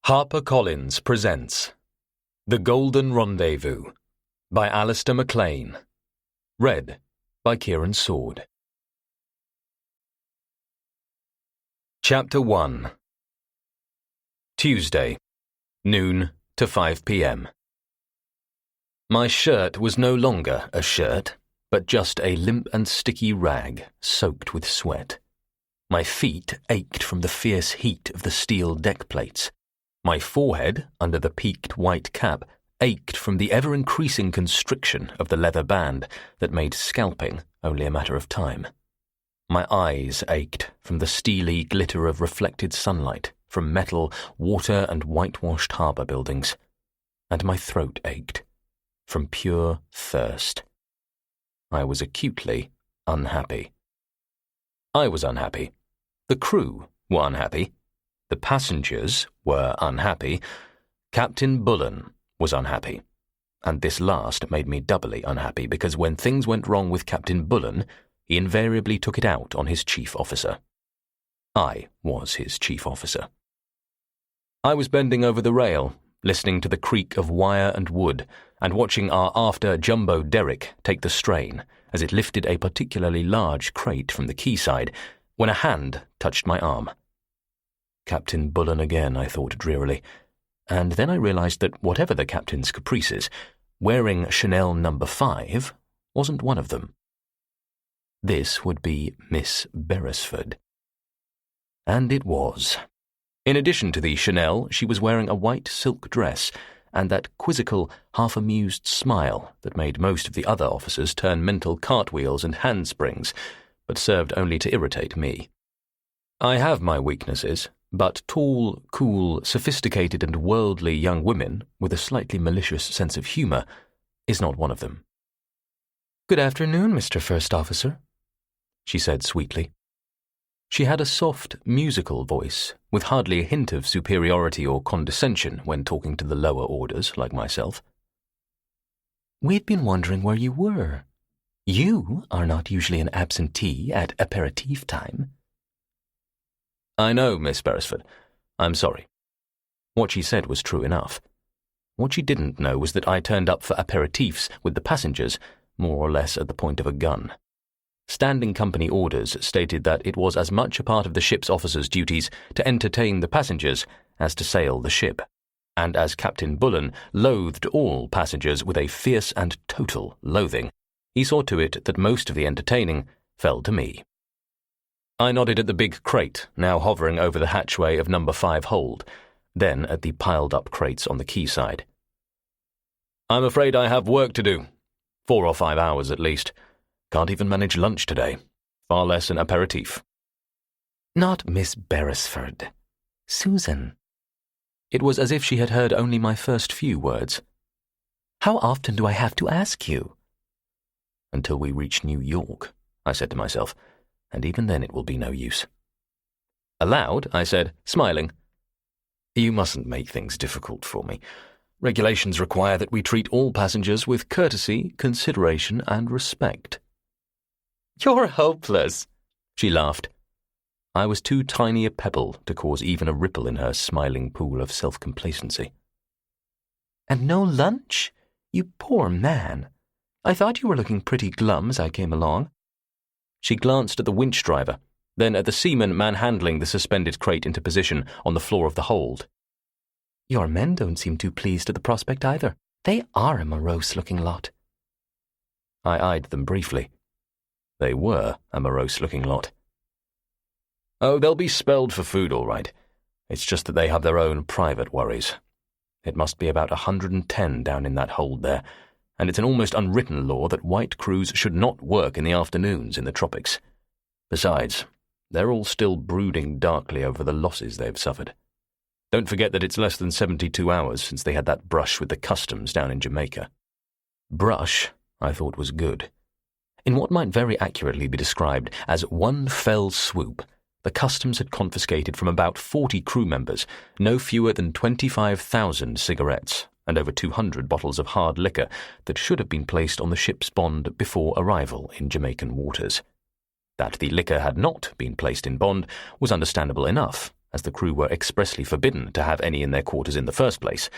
HarperCollins presents The Golden Rendezvous by Alistair MacLean. Read by Kieran Sword. Chapter 1. Tuesday, noon to 5 p.m. My shirt was no longer a shirt, but just a limp and sticky rag soaked with sweat. My feet ached from the fierce heat of the steel deck plates. My forehead, under the peaked white cap, ached from the ever-increasing constriction of the leather band that made scalping only a matter of time. My eyes ached from the steely glitter of reflected sunlight from metal, water and whitewashed harbour buildings. And my throat ached from pure thirst. I was acutely unhappy. I was unhappy. The crew were unhappy. The passengers were unhappy. Captain Bullen was unhappy. And this last made me doubly unhappy because when things went wrong with Captain Bullen, he invariably took it out on his chief officer. I was his chief officer. I was bending over the rail, listening to the creak of wire and wood, and watching our after jumbo derrick take the strain as it lifted a particularly large crate from the quayside, when a hand touched my arm. Captain Bullen again, I thought drearily, and then I realized that whatever the captain's caprices, wearing Chanel No. 5 wasn't one of them. This would be Miss Beresford. And it was. In addition to the Chanel, she was wearing a white silk dress and that quizzical, half-amused smile that made most of the other officers turn mental cartwheels and handsprings, but served only to irritate me. I have my weaknesses, but tall, cool, sophisticated and worldly young women with a slightly malicious sense of humour is not one of them. "Good afternoon, Mr. First Officer," she said sweetly. She had a soft, musical voice, with hardly a hint of superiority or condescension when talking to the lower orders like myself. "We've been wondering where you were. You are not usually an absentee at aperitif time." "I know, Miss Beresford. I'm sorry." What she said was true enough. What she didn't know was that I turned up for aperitifs with the passengers, more or less at the point of a gun. Standing company orders stated that it was as much a part of the ship's officers' duties to entertain the passengers as to sail the ship, and as Captain Bullen loathed all passengers with a fierce and total loathing, he saw to it that most of the entertaining fell to me. I nodded at the big crate now hovering over the hatchway of No. 5 hold, then at the piled-up crates on the quayside. "I'm afraid I have work to do. 4 or 5 hours at least. Can't even manage lunch today, far less an aperitif." "Not Miss Beresford. Susan." It was as if she had heard only my first few words. "How often do I have to ask you?" "Until we reach New York," I said to myself, "and even then it will be no use." Aloud, I said, smiling, "You mustn't make things difficult for me. Regulations require that we treat all passengers with courtesy, consideration, and respect." "You're hopeless," she laughed. I was too tiny a pebble to cause even a ripple in her smiling pool of self-complacency. "And no lunch? You poor man. I thought you were looking pretty glum as I came along." She glanced at the winch driver, then at the seaman manhandling the suspended crate into position on the floor of the hold. "Your men don't seem too pleased at the prospect either. They are a morose-looking lot." I eyed them briefly. They were a morose-looking lot. "Oh, they'll be spelled for food, all right. It's just that they have their own private worries. It must be about 110 down in that hold there, and it's an almost unwritten law that white crews should not work in the afternoons in the tropics. Besides, they're all still brooding darkly over the losses they've suffered. Don't forget that it's less than 72 hours since they had that brush with the customs down in Jamaica." Brush, I thought, was good. In what might very accurately be described as one fell swoop, the customs had confiscated from about 40 crew members no fewer than 25,000 cigarettes and over 200 bottles of hard liquor that should have been placed on the ship's bond before arrival in Jamaican waters. That the liquor had not been placed in bond was understandable enough, as the crew were expressly forbidden to have any in their quarters in the first place.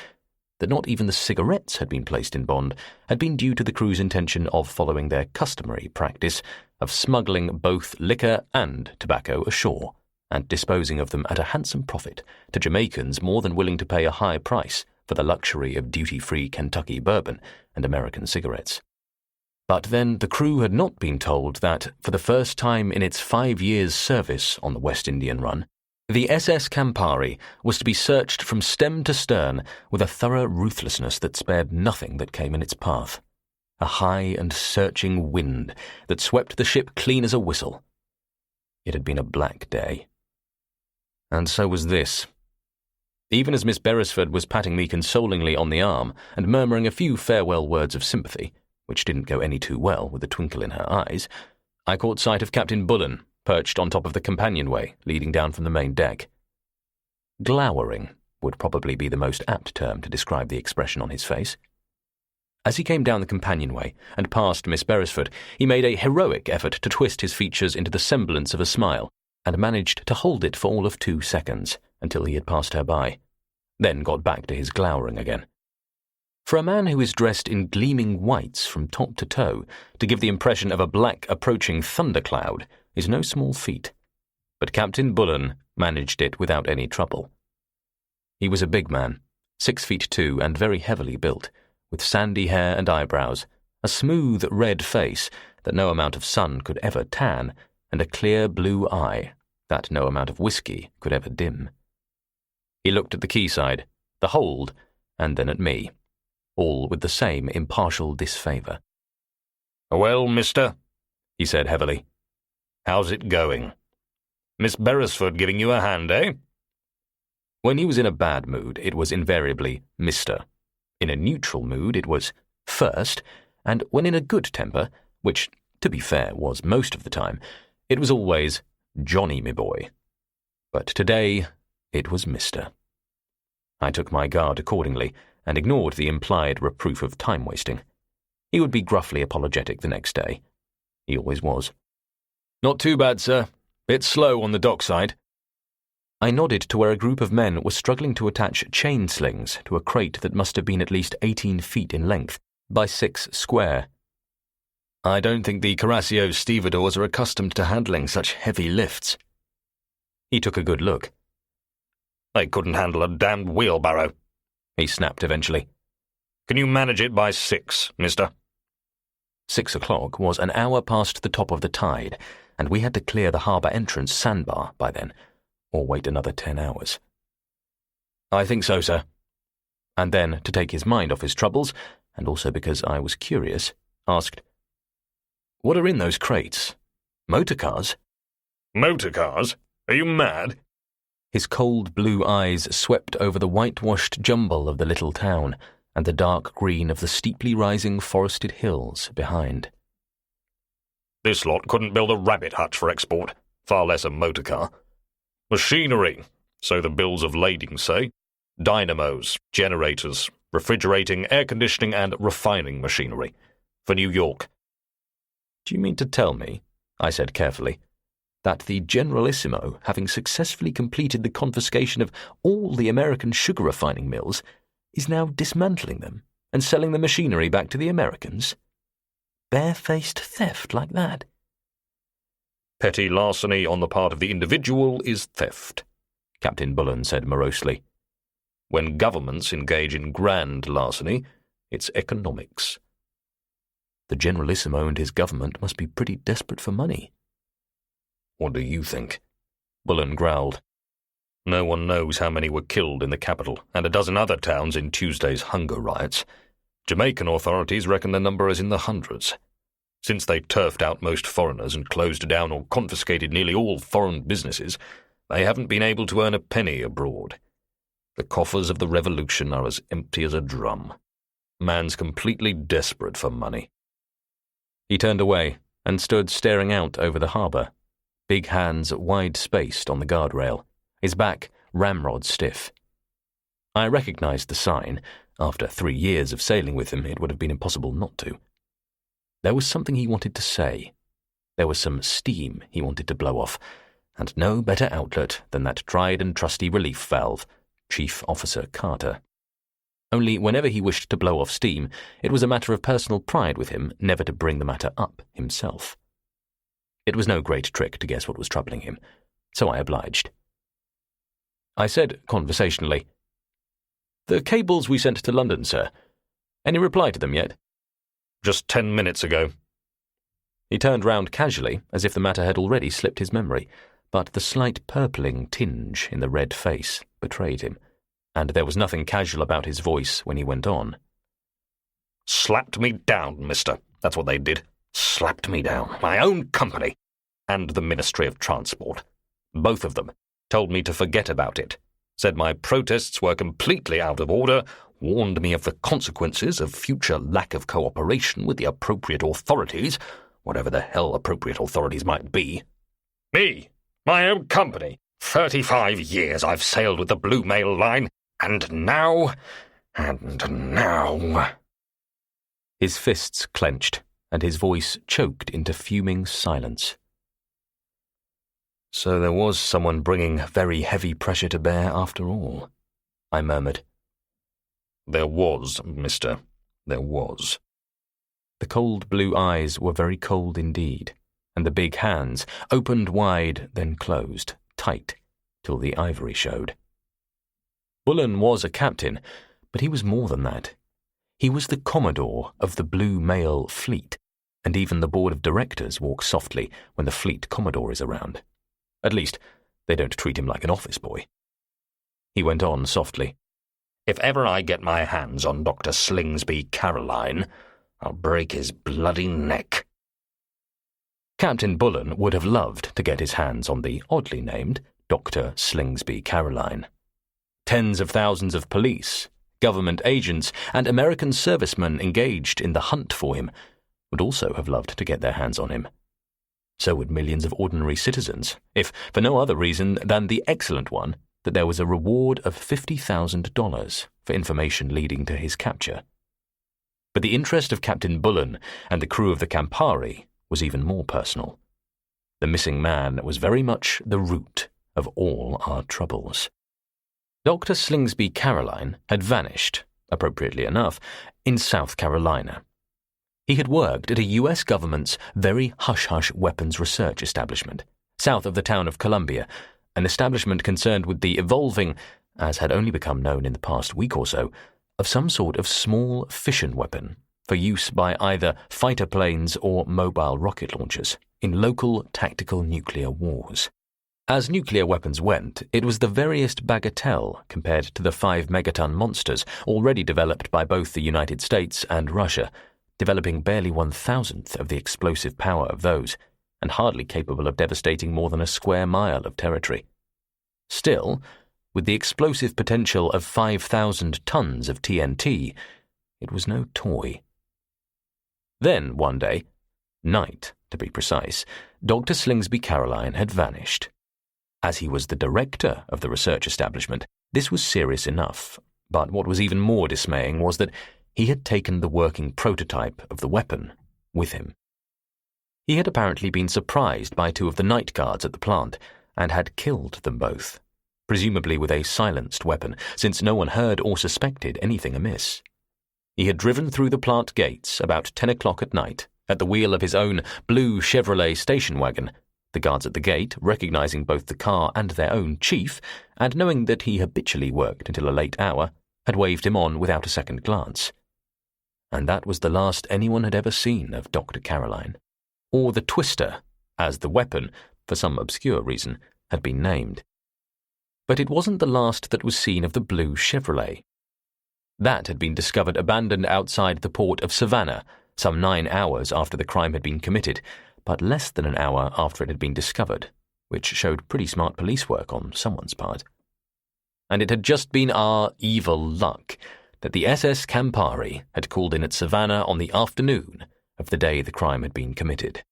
That not even the cigarettes had been placed in bond had been due to the crew's intention of following their customary practice of smuggling both liquor and tobacco ashore and disposing of them at a handsome profit to Jamaicans more than willing to pay a high price for the luxury of duty-free Kentucky bourbon and American cigarettes. But then the crew had not been told that, for the first time in its 5 years' service on the West Indian run, the SS Campari was to be searched from stem to stern with a thorough ruthlessness that spared nothing that came in its path. A high and searching wind that swept the ship clean as a whistle. It had been a black day. And so was this. Even as Miss Beresford was patting me consolingly on the arm and murmuring a few farewell words of sympathy, which didn't go any too well with the twinkle in her eyes, I caught sight of Captain Bullen, perched on top of the companionway leading down from the main deck. Glowering would probably be the most apt term to describe the expression on his face. As he came down the companionway and past Miss Beresford, he made a heroic effort to twist his features into the semblance of a smile, and managed to hold it for all of 2 seconds until he had passed her by, then got back to his glowering again. For a man who is dressed in gleaming whites from top to toe, to give the impression of a black approaching thundercloud is no small feat, but Captain Bullen managed it without any trouble. He was a big man, 6'2" and very heavily built, with sandy hair and eyebrows, a smooth red face that no amount of sun could ever tan, and a clear blue eye that no amount of whiskey could ever dim. He looked at the quayside, the hold, and then at me, all with the same impartial disfavour. "Well, mister," he said heavily, "how's it going? Miss Beresford giving you a hand, eh?" When he was in a bad mood, it was invariably Mr. In a neutral mood, it was first, and when in a good temper, which, to be fair, was most of the time, it was always Johnny, me boy. But today, it was Mr. I took my guard accordingly, and ignored the implied reproof of time-wasting. He would be gruffly apologetic the next day. He always was. "Not too bad, sir. Bit slow on the dockside." I nodded to where a group of men were struggling to attach chain slings to a crate that must have been at least 18 feet in length by 6 square. "I don't think the Carrassios stevedores are accustomed to handling such heavy lifts." He took a good look. "They couldn't handle a damned wheelbarrow," he snapped eventually. "Can you manage it by 6, mister?" 6 o'clock was an hour past the top of the tide, and we had to clear the harbour entrance sandbar by then, or wait another 10 hours. "I think so, sir." And then, to take his mind off his troubles, and also because I was curious, asked, "What are in those crates? Motor cars?" "Motor cars? Are you mad?" His cold blue eyes swept over the whitewashed jumble of the little town and the dark green of the steeply rising forested hills behind. "This lot couldn't build a rabbit hutch for export, far less a motor car. Machinery, so the bills of lading say. Dynamos, generators, refrigerating, air conditioning and refining machinery. For New York." "Do you mean to tell me," I said carefully, "that the Generalissimo, having successfully completed the confiscation of all the American sugar refining mills, is now dismantling them and selling the machinery back to the Americans? Barefaced theft like that?" "Petty larceny on the part of the individual is theft," Captain Bullen said morosely. "When governments engage in grand larceny, it's economics." The Generalissimo and his government must be pretty desperate for money. "What do you think?" Bullen growled. "No one knows how many were killed in the capital and a dozen other towns in Tuesday's hunger riots. Jamaican authorities reckon the number is in the hundreds. Since they turfed out most foreigners and closed down or confiscated nearly all foreign businesses, they haven't been able to earn a penny abroad. The coffers of the revolution are as empty as a drum. Man's completely desperate for money." He turned away and stood staring out over the harbour, big hands wide-spaced on the guardrail, his back ramrod stiff. I recognised the sign. After 3 years of sailing with him, it would have been impossible not to. There was something he wanted to say. There was some steam he wanted to blow off, and no better outlet than that tried and trusty relief valve, Chief Officer Carter. Only whenever he wished to blow off steam, it was a matter of personal pride with him never to bring the matter up himself. It was no great trick to guess what was troubling him, so I obliged. I said conversationally, "The cables we sent to London, sir. Any reply to them yet?" "Just 10 minutes ago." He turned round casually, as if the matter had already slipped his memory, but the slight purpling tinge in the red face betrayed him, and there was nothing casual about his voice when he went on. "Slapped me down, mister. That's what they did. Slapped me down. My own company. And the Ministry of Transport. Both of them. Told me to forget about it. Said my protests were completely out of order, warned me of the consequences of future lack of cooperation with the appropriate authorities, whatever the hell appropriate authorities might be. Me, my own company. 35 years I've sailed with the Blue Mail Line, and now... His fists clenched, and his voice choked into fuming silence. "So there was someone bringing very heavy pressure to bear after all," I murmured. "There was, mister. There was." The cold blue eyes were very cold indeed, and the big hands opened wide, then closed, tight, till the ivory showed. Bullen was a captain, but he was more than that. He was the Commodore of the Blue Mail Fleet, and even the board of directors walk softly when the fleet Commodore is around. At least, they don't treat him like an office boy. He went on softly. "If ever I get my hands on Dr. Slingsby Caroline, I'll break his bloody neck." Captain Bullen would have loved to get his hands on the oddly named Dr. Slingsby Caroline. Tens of thousands of police, government agents, and American servicemen engaged in the hunt for him would also have loved to get their hands on him. So would millions of ordinary citizens, if for no other reason than the excellent one that there was a reward of $50,000 for information leading to his capture. But the interest of Captain Bullen and the crew of the Campari was even more personal. The missing man was very much the root of all our troubles. Dr. Slingsby Caroline had vanished, appropriately enough, in South Carolina. He had worked at a U.S. government's very hush-hush weapons research establishment, south of the town of Columbia, an establishment concerned with the evolving, as had only become known in the past week or so, of some sort of small fission weapon for use by either fighter planes or mobile rocket launchers in local tactical nuclear wars. As nuclear weapons went, it was the veriest bagatelle compared to the 5-megaton monsters already developed by both the United States and Russia, developing barely 1,000th of the explosive power of those, and hardly capable of devastating more than a square mile of territory. Still, with the explosive potential of 5,000 tons of TNT, it was no toy. Then, one day, night to be precise, Dr. Slingsby Caroline had vanished. As he was the director of the research establishment, this was serious enough, but what was even more dismaying was that he had taken the working prototype of the weapon with him. He had apparently been surprised by 2 of the night guards at the plant and had killed them both, presumably with a silenced weapon, since no one heard or suspected anything amiss. He had driven through the plant gates about 10 o'clock at night at the wheel of his own blue Chevrolet station wagon, the guards at the gate recognizing both the car and their own chief, and knowing that he habitually worked until a late hour, had waved him on without a second glance. And that was the last anyone had ever seen of Dr. Caroline, or the Twister, as the weapon, for some obscure reason, had been named. But it wasn't the last that was seen of the blue Chevrolet. That had been discovered abandoned outside the port of Savannah, some 9 hours after the crime had been committed, but less than an hour after it had been discovered, which showed pretty smart police work on someone's part. And it had just been our evil luck that the SS Campari had called in at Savannah on the afternoon of the day the crime had been committed.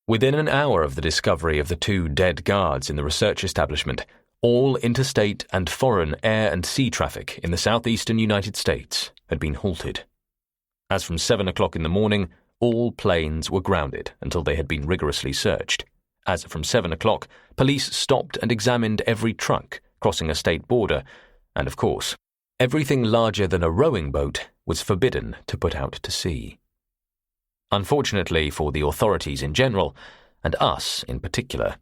Within an hour of the discovery of the 2 dead guards in the research establishment, all interstate and foreign air and sea traffic in the southeastern United States had been halted. As from 7 o'clock in the morning, all planes were grounded until they had been rigorously searched, as from 7 o'clock, police stopped and examined every truck crossing a state border, and of course, everything larger than a rowing boat was forbidden to put out to sea. Unfortunately for the authorities in general, and us in particular,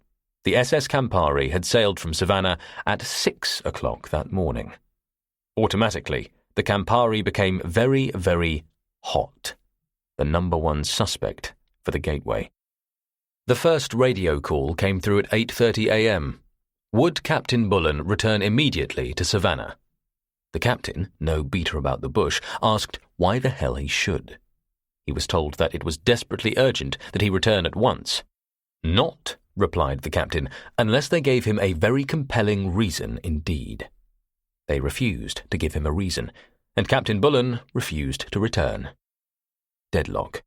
the SS Campari had sailed from Savannah at 6 o'clock that morning. Automatically, the Campari became very, very hot, the number one suspect for the gateway. The first radio call came through at 8:30 a.m. Would Captain Bullen return immediately to Savannah? The captain, no beater about the bush, asked why the hell he should. He was told that it was desperately urgent that he return at once. Not, replied the captain, unless they gave him a very compelling reason indeed. They refused to give him a reason, and Captain Bullen refused to return. Deadlock.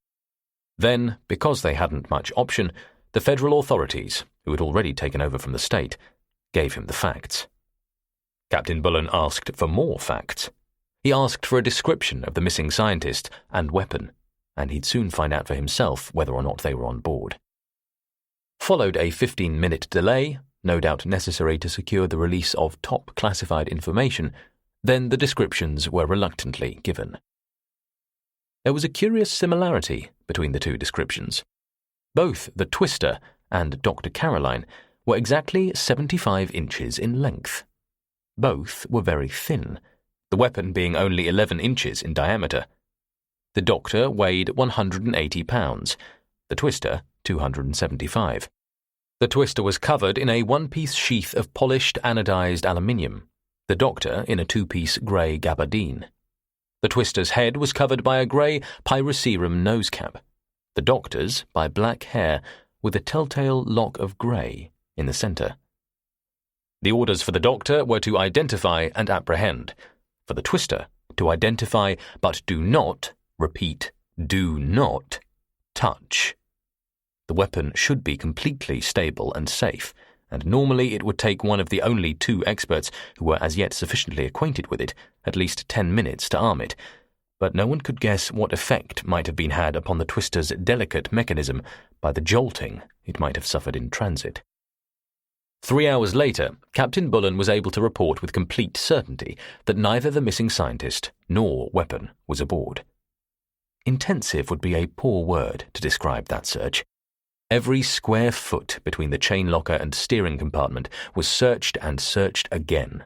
Then, because they hadn't much option, the federal authorities, who had already taken over from the state, gave him the facts. Captain Bullen asked for more facts. He asked for a description of the missing scientist and weapon, and he'd soon find out for himself whether or not they were on board. Followed a 15-minute delay, no doubt necessary to secure the release of top classified information, then the descriptions were reluctantly given. There was a curious similarity between the two descriptions. Both the Twister and Dr. Caroline were exactly 75 inches in length. Both were very thin, the weapon being only 11 inches in diameter. The Doctor weighed 180 pounds, the Twister 275. The Twister was covered in a one-piece sheath of polished anodized aluminium, the Doctor in a two-piece grey gabardine. The Twister's head was covered by a grey pyrocerum nosecap, the Doctor's by black hair with a telltale lock of grey in the centre. The orders for the Doctor were to identify and apprehend, for the Twister to identify but do not, repeat, do not, touch. The weapon should be completely stable and safe, and normally it would take one of the only two experts who were as yet sufficiently acquainted with it at least 10 minutes to arm it, but no one could guess what effect might have been had upon the Twister's delicate mechanism by the jolting it might have suffered in transit. 3 hours later, Captain Bullen was able to report with complete certainty that neither the missing scientist nor weapon was aboard. Intensive would be a poor word to describe that search. Every square foot between the chain locker and steering compartment was searched and searched again.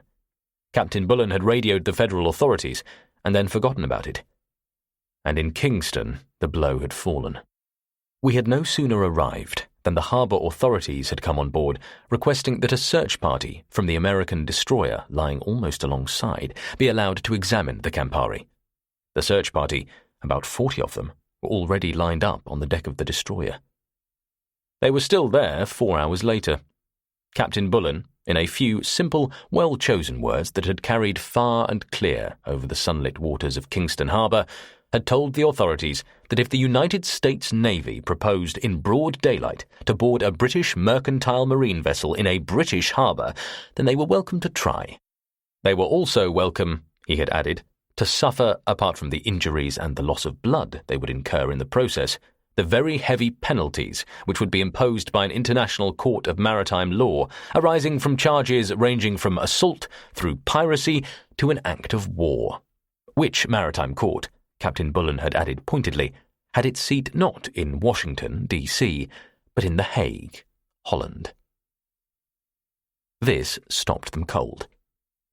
Captain Bullen had radioed the federal authorities and then forgotten about it. And in Kingston, the blow had fallen. We had no sooner arrived than the harbour authorities had come on board, requesting that a search party from the American destroyer lying almost alongside be allowed to examine the Campari. The search party, about 40 of them, were already lined up on the deck of the destroyer. They were still there 4 hours later. Captain Bullen, in a few simple, well-chosen words that had carried far and clear over the sunlit waters of Kingston Harbour, had told the authorities that if the United States Navy proposed in broad daylight to board a British mercantile marine vessel in a British harbour, then they were welcome to try. They were also welcome, he had added, to suffer, apart from the injuries and the loss of blood they would incur in the process, the very heavy penalties which would be imposed by an international court of maritime law, arising from charges ranging from assault through piracy to an act of war, which maritime court, Captain Bullen had added pointedly, had its seat not in Washington, D.C., but in The Hague, Holland. This stopped them cold.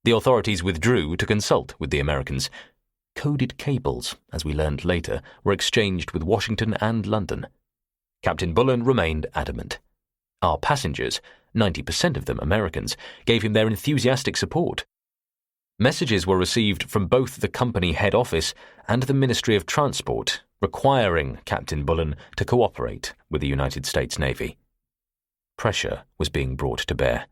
The authorities withdrew to consult with the Americans. Coded cables, as we learned later, were exchanged with Washington and London. Captain Bullen remained adamant. Our passengers, 90% of them Americans, gave him their enthusiastic support. Messages were received from both the company head office and the Ministry of Transport requiring Captain Bullen to cooperate with the United States Navy. Pressure was being brought to bear.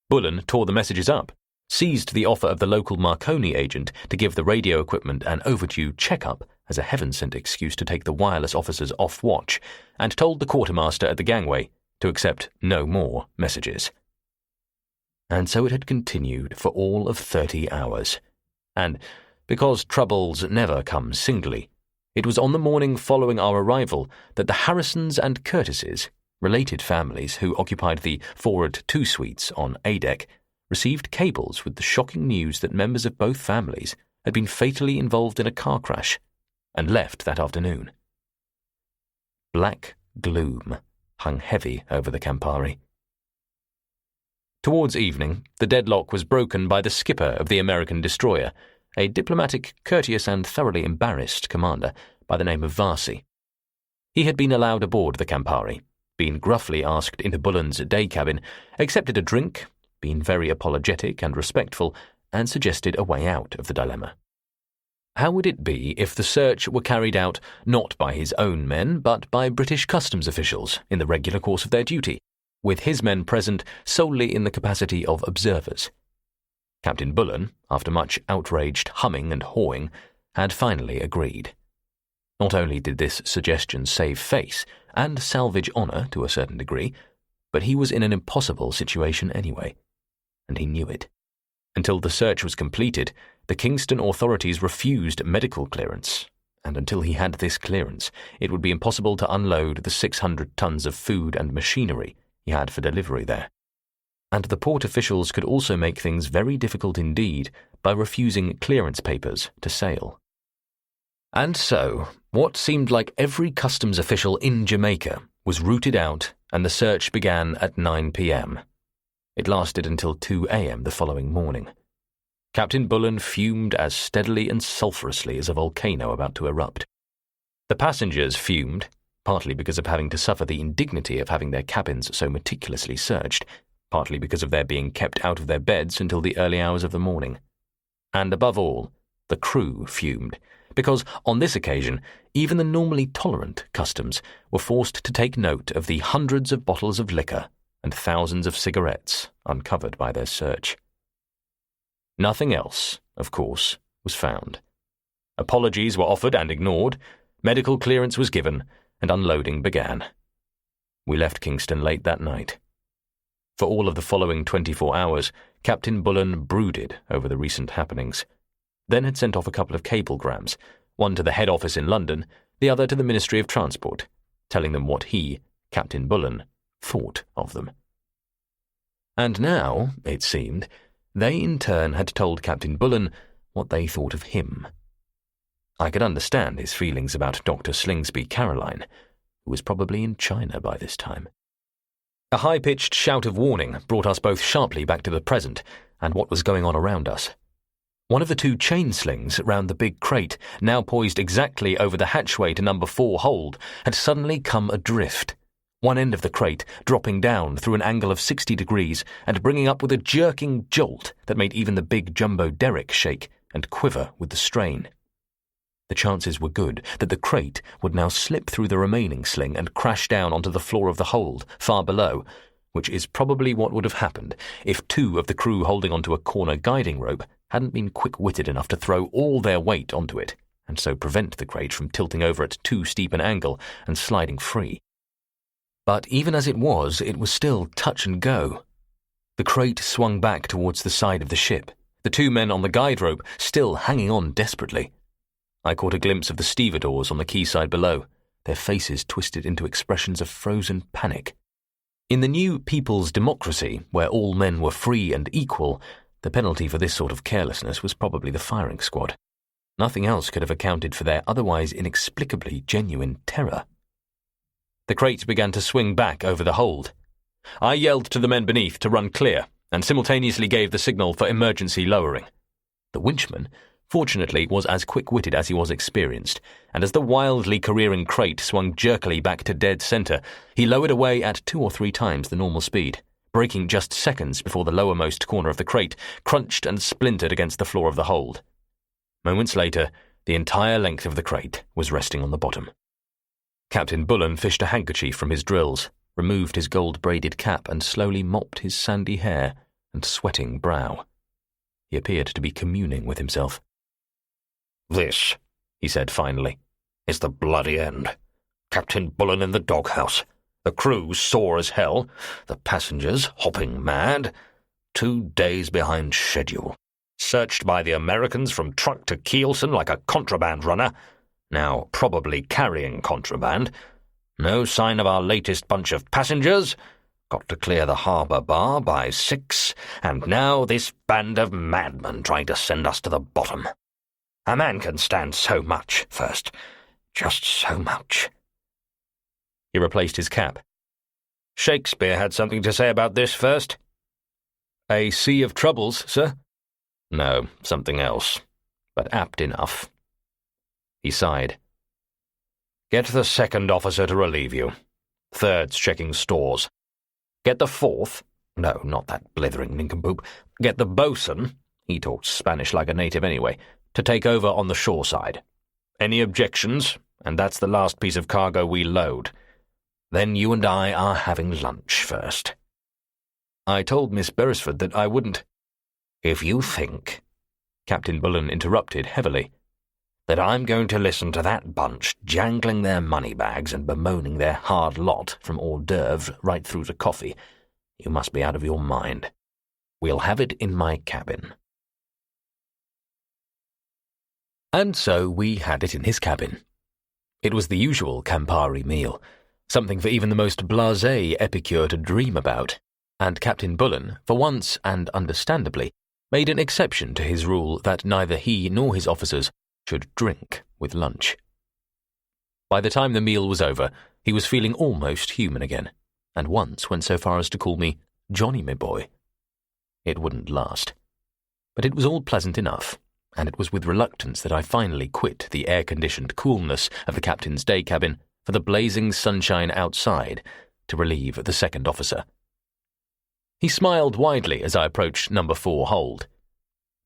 Bullen tore the messages up, seized the offer of the local Marconi agent to give the radio equipment an overdue check-up as a heaven-sent excuse to take the wireless officers off watch, and told the quartermaster at the gangway to accept no more messages. And so it had continued for all of 30 hours. And, because troubles never come singly, it was on the morning following our arrival that the Harrisons and Curtises, Related families who occupied the forward 2 suites on A deck received cables with the shocking news that members of both families had been fatally involved in a car crash and left that afternoon. Black gloom hung heavy over the Campari. Towards evening, the deadlock was broken by the skipper of the American destroyer, a diplomatic, courteous and thoroughly embarrassed commander by the name of Varsi. He had been allowed aboard the Campari, been gruffly asked into Bullen's day cabin, accepted a drink, been very apologetic and respectful, and suggested a way out of the dilemma. How would it be if the search were carried out not by his own men, but by British customs officials in the regular course of their duty, with his men present solely in the capacity of observers? Captain Bullen, after much outraged humming and hawing, had finally agreed. Not only did this suggestion save face and salvage honour to a certain degree, but he was in an impossible situation anyway, and he knew it. Until the search was completed, the Kingston authorities refused medical clearance, and until he had this clearance, it would be impossible to unload the 600 tons of food and machinery he had for delivery there. And the port officials could also make things very difficult indeed by refusing clearance papers to sail. And so, what seemed like every customs official in Jamaica was rooted out, and the search began at 9 p.m. It lasted until 2 a.m. the following morning. Captain Bullen fumed as steadily and sulphurously as a volcano about to erupt. The passengers fumed, partly because of having to suffer the indignity of having their cabins so meticulously searched, partly because of their being kept out of their beds until the early hours of the morning. And above all, the crew fumed, because on this occasion, even the normally tolerant customs were forced to take note of the hundreds of bottles of liquor and thousands of cigarettes uncovered by their search. Nothing else, of course, was found. Apologies were offered and ignored, medical clearance was given, and unloading began. We left Kingston late that night. For all of the following 24 hours, Captain Bullen brooded over the recent happenings, then had sent off a couple of cablegrams, one to the head office in London, the other to the Ministry of Transport, telling them what he, Captain Bullen, thought of them. And now, it seemed, they in turn had told Captain Bullen what they thought of him. I could understand his feelings about Dr. Slingsby Caroline, who was probably in China by this time. A high-pitched shout of warning brought us both sharply back to the present and what was going on around us. One of the 2 chain slings round the big crate, now poised exactly over the hatchway to number 4 hold, had suddenly come adrift, one end of the crate dropping down through an angle of 60 degrees and bringing up with a jerking jolt that made even the big jumbo derrick shake and quiver with the strain. The chances were good that the crate would now slip through the remaining sling and crash down onto the floor of the hold, far below, which is probably what would have happened if 2 of the crew holding onto a corner guiding rope hadn't been quick-witted enough to throw all their weight onto it, and so prevent the crate from tilting over at too steep an angle and sliding free. But even as it was still touch and go. The crate swung back towards the side of the ship, the 2 men on the guide rope still hanging on desperately. I caught a glimpse of the stevedores on the quayside below, their faces twisted into expressions of frozen panic. In the new People's Democracy, where all men were free and equal, the penalty for this sort of carelessness was probably the firing squad. Nothing else could have accounted for their otherwise inexplicably genuine terror. The crate began to swing back over the hold. I yelled to the men beneath to run clear, and simultaneously gave the signal for emergency lowering. The winchman, fortunately, was as quick-witted as he was experienced, and as the wildly careering crate swung jerkily back to dead centre, he lowered away at 2 or 3 times the normal speed, braking just seconds before the lowermost corner of the crate crunched and splintered against the floor of the hold. Moments later, the entire length of the crate was resting on the bottom. Captain Bullen fished a handkerchief from his drills, removed his gold-braided cap and slowly mopped his sandy hair and sweating brow. He appeared to be communing with himself. "This," he said finally, "is the bloody end. Captain Bullen in the doghouse, the crew sore as hell, the passengers hopping mad, 2 days behind schedule, searched by the Americans from truck to keelson like a contraband runner, now probably carrying contraband, No sign of our latest bunch of passengers. Got to clear the harbour bar by 6, and now this band of madmen trying to send us to the bottom. A man can stand so much first. Just so much. He replaced his cap. Shakespeare had something to say about this first. A sea of troubles, sir? No, something else, but apt enough. He sighed. Get the second officer to relieve you. Third's checking stores. Get the fourth, no, not that blithering nincompoop, get the boatswain, he talked Spanish like a native anyway, to take over on the shore side. Any objections? And that's the last piece of cargo we load. Then you and I are having lunch first. I told Miss Beresford that I wouldn't. If you think, Captain Bullen interrupted heavily, that I'm going to listen to that bunch jangling their money bags and bemoaning their hard lot from hors d'oeuvres right through to coffee, you must be out of your mind. We'll have it in my cabin. And so we had it in his cabin. It was the usual Campari meal, something for even the most blasé epicure to dream about, and Captain Bullen, for once and understandably, made an exception to his rule that neither he nor his officers should drink with lunch. By the time the meal was over, he was feeling almost human again, and once went so far as to call me Johnny, my boy. It wouldn't last. But it was all pleasant enough, and it was with reluctance that I finally quit the air-conditioned coolness of the captain's day cabin for the blazing sunshine outside to relieve the second officer. He smiled widely as I approached number 4 hold.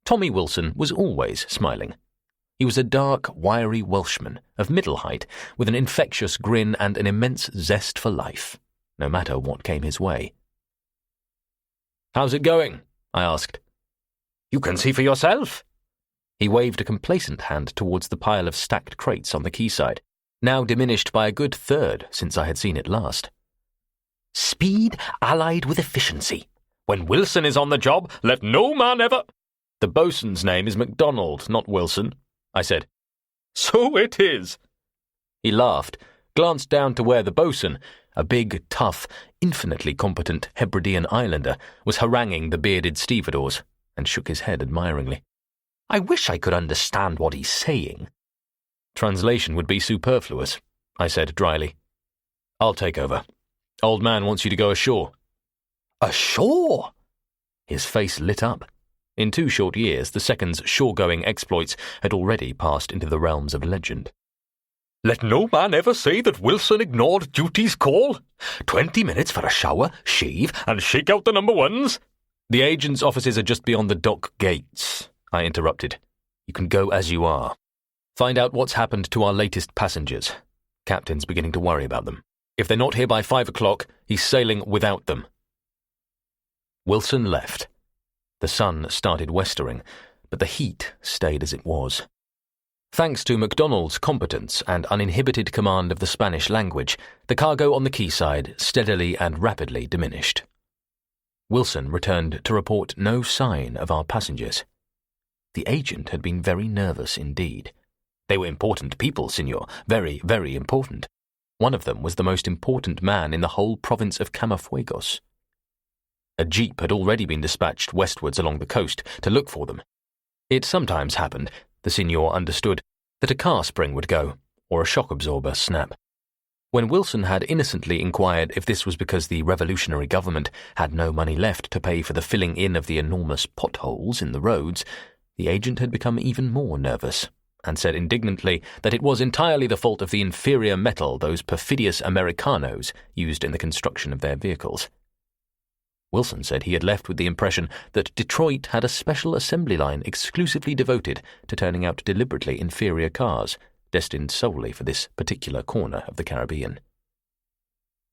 Tommy Wilson was always smiling. He was a dark, wiry Welshman of middle height, with an infectious grin and an immense zest for life, no matter what came his way. "How's it going?" I asked. "You can see for yourself." He waved a complacent hand towards the pile of stacked crates on the quayside, now diminished by a good third since I had seen it last. "Speed allied with efficiency. When Wilson is on the job, let no man ever—" "The boatswain's name is MacDonald, not Wilson," I said. "So it is." He laughed, glanced down to where the boatswain, a big, tough, infinitely competent Hebridean islander, was haranguing the bearded stevedores, and shook his head admiringly. "I wish I could understand what he's saying." "Translation would be superfluous," I said dryly. "I'll take over. Old man wants you to go ashore." "Ashore?" His face lit up. In 2 short years, the second's shore-going exploits had already passed into the realms of legend. "Let no man ever say that Wilson ignored duty's call. 20 minutes for a shower, shave, and shake out the number 1s. "The agent's offices are just beyond the dock gates," I interrupted. "You can go as you are. Find out what's happened to our latest passengers. Captain's beginning to worry about them. If they're not here by 5 o'clock, he's sailing without them." Wilson left. The sun started westering, but the heat stayed as it was. Thanks to MacDonald's competence and uninhibited command of the Spanish language, the cargo on the quayside steadily and rapidly diminished. Wilson returned to report no sign of our passengers. The agent had been very nervous indeed. They were important people, Signor, very, very important. One of them was the most important man in the whole province of Camafuegos. A jeep had already been dispatched westwards along the coast to look for them. It sometimes happened, the Signor understood, that a car spring would go, or a shock absorber snap. When Wilson had innocently inquired if this was because the revolutionary government had no money left to pay for the filling in of the enormous potholes in the roads, the agent had become even more nervous, and said indignantly that it was entirely the fault of the inferior metal those perfidious Americanos used in the construction of their vehicles. Wilson said he had left with the impression that Detroit had a special assembly line exclusively devoted to turning out deliberately inferior cars, destined solely for this particular corner of the Caribbean.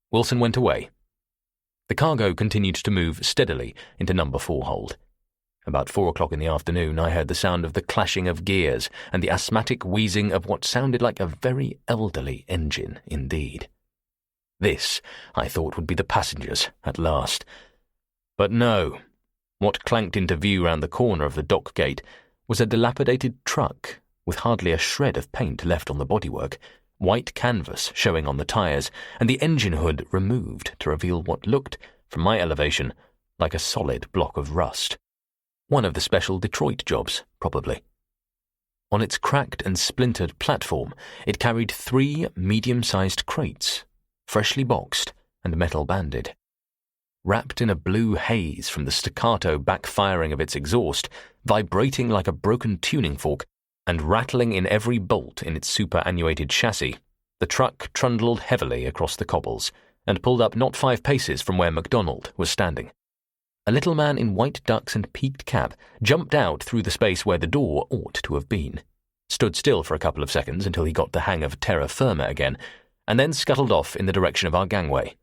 Wilson went away. The cargo continued to move steadily into number 4 hold. About 4 o'clock in the afternoon, I heard the sound of the clashing of gears and the asthmatic wheezing of what sounded like a very elderly engine indeed. This, I thought, would be the passengers at last. But no, what clanked into view round the corner of the dock gate was a dilapidated truck with hardly a shred of paint left on the bodywork, white canvas showing on the tires, and the engine hood removed to reveal what looked, from my elevation, like a solid block of rust. One of the special Detroit jobs, probably. On its cracked and splintered platform, it carried 3 medium-sized crates, freshly boxed and metal-banded. Wrapped in a blue haze from the staccato backfiring of its exhaust, vibrating like a broken tuning fork, and rattling in every bolt in its superannuated chassis, the truck trundled heavily across the cobbles and pulled up not 5 paces from where MacDonald was standing. A little man in white ducks and peaked cap jumped out through the space where the door ought to have been, stood still for a couple of seconds until he got the hang of terra firma again, and then scuttled off in the direction of our gangway.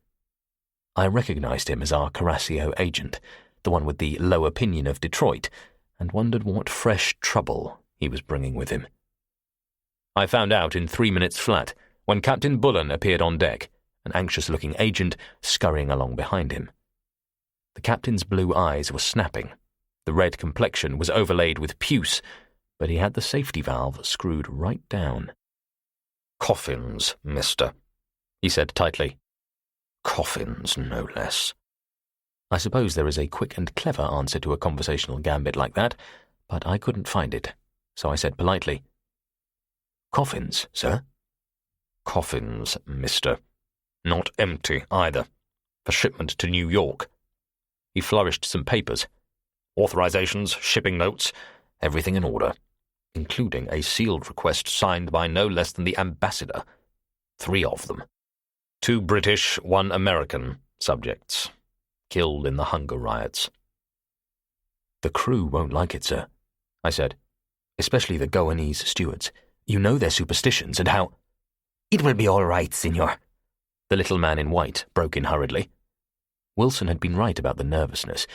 I recognized him as our Carrasio agent, the one with the low opinion of Detroit, and wondered what fresh trouble he was bringing with him. I found out in 3 minutes flat, when Captain Bullen appeared on deck, an anxious-looking agent scurrying along behind him. The captain's blue eyes were snapping. The red complexion was overlaid with puce, but he had the safety valve screwed right down. "Coffins, mister," he said tightly. "Coffins, no less." I suppose there is a quick and clever answer to a conversational gambit like that, but I couldn't find it, so I said politely, "Coffins, sir?" "Coffins, mister. Not empty, either. For shipment to New York." He flourished some papers. Authorizations, shipping notes, everything in order, including a sealed request signed by no less than the ambassador. 3 of them. 2 British, 1 American subjects, killed in the hunger riots. "The crew won't like it, sir," I said, "especially the Goanese stewards. You know their superstitions and how—" "It will be all right, senor," the little man in white broke in hurriedly. Wilson had been right about the nervousness,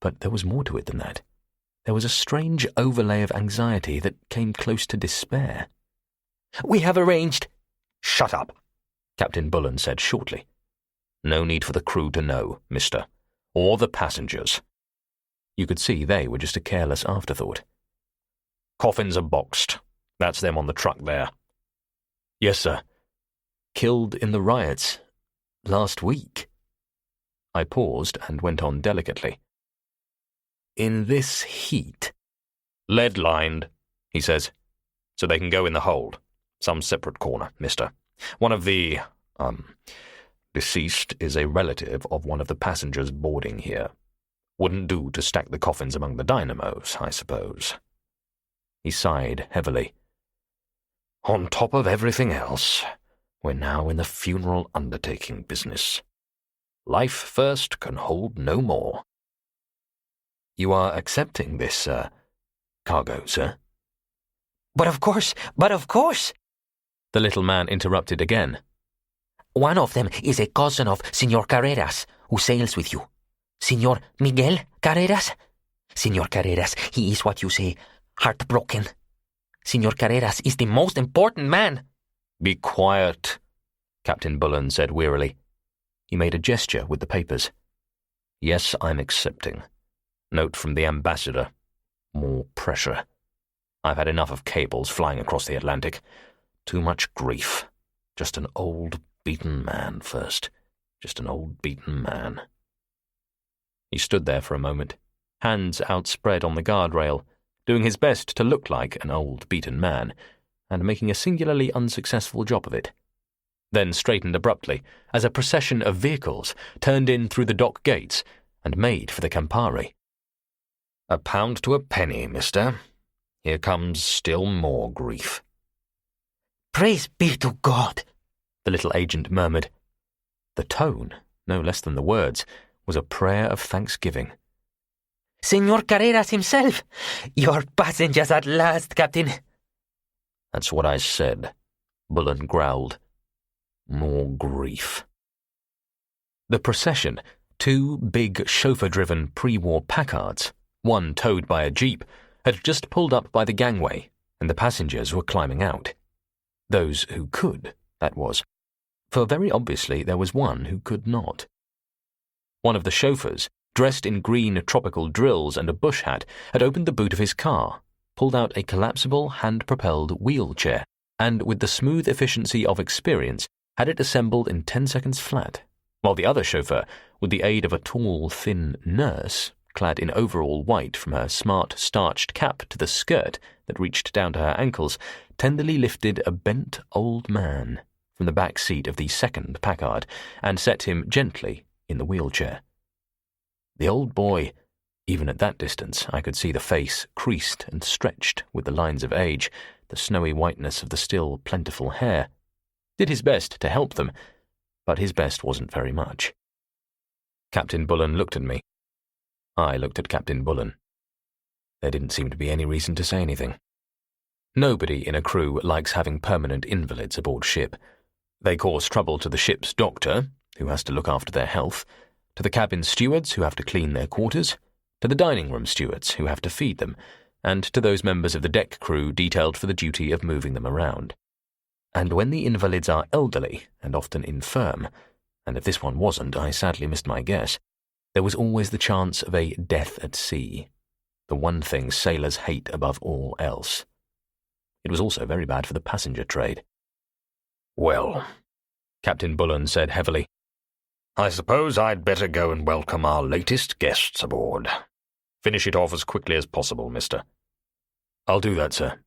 but there was more to it than that. There was a strange overlay of anxiety that came close to despair. "We have arranged—" "Shut up," Captain Bullen said shortly. "No need for the crew to know, mister, or the passengers." You could see they were just a careless afterthought. "Coffins are boxed. That's them on the truck there." "Yes, sir. Killed in the riots. Last week." I paused and went on delicately. "In this heat?" "Lead-lined," he says, "so they can go in the hold. Some separate corner, mister. One of the, deceased is a relative of one of the passengers boarding here. Wouldn't do to stack the coffins among the dynamos, I suppose." He sighed heavily. "On top of everything else, we're now in the funeral undertaking business. Life first can hold no more." "You are accepting this, cargo, sir?" But of course, the little man interrupted again. "One of them is a cousin of Senor Carreras, who sails with you. Senor Miguel Carreras? Senor Carreras, he is what you say, heartbroken. Senor Carreras is the most important man." "Be quiet," Captain Bullen said wearily. He made a gesture with the papers. "Yes, I'm accepting. Note from the ambassador. More pressure. I've had enough of cables flying across the Atlantic. Too much grief. Just an old, beaten man first. Just an old, beaten man." He stood there for a moment, hands outspread on the guardrail, doing his best to look like an old, beaten man, and making a singularly unsuccessful job of it. Then straightened abruptly as a procession of vehicles turned in through the dock gates and made for the Campari. "A pound to a penny, mister. Here comes still more grief." "Praise be to God," the little agent murmured. The tone, no less than the words, was a prayer of thanksgiving. "Senor Carreras himself! Your passengers at last, Captain." "That's what I said," Bullen growled. "More grief." The procession, 2 big chauffeur-driven pre-war Packards, one towed by a jeep, had just pulled up by the gangway, and the passengers were climbing out. Those who could, that was, for very obviously there was one who could not. One of the chauffeurs, dressed in green tropical drills and a bush hat, had opened the boot of his car, pulled out a collapsible hand-propelled wheelchair, and with the smooth efficiency of experience, had it assembled in 10 seconds flat, while the other chauffeur, with the aid of a tall, thin nurse, clad in overall white from her smart starched cap to the skirt that reached down to her ankles, tenderly lifted a bent old man from the back seat of the second Packard and set him gently in the wheelchair. The old boy, even at that distance I could see the face creased and stretched with the lines of age, the snowy whiteness of the still plentiful hair, did his best to help them, but his best wasn't very much. Captain Bullen looked at me. I looked at Captain Bullen. There didn't seem to be any reason to say anything. Nobody in a crew likes having permanent invalids aboard ship. They cause trouble to the ship's doctor, who has to look after their health, to the cabin stewards, who have to clean their quarters, to the dining room stewards, who have to feed them, and to those members of the deck crew detailed for the duty of moving them around. And when the invalids are elderly and often infirm, and if this one wasn't, I sadly missed my guess, there was always the chance of a death at sea, the one thing sailors hate above all else. It was also very bad for the passenger trade. "Well," Captain Bullen said heavily, "I suppose I'd better go and welcome our latest guests aboard. Finish it off as quickly as possible, mister." "I'll do that, sir."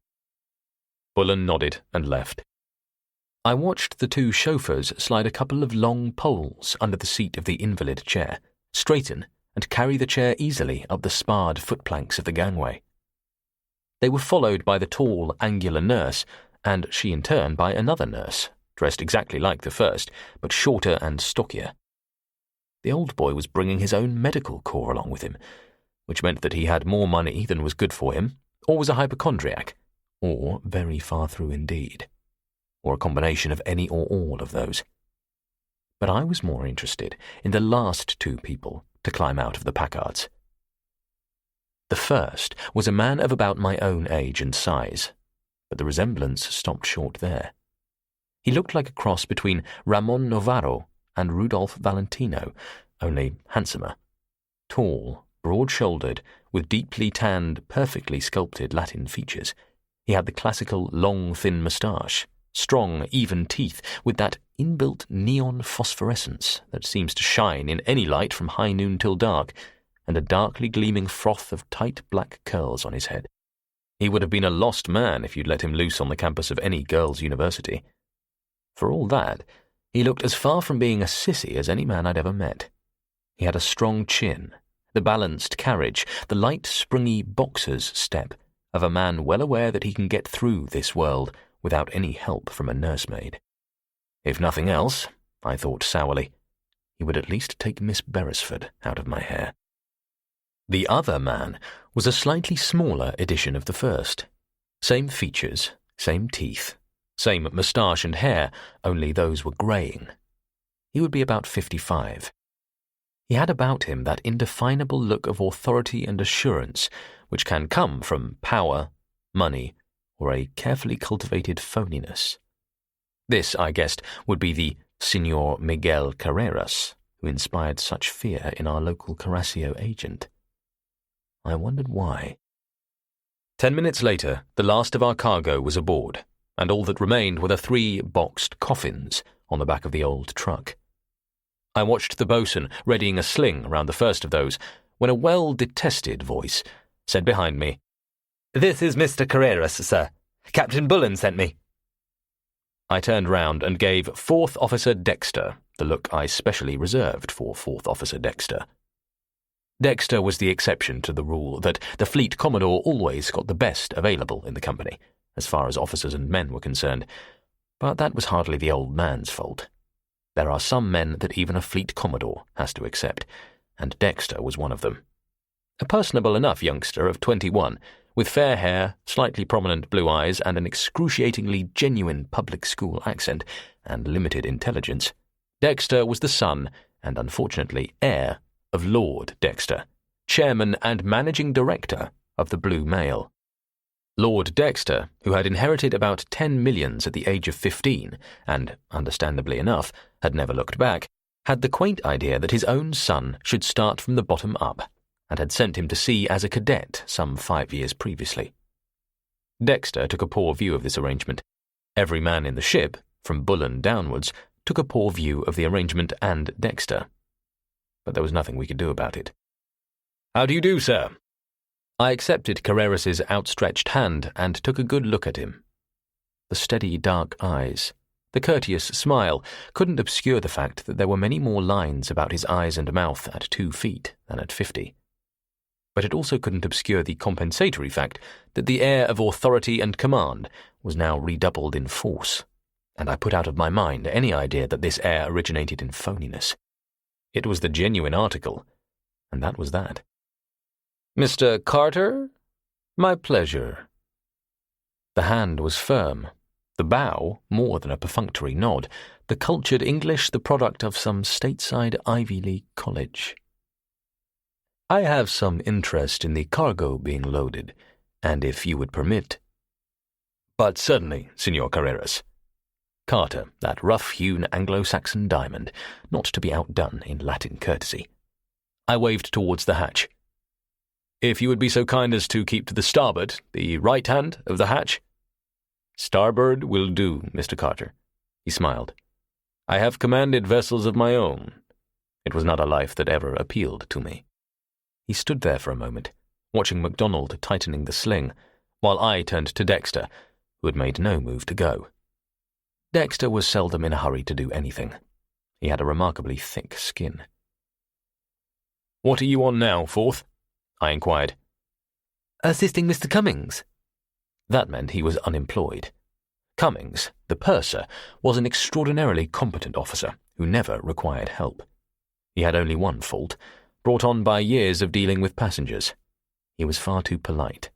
Bullen nodded and left. I watched the two chauffeurs slide a couple of long poles under the seat of the invalid chair, straighten and carry the chair easily up the sparred footplanks of the gangway. They were followed by the tall, angular nurse, and she in turn by another nurse, dressed exactly like the first, but shorter and stockier. The old boy was bringing his own medical corps along with him, which meant that he had more money than was good for him, or was a hypochondriac, or very far through indeed, or a combination of any or all of those. But I was more interested in the last two people to climb out of the Packards. The first was a man of about my own age and size, but the resemblance stopped short there. He looked like a cross between Ramon Novarro and Rudolph Valentino, only handsomer. Tall, broad-shouldered, with deeply tanned, perfectly sculpted Latin features, he had the classical long, thin moustache, strong, even teeth, with that inbuilt neon phosphorescence that seems to shine in any light from high noon till dark, and a darkly gleaming froth of tight black curls on his head. He would have been a lost man if you'd let him loose on the campus of any girls' university. For all that, he looked as far from being a sissy as any man I'd ever met. He had a strong chin, the balanced carriage, the light, springy boxer's step of a man well aware that he can get through this world without any help from a nursemaid. If nothing else, I thought sourly, he would at least take Miss Beresford out of my hair. The other man was a slightly smaller edition of the first. Same features, same teeth, same moustache and hair, only those were greying. He would be about 55. He had about him that indefinable look of authority and assurance which can come from power, money, or a carefully cultivated phoniness. This, I guessed, would be the Signor Miguel Carreras, who inspired such fear in our local Carrasio agent. I wondered why. 10 minutes later, the last of our cargo was aboard, and all that remained were the 3 boxed coffins on the back of the old truck. I watched the boatswain readying a sling round the first of those, when a well-detested voice said behind me, "This is Mr. Carreras, sir. Captain Bullen sent me." I turned round and gave 4th Officer Dexter the look I specially reserved for 4th Officer Dexter. Dexter was the exception to the rule that the Fleet Commodore always got the best available in the company, as far as officers and men were concerned, but that was hardly the old man's fault. There are some men that even a Fleet Commodore has to accept, and Dexter was one of them. A personable enough youngster of 21, with fair hair, slightly prominent blue eyes, and an excruciatingly genuine public school accent, and limited intelligence, Dexter was the son, and unfortunately heir, of Lord Dexter, chairman and managing director of the Blue Mail. Lord Dexter, who had inherited about 10 millions at the age of 15, and, understandably enough, had never looked back, had the quaint idea that his own son should start from the bottom up, and had sent him to sea as a cadet some 5 years previously. Dexter took a poor view of this arrangement. Every man in the ship, from Bullen downwards, took a poor view of the arrangement and Dexter. But there was nothing we could do about it. "How do you do, sir?" I accepted Carreras's outstretched hand and took a good look at him. The steady dark eyes, the courteous smile couldn't obscure the fact that there were many more lines about his eyes and mouth at 2 feet than at 50. But it also couldn't obscure the compensatory fact that the air of authority and command was now redoubled in force, and I put out of my mind any idea that this air originated in phoniness. It was the genuine article, and that was that. "Mr. Carter? My pleasure." The hand was firm, the bow more than a perfunctory nod, the cultured English the product of some stateside Ivy League college. "I have some interest in the cargo being loaded, and if you would permit—" "But certainly, Signor Carreras." Carter, that rough-hewn Anglo-Saxon diamond, not to be outdone in Latin courtesy. I waved towards the hatch. "If you would be so kind as to keep to the starboard, the right hand of the hatch." "Starboard will do, Mr. Carter," he smiled. "I have commanded vessels of my own. It was not a life that ever appealed to me." He stood there for a moment, watching MacDonald tightening the sling, while I turned to Dexter, who had made no move to go. Dexter was seldom in a hurry to do anything. He had a remarkably thick skin. "What are you on now, Fourth?" I inquired. "Assisting Mr. Cummings." That meant he was unemployed. Cummings, the purser, was an extraordinarily competent officer who never required help. He had only one fault, brought on by years of dealing with passengers. He was far too polite,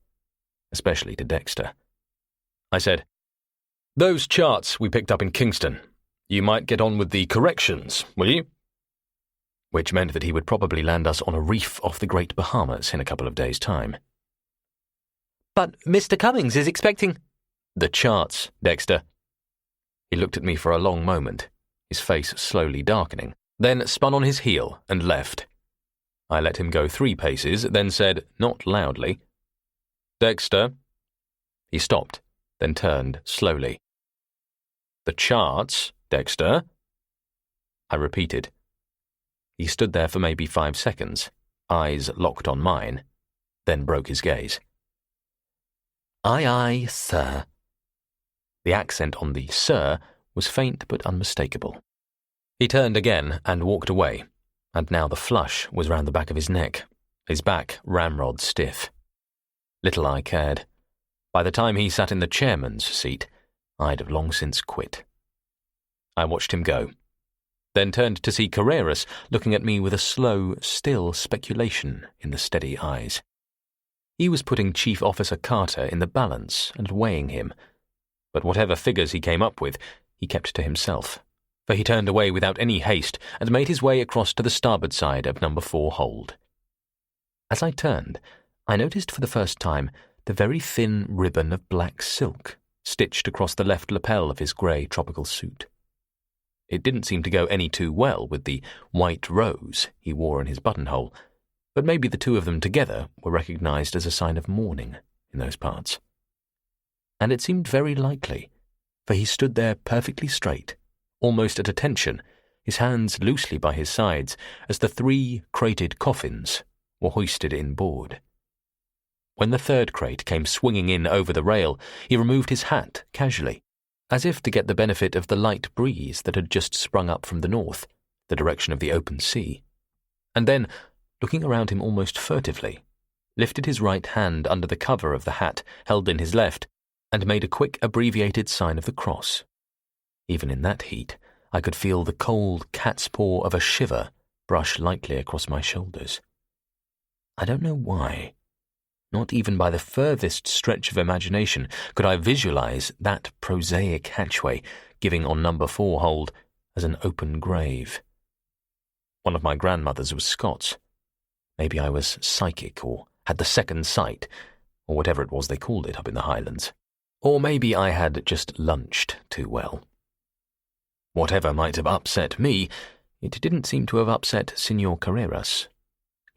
especially to Dexter. I said, "Those charts we picked up in Kingston, you might get on with the corrections, will you?" Which meant that he would probably land us on a reef off the Great Bahamas in a couple of days' time. "But Mr. Cummings is expecting—" "The charts, Dexter." He looked at me for a long moment, his face slowly darkening, then spun on his heel and left. I let him go 3 paces, then said, not loudly, "Dexter." He stopped, then turned slowly. "The charts, Dexter." I repeated. He stood there for maybe 5 seconds, eyes locked on mine, then broke his gaze. "Aye, aye, sir." The accent on the "sir" was faint but unmistakable. He turned again and walked away, and now the flush was round the back of his neck, his back ramrod stiff. Little I cared. By the time he sat in the chairman's seat, I'd have long since quit. I watched him go, then turned to see Carreras looking at me with a slow, still speculation in the steady eyes. He was putting Chief Officer Carter in the balance and weighing him, but whatever figures he came up with, he kept to himself, for he turned away without any haste and made his way across to the starboard side of number 4 hold. As I turned, I noticed for the first time the very thin ribbon of black silk stitched across the left lapel of his grey tropical suit. It didn't seem to go any too well with the white rose he wore in his buttonhole, but maybe the two of them together were recognised as a sign of mourning in those parts. And it seemed very likely, for he stood there perfectly straight, almost at attention, his hands loosely by his sides as the 3 crated coffins were hoisted inboard. When the 3rd crate came swinging in over the rail, he removed his hat casually, as if to get the benefit of the light breeze that had just sprung up from the north, the direction of the open sea, and then, looking around him almost furtively, lifted his right hand under the cover of the hat held in his left, and made a quick abbreviated sign of the cross. Even in that heat, I could feel the cold cat's paw of a shiver brush lightly across my shoulders. I don't know why. Not even by the furthest stretch of imagination could I visualize that prosaic hatchway giving on number 4 hold as an open grave. One of my grandmothers was Scots. Maybe I was psychic or had the second sight, or whatever it was they called it up in the Highlands. Or maybe I had just lunched too well. Whatever might have upset me, it didn't seem to have upset Signor Carreras.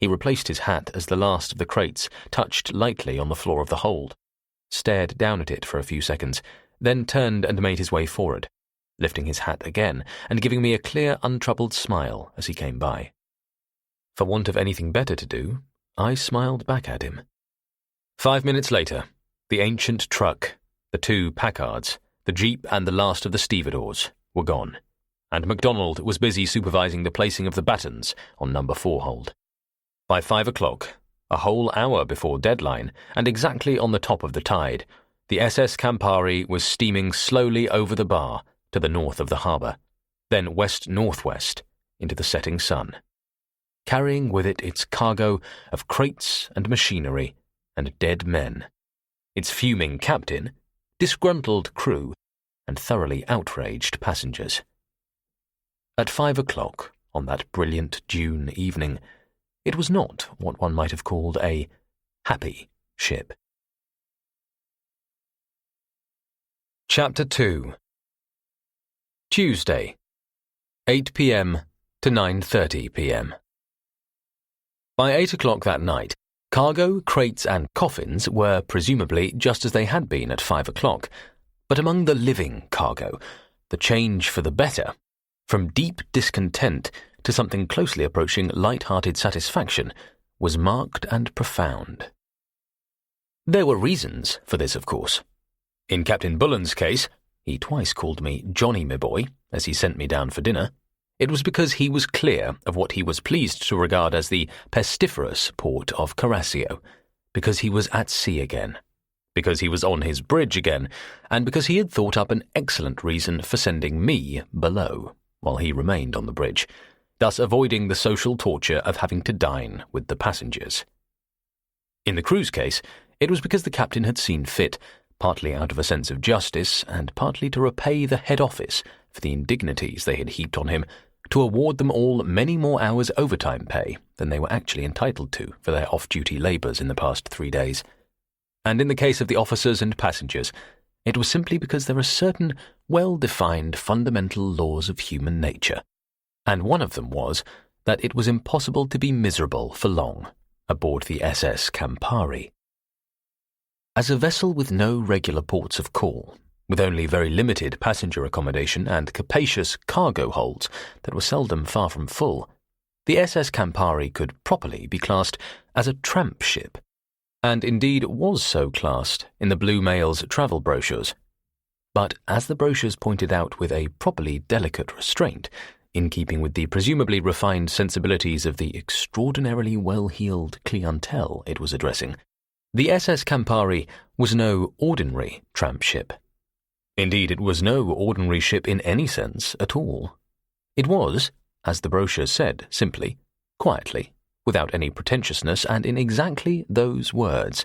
He replaced his hat as the last of the crates touched lightly on the floor of the hold, stared down at it for a few seconds, then turned and made his way forward, lifting his hat again and giving me a clear, untroubled smile as he came by. For want of anything better to do, I smiled back at him. 5 minutes later, the ancient truck, the 2 Packards, the jeep and the last of the stevedores were gone, and MacDonald was busy supervising the placing of the battens on number 4 hold. By 5 o'clock, a whole hour before deadline, and exactly on the top of the tide, the SS Campari was steaming slowly over the bar to the north of the harbour, then west-northwest into the setting sun, carrying with it its cargo of crates and machinery and dead men, its fuming captain, disgruntled crew, and thoroughly outraged passengers. At 5 o'clock on that brilliant June evening, it was not what one might have called a happy ship. Chapter 2. Tuesday, 8 p.m. to 9:30 p.m. By 8 o'clock that night, cargo, crates and coffins were presumably just as they had been at 5 o'clock, but among the living cargo, the change for the better, from deep discontent to something closely approaching light-hearted satisfaction, was marked and profound. There were reasons for this, of course. In Captain Bullen's case, he twice called me Johnny, my boy, as he sent me down for dinner. It was because he was clear of what he was pleased to regard as the pestiferous port of Carrassio, because he was at sea again, because he was on his bridge again, and because he had thought up an excellent reason for sending me below, while he remained on the bridge, thus avoiding the social torture of having to dine with the passengers. In the crew's case, it was because the captain had seen fit, partly out of a sense of justice and partly to repay the head office for the indignities they had heaped on him, to award them all many more hours overtime pay than they were actually entitled to for their off-duty labours in the past 3 days. And in the case of the officers and passengers, it was simply because there are certain well-defined fundamental laws of human nature, and one of them was that it was impossible to be miserable for long aboard the SS Campari. As a vessel with no regular ports of call, with only very limited passenger accommodation and capacious cargo holds that were seldom far from full, the SS Campari could properly be classed as a tramp ship, and indeed was so classed in the Blue Mail's travel brochures. But as the brochures pointed out with a properly delicate restraint, in keeping with the presumably refined sensibilities of the extraordinarily well-heeled clientele it was addressing, the SS Campari was no ordinary tramp ship. Indeed, it was no ordinary ship in any sense at all. It was, as the brochure said, simply, quietly, without any pretentiousness, and in exactly those words,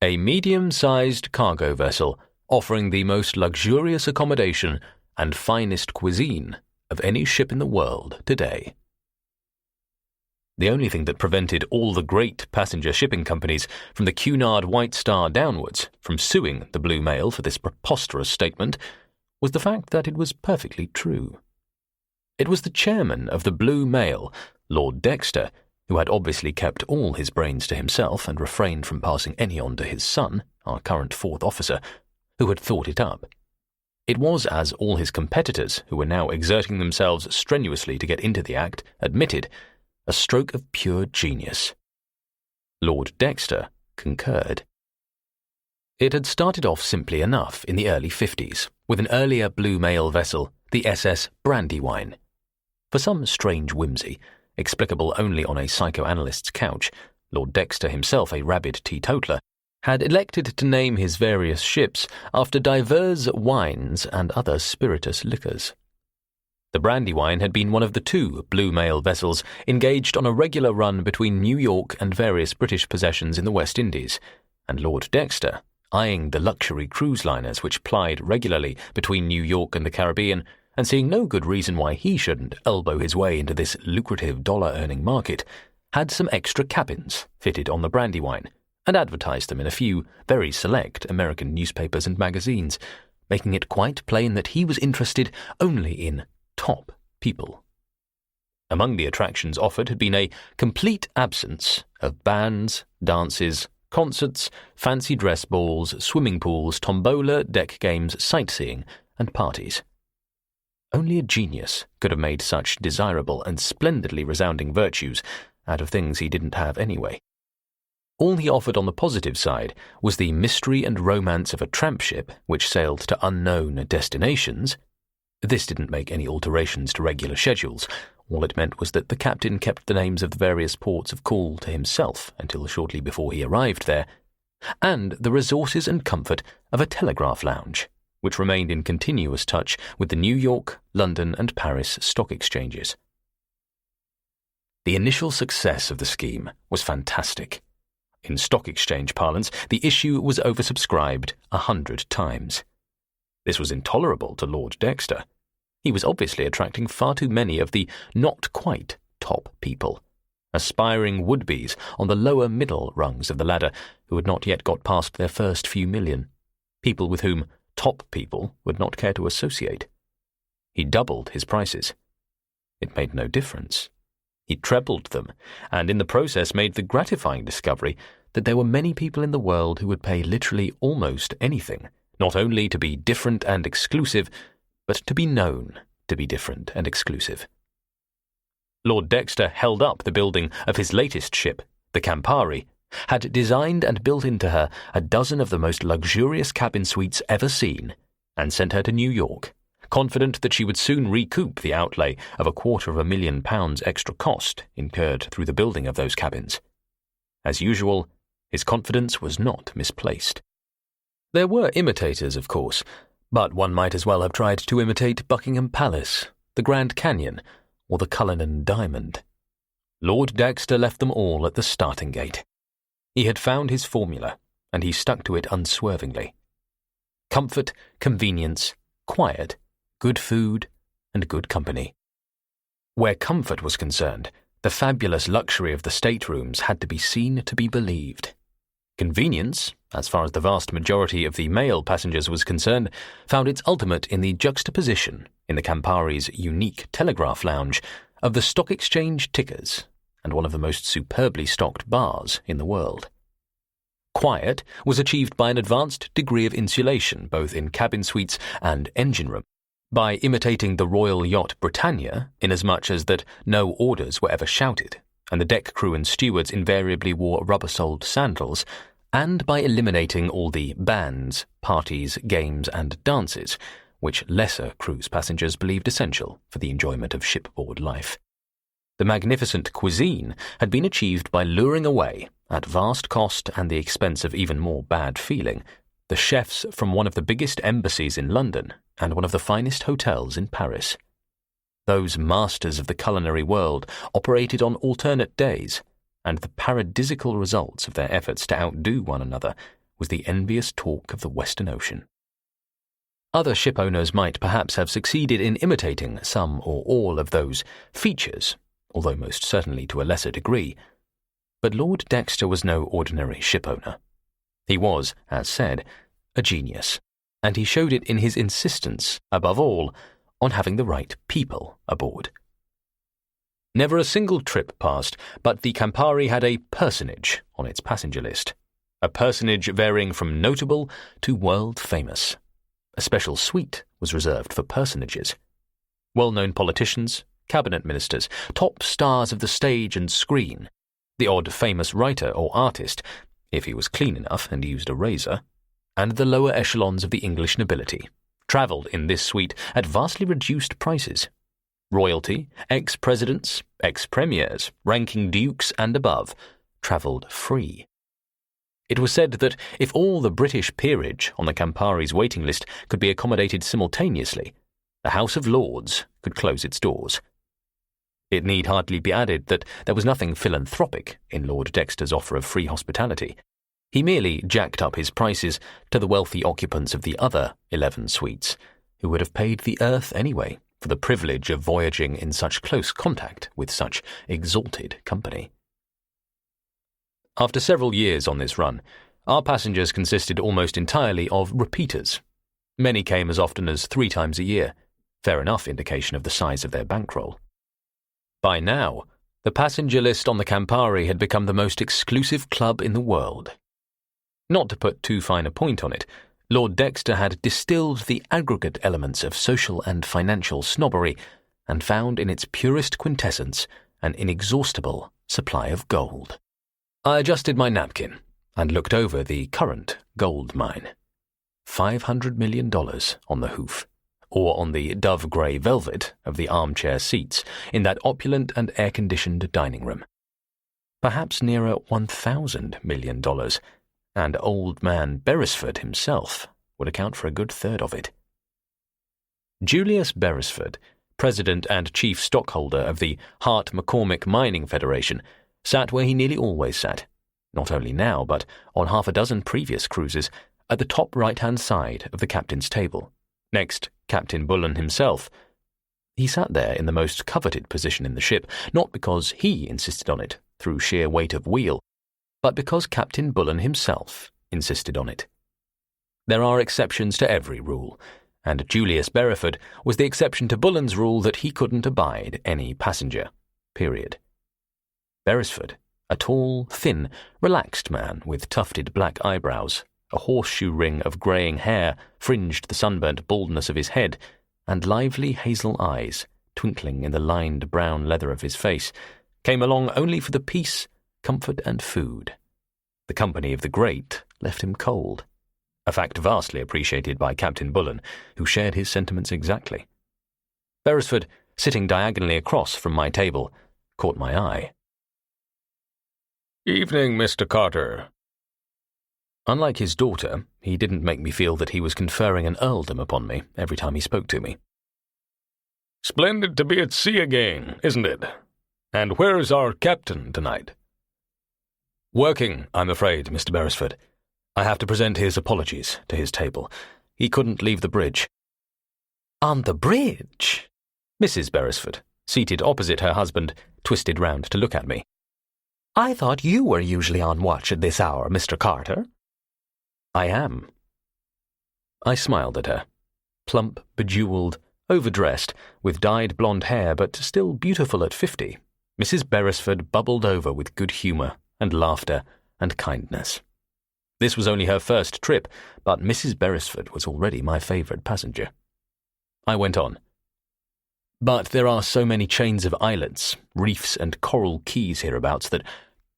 a medium-sized cargo vessel offering the most luxurious accommodation and finest cuisine of any ship in the world today. The only thing that prevented all the great passenger shipping companies from the Cunard White Star downwards from suing the Blue Mail for this preposterous statement was the fact that it was perfectly true. It was the chairman of the Blue Mail, Lord Dexter, who had obviously kept all his brains to himself and refrained from passing any on to his son, our current 4th officer, who had thought it up. It was, as all his competitors, who were now exerting themselves strenuously to get into the act, admitted, a stroke of pure genius. Lord Dexter concurred. It had started off simply enough in the early 50s, with an earlier Blue Mail vessel, the SS Brandywine. For some strange whimsy, explicable only on a psychoanalyst's couch, Lord Dexter himself, a rabid teetotaler, had elected to name his various ships after divers wines and other spirituous liquors. The Brandywine had been one of the 2 Blue Mail vessels engaged on a regular run between New York and various British possessions in the West Indies, and Lord Dexter, eyeing the luxury cruise liners which plied regularly between New York and the Caribbean, and seeing no good reason why he shouldn't elbow his way into this lucrative dollar-earning market, had some extra cabins fitted on the Brandywine, and advertised them in a few very select American newspapers and magazines, making it quite plain that he was interested only in top people. Among the attractions offered had been a complete absence of bands, dances, concerts, fancy dress balls, swimming pools, tombola, deck games, sightseeing, and parties. Only a genius could have made such desirable and splendidly resounding virtues out of things he didn't have anyway. All he offered on the positive side was the mystery and romance of a tramp ship which sailed to unknown destinations. This didn't make any alterations to regular schedules. All it meant was that the captain kept the names of the various ports of call to himself until shortly before he arrived there, and the resources and comfort of a telegraph lounge, which remained in continuous touch with the New York, London, and Paris stock exchanges. The initial success of the scheme was fantastic. In stock exchange parlance, the issue was oversubscribed 100 times. This was intolerable to Lord Dexter. He was obviously attracting far too many of the not-quite top people, aspiring would-bes on the lower middle rungs of the ladder who had not yet got past their first few million, people with whom top people would not care to associate. He doubled his prices. It made no difference. He trebled them, and in the process made the gratifying discovery that there were many people in the world who would pay literally almost anything, not only to be different and exclusive, but to be known to be different and exclusive. Lord Dexter held up the building of his latest ship, the Campari, had designed and built into her a dozen of the most luxurious cabin suites ever seen, and sent her to New York, confident that she would soon recoup the outlay of £250,000 extra cost incurred through the building of those cabins. As usual, his confidence was not misplaced. There were imitators, of course, but one might as well have tried to imitate Buckingham Palace, the Grand Canyon, or the Cullinan Diamond. Lord Dexter left them all at the starting gate. He had found his formula, and he stuck to it unswervingly. Comfort, convenience, quiet, good food, and good company. Where comfort was concerned, the fabulous luxury of the staterooms had to be seen to be believed. Convenience, as far as the vast majority of the male passengers was concerned, found its ultimate in the juxtaposition, in the Campari's unique telegraph lounge, of the stock exchange tickers and one of the most superbly stocked bars in the world. Quiet was achieved by an advanced degree of insulation both in cabin suites and engine room, by imitating the Royal Yacht Britannia inasmuch as that no orders were ever shouted, and the deck crew and stewards invariably wore rubber-soled sandals, and by eliminating all the bands, parties, games, and dances, which lesser cruise passengers believed essential for the enjoyment of shipboard life. The magnificent cuisine had been achieved by luring away, at vast cost and the expense of even more bad feeling, the chefs from one of the biggest embassies in London and one of the finest hotels in Paris. Those masters of the culinary world operated on alternate days, and the paradisical results of their efforts to outdo one another was the envious talk of the Western Ocean. Other shipowners might perhaps have succeeded in imitating some or all of those features, although most certainly to a lesser degree. But Lord Dexter was no ordinary shipowner. He was, as said, a genius, and he showed it in his insistence, above all, on having the right people aboard. Never a single trip passed, but the Campari had a personage on its passenger list, a personage varying from notable to world-famous. A special suite was reserved for personages. Well-known politicians, cabinet ministers, top stars of the stage and screen, the odd famous writer or artist, if he was clean enough and used a razor, and the lower echelons of the English nobility, travelled in this suite at vastly reduced prices. Royalty, ex-presidents, ex-premiers, ranking dukes and above, travelled free. It was said that if all the British peerage on the Campari's waiting list could be accommodated simultaneously, the House of Lords could close its doors. It need hardly be added that there was nothing philanthropic in Lord Dexter's offer of free hospitality. He merely jacked up his prices to the wealthy occupants of the other 11 suites, who would have paid the earth anyway for the privilege of voyaging in such close contact with such exalted company. After several years on this run, our passengers consisted almost entirely of repeaters. Many came as often as 3 times a year, fair enough indication of the size of their bankroll. By now, the passenger list on the Campari had become the most exclusive club in the world, Not to put too fine a point on it, Lord Dexter had distilled the aggregate elements of social and financial snobbery and found in its purest quintessence an inexhaustible supply of gold. I adjusted my napkin and looked over the current gold mine. $500 million on the hoof, or on the dove-grey velvet of the armchair seats in that opulent and air-conditioned dining room. Perhaps nearer $1,000 million, and old man Beresford himself would account for a good third of it. Julius Beresford, president and chief stockholder of the Hart-McCormick Mining Federation, sat where he nearly always sat, not only now but on half a dozen previous cruises, at the top right-hand side of the captain's table, next Captain Bullen himself. He sat there in the most coveted position in the ship, not because he insisted on it through sheer weight of wheel, but because Captain Bullen himself insisted on it. There are exceptions to every rule, and Julius Beresford was the exception to Bullen's rule that he couldn't abide any passenger, period. Beresford, a tall, thin, relaxed man with tufted black eyebrows, a horseshoe ring of greying hair fringed the sunburnt baldness of his head, and lively hazel eyes, twinkling in the lined brown leather of his face, came along only for the peace, comfort, and food. The company of the great left him cold, a fact vastly appreciated by Captain Bullen, who shared his sentiments exactly. Beresford, sitting diagonally across from my table, caught my eye. "Evening, Mr. Carter." Unlike his daughter, he didn't make me feel that he was conferring an earldom upon me every time he spoke to me. "Splendid to be at sea again, isn't it? And where's our captain tonight?" "Working, I'm afraid, Mr. Beresford. I have to present his apologies to his table. He couldn't leave the bridge." "On the bridge?" Mrs. Beresford, seated opposite her husband, twisted round to look at me. "I thought you were usually on watch at this hour, Mr. Carter." "I am." I smiled at her. Plump, bejewelled, overdressed, with dyed blonde hair but still beautiful at 50, Mrs. Beresford bubbled over with good humour and laughter and kindness. This was only her first trip, but Mrs. Beresford was already my favourite passenger. I went on. "But there are so many chains of islets, reefs and coral keys hereabouts that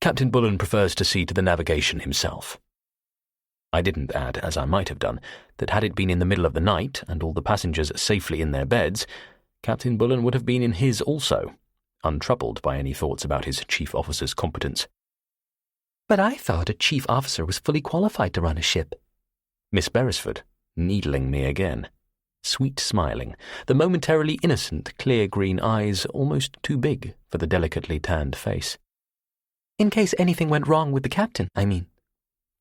Captain Bullen prefers to see to the navigation himself." I didn't add, as I might have done, that had it been in the middle of the night and all the passengers safely in their beds, Captain Bullen would have been in his also, untroubled by any thoughts about his chief officer's competence. "But I thought a chief officer was fully qualified to run a ship." Miss Beresford, needling me again, sweet smiling, the momentarily innocent clear green eyes almost too big for the delicately tanned face. "In case anything went wrong with the captain, I mean.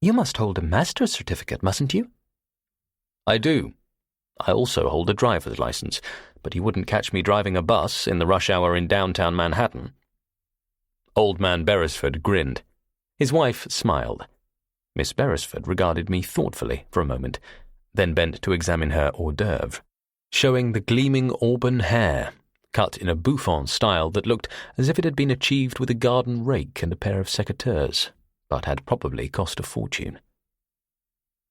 You must hold a master's certificate, mustn't you?" "I do. I also hold a driver's license, but you wouldn't catch me driving a bus in the rush hour in downtown Manhattan." Old man Beresford grinned. His wife smiled. Miss Beresford regarded me thoughtfully for a moment, then bent to examine her hors d'oeuvre, showing the gleaming auburn hair, cut in a bouffant style that looked as if it had been achieved with a garden rake and a pair of secateurs, but had probably cost a fortune.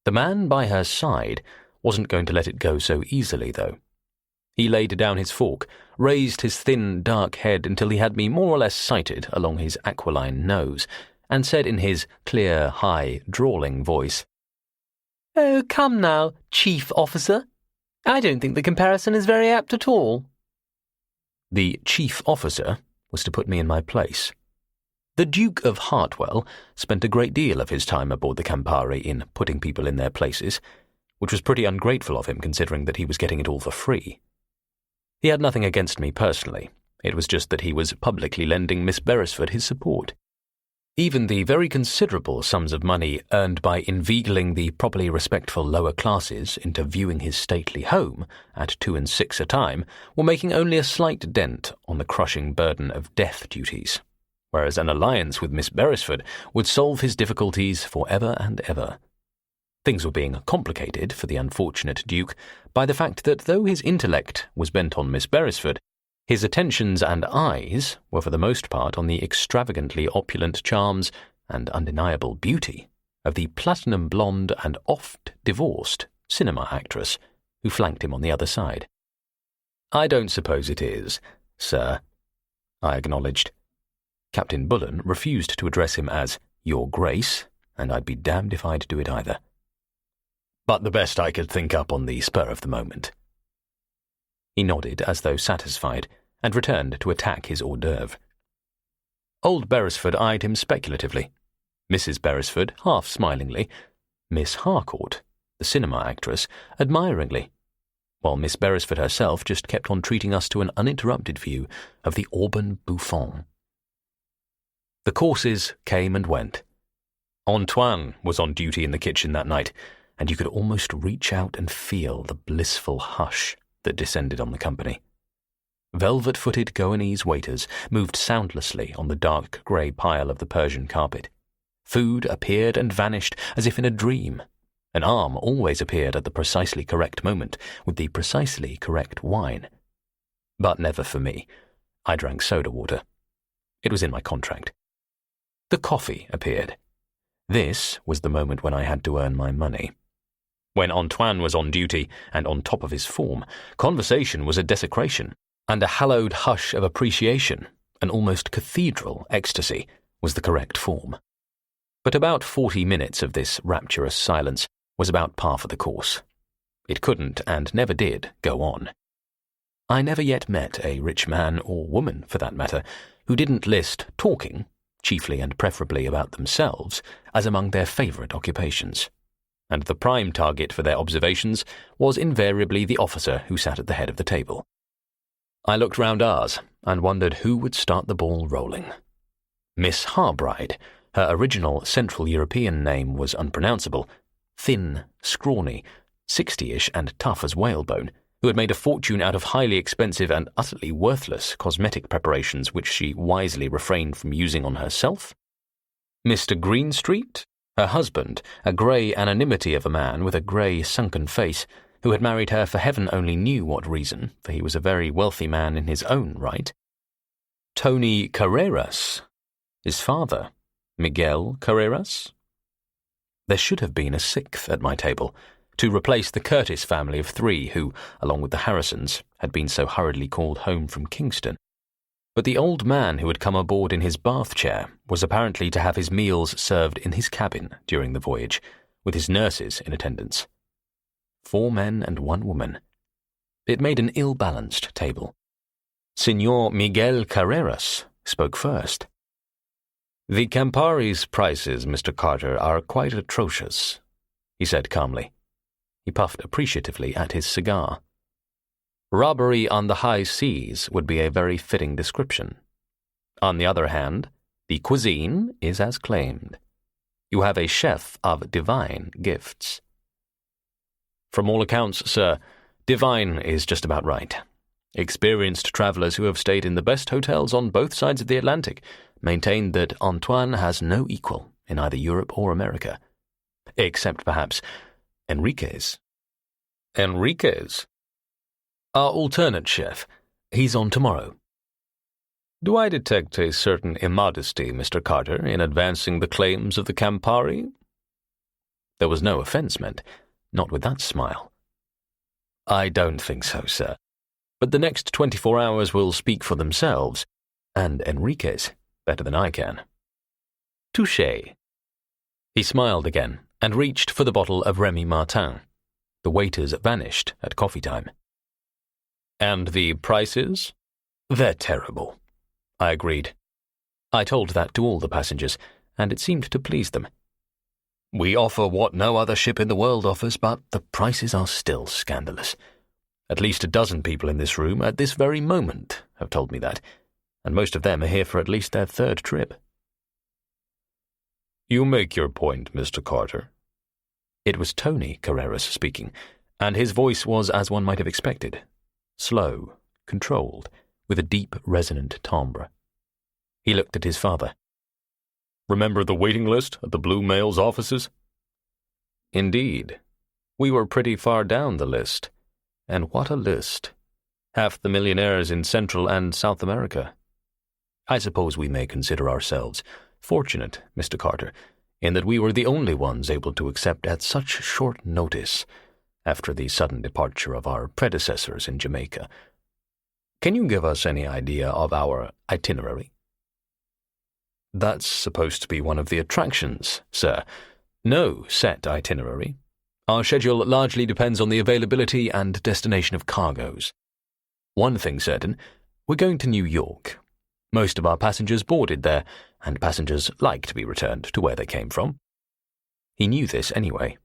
The man by her side wasn't going to let it go so easily, though. He laid down his fork, raised his thin, dark head until he had me more or less sighted along his aquiline nose, and said in his clear, high, drawling voice, "Oh, come now, chief officer. I don't think the comparison is very apt at all." The chief officer was to put me in my place. The Duke of Hartwell spent a great deal of his time aboard the Campari in putting people in their places, which was pretty ungrateful of him considering that he was getting it all for free. He had nothing against me personally. It was just that he was publicly lending Miss Beresford his support. Even the very considerable sums of money earned by inveigling the properly respectful lower classes into viewing his stately home at 2 and 6 a time were making only a slight dent on the crushing burden of death duties, whereas an alliance with Miss Beresford would solve his difficulties for ever and ever. Things were being complicated for the unfortunate Duke by the fact that though his intellect was bent on Miss Beresford, his attentions and eyes were for the most part on the extravagantly opulent charms and undeniable beauty of the platinum blonde and oft-divorced cinema actress who flanked him on the other side. "I don't suppose it is, sir," I acknowledged. Captain Bullen refused to address him as Your Grace, and I'd be damned if I'd do it either. "But the best I could think up on the spur of the moment." He nodded as though satisfied, and returned to attack his hors d'oeuvre. Old Beresford eyed him speculatively, Mrs. Beresford half-smilingly, Miss Harcourt, the cinema actress, admiringly, while Miss Beresford herself just kept on treating us to an uninterrupted view of the Auburn bouffon. The courses came and went. Antoine was on duty in the kitchen that night, and you could almost reach out and feel the blissful hush that descended on the company. Velvet-footed Goanese waiters moved soundlessly on the dark grey pile of the Persian carpet. Food appeared and vanished as if in a dream. An arm always appeared at the precisely correct moment with the precisely correct wine. But never for me. I drank soda water. It was in my contract. The coffee appeared. This was the moment when I had to earn my money. When Antoine was on duty and on top of his form, conversation was a desecration, and a hallowed hush of appreciation, an almost cathedral ecstasy, was the correct form. But about 40 minutes of this rapturous silence was about par for the course. It couldn't, and never did, go on. I never yet met a rich man, or woman for that matter, who didn't list talking, chiefly and preferably about themselves, as among their favourite occupations. And the prime target for their observations was invariably the officer who sat at the head of the table. I looked round ours and wondered who would start the ball rolling. Miss Harbride, her original Central European name was unpronounceable, thin, scrawny, 60-ish and tough as whalebone, who had made a fortune out of highly expensive and utterly worthless cosmetic preparations which she wisely refrained from using on herself. Mr. Greenstreet, her husband, a grey anonymity of a man with a grey sunken face, who had married her for heaven only knew what reason, for he was a very wealthy man in his own right. Tony Carreras, his father, Miguel Carreras. There should have been a sixth at my table, to replace the Curtis family of three who, along with the Harrisons, had been so hurriedly called home from Kingston. But the old man who had come aboard in his bath chair was apparently to have his meals served in his cabin during the voyage, with his nurses in attendance. 4 men and 1 woman. It made an ill-balanced table. Signor Miguel Carreras spoke first. "The Campari's prices, Mr. Carter, are quite atrocious," he said calmly. He puffed appreciatively at his cigar. "Robbery on the high seas would be a very fitting description. On the other hand, the cuisine is as claimed. You have a chef of divine gifts." "From all accounts, sir, divine is just about right. Experienced travellers who have stayed in the best hotels on both sides of the Atlantic maintain that Antoine has no equal in either Europe or America, except perhaps Enriquez." "Enriquez?" "Our alternate chef. He's on tomorrow." "Do I detect a certain immodesty, Mr. Carter, in advancing the claims of the Campari?" There was no offence meant, not with that smile. "I don't think so, sir. But the next 24 hours will speak for themselves, and Enriquez better than I can." "Touché." He smiled again and reached for the bottle of Remy Martin. The waiters vanished at coffee time. "And the prices?" "They're terrible," I agreed. I told that to all the passengers, and it seemed to please them. "We offer what no other ship in the world offers, but the prices are still scandalous. At least a dozen people in this room at this very moment have told me that, and most of them are here for at least their 3rd trip." "You make your point, Mr. Carter." It was Tony Carreras speaking, and his voice was as one might have expected, slow, controlled, with a deep, resonant timbre. He looked at his father. "Remember the waiting list at the Blue Mail's offices?" "Indeed. We were pretty far down the list. And what a list. Half the millionaires in Central and South America. I suppose we may consider ourselves fortunate, Mr. Carter, in that we were the only ones able to accept at such short notice after the sudden departure of our predecessors in Jamaica. Can you give us any idea of our itinerary?" "That's supposed to be one of the attractions, sir. No set itinerary. Our schedule largely depends on the availability and destination of cargoes. One thing certain, we're going to New York. Most of our passengers boarded there, and passengers like to be returned to where they came from." He knew this anyway,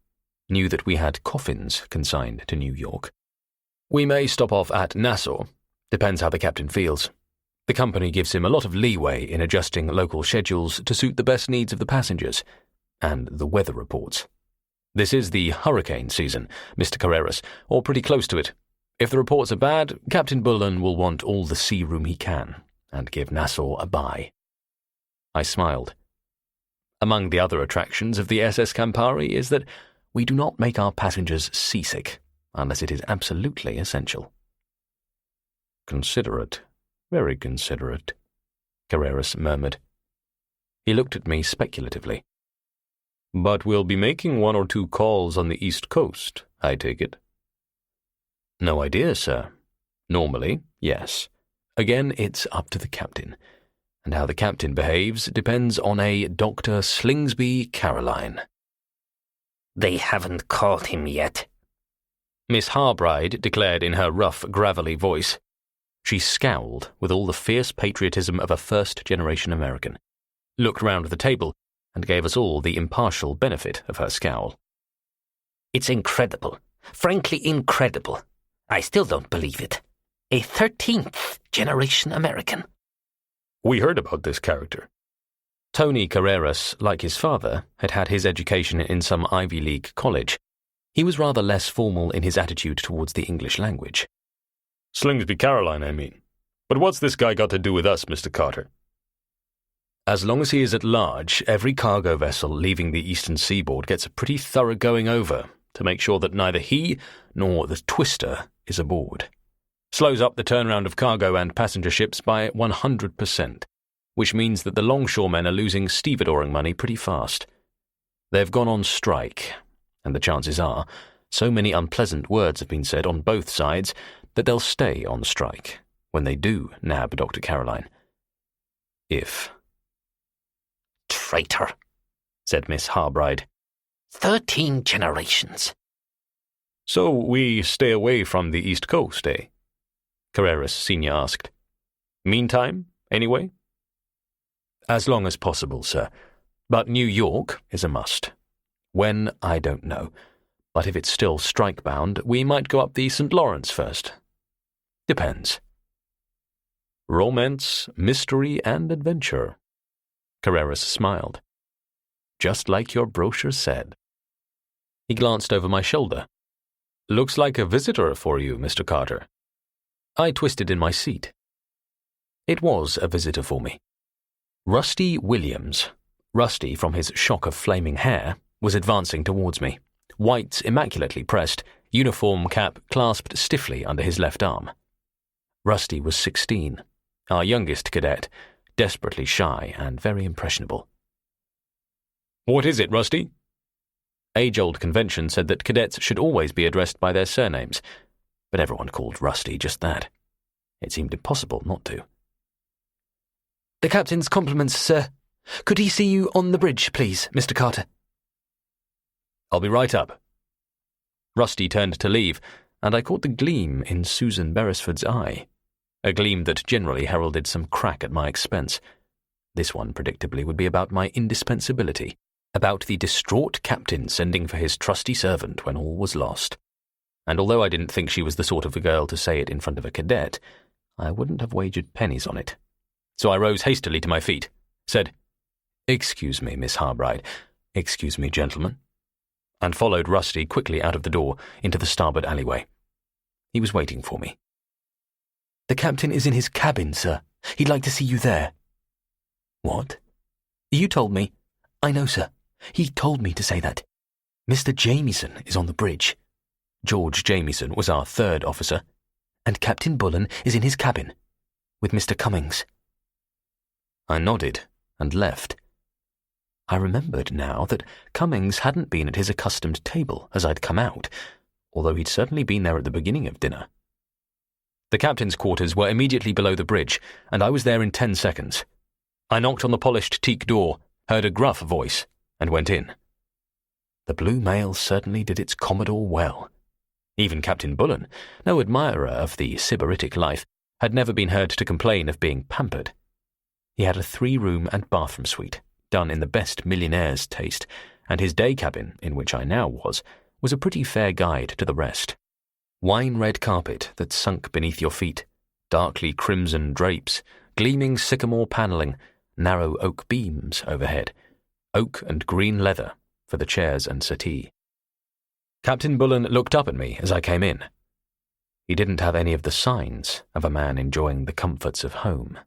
knew that we had coffins consigned to New York. "We may stop off at Nassau, depends how the captain feels. The company gives him a lot of leeway in adjusting local schedules to suit the best needs of the passengers, and the weather reports. This is the hurricane season, Mr. Carreras, or pretty close to it. If the reports are bad, Captain Bullen will want all the sea room he can, and give Nassau a bye." I smiled. Among the other attractions of the SS Campari is that we do not make our passengers seasick, unless it is absolutely essential. "Considerate, very considerate," Carreras murmured. He looked at me speculatively. "But we'll be making 1 or 2 calls on the East Coast, I take it?" "No idea, sir. Normally, yes. Again, it's up to the captain. And how the captain behaves depends on a Dr. Slingsby Caroline." "They haven't caught him yet," Miss Harbride declared in her rough, gravelly voice. She scowled with all the fierce patriotism of a first-generation American, looked round the table, and gave us all the impartial benefit of her scowl. "It's incredible. Frankly incredible. I still don't believe it. A 13th-generation American." "We heard about this character." Tony Carreras, like his father, had had his education in some Ivy League college. He was rather less formal in his attitude towards the English language. "Slingsby Caroline, I mean. But what's this guy got to do with us, Mr. Carter?" "As long as he is at large, every cargo vessel leaving the eastern seaboard gets a pretty thorough going over to make sure that neither he nor the Twister is aboard. Slows up the turnaround of cargo and passenger ships by 100%, which means that the longshoremen are losing stevedoring money pretty fast. They've gone on strike, and the chances are so many unpleasant words have been said on both sides that they'll stay on strike when they do nab Dr. Caroline. If." "Traitor," said Miss Harbride. 13 generations. "So we stay away from the East Coast, eh?" Carreras Sr. asked. "Meantime, anyway?" "As long as possible, sir. But New York is a must. When, I don't know. But if it's still strike-bound, we might go up the St. Lawrence first. Depends." "Romance, mystery, and adventure." Carreras smiled. "Just like your brochure said." He glanced over my shoulder. "Looks like a visitor for you, Mr. Carter." I twisted in my seat. It was a visitor for me. Rusty Williams, Rusty from his shock of flaming hair, was advancing towards me, whites immaculately pressed, uniform cap clasped stiffly under his left arm. Rusty was 16, our youngest cadet, desperately shy and very impressionable. "What is it, Rusty?" Age-old convention said that cadets should always be addressed by their surnames, but everyone called Rusty just that. It seemed impossible not to. "The captain's compliments, sir. Could he see you on the bridge, please, Mr. Carter?" "I'll be right up." Rusty turned to leave, and I caught the gleam in Susan Beresford's eye, a gleam that generally heralded some crack at my expense. This one, predictably, would be about my indispensability, about the distraught captain sending for his trusty servant when all was lost. And although I didn't think she was the sort of a girl to say it in front of a cadet, I wouldn't have wagered pennies on it. So I rose hastily to my feet, said, "Excuse me, Miss Harbride. Excuse me, gentlemen," and followed Rusty quickly out of the door into the starboard alleyway. He was waiting for me. "The captain is in his cabin, sir. He'd like to see you there." "What?" "You told me." "I know, sir. He told me to say that. Mr. Jamieson is on the bridge." George Jamieson was our third officer. "And Captain Bullen is in his cabin, with Mr. Cummings." I nodded and left. I remembered now that Cummings hadn't been at his accustomed table as I'd come out, although he'd certainly been there at the beginning of dinner. The captain's quarters were immediately below the bridge, and I was there in 10 seconds. I knocked on the polished teak door, heard a gruff voice, and went in. The Blue Mail certainly did its Commodore well. Even Captain Bullen, no admirer of the sybaritic life, had never been heard to complain of being pampered. He had a 3-room and bathroom suite, done in the best millionaire's taste, and his day cabin, in which I now was a pretty fair guide to the rest. Wine-red carpet that sunk beneath your feet, darkly crimson drapes, gleaming sycamore panelling, narrow oak beams overhead, oak and green leather for the chairs and settee. Captain Bullen looked up at me as I came in. He didn't have any of the signs of a man enjoying the comforts of home.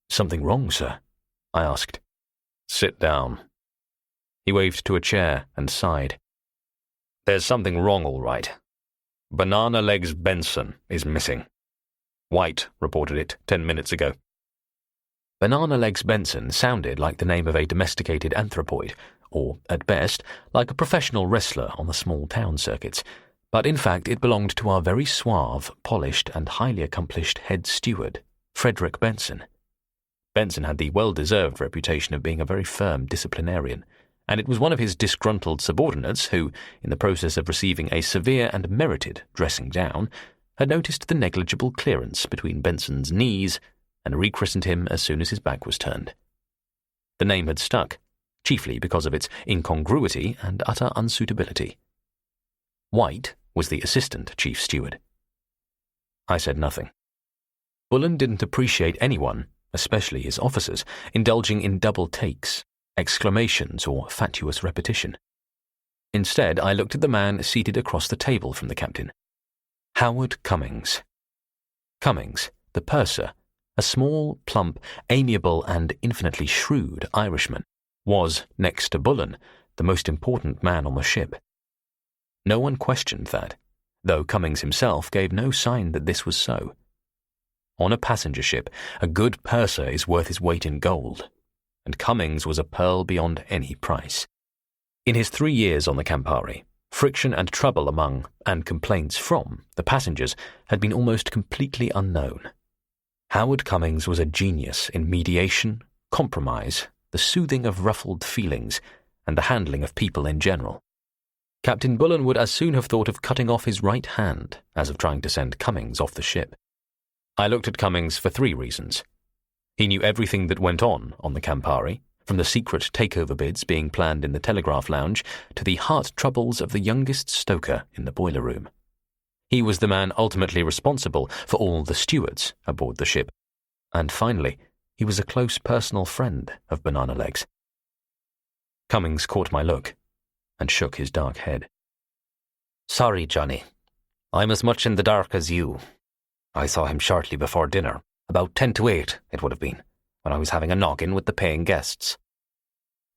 "Something wrong, sir?" I asked. "Sit down." He waved to a chair and sighed. "There's something wrong, all right. Banana Legs Benson is missing. White reported it 10 minutes ago." Banana Legs Benson sounded like the name of a domesticated anthropoid, or, at best, like a professional wrestler on the small town circuits, but in fact it belonged to our very suave, polished, and highly accomplished head steward, Frederick Benson. Benson had the well-deserved reputation of being a very firm disciplinarian, and it was one of his disgruntled subordinates who, in the process of receiving a severe and merited dressing down, had noticed the negligible clearance between Benson's knees and rechristened him as soon as his back was turned. The name had stuck, chiefly because of its incongruity and utter unsuitability. White was the assistant chief steward. I said nothing. Bullen didn't appreciate anyone, especially his officers, indulging in double takes, exclamations, or fatuous repetition. Instead, I looked at the man seated across the table from the captain. Howard Cummings. Cummings, the purser, a small, plump, amiable, and infinitely shrewd Irishman, was, next to Bullen, the most important man on the ship. No one questioned that, though Cummings himself gave no sign that this was so. On a passenger ship, a good purser is worth his weight in gold, and Cummings was a pearl beyond any price. In his 3 years on the Campari, friction and trouble among, and complaints from, the passengers had been almost completely unknown. Howard Cummings was a genius in mediation, compromise, the soothing of ruffled feelings, and the handling of people in general. Captain Bullen would as soon have thought of cutting off his right hand as of trying to send Cummings off the ship. I looked at Cummings for 3 reasons. He knew everything that went on the Campari, from the secret takeover bids being planned in the telegraph lounge to the heart troubles of the youngest stoker in the boiler room. He was the man ultimately responsible for all the stewards aboard the ship. And finally, he was a close personal friend of Banana Legs. Cummings caught my look and shook his dark head. "Sorry, Johnny. I'm as much in the dark as you. I saw him shortly before dinner, about 10 to 8 it would have been, when I was having a noggin with the paying guests."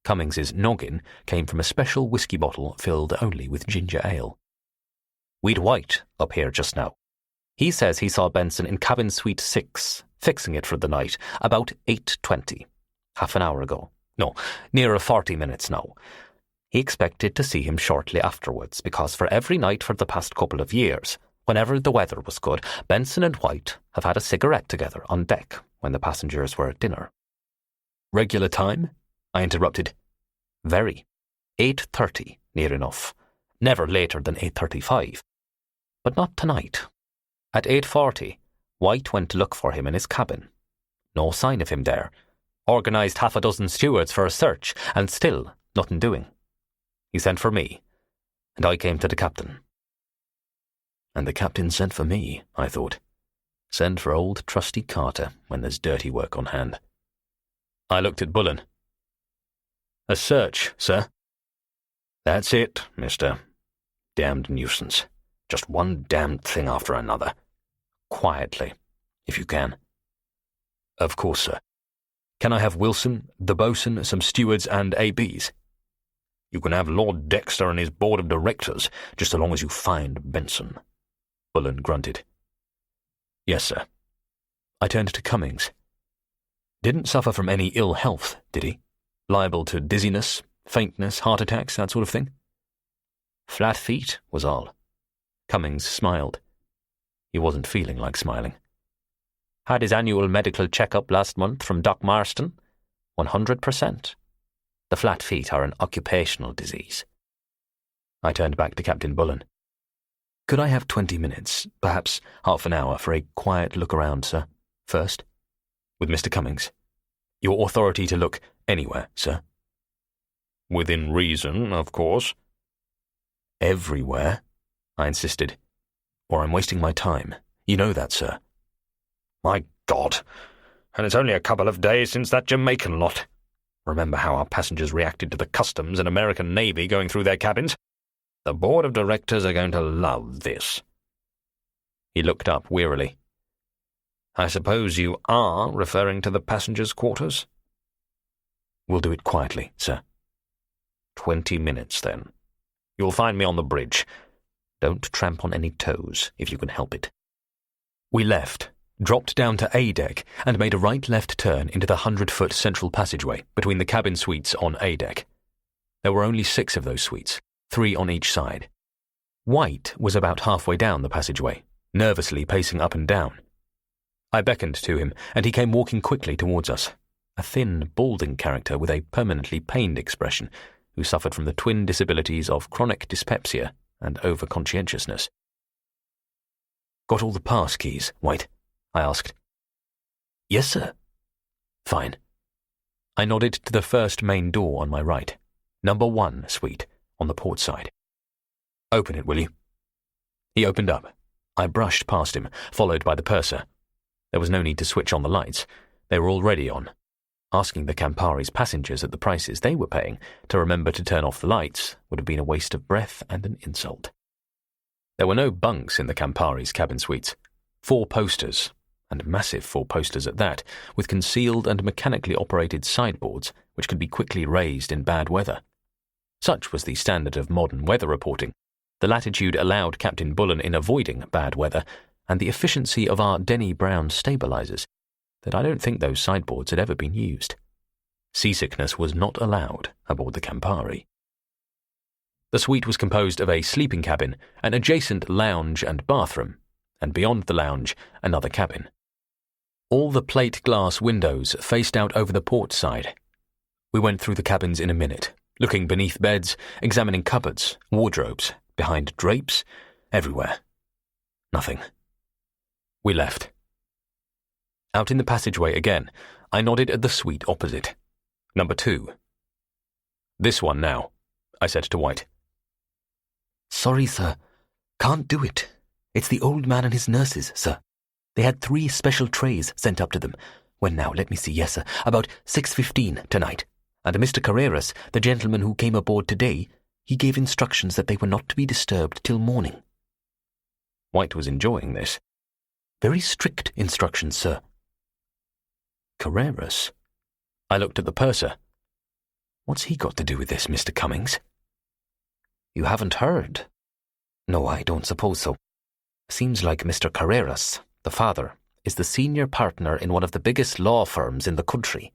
Cummings's noggin came from a special whiskey bottle filled only with ginger ale. "We'd White up here just now. He says he saw Benson in cabin suite 6, fixing it for the night, about 8:20, half an hour ago. No, nearer 40 minutes now. He expected to see him shortly afterwards, because for every night for the past couple of years, whenever the weather was good, Benson and White have had a cigarette together on deck when the passengers were at dinner." "Regular time?" I interrupted. "Very. 8:30, near enough. Never later than 8:35. But not tonight. At 8:40, White went to look for him in his cabin. No sign of him there. Organised half a dozen stewards for a search, and still nothing doing. He sent for me, and I came to the captain." And the captain sent for me, I thought. Send for old trusty Carter when there's dirty work on hand. I looked at Bullen. "A search, sir?" "That's it, mister. Damned nuisance. Just one damned thing after another. Quietly, if you can." "Of course, sir. Can I have Wilson, the boatswain, some stewards, and ABs?" "You can have Lord Dexter and his board of directors, just so long as you find Benson," Bullen grunted. "Yes, sir." I turned to Cummings. "Didn't suffer from any ill health, did he?" Liable to dizziness, faintness, heart attacks, that sort of thing? Flat feet was all. Cummings smiled. He wasn't feeling like smiling. Had his annual medical checkup last month from Doc Marston. 100%. The flat feet are an occupational disease. I turned back to Captain Bullen. Could I have 20 minutes, perhaps half an hour, for a quiet look around, sir? First, with Mr. Cummings. Your authority to look anywhere, sir. Within reason, of course. Everywhere, I insisted. Or I'm wasting my time. You know that, sir. My God! And it's only a couple of days since that Jamaican lot. Remember how our passengers reacted to the customs and American Navy going through their cabins? The board of directors are going to love this. He looked up wearily. I suppose you are referring to the passengers' quarters? We'll do it quietly, sir. 20 minutes, then. You'll find me on the bridge. Don't tramp on any toes, if you can help it. We left, dropped down to A deck, and made a right-left turn into the 100-foot central passageway between the cabin suites on A deck. There were only 6 of those suites, 3 on each side. White was about halfway down the passageway, nervously pacing up and down. I beckoned to him, and he came walking quickly towards us, a thin, balding character with a permanently pained expression, who suffered from the twin disabilities of chronic dyspepsia and over-conscientiousness. "Got all the pass keys, White?" I asked. "Yes, sir." "Fine." I nodded to the first main door on my right, number 1 suite, on the port side. "Open it, will you?" He opened up. I brushed past him, followed by the purser. There was no need to switch on the lights. They were already on. Asking the Campari's passengers at the prices they were paying to remember to turn off the lights would have been a waste of breath and an insult. There were no bunks in the Campari's cabin suites. 4 posters, and massive 4 posters at that, with concealed and mechanically operated sideboards which could be quickly raised in bad weather. Such was the standard of modern weather reporting, the latitude allowed Captain Bullen in avoiding bad weather, and the efficiency of our Denny Brown stabilizers, that I don't think those sideboards had ever been used. Seasickness was not allowed aboard the Campari. The suite was composed of a sleeping cabin, an adjacent lounge and bathroom, and beyond the lounge, another cabin. All the plate glass windows faced out over the port side. We went through the cabins in a minute, looking beneath beds, examining cupboards, wardrobes, behind drapes, everywhere. Nothing. We left. Out in the passageway again, I nodded at the suite opposite. Number 2. "This one now," I said to White. "Sorry, sir. Can't do it. It's the old man and his nurses, sir. They had 3 special trays sent up to them. When now, let me see, yes, sir, about 6:15 tonight. And Mr. Carreras, the gentleman who came aboard today, he gave instructions that they were not to be disturbed till morning." White was enjoying this. "Very strict instructions, sir." Carreras? I looked at the purser. What's he got to do with this, Mr. Cummings? "You haven't heard?" "No, I don't suppose so. Seems like Mr. Carreras, the father, is the senior partner in one of the biggest law firms in the country,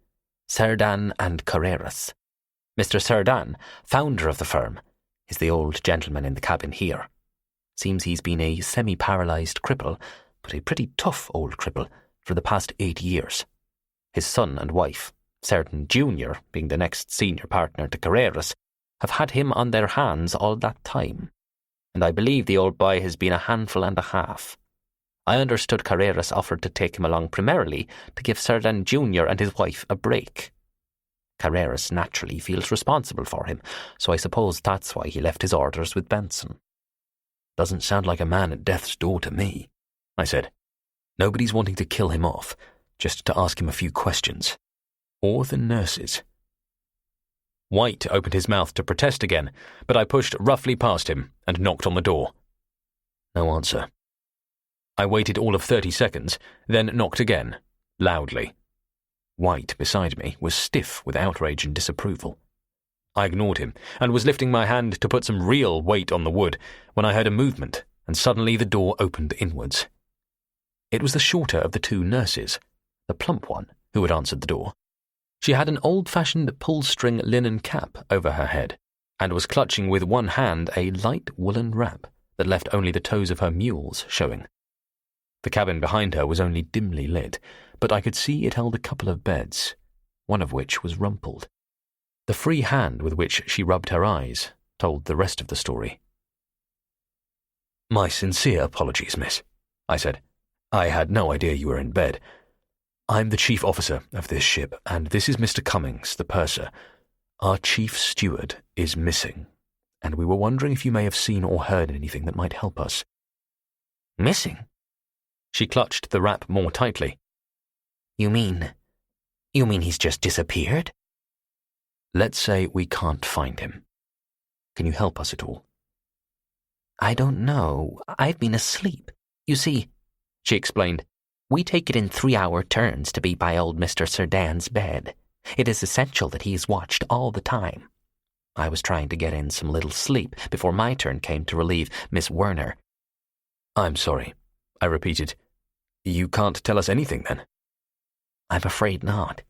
Cerdan and Carreras. Mr. Cerdan, founder of the firm, is the old gentleman in the cabin here. Seems he's been a semi-paralyzed cripple, but a pretty tough old cripple, for the past 8 years. His son and wife, Cerdan Jr., being the next senior partner to Carreras, have had him on their hands all that time, and I believe the old boy has been a handful and a half. I understood Carreras offered to take him along primarily to give Cerdan Jr. and his wife a break. Carreras naturally feels responsible for him, so I suppose that's why he left his orders with Benson." "Doesn't sound like a man at death's door to me," I said. "Nobody's wanting to kill him off, just to ask him a few questions. Or the nurses." White opened his mouth to protest again, but I pushed roughly past him and knocked on the door. No answer. I waited all of 30 seconds, then knocked again, loudly. White, beside me, was stiff with outrage and disapproval. I ignored him and was lifting my hand to put some real weight on the wood when I heard a movement, and suddenly the door opened inwards. It was the shorter of the 2 nurses, the plump one, who had answered the door. She had an old-fashioned pull-string linen cap over her head and was clutching with one hand a light woolen wrap that left only the toes of her mules showing. The cabin behind her was only dimly lit, but I could see it held a couple of beds, one of which was rumpled. The free hand with which she rubbed her eyes told the rest of the story. "My sincere apologies, miss," I said. "I had no idea you were in bed. I'm the chief officer of this ship, and this is Mr. Cummings, the purser. Our chief steward is missing, and we were wondering if you may have seen or heard anything that might help us." Missing? She clutched the wrap more tightly. You mean he's just disappeared? "Let's say we can't find him. Can you help us at all?" I don't know. I've been asleep. You see, she explained, we take it in 3-hour turns to be by old Mr. Serdan's bed. It is essential that he is watched all the time. I was trying to get in some little sleep before my turn came to relieve Miss Werner. "I'm sorry," I repeated. "You can't tell us anything, then?" I'm afraid not.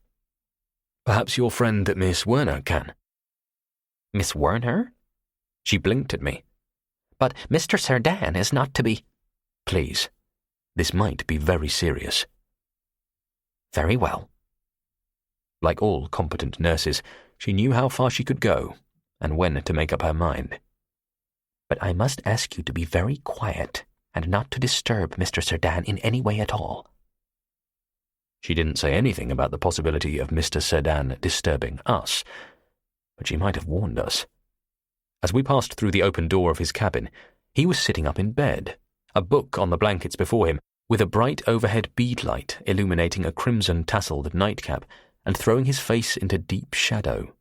"Perhaps your friend Miss Werner can." Miss Werner? She blinked at me. But Mr. Serdan is not to be... "Please, this might be very serious." Very well. Like all competent nurses, she knew how far she could go and when to make up her mind. But I must ask you to be very quiet and not to disturb Mr. Serdan in any way at all. She didn't say anything about the possibility of Mr. Serdan disturbing us, but she might have warned us. As we passed through the open door of his cabin, he was sitting up in bed, a book on the blankets before him, with a bright overhead bead light illuminating a crimson-tasseled nightcap and throwing his face into deep shadow.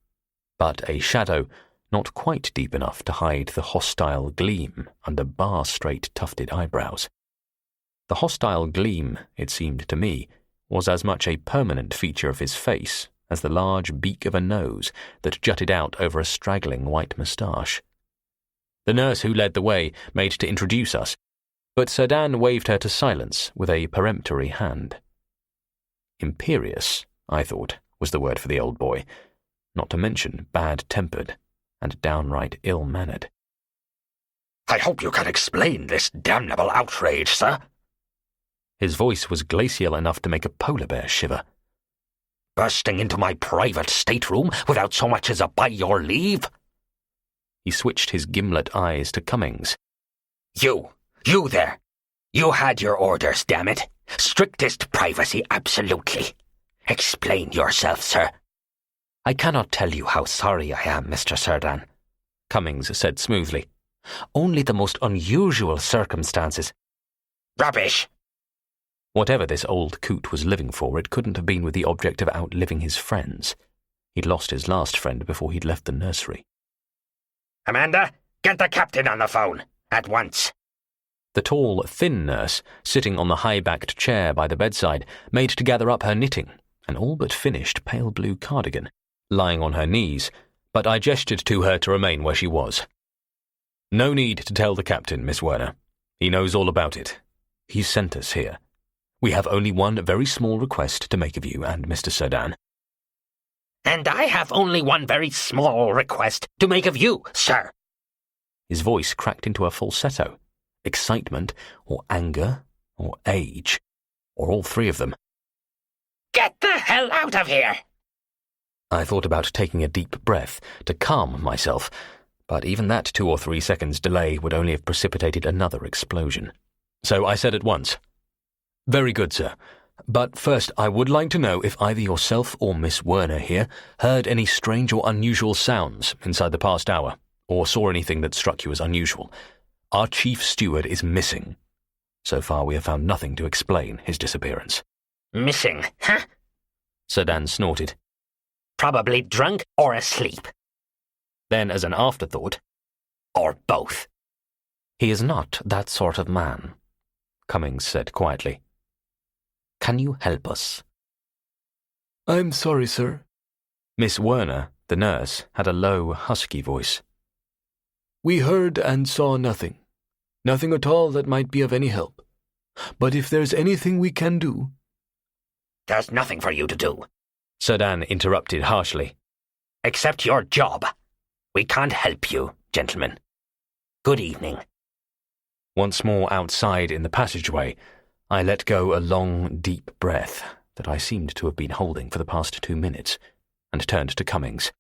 But a shadow not quite deep enough to hide the hostile gleam under bar-straight tufted eyebrows. The hostile gleam, it seemed to me, was as much a permanent feature of his face as the large beak of a nose that jutted out over a straggling white moustache. The nurse who led the way made to introduce us, but Serdan waved her to silence with a peremptory hand. Imperious, I thought, was the word for the old boy, not to mention bad-tempered and downright ill-mannered. "I hope you can explain this damnable outrage, sir." His voice was glacial enough to make a polar bear shiver. "Bursting into my private stateroom without so much as a by your leave?" He switched his gimlet eyes to Cummings. You there. You had your orders, damn it. Strictest privacy, absolutely. Explain yourself, sir." I cannot tell you how sorry I am, Mr. Serdan, Cummings said smoothly. Only the most unusual circumstances. Rubbish! Whatever this old coot was living for, it couldn't have been with the object of outliving his friends. He'd lost his last friend before he'd left the nursery. Amanda, get the captain on the phone, at once. The tall, thin nurse, sitting on the high-backed chair by the bedside, made to gather up her knitting, an all but finished pale blue cardigan, lying on her knees, but I gestured to her to remain where she was. "No need to tell the captain, Miss Werner. He knows all about it. He sent us here. We have only one very small request to make of you and Mr. Serdan." "And I have only one very small request to make of you, sir." His voice cracked into a falsetto. Excitement, or anger, or age, or all three of them. "Get the hell out of here!" I thought about taking a deep breath to calm myself, but even that 2 or 3 seconds delay would only have precipitated another explosion. So I said at once, "Very good, sir. But first I would like to know if either yourself or Miss Werner here heard any strange or unusual sounds inside the past hour, or saw anything that struck you as unusual. Our chief steward is missing. So far we have found nothing to explain his disappearance." "Missing, huh?" Serdan snorted. "Probably drunk or asleep. Then, as an afterthought, Or both." "He is not that sort of man," Cummings said quietly. "Can you help us?" "I'm sorry, sir." Miss Werner, the nurse, had a low, husky voice. "We heard and saw nothing. Nothing at all that might be of any help. But if there's anything we can do..." "There's nothing for you to do. Sir Dan interrupted harshly. Accept your job. We can't help you, gentlemen. Good evening. Once more outside in the passageway, I let go a long, deep breath that I seemed to have been holding for the past 2 minutes, and turned to Cummings.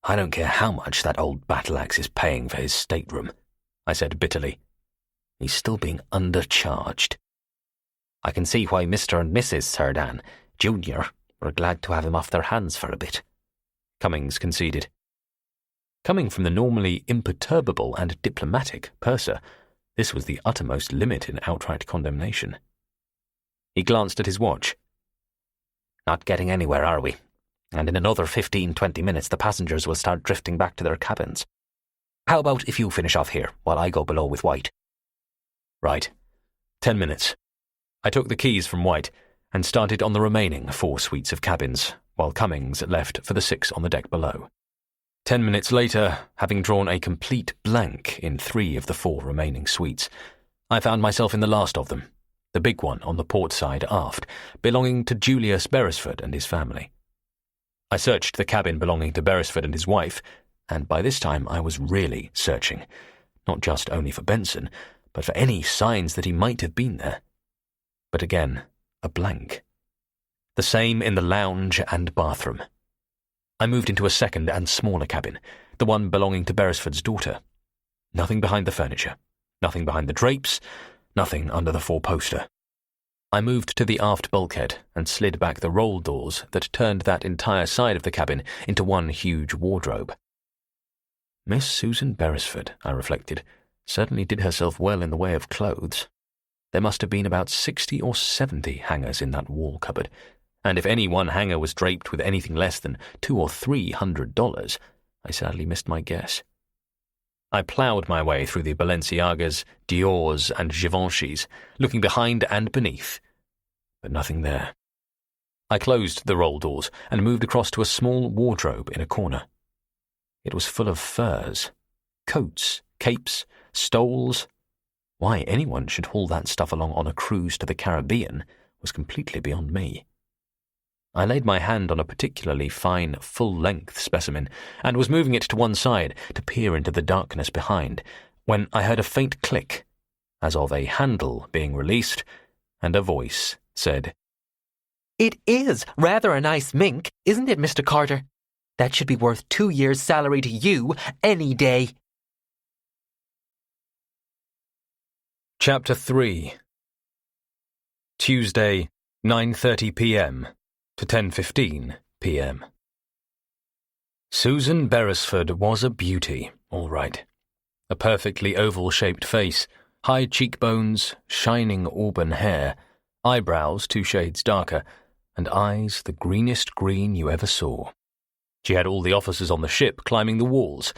"I don't care how much that old battle-axe is paying for his stateroom," I said bitterly. "He's still being undercharged." I can see why Mr. and Mrs. Sir Dan, Jr. were glad to have him off their hands for a bit," Cummings conceded. Coming from the normally imperturbable and diplomatic purser, this was the uttermost limit in outright condemnation. He glanced at his watch. "Not getting anywhere, are we? And in another 15-20 minutes the passengers will start drifting back to their cabins. How about if you finish off here while I go below with White?" "Right. 10 minutes." I took the keys from White and started on the remaining 4 suites of cabins, while Cummings left for the 6 on the deck below. 10 minutes later, having drawn a complete blank in 3 of the 4 remaining suites, I found myself in the last of them, the big one on the port side aft, belonging to Julius Beresford and his family. I searched the cabin belonging to Beresford and his wife, and by this time I was really searching, not just only for Benson, but for any signs that he might have been there. But again, a blank. The same in the lounge and bathroom. I moved into a second and smaller cabin, the one belonging to Beresford's daughter. Nothing behind the furniture, nothing behind the drapes, nothing under the 4-poster. I moved to the aft bulkhead and slid back the roll doors that turned that entire side of the cabin into one huge wardrobe. Miss Susan Beresford, I reflected, certainly did herself well in the way of clothes. There must have been about 60 or 70 hangers in that wall cupboard, and if any one hanger was draped with anything less than $200 or $300, I sadly missed my guess. I ploughed my way through the Balenciagas, Diors, and Givenchy's, looking behind and beneath, but nothing there. I closed the roll doors and moved across to a small wardrobe in a corner. It was full of furs, coats, capes, stoles. Why anyone should haul that stuff along on a cruise to the Caribbean was completely beyond me. I laid my hand on a particularly fine, full-length specimen and was moving it to one side to peer into the darkness behind, when I heard a faint click, as of a handle being released, and a voice said, "It is rather a nice mink, isn't it, Mr. Carter? That should be worth 2 years' salary to you any day." Chapter 3. Tuesday, 9:30 p.m. to 10:15 p.m. Susan Beresford was a beauty, all right. A perfectly oval-shaped face, high cheekbones, shining auburn hair, eyebrows 2 shades darker, and eyes the greenest green you ever saw. She had all the officers on the ship climbing the walls,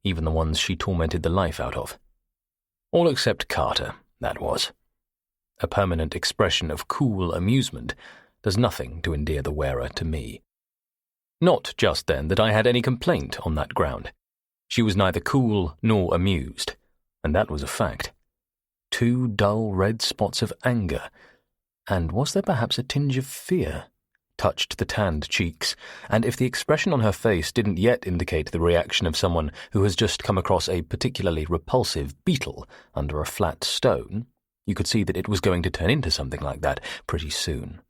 even the ones she tormented the life out of. All except Carter, that was. A permanent expression of cool amusement does nothing to endear the wearer to me. Not just then that I had any complaint on that ground. She was neither cool nor amused, and that was a fact. 2 dull red spots of anger, and was there perhaps a tinge of fear, touched the tanned cheeks, and if the expression on her face didn't yet indicate the reaction of someone who has just come across a particularly repulsive beetle under a flat stone, you could see that it was going to turn into something like that pretty soon.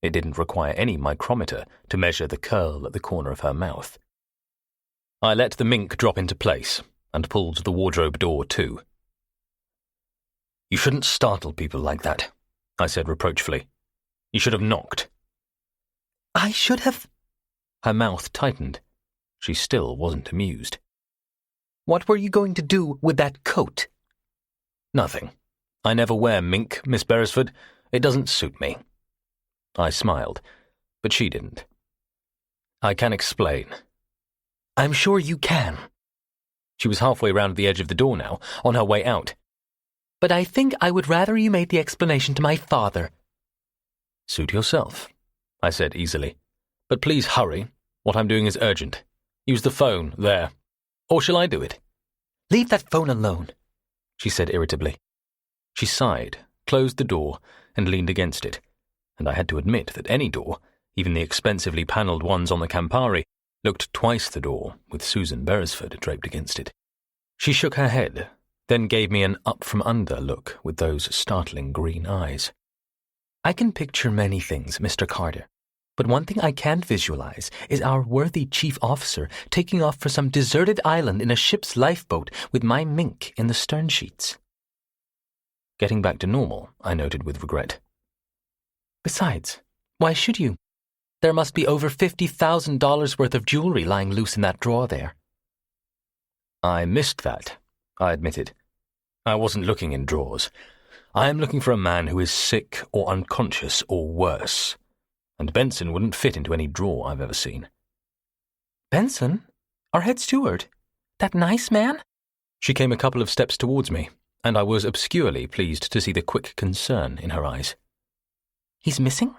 It didn't require any micrometer to measure the curl at the corner of her mouth. I let the mink drop into place and pulled the wardrobe door to. "You shouldn't startle people like that," I said reproachfully. "You should have knocked." "I should have—" Her mouth tightened. She still wasn't amused. "What were you going to do with that coat?" "Nothing. I never wear mink, Miss Beresford. It doesn't suit me." I smiled, but she didn't. "I can explain." "I'm sure you can." She was halfway round the edge of the door now, on her way out. "But I think I would rather you made the explanation to my father." "Suit yourself," I said easily. "But please hurry. What I'm doing is urgent. Use the phone, there. Or shall I do it?" "Leave that phone alone," she said irritably. She sighed, closed the door, and leaned against it, and I had to admit that any door, Even the expensively panelled ones on the Campari looked twice the door, with Susan Beresford draped against it. She shook her head, then gave me an up-from-under look with those startling green eyes. I can picture many things, Mr. Carter, but one thing I can't visualize is our worthy chief officer taking off for some deserted island in a ship's lifeboat with my mink in the stern sheets. Getting back to normal, I noted with regret. Besides, why should you? There must be over $50,000 worth of jewelry lying loose in that drawer there. I missed that, I admitted. I wasn't looking in drawers. I am looking for a man who is sick or unconscious or worse, and Benson wouldn't fit into any drawer I've ever seen. Benson? Our head steward? That nice man? She came a couple of steps towards me, and I was obscurely pleased to see the quick concern in her eyes. He's missing?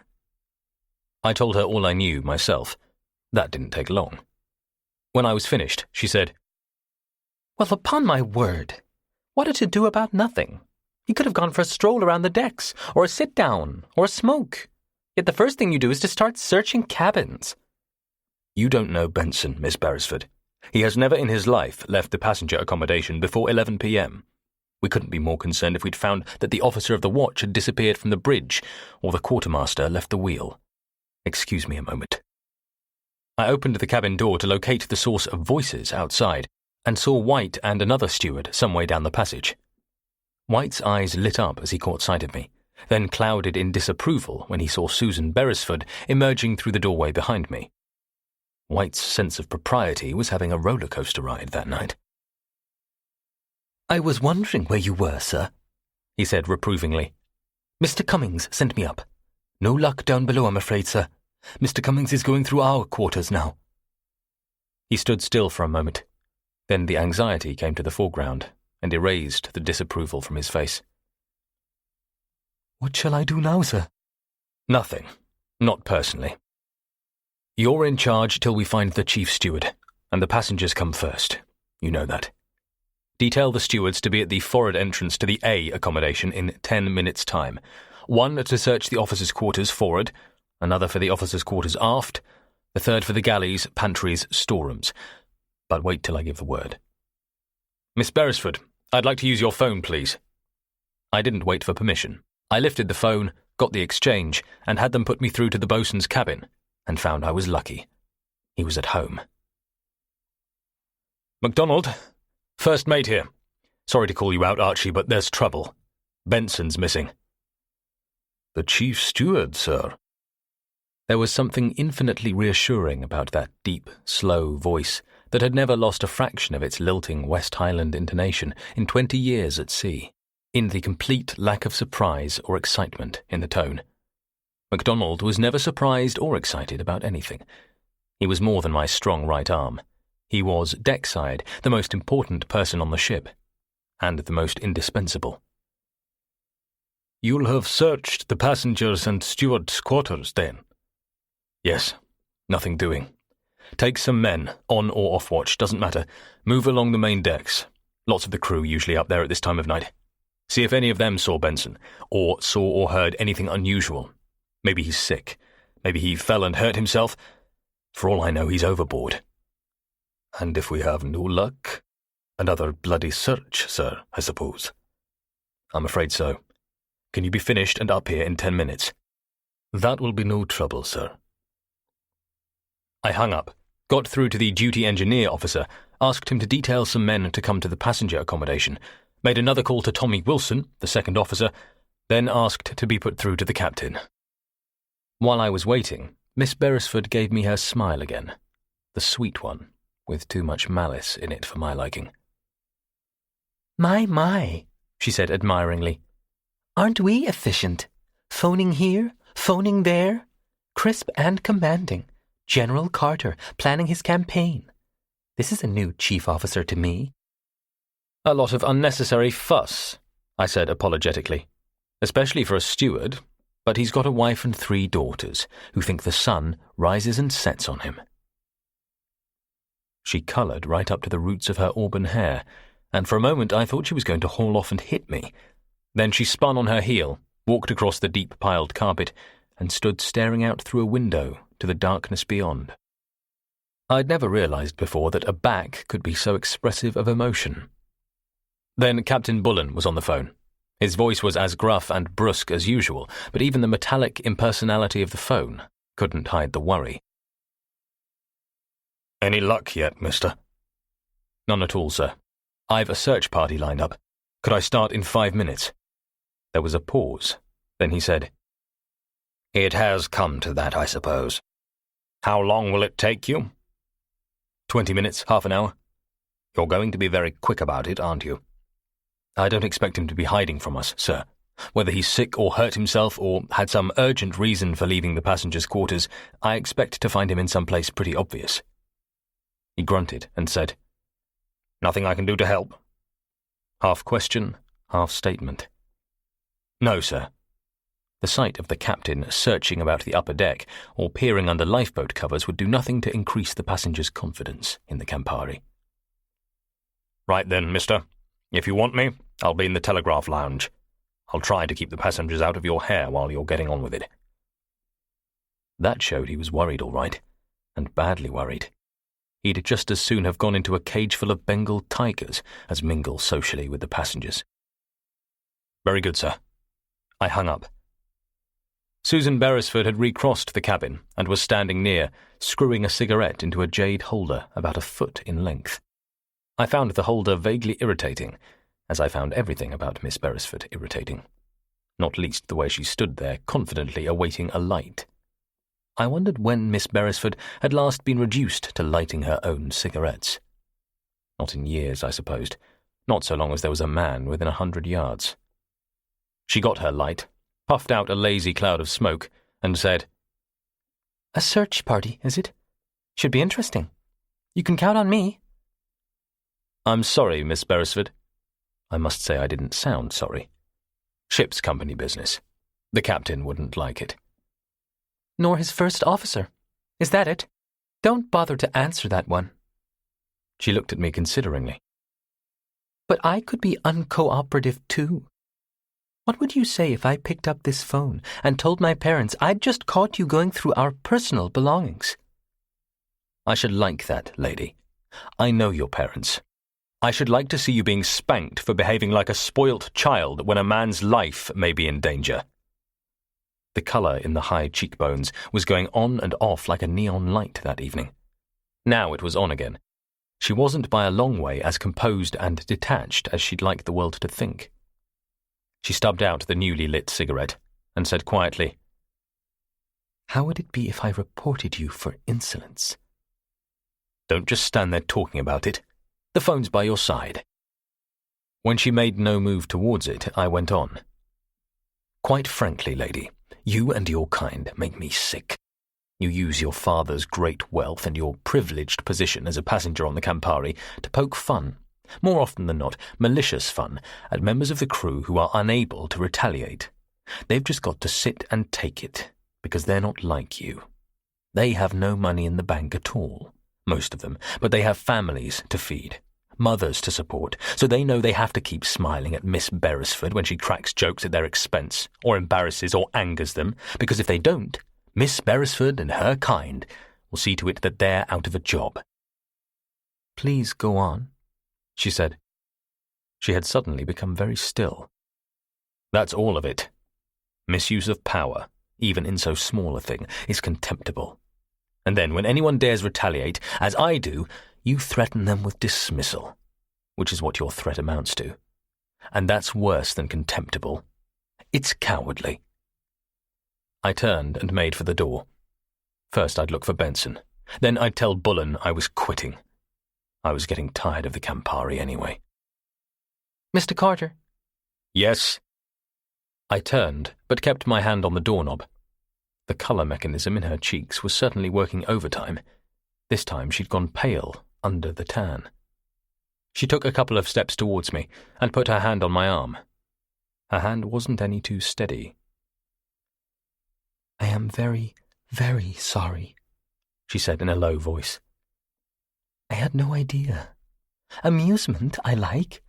I told her all I knew myself. That didn't take long. When I was finished, she said, Well, upon my word, what a to-do about nothing. He could have gone for a stroll around the decks, or a sit-down, or a smoke. Yet the first thing you do is to start searching cabins. You don't know Benson, Miss Beresford. He has never in his life left the passenger accommodation before 11 p.m. We couldn't be more concerned if we'd found that the officer of the watch had disappeared from the bridge, or the quartermaster left the wheel. Excuse me a moment. I opened the cabin door to locate the source of voices outside, and saw White and another steward some way down the passage. White's eyes lit up as he caught sight of me, then clouded in disapproval when he saw Susan Beresford emerging through the doorway behind me. White's sense of propriety was having a roller coaster ride that night. I was wondering where you were, sir, he said reprovingly. Mr. Cummings sent me up. No luck down below, I'm afraid, sir. Mr. Cummings is going through our quarters now. He stood still for a moment. Then the anxiety came to the foreground and erased the disapproval from his face. What shall I do now, sir? Nothing. Not personally. You're in charge till we find the chief steward, and the passengers come first. You know that. Detail the stewards to be at the forward entrance to the A accommodation in 10 minutes' time. One to search the officers' quarters forward, another for the officers' quarters aft, the third for the galleys, pantries, storerooms. But wait till I give the word. Miss Beresford, I'd like to use your phone, please. I didn't wait for permission. I lifted the phone, got the exchange, and had them put me through to the boatswain's cabin, and found I was lucky. He was at home. MacDonald, first mate here. Sorry to call you out, Archie, but there's trouble. Benson's missing. The chief steward, sir. There was something infinitely reassuring about that deep, slow voice that had never lost a fraction of its lilting West Highland intonation in 20 years at sea, in the complete lack of surprise or excitement in the tone. MacDonald was never surprised or excited about anything. He was more than my strong right arm. He was, deckside, the most important person on the ship, and the most indispensable. You'll have searched the passengers' and stewards' quarters, then? Yes. Nothing doing. Take some men, on or off watch, doesn't matter. Move along the main decks. Lots of the crew usually up there at this time of night. See if any of them saw Benson, or saw or heard anything unusual. Maybe he's sick. Maybe he fell and hurt himself. For all I know, he's overboard. And if we have no luck, another bloody search, sir, I suppose. I'm afraid so. Can you be finished and up here in 10 minutes? That will be no trouble, sir. I hung up, got through to the duty engineer officer, asked him to detail some men to come to the passenger accommodation, made another call to Tommy Wilson, the second officer, then asked to be put through to the captain. While I was waiting, Miss Beresford gave me her smile again, the sweet one, with too much malice in it for my liking. My, she said admiringly. Aren't we efficient? Phoning here, phoning there, crisp and commanding. General Carter planning his campaign. This is a new chief officer to me. A lot of unnecessary fuss, I said apologetically, especially for a steward, but he's got a wife and 3 daughters who think the sun rises and sets on him. She coloured right up to the roots of her auburn hair, and for a moment I thought she was going to haul off and hit me. Then she spun on her heel, walked across the deep-piled carpet, and stood staring out through a window to the darkness beyond. I'd never realized before that a back could be so expressive of emotion. Then Captain Bullen was on the phone. His voice was as gruff and brusque as usual, but even the metallic impersonality of the phone couldn't hide the worry. Any luck yet, mister? None at all, sir. I've a search party lined up. Could I start in 5 minutes? There was a pause. Then he said, It has come to that, I suppose. How long will it take you? 20 minutes, half an hour. You're going to be very quick about it, aren't you? I don't expect him to be hiding from us, sir. Whether he's sick or hurt himself or had some urgent reason for leaving the passengers' quarters, I expect to find him in some place pretty obvious. He grunted and said, Nothing I can do to help? Half question, half statement. No, sir. The sight of the captain searching about the upper deck or peering under lifeboat covers would do nothing to increase the passengers' confidence in the Campari. Right then, mister. If you want me, I'll be in the telegraph lounge. I'll try to keep the passengers out of your hair while you're getting on with it. That showed he was worried all right, and badly worried. He'd just as soon have gone into a cage full of Bengal tigers as mingle socially with the passengers. Very good, sir. I hung up. Susan Beresford had recrossed the cabin and was standing near, screwing a cigarette into a jade holder about a foot in length. I found the holder vaguely irritating, as I found everything about Miss Beresford irritating, not least the way she stood there confidently awaiting a light. I wondered when Miss Beresford had last been reduced to lighting her own cigarettes. Not in years, I supposed, not so long as there was a man within 100 yards. She got her light, puffed out a lazy cloud of smoke, and said, A search party, is it? Should be interesting. You can count on me. I'm sorry, Miss Beresford. I must say I didn't sound sorry. Ship's company business. The captain wouldn't like it. Nor his first officer. Is that it? Don't bother to answer that one. She looked at me consideringly. But I could be uncooperative too. What would you say if I picked up this phone and told my parents I'd just caught you going through our personal belongings? I should like that, lady. I know your parents. I should like to see you being spanked for behaving like a spoilt child when a man's life may be in danger. The colour in the high cheekbones was going on and off like a neon light that evening. Now it was on again. She wasn't by a long way as composed and detached as she'd like the world to think. She stubbed out the newly lit cigarette and said quietly, How would it be if I reported you for insolence? Don't just stand there talking about it. The phone's by your side. When she made no move towards it, I went on. Quite frankly, lady, you and your kind make me sick. You use your father's great wealth and your privileged position as a passenger on the Campari to poke fun, more often than not malicious fun, at members of the crew who are unable to retaliate. They've just got to sit and take it, because they're not like you. They have no money in the bank at all, most of them, but they have families to feed, mothers to support, so they know they have to keep smiling at Miss Beresford when she cracks jokes at their expense, or embarrasses or angers them, because if they don't, Miss Beresford and her kind will see to it that they're out of a job. Please go on, she said. She had suddenly become very still. That's all of it. Misuse of power, even in so small a thing, is contemptible. And then when anyone dares retaliate, as I do, you threaten them with dismissal, which is what your threat amounts to. And that's worse than contemptible. It's cowardly. I turned and made for the door. First I'd look for Benson. Then I'd tell Bullen I was quitting. I was getting tired of the Campari anyway. Mr. Carter? Yes? I turned, but kept my hand on the doorknob. The colour mechanism in her cheeks was certainly working overtime. This time she'd gone pale under the tan. She took a couple of steps towards me and put her hand on my arm. Her hand wasn't any too steady. I am very, very sorry, she said in a low voice. I had no idea. Amusement I like,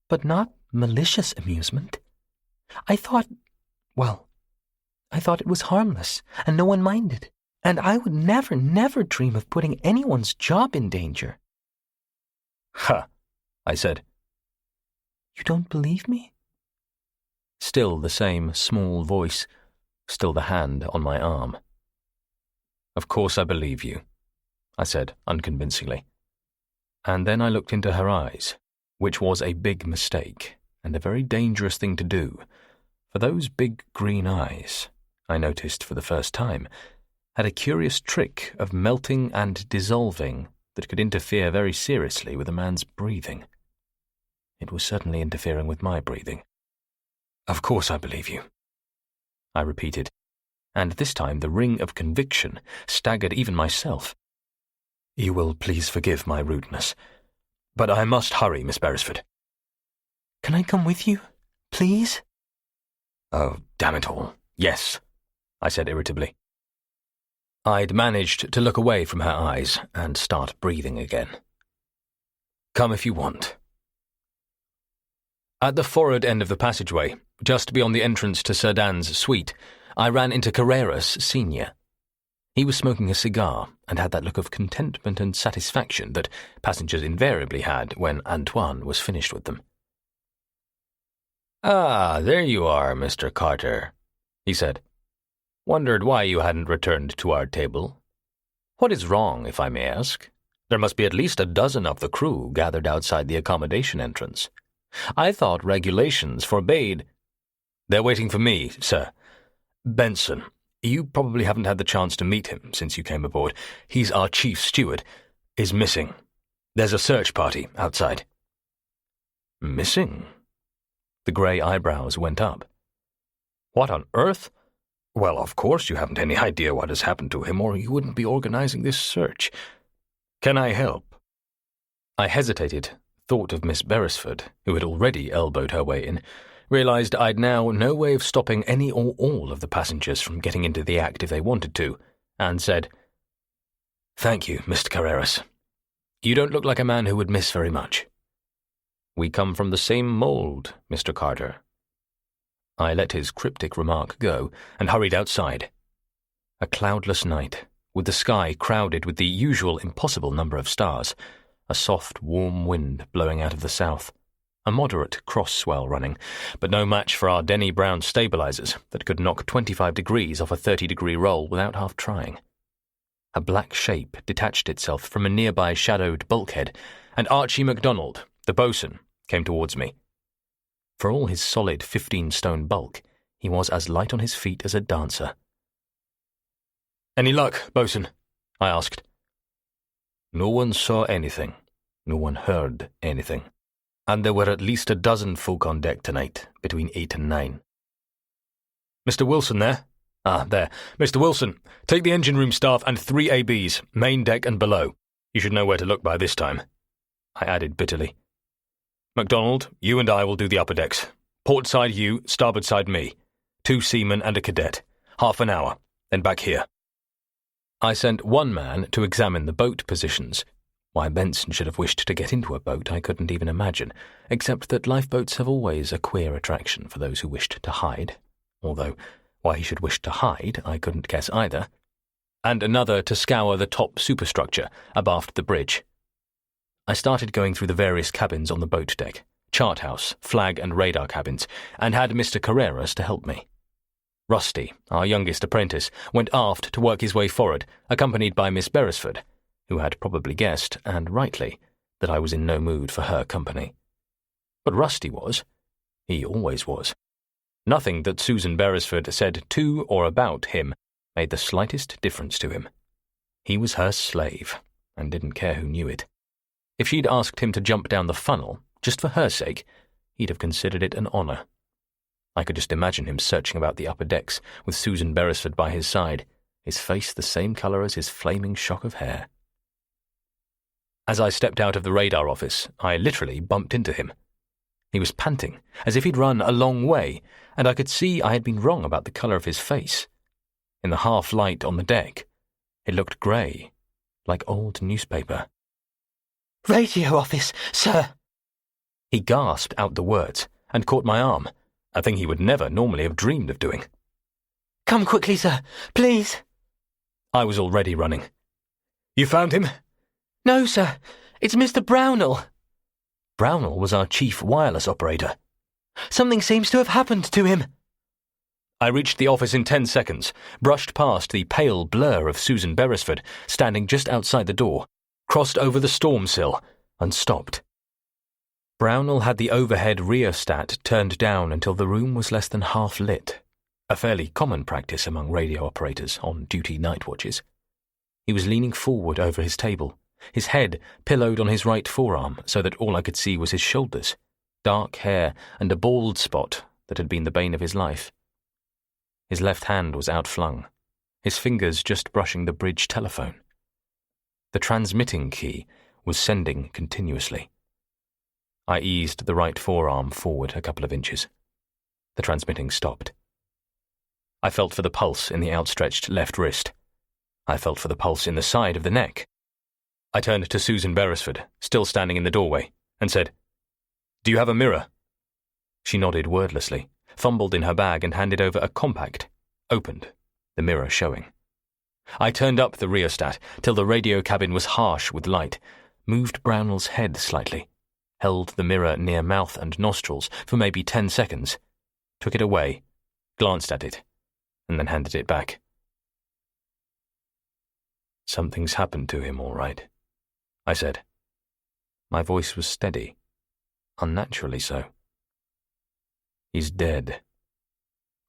but not malicious amusement. I thought I thought it was harmless, and no one minded. And I would never dream of putting anyone's job in danger. Ha, I said. You don't believe me? Still the same small voice, still the hand on my arm. Of course I believe you, I said unconvincingly. And then I looked into her eyes, which was a big mistake and a very dangerous thing to do, for those big green eyes, I noticed for the first time, had a curious trick of melting and dissolving that could interfere very seriously with a man's breathing. It was certainly interfering with my breathing. Of course I believe you, I repeated, and this time the ring of conviction staggered even myself. You will please forgive my rudeness, but I must hurry, Miss Beresford. Can I come with you, please? Oh, damn it all, yes, I said irritably. I'd managed to look away from her eyes and start breathing again. Come if you want. At the forward end of the passageway, just beyond the entrance to Sir Dan's suite, I ran into Carreras Senior. He was smoking a cigar and had that look of contentment and satisfaction that passengers invariably had when Antoine was finished with them. "Ah, there you are, Mr. Carter," he said. "Wondered why you hadn't returned to our table. What is wrong, if I may ask? There must be at least a dozen of the crew gathered outside the accommodation entrance. I thought regulations forbade—" "They're waiting for me, sir. Benson. You probably haven't had the chance to meet him since you came aboard. He's our chief steward. Is missing. There's a search party outside." "Missing?" The grey eyebrows went up. "What on earth? Well, of course you haven't any idea what has happened to him, or you wouldn't be organizing this search. Can I help?" I hesitated, thought of Miss Beresford, who had already elbowed her way in, realized I'd now no way of stopping any or all of the passengers from getting into the act if they wanted to, and said, "Thank you, Mr. Carreras. You don't look like a man who would miss very much." "We come from the same mould, Mr. Carter." I let his cryptic remark go and hurried outside. A cloudless night, with the sky crowded with the usual impossible number of stars, a soft, warm wind blowing out of the south, a moderate cross-swell running, but no match for our Denny Brown stabilizers that could knock 25 degrees off a 30-degree roll without half trying. A black shape detached itself from a nearby shadowed bulkhead, and Archie MacDonald, the boatswain, came towards me. For all his solid 15-stone bulk, he was as light on his feet as a dancer. "Any luck, boatswain?" I asked. "No one saw anything. No one heard anything. And there were at least a dozen folk on deck tonight, between 8 and 9. "Mr. Wilson there? Ah, there. Mr. Wilson, take the engine room staff and 3 ABs, main deck and below. You should know where to look by this time," I added bitterly. "MacDonald, you and I will do the upper decks. Port side you, starboard side me. 2 seamen and a cadet. Half an hour, then back here." I sent one man to examine the boat positions. Why Benson should have wished to get into a boat I couldn't even imagine, except that lifeboats have always a queer attraction for those who wished to hide, although why he should wish to hide I couldn't guess either, and another to scour the top superstructure abaft the bridge. I started going through the various cabins on the boat deck, chart house, flag and radar cabins, and had Mr. Carreras to help me. Rusty, our youngest apprentice, went aft to work his way forward, accompanied by Miss Beresford, who had probably guessed, and rightly, that I was in no mood for her company. But Rusty was. He always was. Nothing that Susan Beresford said to or about him made the slightest difference to him. He was her slave, and didn't care who knew it. If she'd asked him to jump down the funnel, just for her sake, he'd have considered it an honour. I could just imagine him searching about the upper decks with Susan Beresford by his side, his face the same colour as his flaming shock of hair. As I stepped out of the radar office, I literally bumped into him. He was panting, as if he'd run a long way, and I could see I had been wrong about the colour of his face. In the half-light on the deck, it looked grey, like old newspaper. "Radio office, sir." He gasped out the words and caught my arm, a thing he would never normally have dreamed of doing. Come quickly, sir. Please. I was already running. You found him? No, sir. It's Mr. Brownell. Brownell was our chief wireless operator. Something seems to have happened to him. I reached the office in 10 seconds, brushed past the pale blur of Susan Beresford standing just outside the door, crossed over the storm sill, and stopped. Brownell had the overhead rheostat turned down until the room was less than half lit, a fairly common practice among radio operators on duty night watches. He was leaning forward over his table, his head pillowed on his right forearm so that all I could see was his shoulders, dark hair and a bald spot that had been the bane of his life. His left hand was outflung, his fingers just brushing the bridge telephone. The transmitting key was sending continuously. I eased the right forearm forward a couple of inches. The transmitting stopped. I felt for the pulse in the outstretched left wrist. I felt for the pulse in the side of the neck. I turned to Susan Beresford, still standing in the doorway, and said, "Do you have a mirror?" She nodded wordlessly, fumbled in her bag and handed over a compact, opened, the mirror showing. I turned up the rheostat till the radio cabin was harsh with light, moved Brownell's head slightly, held the mirror near mouth and nostrils for maybe 10 seconds, took it away, glanced at it, and then handed it back. "Something's happened to him, all right," I said. My voice was steady, unnaturally so. "He's dead.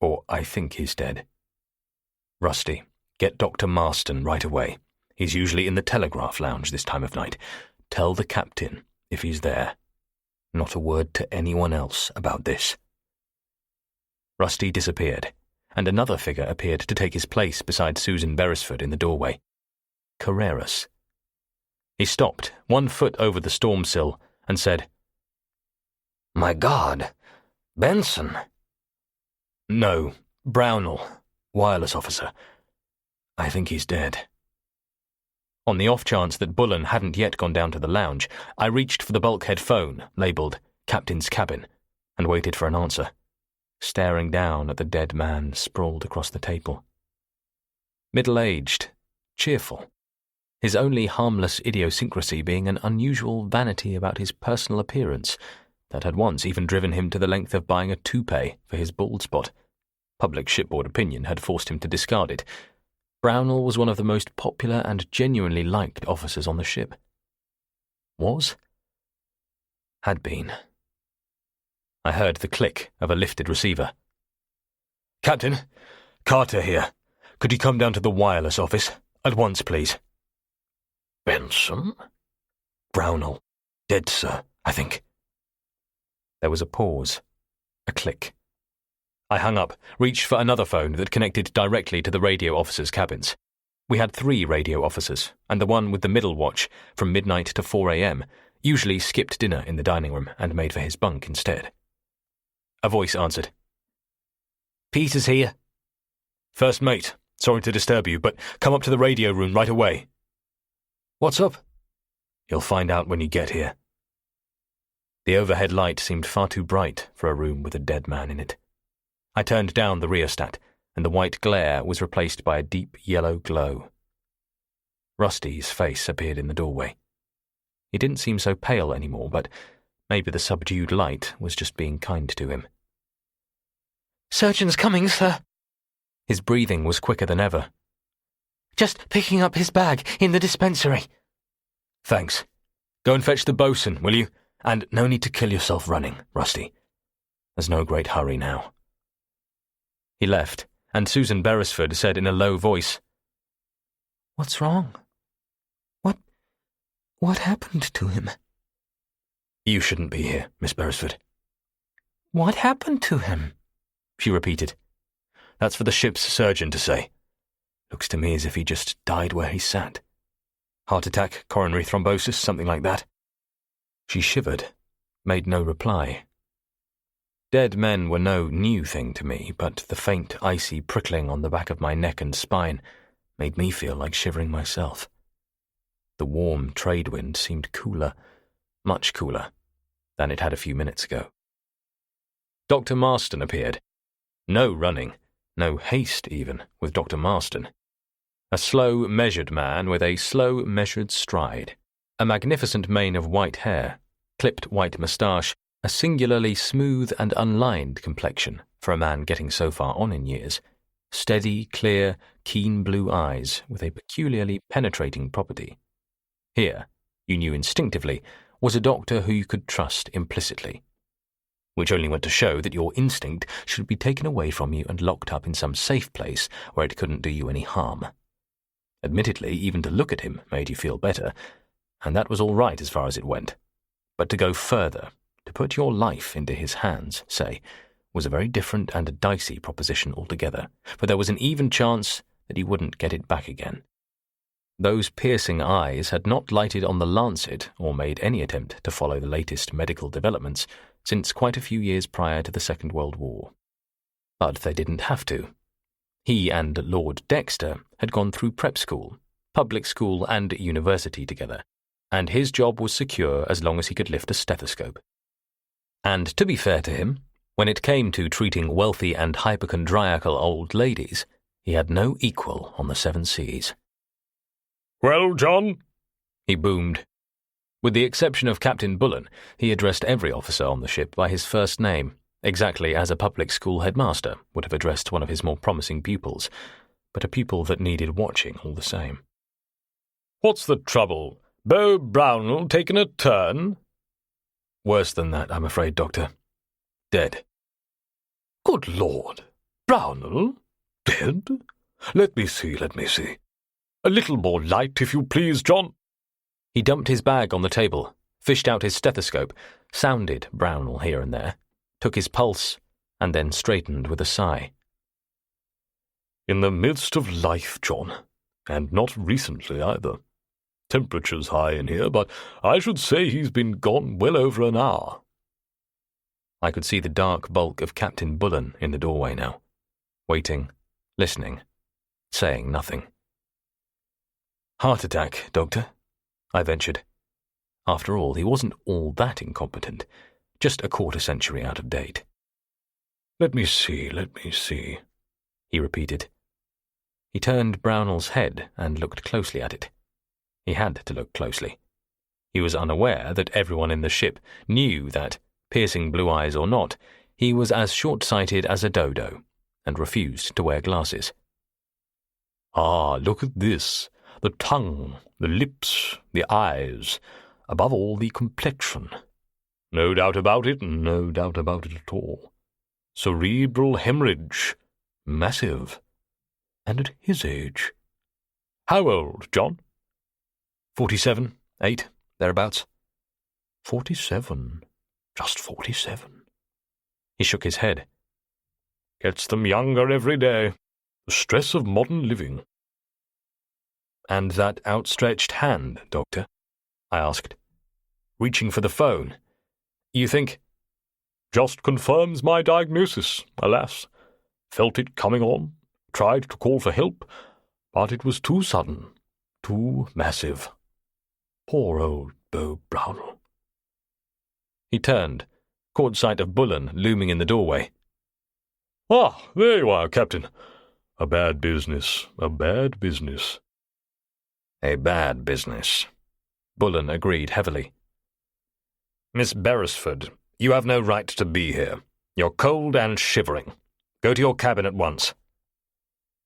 Or I think he's dead. Rusty, get Dr. Marston right away. He's usually in the telegraph lounge this time of night. Tell the captain, if he's there. Not a word to anyone else about this." Rusty disappeared, and another figure appeared to take his place beside Susan Beresford in the doorway. Carreras. He stopped, 1 foot over the storm sill, and said, "My God, Benson." "No, Brownell, wireless officer. I think he's dead." On the off chance that Bullen hadn't yet gone down to the lounge, I reached for the bulkhead phone, labelled Captain's Cabin, and waited for an answer, staring down at the dead man sprawled across the table. Middle-aged, cheerful, his only harmless idiosyncrasy being an unusual vanity about his personal appearance that had once even driven him to the length of buying a toupee for his bald spot. Public shipboard opinion had forced him to discard it. Brownell was one of the most popular and genuinely liked officers on the ship. Was? Had been. I heard the click of a lifted receiver. "Captain, Carter here. Could you come down to the wireless office? At once, please." "Benson?" "Brownell. Dead, sir, I think." There was a pause. A click. I hung up, reached for another phone that connected directly to the radio officers' cabins. We had 3 radio officers, and the one with the middle watch, from midnight to 4 a.m., usually skipped dinner in the dining room and made for his bunk instead. A voice answered. "Peters here." "First mate, sorry to disturb you, but come up to the radio room right away." "What's up?" "You'll find out when you get here." The overhead light seemed far too bright for a room with a dead man in it. I turned down the rheostat, and the white glare was replaced by a deep yellow glow. Rusty's face appeared in the doorway. He didn't seem so pale anymore, but maybe the subdued light was just being kind to him. "Surgeon's coming, sir." His breathing was quicker than ever. "Just picking up his bag in the dispensary." "Thanks. Go and fetch the bosun, will you? And no need to kill yourself running, Rusty. There's no great hurry now." He left, and Susan Beresford said in a low voice, "What's wrong? What happened to him?" "You shouldn't be here, Miss Beresford." "What happened to him?" she repeated. "That's for the ship's surgeon to say. Looks to me as if he just died where he sat. Heart attack, coronary thrombosis, something like that." She shivered, made no reply. Dead men were no new thing to me, but the faint, icy prickling on the back of my neck and spine made me feel like shivering myself. The warm trade wind seemed cooler, much cooler, than it had a few minutes ago. Dr. Marston appeared. No running, No haste, even, with Dr. Marston. A slow, measured man with a slow, measured stride. A magnificent mane of white hair, clipped white moustache, a singularly smooth and unlined complexion for a man getting so far on in years. Steady, clear, keen blue eyes with a peculiarly penetrating property. Here, you knew instinctively, was a doctor who you could trust implicitly. Which only went to show that your instinct should be taken away from you and locked up in some safe place where it couldn't do you any harm. Admittedly, even to look at him made you feel better, and that was all right as far as it went. But to go further, to put your life into his hands, say, was a very different and a dicey proposition altogether, for there was an even chance that he wouldn't get it back again. Those piercing eyes had not lighted on the Lancet or made any attempt to follow the latest medical developments since quite a few years prior to the Second World War. But they didn't have to. He and Lord Dexter had gone through prep school, public school and university together, and his job was secure as long as he could lift a stethoscope. And to be fair to him, when it came to treating wealthy and hypochondriacal old ladies, he had no equal on the 7 seas. "Well, John?" he boomed. With the exception of Captain Bullen, he addressed every officer on the ship by his first name, exactly as a public school headmaster would have addressed one of his more promising pupils, but a pupil that needed watching all the same. "What's the trouble? Beau Brownell taken a turn?" "Worse than that, I'm afraid, Doctor. Dead." "Good Lord! Brownell? Dead? Let me see. A little more light, if you please, John." He dumped his bag on the table, fished out his stethoscope, sounded Brownell here and there, took his pulse, and then straightened with a sigh. "In the midst of life, John, and not recently either. Temperature's high in here, but I should say he's been gone well over an hour." I could see the dark bulk of Captain Bullen in the doorway now, waiting, listening, saying nothing. "Heart attack, Doctor," I ventured. After all, he wasn't all that incompetent, just a quarter-century out of date. Let me see, he repeated. He turned Brownell's head and looked closely at it. He had to look closely. He was unaware that everyone in the ship knew that, piercing blue eyes or not, he was as short-sighted as a dodo, and refused to wear glasses. "Ah, look at this. The tongue, the lips, the eyes, above all the complexion. No doubt about it at all. Cerebral hemorrhage. Massive. And at his age. How old, John?" 47, 8, thereabouts. 47. Just 47. He shook his head. "Gets them younger every day. The stress of modern living." "And that outstretched hand, Doctor?" I asked. "Reaching for the phone. You think—" "Just confirms my diagnosis, alas. Felt it coming on, tried to call for help, but it was too sudden, too massive. Poor old Beau Brownell." He turned, caught sight of Bullen looming in the doorway. "Ah, there you are, Captain. A bad business, a bad business." "A bad business," Bullen agreed heavily. "Miss Beresford, you have no right to be here. You're cold and shivering. Go to your cabin at once."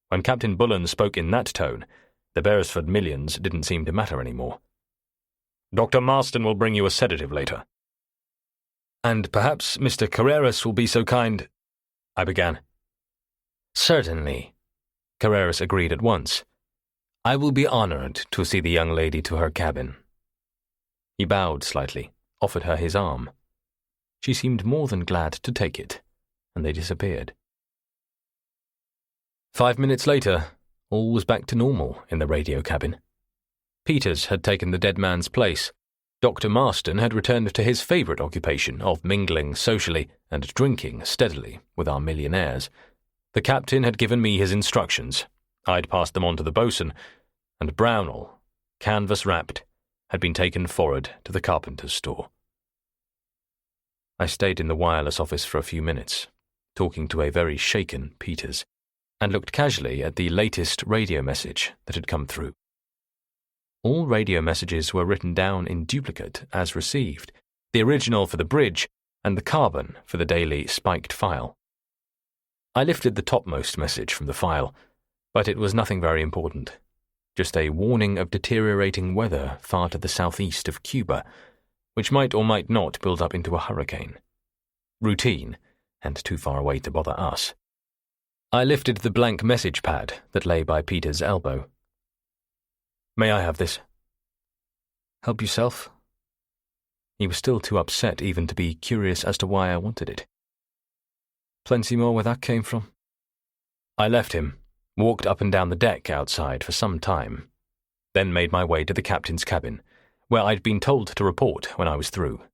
When Captain Bullen spoke in that tone, the Beresford millions didn't seem to matter anymore. "Dr. Marston will bring you a sedative later." "And perhaps Mr. Carreras will be so kind—" I began. "Certainly," Carreras agreed at once. "I will be honored to see the young lady to her cabin." He bowed slightly, offered her his arm. She seemed more than glad to take it, and they disappeared. 5 minutes later, all was back to normal in the radio cabin. Peters had taken the dead man's place. Dr. Marston had returned to his favourite occupation of mingling socially and drinking steadily with our millionaires. The captain had given me his instructions. I'd passed them on to the boatswain, and Brownell, canvas-wrapped, had been taken forward to the carpenter's store. I stayed in the wireless office for a few minutes, talking to a very shaken Peters. and looked casually at the latest radio message that had come through. All radio messages were written down in duplicate as received, the original for the bridge and the carbon for the daily spiked file. I lifted the topmost message from the file, but it was nothing very important, just a warning of deteriorating weather far to the southeast of Cuba, which might or might not build up into a hurricane. Routine, and too far away to bother us. I lifted the blank message pad that lay by Peter's elbow. "May I have this?" "Help yourself." He was still too upset even to be curious as to why I wanted it. "Plenty more where that came from." I left him, walked up and down the deck outside for some time, then made my way to the captain's cabin, where I'd been told to report when I was through.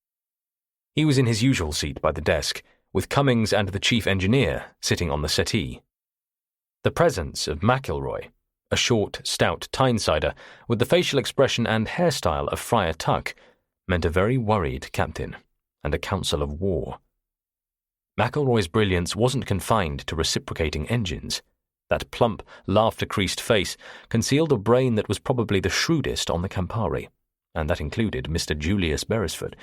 He was in his usual seat by the desk, with Cummings and the chief engineer sitting on the settee. The presence of McElroy, a short, stout Tynesider with the facial expression and hairstyle of Friar Tuck, meant a very worried captain and a council of war. McElroy's brilliance wasn't confined to reciprocating engines. That plump, laughter-creased face concealed a brain that was probably the shrewdest on the Campari, and that included Mr. Julius Beresford,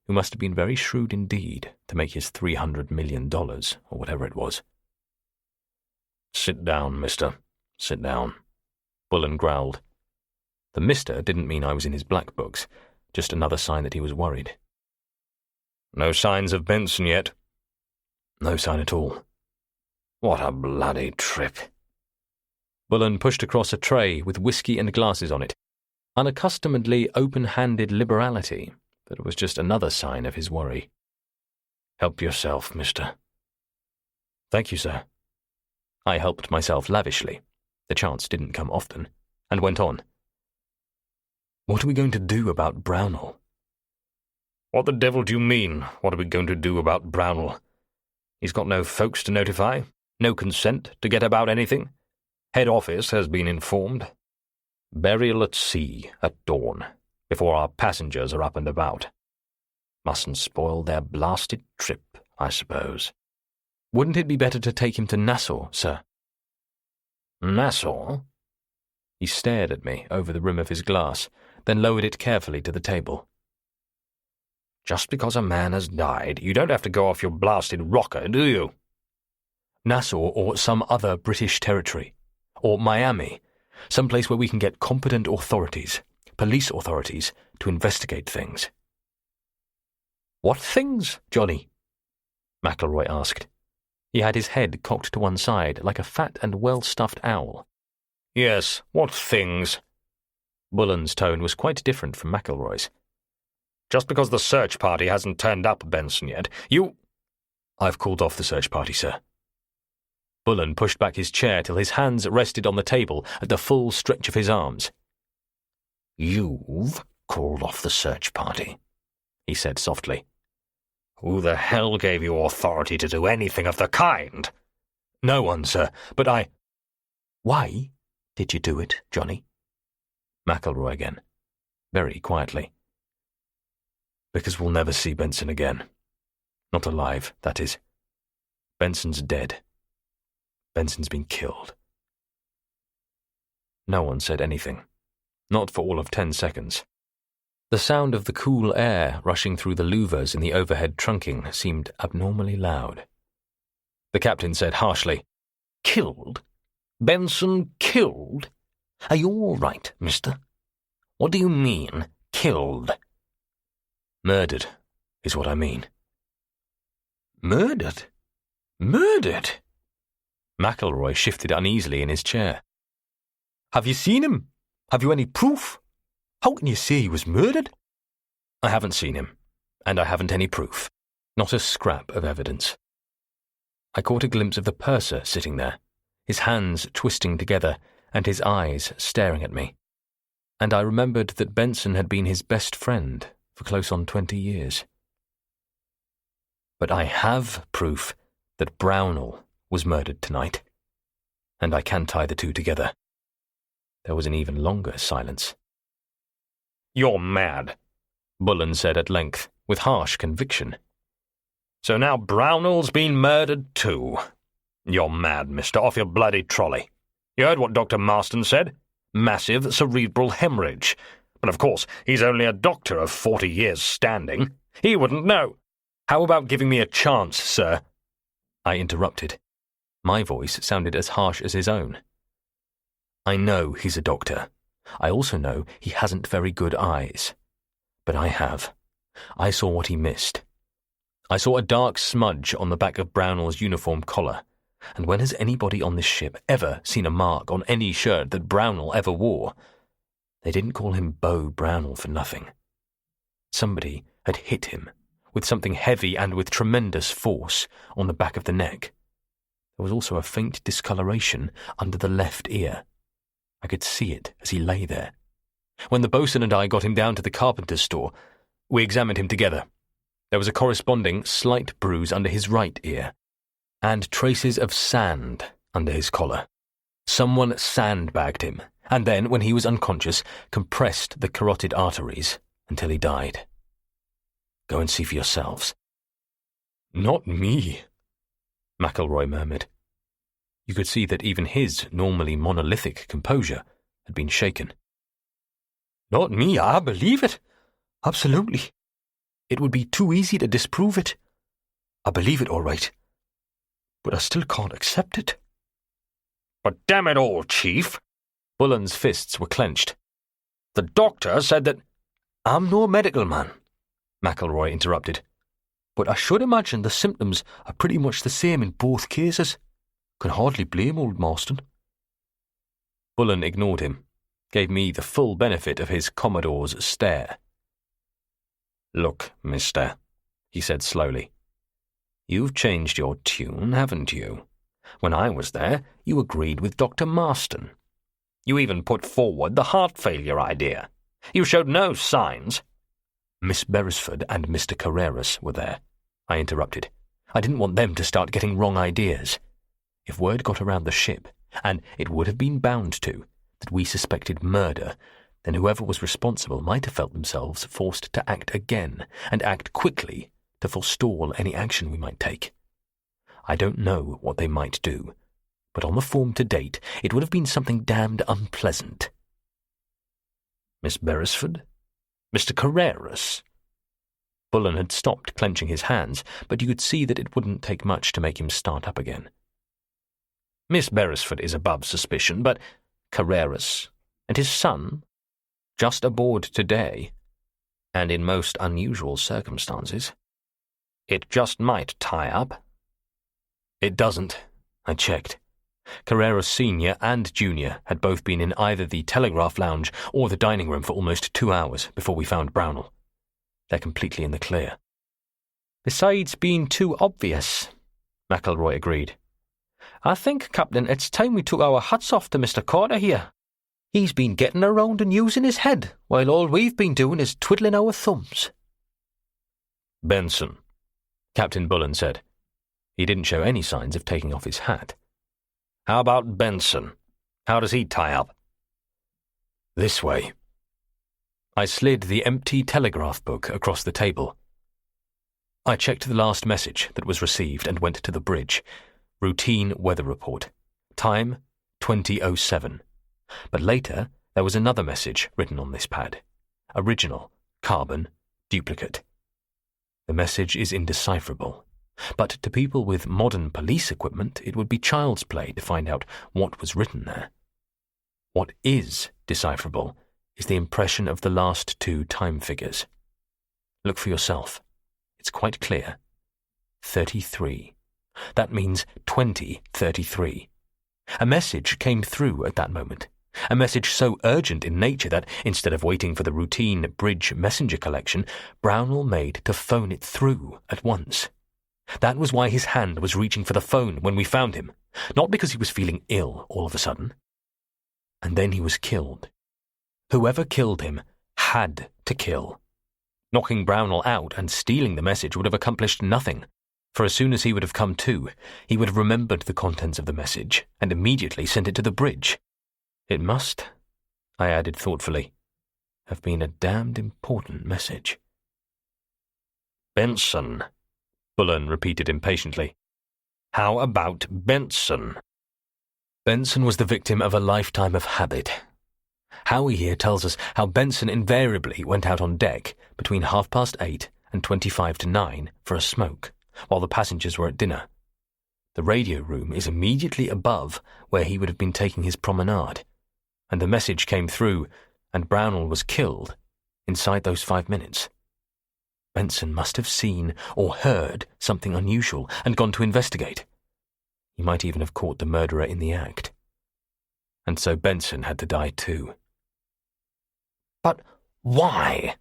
who must have been very shrewd indeed to make his $300 million, or whatever it was. "Sit down, mister. Sit down," Bullen growled. The mister didn't mean I was in his black books, just another sign that he was worried. "No signs of Benson yet?" "No sign at all." "What a bloody trip." Bullen pushed across a tray with whiskey and glasses on it, unaccustomedly open-handed liberality, but it was just another sign of his worry. "Help yourself, mister." "Thank you, sir." I helped myself lavishly. The chance didn't come often, and went on. "What are we going to do about Brownell?" "What the devil do you mean, what are we going to do about Brownell? He's got no folks to notify, no consent to get about anything. Head office has been informed. Burial at sea at dawn, before our passengers are up and about. Mustn't spoil their blasted trip, I suppose." "Wouldn't it be better to take him to Nassau, sir?" "Nassau?" He stared at me over the rim of his glass, then lowered it carefully to the table. "Just because a man has died, you don't have to go off your blasted rocker, do you?" "Nassau or some other British territory. Or Miami. Someplace where we can get competent authorities, police authorities, to investigate things." "What things, Johnny?" McElroy asked. He had his head cocked to one side like a fat and well-stuffed owl. "Yes, what things?" Bullen's tone was quite different from McElroy's. "Just because the search party hasn't turned up, Benson, yet, you—" "I've called off the search party, sir." Bullen pushed back his chair till his hands rested on the table at the full stretch of his arms. "You've called off the search party," he said softly. "Who the hell gave you authority to do anything of the kind?" "No one, sir, but I—" "Why did you do it, Johnny?" McElroy again, very quietly. "Because we'll never see Benson again. Not alive, that is. Benson's dead. Benson's been killed." No one said anything, not for all of 10 seconds. The sound of the cool air rushing through the louvers in the overhead trunking seemed abnormally loud. The captain said harshly, "Killed? Benson killed? Are you all right, mister? What do you mean, killed?" "Murdered, is what I mean." "Murdered? Murdered?" McElroy shifted uneasily in his chair. "Have you seen him? Have you any proof? How can you say he was murdered?" "I haven't seen him, and I haven't any proof. Not a scrap of evidence." I caught a glimpse of the purser sitting there, his hands twisting together and his eyes staring at me. And I remembered that Benson had been his best friend for close on 20 years. "But I have proof that Brownell was murdered tonight, and I can tie the two together." There was an even longer silence. "You're mad," Bullen said at length, with harsh conviction. "So now Brownell's been murdered too. You're mad, mister. Off your bloody trolley. You heard what Dr. Marston said? Massive cerebral hemorrhage. But of course, he's only a doctor of 40 years standing. He wouldn't know. How about giving me a chance, sir? I interrupted. My voice sounded as harsh as his own. I know he's a doctor. I also know he hasn't very good eyes. But I have. I saw what he missed. I saw a dark smudge on the back of Brownell's uniform collar, and when has anybody on this ship ever seen a mark on any shirt that Brownell ever wore? They didn't call him Beau Brownell for nothing. Somebody had hit him with something heavy and with tremendous force on the back of the neck. There was also a faint discoloration under the left ear. I could see it as he lay there. When the boatswain and I got him down to the carpenter's store, we examined him together. There was a corresponding slight bruise under his right ear, and traces of sand under his collar. Someone sandbagged him, and then, when he was unconscious, compressed the carotid arteries until he died. Go and see for yourselves. Not me, McElroy murmured. You could see that even his normally monolithic composure had been shaken. Not me, I believe it. Absolutely. It would be too easy to disprove it. I believe it all right, but I still can't accept it. But damn it all, Chief. Bullen's fists were clenched. The doctor said that... I'm no medical man, McElroy interrupted. But I should imagine the symptoms are pretty much the same in both cases. Can hardly blame old Marston. Bullen ignored him, gave me the full benefit of his Commodore's stare. Look, mister, he said slowly. You've changed your tune, haven't you? When I was there, you agreed with Dr. Marston. You even put forward the heart failure idea. You showed no signs. Miss Beresford and Mr. Carreras were there, I interrupted. I didn't want them to start getting wrong ideas. If word got around the ship, and it would have been bound to, that we suspected murder, then whoever was responsible might have felt themselves forced to act again, and act quickly to forestall any action we might take. I don't know what they might do, but on the form to date, it would have been something damned unpleasant. Miss Beresford? Mr. Carreras? Bullen had stopped clenching his hands, but you could see that it wouldn't take much to make him start up again. Miss Beresford is above suspicion, but Carreras and his son, just aboard today, and in most unusual circumstances. It just might tie up. It doesn't. I checked. Carreras Sr. and Jr. had both been in either the telegraph lounge or the dining room for almost 2 hours before we found Brownell. They're completely in the clear. Besides being too obvious, McElroy agreed. I think, Captain, it's time we took our hats off to Mr. Carter here. He's been getting around and using his head, while all we've been doing is twiddling our thumbs. Benson, Captain Bullen said. He didn't show any signs of taking off his hat. How about Benson? How does he tie up? This way. I slid the empty telegraph book across the table. I checked the last message that was received and went to the bridge. Routine weather report. Time, 20:07. But later, there was another message written on this pad. Original, carbon, duplicate. The message is indecipherable, but to people with modern police equipment, it would be child's play to find out what was written there. What is decipherable is the impression of the last 2 time figures. Look for yourself. It's quite clear. 33. That means 2033. A message came through at that moment. A message so urgent in nature that, instead of waiting for the routine bridge messenger collection, Brownell made to phone it through at once. That was why his hand was reaching for the phone when we found him, not because he was feeling ill all of a sudden. And then he was killed. Whoever killed him had to kill. Knocking Brownell out and stealing the message would have accomplished nothing, for as soon as he would have come to, he would have remembered the contents of the message and immediately sent it to the bridge. It must, I added thoughtfully, have been a damned important message. Benson, Bullen repeated impatiently. How about Benson? Benson was the victim of a lifetime of habit. Howie here tells us how Benson invariably went out on deck between 8:30 and 9:25 for a smoke, while the passengers were at dinner. The radio room is immediately above where he would have been taking his promenade, and the message came through, and Brownell was killed inside those 5 minutes. Benson must have seen or heard something unusual and gone to investigate. He might even have caught the murderer in the act. And so Benson had to die too. But why?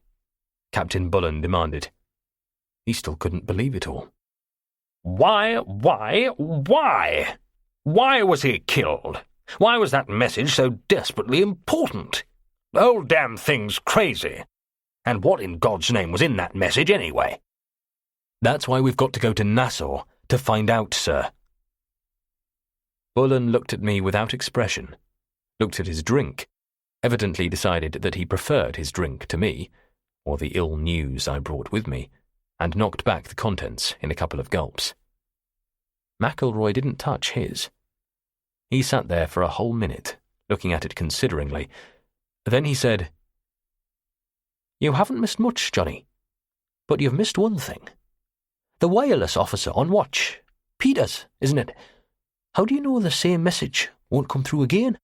Captain Bullen demanded. He still couldn't believe it all. Why? Why was he killed? Why was that message so desperately important? The whole damn thing's crazy. And what in God's name was in that message anyway? That's why we've got to go to Nassau to find out, sir. Bullen looked at me without expression, looked at his drink, evidently decided that he preferred his drink to me, or the ill news I brought with me, and knocked back the contents in a couple of gulps. McElroy didn't touch his. He sat there for a whole minute, looking at it consideringly. Then he said, "You haven't missed much, Johnny, but you've missed one thing. The wireless officer on watch. Peters, isn't it? How do you know the same message won't come through again?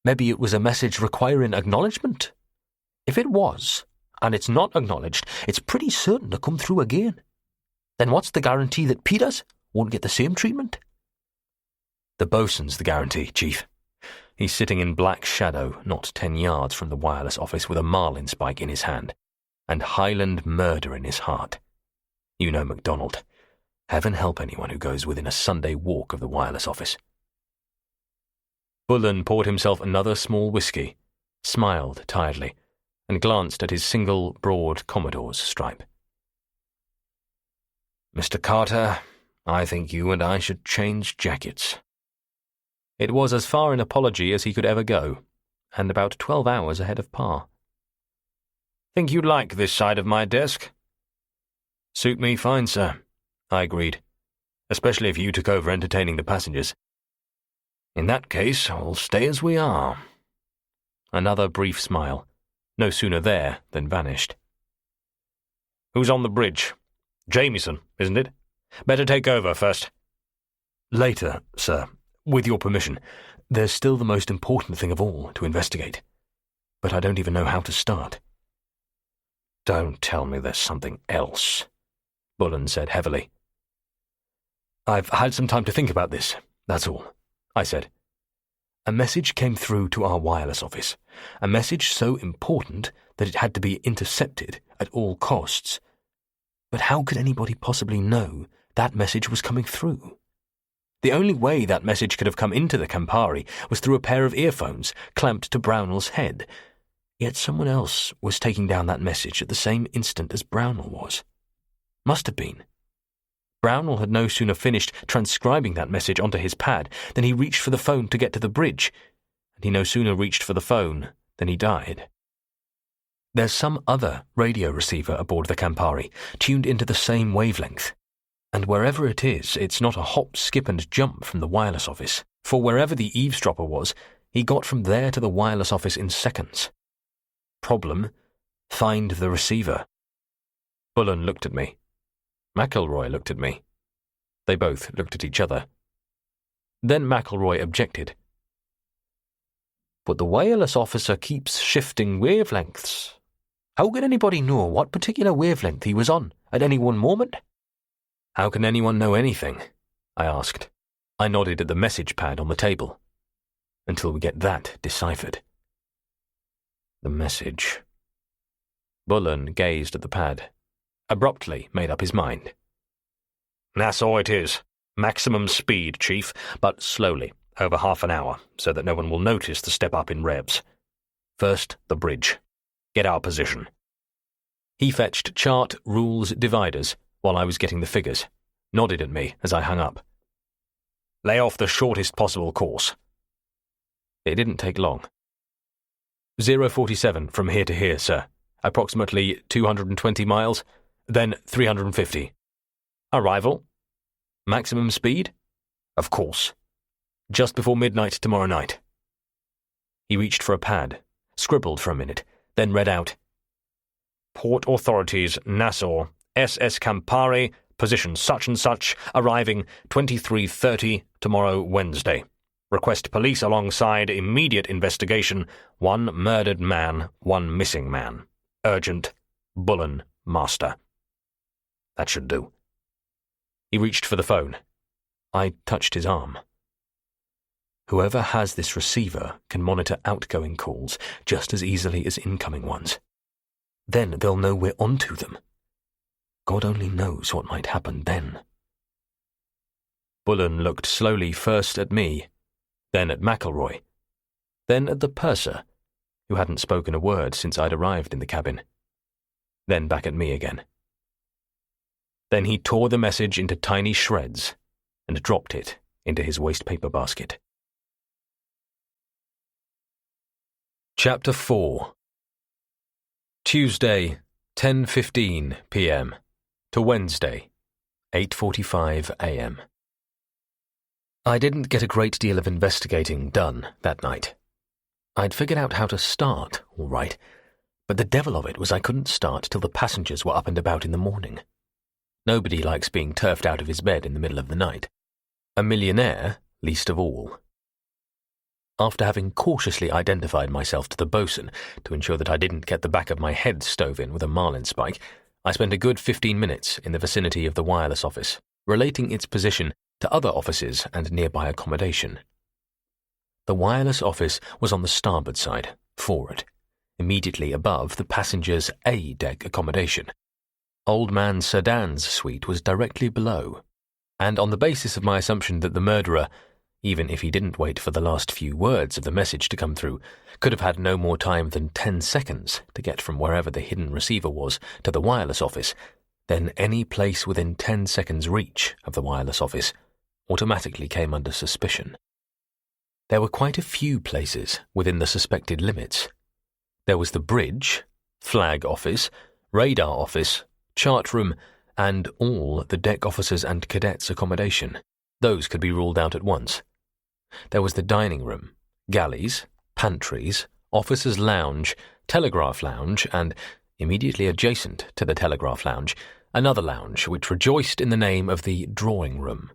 Maybe it was a message requiring acknowledgement. If it was, and it's not acknowledged, it's pretty certain to come through again. Then what's the guarantee that Peters won't get the same treatment?" "The bosun's the guarantee, Chief. He's sitting in black shadow not 10 yards from the wireless office with a marlinspike in his hand and Highland murder in his heart. You know MacDonald. Heaven help anyone who goes within a Sunday walk of the wireless office." Bullen poured himself another small whiskey, smiled tiredly, and glanced at his single, broad Commodore's stripe. "Mr. Carter, I think you and I should change jackets." It was as far an apology as he could ever go, and about 12 hours ahead of par. "Think you'd like this side of my desk?" "Suit me fine, sir," I agreed, "especially if you took over entertaining the passengers." "In that case, we'll stay as we are." Another brief smile, no sooner there than vanished. "Who's on the bridge? Jamieson, isn't it? Better take over first." "Later, sir, with your permission. There's still the most important thing of all to investigate. But I don't even know how to start." "Don't tell me there's something else," Bullen said heavily. "I've had some time to think about this, that's all," I said. "A message came through to our wireless office, a message so important that it had to be intercepted at all costs. But how could anybody possibly know that message was coming through? The only way that message could have come into the Campari was through a pair of earphones clamped to Brownell's head. Yet someone else was taking down that message at the same instant as Brownell was. Must have been. Brownell had no sooner finished transcribing that message onto his pad than he reached for the phone to get to the bridge, and he no sooner reached for the phone than he died. There's some other radio receiver aboard the Campari, tuned into the same wavelength. And wherever it is, it's not a hop, skip and jump from the wireless office, for wherever the eavesdropper was, he got from there to the wireless office in seconds. Problem: find the receiver. Bullen looked at me. McElroy looked at me. They both looked at each other. Then McElroy objected. "But the wireless officer keeps shifting wavelengths. How can anybody know what particular wavelength he was on at any one moment?" "How can anyone know anything?" I asked. I nodded at the message pad on the table. "Until we get that deciphered." The message. Bullen gazed at the pad, abruptly made up his mind. "Nassau it is. Maximum speed, Chief, but slowly, over half an hour, so that no one will notice the step up in revs. First, the bridge. Get our position." He fetched chart, rules, dividers, while I was getting the figures, nodded at me as I hung up. "Lay off the shortest possible course." It didn't take long. 047 from here to here, sir. Approximately 220 miles, then 350. Arrival? Maximum speed? Of course. Just before midnight tomorrow night. He reached for a pad, scribbled for a minute, then read out, Port authorities, Nassau, SS Campari, position such and such, arriving 23:30 tomorrow Wednesday. Request police alongside immediate investigation, 1 murdered man, 1 missing man. Urgent, Bullen, Master. That should do. He reached for the phone. I touched his arm. Whoever has this receiver can monitor outgoing calls just as easily as incoming ones. Then they'll know we're onto them. God only knows what might happen then. Bullen looked slowly first at me, then at McElroy, then at the purser, who hadn't spoken a word since I'd arrived in the cabin, then back at me again. Then he tore the message into tiny shreds and dropped it into his wastepaper basket. Chapter 4. Tuesday, 10:15 p.m. to Wednesday, 8:45 a.m. I didn't get a great deal of investigating done that night. I'd figured out how to start, all right, but the devil of it was I couldn't start till the passengers were up and about in the morning. Nobody likes being turfed out of his bed in the middle of the night. A millionaire, least of all. After having cautiously identified myself to the boatswain to ensure that I didn't get the back of my head stove in with a marlinspike, I spent a good 15 minutes in the vicinity of the wireless office, relating its position to other offices and nearby accommodation. The wireless office was on the starboard side, forward, immediately above the passengers' A-deck accommodation. Old Man Sedan's suite was directly below, and on the basis of my assumption that the murderer, even if he didn't wait for the last few words of the message to come through, could have had no more time than 10 seconds to get from wherever the hidden receiver was to the wireless office, then any place within 10 seconds' reach of the wireless office automatically came under suspicion. There were quite a few places within the suspected limits. There was the bridge, flag office, radar office, chart room, and all the deck officers' and cadets' accommodation. Those could be ruled out at once. There was the dining room, galleys, pantries, officers' lounge, telegraph lounge, and, immediately adjacent to the telegraph lounge, another lounge which rejoiced in the name of the drawing room,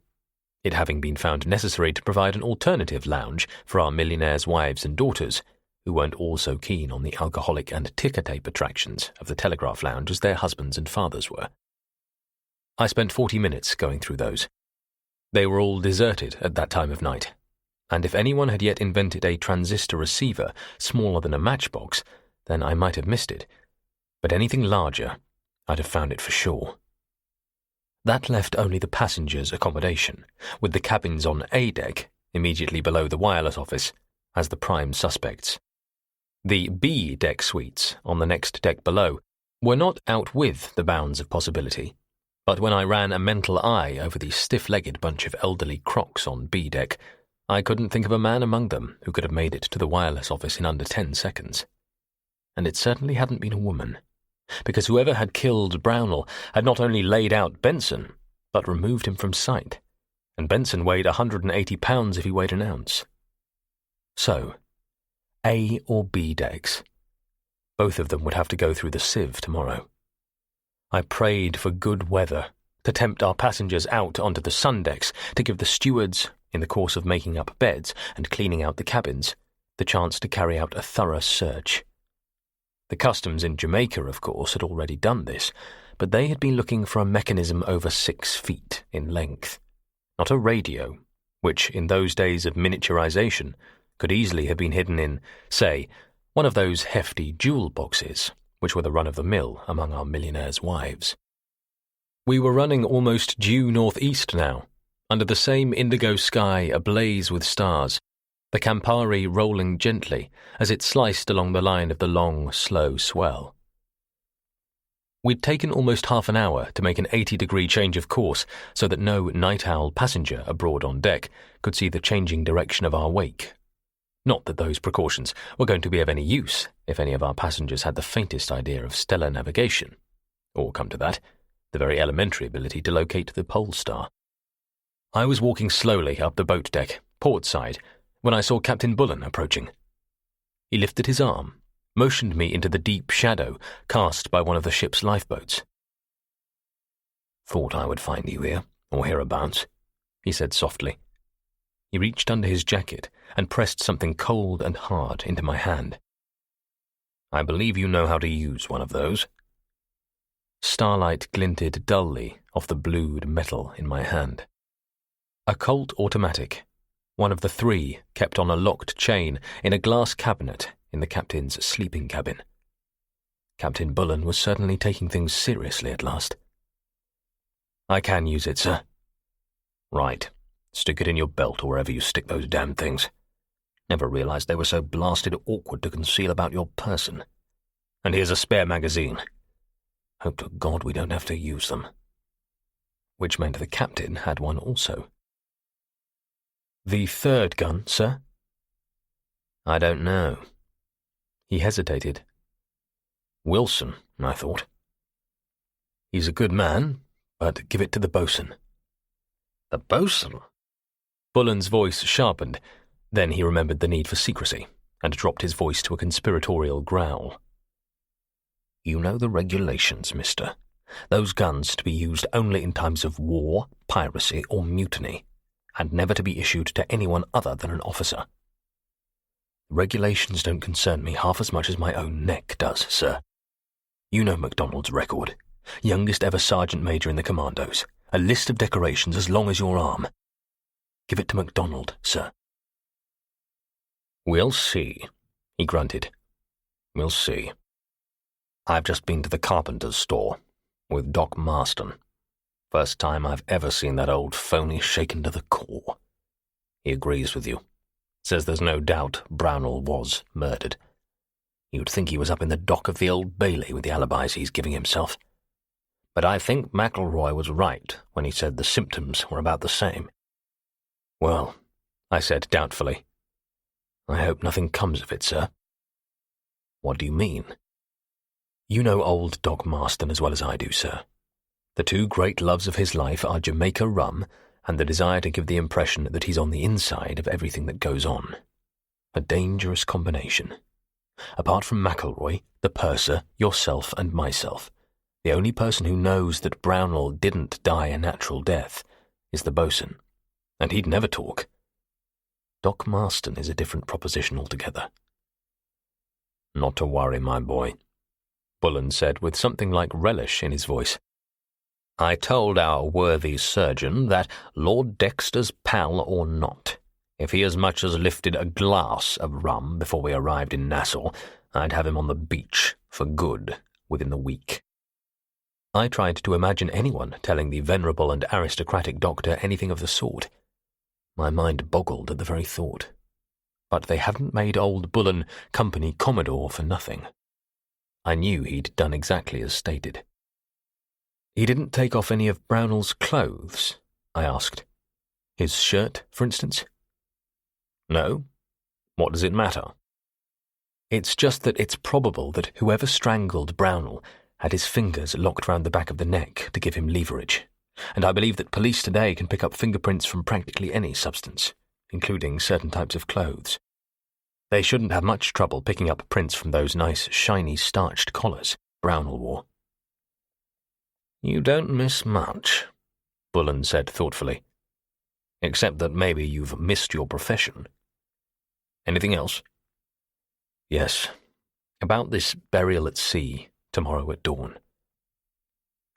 it having been found necessary to provide an alternative lounge for our millionaires' wives and daughters, who weren't all so keen on the alcoholic and ticker-tape attractions of the telegraph lounge as their husbands and fathers were. I spent 40 minutes going through those. They were all deserted at that time of night, and if anyone had yet invented a transistor receiver smaller than a matchbox, then I might have missed it, but anything larger, I'd have found it for sure. That left only the passengers' accommodation, with the cabins on A deck, immediately below the wireless office, as the prime suspects. The B deck suites, on the next deck below, were not out with the bounds of possibility, but when I ran a mental eye over the stiff-legged bunch of elderly crocs on B deck, I couldn't think of a man among them who could have made it to the wireless office in under 10 seconds. And it certainly hadn't been a woman, because whoever had killed Brownell had not only laid out Benson, but removed him from sight, and Benson weighed 180 pounds if he weighed an ounce. So, A or B decks. Both of them would have to go through the sieve tomorrow. I prayed for good weather, to tempt our passengers out onto the sun decks, to give the stewards, in the course of making up beds and cleaning out the cabins, the chance to carry out a thorough search. The customs in Jamaica, of course, had already done this, but they had been looking for a mechanism over 6 feet in length, not a radio, which, in those days of miniaturization, could easily have been hidden in, say, one of those hefty jewel boxes, which were the run-of-the-mill among our millionaires' wives. We were running almost due northeast now, under the same indigo sky ablaze with stars, the Campari rolling gently as it sliced along the line of the long, slow swell. We'd taken almost half an hour to make an 80-degree change of course so that no night-owl passenger abroad on deck could see the changing direction of our wake. Not that those precautions were going to be of any use if any of our passengers had the faintest idea of stellar navigation, or, come to that, the very elementary ability to locate the pole star. I was walking slowly up the boat deck, port side, when I saw Captain Bullen approaching. He lifted his arm, motioned me into the deep shadow cast by one of the ship's lifeboats. "Thought I would find you here, or hereabouts," he said softly. He reached under his jacket and pressed something cold and hard into my hand. "I believe you know how to use one of those." Starlight glinted dully off the blued metal in my hand. A Colt automatic, one of the 3 kept on a locked chain in a glass cabinet in the captain's sleeping cabin. Captain Bullen was certainly taking things seriously at last. "I can use it, sir." "Right. Stick it in your belt or wherever you stick those damn things. Never realized they were so blasted awkward to conceal about your person. And here's a spare magazine. Hope to God we don't have to use them." Which meant the captain had one also. "The 3rd gun, sir?" "I don't know." He hesitated. "Wilson, I thought." "He's a good man, but give it to the boatswain." "The boatswain?" Bullen's voice sharpened. Then he remembered the need for secrecy, and dropped his voice to a conspiratorial growl. "You know the regulations, mister. Those guns to be used only in times of war, piracy, or mutiny, and never to be issued to anyone other than an officer." "The regulations don't concern me half as much as my own neck does, sir. You know MacDonald's record. Youngest ever sergeant major in the commandos. A list of decorations as long as your arm. Give it to MacDonald, sir." "We'll see," he grunted. "We'll see. I've just been to the carpenter's store with Doc Marston. First time I've ever seen that old phony shaken to the core. He agrees with you. Says there's no doubt Brownell was murdered. You'd think he was up in the dock of the Old Bailey with the alibis he's giving himself. But I think McElroy was right when he said the symptoms were about the same." "Well," I said doubtfully, "I hope nothing comes of it, sir." "What do you mean?" "You know old Doc Marston as well as I do, sir. The 2 great loves of his life are Jamaica rum and the desire to give the impression that he's on the inside of everything that goes on. A dangerous combination. Apart from McElroy, the purser, yourself, and myself, the only person who knows that Brownell didn't die a natural death is the boatswain, and he'd never talk. Doc Marston is a different proposition altogether." "Not to worry, my boy," Bullen said with something like relish in his voice. "I told our worthy surgeon that, Lord Dexter's pal or not, if he as much as lifted a glass of rum before we arrived in Nassau, I'd have him on the beach for good within the week." I tried to imagine anyone telling the venerable and aristocratic doctor anything of the sort. My mind boggled at the very thought. But they hadn't made old Bullen company commodore for nothing. I knew he'd done exactly as stated. "He didn't take off any of Brownell's clothes?" I asked. "His shirt, for instance?" "No. What does it matter?" "It's just that it's probable that whoever strangled Brownell had his fingers locked round the back of the neck to give him leverage, and I believe that police today can pick up fingerprints from practically any substance, including certain types of clothes. They shouldn't have much trouble picking up prints from those nice, shiny, starched collars Brownell wore." "You don't miss much," Bullen said thoughtfully. "Except that maybe you've missed your profession. Anything else?" "Yes. About this burial at sea, tomorrow at dawn."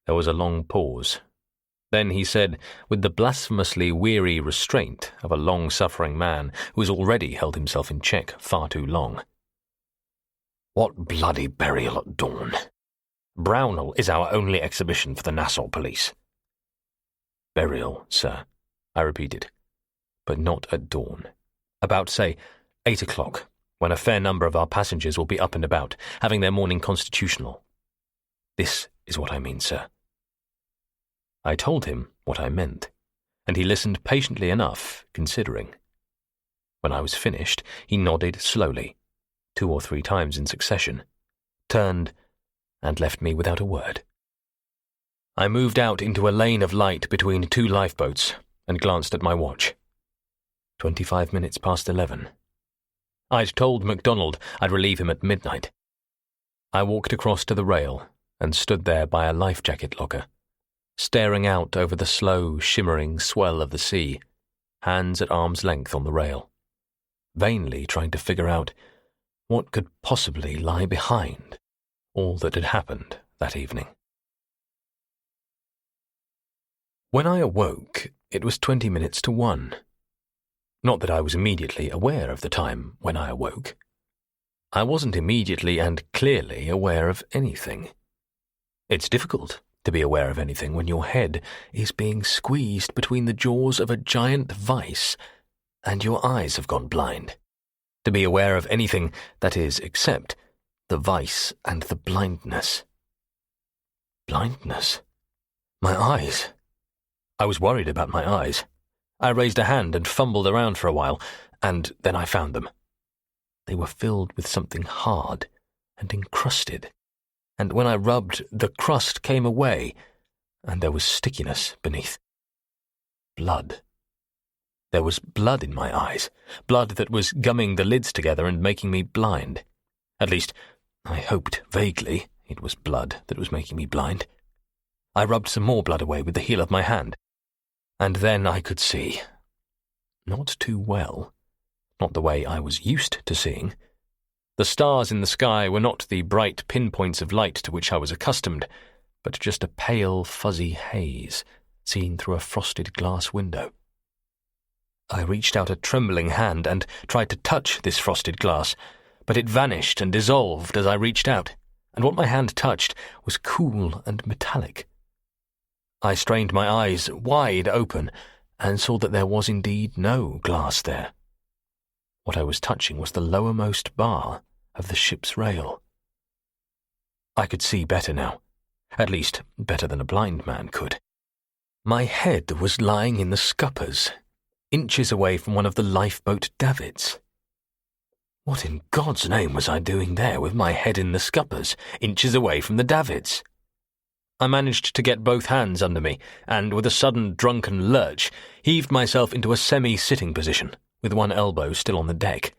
There was a long pause. Then he said, with the blasphemously weary restraint of a long-suffering man who has already held himself in check far too long, "What bloody burial at dawn? Brownell is our only exhibition for the Nassau police." "Burial, sir," I repeated, "but not at dawn. About, say, 8 o'clock, when a fair number of our passengers will be up and about, having their morning constitutional. This is what I mean, sir." I told him what I meant, and he listened patiently enough, considering. When I was finished, he nodded slowly, 2 or 3 times in succession, turned, and left me without a word. I moved out into a lane of light between 2 lifeboats, and glanced at my watch. 25 minutes past 11. I'd told MacDonald I'd relieve him at midnight. I walked across to the rail and stood there by a life jacket locker, staring out over the slow, shimmering swell of the sea, hands at arm's length on the rail, vainly trying to figure out what could possibly lie behind all that had happened that evening. When I awoke, it was 20 minutes to 1. Not that I was immediately aware of the time when I awoke. I wasn't immediately and clearly aware of anything. It's difficult to be aware of anything when your head is being squeezed between the jaws of a giant vice and your eyes have gone blind. To be aware of anything, that is, except the vice and the blindness. Blindness? My eyes. I was worried about my eyes. I raised a hand and fumbled around for a while, and then I found them. They were filled with something hard and encrusted, and when I rubbed, the crust came away, and there was stickiness beneath. Blood. There was blood in my eyes, blood that was gumming the lids together and making me blind. At least, I hoped vaguely it was blood that was making me blind. I rubbed some more blood away with the heel of my hand, and then I could see. Not too well. Not the way I was used to seeing. The stars in the sky were not the bright pinpoints of light to which I was accustomed, but just a pale, fuzzy haze seen through a frosted glass window. I reached out a trembling hand and tried to touch this frosted glass, but it vanished and dissolved as I reached out, and what my hand touched was cool and metallic. I strained my eyes wide open and saw that there was indeed no glass there. What I was touching was the lowermost bar of the ship's rail. I could see better now, at least better than a blind man could. My head was lying in the scuppers, inches away from one of the lifeboat davits. What in God's name was I doing there with my head in the scuppers, inches away from the davits? I managed to get both hands under me, and with a sudden drunken lurch, heaved myself into a semi-sitting position, with one elbow still on the deck.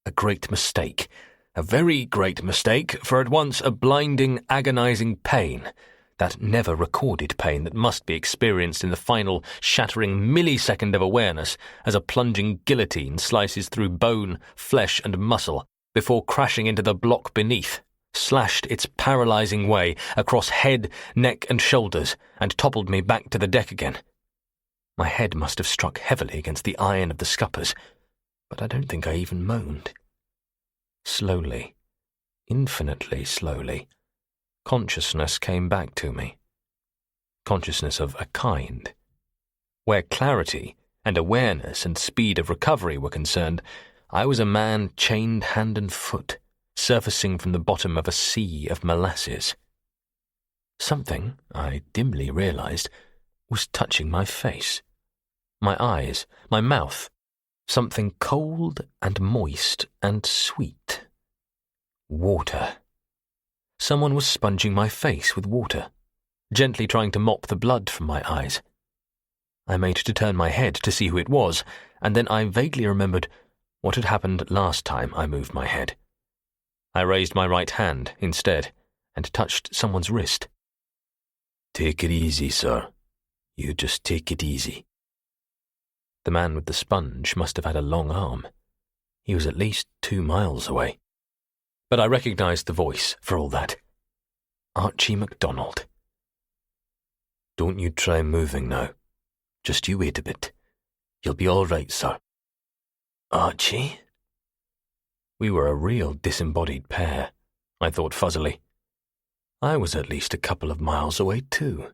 A great mistake, a very great mistake, for at once a blinding, agonizing pain, that never recorded pain that must be experienced in the final shattering millisecond of awareness as a plunging guillotine slices through bone, flesh, and muscle before crashing into the block beneath, slashed its paralyzing way across head, neck, and shoulders, and toppled me back to the deck again. My head must have struck heavily against the iron of the scuppers, but I don't think I even moaned. Slowly, infinitely slowly, consciousness came back to me. Consciousness of a kind. Where clarity and awareness and speed of recovery were concerned, I was a man chained hand and foot, surfacing from the bottom of a sea of molasses. Something, I dimly realized, was touching my face, my eyes, my mouth, something cold and moist and sweet. Water. Someone was sponging my face with water, gently trying to mop the blood from my eyes. I made to turn my head to see who it was, and then I vaguely remembered what had happened last time I moved my head. I raised my right hand instead and touched someone's wrist. "Take it easy, sir. You just take it easy." The man with the sponge must have had a long arm. He was at least 2 miles away. But I recognized the voice for all that. Archie MacDonald. "Don't you try moving now. Just you wait a bit. You'll be all right, sir." Archie? We were a real disembodied pair, I thought fuzzily. I was at least a couple of miles away too.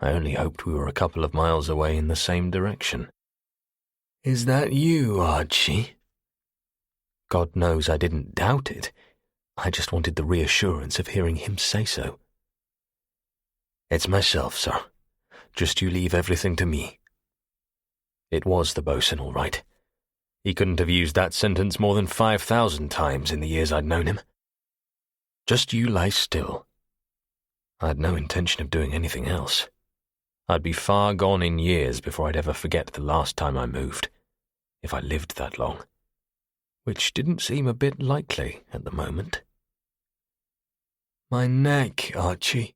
I only hoped we were a couple of miles away in the same direction. "Is that you, Archie?" God knows I didn't doubt it. I just wanted the reassurance of hearing him say so. "It's myself, sir. Just you leave everything to me." It was the boatswain, all right. He couldn't have used that sentence more than 5,000 times in the years I'd known him. Just you lie still. I had no intention of doing anything else. I'd be far gone in years before I'd ever forget the last time I moved, if I lived that long, which didn't seem a bit likely at the moment. My neck, Archie.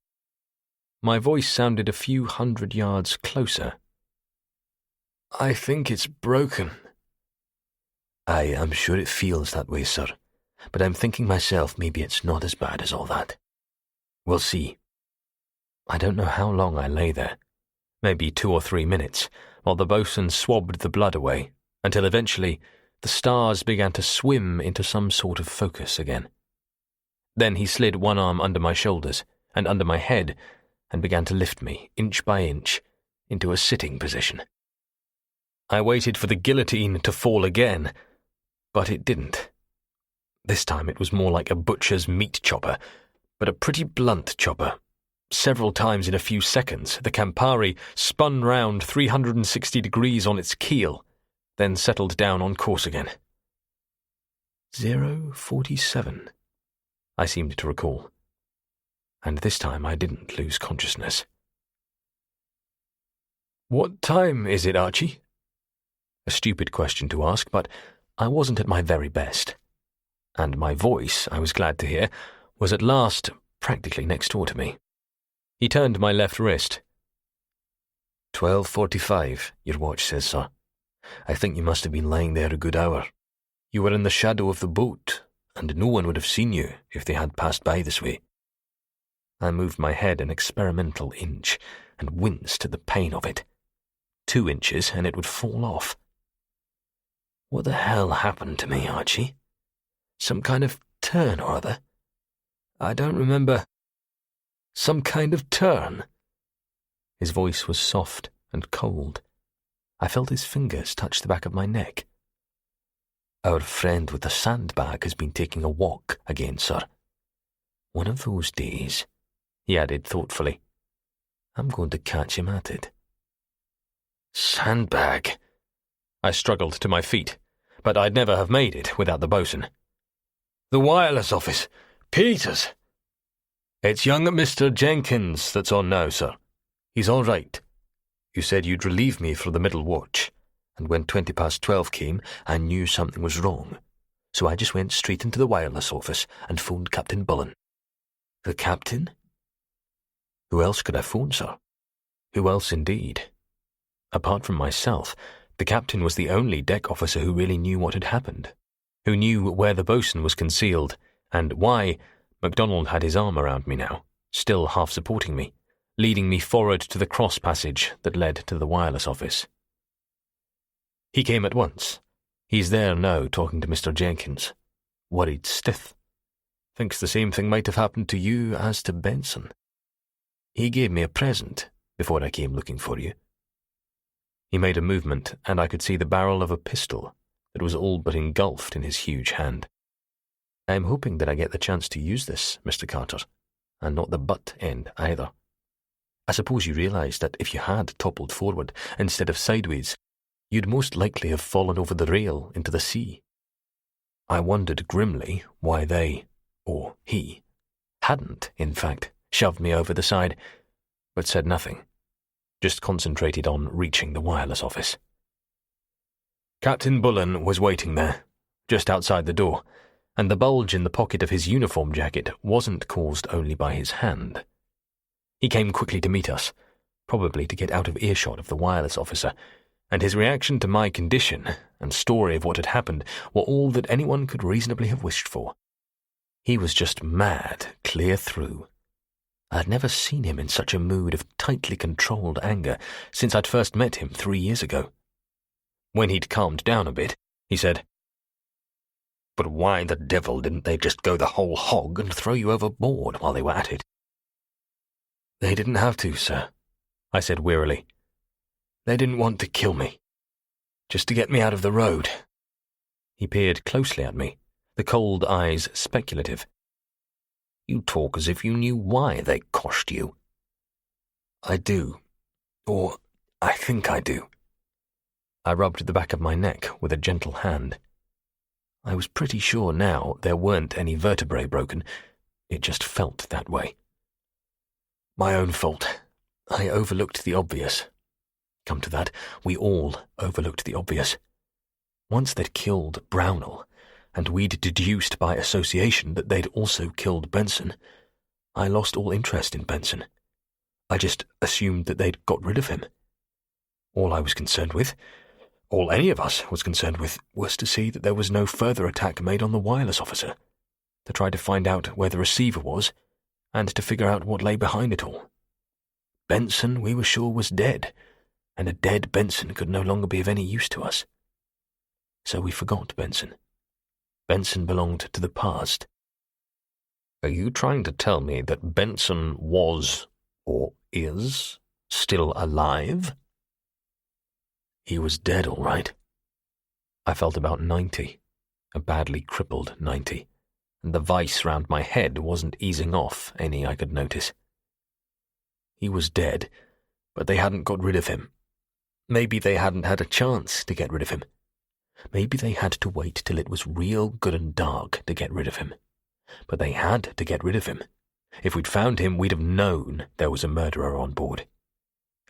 My voice sounded a few 100 yards closer. I think it's broken. Aye, I'm sure it feels that way, sir, but I'm thinking myself maybe it's not as bad as all that. We'll see. I don't know how long I lay there, maybe 2 or 3 minutes, while the boatswain swabbed the blood away, until eventually the stars began to swim into some sort of focus again. Then he slid one arm under my shoulders and under my head and began to lift me, inch by inch, into a sitting position. I waited for the guillotine to fall again, but it didn't. This time it was more like a butcher's meat chopper, but a pretty blunt chopper. Several times in a few seconds, the Campari spun round 360 degrees on its keel, then settled down on course again. 047, I seemed to recall. And this time I didn't lose consciousness. What time is it, Archie? A stupid question to ask, but I wasn't at my very best. And my voice, I was glad to hear, was at last practically next door to me. He turned my left wrist. 12:45, your watch says, sir. I think you must have been lying there a good hour. You were in the shadow of the boat, and no one would have seen you if they had passed by this way. I moved my head an experimental inch and winced at the pain of it. 2 inches and it would fall off. What the hell happened to me, Archie? Some kind of turn or other? I don't remember. Some kind of turn? His voice was soft and cold. I felt his fingers touch the back of my neck. Our friend with the sandbag has been taking a walk again, sir. One of those days, he added thoughtfully. I'm going to catch him at it. Sandbag? I struggled to my feet, but I'd never have made it without the boatswain. The wireless office. Peters! It's young Mr. Jenkins that's on now, sir. He's all right. You said you'd relieve me for the middle watch, and when 12:20 came, I knew something was wrong. So I just went straight into the wireless office and phoned Captain Bullen. The captain? Who else could I phone, sir? Who else indeed? Apart from myself, the captain was the only deck officer who really knew what had happened, who knew where the boatswain was concealed, and why MacDonald had his arm around me now, still half supporting me, leading me forward to the cross passage that led to the wireless office. He came at once. He's there now talking to Mr. Jenkins. Worried stiff. Thinks the same thing might have happened to you as to Benson. He gave me a present before I came looking for you. He made a movement, and I could see the barrel of a pistol that was all but engulfed in his huge hand. I am hoping that I get the chance to use this, Mr. Carter, and not the butt end either. I suppose you realize that if you had toppled forward instead of sideways, you'd most likely have fallen over the rail into the sea. I wondered grimly why they, or he, hadn't, in fact, shoved me over the side, but said nothing, just concentrated on reaching the wireless office. Captain Bullen was waiting there, just outside the door, and the bulge in the pocket of his uniform jacket wasn't caused only by his hand. He came quickly to meet us, probably to get out of earshot of the wireless officer, and his reaction to my condition and story of what had happened were all that anyone could reasonably have wished for. He was just mad, clear through. I'd never seen him in such a mood of tightly controlled anger since I'd first met him 3 years ago. When he'd calmed down a bit, he said, "But why the devil didn't they just go the whole hog and throw you overboard while they were at it?" "They didn't have to, sir," I said wearily. "They didn't want to kill me. Just to get me out of the road." He peered closely at me, the cold eyes speculative. "You talk as if you knew why they coshed you." "I do. Or I think I do." I rubbed the back of my neck with a gentle hand. I was pretty sure now there weren't any vertebrae broken. It just felt that way. "My own fault. I overlooked the obvious. Come to that, we all overlooked the obvious. Once they'd killed Brownell, and we'd deduced by association that they'd also killed Benson, I lost all interest in Benson. I just assumed that they'd got rid of him. All I was concerned with, all any of us was concerned with, was to see that there was no further attack made on the wireless officer, to try to find out where the receiver was, and to figure out what lay behind it all. Benson, we were sure, was dead, and a dead Benson could no longer be of any use to us. So we forgot Benson. Benson belonged to the past. Are you trying to tell me that Benson was, or is, still alive? He was dead, all right. I felt about 90, a badly crippled 90, and the vice round my head wasn't easing off any I could notice. He was dead, but they hadn't got rid of him. Maybe they hadn't had a chance to get rid of him. Maybe they had to wait till it was real good and dark to get rid of him. But they had to get rid of him. If we'd found him, we'd have known there was a murderer on board.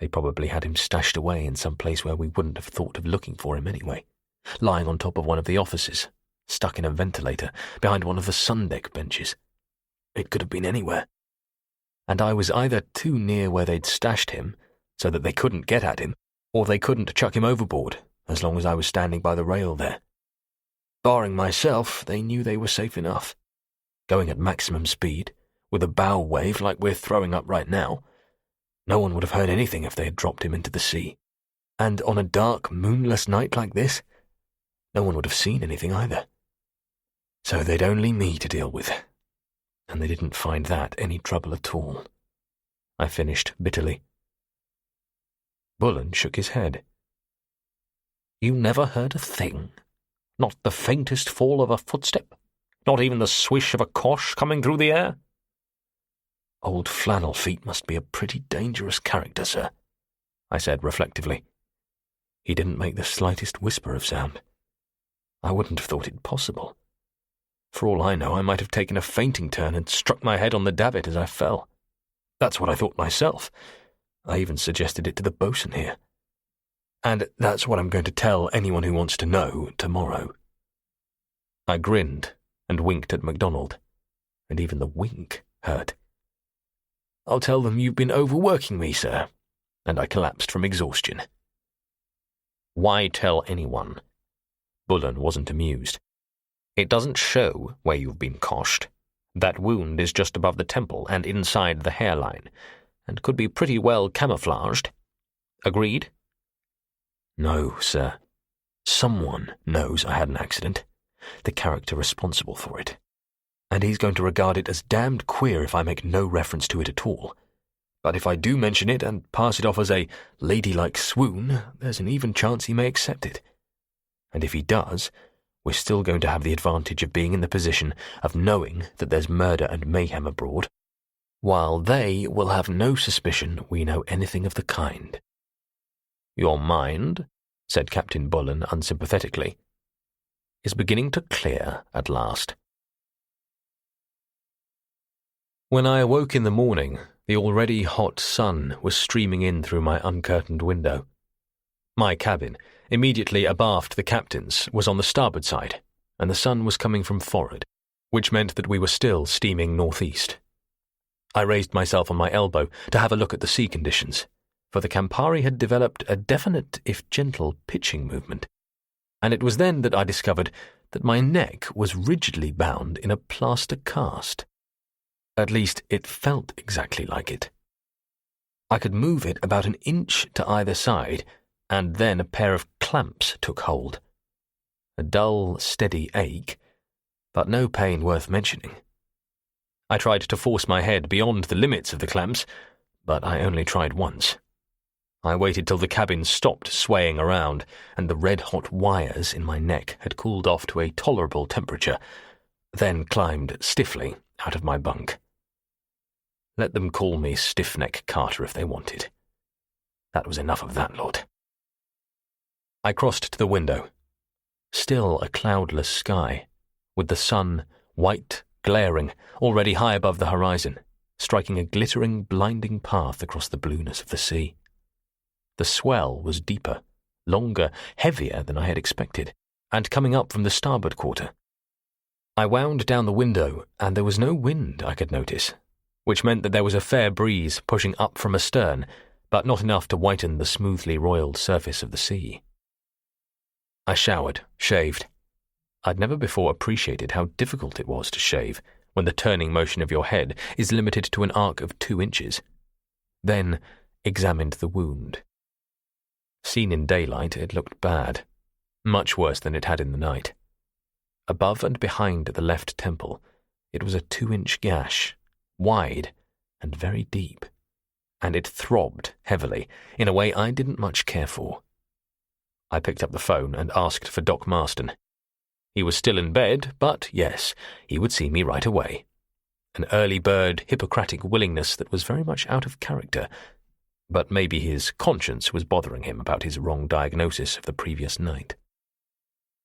They probably had him stashed away in some place where we wouldn't have thought of looking for him anyway, lying on top of one of the offices, stuck in a ventilator, behind one of the sun-deck benches. It could have been anywhere. And I was either too near where they'd stashed him, so that they couldn't get at him, or they couldn't chuck him overboard, as long as I was standing by the rail there. Barring myself, they knew they were safe enough. Going at maximum speed, with a bow wave like we're throwing up right now, no one would have heard anything if they had dropped him into the sea. And on a dark, moonless night like this, no one would have seen anything either. So they'd only me to deal with. And they didn't find that any trouble at all. I finished bitterly. Bullen shook his head. You never heard a thing? Not the faintest fall of a footstep? Not even the swish of a cosh coming through the air? Old Flannel Feet must be a pretty dangerous character, sir, I said reflectively. He didn't make the slightest whisper of sound. I wouldn't have thought it possible. For all I know, I might have taken a fainting turn and struck my head on the davit as I fell. That's what I thought myself. I even suggested it to the boatswain here. And that's what I'm going to tell anyone who wants to know tomorrow. I grinned and winked at MacDonald, and even the wink hurt. I'll tell them you've been overworking me, sir, and I collapsed from exhaustion. Why tell anyone? Bullen wasn't amused. It doesn't show where you've been coshed. That wound is just above the temple and inside the hairline, and could be pretty well camouflaged. Agreed? No, sir. Someone knows I had an accident, the character responsible for it, and he's going to regard it as damned queer if I make no reference to it at all. But if I do mention it and pass it off as a ladylike swoon, there's an even chance he may accept it. And if he does, we're still going to have the advantage of being in the position of knowing that there's murder and mayhem abroad, while they will have no suspicion we know anything of the kind. Your mind, said Captain Bullen unsympathetically, is beginning to clear at last. When I awoke in the morning, the already hot sun was streaming in through my uncurtained window. My cabin, immediately abaft the captain's, was on the starboard side, and the sun was coming from forward, which meant that we were still steaming northeast. I raised myself on my elbow to have a look at the sea conditions, for the Campari had developed a definite, if gentle, pitching movement, and it was then that I discovered that my neck was rigidly bound in a plaster cast. At least it felt exactly like it. I could move it about an inch to either side, and then a pair of clamps took hold. A dull, steady ache, but no pain worth mentioning. I tried to force my head beyond the limits of the clamps, but I only tried once. I waited till the cabin stopped swaying around, and the red-hot wires in my neck had cooled off to a tolerable temperature, then climbed stiffly out of my bunk. Let them call me Stiff-Neck Carter if they wanted. That was enough of that lot. I crossed to the window. Still a cloudless sky, with the sun, white, glaring, already high above the horizon, striking a glittering, blinding path across the blueness of the sea. The swell was deeper, longer, heavier than I had expected, and coming up from the starboard quarter. I wound down the window, and there was no wind I could notice, which meant that there was a fair breeze pushing up from astern, but not enough to whiten the smoothly roiled surface of the sea. I showered, shaved. I'd never before appreciated how difficult it was to shave when the turning motion of your head is limited to an arc of 2 inches. Then examined the wound. Seen in daylight, it looked bad, much worse than it had in the night. Above and behind the left temple, it was a 2-inch gash, wide and very deep, and it throbbed heavily in a way I didn't much care for. I picked up the phone and asked for Doc Marston. He was still in bed, but yes, he would see me right away. An early bird Hippocratic willingness that was very much out of character, but maybe his conscience was bothering him about his wrong diagnosis of the previous night.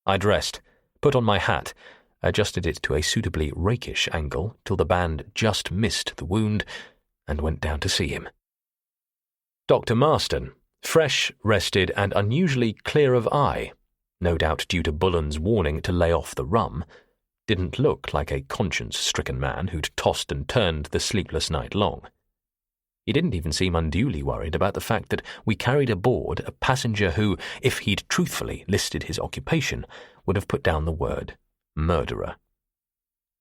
I dressed, put on my hat, adjusted it to a suitably rakish angle till the band just missed the wound, and went down to see him. Dr. Marston, fresh, rested, and unusually clear of eye, no doubt due to Bullen's warning to lay off the rum, didn't look like a conscience-stricken man who'd tossed and turned the sleepless night long. He didn't even seem unduly worried about the fact that we carried aboard a passenger who, if he'd truthfully listed his occupation, would have put down the word murderer.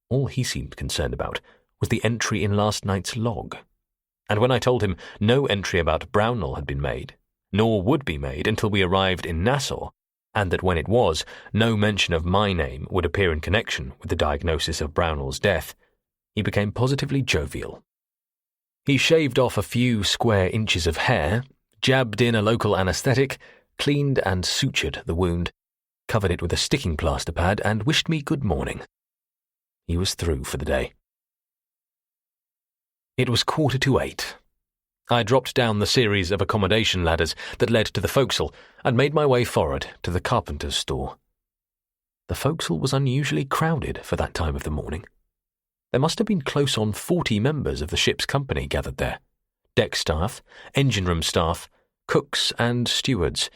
All he seemed concerned about was the entry in last night's log, and when I told him no entry about Brownell had been made, nor would be made until we arrived in Nassau, and that when it was, no mention of my name would appear in connection with the diagnosis of Brownell's death, he became positively jovial. He shaved off a few square inches of hair, jabbed in a local anaesthetic, cleaned and sutured the wound, covered it with a sticking plaster pad, and wished me good morning. He was through for the day. It was 8:15. I dropped down the series of accommodation ladders that led to the forecastle and made my way forward to the carpenter's store. The forecastle was unusually crowded for that time of the morning. There must have been close on 40 members of the ship's company gathered there. Deck staff, engine room staff, cooks and stewards,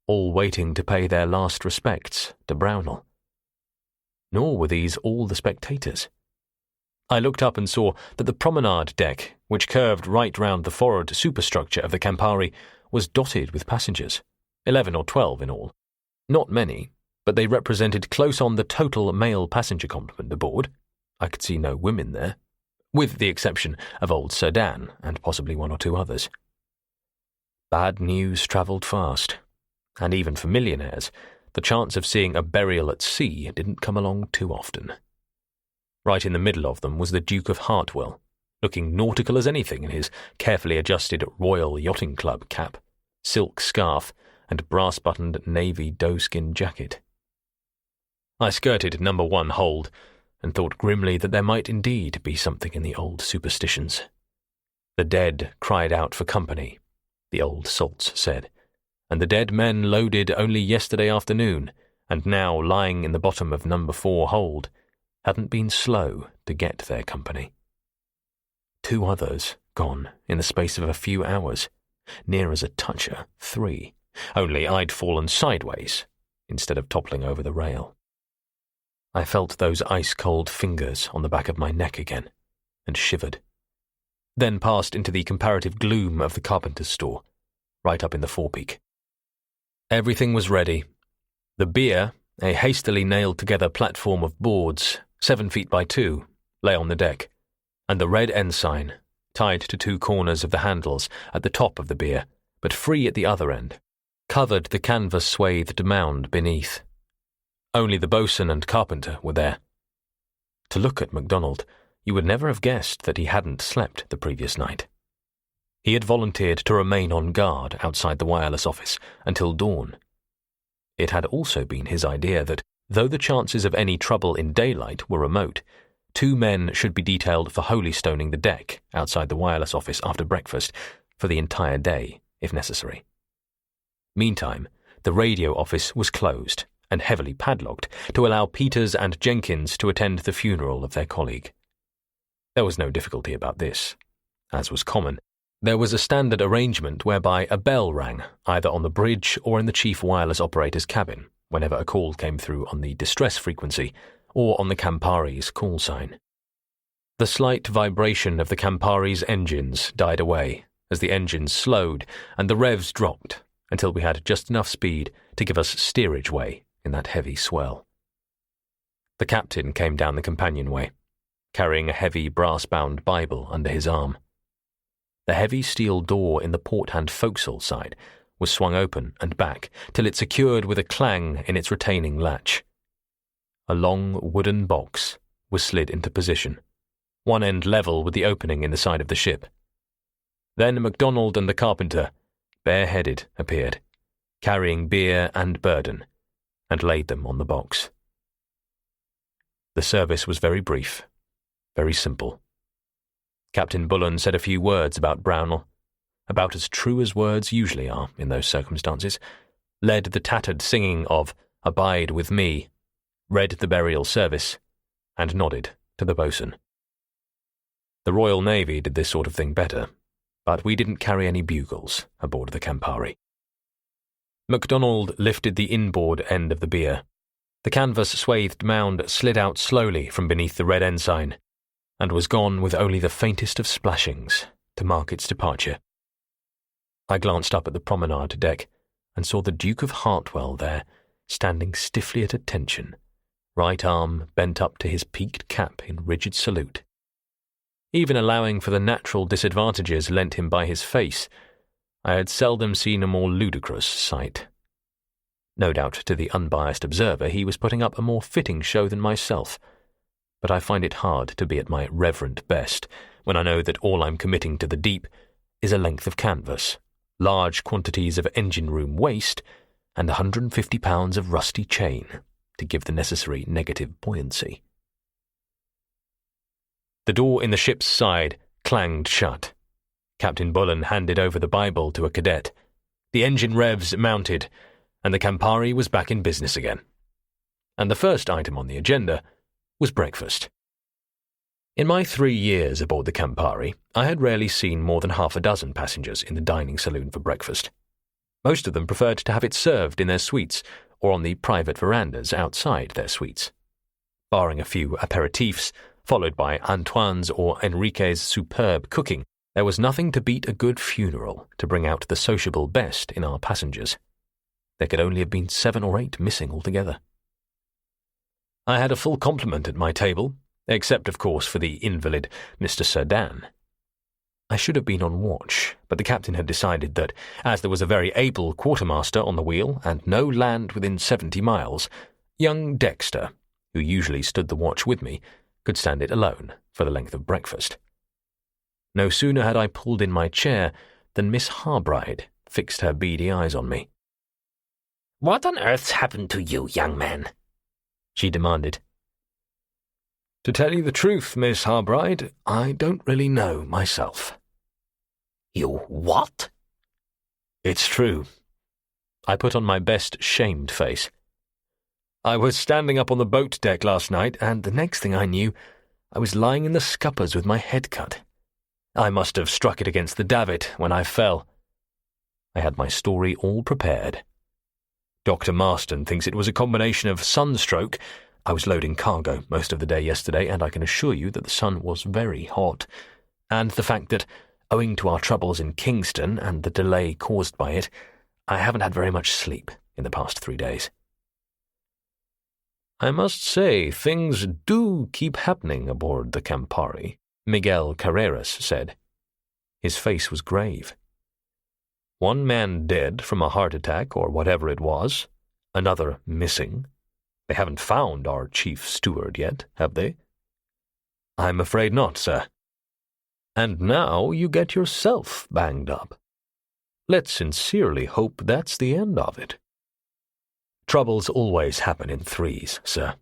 all waiting to pay their last respects to Brownell. Nor were these all the spectators. I looked up and saw that the promenade deck, which curved right round the forward superstructure of the Campari, was dotted with passengers, 11 or 12 in all. Not many, but they represented close on the total male passenger complement aboard. I could see no women there, with the exception of old Sir Dan and possibly 1 or 2 others. Bad news travelled fast, and even for millionaires, the chance of seeing a burial at sea didn't come along too often. Right in the middle of them was the Duke of Hartwell, looking nautical as anything in his carefully adjusted Royal Yachting Club cap, silk scarf, and brass-buttoned navy doeskin jacket. I skirted number 1 hold, and thought grimly that there might indeed be something in the old superstitions. The dead cried out for company, the old salts said, and the dead men loaded only yesterday afternoon, and now lying in the bottom of number 4 hold, hadn't been slow to get their company. 2 others gone in the space of a few hours, near as a toucher 3, only I'd fallen sideways instead of toppling over the rail. I felt those ice-cold fingers on the back of my neck again, and shivered. Then passed into the comparative gloom of the carpenter's store, right up in the forepeak. Everything was ready. The bier, a hastily nailed-together platform of boards, 7 feet by 2, lay on the deck, and the red ensign, tied to 2 corners of the handles at the top of the bier, but free at the other end, covered the canvas-swathed mound beneath. Only the boatswain and carpenter were there. To look at MacDonald, you would never have guessed that he hadn't slept the previous night. He had volunteered to remain on guard outside the wireless office until dawn. It had also been his idea that, though the chances of any trouble in daylight were remote, 2 men should be detailed for holystoning the deck outside the wireless office after breakfast for the entire day, if necessary. Meantime, the radio office was closed and heavily padlocked to allow Peters and Jenkins to attend the funeral of their colleague. There was no difficulty about this. As was common, there was a standard arrangement whereby a bell rang either on the bridge or in the chief wireless operator's cabin whenever a call came through on the distress frequency or on the Campari's call sign. The slight vibration of the Campari's engines died away as the engines slowed and the revs dropped until we had just enough speed to give us steerage way in that heavy swell. The captain came down the companionway, carrying a heavy brass-bound Bible under his arm. The heavy steel door in the port-hand forecastle side was swung open and back till it secured with a clang in its retaining latch. A long wooden box was slid into position, one end level with the opening in the side of the ship. Then MacDonald and the carpenter, bareheaded, appeared, carrying beer and burden, and laid them on the box. The service was very brief, very simple. Captain Bullen said a few words about Brownell, about as true as words usually are in those circumstances, led the tattered singing of "Abide with Me," read the burial service, and nodded to the boatswain. The Royal Navy did this sort of thing better, but we didn't carry any bugles aboard the Campari. MacDonald lifted the inboard end of the bier. The canvas-swathed mound slid out slowly from beneath the red ensign, and was gone with only the faintest of splashings to mark its departure. I glanced up at the promenade deck and saw the Duke of Hartwell there, standing stiffly at attention, right arm bent up to his peaked cap in rigid salute. Even allowing for the natural disadvantages lent him by his face, I had seldom seen a more ludicrous sight. No doubt to the unbiased observer he was putting up a more fitting show than myself, but I find it hard to be at my reverent best when I know that all I'm committing to the deep is a length of canvas, large quantities of engine-room waste, and 150 pounds of rusty chain to give the necessary negative buoyancy. The door in the ship's side clanged shut. Captain Bullen handed over the Bible to a cadet. The engine revs mounted, and the Campari was back in business again. And the first item on the agenda was breakfast. In my 3 years aboard the Campari, I had rarely seen more than half a dozen passengers in the dining saloon for breakfast. Most of them preferred to have it served in their suites or on the private verandas outside their suites. Barring a few aperitifs, followed by Antoine's or Enrique's superb cooking, there was nothing to beat a good funeral to bring out the sociable best in our passengers. There could only have been 7 or 8 missing altogether. I had a full complement at my table, except, of course, for the invalid Mr. Cerdan. I should have been on watch, but the captain had decided that, as there was a very able quartermaster on the wheel and no land within 70 miles, young Dexter, who usually stood the watch with me, could stand it alone for the length of breakfast. No sooner had I pulled in my chair than Miss Harbride fixed her beady eyes on me. "What on earth's happened to you, young man?" she demanded. To tell you the truth, Miss Harbride, I don't really know myself. You what? It's true. I put on my best shamed face. I was standing up on the boat deck last night, and the next thing I knew, I was lying in the scuppers with my head cut. I must have struck it against the davit when I fell. I had my story all prepared. Dr. Marston thinks it was a combination of sunstroke. I was loading cargo most of the day yesterday, and I can assure you that the sun was very hot, and the fact that, owing to our troubles in Kingston and the delay caused by it, I haven't had very much sleep in the past 3 days. I must say, things do keep happening aboard the Campari, Miguel Carreras said. His face was grave. 1 man dead from a heart attack or whatever it was, another missing. They haven't found our chief steward yet, have they? I'm afraid not, sir. And now you get yourself banged up. Let's sincerely hope that's the end of it. Troubles always happen in threes, sir.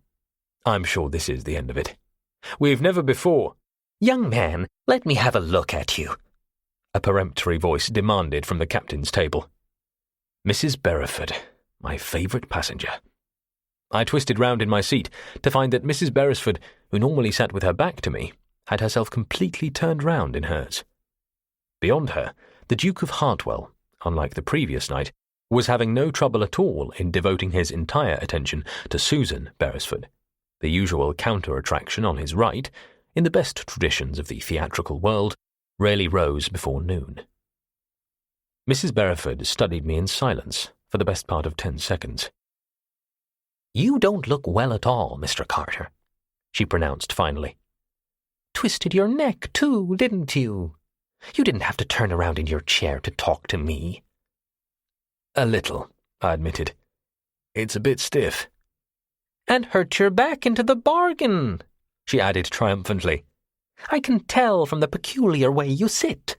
I'm sure this is the end of it. We've never before— "Young man, let me have a look at you," a peremptory voice demanded from the captain's table. Mrs. Berriford, my favourite passenger. I twisted round in my seat to find that Mrs. Beresford, who normally sat with her back to me, had herself completely turned round in hers. Beyond her, the Duke of Hartwell, unlike the previous night, was having no trouble at all in devoting his entire attention to Susan Beresford, the usual counter-attraction on his right, in the best traditions of the theatrical world, rarely rose before noon. Mrs. Beresford studied me in silence for the best part of 10 seconds. "You don't look well at all, Mr. Carter," she pronounced finally. "Twisted your neck, too, didn't you? You didn't have to turn around in your chair to talk to me." "A little," I admitted. "It's a bit stiff." "And hurt your back into the bargain," she added triumphantly. "I can tell from the peculiar way you sit."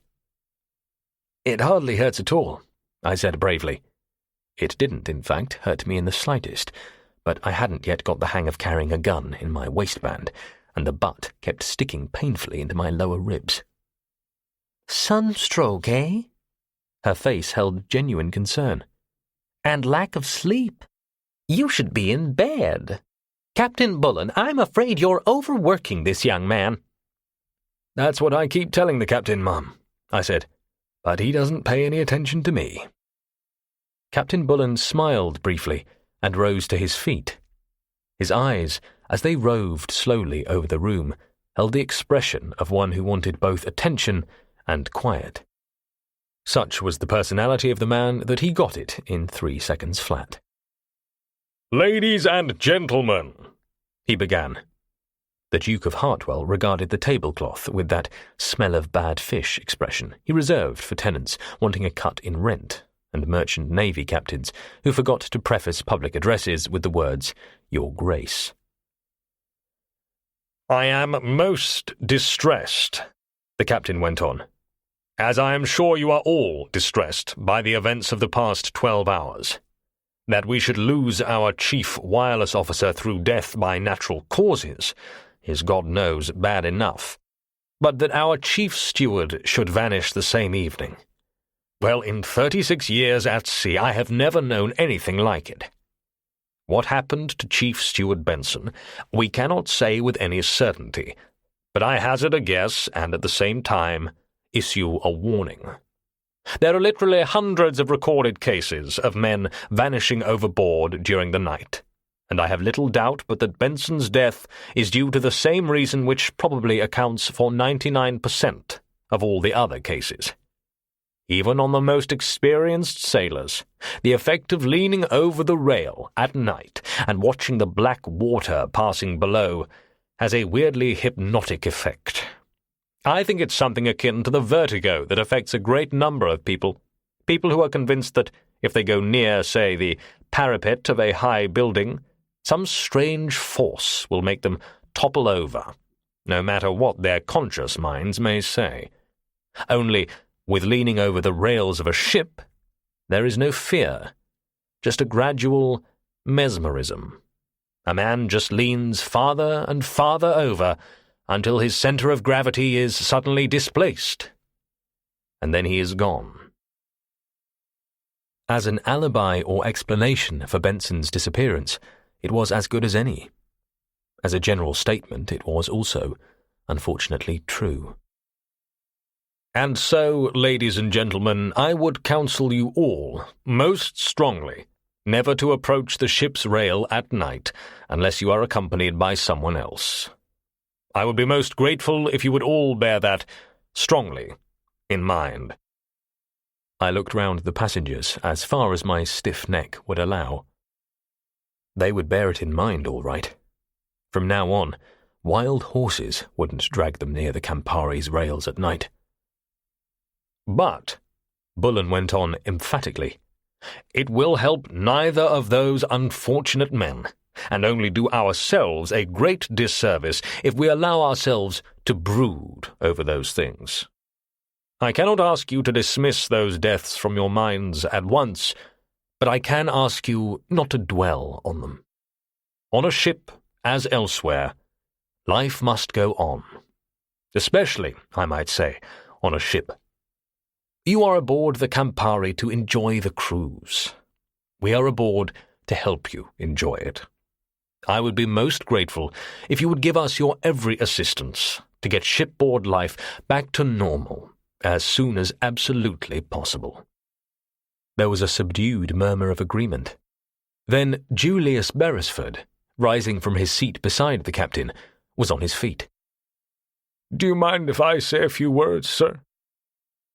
"It hardly hurts at all," I said bravely. It didn't, in fact, hurt me in the slightest, but I hadn't yet got the hang of carrying a gun in my waistband, and the butt kept sticking painfully into my lower ribs. "Sunstroke, eh?" Her face held genuine concern. "And lack of sleep. You should be in bed. Captain Bullen, I'm afraid you're overworking this young man." "That's what I keep telling the captain, Mum," I said, "but he doesn't pay any attention to me." Captain Bullen smiled briefly and rose to his feet. His eyes, as they roved slowly over the room, held the expression of one who wanted both attention and quiet. Such was the personality of the man that he got it in 3 seconds flat. "Ladies and gentlemen," he began. The Duke of Hartwell regarded the tablecloth with that smell-of-bad-fish expression he reserved for tenants wanting a cut in rent, and merchant navy captains who forgot to preface public addresses with the words, "Your Grace." "I am most distressed," the captain went on, "as I am sure you are all distressed by the events of the past 12 hours. That we should lose our chief wireless officer through death by natural causes is, God knows, bad enough. But that our chief steward should vanish the same evening. Well, in 36 years at sea, I have never known anything like it. What happened to Chief Steward Benson, we cannot say with any certainty, but I hazard a guess and at the same time issue a warning. There are literally hundreds of recorded cases of men vanishing overboard during the night, and I have little doubt but that Benson's death is due to the same reason which probably accounts for 99% of all the other cases. Even on the most experienced sailors, the effect of leaning over the rail at night and watching the black water passing below has a weirdly hypnotic effect. I think it's something akin to the vertigo that affects a great number of people who are convinced that if they go near, say, the parapet of a high building, some strange force will make them topple over, no matter what their conscious minds may say. Only, with leaning over the rails of a ship, there is no fear, just a gradual mesmerism. A man just leans farther and farther over until his center of gravity is suddenly displaced, and then he is gone. As an alibi or explanation for Benson's disappearance, it was as good as any. As a general statement, it was also, unfortunately, true. And so, ladies and gentlemen, I would counsel you all, most strongly, never to approach the ship's rail at night unless you are accompanied by someone else. I would be most grateful if you would all bear that strongly in mind. I looked round the passengers as far as my stiff neck would allow. They would bear it in mind, all right. From now on, wild horses wouldn't drag them near the Campari's rails at night. But, Bullen went on emphatically, it will help neither of those unfortunate men, and only do ourselves a great disservice if we allow ourselves to brood over those things. I cannot ask you to dismiss those deaths from your minds at once, but I can ask you not to dwell on them. On a ship, as elsewhere, life must go on. Especially, I might say, on a ship. You are aboard the Campari to enjoy the cruise. We are aboard to help you enjoy it. I would be most grateful if you would give us your every assistance, to get shipboard life back to normal as soon as absolutely possible. There was a subdued murmur of agreement. Then Julius Beresford, rising from his seat beside the captain, was on his feet. "Do you mind if I say a few words, sir?"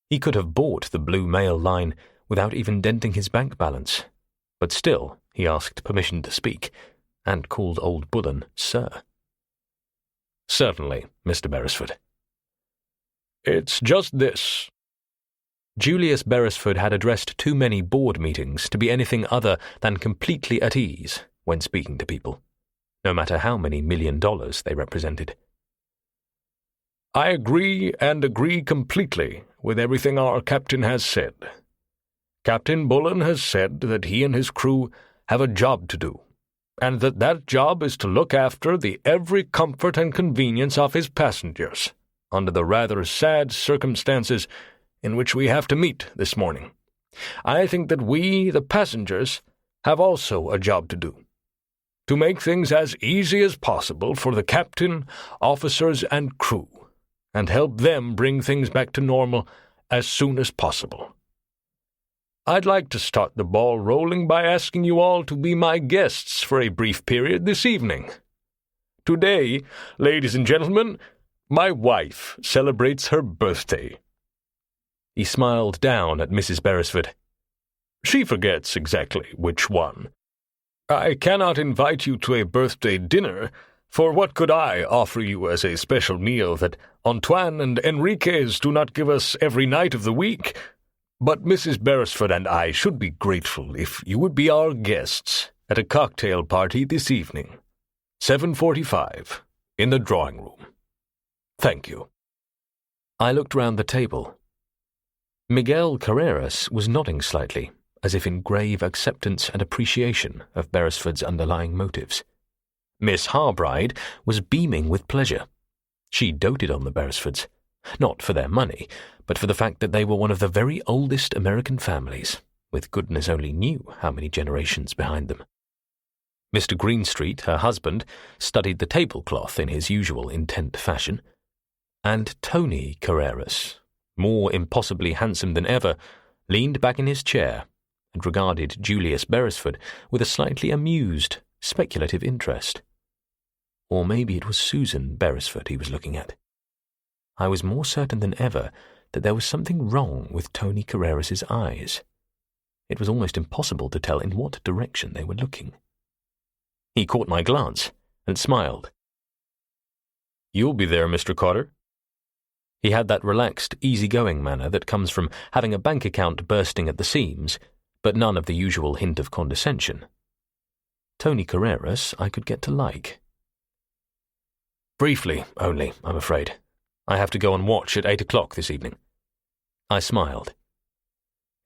He could have bought the Blue Mail line without even denting his bank balance, but still he asked permission to speak, and called old Bullen Sir. "Certainly, Mr. Beresford. It's just this." Julius Beresford had addressed too many board meetings to be anything other than completely at ease when speaking to people, no matter how many $1 million they represented. "I agree and agree completely with everything our captain has said. Captain Bullen has said that he and his crew have a job to do, and that job is to look after the every comfort and convenience of his passengers, under the rather sad circumstances in which we have to meet this morning. I think that we, the passengers, have also a job to do, to make things as easy as possible for the captain, officers, and crew, and help them bring things back to normal as soon as possible. I'd like to start the ball rolling by asking you all to be my guests for a brief period this evening. Today, ladies and gentlemen, my wife celebrates her birthday." He smiled down at Mrs. Beresford. "She forgets exactly which one. I cannot invite you to a birthday dinner, for what could I offer you as a special meal that Antoine and Enriquez do not give us every night of the week? But Mrs. Beresford and I should be grateful if you would be our guests at a cocktail party this evening, 7:45, in the drawing room. Thank you." I looked round the table. Miguel Carreras was nodding slightly, as if in grave acceptance and appreciation of Beresford's underlying motives. Miss Harbride was beaming with pleasure. She doted on the Beresfords, not for their money, but for the fact that they were one of the very oldest American families, with goodness only knew how many generations behind them. Mr. Greenstreet, her husband, studied the tablecloth in his usual intent fashion, and Tony Carreras, more impossibly handsome than ever, leaned back in his chair and regarded Julius Beresford with a slightly amused, speculative interest. Or maybe it was Susan Beresford he was looking at. I was more certain than ever that there was something wrong with Tony Carreras's eyes. It was almost impossible to tell in what direction they were looking. He caught my glance and smiled. "You'll be there, Mr. Carter?" He had that relaxed, easygoing manner that comes from having a bank account bursting at the seams, but none of the usual hint of condescension. Tony Carreras I could get to like. "Briefly, only, I'm afraid. I have to go on watch at 8 o'clock this evening." I smiled.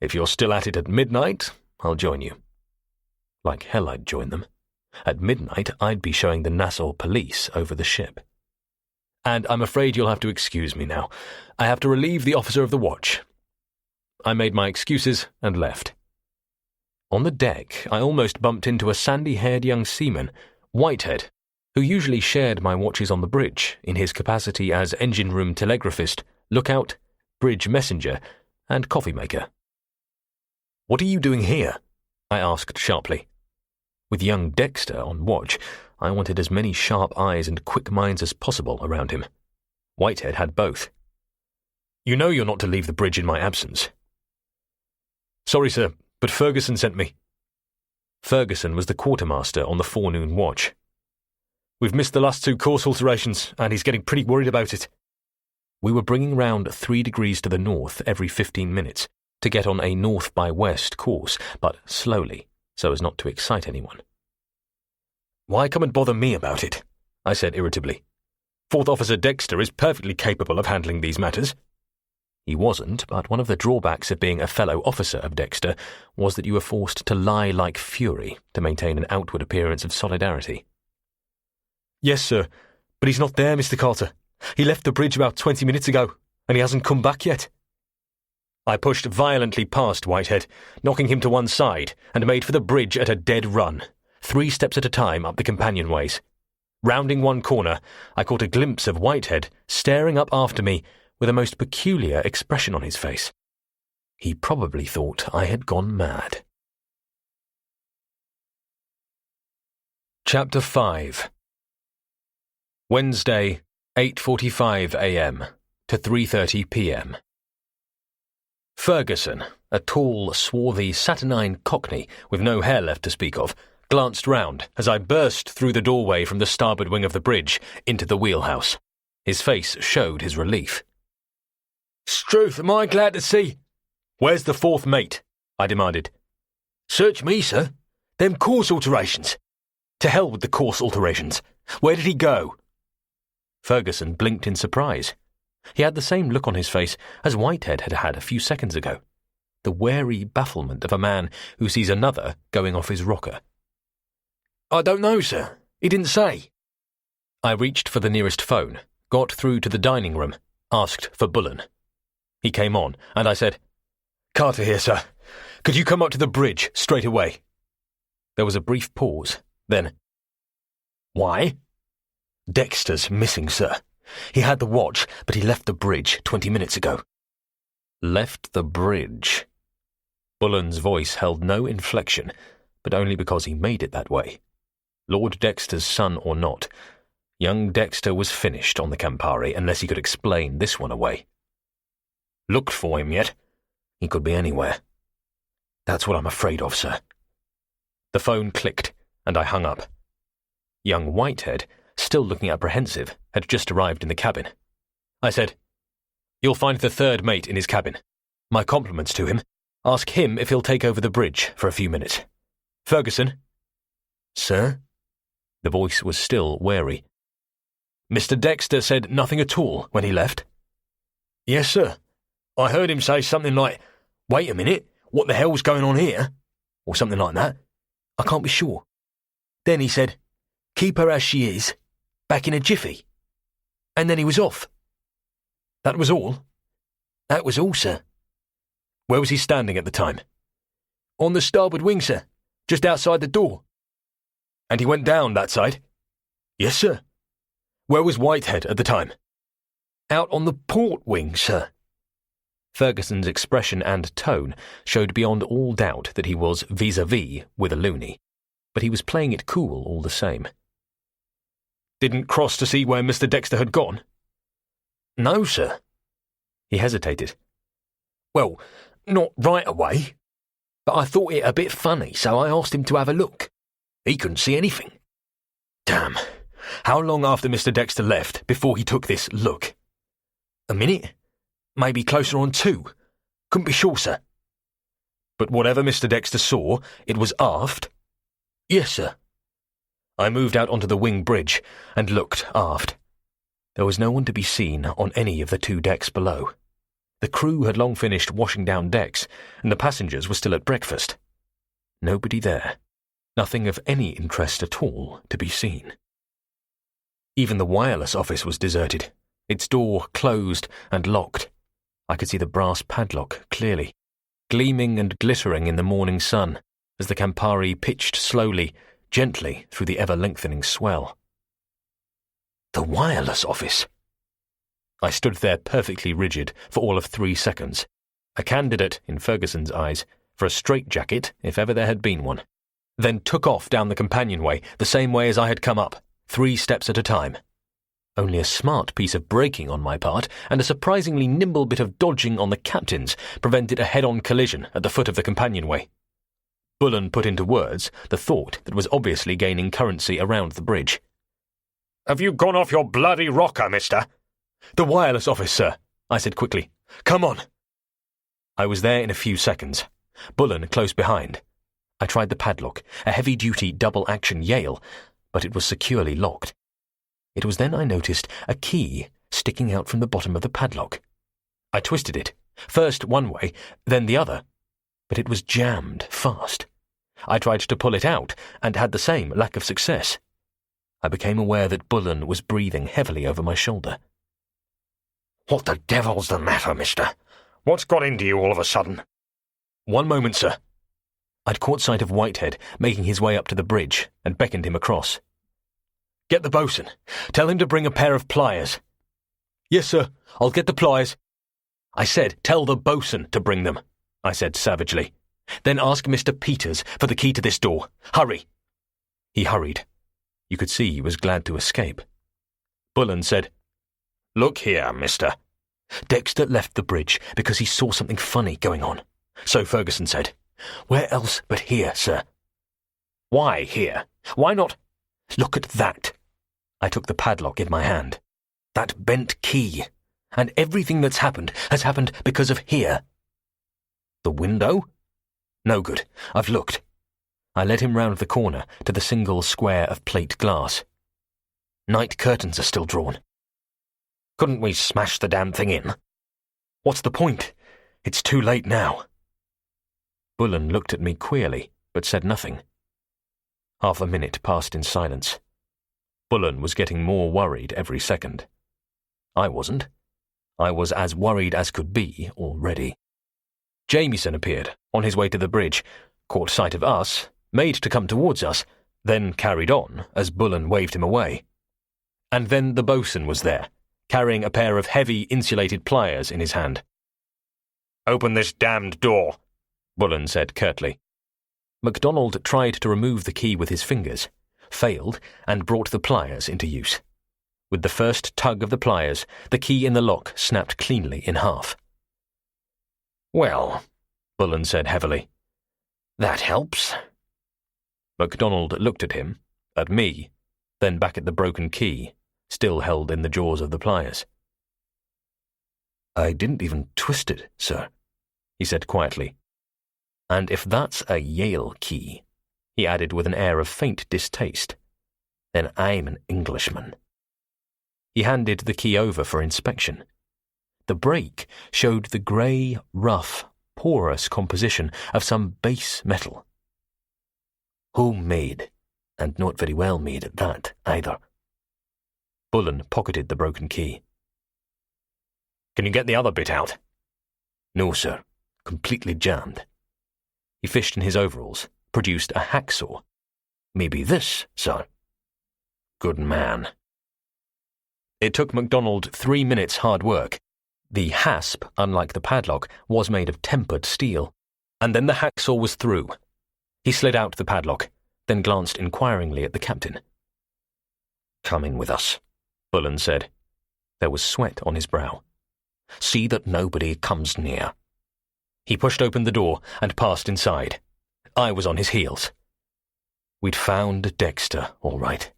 "If you're still at it at midnight, I'll join you." Like hell I'd join them. At midnight I'd be showing the Nassau police over the ship. "And I'm afraid you'll have to excuse me now. I have to relieve the officer of the watch." I made my excuses and left. On the deck, I almost bumped into a sandy-haired young seaman, Whitehead, who usually shared my watches on the bridge in his capacity as engine-room telegraphist, lookout, bridge messenger, and coffee-maker. "What are you doing here?" I asked sharply. With young Dexter on watch, I wanted as many sharp eyes and quick minds as possible around him. Whitehead had both. "You know you're not to leave the bridge in my absence." "Sorry, sir, but Ferguson sent me." Ferguson was the quartermaster on the forenoon watch. "We've missed the last 2 course alterations, and he's getting pretty worried about it." We were bringing round 3 degrees to the north every 15 minutes to get on a north by west course, but slowly, so as not to excite anyone. "Why come and bother me about it?" I said irritably. "Fourth Officer Dexter is perfectly capable of handling these matters." He wasn't, but one of the drawbacks of being a fellow officer of Dexter was that you were forced to lie like fury to maintain an outward appearance of solidarity. "Yes, sir, but he's not there, Mr. Carter. He left the bridge about 20 minutes ago, and he hasn't come back yet." I pushed violently past Whitehead, knocking him to one side, and made for the bridge at a dead run, 3 steps at a time up the companionways. Rounding one corner, I caught a glimpse of Whitehead staring up after me with a most peculiar expression on his face. He probably thought I had gone mad. Chapter 5. Wednesday, 8:45 a.m. to 3:30 p.m. Ferguson, a tall, swarthy, saturnine cockney with no hair left to speak of, glanced round as I burst through the doorway from the starboard wing of the bridge into the wheelhouse. His face showed his relief. "'Struth, am I glad to see—" "Where's the fourth mate?" I demanded. "Search me, sir. Them course alterations." "To hell with the course alterations. Where did he go?" Ferguson blinked in surprise. He had the same look on his face as Whitehead had had a few seconds ago, the wary bafflement of a man who sees another going off his rocker. "I don't know, sir. He didn't say." I reached for the nearest phone, got through to the dining room, asked for Bullen. He came on, and I said, "Carter here, sir. Could you come up to the bridge straight away?" There was a brief pause, then, "Why?" "Dexter's missing, sir. He had the watch, but he left the bridge 20 minutes ago." Left the bridge. Bullen's voice held no inflection, but only because he made it that way. Lord Dexter's son or not, young Dexter was finished on the Campari unless he could explain this one away. "Looked for him yet?" "He could be anywhere." "That's what I'm afraid of, sir." The phone clicked, and I hung up. Young Whitehead, still looking apprehensive, had just arrived in the cabin. I said, "You'll find the third mate in his cabin. My compliments to him. Ask him if he'll take over the bridge for a few minutes. Ferguson?" "Sir?" The voice was still wary. "Mr. Dexter said nothing at all when he left?" "Yes, sir. I heard him say something like, 'Wait a minute, what the hell's going on here?' or something like that. I can't be sure. Then he said, 'Keep her as she is, back in a jiffy.' And then he was off." "That was all?" "That was all, sir." "Where was he standing at the time?" "On the starboard wing, sir, just outside the door." "And he went down that side?" "Yes, sir." "Where was Whitehead at the time?" "Out on the port wing, sir." Ferguson's expression and tone showed beyond all doubt that he was vis-à-vis with a loony, but he was playing it cool all the same. "Didn't cross to see where Mr. Dexter had gone?" "No, sir." He hesitated. "Well, not right away. But I thought it a bit funny, so I asked him to have a look. He couldn't see anything." "Damn. How long after Mr. Dexter left before he took this look?" "A minute. Maybe closer on 2. Couldn't be sure, sir." "But whatever Mr. Dexter saw, it was aft?" "Yes, sir." I moved out onto the wing bridge and looked aft. There was no one to be seen on any of the 2 decks below. The crew had long finished washing down decks, and the passengers were still at breakfast. Nobody there. Nothing of any interest at all to be seen. Even the wireless office was deserted, its door closed and locked. I could see the brass padlock clearly, gleaming and glittering in the morning sun as the Campari pitched slowly, gently through the ever-lengthening swell. The wireless office. I stood there perfectly rigid for all of 3 seconds, a candidate, in Ferguson's eyes, for a straitjacket if ever there had been one, then took off down the companionway the same way as I had come up, 3 steps at a time. Only a smart piece of braking on my part and a surprisingly nimble bit of dodging on the captain's prevented a head-on collision at the foot of the companionway. Bullen put into words the thought that was obviously gaining currency around the bridge. "Have you gone off your bloody rocker, mister?" "The wireless office, sir," I said quickly. "Come on." I was there in a few seconds, Bullen close behind. I tried the padlock, a heavy-duty double-action Yale, but it was securely locked. It was then I noticed a key sticking out from the bottom of the padlock. I twisted it, first one way, then the other, but it was jammed fast. I tried to pull it out and had the same lack of success. I became aware that Bullen was breathing heavily over my shoulder. "What the devil's the matter, mister? What's got into you all of a sudden?" "One moment, sir." I'd caught sight of Whitehead making his way up to the bridge and beckoned him across. Get the bosun. Tell him to bring a pair of pliers. Yes, sir. I'll get the pliers. I said, tell the bosun to bring them, I said savagely. Then ask Mr. Peters for the key to this door. Hurry. He hurried. You could see he was glad to escape. Bullen said, Look here, mister. Dexter left the bridge because he saw something funny going on. So Ferguson said, Where else but here, sir? Why here? Why not? Look at that. I took the padlock in my hand. That bent key. And everything that's happened has happened because of here. The window? No good. I've looked. I led him round the corner to the single square of plate glass. Night curtains are still drawn. Couldn't we smash the damn thing in? What's the point? It's too late now. Bullen looked at me queerly, but said nothing. Half a minute passed in silence. Bullen was getting more worried every second. I wasn't. I was as worried as could be already. Jamieson appeared, on his way to the bridge, caught sight of us, made to come towards us, then carried on as Bullen waved him away. And then the bosun was there, carrying a pair of heavy insulated pliers in his hand. Open this damned door, Bullen said curtly. MacDonald tried to remove the key with his fingers, failed, and brought the pliers into use. With the first tug of the pliers, the key in the lock snapped cleanly in half. Well, Bullen said heavily, that helps. MacDonald looked at him, at me, then back at the broken key, still held in the jaws of the pliers. I didn't even twist it, sir, he said quietly. And if that's a Yale key, he added with an air of faint distaste, then I'm an Englishman. He handed the key over for inspection. The break showed the grey, rough, porous composition of some base metal. Homemade, and not very well made at that, either. Bullen pocketed the broken key. Can you get the other bit out? No, sir. Completely jammed. He fished in his overalls, produced a hacksaw. Maybe this, sir. Good man. It took MacDonald 3 minutes' hard work. The hasp, unlike the padlock, was made of tempered steel, and then the hacksaw was through. He slid out the padlock, then glanced inquiringly at the captain. Coming with us, Bullen said. There was sweat on his brow. See that nobody comes near. He pushed open the door and passed inside. I was on his heels. We'd found Dexter, all right.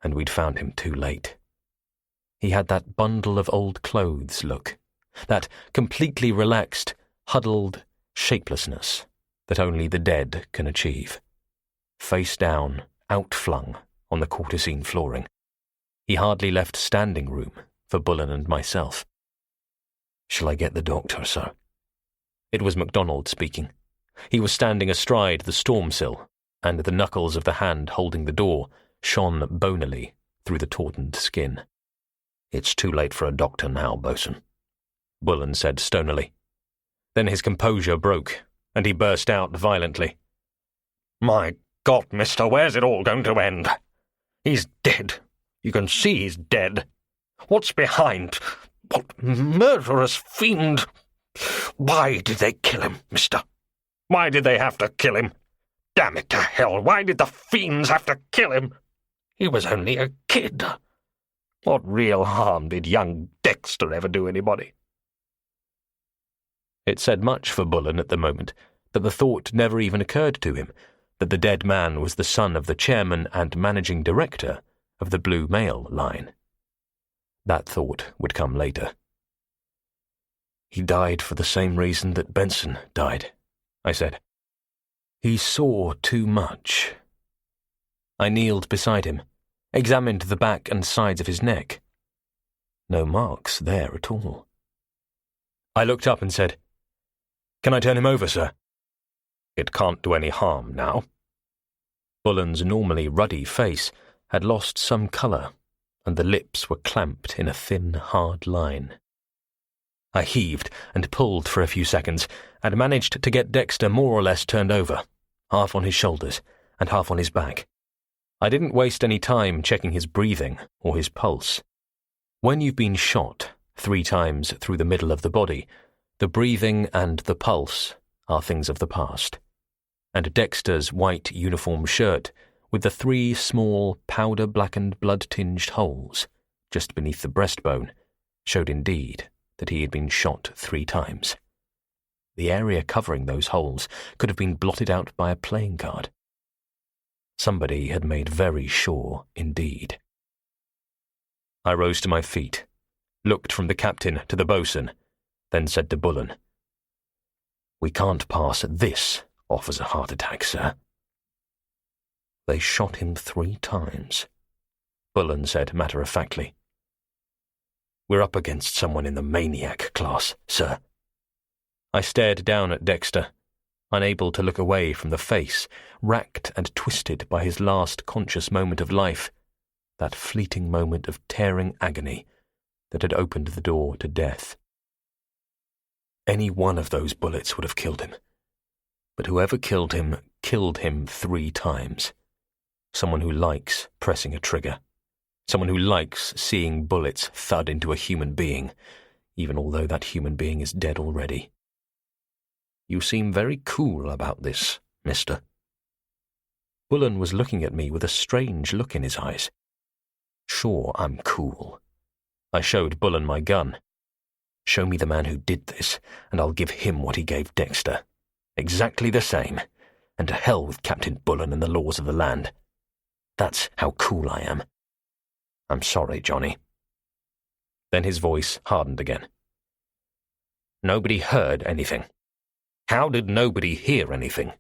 And we'd found him too late. He had that bundle of old clothes look, that completely relaxed, huddled shapelessness that only the dead can achieve. Face down, outflung on the courtesine flooring. He hardly left standing room for Bullen and myself. Shall I get the doctor, sir? It was MacDonald speaking. He was standing astride the storm sill, and the knuckles of the hand holding the door shone bonily through the tautened skin. It's too late for a doctor now, bosun, Bullen said stonily. Then his composure broke, and he burst out violently. My God, mister, where's it all going to end? He's dead. You can see he's dead. What's behind? What murderous fiend? Why did they kill him, mister? Why did they have to kill him? Damn it to hell, why did the fiends have to kill him? He was only a kid. What real harm did young Dexter ever do anybody? It said much for Bullen at the moment that the thought never even occurred to him that the dead man was the son of the chairman and managing director of the Blue Mail line. That thought would come later. He died for the same reason that Benson died, I said. He saw too much. I kneeled beside him, examined the back and sides of his neck. No marks there at all. I looked up and said, Can I turn him over, sir? It can't do any harm now. Bullen's normally ruddy face had lost some colour, and the lips were clamped in a thin, hard line. I heaved and pulled for a few seconds, and managed to get Dexter more or less turned over, half on his shoulders and half on his back. I didn't waste any time checking his breathing or his pulse. When you've been shot 3 times through the middle of the body, the breathing and the pulse are things of the past. And Dexter's white uniform shirt, with the 3 small, powder-blackened, blood-tinged holes just beneath the breastbone, showed indeed that he had been shot 3 times. The area covering those holes could have been blotted out by a playing card. Somebody had made very sure indeed. I rose to my feet, looked from the captain to the boatswain, then said to Bullen, "We can't pass this off as a heart attack, sir." "They shot him 3 times," Bullen said matter-of-factly. "We're up against someone in the maniac class, sir." I stared down at Dexter, unable to look away from the face, racked and twisted by his last conscious moment of life, that fleeting moment of tearing agony that had opened the door to death. Any one of those bullets would have killed him, but whoever killed him 3 times. Someone who likes pressing a trigger. Someone who likes seeing bullets thud into a human being, even although that human being is dead already. "You seem very cool about this, mister." Bullen was looking at me with a strange look in his eyes. "Sure, I'm cool." I showed Bullen my gun. "Show me the man who did this, and I'll give him what he gave Dexter. Exactly the same, and to hell with Captain Bullen and the laws of the land. That's how cool I am." "I'm sorry, Johnny." Then his voice hardened again. "Nobody heard anything. How did nobody hear anything?"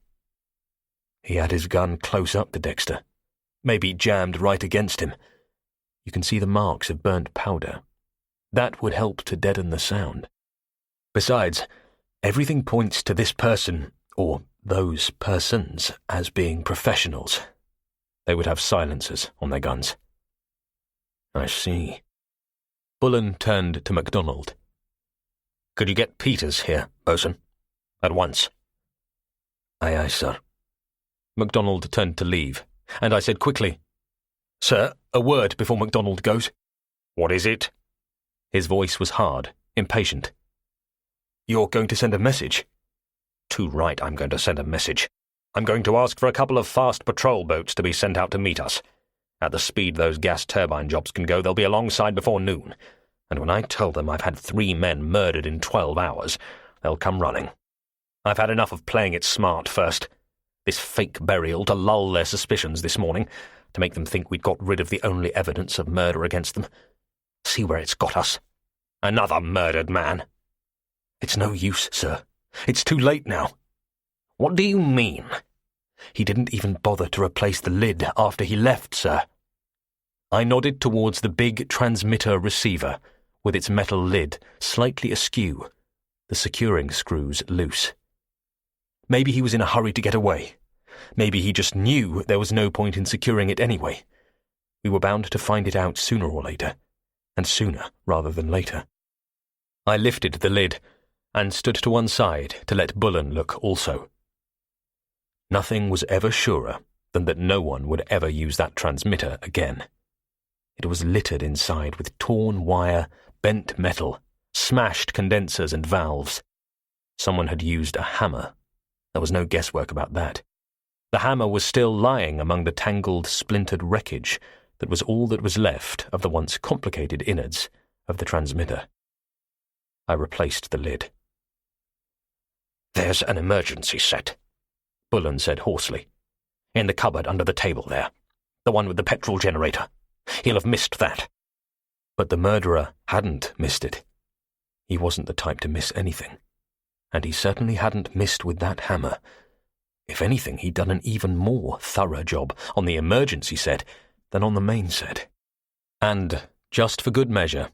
"He had his gun close up to Dexter, maybe jammed right against him. You can see the marks of burnt powder. That would help to deaden the sound. Besides, everything points to this person, or those persons, as being professionals. They would have silencers on their guns." "I see." Bullen turned to MacDonald. "Could you get Peters here, bosun? At once." "Aye, aye, sir." MacDonald turned to leave, and I said quickly, "Sir, a word before MacDonald goes." "What is it?" His voice was hard, impatient. "You're going to send a message?" "Too right, I'm going to send a message. I'm going to ask for a couple of fast patrol boats to be sent out to meet us. At the speed those gas turbine jobs can go, they'll be alongside before noon. And when I tell them I've had 3 men murdered in 12 hours, they'll come running. I've had enough of playing it smart first. This fake burial to lull their suspicions this morning, to make them think we'd got rid of the only evidence of murder against them. See where it's got us. Another murdered man." "It's no use, sir. It's too late now." "What do you mean?" "He didn't even bother to replace the lid after he left, sir." I nodded towards the big transmitter-receiver, with its metal lid slightly askew, the securing screws loose. Maybe he was in a hurry to get away. Maybe he just knew there was no point in securing it anyway. We were bound to find it out sooner or later, and sooner rather than later. I lifted the lid and stood to one side to let Bullen look also. Nothing was ever surer than that no one would ever use that transmitter again. It was littered inside with torn wire, bent metal, smashed condensers and valves. Someone had used a hammer. There was no guesswork about that. The hammer was still lying among the tangled, splintered wreckage that was all that was left of the once complicated innards of the transmitter. I replaced the lid. "There's an emergency set," Bullen said hoarsely. "In the cupboard under the table there. The one with the petrol generator. He'll have missed that." But the murderer hadn't missed it. He wasn't the type to miss anything. And he certainly hadn't missed with that hammer. If anything, he'd done an even more thorough job on the emergency set than on the main set. And, just for good measure,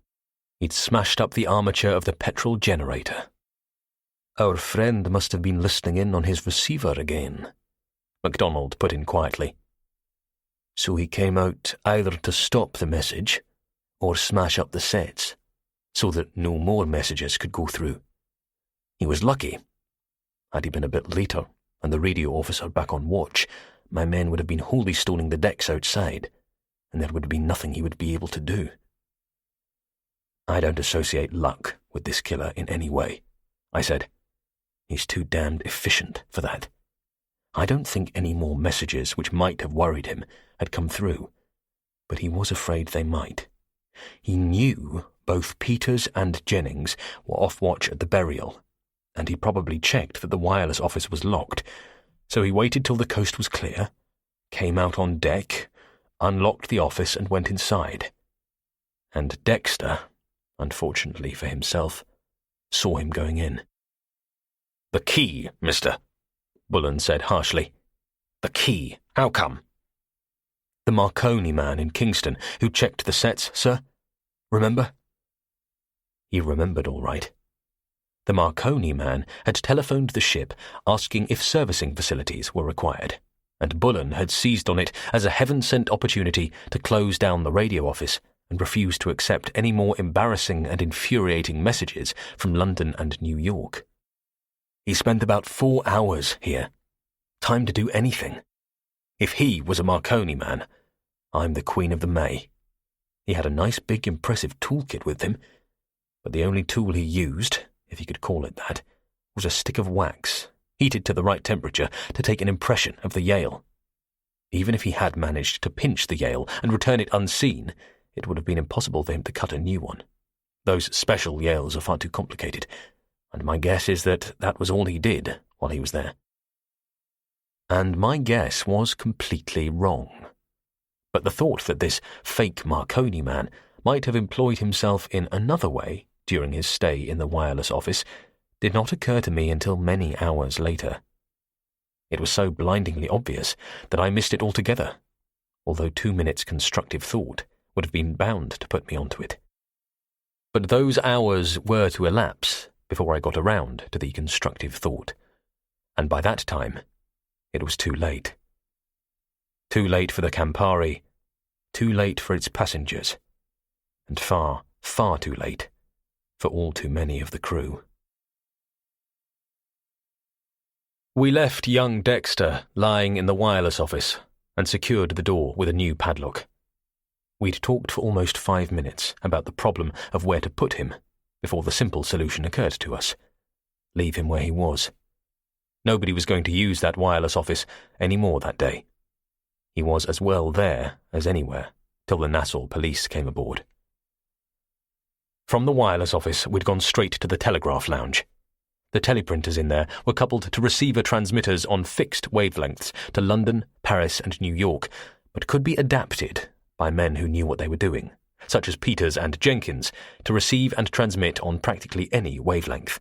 he'd smashed up the armature of the petrol generator. "Our friend must have been listening in on his receiver again," MacDonald put in quietly. "So he came out either to stop the message or smash up the sets, so that no more messages could go through. He was lucky. Had he been a bit later and the radio officer back on watch, my men would have been wholly stalling the decks outside, and there would have been nothing he would be able to do. I don't associate luck with this killer in any way, I said. He's too damned efficient for that. I don't think any more messages which might have worried him had come through, but he was afraid they might. He knew both Peters and Jennings were off watch at the burial, and he probably checked that the wireless office was locked, so he waited till the coast was clear, came out on deck, unlocked the office and went inside. And Dexter, unfortunately for himself, saw him going in. "The key, mister," Bullen said harshly. "The key. How come?" "The Marconi man in Kingston who checked the sets, sir. Remember?" He remembered all right. The Marconi man had telephoned the ship asking if servicing facilities were required, and Bullen had seized on it as a heaven-sent opportunity to close down the radio office and refuse to accept any more embarrassing and infuriating messages from London and New York. He spent about 4 hours here. Time to do anything. If he was a Marconi man, I'm the Queen of the May. He had a nice big impressive toolkit with him, but the only tool he used, if you could call it that, was a stick of wax, heated to the right temperature to take an impression of the Yale. Even if he had managed to pinch the Yale and return it unseen, it would have been impossible for him to cut a new one. Those special Yales are far too complicated, and my guess is that that was all he did while he was there. And my guess was completely wrong. But the thought that this fake Marconi man might have employed himself in another way during his stay in the wireless office did not occur to me until many hours later. It was so blindingly obvious that I missed it altogether, although 2 minutes' constructive thought would have been bound to put me onto it. But those hours were to elapse before I got around to the constructive thought, and by that time it was too late. Too late for the Campari, too late for its passengers, and far, far too late for all too many of the crew. We left young Dexter lying in the wireless office and secured the door with a new padlock. We'd talked for almost 5 minutes about the problem of where to put him before the simple solution occurred to us. Leave him where he was. Nobody was going to use that wireless office any more that day. He was as well there as anywhere till the Nassau police came aboard. From the wireless office, we'd gone straight to the telegraph lounge. The teleprinters in there were coupled to receiver transmitters on fixed wavelengths to London, Paris and New York, but could be adapted by men who knew what they were doing, such as Peters and Jenkins, to receive and transmit on practically any wavelength.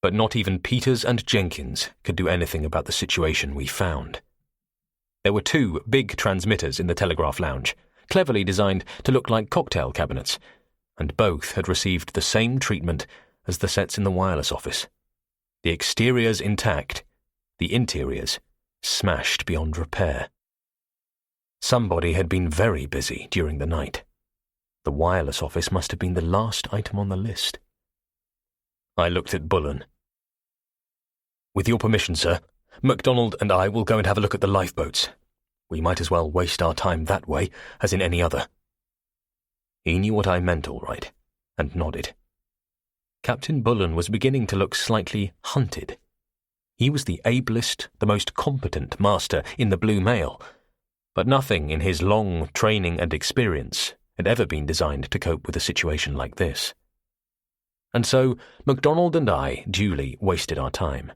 But not even Peters and Jenkins could do anything about the situation we found. There were 2 big transmitters in the telegraph lounge, cleverly designed to look like cocktail cabinets, and both had received the same treatment as the sets in the wireless office. The exteriors intact, the interiors smashed beyond repair. Somebody had been very busy during the night. The wireless office must have been the last item on the list. I looked at Bullen. "With your permission, sir, MacDonald and I will go and have a look at the lifeboats. We might as well waste our time that way as in any other." He knew what I meant all right, and nodded. Captain Bullen was beginning to look slightly hunted. He was the ablest, the most competent master in the Blue Mail, but nothing in his long training and experience had ever been designed to cope with a situation like this. And so MacDonald and I duly wasted our time.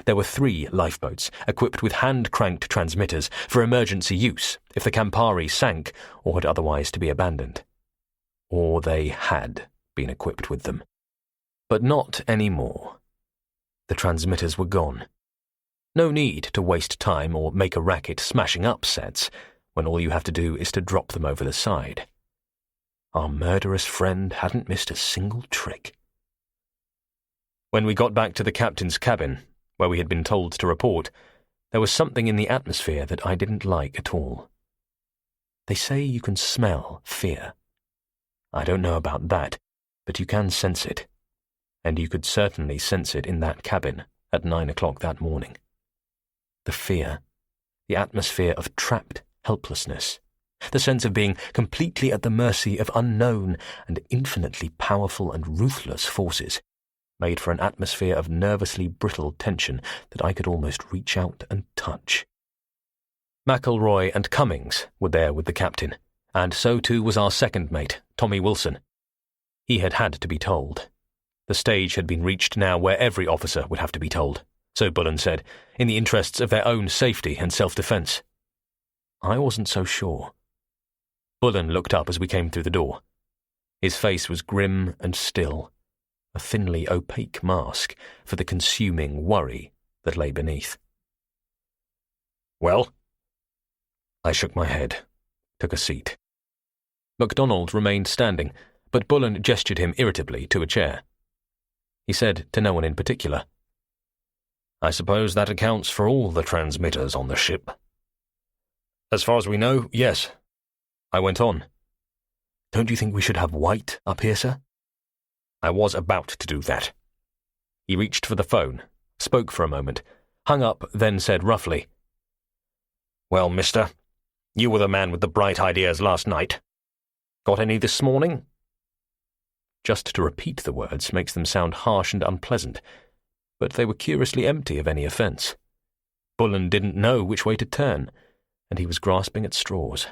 There were 3 lifeboats equipped with hand-cranked transmitters for emergency use if the Campari sank or had otherwise to be abandoned. Or they had been equipped with them. But not anymore. The transmitters were gone. No need to waste time or make a racket smashing up sets when all you have to do is to drop them over the side. Our murderous friend hadn't missed a single trick. When we got back to the captain's cabin, where we had been told to report, there was something in the atmosphere that I didn't like at all. They say you can smell fear. I don't know about that, but you can sense it. And you could certainly sense it in that cabin at 9 o'clock that morning. The fear, the atmosphere of trapped helplessness, the sense of being completely at the mercy of unknown and infinitely powerful and ruthless forces, made for an atmosphere of nervously brittle tension that I could almost reach out and touch. McElroy and Cummings were there with the captain, and so too was our second mate, Tommy Wilson. He had to be told. The stage had been reached now where every officer would have to be told, so Bullen said, in the interests of their own safety and self-defence. I wasn't so sure. Bullen looked up as we came through the door. His face was grim and still, a thinly opaque mask for the consuming worry that lay beneath. Well? I shook my head, took a seat. MacDonald remained standing, but Bullen gestured him irritably to a chair. He said to no one in particular, I suppose that accounts for all the transmitters on the ship. As far as we know, yes. I went on. Don't you think we should have White up here, sir? I was about to do that. He reached for the phone, spoke for a moment, hung up, then said roughly, Well, mister, you were the man with the bright ideas last night. Got any this morning? Just to repeat the words makes them sound harsh and unpleasant, but they were curiously empty of any offence. Bullen didn't know which way to turn, and he was grasping at straws.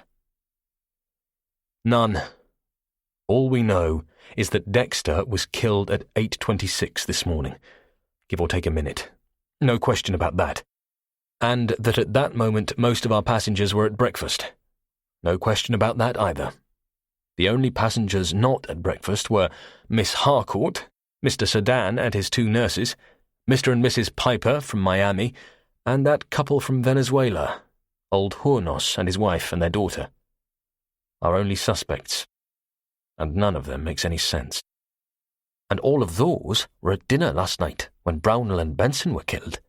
None. All we know is that Dexter was killed at 8:26 this morning, give or take a minute. No question about that. And that at that moment most of our passengers were at breakfast. No question about that either. The only passengers not at breakfast were Miss Harcourt, Mr. Sedan and his 2 nurses, Mr. and Mrs. Piper from Miami, and that couple from Venezuela, old Hornos and his wife and their daughter. Our only suspects, and none of them makes any sense. And all of those were at dinner last night when Brownell and Benson were killed,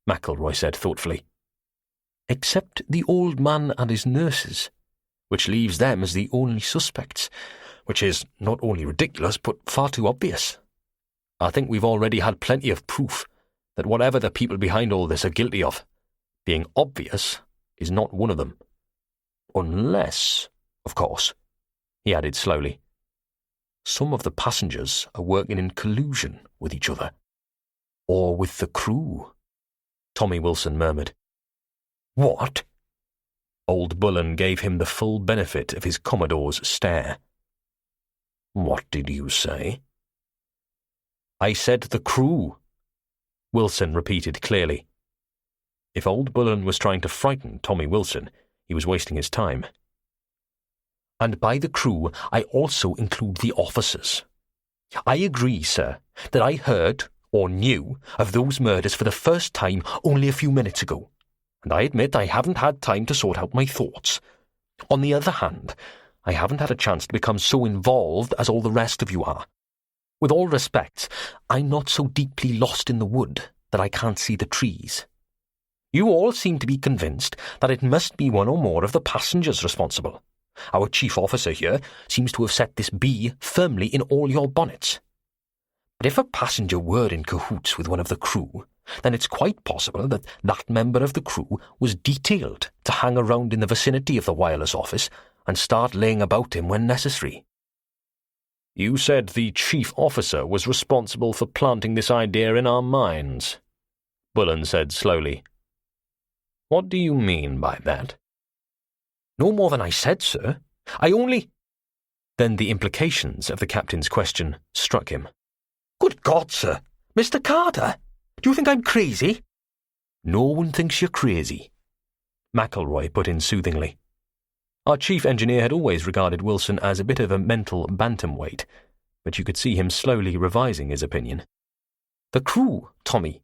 McElroy said thoughtfully. Except the old man and his nurses, which leaves them as the only suspects, which is not only ridiculous but far too obvious. I think we've already had plenty of proof that whatever the people behind all this are guilty of, being obvious is not one of them. Unless, of course, he added slowly, some of the passengers are working in collusion with each other. Or with the crew, Tommy Wilson murmured. What? Old Bullen gave him the full benefit of his Commodore's stare. What did you say? I said the crew, Wilson repeated clearly. If old Bullen was trying to frighten Tommy Wilson, he was wasting his time. And by the crew, I also include the officers. I agree, sir, that I heard, or knew, of those murders for the first time only a few minutes ago, and I admit I haven't had time to sort out my thoughts. On the other hand, I haven't had a chance to become so involved as all the rest of you are. With all respect, I'm not so deeply lost in the wood that I can't see the trees. You all seem to be convinced that it must be one or more of the passengers responsible. Our chief officer here seems to have set this bee firmly in all your bonnets. But if a passenger were in cahoots with one of the crew, then it's quite possible that that member of the crew was detailed to hang around in the vicinity of the wireless office and start laying about him when necessary. You said the chief officer was responsible for planting this idea in our minds, Bullen said slowly. What do you mean by that? No more than I said, sir. I only... Then the implications of the captain's question struck him. Good God, sir! Mr. Carter! Do you think I'm crazy? No one thinks you're crazy, McElroy put in soothingly. Our chief engineer had always regarded Wilson as a bit of a mental bantamweight, but you could see him slowly revising his opinion. The crew, Tommy.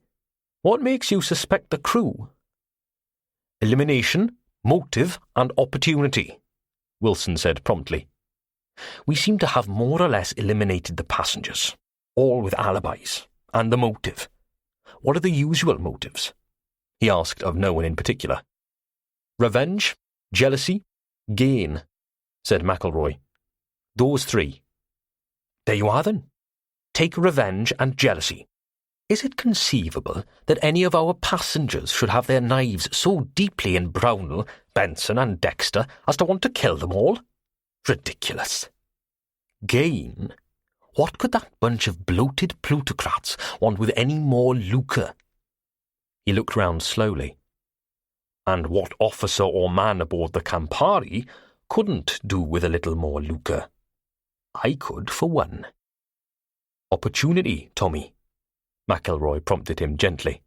What makes you suspect the crew? Elimination, motive, and opportunity, Wilson said promptly. We seem to have more or less eliminated the passengers, all with alibis, and the motive. What are the usual motives? He asked of no one in particular. Revenge, jealousy, gain, said McElroy. Those 3. There you are then. Take revenge and jealousy. Is it conceivable that any of our passengers should have their knives so deeply in Brownell, Benson and Dexter as to want to kill them all? Ridiculous. Gain? What could that bunch of bloated plutocrats want with any more lucre? He looked round slowly. And what officer or man aboard the Campari couldn't do with a little more lucre? I could, for one. Opportunity, Tommy. McElroy prompted him gently.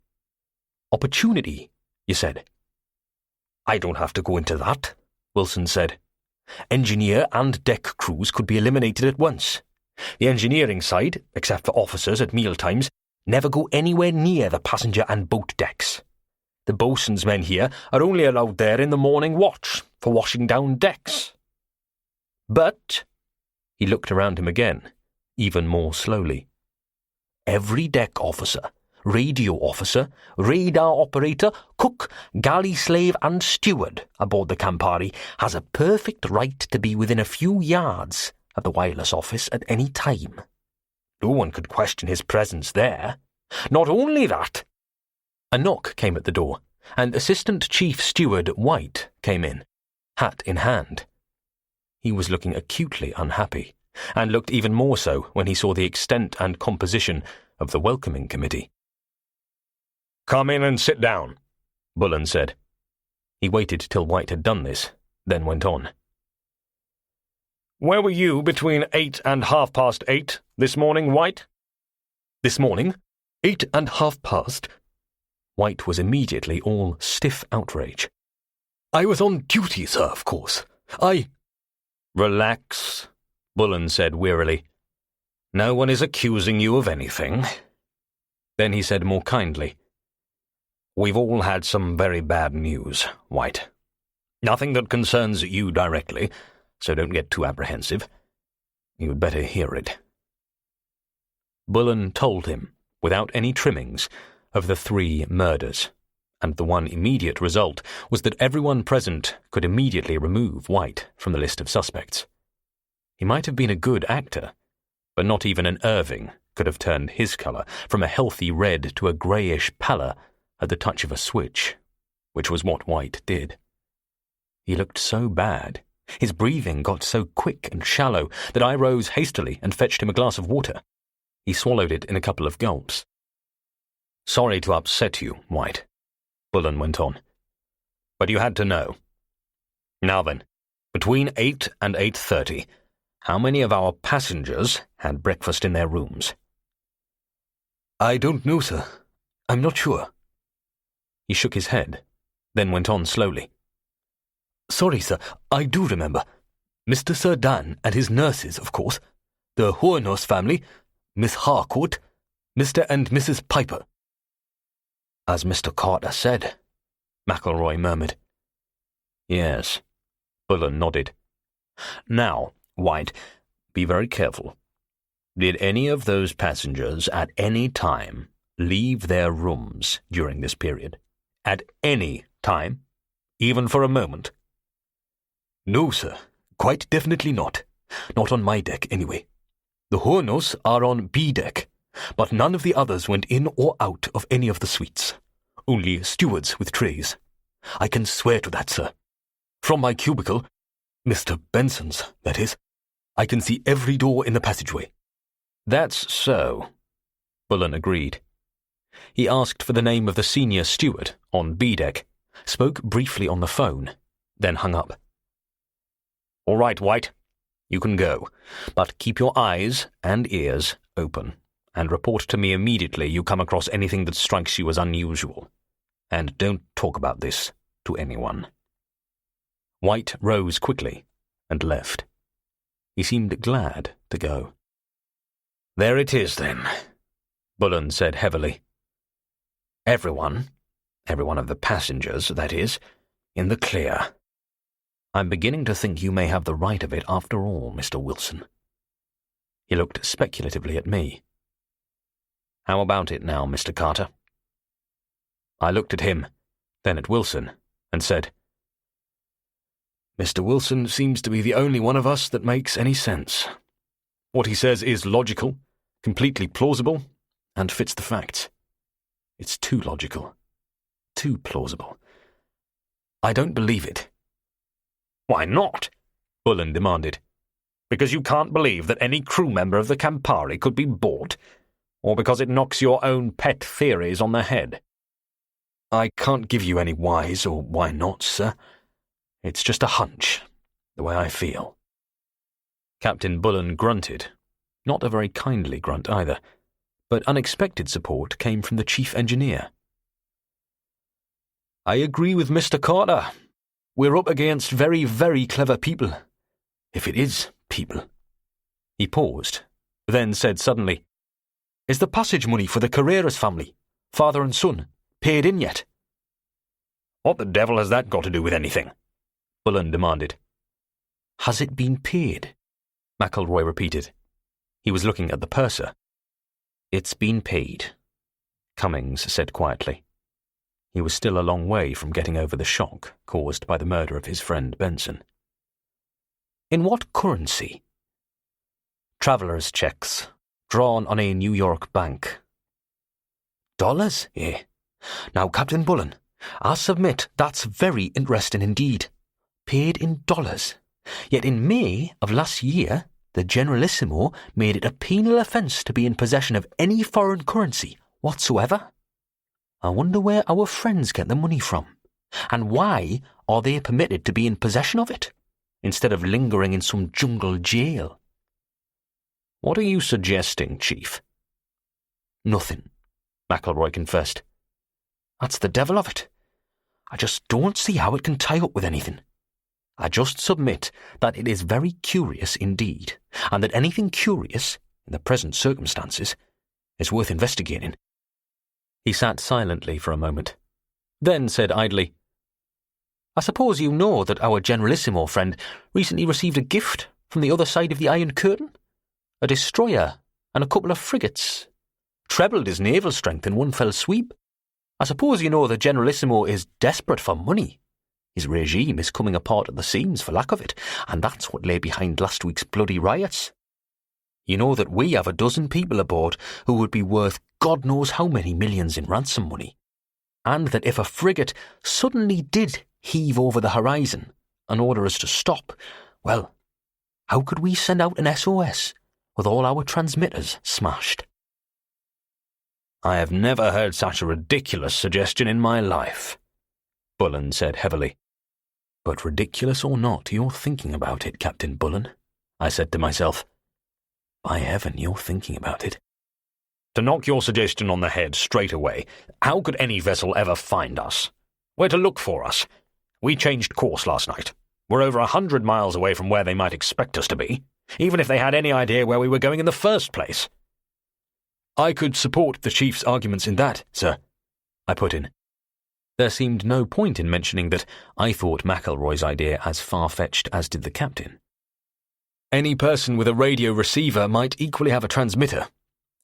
Opportunity, you said. I don't have to go into that, Wilson said. Engineer and deck crews could be eliminated at once. The engineering side, except for officers at mealtimes, never go anywhere near the passenger and boat decks. The boatswain's men here are only allowed there in the morning watch for washing down decks. But, he looked around him again, even more slowly. Every deck officer, radio officer, radar operator, cook, galley slave and steward aboard the Campari has a perfect right to be within a few yards of the wireless office at any time. No one could question his presence there. Not only that. A knock came at the door, and Assistant Chief Steward White came in, hat in hand. He was looking acutely unhappy, and looked even more so when he saw the extent and composition of the welcoming committee. Come in and sit down, Bullen said. He waited till White had done this, then went on. Where were you between 8 and 8:30 this morning, White? This morning? 8 and 8:30? White was immediately all stiff outrage. I was on duty, sir, of course. Relax, Bullen said wearily. No one is accusing you of anything. Then he said more kindly, We've all had some very bad news, White. Nothing that concerns you directly, so don't get too apprehensive. You'd better hear it. Bullen told him, without any trimmings, of the 3 murders, and the one immediate result was that everyone present could immediately remove White from the list of suspects. He might have been a good actor, but not even an Irving could have turned his colour from a healthy red to a greyish pallor at the touch of a switch, which was what White did. He looked so bad, his breathing got so quick and shallow that I rose hastily and fetched him a glass of water. He swallowed it in a couple of gulps. Sorry to upset you, White, Bullen went on, but you had to know. Now then, between 8 and 8:30, how many of our passengers had breakfast in their rooms? I don't know, sir. I'm not sure. He shook his head, then went on slowly. Sorry, sir, I do remember. Mr. Sir Dan and his nurses, of course. The Hornos family, Miss Harcourt, Mr. and Mrs. Piper. As Mr. Carter said, McElroy murmured. Yes, Bullen nodded. Now, White, be very careful. Did any of those passengers at any time leave their rooms during this period? At any time? Even for a moment? No, sir. Quite definitely not. Not on my deck, anyway. The Hornos are on B deck, but none of the others went in or out of any of the suites. Only stewards with trays. I can swear to that, sir. From my cubicle, Mr. Benson's, that is, I can see every door in the passageway. That's so, Bullen agreed. He asked for the name of the senior steward on B deck, spoke briefly on the phone, then hung up. All right, White, you can go, but keep your eyes and ears open, and report to me immediately you come across anything that strikes you as unusual. And don't talk about this to anyone. White rose quickly and left. He seemed glad to go. There it is, then, Bullen said heavily. Every one of the passengers, that is, in the clear. I'm beginning to think you may have the right of it after all, Mr. Wilson. He looked speculatively at me. How about it now, Mr. Carter? I looked at him, then at Wilson, and said, Mr. Wilson seems to be the only one of us that makes any sense. What he says is logical, completely plausible, and fits the facts. It's too logical. Too plausible. I don't believe it. Why not? Bullen demanded. Because you can't believe that any crew member of the Campari could be bought? Or because it knocks your own pet theories on the head? I can't give you any whys or why nots, sir. It's just a hunch, the way I feel. Captain Bullen grunted. Not a very kindly grunt either, but unexpected support came from the chief engineer. I agree with Mr. Carter. We're up against very, very clever people. If it is people. He paused, then said suddenly, Is the passage money for the Carreras family, father and son, paid in yet? What the devil has that got to do with anything? Bullen demanded. Has it been paid? McElroy repeated. He was looking at the purser. It's been paid, Cummings said quietly. He was still a long way from getting over the shock caused by the murder of his friend Benson. In what currency? Traveller's checks, drawn on a New York bank. Dollars, eh? Now, Captain Bullen, I submit that's very interesting indeed. Paid in dollars. Yet in May of last year, the Generalissimo made it a penal offence to be in possession of any foreign currency whatsoever. I wonder where our friends get the money from, and why are they permitted to be in possession of it, instead of lingering in some jungle jail? What are you suggesting, Chief? Nothing, McElroy confessed. That's the devil of it. I just don't see how it can tie up with anything. I just submit that it is very curious indeed, and that anything curious, in the present circumstances, is worth investigating. He sat silently for a moment, then said idly, I suppose you know that our Generalissimo friend recently received a gift from the other side of the Iron Curtain? A destroyer and a couple of frigates. Trebled his naval strength in one fell sweep. I suppose you know the Generalissimo is desperate for money. His regime is coming apart at the seams for lack of it, and that's what lay behind last week's bloody riots. You know that we have a dozen people aboard who would be worth God knows how many millions in ransom money, and that if a frigate suddenly did heave over the horizon and order us to stop, well, how could we send out an SOS with all our transmitters smashed? I have never heard such a ridiculous suggestion in my life, Bullen said heavily. But ridiculous or not, you're thinking about it, Captain Bullen, I said to myself. By heaven, you're thinking about it. To knock your suggestion on the head straight away, how could any vessel ever find us? Where to look for us? We changed course last night. We're over 100 miles away from where they might expect us to be, even if they had any idea where we were going in the first place. I could support the chief's arguments in that, sir, I put in. There seemed no point in mentioning that I thought McElroy's idea as far-fetched as did the captain. Any person with a radio receiver might equally have a transmitter,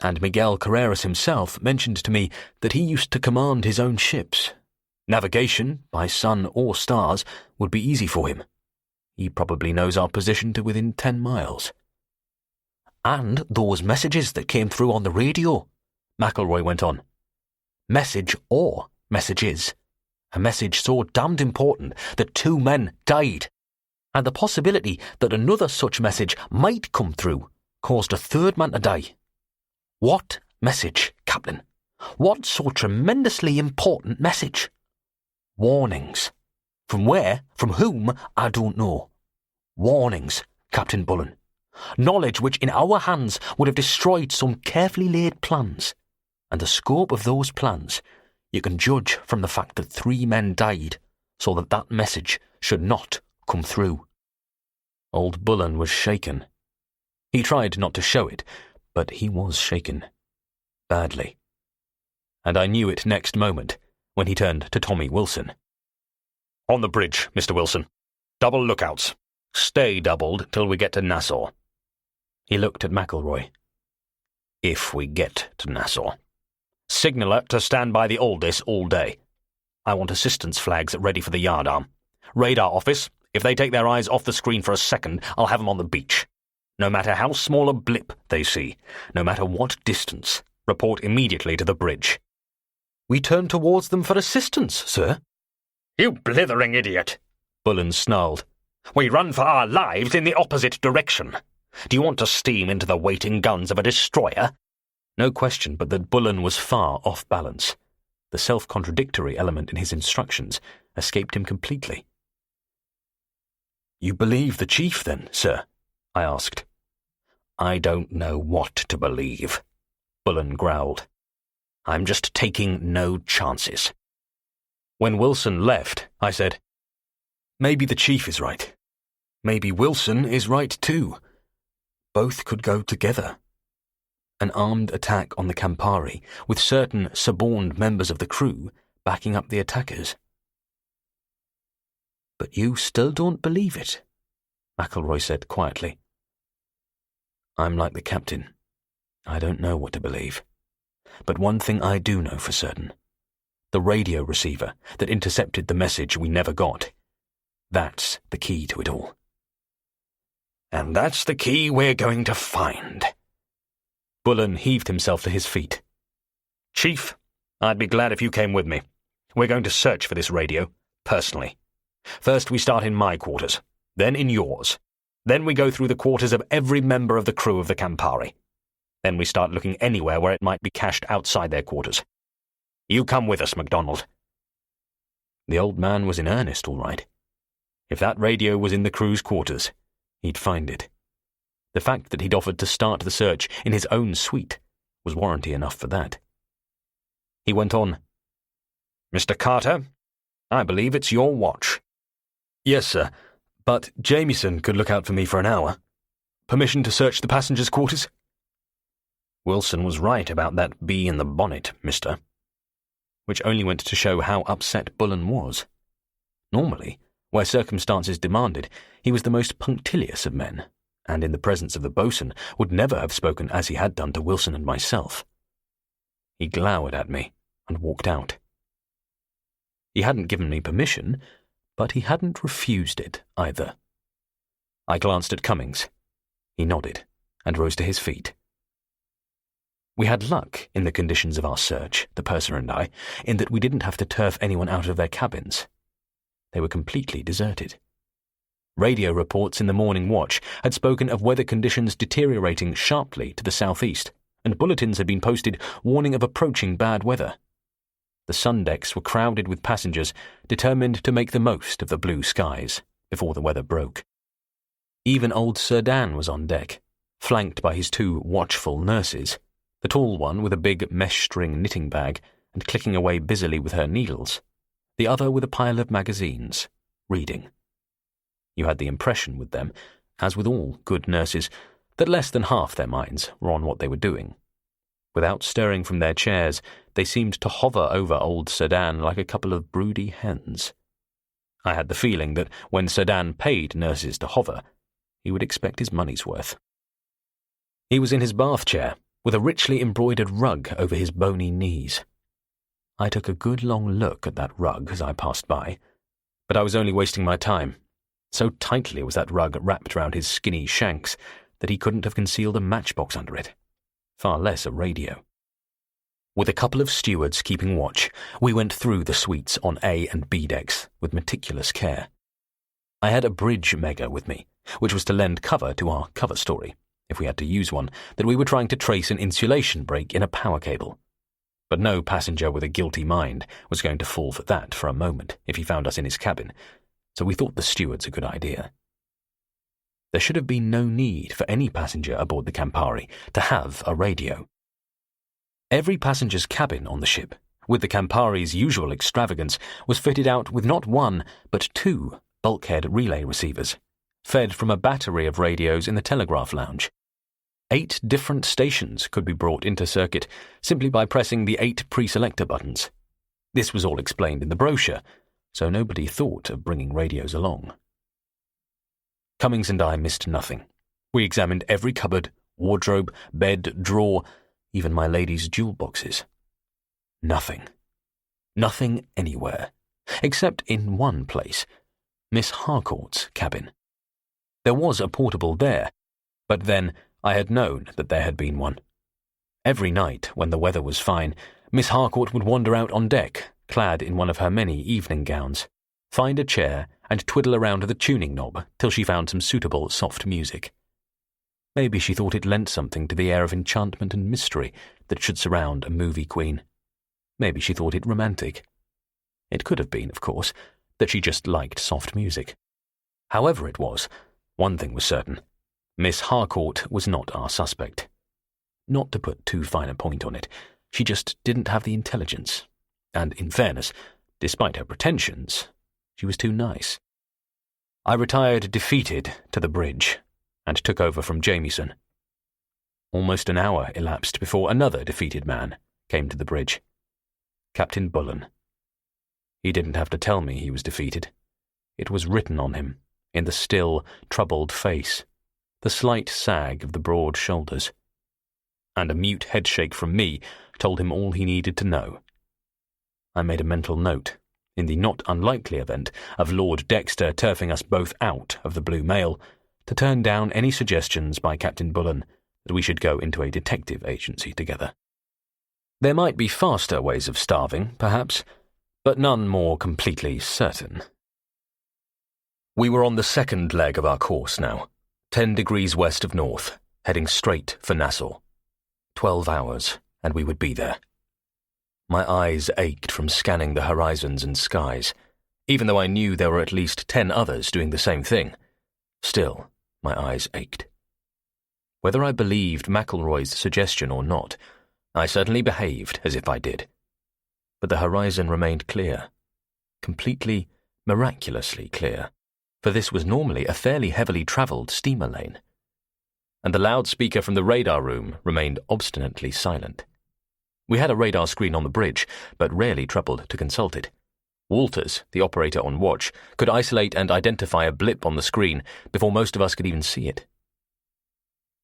and Miguel Carreras himself mentioned to me that he used to command his own ships. Navigation, by sun or stars, would be easy for him. He probably knows our position to within 10 miles. And those messages that came through on the radio, McElroy went on. Message or messages. A message so damned important that 2 men died. And the possibility that another such message might come through caused a 3rd man to die. What message, Captain? What so tremendously important message? Warnings. From where, from whom, I don't know. Warnings, Captain Bullen. Knowledge which in our hands would have destroyed some carefully laid plans. And the scope of those plans you can judge from the fact that 3 men died so that that message should not come through. Old Bullen was shaken. He tried not to show it, but he was shaken. Badly. And I knew it next moment when he turned to Tommy Wilson. On the bridge, Mr. Wilson. Double lookouts. Stay doubled till we get to Nassau. He looked at McElroy. If we get to Nassau. Signaller to stand by the Aldis all day. I want assistance flags ready for the yardarm. Radar office, if they take their eyes off the screen for a second, I'll have them on the beach. No matter how small a blip they see, no matter what distance, Report immediately to the bridge." "We turned towards them for assistance, sir." "You blithering idiot!" Bullen snarled. "We run for our lives in the opposite direction. Do you want to steam into the waiting guns of a destroyer?" No question but that Bullen was far off balance. The self-contradictory element in his instructions escaped him completely. "You believe the chief, then, sir?" I asked. "I don't know what to believe," Bullen growled. "I'm just taking no chances." When Wilson left, I said, "Maybe the chief is right. Maybe Wilson is right too. Both could go together. An armed attack on the Campari, with certain suborned members of the crew backing up the attackers." "But you still don't believe it," McElroy said quietly. "I'm like the captain. I don't know what to believe. But one thing I do know for certain. The radio receiver that intercepted the message we never got. That's the key to it all." "And that's the key we're going to find." Bullen heaved himself to his feet. "Chief, I'd be glad if you came with me. We're going to search for this radio, personally. First we start in my quarters, then in yours. Then we go through the quarters of every member of the crew of the Campari. Then we start looking anywhere where it might be cached outside their quarters. You come with us, MacDonald." The old man was in earnest, all right. If that radio was in the crew's quarters, he'd find it. The fact that he'd offered to start the search in his own suite was warranty enough for that. He went on, "Mr. Carter, I believe it's your watch." "Yes, sir, but Jamieson could look out for me for an hour. Permission to search the passengers' quarters?" Wilson was right about that bee in the bonnet, mister. Which only went to show how upset Bullen was. Normally, where circumstances demanded, he was the most punctilious of men, and in the presence of the boatswain would never have spoken as he had done to Wilson and myself. He glowered at me and walked out. He hadn't given me permission, but he hadn't refused it either. I glanced at Cummings. He nodded and rose to his feet. We had luck in the conditions of our search, the purser and I, in that we didn't have to turf anyone out of their cabins. They were completely deserted. Radio reports in the morning watch had spoken of weather conditions deteriorating sharply to the southeast, and bulletins had been posted warning of approaching bad weather. The sun decks were crowded with passengers determined to make the most of the blue skies before the weather broke. Even old Sir Dan was on deck, flanked by his two watchful nurses, the tall one with a big mesh-string knitting bag and clicking away busily with her needles, the other with a pile of magazines, reading. You had the impression with them, as with all good nurses, that less than half their minds were on what they were doing. Without stirring from their chairs, they seemed to hover over old Sir Dan like a couple of broody hens. I had the feeling that when Sir Dan paid nurses to hover, he would expect his money's worth. He was in his bath chair, with a richly embroidered rug over his bony knees. I took a good long look at that rug as I passed by, but I was only wasting my time. So tightly was that rug wrapped round his skinny shanks that he couldn't have concealed a matchbox under it, far less a radio. With a couple of stewards keeping watch, we went through the suites on A and B decks with meticulous care. I had a bridge megger with me, which was to lend cover to our cover story, if we had to use one, that we were trying to trace an insulation break in a power cable. But no passenger with a guilty mind was going to fall for that for a moment if he found us in his cabin, so we thought the stewards a good idea. There should have been no need for any passenger aboard the Campari to have a radio. Every passenger's cabin on the ship, with the Campari's usual extravagance, was fitted out with not one, but two bulkhead relay receivers, fed from a battery of radios in the telegraph lounge. 8 different stations could be brought into circuit simply by pressing the 8 pre-selector buttons. This was all explained in the brochure, so nobody thought of bringing radios along. Cummings and I missed nothing. We examined every cupboard, wardrobe, bed, drawer, even my lady's jewel boxes. Nothing. Nothing anywhere, except in one place, Miss Harcourt's cabin. There was a portable there, but then I had known that there had been one. Every night, when the weather was fine, Miss Harcourt would wander out on deck, clad in one of her many evening gowns, find a chair and twiddle around the tuning knob till she found some suitable soft music. Maybe she thought it lent something to the air of enchantment and mystery that should surround a movie queen. Maybe she thought it romantic. It could have been, of course, that she just liked soft music. However it was, one thing was certain. Miss Harcourt was not our suspect. Not to put too fine a point on it, she just didn't have the intelligence. And in fairness, despite her pretensions, she was too nice. I retired defeated to the bridge and took over from Jamieson. Almost an hour elapsed before another defeated man came to the bridge. Captain Bullen. He didn't have to tell me he was defeated. It was written on him, in the still, troubled face, the slight sag of the broad shoulders. And a mute headshake from me told him all he needed to know. I made a mental note, in the not unlikely event of Lord Dexter turfing us both out of the Blue Mail, to turn down any suggestions by Captain Bullen that we should go into a detective agency together. There might be faster ways of starving, perhaps, but none more completely certain. We were on the second leg of our course now, 10 degrees west of north, heading straight for Nassau. 12 hours, and we would be there. My eyes ached from scanning the horizons and skies, even though I knew there were at least 10 others doing the same thing. Still, my eyes ached. Whether I believed McElroy's suggestion or not, I certainly behaved as if I did. But the horizon remained clear. Completely, miraculously clear, for this was normally a fairly heavily travelled steamer lane. And the loudspeaker from the radar room remained obstinately silent. We had a radar screen on the bridge, but rarely troubled to consult it. Walters, the operator on watch, could isolate and identify a blip on the screen before most of us could even see it.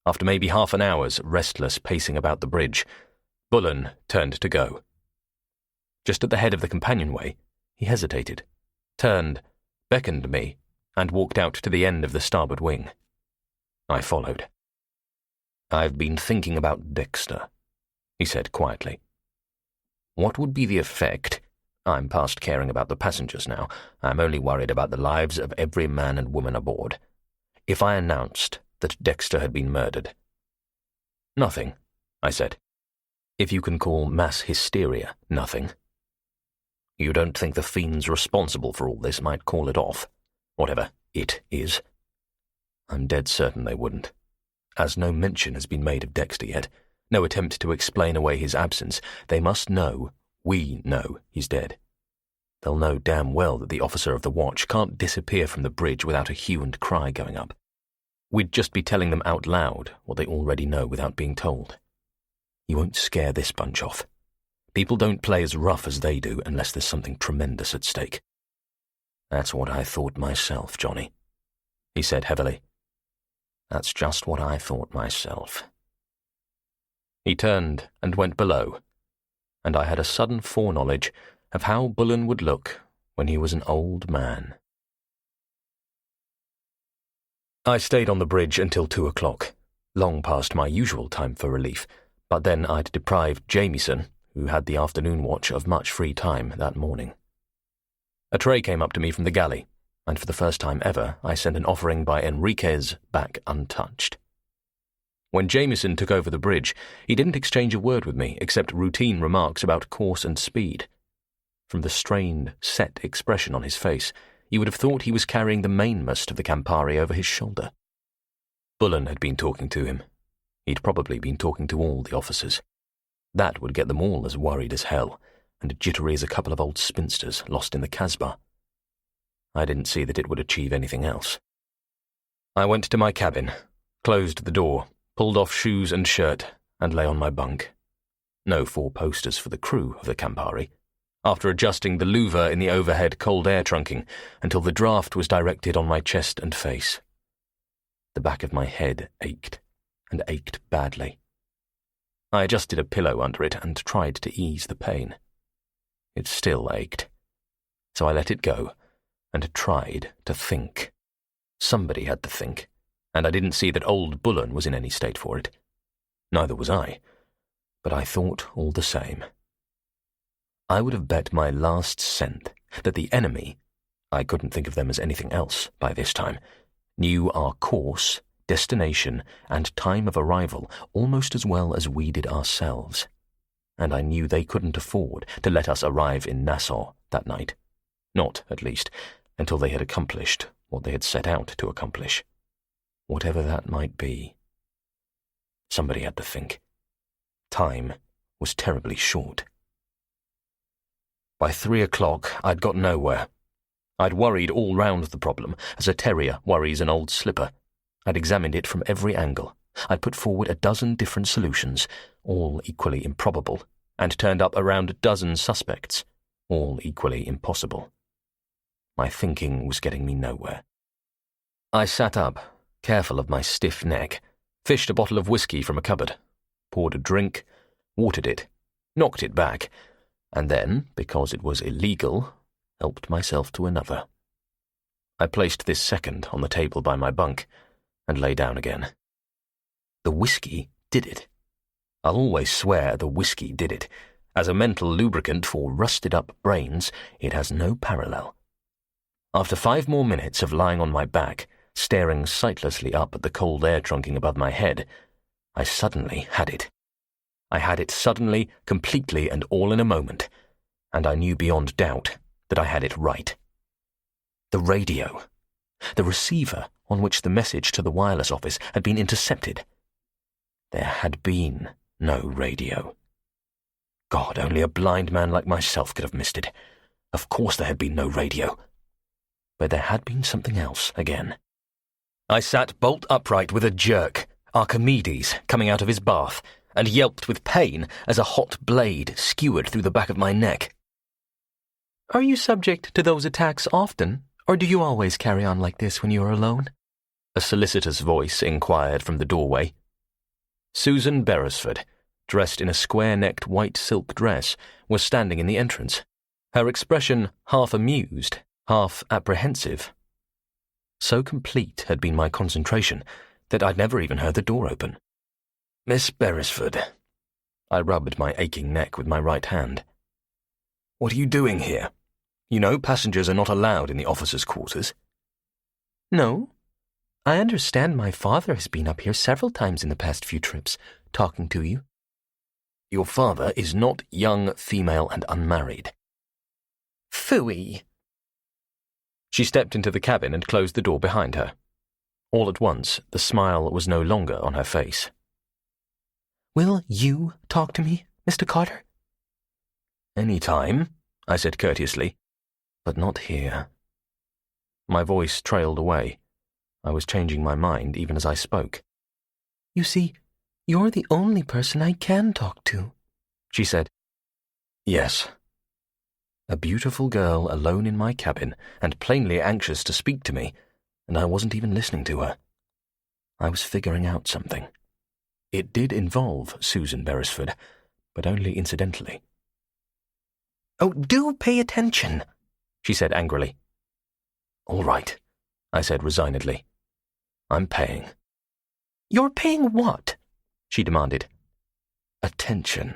After maybe half an hour's restless pacing about the bridge, Bullen turned to go. Just at the head of the companionway, he hesitated, turned, beckoned me, and walked out to the end of the starboard wing. I followed. "I've been thinking about Dexter," he said quietly. "What would be the effect? I'm past caring about the passengers now. I'm only worried about the lives of every man and woman aboard. If I announced that Dexter had been murdered." "Nothing," I said. "If you can call mass hysteria nothing." "You don't think the fiends responsible for all this might call it off? Whatever it is?" "I'm dead certain they wouldn't. As no mention has been made of Dexter yet, no attempt to explain away his absence, they must know, we know, he's dead. They'll know damn well that the officer of the watch can't disappear from the bridge without a hue and cry going up. We'd just be telling them out loud what they already know without being told. You won't scare this bunch off. People don't play as rough as they do unless there's something tremendous at stake." "That's what I thought myself, Johnny," he said heavily. "That's just what I thought myself." He turned and went below, and I had a sudden foreknowledge of how Bullen would look when he was an old man. I stayed on the bridge until 2 o'clock, long past my usual time for relief, but then I'd deprived Jamieson, who had the afternoon watch, of much free time that morning. A tray came up to me from the galley, and for the first time ever I sent an offering by Enriquez back untouched. When Jamieson took over the bridge, he didn't exchange a word with me except routine remarks about course and speed. From the strained, set expression on his face, you would have thought he was carrying the mainmast of the Campari over his shoulder. Bullen had been talking to him. He'd probably been talking to all the officers. That would get them all as worried as hell, and jittery as a couple of old spinsters lost in the Casbah. I didn't see that it would achieve anything else. I went to my cabin, closed the door, pulled off shoes and shirt, and lay on my bunk. No 4 posters for the crew of the Campari, after adjusting the louver in the overhead cold air trunking until the draft was directed on my chest and face. The back of my head ached, and ached badly. I adjusted a pillow under it and tried to ease the pain. It still ached. So I let it go and tried to think. Somebody had to think, and I didn't see that old Bullen was in any state for it. Neither was I. but I thought all the same. I would have bet my last cent that the enemy, I couldn't think of them as anything else by this time, knew our course, destination, and time of arrival almost as well as we did ourselves, and I knew they couldn't afford to let us arrive in Nassau that night, not, at least, until they had accomplished what they had set out to accomplish, whatever that might be. Somebody had to think. Time was terribly short. By 3 o'clock, I'd got nowhere. I'd worried all round the problem, as a terrier worries an old slipper. I'd examined it from every angle. I'd put forward a dozen different solutions, all equally improbable, and turned up around a dozen suspects, all equally impossible. My thinking was getting me nowhere. I sat up, careful of my stiff neck, fished a bottle of whiskey from a cupboard, poured a drink, watered it, knocked it back, and then, because it was illegal, helped myself to another. I placed this second on the table by my bunk and lay down again. The whiskey did it. I'll always swear the whiskey did it. As a mental lubricant for rusted-up brains, it has no parallel. After 5 more minutes of lying on my back, staring sightlessly up at the cold air trunking above my head, I suddenly had it. I had it suddenly, completely, and all in a moment, and I knew beyond doubt that I had it right. The radio. The receiver on which the message to the wireless office had been intercepted. There had been no radio. God, only a blind man like myself could have missed it. Of course there had been no radio. But there had been something else again. I sat bolt upright with a jerk, Archimedes coming out of his bath, and yelped with pain as a hot blade skewered through the back of my neck. Are you subject to those attacks often, or do you always carry on like this when you are alone? A solicitor's voice inquired from the doorway. Susan Beresford, dressed in a square-necked white silk dress, was standing in the entrance, her expression half amused, half apprehensive. So complete had been my concentration that I'd never even heard the door open. Miss Beresford. I rubbed my aching neck with my right hand. What are you doing here? You know passengers are not allowed in the officers' quarters. No. I understand my father has been up here several times in the past few trips, talking to you. Your father is not young, female, and unmarried. Phooey. She stepped into the cabin and closed the door behind her. All at once, the smile was no longer on her face. Will you talk to me, Mr. Carter? Any time, I said courteously, but not here. My voice trailed away. I was changing my mind even as I spoke. You see, you're the only person I can talk to, she said. Yes. A beautiful girl alone in my cabin and plainly anxious to speak to me, and I wasn't even listening to her. I was figuring out something. It did involve Susan Beresford, but only incidentally. Oh, do pay attention, she said angrily. All right, I said resignedly. I'm paying. You're paying what? She demanded. Attention.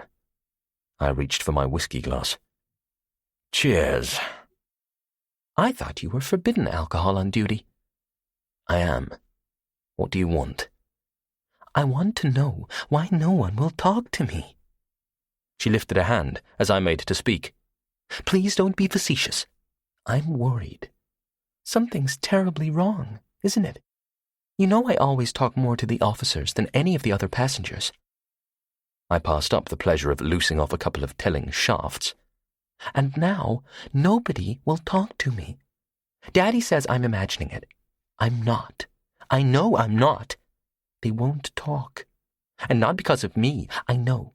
I reached for my whiskey glass. Cheers. I thought you were forbidden alcohol on duty. I am. What do you want? I want to know why no one will talk to me. She lifted a hand as I made to speak. Please don't be facetious. I'm worried. Something's terribly wrong, isn't it? You know I always talk more to the officers than any of the other passengers. I passed up the pleasure of loosing off a couple of telling shafts. And now nobody will talk to me. Daddy says I'm imagining it. I'm not. I know I'm not. They won't talk. And not because of me, I know.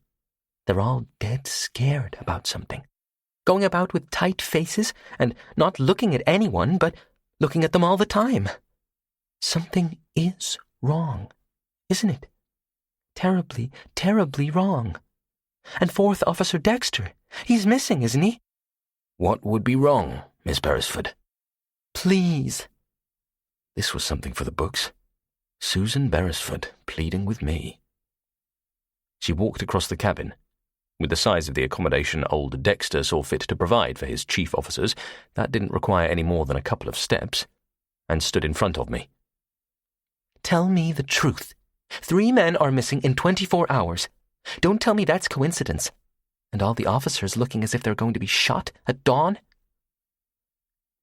They're all dead scared about something. Going about with tight faces and not looking at anyone, but looking at them all the time. Something is wrong, isn't it? Terribly, terribly wrong. And 4th Officer Dexter, he's missing, isn't he? What would be wrong, Miss Beresford? Please. This was something for the books. Susan Beresford pleading with me. She walked across the cabin. With the size of the accommodation old Dexter saw fit to provide for his chief officers, that didn't require any more than a couple of steps, and stood in front of me. Tell me the truth. 3 men are missing in 24 hours. Don't tell me that's coincidence. And all the officers looking as if they're going to be shot at dawn?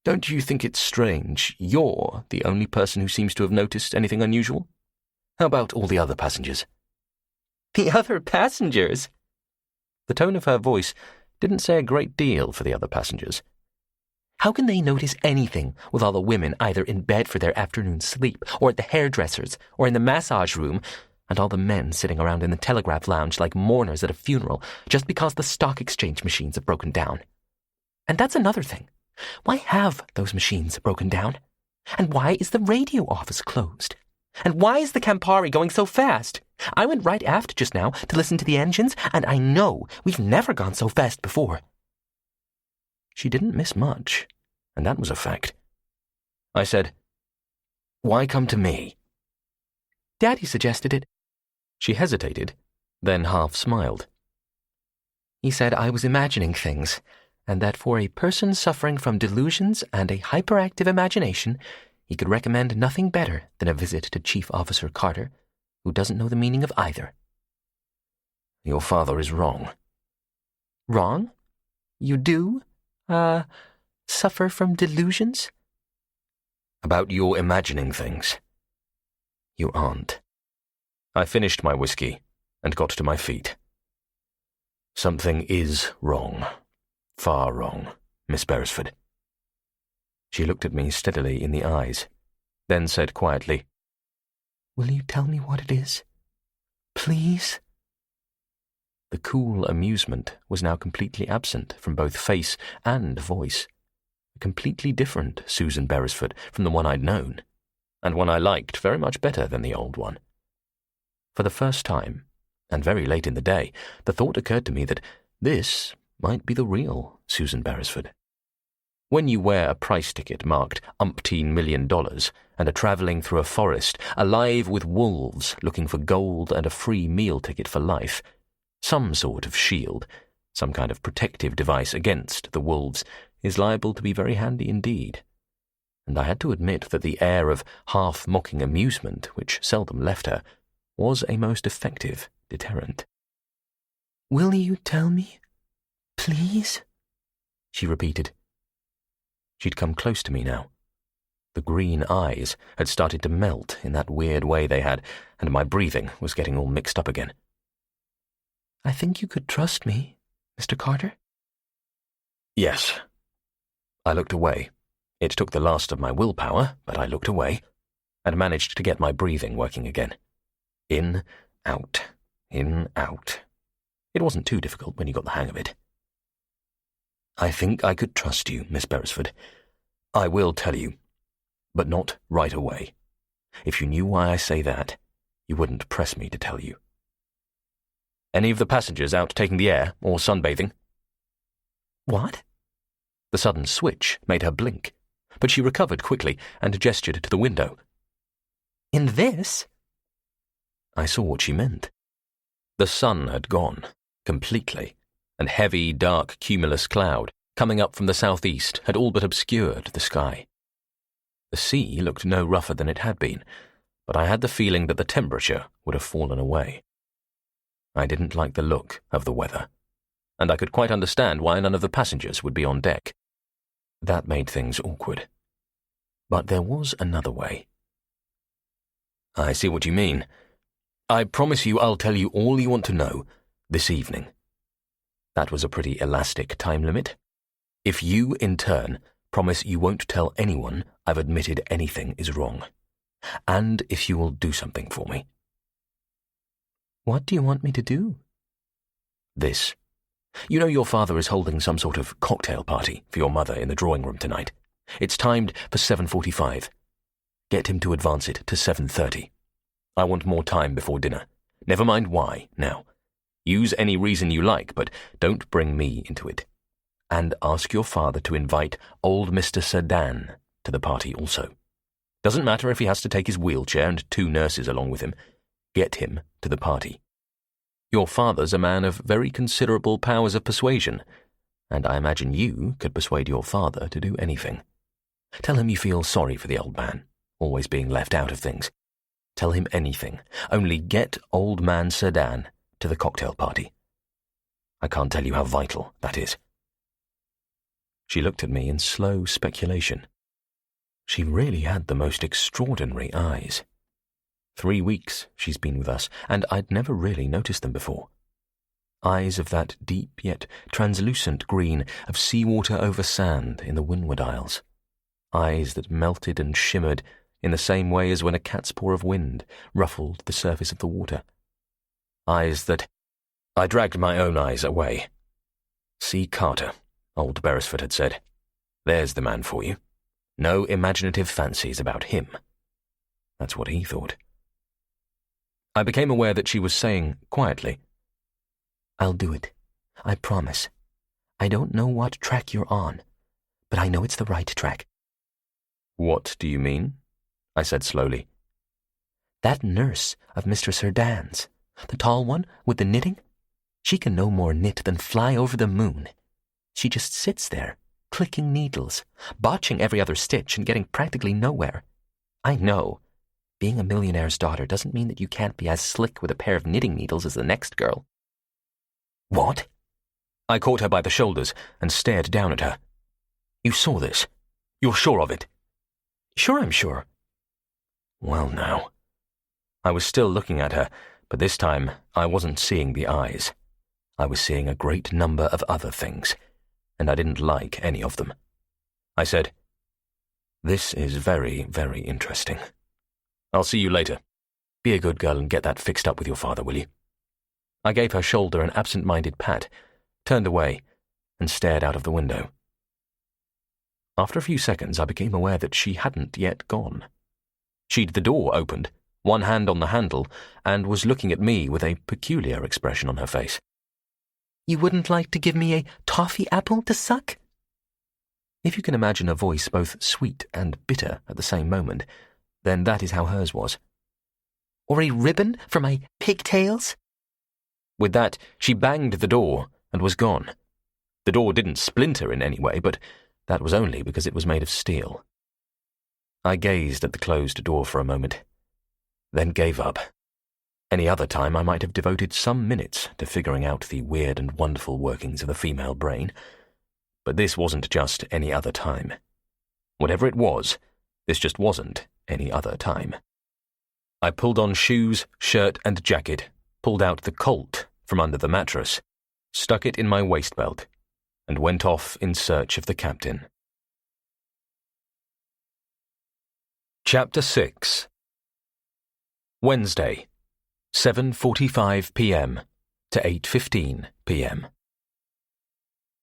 Don't you think it's strange you're the only person who seems to have noticed anything unusual? How about all the other passengers? The other passengers? The tone of her voice didn't say a great deal for the other passengers. How can they notice anything with all the women either in bed for their afternoon sleep, or at the hairdresser's, or in the massage room, and all the men sitting around in the telegraph lounge like mourners at a funeral just because the stock exchange machines have broken down? And that's another thing. Why have those machines broken down? And why is the radio office closed? And why is the Campari going so fast? I went right aft just now to listen to the engines, and I know we've never gone so fast before. She didn't miss much, and that was a fact. I said, "Why come to me?" Daddy suggested it. She hesitated, then half smiled. He said I was imagining things, and that for a person suffering from delusions and a hyperactive imagination, he could recommend nothing better than a visit to Chief Officer Carter, who doesn't know the meaning of either. Your father is wrong. Wrong? You do? Suffer from delusions? About your imagining things. You aren't. I finished my whiskey and got to my feet. Something is wrong. Far wrong, Miss Beresford. She looked at me steadily in the eyes, then said quietly, "Will you tell me what it is? Please?" The cool amusement was now completely absent from both face and voice. A completely different Susan Beresford from the one I'd known, and one I liked very much better than the old one. For the first time, and very late in the day, the thought occurred to me that this might be the real Susan Beresford. When you wear a price ticket marked umpteen $1,000,000 and are travelling through a forest alive with wolves looking for gold and a free meal ticket for life, some sort of shield, some kind of protective device against the wolves, is liable to be very handy indeed. And I had to admit that the air of half-mocking amusement, which seldom left her, was a most effective deterrent. "Will you tell me? Please?" she repeated. She'd come close to me now. The green eyes had started to melt in that weird way they had, and my breathing was getting all mixed up again. "I think you could trust me, Mr. Carter?" "Yes." I looked away. It took the last of my willpower, but I looked away, and managed to get my breathing working again. In, out, in, out. It wasn't too difficult when you got the hang of it. "I think I could trust you, Miss Beresford. I will tell you, but not right away. If you knew why I say that, you wouldn't press me to tell you." "Any of the passengers out taking the air or sunbathing?" "What?" The sudden switch made her blink, but she recovered quickly and gestured to the window. "In this?" I saw what she meant. The sun had gone, completely, and heavy, dark cumulus cloud coming up from the southeast had all but obscured the sky. The sea looked no rougher than it had been, but I had the feeling that the temperature would have fallen away. I didn't like the look of the weather, and I could quite understand why none of the passengers would be on deck. That made things awkward. But there was another way. "I see what you mean. I promise you I'll tell you all you want to know this evening." That was a pretty elastic time limit. "If you, in turn, promise you won't tell anyone I've admitted anything is wrong. And if you will do something for me." "What do you want me to do?" "This. You know your father is holding some sort of cocktail party for your mother in the drawing room tonight. It's timed for 7:45. Get him to advance it to 7:30. I want more time before dinner. Never mind why, now. Use any reason you like, but don't bring me into it. And ask your father to invite old Mr. Sedan to the party also. Doesn't matter if he has to take his wheelchair and 2 nurses along with him. Get him to the party." Your father's a man of very considerable powers of persuasion, and I imagine you could persuade your father to do anything. Tell him you feel sorry for the old man, always being left out of things. Tell him anything. Only get old man Sir Dan to the cocktail party. I can't tell you how vital that is." She looked at me in slow speculation. She really had the most extraordinary eyes. 3 weeks she's been with us, and I'd never really noticed them before. Eyes of that deep yet translucent green of seawater over sand in the Windward Isles. Eyes that melted and shimmered in the same way as when a catspaw of wind ruffled the surface of the water. Eyes that... I dragged my own eyes away. "See Carter," old Beresford had said. "There's the man for you. No imaginative fancies about him." That's what he thought. I became aware that she was saying quietly, "I'll do it. I promise. I don't know what track you're on, but I know it's the right track." "What do you mean?" I said slowly. "That nurse of Mr. Sir Dan's, the tall one with the knitting, she can no more knit than fly over the moon. She just sits there, clicking needles, botching every other stitch and getting practically nowhere. I know. Being a millionaire's daughter doesn't mean that you can't be as slick with a pair of knitting needles as the next girl." "What?" I caught her by the shoulders and stared down at her. "You saw this? You're sure of it?" "Sure, I'm sure." Well, now. I was still looking at her, but this time I wasn't seeing the eyes. I was seeing a great number of other things, and I didn't like any of them. I said, "This is very, very interesting. I'll see you later. Be a good girl and get that fixed up with your father, will you?" I gave her shoulder an absent-minded pat, turned away, and stared out of the window. After a few seconds, I became aware that she hadn't yet gone. She'd the door opened, one hand on the handle, and was looking at me with a peculiar expression on her face. "You wouldn't like to give me a toffee apple to suck?" If you can imagine a voice both sweet and bitter at the same moment, then that is how hers was. "Or a ribbon for my pigtails?" With that, she banged the door and was gone. The door didn't splinter in any way, but that was only because it was made of steel. I gazed at the closed door for a moment, then gave up. Any other time I might have devoted some minutes to figuring out the weird and wonderful workings of the female brain, but this wasn't just any other time. Whatever it was, this just wasn't any other time. I pulled on shoes, shirt, and jacket, pulled out the Colt from under the mattress, stuck it in my waistbelt, and went off in search of the captain. Chapter 6. Wednesday, 7:45 p.m. to 8:15 p.m.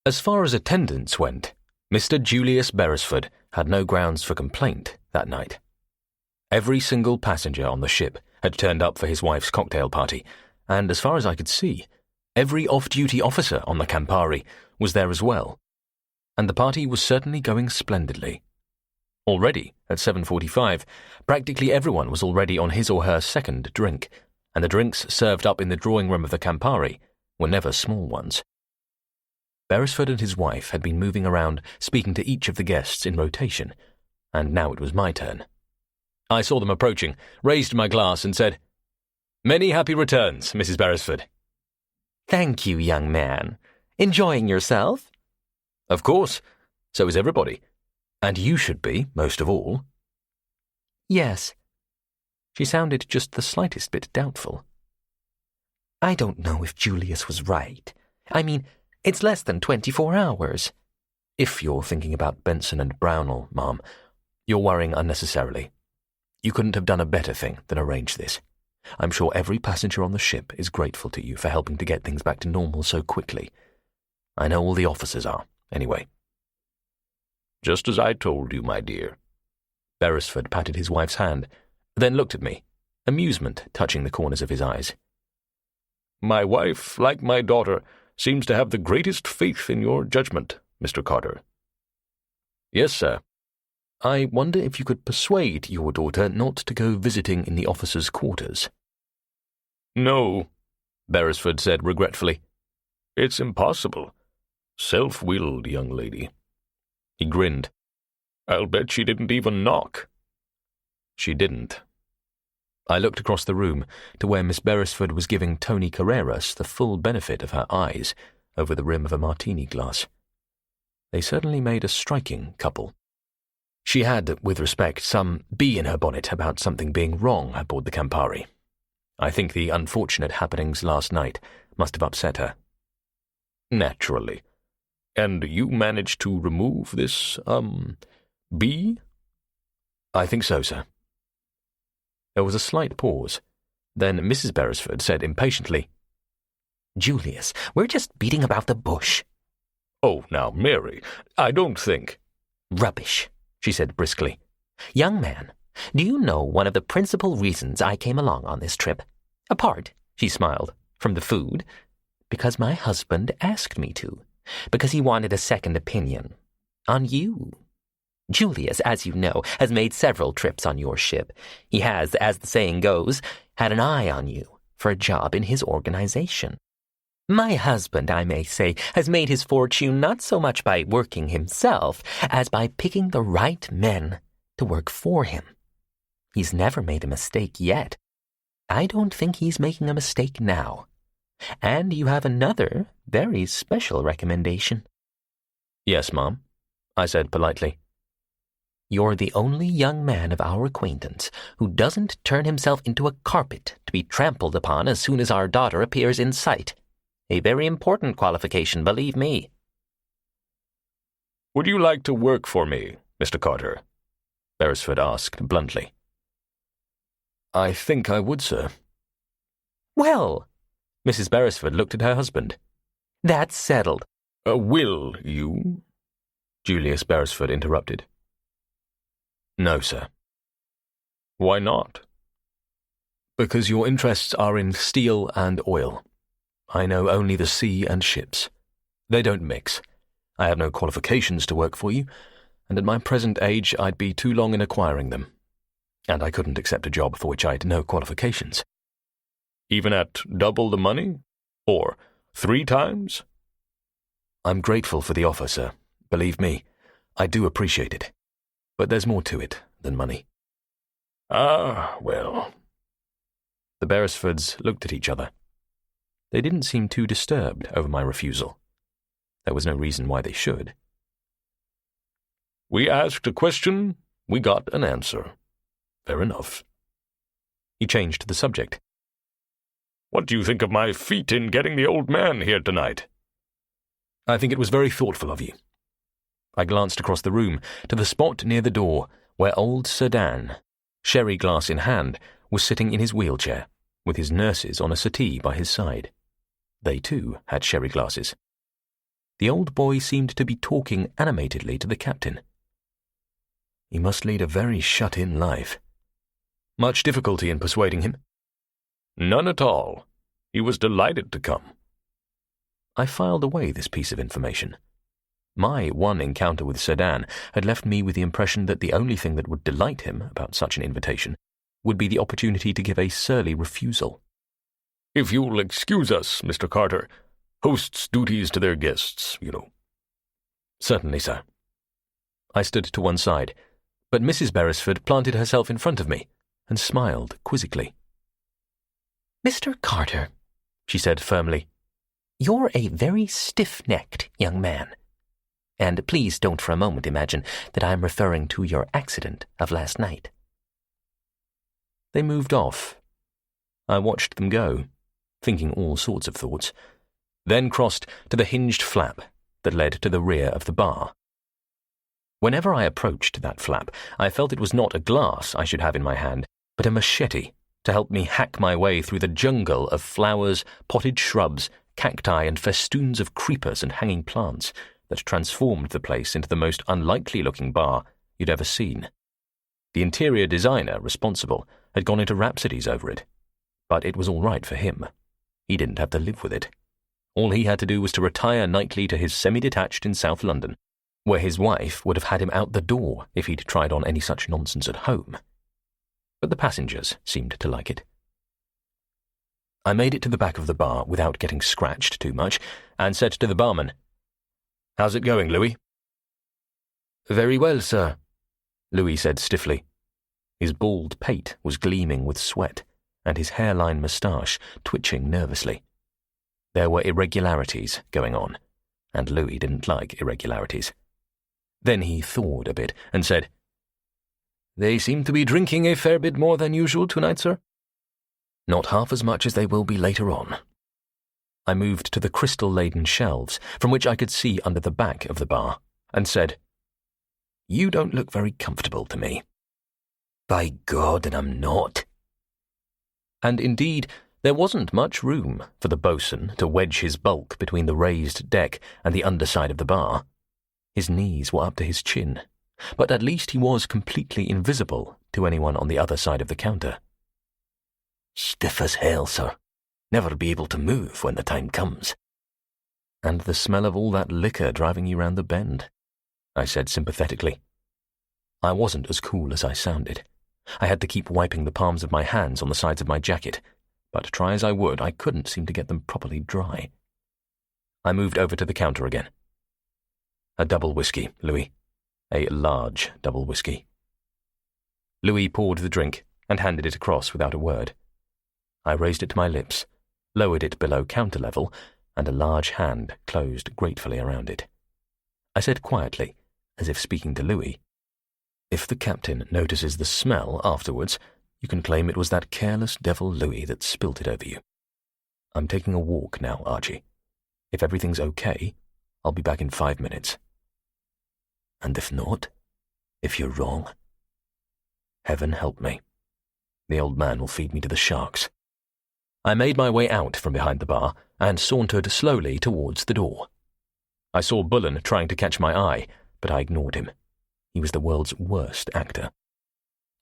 As far as attendance went, Mr. Julius Beresford had no grounds for complaint that night. Every single passenger on the ship had turned up for his wife's cocktail party, and as far as I could see, every off-duty officer on the Campari was there as well, and the party was certainly going splendidly. Already, at 7:45, practically everyone was already on his or her second drink, and the drinks served up in the drawing room of the Campari were never small ones. Beresford and his wife had been moving around speaking to each of the guests in rotation, and now it was my turn. I saw them approaching, raised my glass and said, "Many happy returns, Mrs. Beresford." "Thank you, young man. Enjoying yourself?" "Of course. So is everybody. And you should be, most of all." "Yes." She sounded just the slightest bit doubtful. "I don't know if Julius was right. I mean, it's less than 24 hours. If you're thinking about Benson and Brownell, Ma'am, you're worrying unnecessarily. You couldn't have done a better thing than arrange this. I'm sure every passenger on the ship is grateful to you for helping to get things back to normal so quickly. I know all the officers are, anyway." "Just as I told you, my dear." Beresford patted his wife's hand, then looked at me, amusement touching the corners of his eyes. "My wife, like my daughter, seems to have the greatest faith in your judgment, Mr. Carter." "Yes, sir. I wonder if you could persuade your daughter not to go visiting in the officers' quarters." "No," Beresford said regretfully. It's impossible. Self-willed young lady. He grinned. I'll bet she didn't even knock. She didn't. I looked across the room to where Miss Beresford was giving Tony Carreras the full benefit of her eyes over the rim of a martini glass. They certainly made a striking couple. She had, with respect, some bee in her bonnet about something being wrong aboard the Campari. I think the unfortunate happenings last night must have upset her. Naturally. And you managed to remove this, bee? I think so, sir. There was a slight pause. Then Mrs. Beresford said impatiently, Julius, we're just beating about the bush. Oh, now, Mary, I don't think... Rubbish, she said briskly. Young man, do you know one of the principal reasons I came along on this trip? Apart, she smiled, from the food. Because my husband asked me to. Because he wanted a second opinion. On you. Julius, as you know, has made several trips on your ship. He has, as the saying goes, had an eye on you for a job in his organization. My husband, I may say, has made his fortune not so much by working himself as by picking the right men to work for him. He's never made a mistake yet. I don't think he's making a mistake now. And you have another very special recommendation. Yes, Ma'am, I said politely. You're the only young man of our acquaintance who doesn't turn himself into a carpet to be trampled upon as soon as our daughter appears in sight. A very important qualification, believe me. Would you like to work for me, Mr. Carter? Beresford asked bluntly. I think I would, sir. Well, Mrs. Beresford looked at her husband. That's settled. Will you? Julius Beresford interrupted. No, sir. Why not? Because your interests are in steel and oil. I know only the sea and ships. They don't mix. I have no qualifications to work for you, and at my present age I'd be too long in acquiring them. And I couldn't accept a job for which I'd no qualifications. Even at double the money? Or 3 times? I'm grateful for the offer, sir. Believe me, I do appreciate it. But there's more to it than money. Ah, well. The Beresfords looked at each other. They didn't seem too disturbed over my refusal. There was no reason why they should. We asked a question, we got an answer. Fair enough. He changed the subject. What do you think of my feat in getting the old man here tonight? I think it was very thoughtful of you. I glanced across the room to the spot near the door where old Sir Dan, sherry glass in hand, was sitting in his wheelchair, with his nurses on a settee by his side. They, too, had sherry glasses. The old boy seemed to be talking animatedly to the captain. He must lead a very shut-in life. Much difficulty in persuading him? None at all. He was delighted to come. I filed away this piece of information. My one encounter with Sir Dan had left me with the impression that the only thing that would delight him about such an invitation would be the opportunity to give a surly refusal. If you'll excuse us, Mr. Carter, hosts' duties to their guests, you know. Certainly, sir. I stood to one side, but Mrs. Beresford planted herself in front of me and smiled quizzically. Mr. Carter, she said firmly, you're a very stiff-necked young man. And please don't for a moment imagine that I'm referring to your accident of last night. They moved off. I watched them go, thinking all sorts of thoughts, then crossed to the hinged flap that led to the rear of the bar. Whenever I approached that flap, I felt it was not a glass I should have in my hand, but a machete to help me hack my way through the jungle of flowers, potted shrubs, cacti, and festoons of creepers and hanging plants that transformed the place into the most unlikely-looking bar you'd ever seen. The interior designer responsible had gone into rhapsodies over it, but it was all right for him. He didn't have to live with it. All he had to do was to retire nightly to his semi-detached in South London, where his wife would have had him out the door if he'd tried on any such nonsense at home. But the passengers seemed to like it. I made it to the back of the bar without getting scratched too much, and said to the barman, "How's it going, Louis?" "Very well, sir," Louis said stiffly. His bald pate was gleaming with sweat, and his hairline moustache twitching nervously. There were irregularities going on, and Louis didn't like irregularities. Then he thawed a bit and said, "They seem to be drinking a fair bit more than usual tonight, sir." "Not half as much as they will be later on." I moved to the crystal-laden shelves, from which I could see under the back of the bar, and said, "You don't look very comfortable to me." "By God, and I'm not." And indeed, there wasn't much room for the boatswain to wedge his bulk between the raised deck and the underside of the bar. His knees were up to his chin, but at least he was completely invisible to anyone on the other side of the counter. "Stiff as hell, sir. Never be able to move when the time comes." "And the smell of all that liquor driving you round the bend," I said sympathetically. I wasn't as cool as I sounded. I had to keep wiping the palms of my hands on the sides of my jacket, but try as I would, I couldn't seem to get them properly dry. I moved over to the counter again. "A double whiskey, Louis. A large double whiskey." Louis poured the drink and handed it across without a word. I raised it to my lips, lowered it below counter level, and a large hand closed gratefully around it. I said quietly, as if speaking to Louis, "If the captain notices the smell afterwards, you can claim it was that careless devil Louis that spilt it over you. I'm taking a walk now, Archie. If everything's okay, I'll be back in 5 minutes." "And if not? If you're wrong?" "Heaven help me. The old man will feed me to the sharks." I made my way out from behind the bar and sauntered slowly towards the door. I saw Bullen trying to catch my eye, but I ignored him. He was the world's worst actor.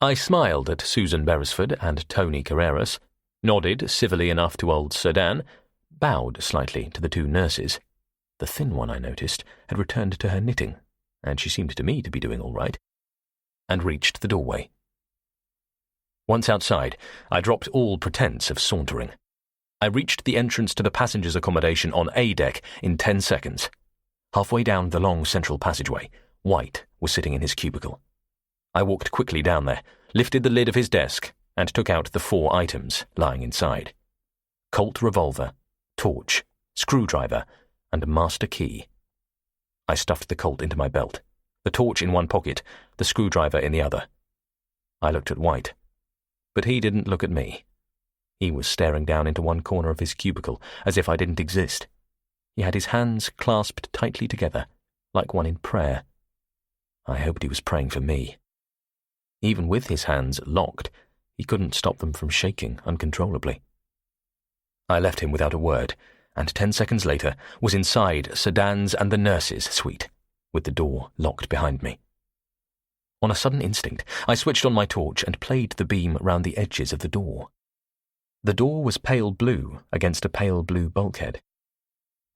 I smiled at Susan Beresford and Tony Carreras, nodded civilly enough to old Sir Dan, bowed slightly to the two nurses. The thin one, I noticed, had returned to her knitting, and she seemed to me to be doing all right, and reached the doorway. Once outside, I dropped all pretense of sauntering. I reached the entrance to the passengers' accommodation on A deck in 10 seconds. Halfway down the long central passageway, White was sitting in his cubicle. I walked quickly down there, lifted the lid of his desk, and took out the 4 items lying inside: Colt revolver, torch, screwdriver, and a master key. I stuffed the Colt into my belt, the torch in one pocket, the screwdriver in the other. I looked at White, but he didn't look at me. He was staring down into one corner of his cubicle as if I didn't exist. He had his hands clasped tightly together, like one in prayer. I hoped he was praying for me. Even with his hands locked, he couldn't stop them from shaking uncontrollably. I left him without a word, and 10 seconds later was inside Sir Dan's and the nurse's suite, with the door locked behind me. On a sudden instinct, I switched on my torch and played the beam round the edges of the door. The door was pale blue against a pale blue bulkhead.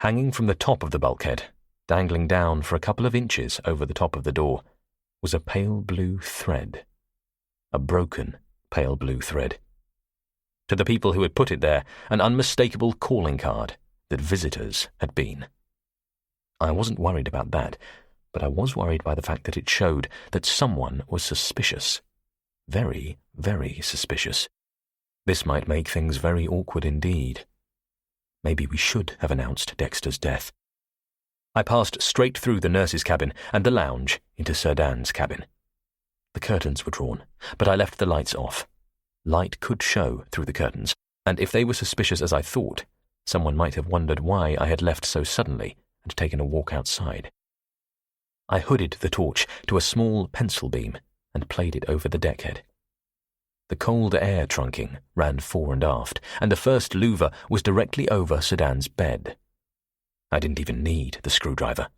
Hanging from the top of the bulkhead, dangling down for a couple of inches over the top of the door, was a pale blue thread. A broken pale blue thread. To the people who had put it there, an unmistakable calling card that visitors had been. I wasn't worried about that, but I was worried by the fact that it showed that someone was suspicious. Very, very suspicious. This might make things very awkward indeed. Maybe we should have announced Dexter's death. I passed straight through the nurse's cabin and the lounge into Sir Dan's cabin. The curtains were drawn, but I left the lights off. Light could show through the curtains, and if they were suspicious as I thought, someone might have wondered why I had left so suddenly and taken a walk outside. I hooded the torch to a small pencil beam and played it over the deckhead. The cold air trunking ran fore and aft, and the first louver was directly over Sir Dan's bed. I didn't even need the screwdriver.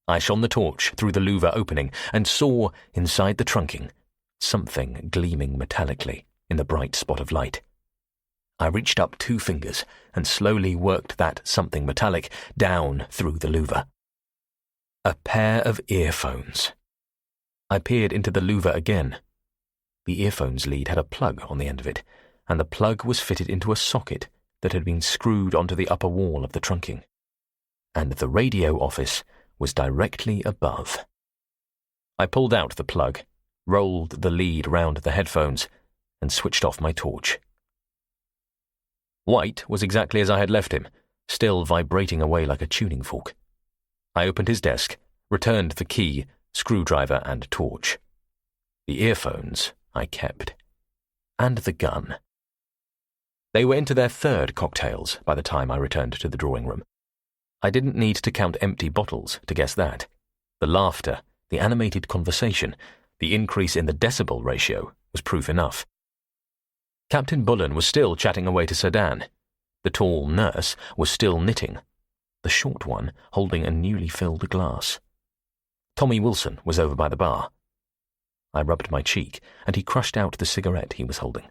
I shone the torch through the louver opening and saw, inside the trunking, something gleaming metallically in the bright spot of light. I reached up 2 fingers and slowly worked that something metallic down through the louver. A pair of earphones. I peered into the louver again. The earphones lead had a plug on the end of it, and the plug was fitted into a socket that had been screwed onto the upper wall of the trunking. And the radio office was directly above. I pulled out the plug, rolled the lead round the headphones, and switched off my torch. White was exactly as I had left him, still vibrating away like a tuning fork. I opened his desk, returned the key, screwdriver, and torch. The earphones I kept. And the gun. They were into their third cocktails by the time I returned to the drawing room. I didn't need to count empty bottles to guess that. The laughter, the animated conversation, the increase in the decibel ratio was proof enough. Captain Bullen was still chatting away to Sedan. The tall nurse was still knitting, the short one holding a newly filled glass. Tommy Wilson was over by the bar. I rubbed my cheek, and he crushed out the cigarette he was holding.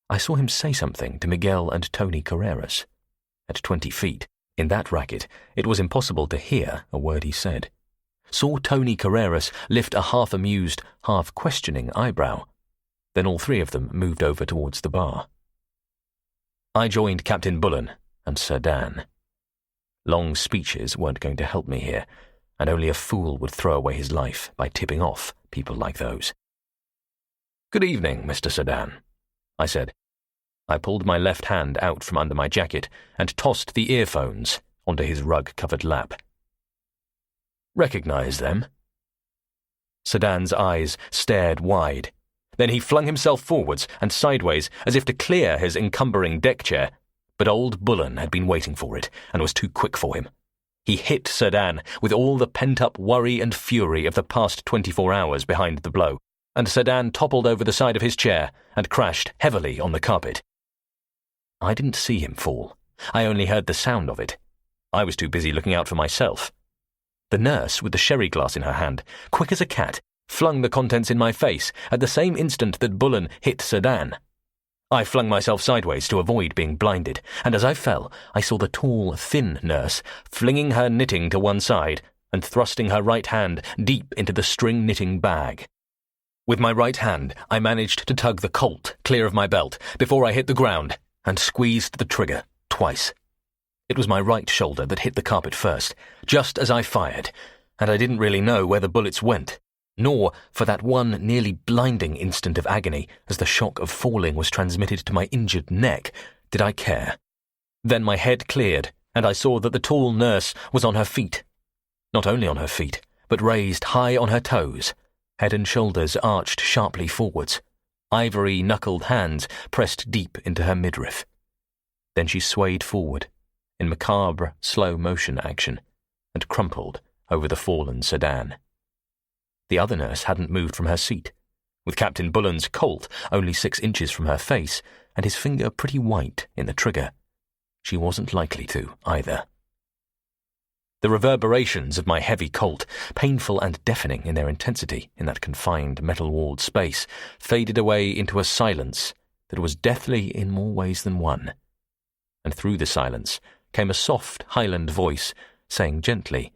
I saw him say something to Miguel and Tony Carreras. At 20 feet, in that racket, it was impossible to hear a word he said. Saw Tony Carreras lift a half-amused, half-questioning eyebrow. Then all three of them moved over towards the bar. I joined Captain Bullen and Sir Dan. Long speeches weren't going to help me here, and only a fool would throw away his life by tipping off people like those. "Good evening, Mr. Sedan," I said. I pulled my left hand out from under my jacket and tossed the earphones onto his rug-covered lap. "Recognize them?" Sedan's eyes stared wide. Then he flung himself forwards and sideways as if to clear his encumbering deck chair, but old Bullen had been waiting for it and was too quick for him. He hit Sedan with all the pent-up worry and fury of the past 24 hours behind the blow, and Sedan toppled over the side of his chair and crashed heavily on the carpet. I didn't see him fall. I only heard the sound of it. I was too busy looking out for myself. The nurse, with the sherry glass in her hand, quick as a cat, flung the contents in my face at the same instant that Bullen hit Sedan. I flung myself sideways to avoid being blinded, and as I fell, I saw the tall, thin nurse flinging her knitting to one side and thrusting her right hand deep into the string knitting bag. With my right hand, I managed to tug the Colt clear of my belt before I hit the ground and squeezed the trigger twice. It was my right shoulder that hit the carpet first, just as I fired, and I didn't really know where the bullets went, nor, for that one nearly blinding instant of agony as the shock of falling was transmitted to my injured neck, did I care. Then my head cleared, and I saw that the tall nurse was on her feet. Not only on her feet, but raised high on her toes, head and shoulders arched sharply forwards, ivory-knuckled hands pressed deep into her midriff. Then she swayed forward, in macabre, slow-motion action, and crumpled over the fallen Sedan. The other nurse hadn't moved from her seat, with Captain Bullen's Colt only 6 inches from her face and his finger pretty white in the trigger. She wasn't likely to, either. The reverberations of my heavy Colt, painful and deafening in their intensity in that confined metal-walled space, faded away into a silence that was deathly in more ways than one. And through the silence came a soft Highland voice saying gently,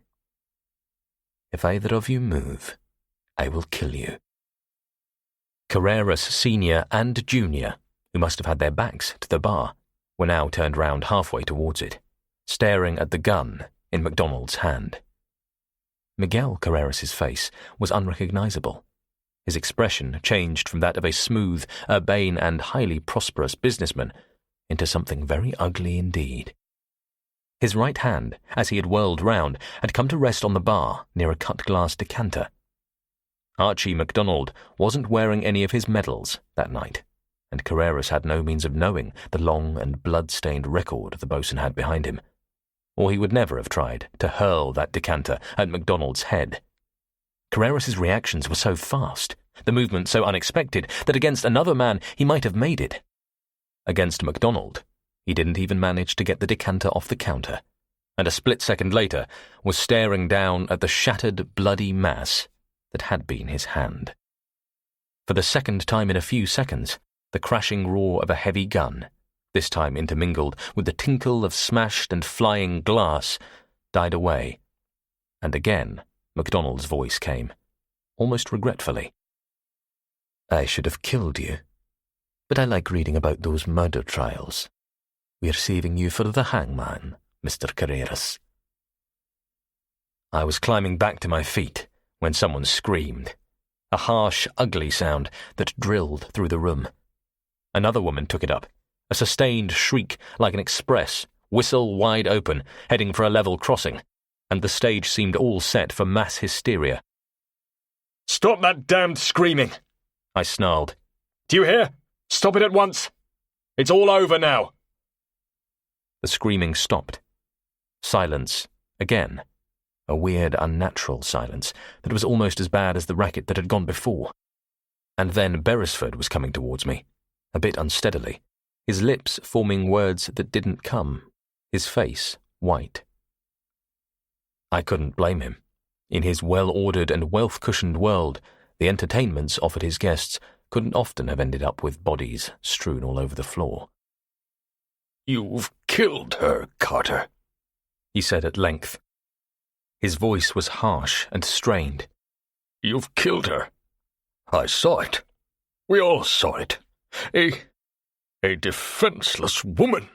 "If either of you move, I will kill you." Carreras Senior and Junior, who must have had their backs to the bar, were now turned round halfway towards it, staring at the gun in MacDonald's hand. Miguel Carreras's face was unrecognizable. His expression changed from that of a smooth, urbane and highly prosperous businessman into something very ugly indeed. His right hand, as he had whirled round, had come to rest on the bar near a cut-glass decanter. Archie MacDonald wasn't wearing any of his medals that night, and Carreras had no means of knowing the long and blood-stained record the boatswain had behind him, or he would never have tried to hurl that decanter at MacDonald's head. Carreras's reactions were so fast, the movement so unexpected, that against another man he might have made it. Against MacDonald, he didn't even manage to get the decanter off the counter, and a split second later was staring down at the shattered, bloody mass that had been his hand. For the second time in a few seconds, the crashing roar of a heavy gun, this time intermingled with the tinkle of smashed and flying glass, died away, and again MacDonald's voice came, almost regretfully. "I should have killed you, but I like reading about those murder trials. We're saving you for the hangman, Mr. Carreras. I was climbing back to my feet when someone screamed, a harsh, ugly sound that drilled through the room. Another woman took it up, a sustained shriek like an express, whistle wide open, heading for a level crossing, and the stage seemed all set for mass hysteria. "Stop that damned screaming!" I snarled. "Do you hear? Stop it at once! It's all over now!" The screaming stopped. Silence, again. A weird, unnatural silence that was almost as bad as the racket that had gone before. And then Beresford was coming towards me, a bit unsteadily, his lips forming words that didn't come, his face white. I couldn't blame him. In his well-ordered and wealth-cushioned world, the entertainments offered his guests couldn't often have ended up with bodies strewn all over the floor. "You've killed her, Carter," he said at length. His voice was harsh and strained. "You've killed her. I saw it. We all saw it. A defenseless woman."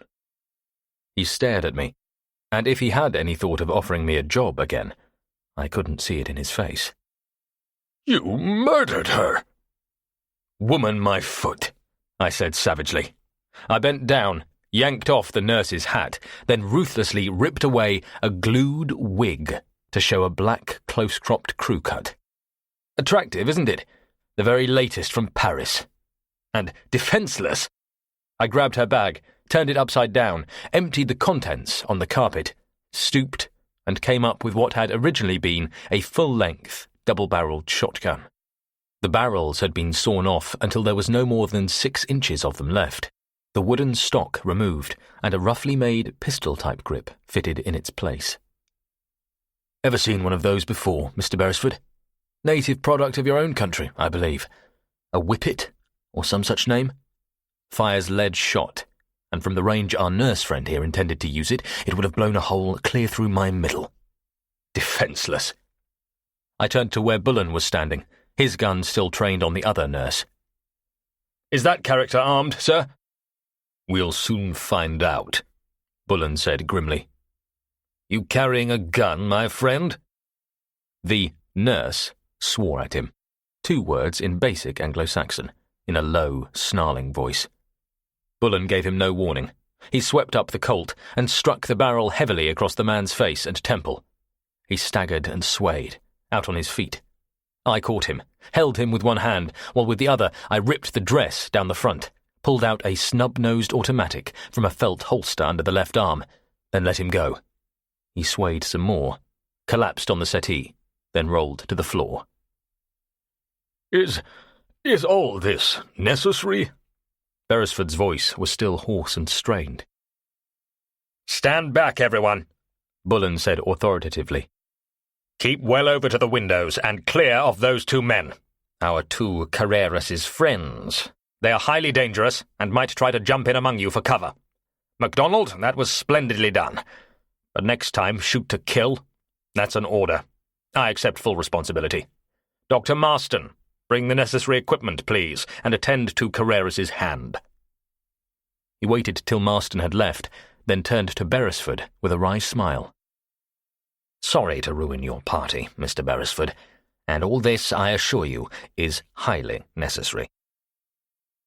He stared at me, and if he had any thought of offering me a job again, I couldn't see it in his face. "You murdered her." "Woman, my foot," I said savagely. I bent down, yanked off the nurse's hat, then ruthlessly ripped away a glued wig to show a black, close-cropped crew cut. Attractive, isn't it? The very latest from Paris. And defenseless. I grabbed her bag, turned it upside down, emptied the contents on the carpet, stooped, and came up with what had originally been a full-length, double-barreled shotgun. The barrels had been sawn off until there was no more than 6 inches of them left, the wooden stock removed, and a roughly made pistol-type grip fitted in its place. "Ever seen one of those before, Mr. Beresford? Native product of your own country, I believe. A whippet, or some such name? Fires lead shot, and from the range our nurse friend here intended to use it, it would have blown a hole clear through my middle. Defenseless." I turned to where Bullen was standing, his gun still trained on the other nurse. "Is that character armed, sir?" "We'll soon find out," Bullen said grimly. "You carrying a gun, my friend?" The nurse swore at him, 2 words in basic Anglo-Saxon, in a low, snarling voice. Bullen gave him no warning. He swept up the Colt and struck the barrel heavily across the man's face and temple. He staggered and swayed, out on his feet. I caught him, held him with one hand, while with the other I ripped the dress down the front, pulled out a snub-nosed automatic from a felt holster under the left arm, then let him go. He swayed some more, collapsed on the settee, then rolled to the floor. Is all this necessary?" Beresford's voice was still hoarse and strained. "Stand back, everyone," Bullen said authoritatively. "Keep well over to the windows and clear of those 2 men. Our 2 Carreras' friends. They are highly dangerous and might try to jump in among you for cover. MacDonald, that was splendidly done. But next time, shoot to kill. That's an order. I accept full responsibility. Dr. Marston, bring the necessary equipment, please, and attend to Carreras' hand." He waited till Marston had left, then turned to Beresford with a wry smile. "Sorry to ruin your party, Mr. Beresford, and all this, I assure you, is highly necessary."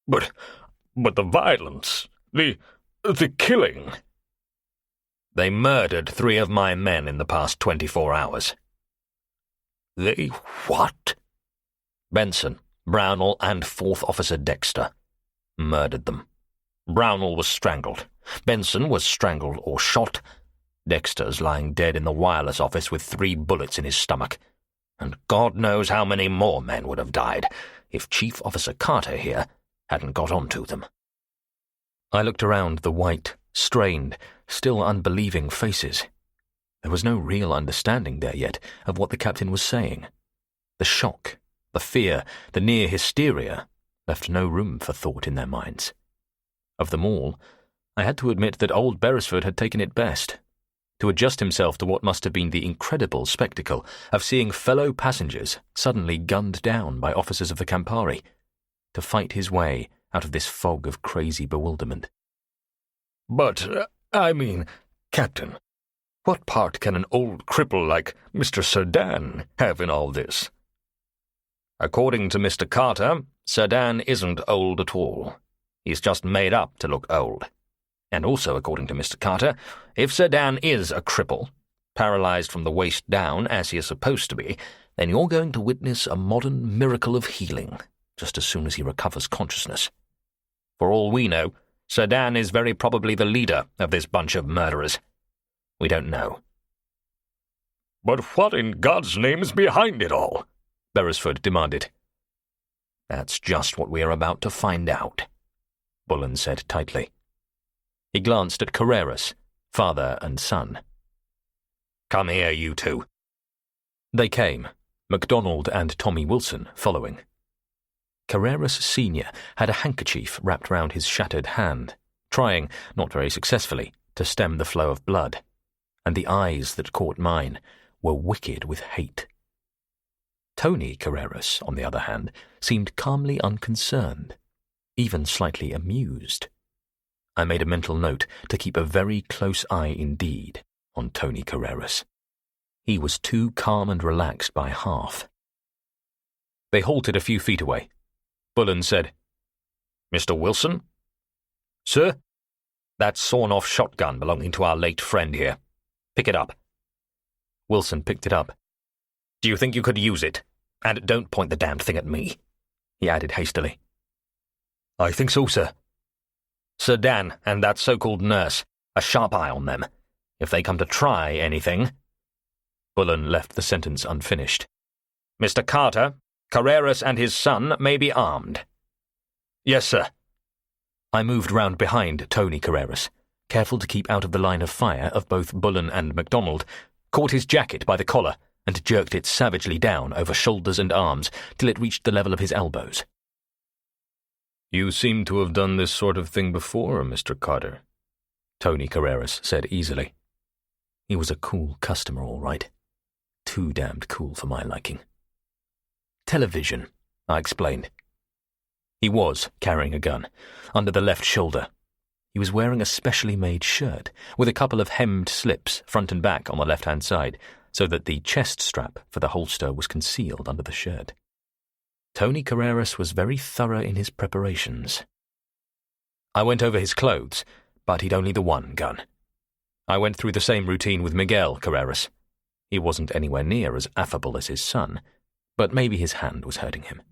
But the violence, the killing." "They murdered 3 of my men in the past 24 hours. "They what?" Benson, Brownell, and 4th Officer Dexter. Murdered them. Brownell was strangled. Benson was strangled or shot. Dexter's lying dead in the wireless office with 3 bullets in his stomach. And God knows how many more men would have died if Chief Officer Carter here hadn't got on to them." I looked around the white, strained, still unbelieving faces. There was no real understanding there yet of what the captain was saying. The shock, the fear, the near hysteria left no room for thought in their minds. Of them all, I had to admit that old Beresford had taken it best. To adjust himself to what must have been the incredible spectacle of seeing fellow passengers suddenly gunned down by officers of the Campari, to fight his way out of this fog of crazy bewilderment. But, Captain, what part can an old cripple like Mr. Sedan have in all this? According to Mr. Carter, Sedan isn't old at all. He's just made up to look old. And also, according to Mr. Carter, if Sedan is a cripple, paralyzed from the waist down as he is supposed to be, then you're going to witness a modern miracle of healing just as soon as he recovers consciousness. For all we know, Sedan is very probably the leader of this bunch of murderers. We don't know. But what in God's name is behind it all? Beresford demanded. That's just what we are about to find out, Bullen said tightly. He glanced at Carreras, father and son. Come here, you two. They came, MacDonald and Tommy Wilson following. Carreras Sr. had a handkerchief wrapped round his shattered hand, trying, not very successfully, to stem the flow of blood, and the eyes that caught mine were wicked with hate. Tony Carreras, on the other hand, seemed calmly unconcerned, even slightly amused. I made a mental note to keep a very close eye indeed on Tony Carreras. He was too calm and relaxed by half. They halted a few feet away. Bullen said, Mr. Wilson? Sir? That sawn-off shotgun belonging to our late friend here. Pick it up. Wilson picked it up. Do you think you could use it? And don't point the damned thing at me, he added hastily. I think so, sir. Sedan and that so-called nurse, a sharp eye on them. If they come to try anything... Bullen left the sentence unfinished. Mr. Carter, Carreras and his son may be armed. Yes, sir. I moved round behind Tony Carreras, careful to keep out of the line of fire of both Bullen and MacDonald, caught his jacket by the collar and jerked it savagely down over shoulders and arms till it reached the level of his elbows. You seem to have done this sort of thing before, Mr. Carter, Tony Carreras said easily. He was a cool customer, all right. Too damned cool for my liking. Television, I explained. He was carrying a gun, under the left shoulder. He was wearing a specially made shirt, with a couple of hemmed slips front and back on the left-hand side, so that the chest strap for the holster was concealed under the shirt. Tony Carreras was very thorough in his preparations. I went over his clothes, but he'd only the one gun. I went through the same routine with Miguel Carreras. He wasn't anywhere near as affable as his son, but maybe his hand was hurting him.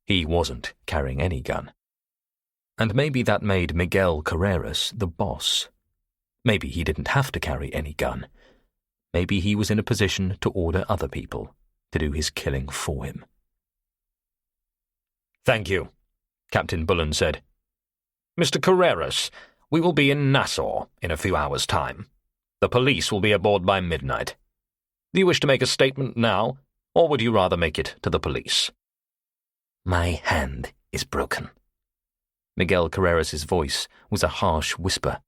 He wasn't carrying any gun. And maybe that made Miguel Carreras the boss. Maybe he didn't have to carry any gun. Maybe he was in a position to order other people to do his killing for him. Thank you, Captain Bullen said. Mr. Carreras, we will be in Nassau in a few hours' time. The police will be aboard by midnight. Do you wish to make a statement now, or would you rather make it to the police? My hand is broken. Miguel Carreras's voice was a harsh whisper.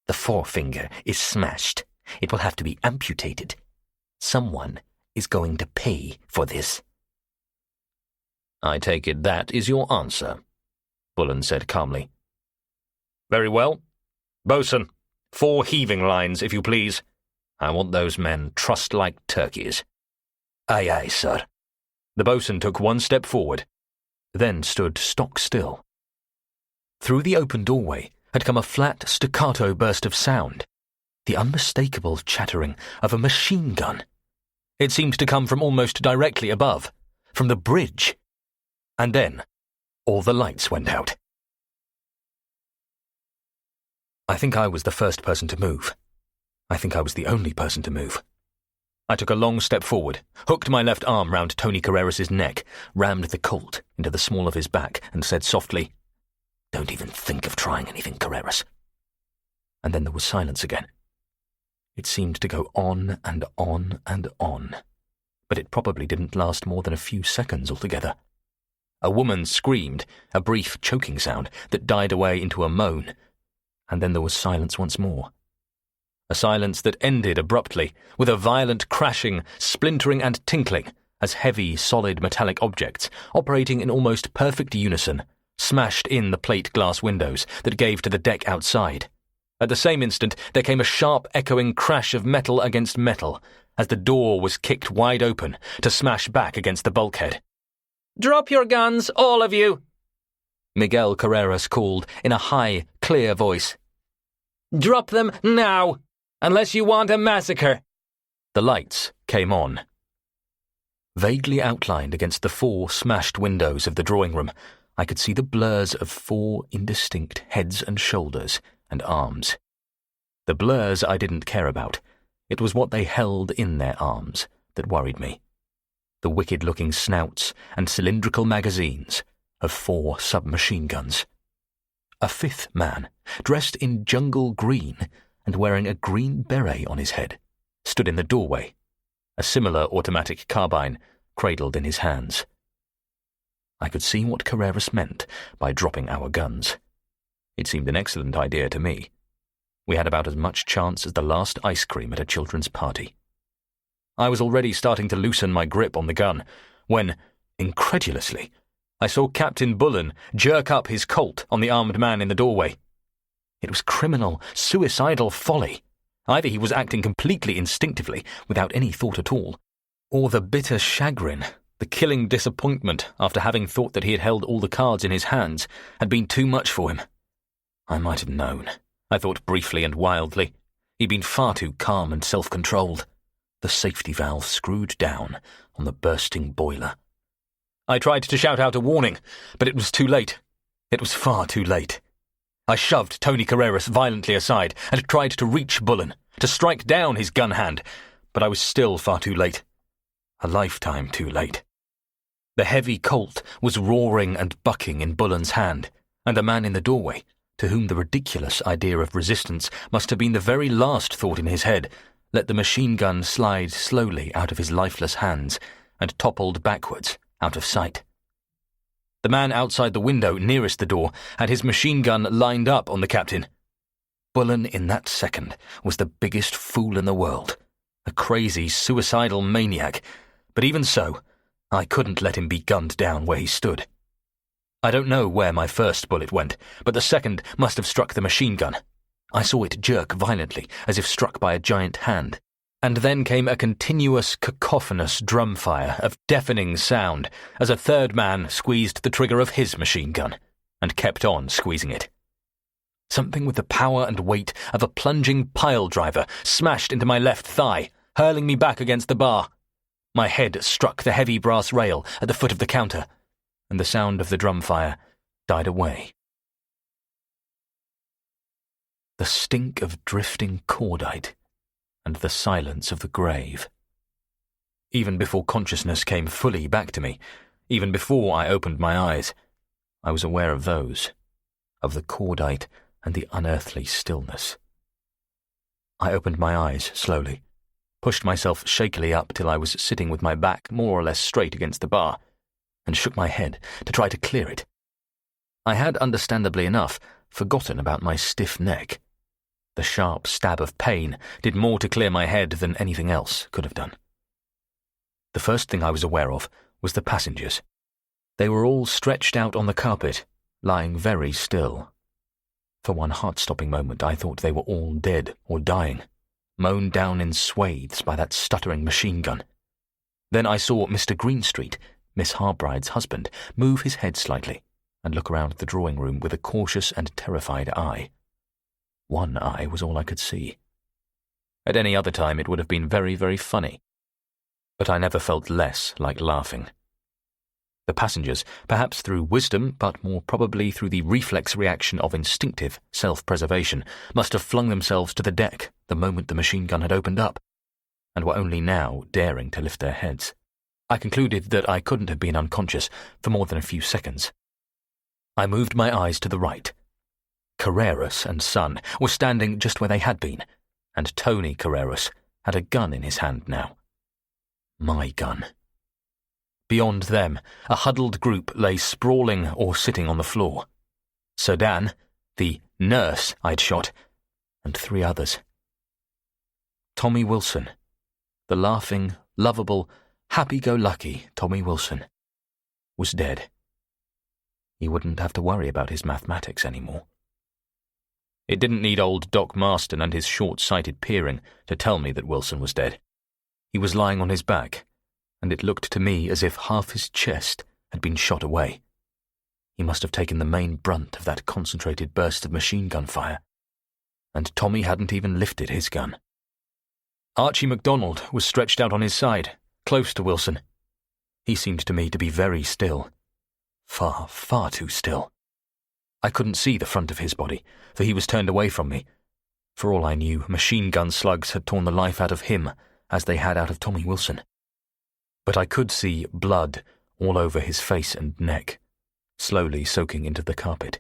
The forefinger is smashed. It will have to be amputated. Someone is going to pay for this. I take it that is your answer, Bullen said calmly. Very well. Bosun, 4 heaving lines, if you please. I want those men trussed like turkeys. Aye, aye, sir. The bosun took one step forward, then stood stock still. Through the open doorway had come a flat, staccato burst of sound, the unmistakable chattering of a machine gun. It seemed to come from almost directly above, from the bridge. And then, all the lights went out. I think I was the first person to move. I think I was the only person to move. I took a long step forward, hooked my left arm round Tony Carreras's neck, rammed the Colt into the small of his back, and said softly, "Don't even think of trying anything, Carreras." And then there was silence again. It seemed to go on and on and on, but it probably didn't last more than a few seconds altogether. A woman screamed, a brief choking sound that died away into a moan, and then there was silence once more. A silence that ended abruptly with a violent crashing, splintering and tinkling as heavy, solid metallic objects, operating in almost perfect unison, smashed in the plate glass windows that gave to the deck outside At the same instant, there came a sharp, echoing crash of metal against metal as the door was kicked wide open to smash back against the bulkhead. "Drop your guns, all of you!" Miguel Carreras called in a high, clear voice. "Drop them now, unless you want a massacre." The lights came on. Vaguely outlined against the 4 smashed windows of the drawing room, I could see the blurs of 4 indistinct heads and shoulders and arms. The blurs I didn't care about. It was what they held in their arms that worried me. The wicked-looking snouts and cylindrical magazines of 4 submachine guns. A 5th man, dressed in jungle green and wearing a green beret on his head, stood in the doorway, a similar automatic carbine cradled in his hands. I could see what Carreras meant by dropping our guns. It seemed an excellent idea to me. We had about as much chance as the last ice cream at a children's party. I was already starting to loosen my grip on the gun when, incredulously, I saw Captain Bullen jerk up his Colt on the armed man in the doorway. It was criminal, suicidal folly. Either he was acting completely instinctively, without any thought at all, or the bitter chagrin, the killing disappointment after having thought that he had held all the cards in his hands, had been too much for him. I might have known, I thought briefly and wildly. He'd been far too calm and self-controlled. The safety valve screwed down on the bursting boiler. I tried to shout out a warning, but it was too late. It was far too late. I shoved Tony Carreras violently aside and tried to reach Bullen, to strike down his gun hand, but I was still far too late. A lifetime too late. The heavy Colt was roaring and bucking in Bullen's hand, and the man in the doorway, to whom the ridiculous idea of resistance must have been the very last thought in his head, let the machine gun slide slowly out of his lifeless hands and toppled backwards, out of sight. The man outside the window nearest the door had his machine gun lined up on the captain. Bullen in that second was the biggest fool in the world, a crazy, suicidal maniac, but even so, I couldn't let him be gunned down where he stood. I don't know where my first bullet went, but the second must have struck the machine gun. I saw it jerk violently, as if struck by a giant hand, and then came a continuous, cacophonous drumfire of deafening sound as a third man squeezed the trigger of his machine gun, and kept on squeezing it. Something with the power and weight of a plunging pile driver smashed into my left thigh, hurling me back against the bar. My head struck the heavy brass rail at the foot of the counter, and the sound of the drumfire died away. The stink of drifting cordite and the silence of the grave. Even before consciousness came fully back to me, even before I opened my eyes, I was aware of those, of the cordite and the unearthly stillness. I opened my eyes slowly, pushed myself shakily up till I was sitting with my back more or less straight against the bar, and shook my head to try to clear it. I had, understandably enough, forgotten about my stiff neck. The sharp stab of pain did more to clear my head than anything else could have done. The first thing I was aware of was the passengers. They were all stretched out on the carpet, lying very still. For one heart-stopping moment I thought they were all dead or dying, mown down in swathes by that stuttering machine gun. Then I saw Mr. Greenstreet, Miss Harbride's husband, move his head slightly and look around the drawing room with a cautious and terrified eye. One eye was all I could see. At any other time it would have been very, very funny. But I never felt less like laughing. The passengers, perhaps through wisdom, but more probably through the reflex reaction of instinctive self-preservation, must have flung themselves to the deck the moment the machine gun had opened up, and were only now daring to lift their heads. I concluded that I couldn't have been unconscious for more than a few seconds. I moved my eyes to the right. Carreras and son were standing just where they had been, and Tony Carreras had a gun in his hand now. My gun. Beyond them, a huddled group lay sprawling or sitting on the floor. Sedan, the nurse I'd shot, and 3 others. Tommy Wilson, the laughing, lovable, happy-go-lucky Tommy Wilson, was dead. He wouldn't have to worry about his mathematics anymore. It didn't need old Doc Marston and his short-sighted peering to tell me that Wilson was dead. He was lying on his back, and it looked to me as if half his chest had been shot away. He must have taken the main brunt of that concentrated burst of machine gun fire, and Tommy hadn't even lifted his gun. Archie MacDonald was stretched out on his side, close to Wilson. He seemed to me to be very still. Far, far too still. I couldn't see the front of his body, for he was turned away from me. For all I knew, machine gun slugs had torn the life out of him as they had out of Tommy Wilson. But I could see blood all over his face and neck, slowly soaking into the carpet.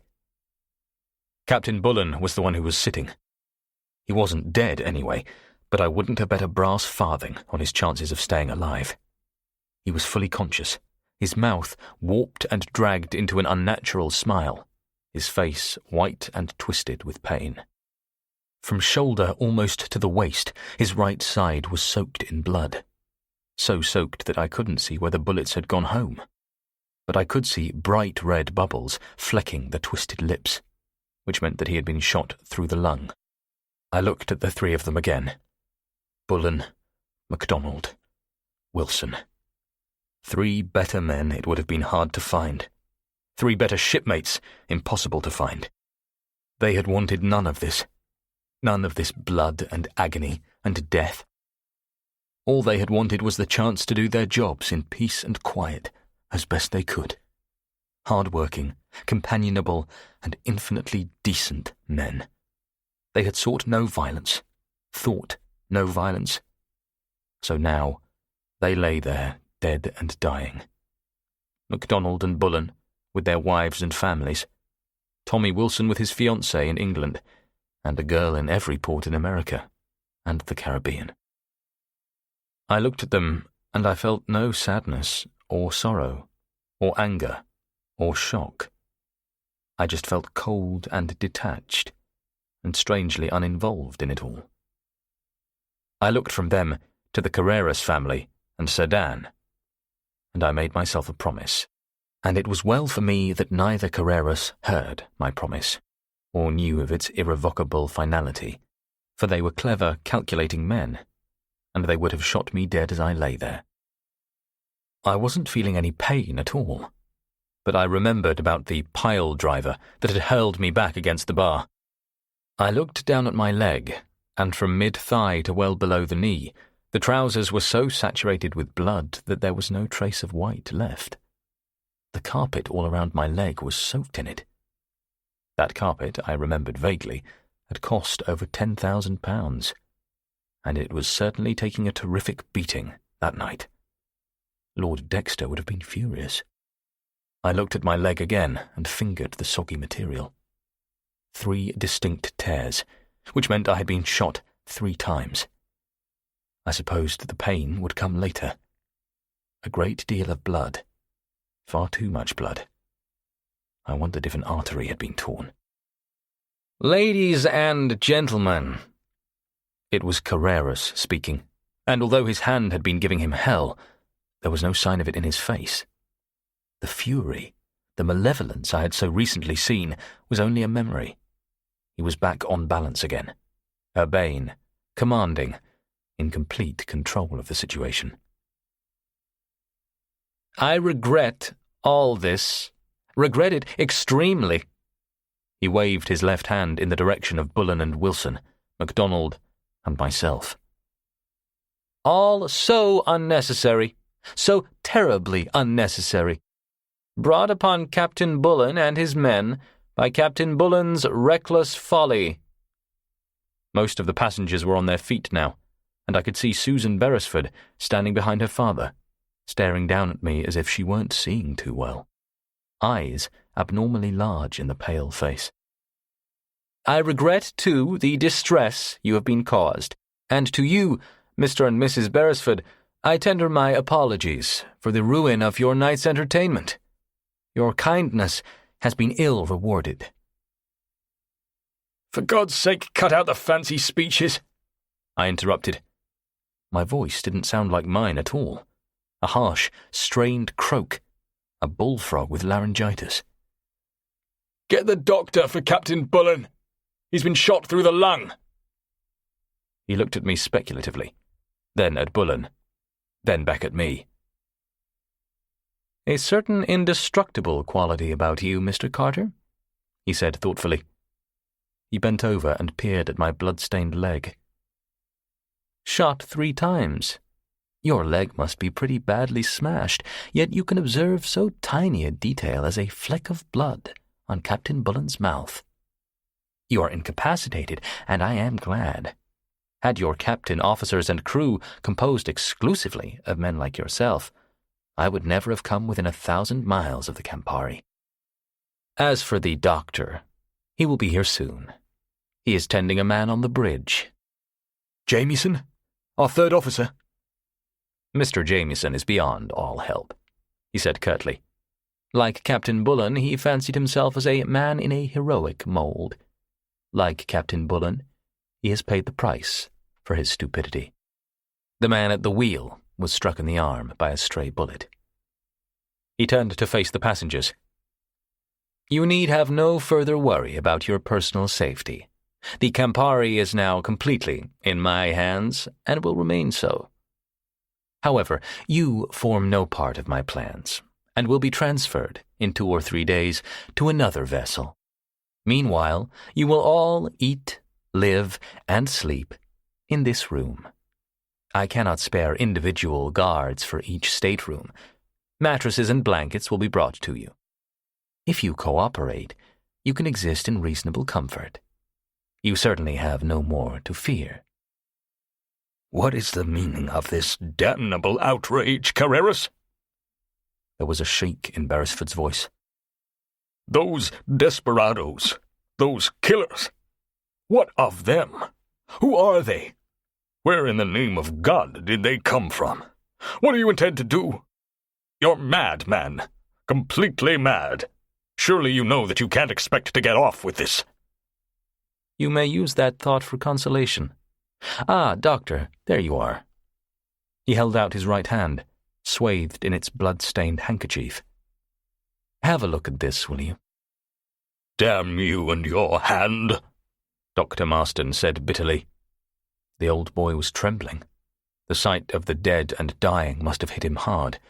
Captain Bullen was the one who was sitting. He wasn't dead anyway, but I wouldn't have bet a brass farthing on his chances of staying alive. He was fully conscious, his mouth warped and dragged into an unnatural smile, his face white and twisted with pain. From shoulder almost to the waist, his right side was soaked in blood, so soaked that I couldn't see where the bullets had gone home. But I could see bright red bubbles flecking the twisted lips, which meant that he had been shot through the lung. I looked at the three of them again. Bullen, MacDonald, Wilson. 3 better men it would have been hard to find. 3 better shipmates impossible to find. They had wanted none of this blood and agony and death. All they had wanted was the chance to do their jobs in peace and quiet, as best they could. Hard-working, companionable, and infinitely decent men. They had sought no violence, thought no violence. So now, they lay there, dead and dying. MacDonald and Bullen, with their wives and families, Tommy Wilson with his fiancée in England, and a girl in every port in America, and the Caribbean. I looked at them, and I felt no sadness, or sorrow, or anger, or shock. I just felt cold and detached, and strangely uninvolved in it all. I looked from them to the Carreras family and Sir Dan, and I made myself a promise, and it was well for me that neither Carreras heard my promise, or knew of its irrevocable finality, for they were clever, calculating men, and they would have shot me dead as I lay there. I wasn't feeling any pain at all, but I remembered about the pile driver that had hurled me back against the bar. I looked down at my leg, and from mid-thigh to well below the knee, the trousers were so saturated with blood that there was no trace of white left. The carpet all around my leg was soaked in it. That carpet, I remembered vaguely, had cost over £10,000, and it was certainly taking a terrific beating that night. Lord Dexter would have been furious. I looked at my leg again and fingered the soggy material. 3 distinct tears, which meant I had been shot 3 times. I supposed the pain would come later. A great deal of blood. Far too much blood. I wondered if an artery had been torn. "Ladies and gentlemen," it was Carreras speaking, and although his hand had been giving him hell, there was no sign of it in his face. The fury, the malevolence I had so recently seen, was only a memory. He was back on balance again, urbane, commanding, in complete control of the situation. "I regret all this. Regret it extremely." He waved his left hand in the direction of Bullen and Wilson, MacDonald, and myself. "All so unnecessary, so terribly unnecessary. Brought upon Captain Bullen and his men by Captain Bullen's reckless folly." Most of the passengers were on their feet now, and I could see Susan Beresford standing behind her father, staring down at me as if she weren't seeing too well. Eyes abnormally large in the pale face. "I regret, too, the distress you have been caused, and to you, Mr. and Mrs. Beresford, I tender my apologies for the ruin of your night's entertainment. Your kindness has been ill rewarded." "For God's sake, cut out the fancy speeches," I interrupted. My voice didn't sound like mine at all. A harsh, strained croak. A bullfrog with laryngitis. "Get the doctor for Captain Bullen." He's been shot through the lung." He looked at me speculatively, then at Bullen, then back at me. "A certain indestructible quality about you, Mr. Carter," he said thoughtfully. He bent over and peered at my blood-stained leg. "Shot 3 times. Your leg must be pretty badly smashed, yet you can observe so tiny a detail as a fleck of blood on Captain Bullen's mouth. You are incapacitated, and I am glad. Had your captain, officers, and crew composed exclusively of men like yourself, I would never have come within 1,000 miles of the Campari. As for the doctor, he will be here soon. He is tending a man on the bridge." "Jamieson? Our 3rd officer?" "Mr. Jamieson is beyond all help," he said curtly. Like Captain Bullen, he fancied himself as a man in a heroic mold. Like Captain Bullen, he has paid the price for his stupidity. The man at the wheel was struck in the arm by a stray bullet. He turned to face the passengers. "You need have no further worry about your personal safety. The Campari is now completely in my hands and will remain so. However, you form no part of my plans and will be transferred in 2 or 3 days to another vessel. Meanwhile, you will all eat, live, and sleep in this room. I cannot spare individual guards for each stateroom. Mattresses and blankets will be brought to you. If you cooperate, you can exist in reasonable comfort. You certainly have no more to fear." "What is the meaning of this damnable outrage, Carreras?" There was a shake in Beresford's voice. "Those desperados, those killers, what of them? Who are they? Where in the name of God did they come from? What do you intend to do? You're mad, man. Completely mad. Surely you know that you can't expect to get off with this." You may use that thought for consolation. "Ah, Doctor, there you are." He held out his right hand, swathed in its blood-stained handkerchief. "Have a look at this, will you?" "Damn you and your hand," Dr. Marston said bitterly. The old boy was trembling. The sight of the dead and dying must have hit him hard,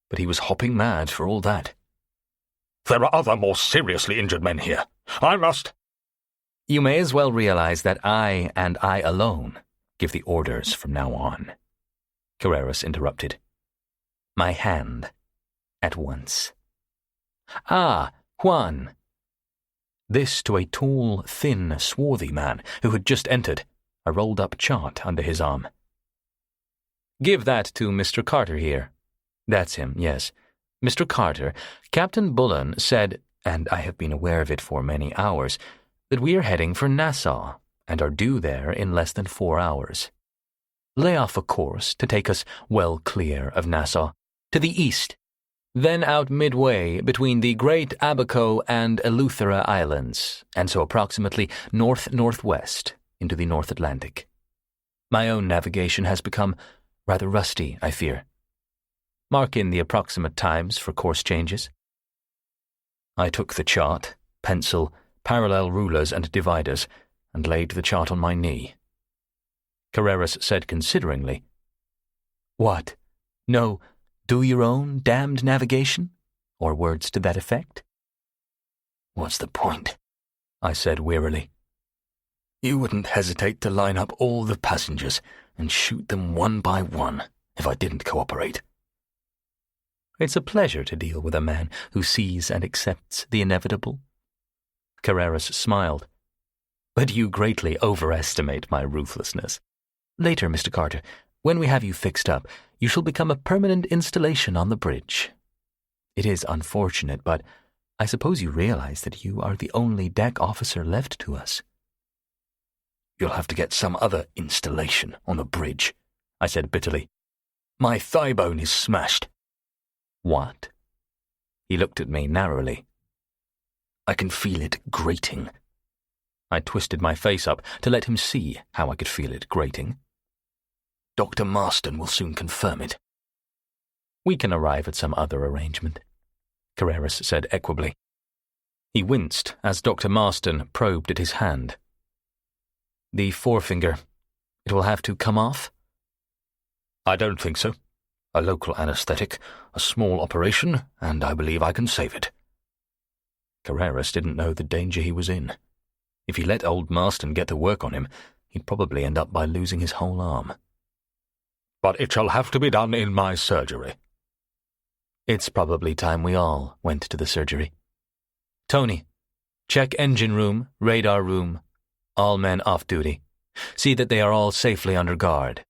but he was hopping mad for all that. "There are other more seriously injured men here. I must—" "You may as well realize that I, and I alone, give the orders from now on," Carreras interrupted. "My hand, at once. Ah, Juan." This to a tall, thin, swarthy man who had just entered, a rolled-up chart under his arm. "Give that to Mr. Carter here. That's him, yes. Mr. Carter, Captain Bullen said, and I have been aware of it for many hours, that we are heading for Nassau and are due there in less than 4 hours. Lay off a course to take us well clear of Nassau, to the east, then out midway between the Great Abaco and Eleuthera Islands, and so approximately north-northwest into the North Atlantic. My own navigation has become rather rusty, I fear. Mark in the approximate times for course changes." I took the chart, pencil, parallel rulers and dividers, and laid the chart on my knee. Carreras said consideringly, "What? No, do your own damned navigation?" Or words to that effect? "What's the point?" I said wearily. "You wouldn't hesitate to line up all the passengers and shoot them one by one if I didn't cooperate." It's a pleasure to deal with a man who sees and accepts the inevitable. Carreras smiled. "But you greatly overestimate my ruthlessness. Later, Mr. Carter, when we have you fixed up, you shall become a permanent installation on the bridge. It is unfortunate, but I suppose you realize that you are the only deck officer left to us." "You'll have to get some other installation on the bridge," I said bitterly. "My thigh bone is smashed." "What?" He looked at me narrowly. "I can feel it grating." I twisted my face up to let him see how I could feel it grating. "Dr. Marston will soon confirm it." "We can arrive at some other arrangement," Carreras said equably. He winced as Dr. Marston probed at his hand, The forefinger. It will have to come off? I don't think so. A local anaesthetic, a small operation, and I believe I can save it. Carreras didn't know the danger he was in. If he let old Marston get to work on him, he'd probably end up by losing his whole arm. But it shall have to be done in my surgery. It's probably time we all went to the surgery. Tony, check engine room, radar room. All men off duty. See that they are all safely under guard.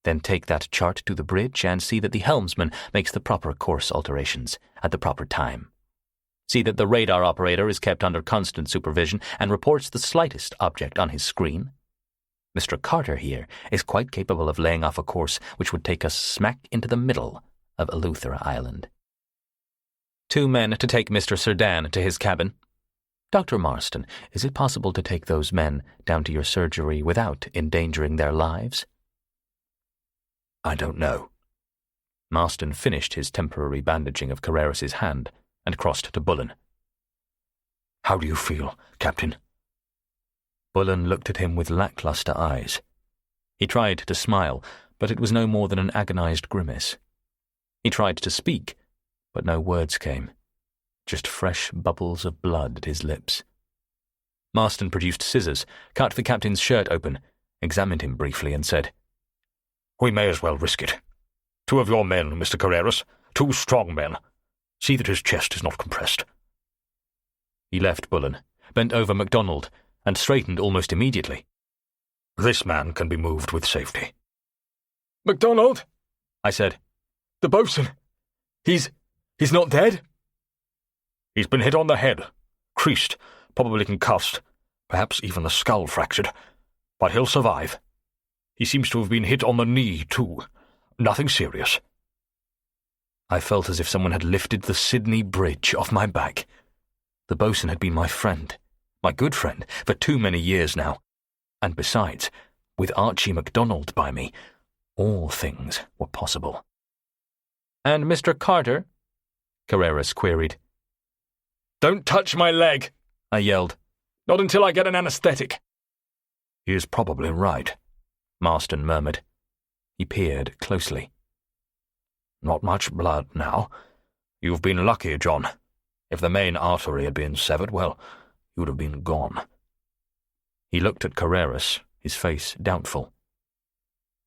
Then take that chart to the bridge and see that the helmsman makes the proper course alterations at the proper time. See that the radar operator is kept under constant supervision and reports the slightest object on his screen. Mr. Carter here is quite capable of laying off a course which would take us smack into the middle of Eleuthera Island. 2 men to take Mr. Cerdan to his cabin. Dr. Marston, is it possible to take those men down to your surgery without endangering their lives? I don't know. Marston finished his temporary bandaging of Carreras's hand and crossed to Bullen. How do you feel, Captain? Bullen looked at him with lackluster eyes. He tried to smile, but it was no more than an agonized grimace. He tried to speak, but no words came, just fresh bubbles of blood at his lips. Marston produced scissors, cut the captain's shirt open, examined him briefly and said, We may as well risk it. 2 of your men, Mr. Carreras, 2 strong men. See that his chest is not compressed. He left Bullen, bent over MacDonald, and straightened almost immediately. This man can be moved with safety. MacDonald, I said. The boatswain. He's not dead? He's been hit on the head, creased, probably concussed, perhaps even the skull fractured, but he'll survive. He seems to have been hit on the knee, too. Nothing serious. I felt as if someone had lifted the Sydney Bridge off my back. The boatswain had been my friend, my good friend, for too many years now. And besides, with Archie MacDonald by me, all things were possible. And Mr. Carter? Carreras queried. Don't touch my leg, I yelled. Not until I get an anaesthetic. He is probably right, Marston murmured. He peered closely. Not much blood now. You've been lucky, John. If the main artery had been severed, well, you'd have been gone. He looked at Carreras, his face doubtful.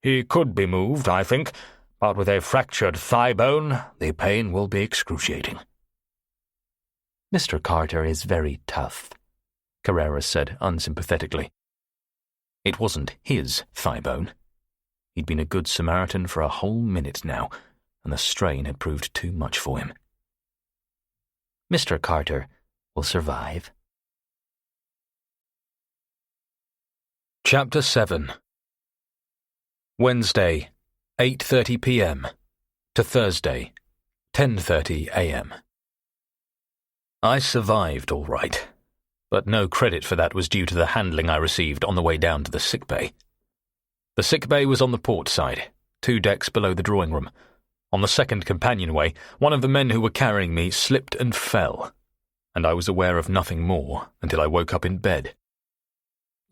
He could be moved, I think, but with a fractured thigh bone, the pain will be excruciating. Mr. Carter is very tough, Carreras said unsympathetically. It wasn't his thigh bone. He'd been a good Samaritan for a whole minute now, and the strain had proved too much for him. Mr. Carter will survive. Chapter 7. Wednesday, 8:30 p.m. to Thursday, 10:30 a.m. I survived all right, but no credit for that was due to the handling I received on the way down to the sick bay. The sick bay was on the port side, 2 decks below the drawing room. On the second companionway, one of the men who were carrying me slipped and fell, and I was aware of nothing more until I woke up in bed.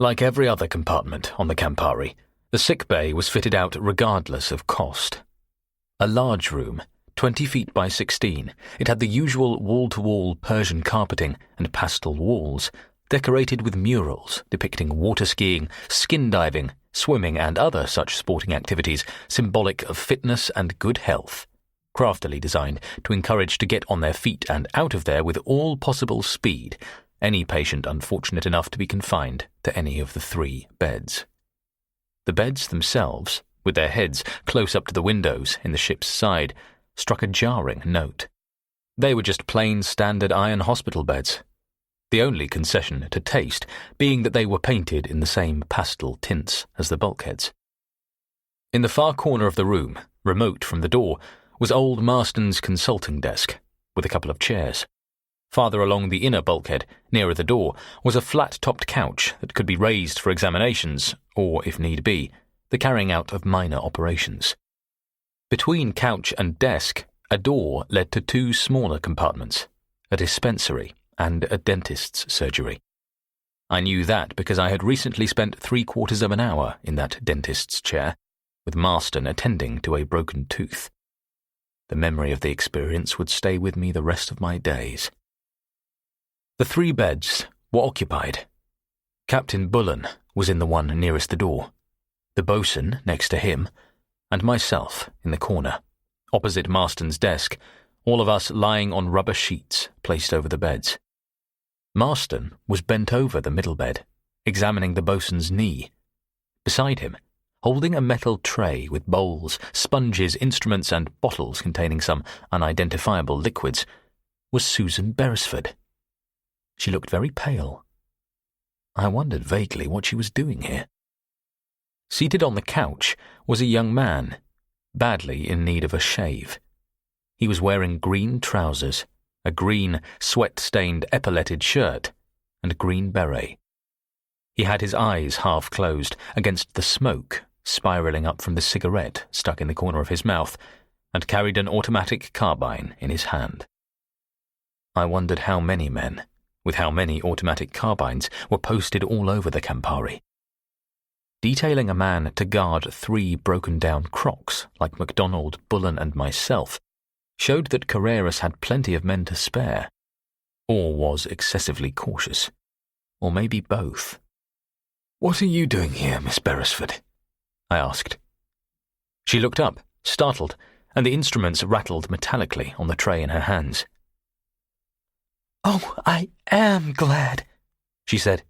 Like every other compartment on the Campari, the sick bay was fitted out regardless of cost. A large room, 20 feet by 16, it had the usual wall-to-wall Persian carpeting and pastel walls, decorated with murals depicting water skiing, skin diving, swimming and other such sporting activities symbolic of fitness and good health, craftily designed to encourage to get on their feet and out of there with all possible speed any patient unfortunate enough to be confined to any of the 3 beds. The beds themselves, with their heads close up to the windows in the ship's side, struck a jarring note. They were just plain standard iron hospital beds, the only concession to taste being that they were painted in the same pastel tints as the bulkheads. In the far corner of the room, remote from the door, was old Marston's consulting desk, with a couple of chairs. Farther along the inner bulkhead, nearer the door, was a flat-topped couch that could be raised for examinations, or, if need be, the carrying out of minor operations. Between couch and desk, a door led to 2 smaller compartments, a dispensary and a dentist's surgery. I knew that because I had recently spent 3/4 of an hour in that dentist's chair, with Marston attending to a broken tooth. The memory of the experience would stay with me the rest of my days. The 3 beds were occupied. Captain Bullen was in the one nearest the door, the boatswain next to him, and myself in the corner, opposite Marston's desk, all of us lying on rubber sheets placed over the beds. Marston was bent over the middle bed, examining the boatswain's knee. Beside him, holding a metal tray with bowls, sponges, instruments, and bottles containing some unidentifiable liquids, was Susan Beresford. She looked very pale. I wondered vaguely what she was doing here. Seated on the couch was a young man, badly in need of a shave. He was wearing green trousers, a green, sweat-stained epauletted shirt, and a green beret. He had his eyes half closed against the smoke spiralling up from the cigarette stuck in the corner of his mouth, and carried an automatic carbine in his hand. I wondered how many men, with how many automatic carbines, were posted all over the Campari. Detailing a man to guard 3 broken-down crocs like MacDonald, Bullen, and myself showed that Carreras had plenty of men to spare, or was excessively cautious, or maybe both. "What are you doing here, Miss Beresford?" I asked. She looked up, startled, and the instruments rattled metallically on the tray in her hands. "Oh, I am glad," she said.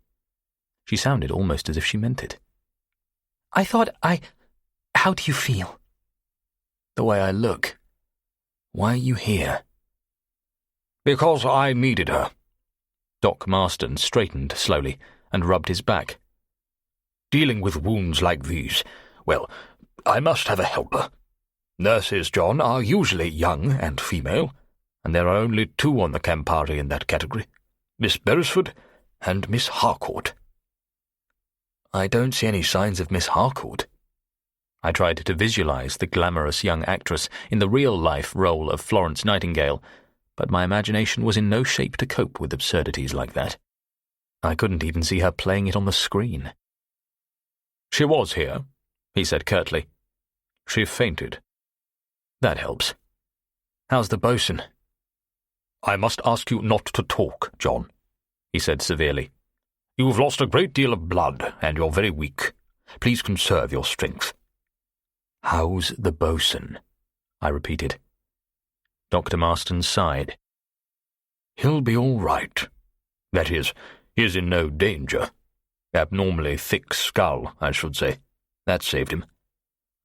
She sounded almost as if she meant it. How do you feel?" "The way I look. Why are you here?" "Because I needed her." Doc Marston straightened slowly and rubbed his back. "Dealing with wounds like these, well, I must have a helper. Nurses, John, are usually young and female, and there are only 2 on the Campari in that category, Miss Beresford and Miss Harcourt." "I don't see any signs of Miss Harcourt." I tried to visualize the glamorous young actress in the real-life role of Florence Nightingale, but my imagination was in no shape to cope with absurdities like that. I couldn't even see her playing it on the screen. "She was here," he said curtly. "She fainted." "That helps. How's the boatswain?" "I must ask you not to talk, John," he said severely. "You've lost a great deal of blood, and you're very weak. Please conserve your strength." "How's the boatswain?" I repeated. Dr. Marston sighed. "He'll be all right. That is, he is in no danger. Abnormally thick skull, I should say. That saved him.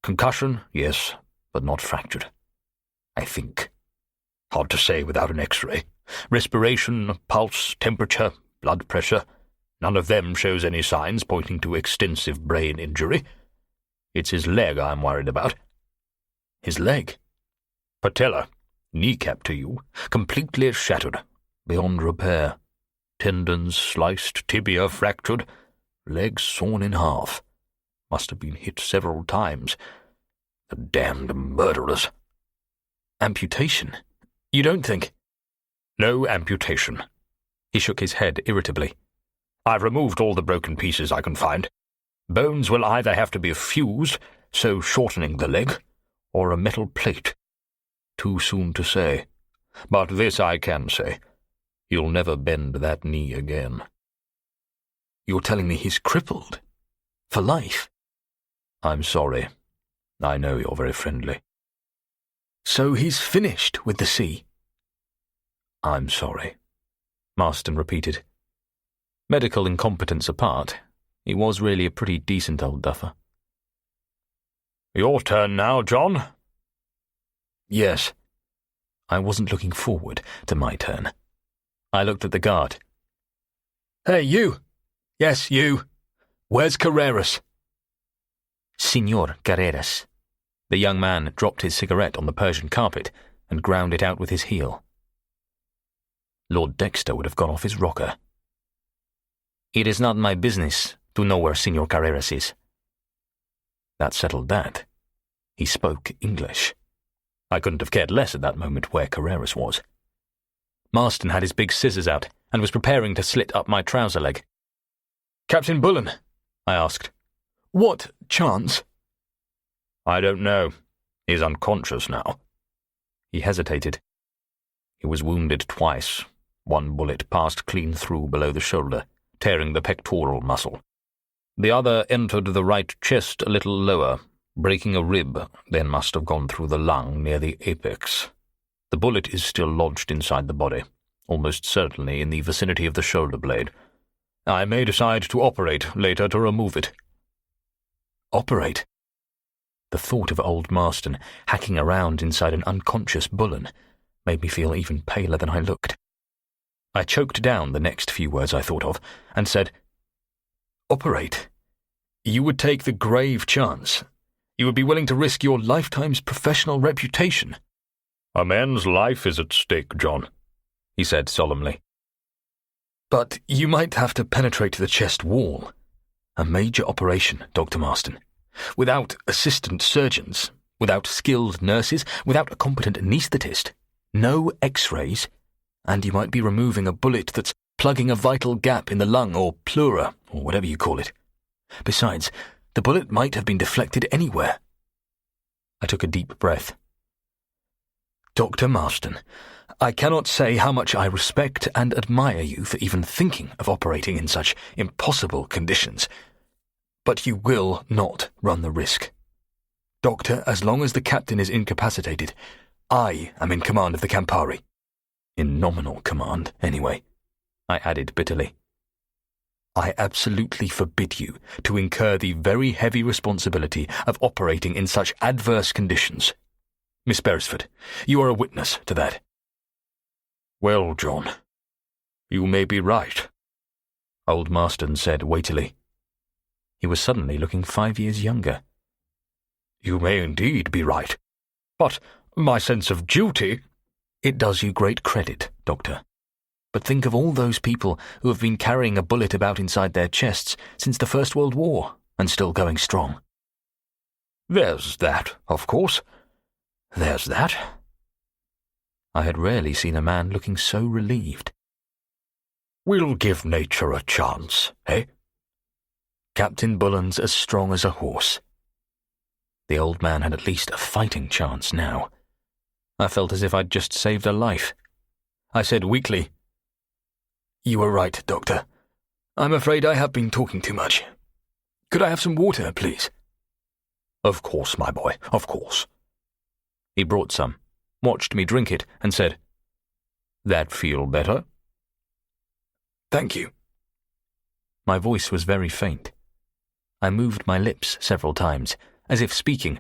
Concussion, yes, but not fractured. I think. Hard to say without an X-ray. Respiration, pulse, temperature, blood pressure. None of them shows any signs pointing to extensive brain injury. It's his leg I'm worried about." "His leg?" "Patella, kneecap to you, completely shattered, beyond repair. Tendons sliced, tibia fractured, leg sawn in half. Must have been hit several times. The damned murderers." "Amputation? You don't think—" "No amputation." He shook his head irritably. "I've removed all the broken pieces I can find. Bones will either have to be fused, so shortening the leg, or a metal plate. Too soon to say. But this I can say. He'll never bend that knee again." "You're telling me he's crippled? For life?" "I'm sorry. I know you're very friendly." "So he's finished with the sea?" "I'm sorry," Marston repeated. Medical incompetence apart, he was really a pretty decent old duffer. "Your turn now, John." "Yes." I wasn't looking forward to my turn. I looked at the guard. "Hey, you! Yes, you! Where's Carreras?" "Signor Carreras." The young man dropped his cigarette on the Persian carpet and ground it out with his heel. Lord Dexter would have gone off his rocker. "It is not my business to know where Signor Carreras is." That settled that. He spoke English. I couldn't have cared less at that moment where Carreras was. Marston had his big scissors out and was preparing to slit up my trouser leg. Captain Bullen?" I asked. "What chance?" "I don't know. He's unconscious now." He hesitated. He was wounded twice. One bullet passed clean through below the shoulder, tearing the pectoral muscle. The other entered the right chest a little lower, breaking a rib, then must have gone through the lung near the apex. The bullet is still lodged inside the body, almost certainly in the vicinity of the shoulder blade. I may decide to operate later to remove it." Operate? The thought of old Marston hacking around inside an unconscious Bullen made me feel even paler than I looked. I choked down the next few words I thought of and said, "Operate? You would take the grave chance. You would be willing to risk your lifetime's professional reputation." "A man's life is at stake, John," he said solemnly. "But you might have to penetrate the chest wall. A major operation, Dr. Marston. Without assistant surgeons, without skilled nurses, without a competent anaesthetist, no x-rays, and you might be removing a bullet that's plugging a vital gap in the lung or pleura, or whatever you call it. Besides, the bullet might have been deflected anywhere." I took a deep breath. "Dr. Marston, I cannot say how much I respect and admire you for even thinking of operating in such impossible conditions. But you will not run the risk. Doctor, as long as the captain is incapacitated, I am in command of the Campari. In nominal command, anyway," I added bitterly. "I absolutely forbid you to incur the very heavy responsibility of operating in such adverse conditions. Miss Beresford, you are a witness to that." "Well, John, you may be right," Old Marston said weightily. He was suddenly looking 5 years younger. "You may indeed be right. But my sense of duty—" "It does you great credit, Doctor. But think of all those people who have been carrying a bullet about inside their chests since the First World War, and still going strong." "There's that, of course. There's that." I had rarely seen a man looking so relieved. "We'll give nature a chance, eh?" "Captain Bullen's as strong as a horse." The old man had at least a fighting chance now. I felt as if I'd just saved a life. I said weakly, "You were right, Doctor. I'm afraid I have been talking too much. Could I have some water, please?" "Of course, my boy, of course." He brought some, watched me drink it, and said, "That feel better?" "Thank you." My voice was very faint. I moved my lips several times, as if speaking,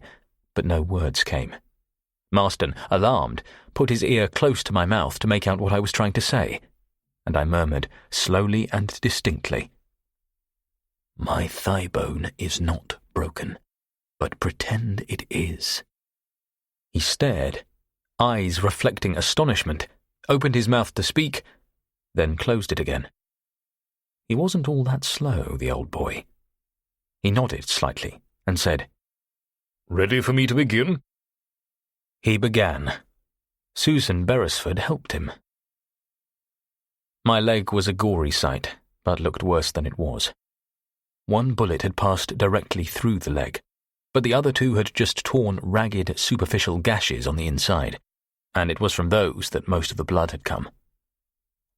but no words came. Marston, alarmed, put his ear close to my mouth to make out what I was trying to say, and I murmured slowly and distinctly, "My thigh bone is not broken, but pretend it is." He stared, eyes reflecting astonishment, opened his mouth to speak, then closed it again. He wasn't all that slow, the old boy. He nodded slightly and said, "Ready for me to begin?" He began. Susan Beresford helped him. My leg was a gory sight, but looked worse than it was. One bullet had passed directly through the leg, but the other two had just torn ragged, superficial gashes on the inside, and it was from those that most of the blood had come.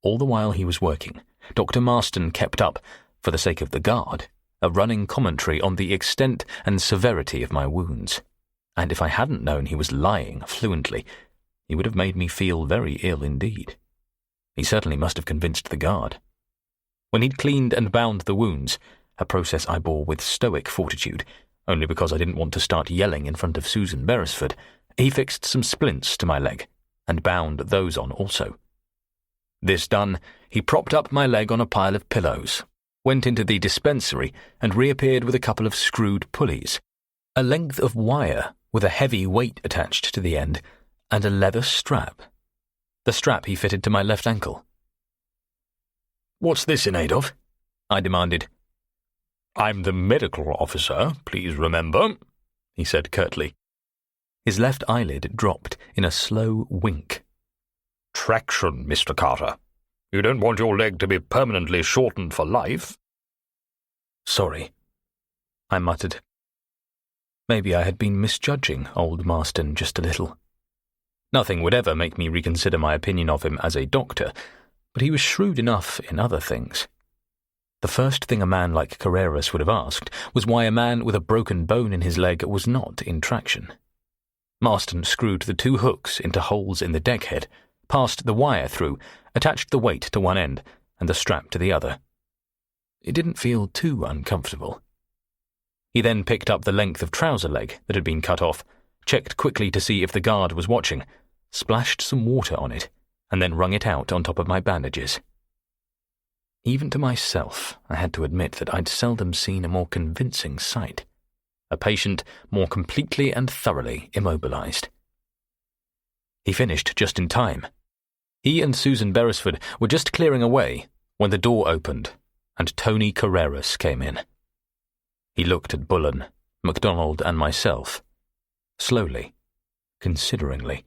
All the while he was working, Dr. Marston kept up, for the sake of the guard, a running commentary on the extent and severity of my wounds, and if I hadn't known he was lying fluently, he would have made me feel very ill indeed. He certainly must have convinced the guard. When he'd cleaned and bound the wounds, a process I bore with stoic fortitude, only because I didn't want to start yelling in front of Susan Beresford, he fixed some splints to my leg, and bound those on also. This done, he propped up my leg on a pile of pillows, went into the dispensary, and reappeared with a couple of screwed pulleys, a length of wire with a heavy weight attached to the end, and a leather strap. The strap he fitted to my left ankle. "What's this in aid of?" I demanded. "I'm the medical officer, please remember," he said curtly. His left eyelid dropped in a slow wink. "Traction, Mr. Carter. You don't want your leg to be permanently shortened for life." Sorry, I muttered. Maybe I had been misjudging old Marston just a little. Nothing would ever make me reconsider my opinion of him as a doctor, but he was shrewd enough in other things. The first thing a man like Carreras would have asked was why a man with a broken bone in his leg was not in traction. Marston screwed the 2 hooks into holes in the deckhead, passed the wire through, attached the weight to one end and the strap to the other. It didn't feel too uncomfortable. He then picked up the length of trouser leg that had been cut off, checked quickly to see if the guard was watching, splashed some water on it, and then wrung it out on top of my bandages. Even to myself, I had to admit that I'd seldom seen a more convincing sight. A patient more completely and thoroughly immobilized. He finished just in time. He and Susan Beresford were just clearing away when the door opened and Tony Carreras came in. He looked at Bullen, MacDonald and myself, slowly, consideringly.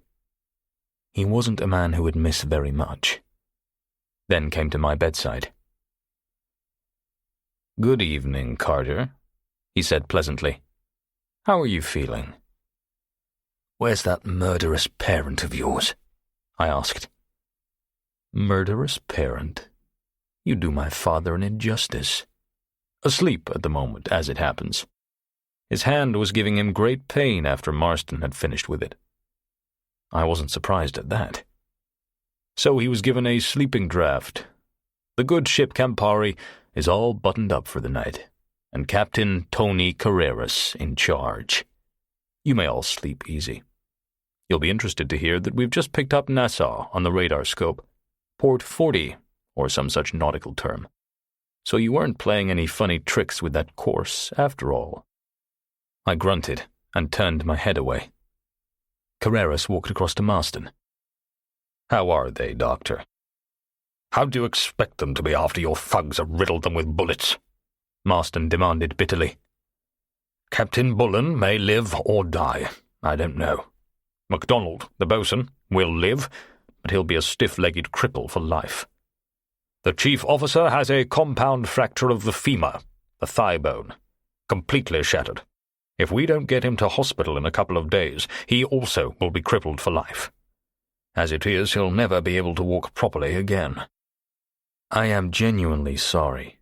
He wasn't a man who would miss very much. Then came to my bedside. "Good evening, Carter," he said pleasantly. "How are you feeling?" "Where's that murderous parent of yours?" I asked. "Murderous parent? You do my father an injustice. Asleep at the moment, as it happens. His hand was giving him great pain after Marston had finished with it." I wasn't surprised at that. "So he was given a sleeping draught. The good ship Campari is all buttoned up for the night, and Captain Tony Carreras in charge. You may all sleep easy. You'll be interested to hear that we've just picked up Nassau on the radar scope, port 40, or some such nautical term. So you weren't playing any funny tricks with that course, after all." I grunted and turned my head away. Carreras walked across to Marston. "How are they, Doctor?" "How do you expect them to be after your thugs have riddled them with bullets?" Marston demanded bitterly. "Captain Bullen may live or die. I don't know. MacDonald, the boatswain, will live, but he'll be a stiff-legged cripple for life. The chief officer has a compound fracture of the femur, the thigh bone, completely shattered. If we don't get him to hospital in a couple of days, he also will be crippled for life. As it is, he'll never be able to walk properly again." "I am genuinely sorry,"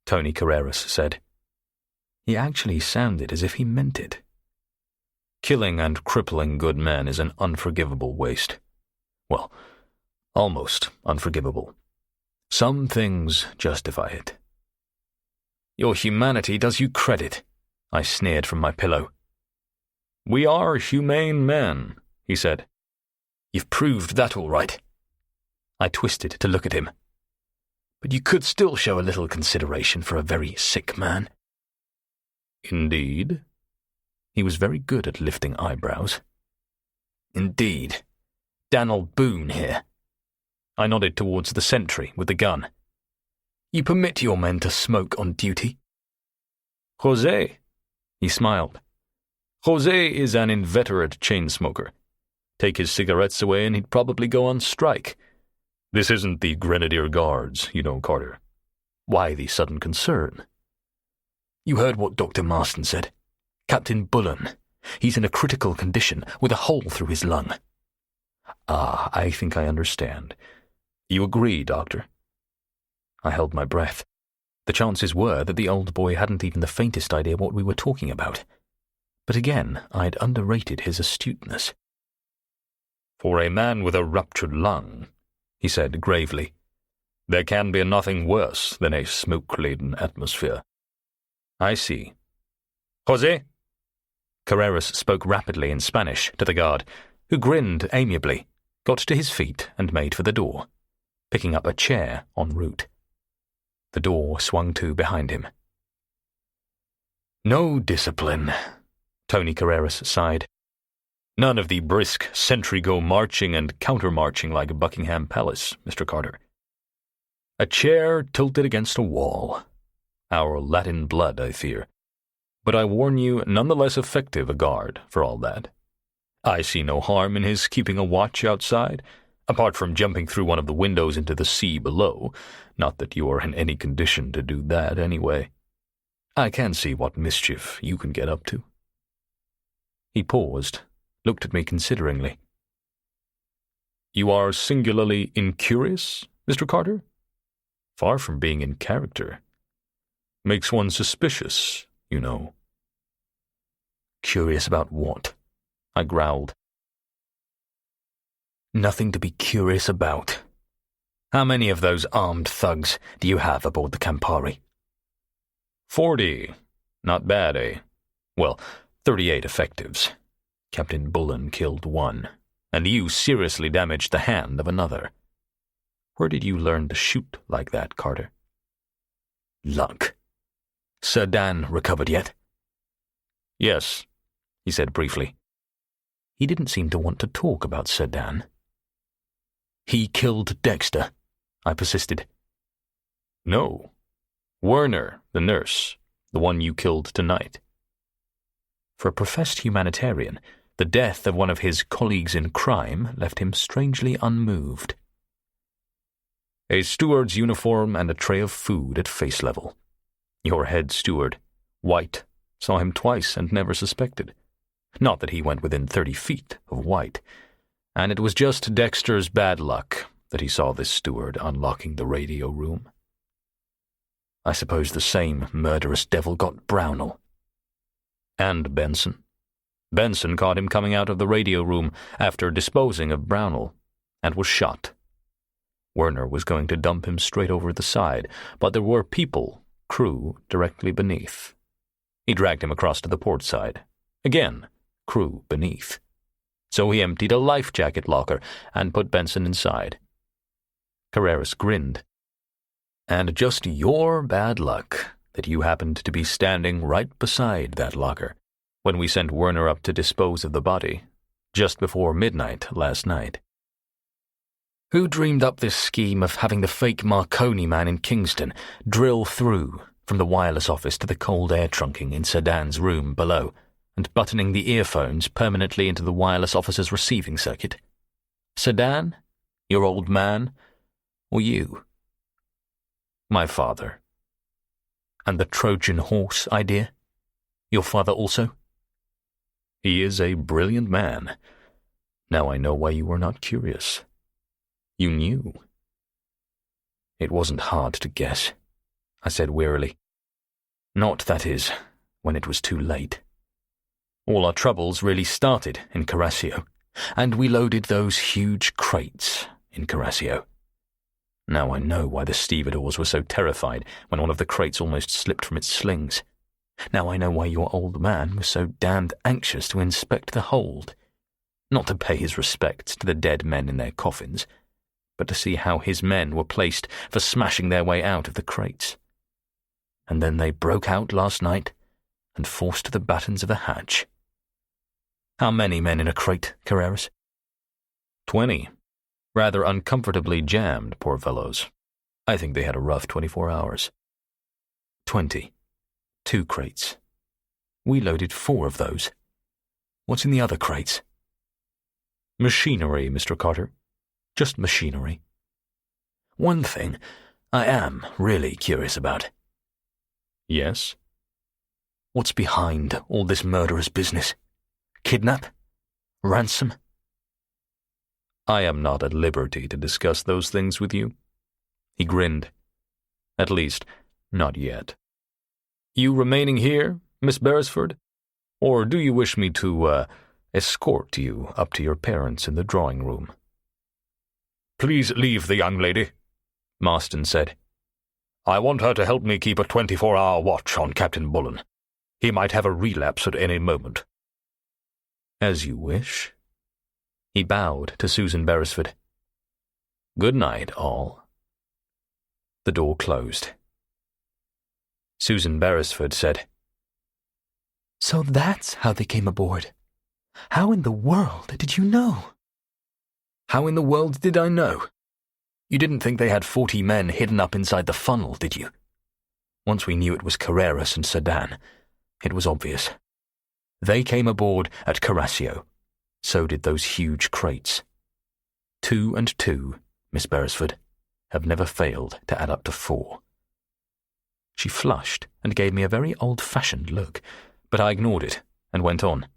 Tony Carreras said. He actually sounded as if he meant it. Killing and crippling good men is an unforgivable waste. Well, almost unforgivable. Some things justify it. "Your humanity does you credit," I sneered from my pillow. "We are humane men," he said. "You've proved that all right." I twisted to look at him. "But you could still show a little consideration for a very sick man." "Indeed?" He was very good at lifting eyebrows. "Indeed. Dan'l Boone here." I nodded towards the sentry with the gun. "You permit your men to smoke on duty?" "José," he smiled. "José is an inveterate chain-smoker. Take his cigarettes away and he'd probably go on strike. This isn't the Grenadier Guards, you know, Carter." "Why the sudden concern?" "You heard what Dr. Marston said. Captain Bullen. He's in a critical condition with a hole through his lung." "Ah, I think I understand. You agree, Doctor?" I held my breath. The chances were that the old boy hadn't even the faintest idea what we were talking about. But again, I'd underrated his astuteness. "For a man with a ruptured lung," he said gravely, "there can be nothing worse than a smoke-laden atmosphere." "I see." "José?" Carreras spoke rapidly in Spanish to the guard, who grinned amiably, got to his feet and made for the door, picking up a chair en route. The door swung to behind him. "No discipline," Tony Carreras sighed. "None of the brisk sentry-go marching and counter-marching like Buckingham Palace, Mr. Carter. A chair tilted against a wall. Our Latin blood, I fear. But I warn you, none the less effective a guard, for all that. I see no harm in his keeping a watch outside, apart from jumping through one of the windows into the sea below, not that you are in any condition to do that anyway." I can see what mischief you can get up to. He paused, looked at me consideringly. You are singularly incurious, Mr. Carter? Far from being in character. Makes one suspicious, you know. Curious about what? I growled. Nothing to be curious about. How many of those armed thugs do you have aboard the Campari? 40. Not bad, eh? Well, 38 effectives. Captain Bullen killed one, and you seriously damaged the hand of another. Where did you learn to shoot like that, Carter? Luck. Sir Dan recovered yet? Yes, he said briefly. He didn't seem to want to talk about Sir Dan. He killed Dexter, I persisted. No. Werner, the nurse, the one you killed tonight. For a professed humanitarian, the death of one of his colleagues in crime left him strangely unmoved. A steward's uniform and a tray of food at face level. Your head steward, White, saw him twice and never suspected. Not that he went within 30 feet of White, and it was just Dexter's bad luck that he saw this steward unlocking the radio room. I suppose the same murderous devil got Brownell. And Benson. Benson caught him coming out of the radio room after disposing of Brownell, and was shot. Werner was going to dump him straight over the side, but there were people, crew, directly beneath. He dragged him across to the port side. Again, crew beneath. So he emptied a life jacket locker and put Benson inside. Carreras grinned. And just your bad luck that you happened to be standing right beside that locker when we sent Werner up to dispose of the body, just before midnight last night. Who dreamed up this scheme of having the fake Marconi man in Kingston drill through from the wireless office to the cold air trunking in Sir Dan's room below, and buttoning the earphones permanently into the wireless officer's receiving circuit? Sir Dan? Your old man? Or you? My father. And the Trojan horse idea? Your father also? He is a brilliant man. Now I know why you were not curious. You knew. It wasn't hard to guess, I said wearily. Not, that is, when it was too late. All our troubles really started in Carrasio, and we loaded those huge crates in Carrasio. Now I know why the stevedores were so terrified when one of the crates almost slipped from its slings. Now I know why your old man was so damned anxious to inspect the hold. Not to pay his respects to the dead men in their coffins, but to see how his men were placed for smashing their way out of the crates. And then they broke out last night and forced the battens of the hatch. How many men in a crate, Carreras? 20. Rather uncomfortably jammed, poor fellows. I think they had a rough 24 hours. 20. 2 crates. We loaded 4 of those. What's in the other crates? Machinery, Mr. Carter. Just machinery. One thing I am really curious about. Yes? What's behind all this murderous business? Kidnap? Ransom? I am not at liberty to discuss those things with you. He grinned. At least, not yet. You remaining here, Miss Beresford? Or do you wish me to, escort you up to your parents in the drawing room? Please leave the young lady, Marston said. I want her to help me keep a 24-hour watch on Captain Bullen. He might have a relapse at any moment. As you wish. He bowed to Susan Beresford. Good night, all. The door closed. Susan Beresford said, So that's how they came aboard. How in the world did you know? How in the world did I know? You didn't think they had 40 men hidden up inside the funnel, did you? Once we knew it was Carreras and Sir Dan, it was obvious. They came aboard at Carrasio. So did those huge crates. 2 and 2, Miss Beresford, have never failed to add up to 4. She flushed and gave me a very old-fashioned look, but I ignored it and went on.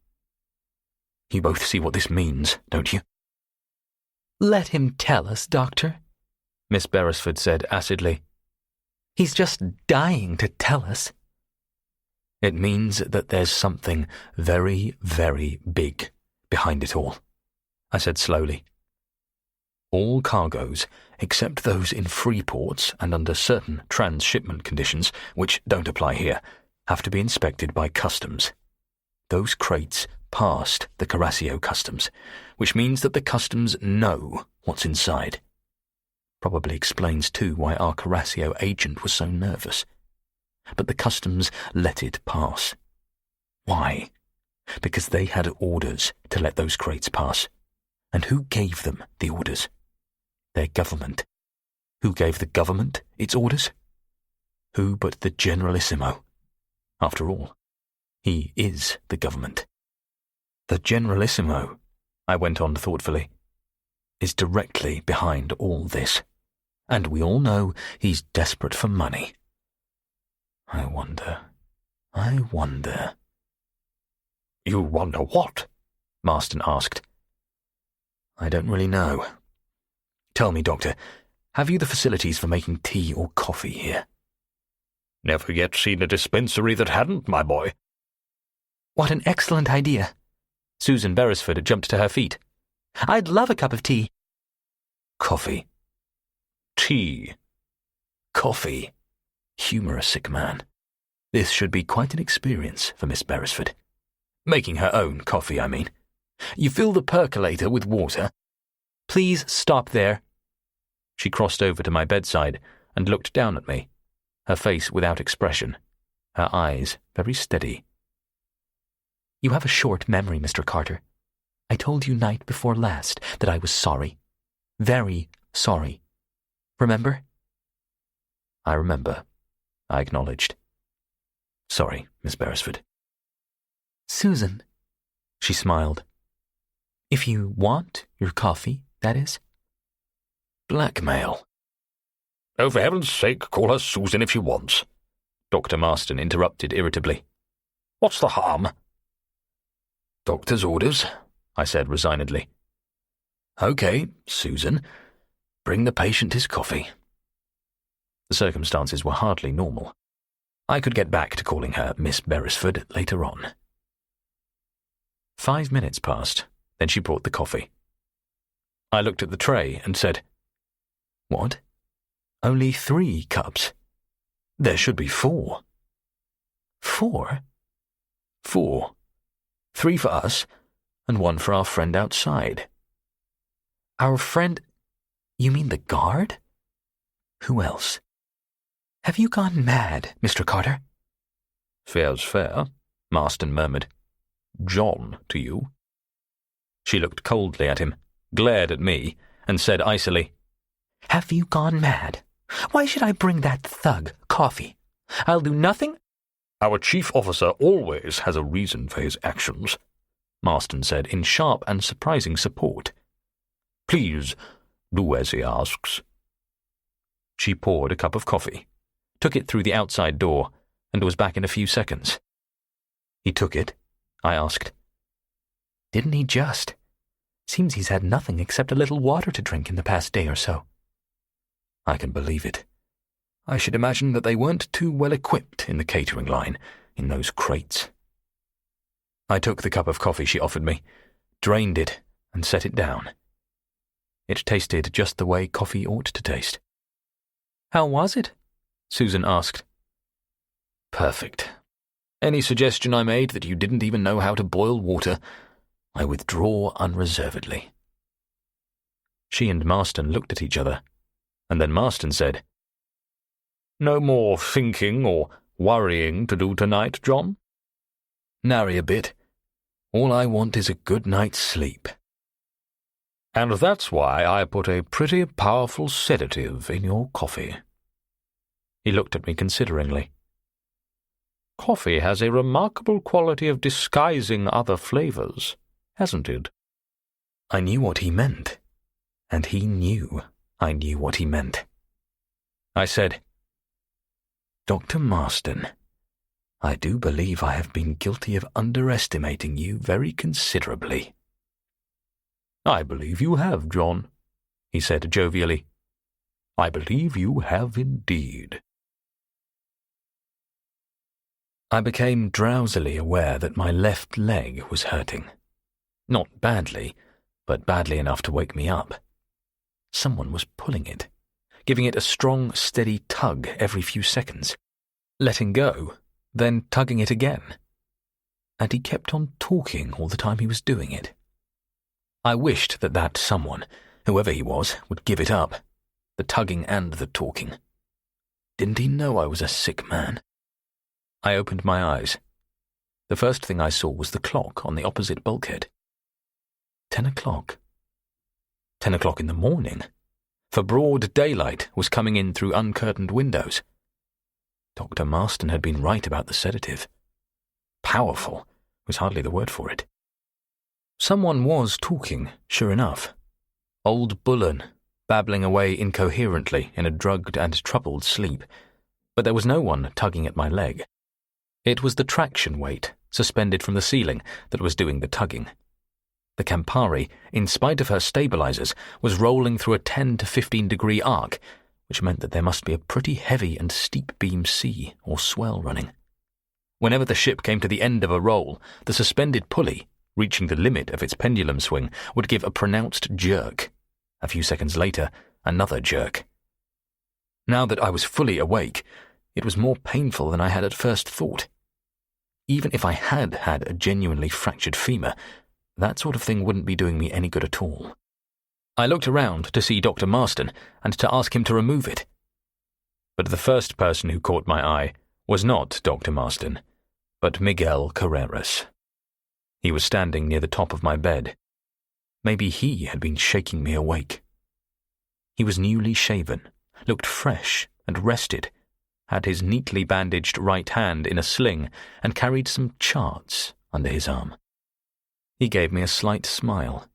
You both see what this means, don't you? Let him tell us, Doctor, Miss Beresford said acidly. He's just dying to tell us. It means that there's something very, very big behind it all, I said slowly. All cargoes, except those in free ports and under certain transshipment conditions, which don't apply here, have to be inspected by customs. Those crates passed the Carrasio customs, which means that the customs know what's inside. Probably explains too why our Carrasio agent was so nervous. But the customs let it pass. Why? Because they had orders to let those crates pass. And who gave them the orders? Their government. Who gave the government its orders? Who but the Generalissimo? After all, he is the government. The Generalissimo, I went on thoughtfully, is directly behind all this. And we all know he's desperate for money. I wonder. You wonder what? Marston asked. I don't really know. Tell me, Doctor, have you the facilities for making tea or coffee here? Never yet seen a dispensary that hadn't, my boy. What an excellent idea. Susan Beresford had jumped to her feet. I'd love a cup of tea. Coffee. Tea. Coffee. Humour a sick man. This should be quite an experience for Miss Beresford. Making her own coffee, I mean. You fill the percolator with water. Please stop there. She crossed over to my bedside and looked down at me, her face without expression, her eyes very steady. You have a short memory, Mr. Carter. I told you night before last that I was sorry. Very sorry. Remember? I remember, I acknowledged. Sorry, Miss Beresford. Susan, she smiled. If you want your coffee, that is. Blackmail. Oh, for heaven's sake, call her Susan if she wants, Dr. Marston interrupted irritably. What's the harm? Doctor's orders, I said resignedly. Okay, Susan, bring the patient his coffee. The circumstances were hardly normal. I could get back to calling her Miss Beresford later on. 5 minutes passed, then she brought the coffee. I looked at the tray and said, What? Only 3 cups? There should be 4. 4? 4. 3 for us, and 1 for our friend outside. Our friend? You mean the guard? Who else? Have you gone mad, Mr. Carter? Fair's fair, Marston murmured. John to you? She looked coldly at him, glared at me, and said icily, Have you gone mad? Why should I bring that thug coffee? I'll do nothing. Our chief officer always has a reason for his actions, Marston said in sharp and surprising support. Please, do as he asks. She poured a cup of coffee, took it through the outside door, and was back in a few seconds. He took it? I asked. Didn't he just? Seems he's had nothing except a little water to drink in the past day or so. I can believe it. I should imagine that they weren't too well equipped in the catering line, in those crates. I took the cup of coffee she offered me, drained it, and set it down. It tasted just the way coffee ought to taste. How was it? Susan asked. Perfect. Any suggestion I made that you didn't even know how to boil water, I withdraw unreservedly. She and Marston looked at each other, and then Marston said, No more thinking or worrying to do tonight, John? Nary a bit. All I want is a good night's sleep. And that's why I put a pretty powerful sedative in your coffee. He looked at me consideringly. Coffee has a remarkable quality of disguising other flavours, hasn't it? I knew what he meant, and he knew I knew what he meant. I said, Dr. Marston, I do believe I have been guilty of underestimating you very considerably." "I believe you have, John," he said jovially. "I believe you have indeed." I became drowsily aware that my left leg was hurting. Not badly, but badly enough to wake me up. Someone was pulling it, giving it a strong, steady tug every few seconds, letting go, then tugging it again. And he kept on talking all the time he was doing it. I wished that someone, whoever he was, would give it up, the tugging and the talking. Didn't he know I was a sick man? I opened my eyes. The first thing I saw was the clock on the opposite bulkhead. 10 o'clock. 10 o'clock in the morning, for broad daylight was coming in through uncurtained windows. Dr. Marston had been right about the sedative. Powerful was hardly the word for it. Someone was talking, sure enough. Old Bullen, babbling away incoherently in a drugged and troubled sleep, but there was no one tugging at my leg. It was the traction weight, suspended from the ceiling, that was doing the tugging. The Campari, in spite of her stabilizers, was rolling through a 10 to 15 degree arc, which meant that there must be a pretty heavy and steep beam sea or swell running. Whenever the ship came to the end of a roll, the suspended pulley, reaching the limit of its pendulum swing, would give a pronounced jerk. A few seconds later, another jerk. Now that I was fully awake, it was more painful than I had at first thought. Even if I had had a genuinely fractured femur, that sort of thing wouldn't be doing me any good at all. I looked around to see Dr. Marston and to ask him to remove it. But the first person who caught my eye was not Dr. Marston, but Miguel Carreras. He was standing near the top of my bed. Maybe he had been shaking me awake. He was newly shaven, looked fresh and rested, had his neatly bandaged right hand in a sling, and carried some charts under his arm. He gave me a slight smile.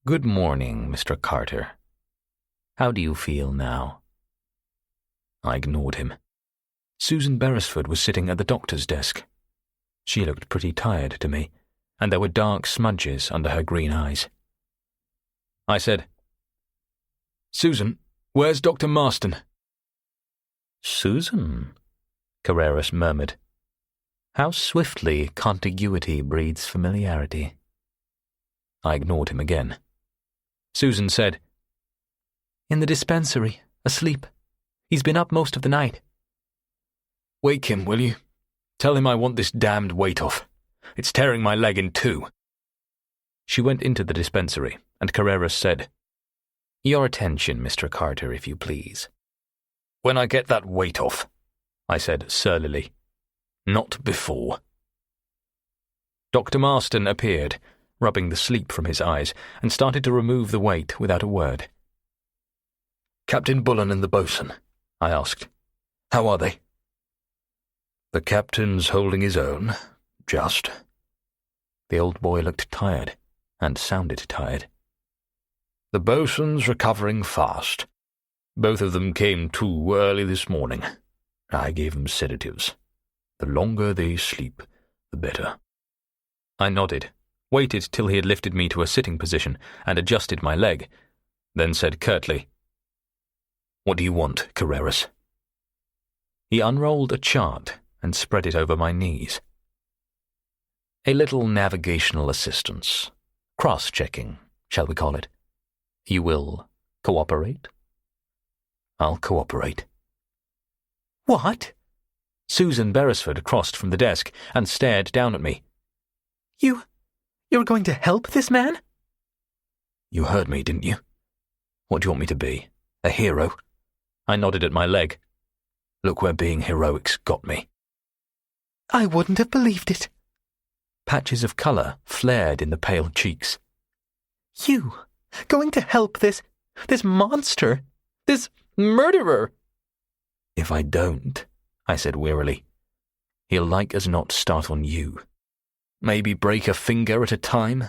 "Good morning, Mr. Carter. How do you feel now?" I ignored him. Susan Beresford was sitting at the doctor's desk. She looked pretty tired to me, and there were dark smudges under her green eyes. I said, "Susan, where's Dr. Marston?" "Susan," Carreras murmured. "How swiftly contiguity breeds familiarity." I ignored him again. Susan said, "In the dispensary, asleep. He's been up most of the night." "Wake him, will you? Tell him I want this damned weight off. It's tearing my leg in two." She went into the dispensary, and Carreras said, "Your attention, Mr. Carter, if you please." "When I get that weight off," I said surlily. "Not before." Dr. Marston appeared, rubbing the sleep from his eyes, and started to remove the weight without a word. "Captain Bullen and the boatswain?" I asked. "How are they?" "The captain's holding his own, just." The old boy looked tired, and sounded tired. "The boatswain's recovering fast. Both of them came to early this morning. I gave them sedatives. The longer they sleep, the better." I nodded, waited till he had lifted me to a sitting position and adjusted my leg, then said curtly, "What do you want, Carreras?" He unrolled a chart and spread it over my knees. "A little navigational assistance. Cross-checking, shall we call it? You will cooperate?" "I'll cooperate." "What?" Susan Beresford crossed from the desk and stared down at me. You're going to help this man?" "You heard me, didn't you? What do you want me to be? A hero?" I nodded at my leg. "Look where being heroic's got me." "I wouldn't have believed it." Patches of colour flared in the pale cheeks. "You going to help this monster, this murderer?" "If I don't," I said wearily, "he'll like as not start on you. Maybe break a finger at a time,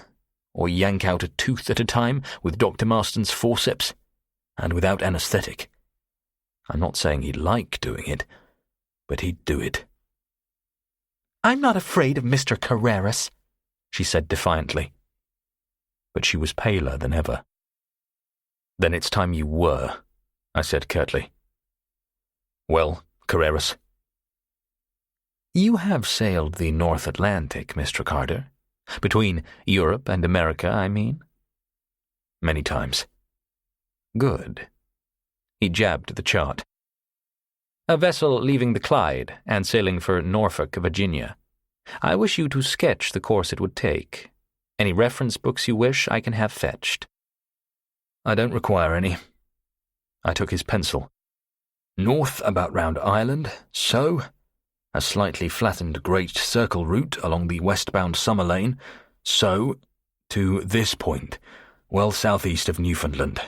or yank out a tooth at a time with Dr. Marston's forceps, and without anaesthetic. I'm not saying he'd like doing it, but he'd do it. I'm not afraid of Mr. Carreras, she said defiantly. But she was paler than ever. Then it's time you were, I said curtly. Well, Carreras? You have sailed the North Atlantic, Mr. Carter. Between Europe and America, I mean. Many times. Good. He jabbed the chart. A vessel leaving the Clyde and sailing for Norfolk, Virginia. I wish you to sketch the course it would take. Any reference books you wish I can have fetched. I don't require any. I took his pencil. North about round Ireland, so. A slightly flattened great circle route along the westbound summer lane, so. To this point, well southeast of Newfoundland.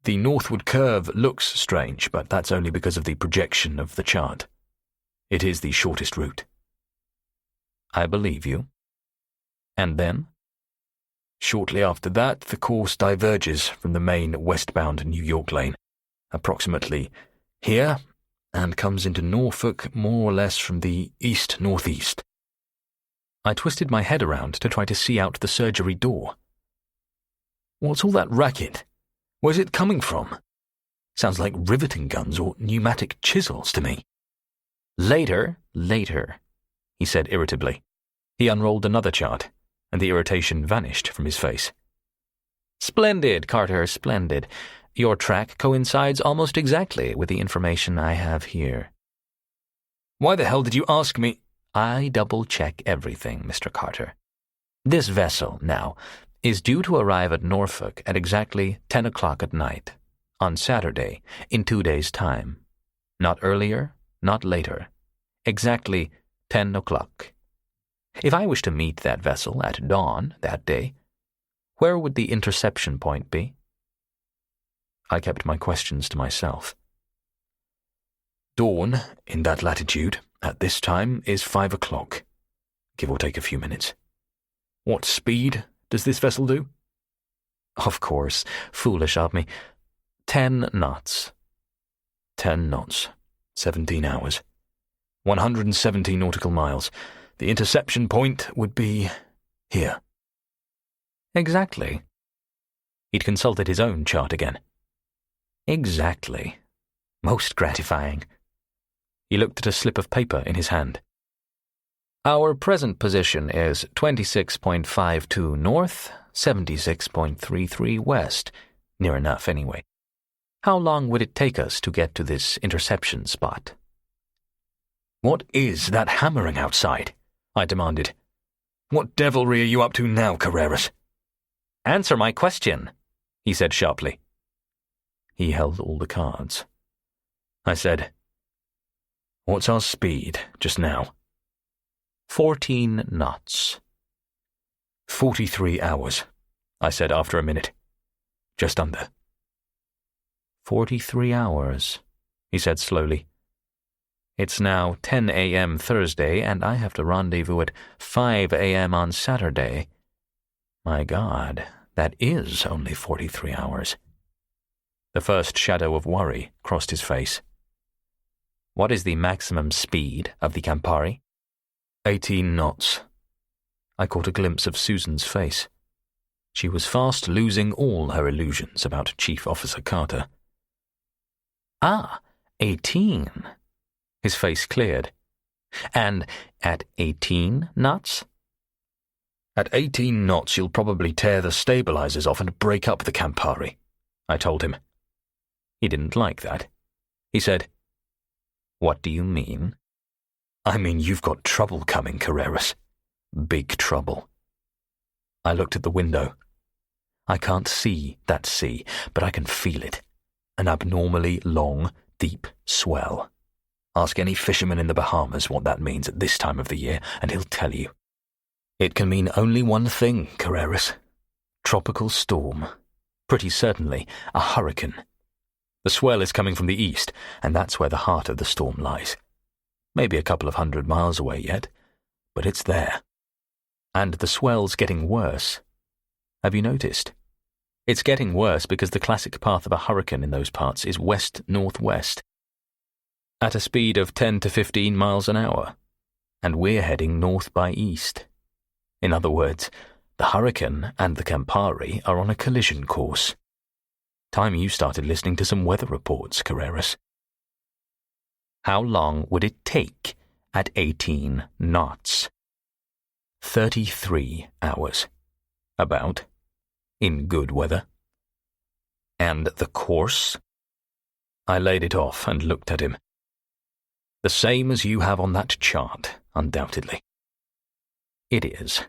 The northward curve looks strange, but that's only because of the projection of the chart. It is the shortest route. I believe you. And then? Shortly after that, the course diverges from the main westbound New York lane, approximately here, and comes into Norfolk more or less from the east-northeast. I twisted my head around to try to see out the surgery door. What's all that racket? Where's it coming from? Sounds like riveting guns or pneumatic chisels to me. Later, he said irritably. He unrolled another chart, and the irritation vanished from his face. Splendid, Carter, splendid. Your track coincides almost exactly with the information I have here. Why the hell did you ask me? I double-check everything, Mr. Carter. This vessel, now, is due to arrive at Norfolk at exactly 10 o'clock at night, on Saturday, in 2 days' time. Not earlier, not later. Exactly 10 o'clock. If I wish to meet that vessel at dawn that day, where would the interception point be? I kept my questions to myself. Dawn, in that latitude, at this time, is 5 o'clock, give or take a few minutes. What speed does this vessel do? Of course, foolish of me. 10 knots. 10 knots, 17 hours. 170 nautical miles. The interception point would be here. Exactly. He'd consulted his own chart again. Exactly. Most gratifying. He looked at a slip of paper in his hand. Our present position is 26.52 north, 76.33 west. Near enough, anyway. How long would it take us to get to this interception spot? What is that hammering outside? I demanded. What devilry are you up to now, Carreras? Answer my question, he said sharply. He held all the cards. I said, what's our speed just now? 14 knots. 43 hours, I said after a minute. Just under. 43 hours, he said slowly. It's now 10 a.m. Thursday, and I have to rendezvous at 5 a.m. on Saturday. My God, that is only 43 hours. The first shadow of worry crossed his face. What is the maximum speed of the Campari? 18 knots. I caught a glimpse of Susan's face. She was fast losing all her illusions about Chief Officer Carter. 18. His face cleared. And at 18 knots? At 18 knots you'll probably tear the stabilizers off and break up the Campari, I told him. He didn't like that. He said, What do you mean? I mean you've got trouble coming, Carreras. Big trouble. I looked at the window. I can't see that sea, but I can feel it. An abnormally long, deep swell. Ask any fisherman in the Bahamas what that means at this time of the year, and he'll tell you. It can mean only one thing, Carreras. Tropical storm. Pretty certainly a hurricane. The swell is coming from the east, and that's where the heart of the storm lies. Maybe a couple of 100 miles away yet, but it's there. And the swell's getting worse. Have you noticed? It's getting worse because the classic path of a hurricane in those parts is west-northwest, at a speed of 10 to 15 miles an hour, and we're heading north by east. In other words, the hurricane and the Campari are on a collision course. Time you started listening to some weather reports, Carreras. How long would it take at 18 knots? 33 hours. About. In good weather. And the course? I laid it off and looked at him. The same as you have on that chart, undoubtedly. It is.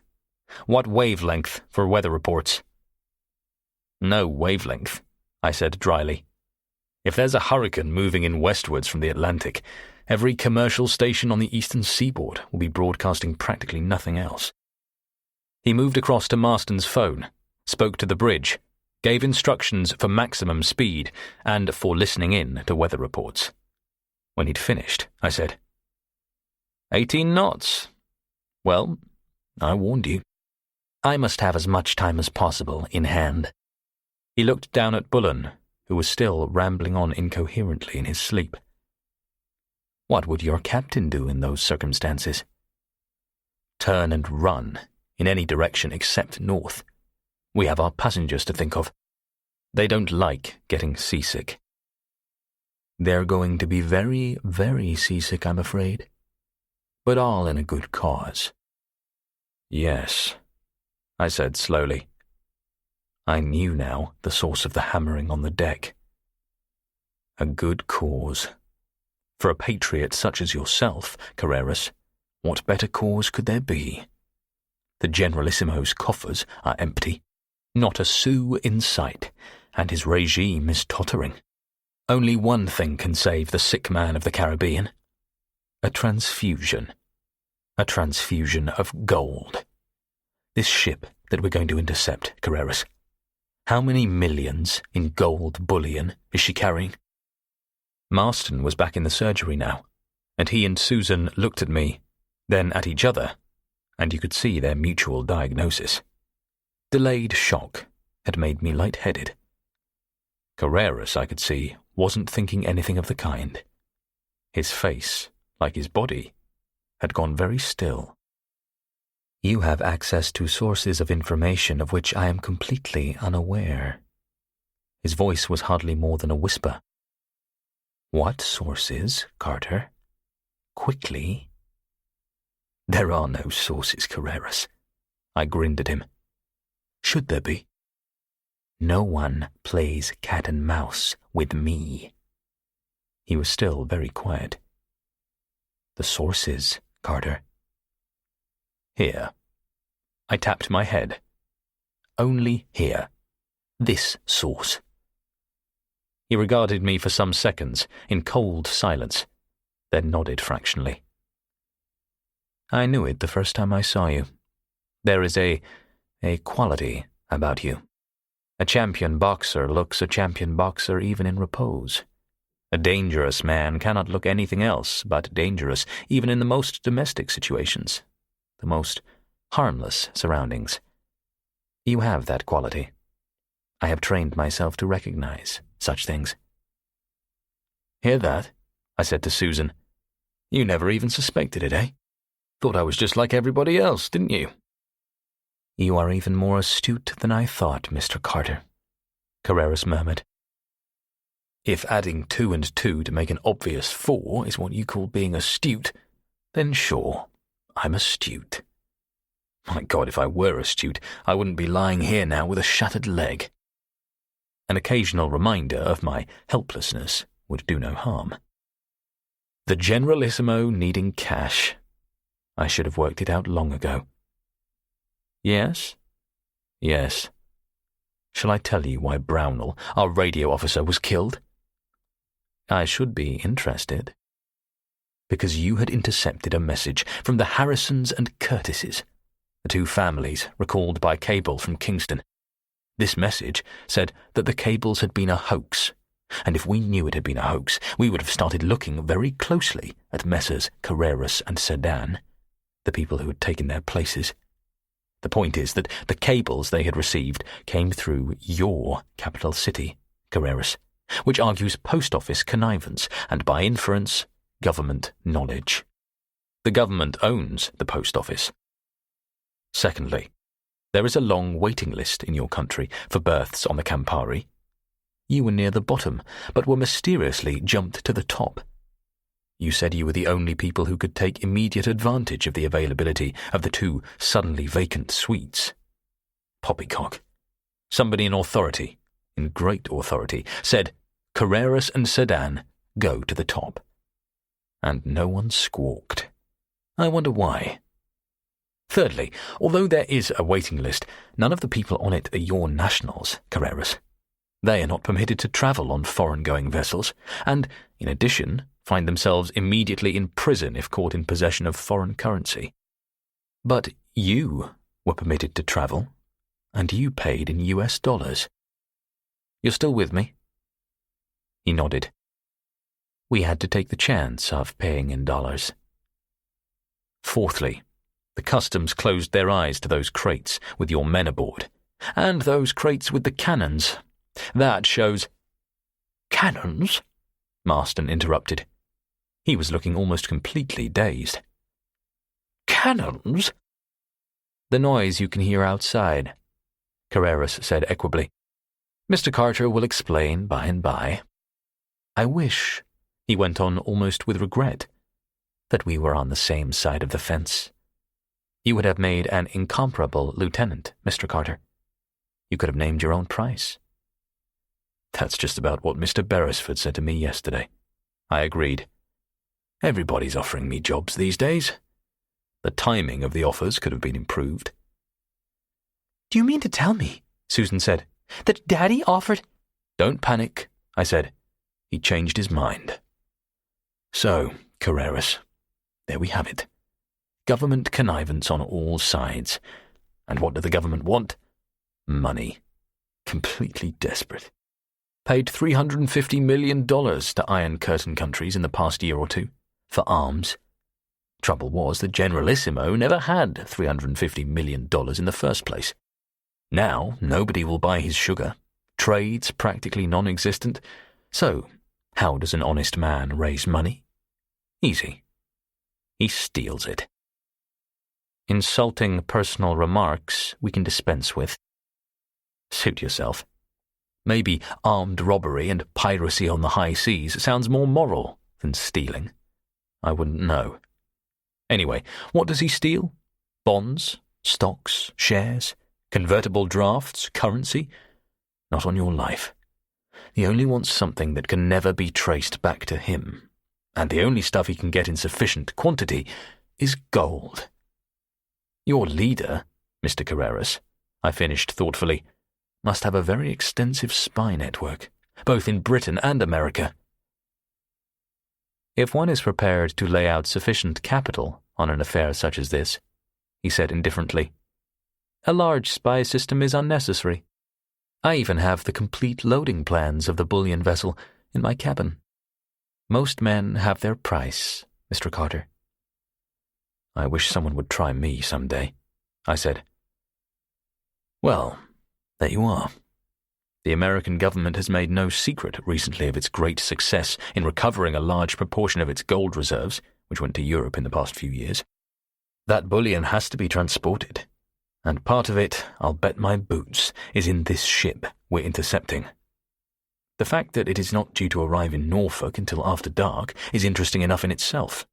What wavelength for weather reports? No wavelength, I said dryly. If there's a hurricane moving in westwards from the Atlantic, every commercial station on the eastern seaboard will be broadcasting practically nothing else. He moved across to Marston's phone, spoke to the bridge, gave instructions for maximum speed and for listening in to weather reports. When he'd finished, I said, 18 knots. Well, I warned you. I must have as much time as possible in hand. He looked down at Bullen, who was still rambling on incoherently in his sleep. What would your captain do in those circumstances? Turn and run in any direction except north. We have our passengers to think of. They don't like getting seasick. They're going to be very, very seasick, I'm afraid. But all in a good cause. Yes, I said slowly. I knew now the source of the hammering on the deck. A good cause. For a patriot such as yourself, Carreras, what better cause could there be? The Generalissimo's coffers are empty. Not a sou in sight, and his regime is tottering. Only one thing can save the sick man of the Caribbean. A transfusion. A transfusion of gold. This ship that we're going to intercept, Carreras, how many millions in gold bullion is she carrying? Marston was back in the surgery now, and he and Susan looked at me, then at each other, and you could see their mutual diagnosis. Delayed shock had made me lightheaded. Carreras, I could see, wasn't thinking anything of the kind. His face, like his body, had gone very still. You have access to sources of information of which I am completely unaware. His voice was hardly more than a whisper. What sources, Carter? Quickly. There are no sources, Carreras. I grinned at him. Should there be? No one plays cat and mouse with me. He was still very quiet. The sources, Carter. Here. I tapped my head. Only here. This source. He regarded me for some seconds in cold silence, then nodded fractionally. I knew it the first time I saw you. There is a quality about you. A champion boxer looks a champion boxer even in repose. A dangerous man cannot look anything else but dangerous, even in the most domestic situations, the most harmless surroundings. You have that quality. I have trained myself to recognize such things. Hear that? I said to Susan. You never even suspected it, eh? Thought I was just like everybody else, didn't you? You are even more astute than I thought, Mr. Carter, Carreras murmured. If adding 2 and 2 to make an obvious 4 is what you call being astute, then sure, I'm astute. My God, if I were astute, I wouldn't be lying here now with a shattered leg. An occasional reminder of my helplessness would do no harm. The Generalissimo needing cash. I should have worked it out long ago. Yes? Yes. Shall I tell you why Brownell, our radio officer, was killed? I should be interested. Because you had intercepted a message from the Harrisons and Curtises, the 2 families recalled by cable from Kingston. This message said that the cables had been a hoax, and if we knew it had been a hoax, we would have started looking very closely at Messrs. Carreras and Sedan, the people who had taken their places. The point is that the cables they had received came through your capital city, Carreras, which argues post office connivance, and by inference, government knowledge. The government owns the post office. Secondly, there is a long waiting list in your country for berths on the Campari. You were near the bottom, but were mysteriously jumped to the top. You said you were the only people who could take immediate advantage of the availability of the 2 suddenly vacant suites. Poppycock. Somebody in authority, in great authority, said, Carreras and Sedan, go to the top. And no one squawked. I wonder why. Thirdly, although there is a waiting list, none of the people on it are your nationals, Carreras. They are not permitted to travel on foreign-going vessels, and, in addition, find themselves immediately in prison if caught in possession of foreign currency. But you were permitted to travel, and you paid in US dollars. You're still with me? He nodded. We had to take the chance of paying in dollars. Fourthly, the customs closed their eyes to those crates with your men aboard, and those crates with the cannons. That shows— Cannons? Marston interrupted. He was looking almost completely dazed. Cannons? The noise you can hear outside, Carreras said equably. Mr. Carter will explain by and by. I wish, he went on almost with regret, that we were on the same side of the fence. You would have made an incomparable lieutenant, Mr. Carter. You could have named your own price. That's just about what Mr. Beresford said to me yesterday. I agreed. Everybody's offering me jobs these days. The timing of the offers could have been improved. Do you mean to tell me, Susan said, that Daddy offered— Don't panic, I said. He changed his mind. So, Carreras, there we have it. Government connivance on all sides. And what do the government want? Money. Completely desperate. Paid $350 million to Iron Curtain countries in the past year or two, for arms. Trouble was, the Generalissimo never had $350 million in the first place. Now, nobody will buy his sugar. Trade's practically non-existent. So, how does an honest man raise money? Easy. He steals it. Insulting personal remarks we can dispense with. Suit yourself. Maybe armed robbery and piracy on the high seas sounds more moral than stealing. I wouldn't know. Anyway, what does he steal? Bonds, stocks, shares, convertible drafts, currency? Not on your life. He only wants something that can never be traced back to him. And the only stuff he can get in sufficient quantity is gold. Your leader, Mr. Carreras, I finished thoughtfully, must have a very extensive spy network, both in Britain and America. If one is prepared to lay out sufficient capital on an affair such as this, he said indifferently, a large spy system is unnecessary. I even have the complete loading plans of the bullion vessel in my cabin. Most men have their price, Mr. Carter. I wish someone would try me some day, I said. Well, there you are. The American government has made no secret recently of its great success in recovering a large proportion of its gold reserves, which went to Europe in the past few years. That bullion has to be transported, and part of it, I'll bet my boots, is in this ship we're intercepting. The fact that it is not due to arrive in Norfolk until after dark is interesting enough in itself.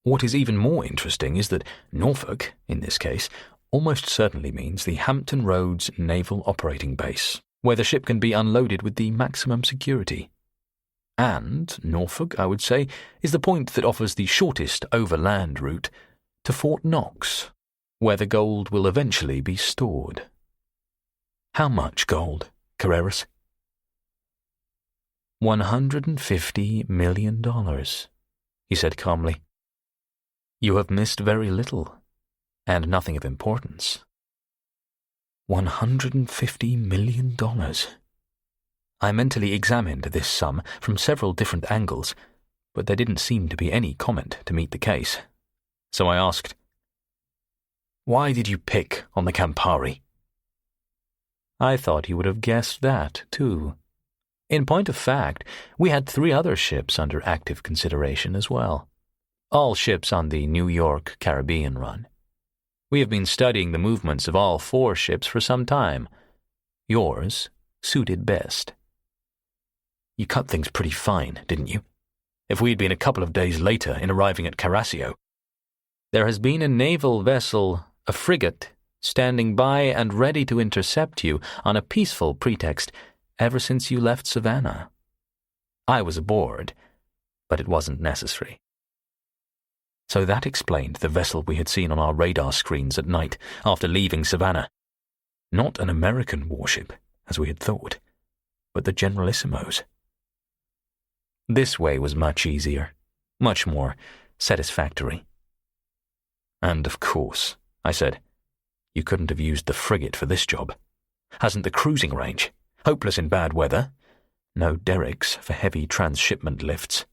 What is even more interesting is that Norfolk, in this case, almost certainly means the Hampton Roads Naval Operating Base, where the ship can be unloaded with the maximum security. And Norfolk, I would say, is the point that offers the shortest overland route to Fort Knox, where the gold will eventually be stored. How much gold, Carreras? $150 million, he said calmly. You have missed very little, and nothing of importance. $150 million. I mentally examined this sum from several different angles, but there didn't seem to be any comment to meet the case. So I asked, why did you pick on the Campari? I thought you would have guessed that, too, In point of fact, we had 3 other ships under active consideration as well. All ships on the New York Caribbean run. We have been studying the movements of all 4 ships for some time. Yours suited best. You cut things pretty fine, didn't you? If we had been a couple of days later in arriving at Carrasio. There has been a naval vessel, a frigate, standing by and ready to intercept you on a peaceful pretext ever since you left Savannah. I was aboard, but it wasn't necessary. So that explained the vessel we had seen on our radar screens at night after leaving Savannah. Not an American warship, as we had thought, but the Generalissimo's. This way was much easier, much more satisfactory. And of course, I said, you couldn't have used the frigate for this job. Hasn't the cruising range, hopeless in bad weather, no derricks for heavy transshipment lifts,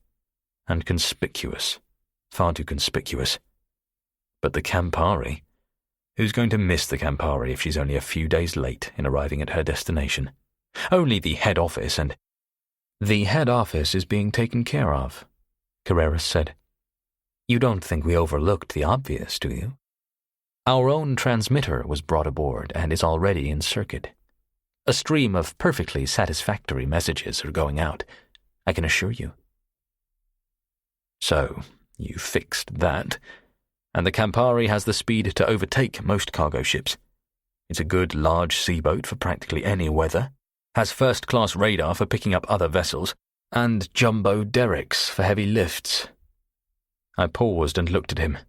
and conspicuous, far too conspicuous. But the Campari, who's going to miss the Campari if she's only a few days late in arriving at her destination? Only the head office, and the head office is being taken care of, Carreras said. You don't think we overlooked the obvious, do you? Our own transmitter was brought aboard and is already in circuit. A stream of perfectly satisfactory messages are going out, I can assure you. So, you fixed that, and the Campari has the speed to overtake most cargo ships. It's a good large seaboat for practically any weather, has first-class radar for picking up other vessels, and jumbo derricks for heavy lifts. I paused and looked at him.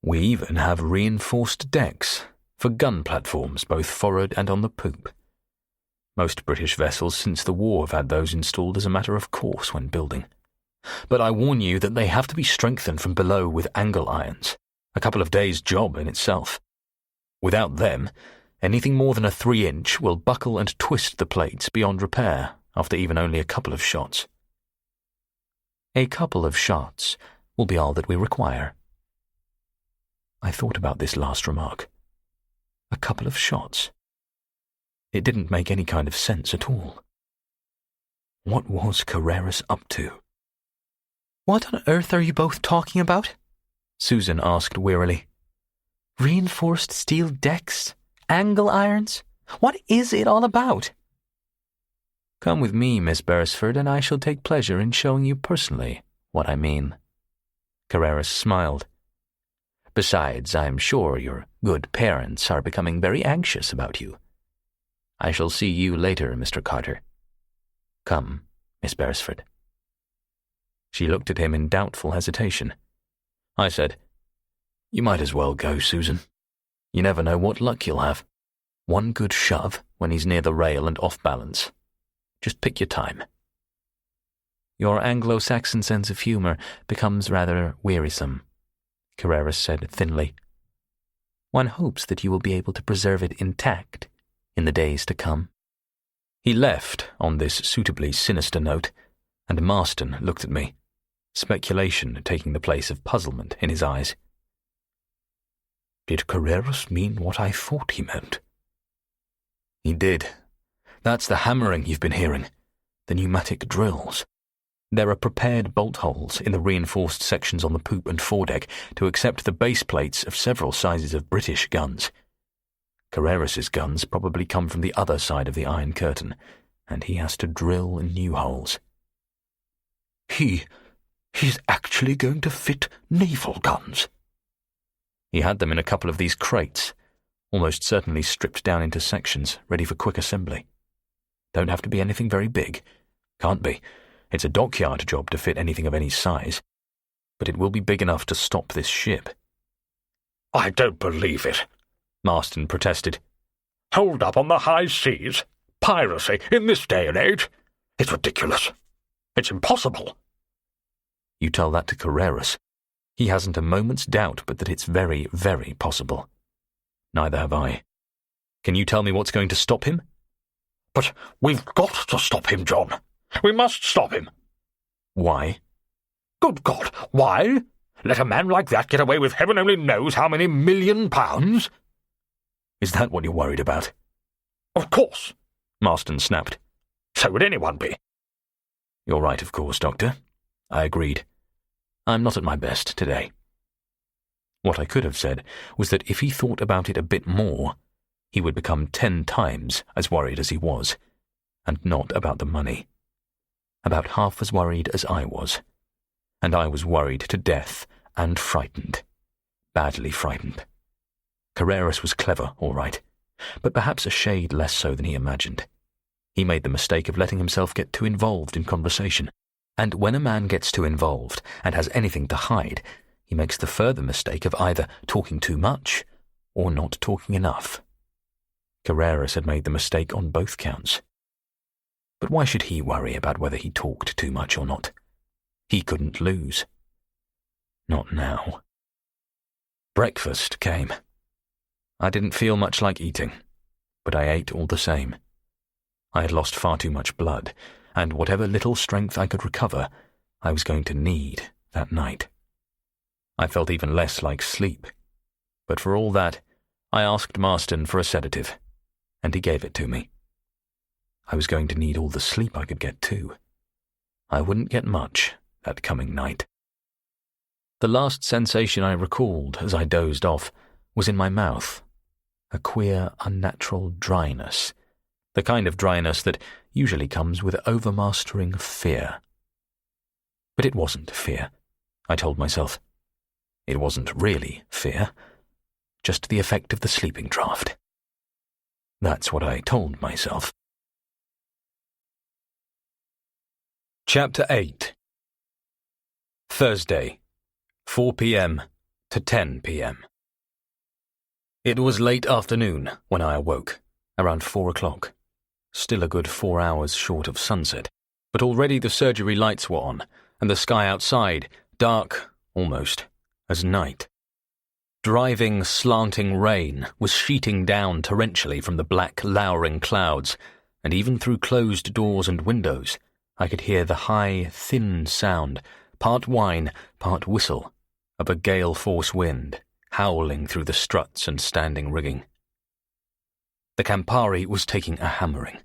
We even have reinforced decks for gun platforms both forward and on the poop. Most British vessels since the war have had those installed as a matter of course when building. But I warn you that they have to be strengthened from below with angle irons, a couple of days' job in itself. Without them, anything more than a 3-inch will buckle and twist the plates beyond repair after even only a couple of shots. A couple of shots will be all that we require. I thought about this last remark. A couple of shots. It didn't make any kind of sense at all. What was Carreras up to? What on earth are you both talking about? Susan asked wearily. Reinforced steel decks? Angle irons? What is it all about? Come with me, Miss Beresford, and I shall take pleasure in showing you personally what I mean. Carreras smiled. Besides, I am sure your good parents are becoming very anxious about you. I shall see you later, Mr. Carter. Come, Miss Beresford. She looked at him in doubtful hesitation. I said, You might as well go, Susan. You never know what luck you'll have. One good shove when he's near the rail and off balance. Just pick your time. Your Anglo-Saxon sense of humour becomes rather wearisome, Carreras said thinly. One hopes that you will be able to preserve it intact in the days to come. He left on this suitably sinister note, and Marston looked at me, speculation taking the place of puzzlement in his eyes. Did Carreras mean what I thought he meant? He did. That's the hammering you've been hearing, the pneumatic drills. There are prepared bolt holes in the reinforced sections on the poop and foredeck to accept the base plates of several sizes of British guns. Carreras's guns probably come from the other side of the Iron Curtain, and he has to drill new holes. He's actually going to fit naval guns? He had them in a couple of these crates, almost certainly stripped down into sections, ready for quick assembly. Don't have to be anything very big. Can't be. It's a dockyard job to fit anything of any size. But it will be big enough to stop this ship. I don't believe it, Marston protested. Hold up on the high seas? Piracy in this day and age? It's ridiculous. It's impossible. You tell that to Carreras. He hasn't a moment's doubt but that it's very, very possible. Neither have I. Can you tell me what's going to stop him? But we've got to stop him, John. We must stop him. Why? Good God, why? Let a man like that get away with heaven only knows how many £1 million? Is that what you're worried about? Of course, Marston snapped. So would anyone be. You're right, of course, Doctor. I agreed. I'm not at my best today. What I could have said was that if he thought about it a bit more, he would become 10 times as worried as he was, and not about the money. About half as worried as I was. And I was worried to death and frightened. Badly frightened. Carreras was clever, all right, but perhaps a shade less so than he imagined. He made the mistake of letting himself get too involved in conversation, and when a man gets too involved and has anything to hide, he makes the further mistake of either talking too much or not talking enough. Carreras had made the mistake on both counts. But why should he worry about whether he talked too much or not? He couldn't lose. Not now. Breakfast came. I didn't feel much like eating, but I ate all the same. I had lost far too much blood, and whatever little strength I could recover, I was going to need that night. I felt even less like sleep, but for all that, I asked Marston for a sedative, and he gave it to me. I was going to need all the sleep I could get too. I wouldn't get much that coming night. The last sensation I recalled as I dozed off was in my mouth, a queer, unnatural dryness, the kind of dryness that usually comes with overmastering fear. But it wasn't fear, I told myself. It wasn't really fear, just the effect of the sleeping draught. That's what I told myself. Chapter 8. Thursday, 4 p.m. to 10 p.m. It was late afternoon when I awoke, around 4 o'clock. Still a good 4 hours short of sunset, but already the surgery lights were on, and the sky outside, dark, almost, as night. Driving, slanting rain was sheeting down torrentially from the black, lowering clouds, and even through closed doors and windows, I could hear the high, thin sound, part whine, part whistle, of a gale-force wind, howling through the struts and standing rigging. The Campari was taking a hammering.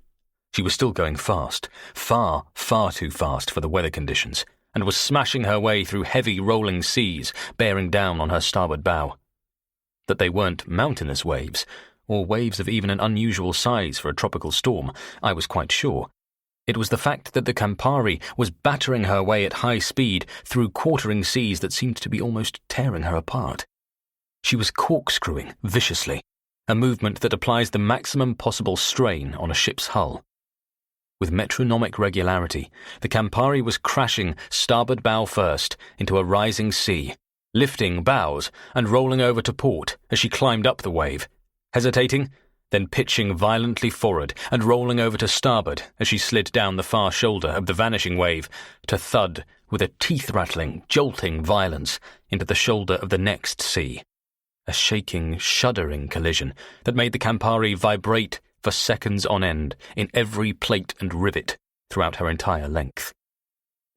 She was still going fast, far, far too fast for the weather conditions, and was smashing her way through heavy rolling seas, bearing down on her starboard bow. That they weren't mountainous waves, or waves of even an unusual size for a tropical storm, I was quite sure. It was the fact that the Campari was battering her way at high speed through quartering seas that seemed to be almost tearing her apart. She was corkscrewing viciously, a movement that applies the maximum possible strain on a ship's hull. With metronomic regularity, the Campari was crashing starboard bow first into a rising sea, lifting bows and rolling over to port as she climbed up the wave, hesitating, then pitching violently forward and rolling over to starboard as she slid down the far shoulder of the vanishing wave to thud with a teeth-rattling, jolting violence into the shoulder of the next sea. A shaking, shuddering collision that made the Campari vibrate for seconds on end in every plate and rivet throughout her entire length.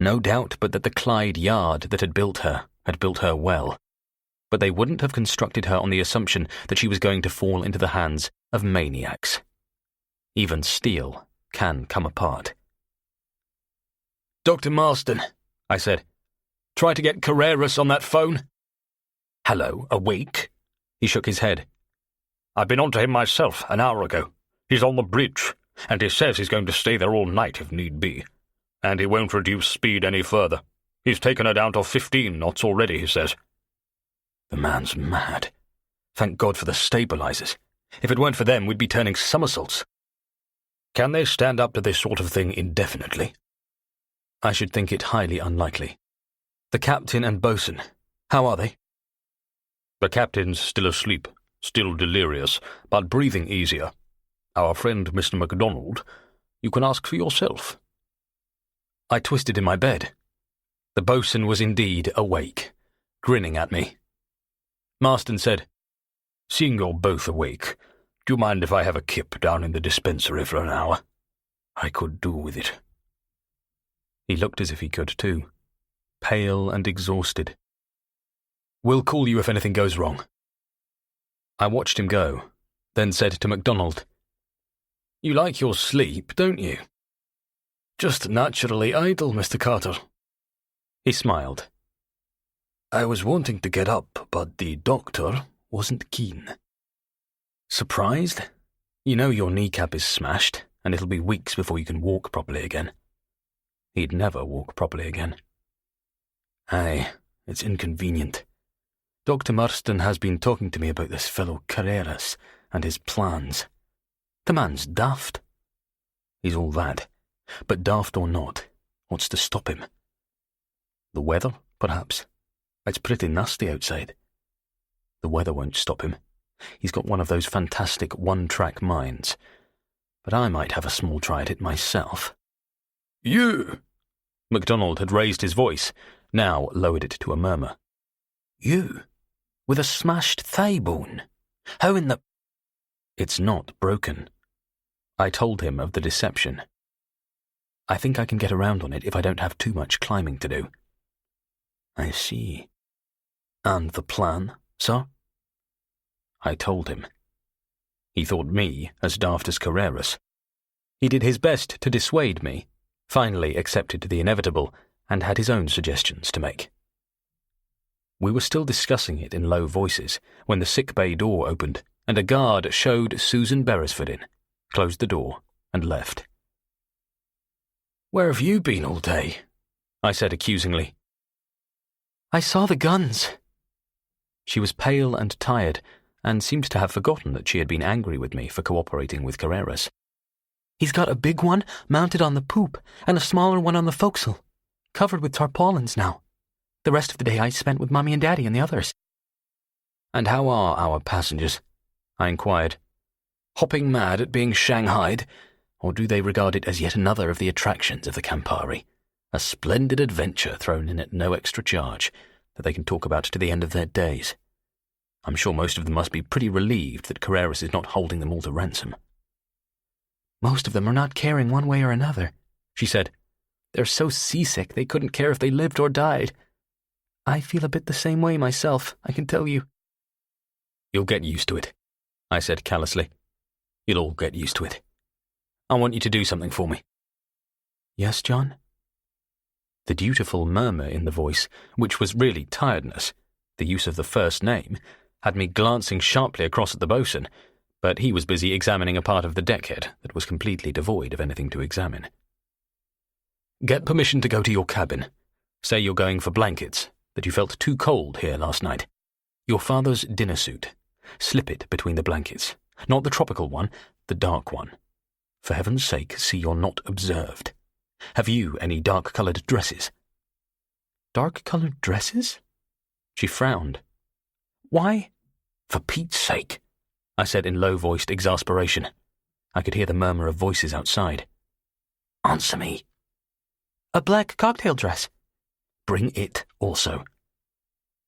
No doubt but that the Clyde yard that had built her well, but they wouldn't have constructed her on the assumption that she was going to fall into the hands of maniacs. Even steel can come apart. "Dr. Marston," I said, "try to get Carreras on that phone." "Hello, awake?" He shook his head. "I've been on to him myself an hour ago. He's on the bridge, and he says he's going to stay there all night if need be. And he won't reduce speed any further. He's taken her down to 15 knots already, he says." The man's mad. Thank God for the stabilizers. If it weren't for them, we'd be turning somersaults. "Can they stand up to this sort of thing indefinitely?" "I should think it highly unlikely. The captain and bosun, how are they?" "The captain's still asleep, still delirious, but breathing easier. Our friend Mr. MacDonald, you can ask for yourself." I twisted in my bed. The bosun was indeed awake, grinning at me. Marston said, "Seeing you're both awake, do you mind if I have a kip down in the dispensary for an hour? I could do with it." He looked as if he could too, pale and exhausted. "We'll call you if anything goes wrong." I watched him go, then said to MacDonald, "You like your sleep, don't you?" Just naturally idle, Mr. Carter. He smiled. I was wanting to get up, but the doctor wasn't keen. Surprised? You know your kneecap is smashed, and it'll be weeks before you can walk properly again. He'd never walk properly again. Aye, it's inconvenient. Dr. Marston has been talking to me about this fellow Carreras and his plans. The man's daft. He's all that, but daft or not, what's to stop him? The weather, perhaps. It's pretty nasty outside. The weather won't stop him. He's got one of those fantastic one-track minds. But I might have a small try at it myself. You! MacDonald had raised his voice, now lowered it to a murmur. You? With a smashed thigh bone? How in the... It's not broken. I told him of the deception. I think I can get around on it if I don't have too much climbing to do. I see. And the plan, sir? I told him. He thought me as daft as Carreras. He did his best to dissuade me, finally accepted the inevitable, and had his own suggestions to make. We were still discussing it in low voices when the sick-bay door opened and a guard showed Susan Beresford in, closed the door, and left. "Where have you been all day?" I said accusingly. "I saw the guns." She was pale and tired, and seemed to have forgotten that she had been angry with me for cooperating with Carreras. "He's got a big one mounted on the poop and a smaller one on the forecastle, covered with tarpaulins now. The rest of the day I spent with Mummy and Daddy and the others." "And how are our passengers?" I inquired. "Hopping mad at being shanghaied, or do they regard it as yet another of the attractions of the Campari, a splendid adventure thrown in at no extra charge that they can talk about to the end of their days? I'm sure most of them must be pretty relieved that Carreras is not holding them all to ransom." "Most of them are not caring one way or another," she said. "They're so seasick they couldn't care if they lived or died. I feel a bit the same way myself, I can tell you." "You'll get used to it," I said callously. "You'll all get used to it. I want you to do something for me." "Yes, John?" The dutiful murmur in the voice, which was really tiredness, the use of the first name, had me glancing sharply across at the boatswain, but he was busy examining a part of the deckhead that was completely devoid of anything to examine. "Get permission to go to your cabin. Say you're going for blankets, that you felt too cold here last night. Your father's dinner suit. Slip it between the blankets. Not the tropical one, the dark one. For heaven's sake, see you're not observed. Have you any dark-coloured dresses?" "Dark-coloured dresses?" She frowned. "Why?" "For Pete's sake," I said in low-voiced exasperation. I could hear the murmur of voices outside. "Answer me." "A black cocktail dress." "Bring it also."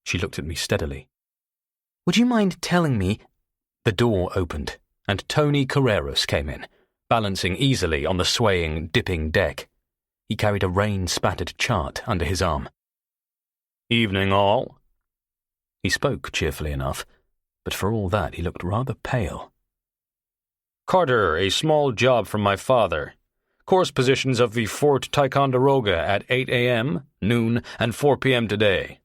She looked at me steadily. "Would you mind telling me—" The door opened, and Tony Carreras came in, balancing easily on the swaying, dipping deck. He carried a rain-spattered chart under his arm. "Evening, all." He spoke cheerfully enough, but for all that he looked rather pale. "Carter, a small job from my father. Course positions of the Fort Ticonderoga at 8 a.m., noon, and 4 p.m. today.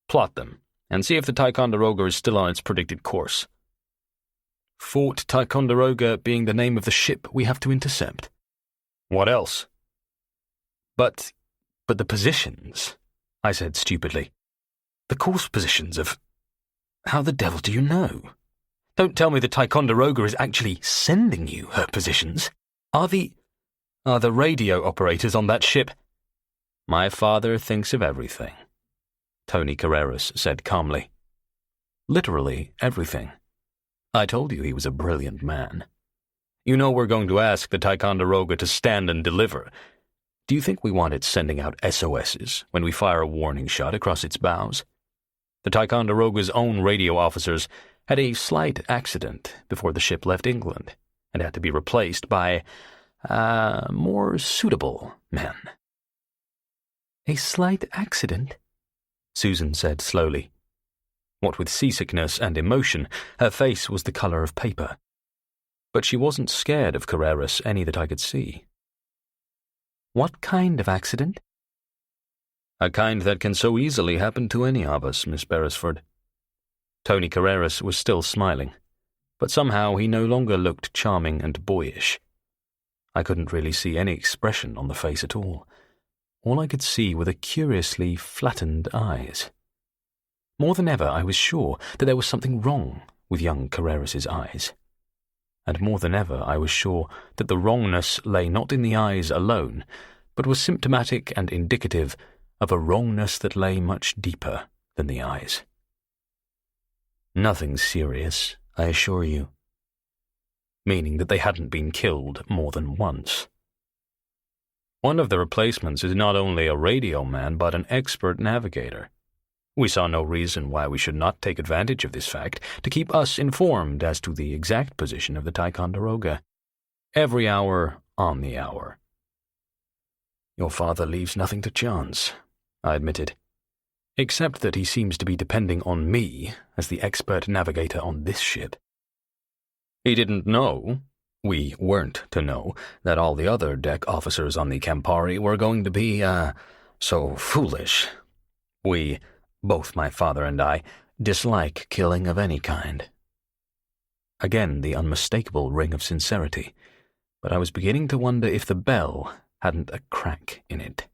Plot them, and see if the Ticonderoga is still on its predicted course." "Fort Ticonderoga being the name of the ship we have to intercept." "What else?" But the positions," I said stupidly. "The course positions of... How the devil do you know? Don't tell me the Ticonderoga is actually sending you her positions. Are the radio operators on that ship?" "My father thinks of everything," Tony Carreras said calmly. "Literally everything. I told you he was a brilliant man. You know we're going to ask the Ticonderoga to stand and deliver. Do you think we want it sending out SOSs when we fire a warning shot across its bows? The Ticonderoga's own radio officers had a slight accident before the ship left England and had to be replaced by more suitable men." "A slight accident?" Susan said slowly. What with seasickness and emotion, her face was the colour of paper. But she wasn't scared of Carreras any that I could see. What kind of accident? A kind that can so easily happen to any of us, Miss Beresford. Tony Carreras was still smiling, but somehow he no longer looked charming and boyish. I couldn't really see any expression on the face at all. All I could see were the curiously flattened eyes. More than ever, I was sure that there was something wrong with young Carreras's eyes. And more than ever, I was sure that the wrongness lay not in the eyes alone, but was symptomatic and indicative of a wrongness that lay much deeper than the eyes. Nothing serious, I assure you. Meaning that they hadn't been killed more than once. One of the replacements is not only a radio man, but an expert navigator. We saw no reason why we should not take advantage of this fact to keep us informed as to the exact position of the Ticonderoga. Every hour on the hour. Your father leaves nothing to chance, I admitted, except that he seems to be depending on me as the expert navigator on this ship. He didn't know, we weren't to know, that all the other deck officers on the Campari were going to be, so foolish. We, both my father and I, dislike killing of any kind. Again the unmistakable ring of sincerity, but I was beginning to wonder if the bell hadn't a crack in it.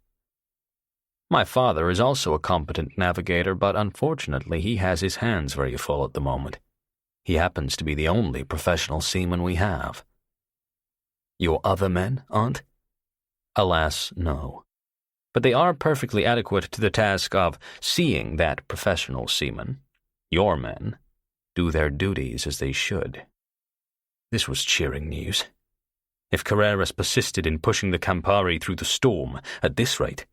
My father is also a competent navigator, but unfortunately he has his hands very full at the moment. He happens to be the only professional seaman we have. Your other men aren't? Alas, no. But they are perfectly adequate to the task of seeing that professional seaman, your men, do their duties as they should. This was cheering news. If Carreras persisted in pushing the Campari through the storm at this rate,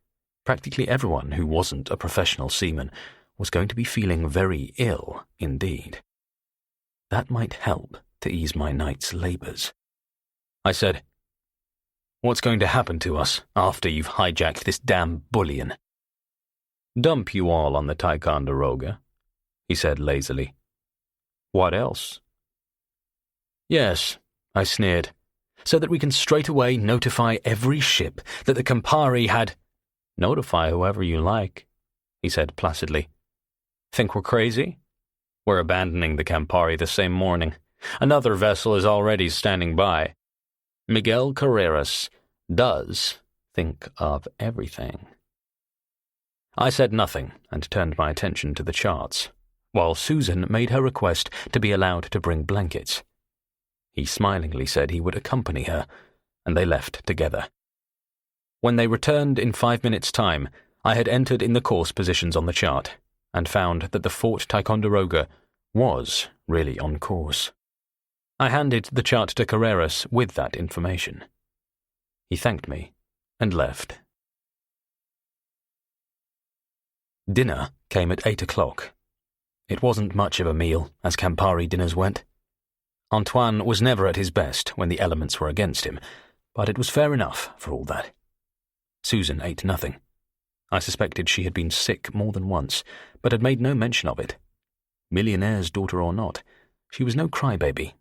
practically everyone who wasn't a professional seaman was going to be feeling very ill indeed. That might help to ease my night's labours. I said, "What's going to happen to us after you've hijacked this damn bullion?" "Dump you all on the Ticonderoga," he said lazily. "What else?" "Yes," I sneered, "so that we can straight away notify every ship that the Campari had—" "Notify whoever you like," he said placidly. "Think we're crazy? We're abandoning the Campari the same morning. Another vessel is already standing by. Miguel Carreras does think of everything." I said nothing and turned my attention to the charts, while Susan made her request to be allowed to bring blankets. He smilingly said he would accompany her, and they left together. When they returned in 5 minutes' time, I had entered in the course positions on the chart, and found that the Fort Ticonderoga was really on course. I handed the chart to Carreras with that information. He thanked me and left. Dinner came at 8 o'clock. It wasn't much of a meal, as Campari dinners went. Antoine was never at his best when the elements were against him, but it was fair enough for all that. Susan ate nothing. I suspected she had been sick more than once, but had made no mention of it. Millionaire's daughter or not, she was no crybaby,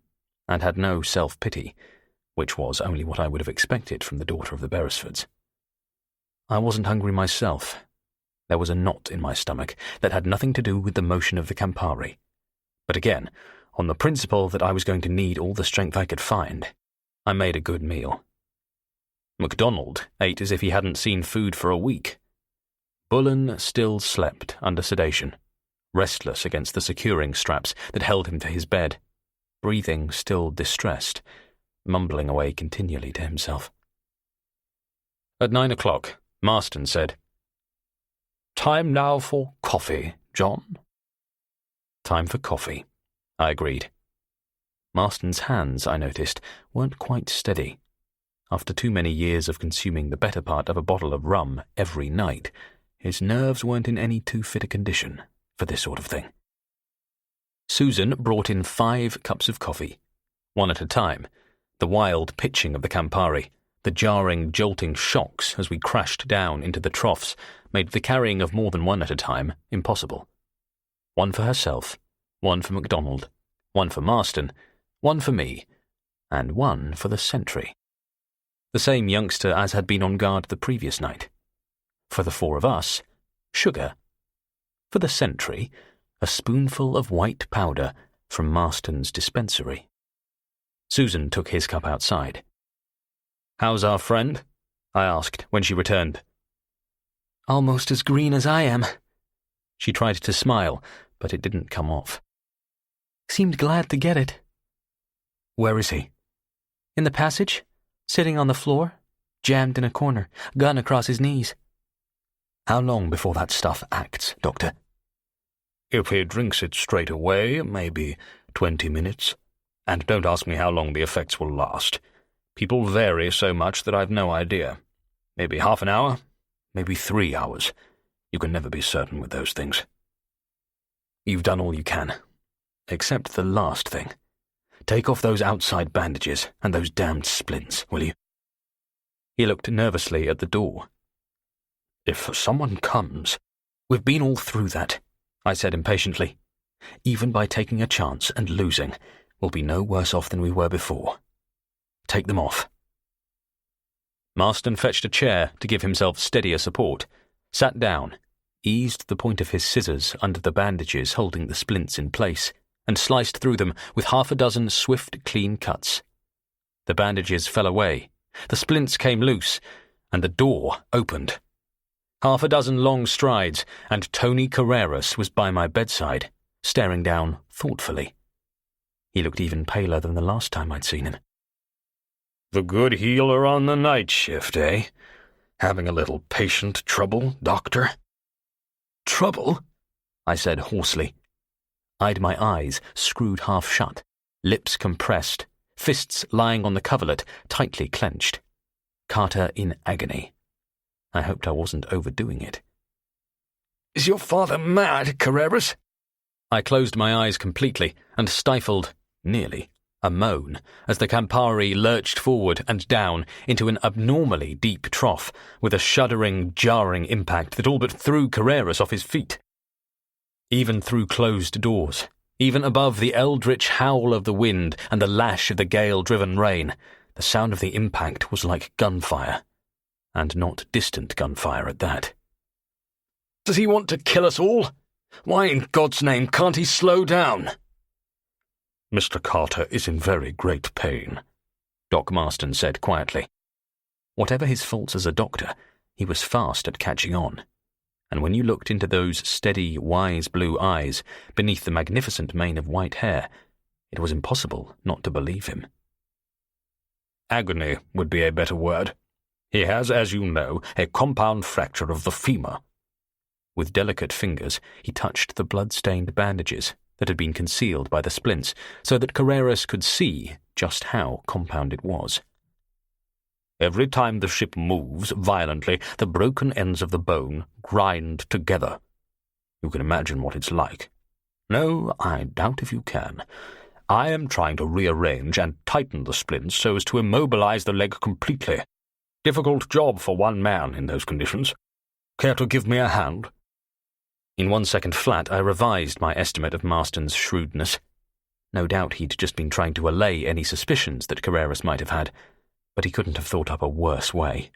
and had no self-pity, which was only what I would have expected from the daughter of the Beresfords. I wasn't hungry myself. There was a knot in my stomach that had nothing to do with the motion of the Campari. But again, on the principle that I was going to need all the strength I could find, I made a good meal. MacDonald ate as if he hadn't seen food for a week. Bullen still slept under sedation, restless against the securing straps that held him to his bed, breathing still distressed, mumbling away continually to himself. At 9 o'clock, Marston said, "Time now for coffee, John." Time for coffee, I agreed. Marston's hands, I noticed, weren't quite steady. After too many years of consuming the better part of a bottle of rum every night, his nerves weren't in any too fit a condition for this sort of thing. Susan brought in 5 cups of coffee, one at a time. The wild pitching of the Campari, the jarring, jolting shocks as we crashed down into the troughs, made the carrying of more than one at a time impossible. One for herself, one for MacDonald, one for Marston, one for me, and one for the sentry. The same youngster as had been on guard the previous night. For the four of us, sugar. For the sentry, a spoonful of white powder from Marston's dispensary. Susan took his cup outside. "How's our friend?" I asked when she returned. "Almost as green as I am." She tried to smile, but it didn't come off. "Seemed glad to get it." "Where is he?" "In the passage, sitting on the floor, jammed in a corner, gun across his knees." "How long before that stuff acts, Doctor?" "If he drinks it straight away, maybe 20 minutes. And don't ask me how long the effects will last. People vary so much that I've no idea. Maybe half an hour, maybe 3 hours. You can never be certain with those things." "You've done all you can. Except the last thing. Take off those outside bandages and those damned splints, will you?" He looked nervously at the door. "If someone comes—" "We've been all through that," I said impatiently. "Even by taking a chance and losing, we'll be no worse off than we were before. Take them off." Marston fetched a chair to give himself steadier support, sat down, eased the point of his scissors under the bandages holding the splints in place, and sliced through them with 6 swift, clean cuts. The bandages fell away, the splints came loose, and the door opened. 6 long strides, and Tony Carreras was by my bedside, staring down thoughtfully. He looked even paler than the last time I'd seen him. "The good healer on the night shift, eh? Having a little patient trouble, Doctor?" "Trouble?" I said hoarsely. I'd my eyes screwed half shut, lips compressed, fists lying on the coverlet, tightly clenched. Carter in agony. I hoped I wasn't overdoing it. "Is your father mad, Carreras?" I closed my eyes completely and stifled, nearly, a moan as the Campari lurched forward and down into an abnormally deep trough with a shuddering, jarring impact that all but threw Carreras off his feet. Even through closed doors, even above the eldritch howl of the wind and the lash of the gale-driven rain, the sound of the impact was like gunfire, and not distant gunfire at that. "Does he want to kill us all? Why in God's name can't he slow down?" "Mr. Carter is in very great pain," Doc Marston said quietly. Whatever his faults as a doctor, he was fast at catching on. And when you looked into those steady, wise blue eyes beneath the magnificent mane of white hair, it was impossible not to believe him. "Agony would be a better word. He has, as you know, a compound fracture of the femur." With delicate fingers, he touched the blood-stained bandages that had been concealed by the splints so that Carreras could see just how compound it was. "Every time the ship moves violently, the broken ends of the bone grind together. You can imagine what it's like. No, I doubt if you can. I am trying to rearrange and tighten the splints so as to immobilize the leg completely. Difficult job for one man in those conditions. Care to give me a hand?" In 1 second flat, I revised my estimate of Marston's shrewdness. No doubt he'd just been trying to allay any suspicions that Carreras might have had, but he couldn't have thought up a worse way.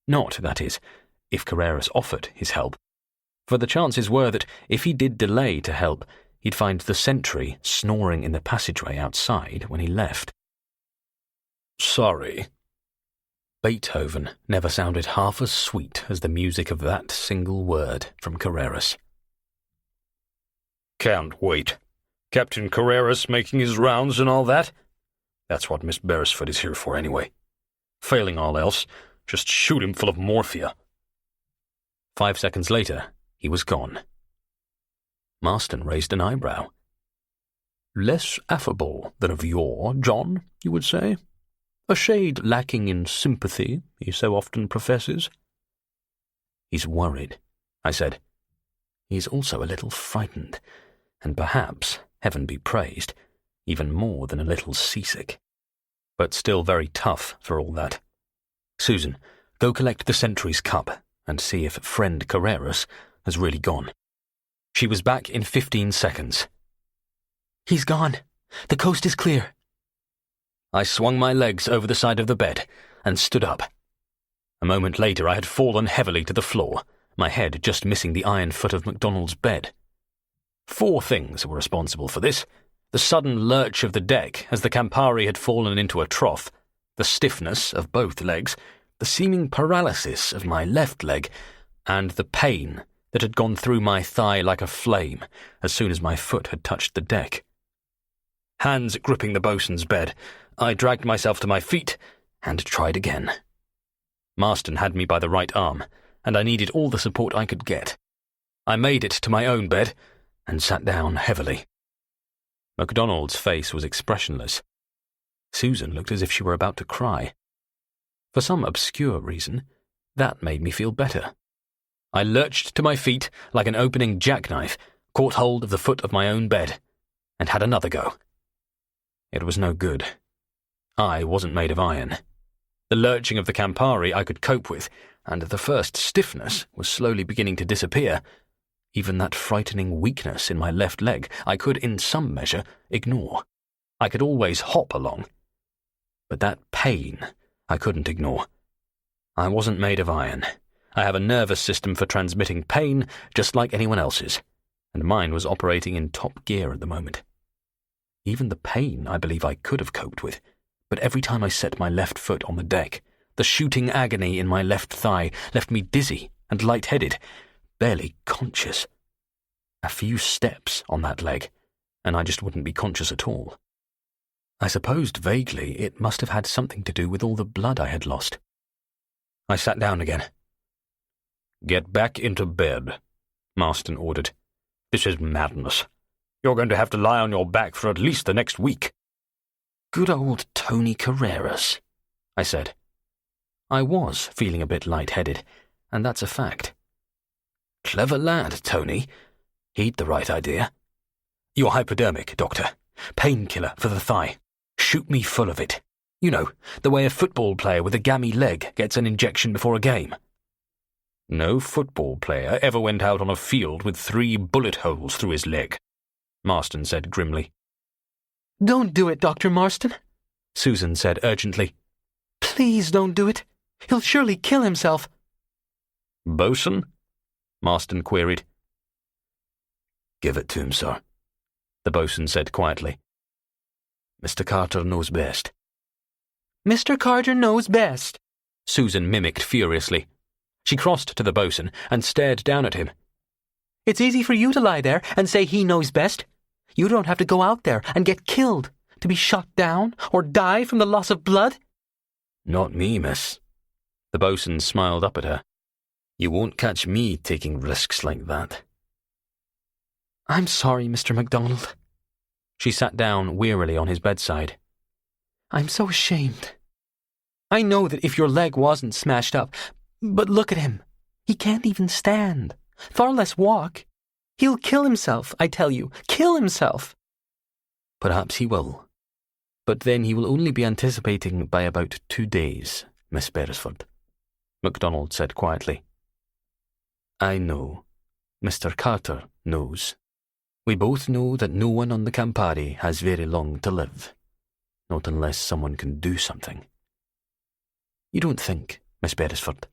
Not, that is, if Carreras offered his help. For the chances were that if he did delay to help, he'd find the sentry snoring in the passageway outside when he left. "Sorry." Beethoven never sounded half as sweet as the music of that single word from Carreras. "Can't wait. Captain Carreras making his rounds and all that? That's what Miss Beresford is here for anyway. Failing all else, just shoot him full of morphia." 5 seconds later, he was gone. Marston raised an eyebrow. "Less affable than of yore, John, you would say? A shade lacking in sympathy, he so often professes." "He's worried," I said. "He's also a little frightened, and perhaps, heaven be praised, even more than a little seasick. But still very tough for all that. Susan, go collect the sentry's cup and see if friend Carreras has really gone." She was back in 15 seconds. "He's gone. The coast is clear." I swung my legs over the side of the bed, and stood up. A moment later I had fallen heavily to the floor, my head just missing the iron foot of MacDonald's bed. 4 things were responsible for this: the sudden lurch of the deck as the Campari had fallen into a trough, the stiffness of both legs, the seeming paralysis of my left leg, and the pain that had gone through my thigh like a flame as soon as my foot had touched the deck. Hands gripping the bosun's bed, I dragged myself to my feet and tried again. Marston had me by the right arm, and I needed all the support I could get. I made it to my own bed and sat down heavily. MacDonald's face was expressionless. Susan looked as if she were about to cry. For some obscure reason, that made me feel better. I lurched to my feet like an opening jackknife, caught hold of the foot of my own bed, and had another go. It was no good. I wasn't made of iron. The lurching of the Campari I could cope with, and the first stiffness was slowly beginning to disappear. Even that frightening weakness in my left leg I could, in some measure, ignore. I could always hop along. But that pain I couldn't ignore. I wasn't made of iron. I have a nervous system for transmitting pain just like anyone else's, and mine was operating in top gear at the moment. Even the pain I believe I could have coped with, but every time I set my left foot on the deck, the shooting agony in my left thigh left me dizzy and lightheaded, barely conscious. A few steps on that leg, and I just wouldn't be conscious at all. I supposed vaguely it must have had something to do with all the blood I had lost. I sat down again. "Get back into bed," Marston ordered. "This is madness. You're going to have to lie on your back for at least the next week." "Good old Tony Carreras," I said. I was feeling a bit lightheaded, and that's a fact. "Clever lad, Tony. He'd the right idea. You're hypodermic, Doctor. Painkiller for the thigh. Shoot me full of it. You know, the way a football player with a gammy leg gets an injection before a game." "No football player ever went out on a field with 3 bullet holes through his leg," Marston said grimly. "Don't do it, Dr. Marston," Susan said urgently. "Please don't do it. He'll surely kill himself." "Bosun?" Marston queried. "Give it to him, sir," the bosun said quietly. "Mr. Carter knows best." "Mr. Carter knows best," Susan mimicked furiously. She crossed to the bosun and stared down at him. "It's easy for you to lie there and say he knows best. You don't have to go out there and get killed, to be shot down or die from the loss of blood." "Not me, miss." The bosun smiled up at her. "You won't catch me taking risks like that." "I'm sorry, Mr. MacDonald." She sat down wearily on his bedside. "I'm so ashamed. I know that if your leg wasn't smashed up, but look at him. He can't even stand, far less walk. He'll kill himself, I tell you, kill himself." "Perhaps he will. But then he will only be anticipating by about 2 days, Miss Beresford," MacDonald said quietly. "I know. Mr. Carter knows. We both know that no one on the Campari has very long to live. Not unless someone can do something. You don't think, Miss Beresford,"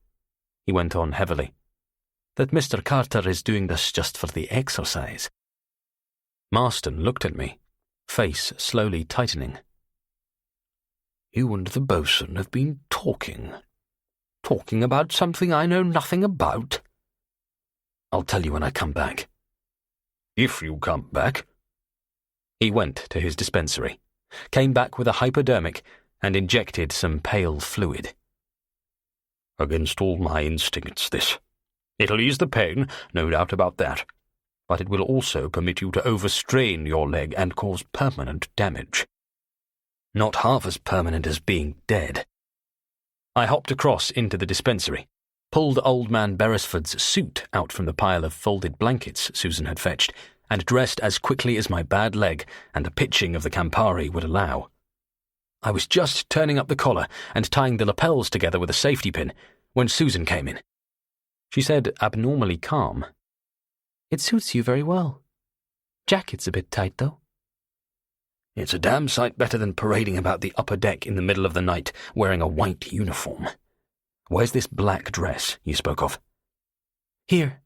he went on heavily, "that Mr. Carter is doing this just for the exercise?" Marston looked at me, face slowly tightening. "You and the bosun have been talking about something I know nothing about. I'll tell you when I come back." "If you come back." He went to his dispensary, came back with a hypodermic, and injected some pale fluid. "Against all my instincts, this. It'll ease the pain, no doubt about that, but it will also permit you to overstrain your leg and cause permanent damage." "Not half as permanent as being dead." I hopped across into the dispensary, pulled old man Beresford's suit out from the pile of folded blankets Susan had fetched, and dressed as quickly as my bad leg and the pitching of the Campari would allow. I was just turning up the collar and tying the lapels together with a safety pin when Susan came in. She said, abnormally calm, "It suits you very well. Jacket's a bit tight, though." It's a damn sight better than parading about the upper deck in the middle of the night wearing a white uniform. Where's this black dress you spoke of? Here.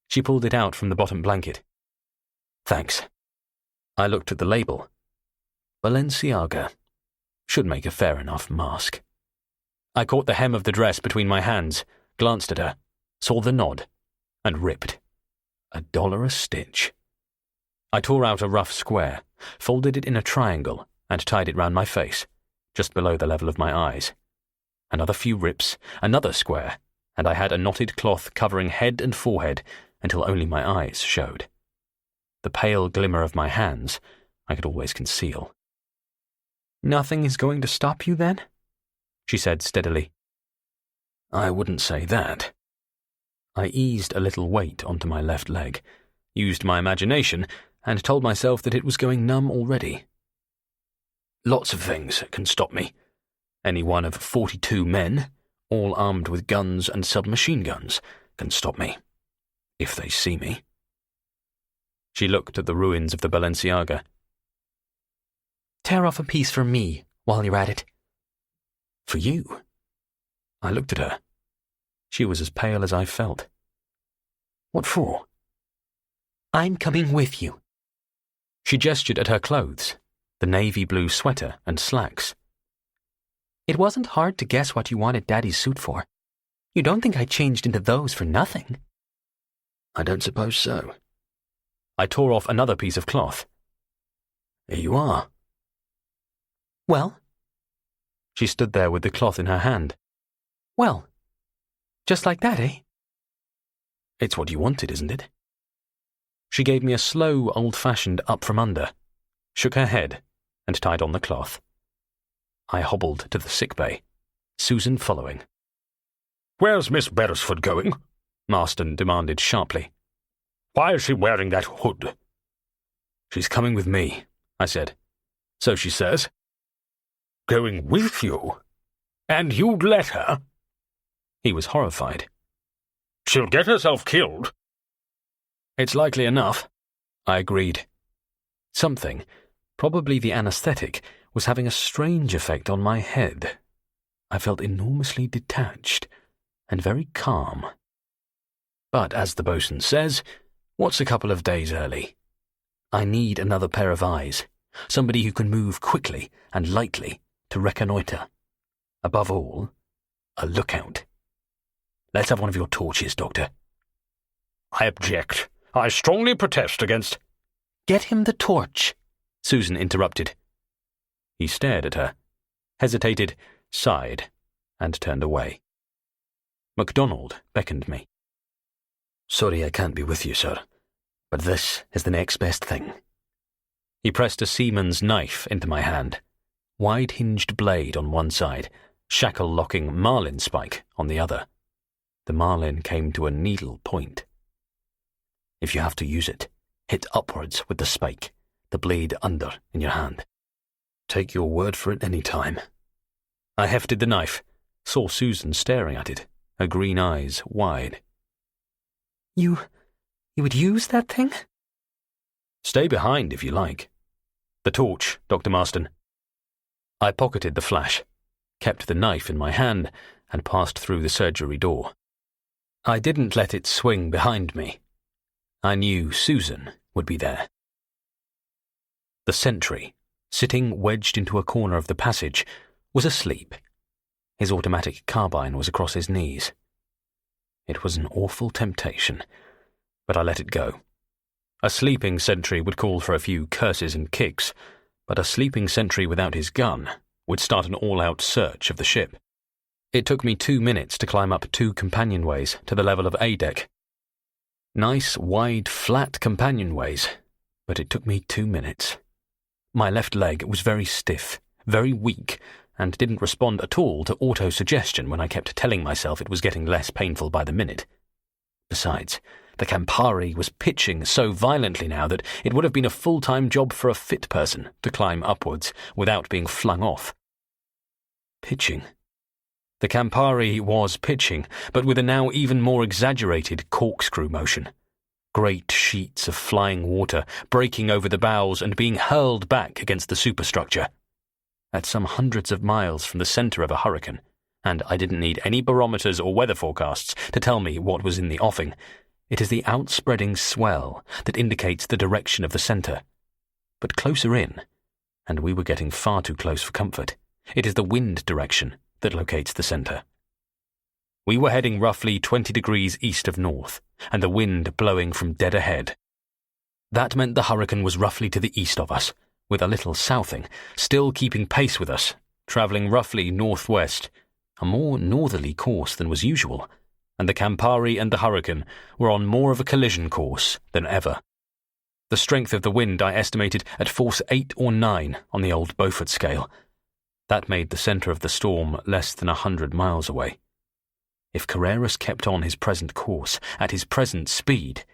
She pulled it out from the bottom blanket. Thanks. I looked at the label. Balenciaga. Should make a fair enough mask. I caught the hem of the dress between my hands, glanced at her, saw the nod, and ripped. $1 a stitch. I tore out a rough square, folded it in a triangle, and tied it round my face, just below the level of my eyes. Another few rips, another square, and I had a knotted cloth covering head and forehead until only my eyes showed. The pale glimmer of my hands I could always conceal. "Nothing is going to stop you, then?" she said steadily. I wouldn't say that. I eased a little weight onto my left leg, used my imagination, and told myself that it was going numb already. Lots of things can stop me. Any one of 42 men, all armed with guns and submachine guns, can stop me. If they see me. She looked at the ruins of the Balenciaga. "Tear off a piece for me while you're at it." "For you?" I looked at her. She was as pale as I felt. "What for?" "I'm coming with you." She gestured at her clothes, the navy blue sweater and slacks. "It wasn't hard to guess what you wanted Daddy's suit for. You don't think I changed into those for nothing?" "I don't suppose so." I tore off another piece of cloth. "Here you are." "Well?" She stood there with the cloth in her hand. "Well, just like that, eh?" "It's what you wanted, isn't it?" She gave me a slow, old-fashioned up from under, shook her head, and tied on the cloth. I hobbled to the sick bay, Susan following. "Where's Miss Beresford going?" Marston demanded sharply. "Why is she wearing that hood?" "She's coming with me," I said. "So she says." "Going with you? And you'd let her?" He was horrified. "She'll get herself killed." "It's likely enough," I agreed. Something, probably the anaesthetic, was having a strange effect on my head. I felt enormously detached and very calm. But as the bosun says, what's a couple of days early? I need another pair of eyes, somebody who can move quickly and lightly to reconnoitre. Above all, a lookout. Let's have one of your torches, Doctor. "I object. I strongly protest against—" "Get him the torch," Susan interrupted. He stared at her, hesitated, sighed, and turned away. MacDonald beckoned me. "Sorry I can't be with you, sir, but this is the next best thing." He pressed a seaman's knife into my hand, wide-hinged blade on one side, shackle-locking marlinspike on the other. The marlin came to a needle point. "If you have to use it, hit upwards with the spike, the blade under in your hand. Take your word for it any time." I hefted the knife, saw Susan staring at it, her green eyes wide. You would use that thing?" "Stay behind if you like. The torch, Dr. Marston." I pocketed the flash, kept the knife in my hand, and passed through the surgery door. I didn't let it swing behind me. I knew Susan would be there. The sentry, sitting wedged into a corner of the passage, was asleep. His automatic carbine was across his knees. It was an awful temptation, but I let it go. A sleeping sentry would call for a few curses and kicks, but a sleeping sentry without his gun would start an all-out search of the ship. It took me 2 minutes to climb up 2 companionways to the level of A deck. Nice, wide, flat companionways, but it took me 2 minutes. My left leg was very stiff, very weak, and didn't respond at all to auto-suggestion when I kept telling myself it was getting less painful by the minute. Besides, the Campari was pitching so violently now that it would have been a full-time job for a fit person to climb upwards without being flung off. Pitching. The Campari was pitching, but with a now even more exaggerated corkscrew motion. Great sheets of flying water breaking over the bows and being hurled back against the superstructure. At some hundreds of miles from the centre of a hurricane, and I didn't need any barometers or weather forecasts to tell me what was in the offing, it is the outspreading swell that indicates the direction of the centre. But closer in, and we were getting far too close for comfort, it is the wind direction that locates the centre. We were heading roughly 20 degrees east of north, and the wind blowing from dead ahead. That meant the hurricane was roughly to the east of us, with a little southing, still keeping pace with us, travelling roughly northwest, a more northerly course than was usual, and the Campari and the hurricane were on more of a collision course than ever. The strength of the wind I estimated at force 8 or 9 on the old Beaufort scale. That made the centre of the storm less than 100 miles away. If Carreras kept on his present course, at his present speed,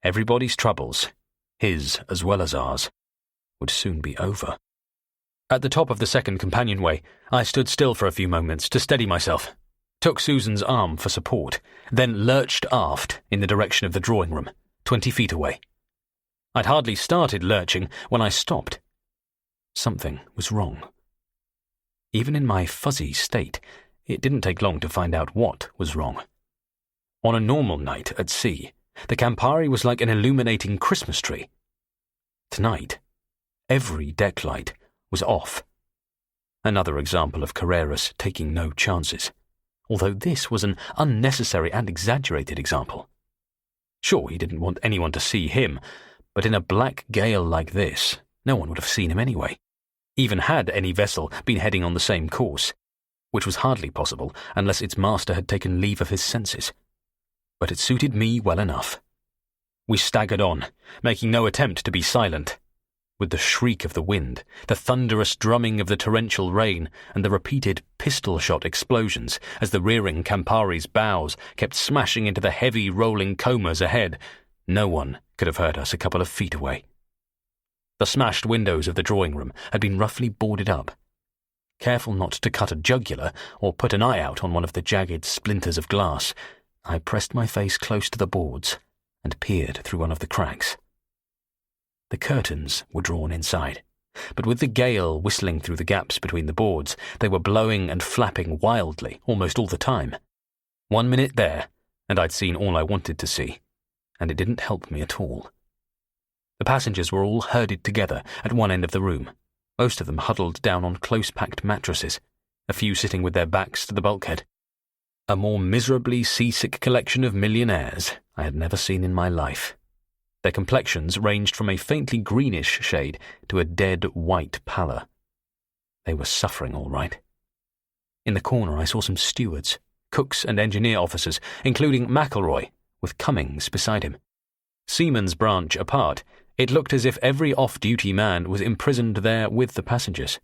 everybody's troubles, his as well as ours, would soon be over. At the top of the second companionway, I stood still for a few moments to steady myself, took Susan's arm for support, then lurched aft in the direction of the drawing room, 20 feet away. I'd hardly started lurching when I stopped. Something was wrong. Even in my fuzzy state, it didn't take long to find out what was wrong. On a normal night at sea, the Campari was like an illuminating Christmas tree. Tonight, every deck light was off. Another example of Carreras taking no chances, although this was an unnecessary and exaggerated example. Sure, he didn't want anyone to see him, but in a black gale like this, no one would have seen him anyway, even had any vessel been heading on the same course, which was hardly possible unless its master had taken leave of his senses. But it suited me well enough. We staggered on, making no attempt to be silent. With the shriek of the wind, the thunderous drumming of the torrential rain, and the repeated pistol-shot explosions as the rearing Campari's bows kept smashing into the heavy rolling combers ahead, no one could have heard us a couple of feet away. The smashed windows of the drawing room had been roughly boarded up. Careful not to cut a jugular or put an eye out on one of the jagged splinters of glass, I pressed my face close to the boards and peered through one of the cracks. The curtains were drawn inside, but with the gale whistling through the gaps between the boards, they were blowing and flapping wildly almost all the time. 1 minute there, and I'd seen all I wanted to see, and it didn't help me at all. The passengers were all herded together at one end of the room, most of them huddled down on close-packed mattresses, a few sitting with their backs to the bulkhead. A more miserably seasick collection of millionaires I had never seen in my life. Their complexions ranged from a faintly greenish shade to a dead white pallor. They were suffering all right. In the corner I saw some stewards, cooks and engineer officers, including McElroy, with Cummings beside him. Seaman's branch apart, it looked as if every off-duty man was imprisoned there with the passengers.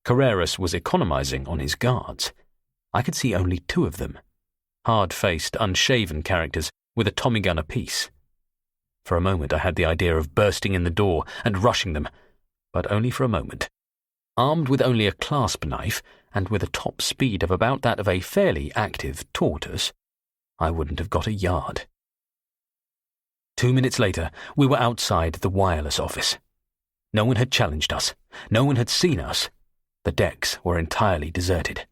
Carreras was economizing on his guards. I could see only 2 of them, hard-faced, unshaven characters with a Tommy gun apiece. For a moment I had the idea of bursting in the door and rushing them, but only for a moment. Armed with only a clasp knife, and with a top speed of about that of a fairly active tortoise, I wouldn't have got a yard. 2 minutes later, we were outside the wireless office. No one had challenged us. No one had seen us. The decks were entirely deserted.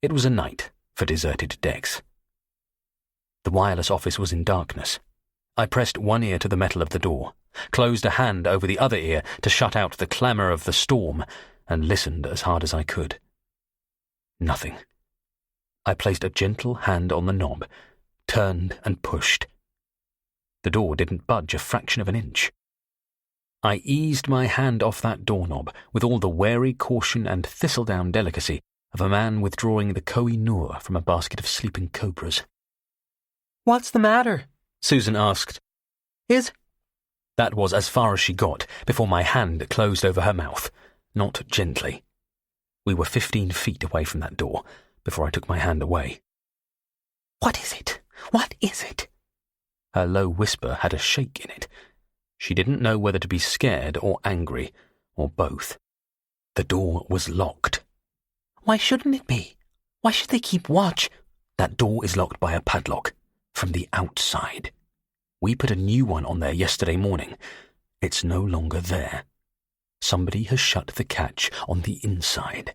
It was a night for deserted decks. The wireless office was in darkness. I pressed one ear to the metal of the door, closed a hand over the other ear to shut out the clamour of the storm, and listened as hard as I could. Nothing. I placed a gentle hand on the knob, turned and pushed. The door didn't budge a fraction of an inch. I eased my hand off that doorknob with all the wary caution and thistledown delicacy of a man withdrawing the Koh-i-Noor from a basket of sleeping cobras. "What's the matter?" Susan asked. That was as far as she got before my hand closed over her mouth, not gently. We were 15 feet away from that door before I took my hand away. "What is it? What is it?" Her low whisper had a shake in it. She didn't know whether to be scared or angry, or both. The door was locked. "Why shouldn't it be? Why should they keep watch?" That door is locked by a padlock, from the outside. We put a new one on there yesterday morning. It's no longer there. Somebody has shut the catch on the inside.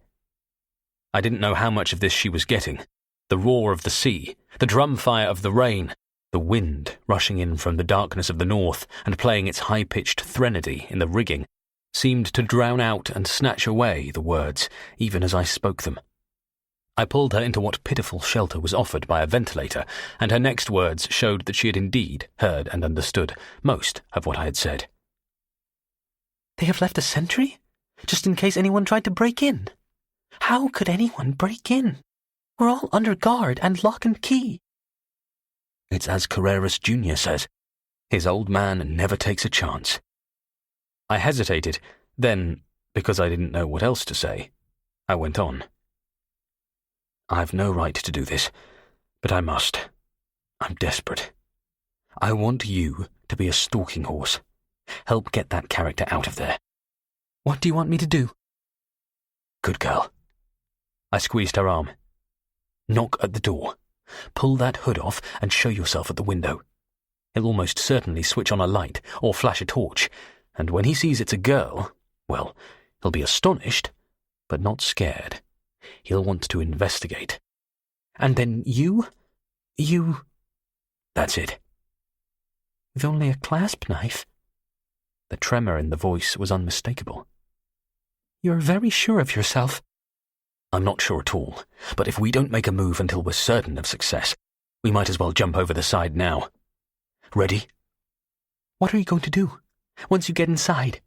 I didn't know how much of this she was getting. The roar of the sea, the drum fire of the rain, the wind rushing in from the darkness of the north and playing its high-pitched threnody in the rigging, seemed to drown out and snatch away the words, even as I spoke them. I pulled her into what pitiful shelter was offered by a ventilator, and her next words showed that she had indeed heard and understood most of what I had said. They have left a sentry? Just in case anyone tried to break in? How could anyone break in? We're all under guard and lock and key. It's as Carreras Jr. says. His old man never takes a chance. I hesitated, then, because I didn't know what else to say, I went on. I've no right to do this, but I must. I'm desperate. I want you to be a stalking horse. Help get that character out of there. What do you want me to do? Good girl. I squeezed her arm. Knock at the door. Pull that hood off and show yourself at the window. He'll almost certainly switch on a light or flash a torch, and when he sees it's a girl, well, he'll be astonished, but not scared. He'll want to investigate. And then you... That's it. With only a clasp knife? The tremor in the voice was unmistakable. You're very sure of yourself. I'm not sure at all, but if we don't make a move until we're certain of success, we might as well jump over the side now. Ready? What are you going to do, once you get inside?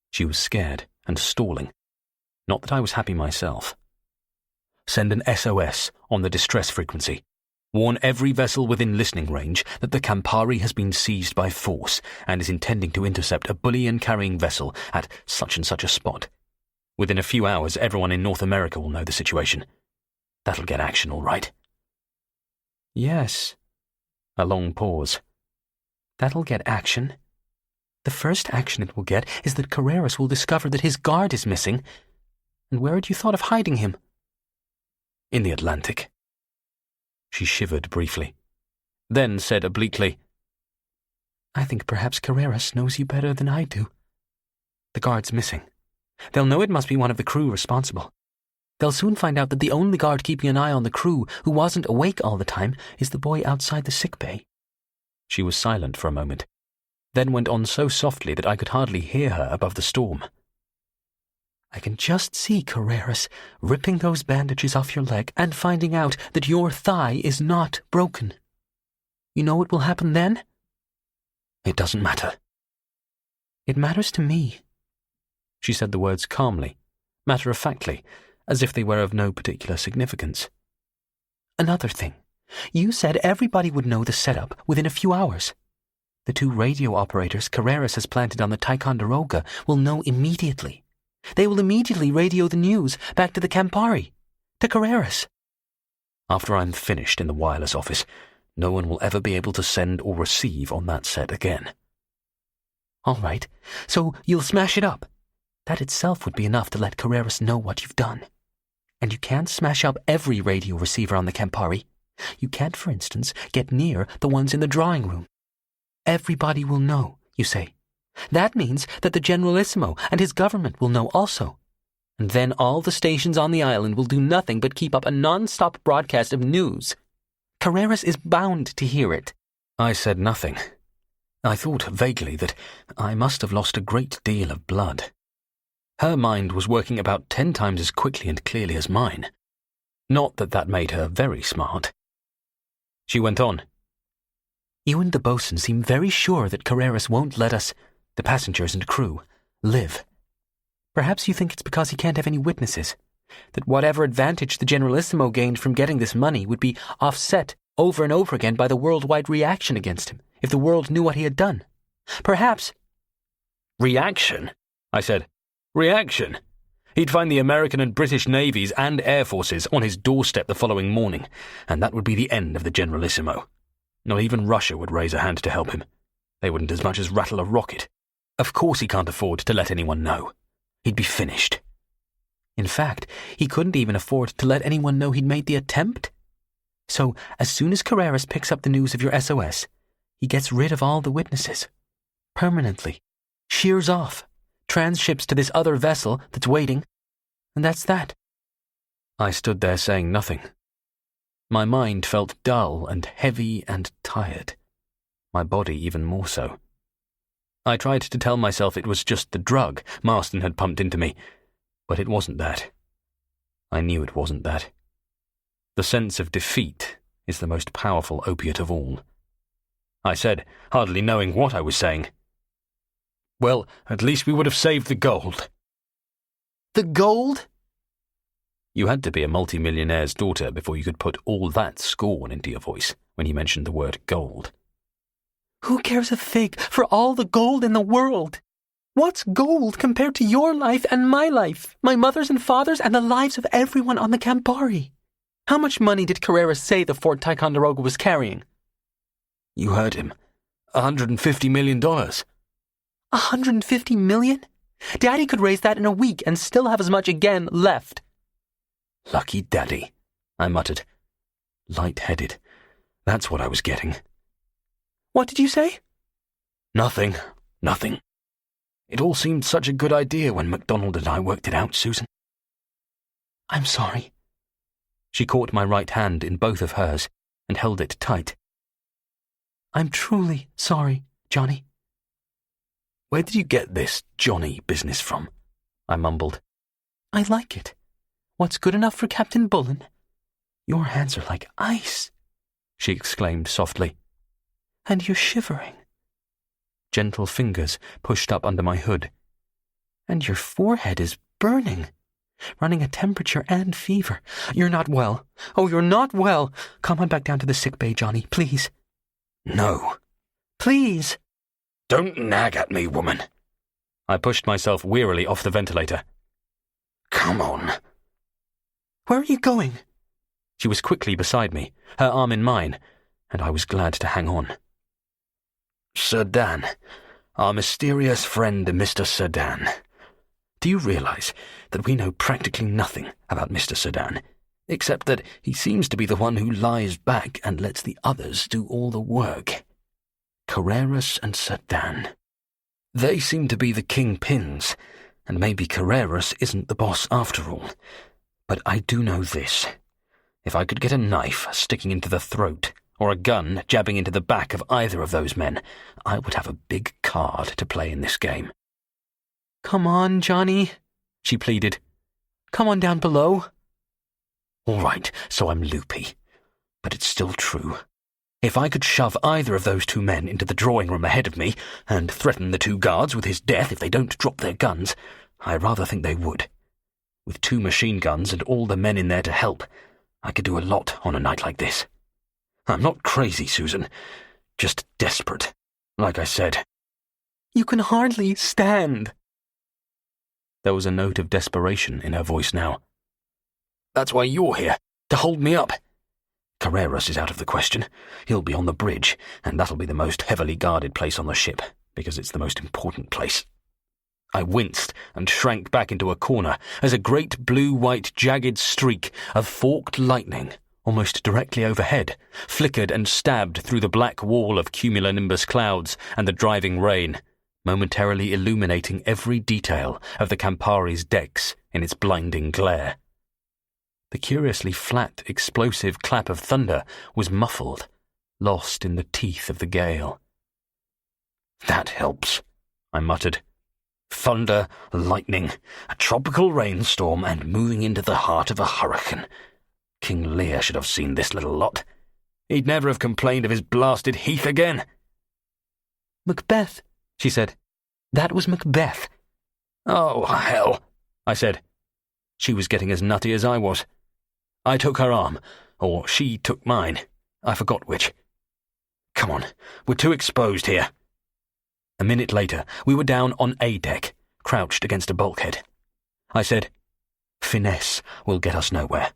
She was scared and stalling. Not that I was happy myself. Send an SOS on the distress frequency. Warn every vessel within listening range that the Campari has been seized by force and is intending to intercept a bullion-carrying vessel at such and such a spot. Within a few hours, everyone in North America will know the situation. That'll get action, all right. Yes. A long pause. That'll get action. The first action it will get is that Carreras will discover that his guard is missing. And where had you thought of hiding him? In the Atlantic. She shivered briefly, then said obliquely, I think perhaps Carreras knows you better than I do. The guard's missing. They'll know it must be one of the crew responsible. They'll soon find out that the only guard keeping an eye on the crew who wasn't awake all the time is the boy outside the sick bay. She was silent for a moment, then went on so softly that I could hardly hear her above the storm. I can just see Carreras ripping those bandages off your leg and finding out that your thigh is not broken. You know what will happen then? It doesn't matter. It matters to me. She said the words calmly, matter-of-factly, as if they were of no particular significance. Another thing. You said everybody would know the setup within a few hours. The 2 radio operators Carreras has planted on the Ticonderoga will know immediately. They will immediately radio the news back to the Campari, to Carreras. After I'm finished in the wireless office, no one will ever be able to send or receive on that set again. All right, so you'll smash it up. That itself would be enough to let Carreras know what you've done. And you can't smash up every radio receiver on the Campari. You can't, for instance, get near the ones in the drawing room. Everybody will know, you say. That means that the Generalissimo and his government will know also. And then all the stations on the island will do nothing but keep up a non-stop broadcast of news. Carreras is bound to hear it. I said nothing. I thought vaguely that I must have lost a great deal of blood. Her mind was working about 10 times as quickly and clearly as mine. Not that that made her very smart. She went on. You and the bosun seem very sure that Carreras won't let us, the passengers and crew, live. Perhaps you think it's because he can't have any witnesses, that whatever advantage the Generalissimo gained from getting this money would be offset over and over again by the worldwide reaction against him, if the world knew what he had done. Perhaps... Reaction? I said. Reaction? He'd find the American and British navies and air forces on his doorstep the following morning, and that would be the end of the Generalissimo. Not even Russia would raise a hand to help him. They wouldn't as much as rattle a rocket. Of course he can't afford to let anyone know. He'd be finished. In fact, he couldn't even afford to let anyone know he'd made the attempt. So, as soon as Carreras picks up the news of your SOS, He gets rid of all the witnesses. Permanently. Shears off. Transships to this other vessel that's waiting. And that's that. I stood there saying nothing. My mind felt dull and heavy and tired. My body even more so. I tried to tell myself it was just the drug Marston had pumped into me, but it wasn't that. I knew it wasn't that. The sense of defeat is the most powerful opiate of all. I said, hardly knowing what I was saying. Well, at least we would have saved the gold. The gold? You had to be a multimillionaire's daughter before you could put all that scorn into your voice when he mentioned the word gold. Who cares a fig for all the gold in the world? What's gold compared to your life and my life, my mother's and father's, and the lives of everyone on the Campari? How much money did Carrera say the Fort Ticonderoga was carrying? You heard him. $150 million. $150 million? Daddy could raise that in a week and still have as much again left. Lucky Daddy, I muttered. Light-headed. That's what I was getting. What did you say? Nothing. It all seemed such a good idea when MacDonald and I worked it out, Susan. I'm sorry. She caught my right hand in both of hers and held it tight. I'm truly sorry, Johnny. Where did you get this Johnny business from? I mumbled. I like it. What's good enough for Captain Bullen? Your hands are like ice, she exclaimed softly. And you're shivering. Gentle fingers pushed up under my hood. And your forehead is burning, running a temperature and fever. You're not well. Oh, you're not well. Come on back down to the sick bay, Johnny, please. No. Please. Don't nag at me, woman. I pushed myself wearily off the ventilator. Come on. Where are you going? She was quickly beside me, her arm in mine, and I was glad to hang on. Sir Dan, our mysterious friend Mr. Sir Dan. Do you realize that we know practically nothing about Mr. Sir Dan, except that he seems to be the one who lies back and lets the others do all the work? Carreras and Sir Dan. They seem to be the kingpins, and maybe Carreras isn't the boss after all. But I do know this. If I could get a knife sticking into the throat, or a gun jabbing into the back of either of those men, I would have a big card to play in this game. Come on, Johnny, she pleaded. Come on down below. All right, so I'm loopy. But it's still true. If I could shove either of those two men into the drawing room ahead of me and threaten the two guards with his death if they don't drop their guns, I rather think they would. With 2 machine guns and all the men in there to help, I could do a lot on a night like this. I'm not crazy, Susan. Just desperate, like I said. You can hardly stand. There was a note of desperation in her voice now. That's why you're here, to hold me up. Carreras is out of the question. He'll be on the bridge, and that'll be the most heavily guarded place on the ship, because it's the most important place. I winced and shrank back into a corner as a great blue-white jagged streak of forked lightning, almost directly overhead, flickered and stabbed through the black wall of cumulonimbus clouds and the driving rain, momentarily illuminating every detail of the Campari's decks in its blinding glare. The curiously flat, explosive clap of thunder was muffled, lost in the teeth of the gale. That helps, I muttered. Thunder, lightning, a tropical rainstorm, and moving into the heart of a hurricane. King Lear should have seen this little lot. He'd never have complained of his blasted heath again. Macbeth, she said. That was Macbeth. Oh, hell, I said. She was getting as nutty as I was. I took her arm, or she took mine. I forgot which. Come on, we're too exposed here. A minute later, we were down on A deck, crouched against a bulkhead. I said, Finesse will get us nowhere.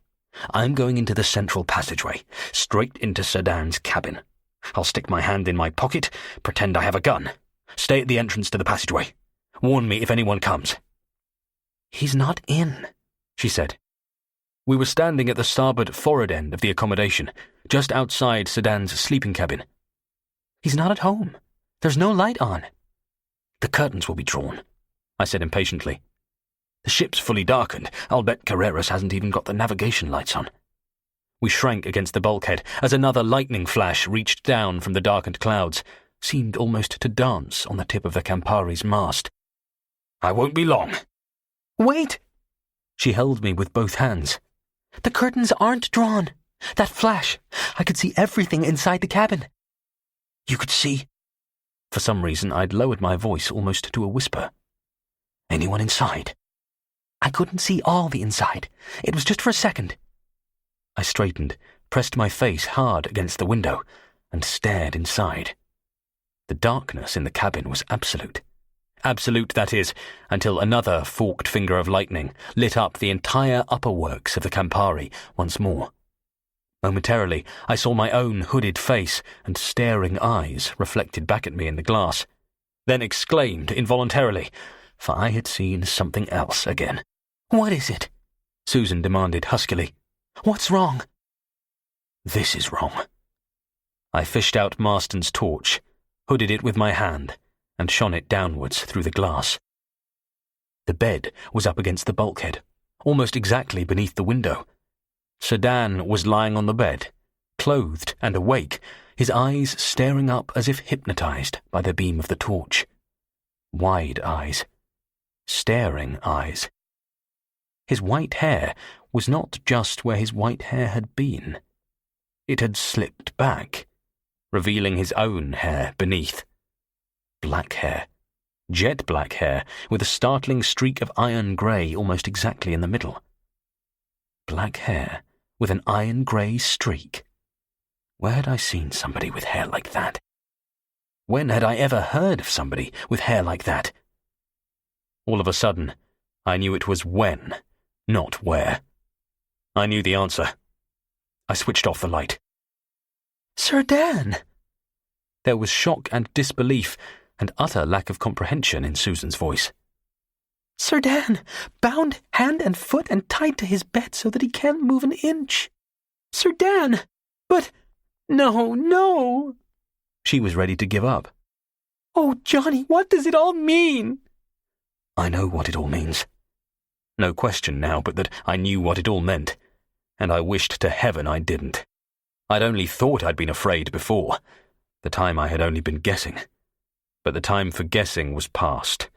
I'm going into the central passageway, straight into Sir Dan's cabin. I'll stick my hand in my pocket, pretend I have a gun. Stay at the entrance to the passageway. Warn me if anyone comes. He's not in, she said. We were standing at the starboard forward end of the accommodation, just outside Sir Dan's sleeping cabin. He's not at home. There's no light on. The curtains will be drawn, I said impatiently. The ship's fully darkened. I'll bet Carreras hasn't even got the navigation lights on. We shrank against the bulkhead as another lightning flash reached down from the darkened clouds, seemed almost to dance on the tip of the Campari's mast. I won't be long. Wait! She held me with both hands. The curtains aren't drawn. That flash, I could see everything inside the cabin. You could see? For some reason, I'd lowered my voice almost to a whisper. Anyone inside? I couldn't see all the inside. It was just for a second. I straightened, pressed my face hard against the window, and stared inside. The darkness in the cabin was absolute. Absolute, that is, until another forked finger of lightning lit up the entire upper works of the Campari once more. Momentarily, I saw my own hooded face and staring eyes reflected back at me in the glass, then exclaimed involuntarily, for I had seen something else again. What is it? Susan demanded huskily. What's wrong? This is wrong. I fished out Marston's torch, hooded it with my hand, and shone it downwards through the glass. The bed was up against the bulkhead, almost exactly beneath the window. Sir Dan was lying on the bed, clothed and awake, his eyes staring up as if hypnotized by the beam of the torch. Wide eyes. Staring eyes. His white hair was not just where his white hair had been. It had slipped back, revealing his own hair beneath. Black hair. Jet black hair, with a startling streak of iron grey almost exactly in the middle. Black hair with an iron grey streak. Where had I seen somebody with hair like that? When had I ever heard of somebody with hair like that? All of a sudden, I knew it was when, not where. I knew the answer. I switched off the light. Sir Dan! There was shock and disbelief and utter lack of comprehension in Susan's voice. Sir Dan, bound hand and foot and tied to his bed so that he can't move an inch. Sir Dan! But... No. She was ready to give up. Oh, Johnny, what does it all mean? I know what it all means. No question now but that I knew what it all meant, and I wished to heaven I didn't. I'd only thought I'd been afraid before. The time I had only been guessing. But the time for guessing was past.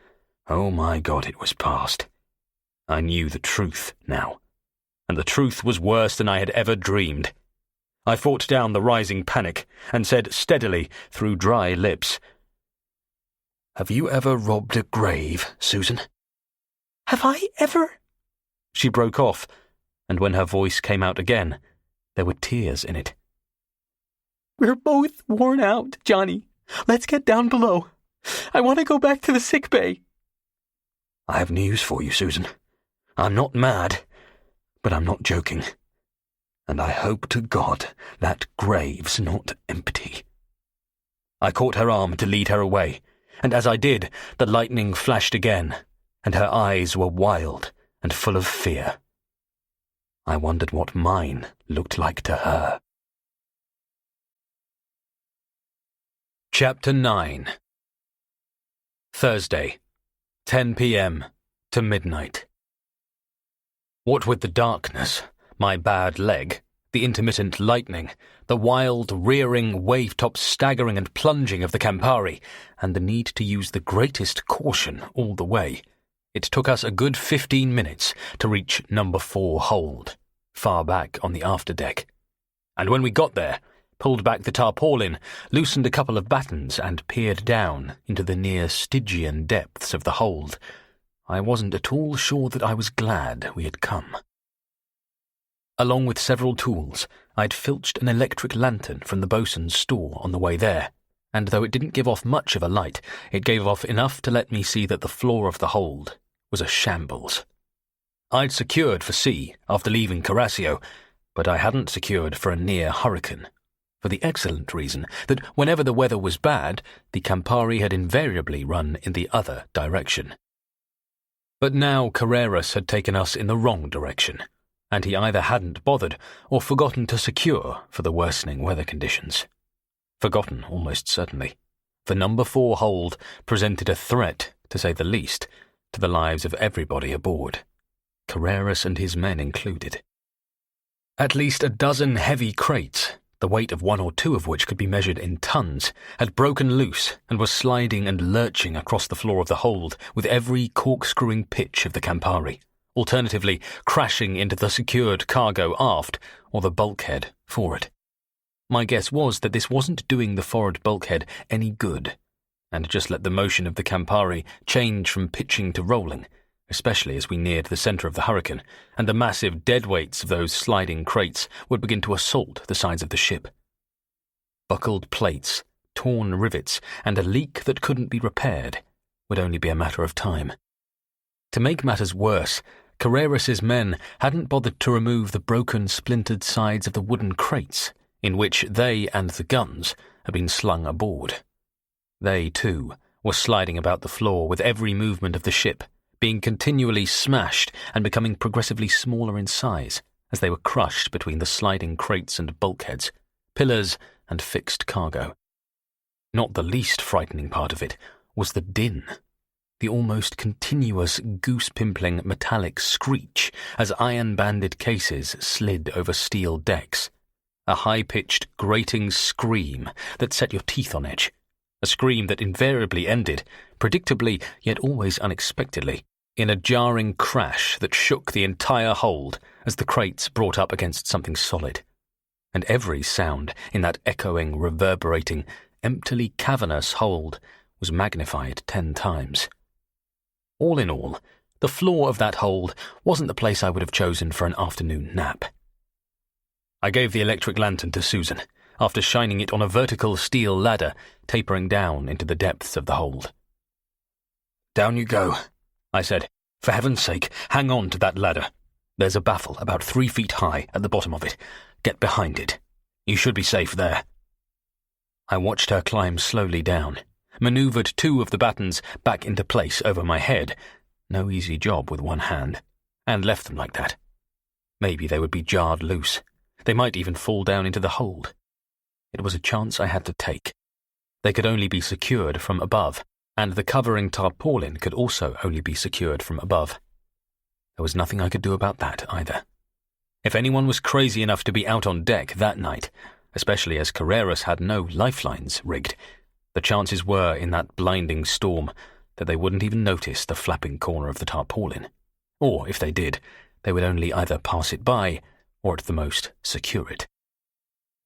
Oh my God, it was past. I knew the truth now, and the truth was worse than I had ever dreamed. I fought down the rising panic and said steadily through dry lips, "Have you ever robbed a grave, Susan?" "Have I ever?" She broke off, and when her voice came out again, there were tears in it. "We're both worn out, Johnny. Let's get down below. I want to go back to the sick bay." "I have news for you, Susan. I'm not mad, but I'm not joking. And I hope to God that grave's not empty." I caught her arm to lead her away, and as I did, the lightning flashed again, and her eyes were wild and full of fear. I wondered what mine looked like to her. Chapter 9. Thursday, 10 p.m. to midnight. What with the darkness, my bad leg, the intermittent lightning, the wild, rearing, wave-top staggering and plunging of the Campari, and the need to use the greatest caution all the way, it took us a good 15 minutes to reach number 4 hold, far back on the afterdeck. And when we got there, pulled back the tarpaulin, loosened a couple of battens, and peered down into the near Stygian depths of the hold, I wasn't at all sure that I was glad we had come. Along with several tools, I'd filched an electric lantern from the boatswain's store on the way there, and though it didn't give off much of a light, it gave off enough to let me see that the floor of the hold was a shambles. I'd secured for sea after leaving Carrasio, but I hadn't secured for a near hurricane, for the excellent reason that whenever the weather was bad, the Campari had invariably run in the other direction. But now Carreras had taken us in the wrong direction, and he either hadn't bothered or forgotten to secure for the worsening weather conditions. Forgotten, almost certainly. The number 4 hold presented a threat, to say the least, to the lives of everybody aboard, Carreras and his men included. At least a dozen heavy crates, the weight of 1 or 2 of which could be measured in tons, had broken loose and were sliding and lurching across the floor of the hold with every corkscrewing pitch of the Campari, alternatively crashing into the secured cargo aft or the bulkhead forward. My guess was that this wasn't doing the forward bulkhead any good, and just let the motion of the Campari change from pitching to rolling, especially as we neared the centre of the hurricane, and the massive deadweights of those sliding crates would begin to assault the sides of the ship. Buckled plates, torn rivets, and a leak that couldn't be repaired would only be a matter of time. To make matters worse, Carreras's men hadn't bothered to remove the broken, splintered sides of the wooden crates in which they and the guns had been slung aboard. They, too, were sliding about the floor with every movement of the ship, being continually smashed and becoming progressively smaller in size as they were crushed between the sliding crates and bulkheads, pillars and fixed cargo. Not the least frightening part of it was the din, the almost continuous goose-pimpling metallic screech as iron-banded cases slid over steel decks, a high-pitched, grating scream that set your teeth on edge, a scream that invariably ended, predictably yet always unexpectedly, in a jarring crash that shook the entire hold as the crates brought up against something solid. And every sound in that echoing, reverberating, emptily cavernous hold was magnified 10 times. All in all, the floor of that hold wasn't the place I would have chosen for an afternoon nap. I gave the electric lantern to Susan, after shining it on a vertical steel ladder tapering down into the depths of the hold. "Down you go," I said. "For heaven's sake, hang on to that ladder. There's a baffle about 3 feet high at the bottom of it. Get behind it. You should be safe there." I watched her climb slowly down, manoeuvred 2 of the battens back into place over my head, no easy job with one hand, and left them like that. Maybe they would be jarred loose. They might even fall down into the hold. It was a chance I had to take. They could only be secured from above, and the covering tarpaulin could also only be secured from above. There was nothing I could do about that either. If anyone was crazy enough to be out on deck that night, especially as Carreras had no lifelines rigged, the chances were, in that blinding storm, that they wouldn't even notice the flapping corner of the tarpaulin. Or, if they did, they would only either pass it by or at the most secure it.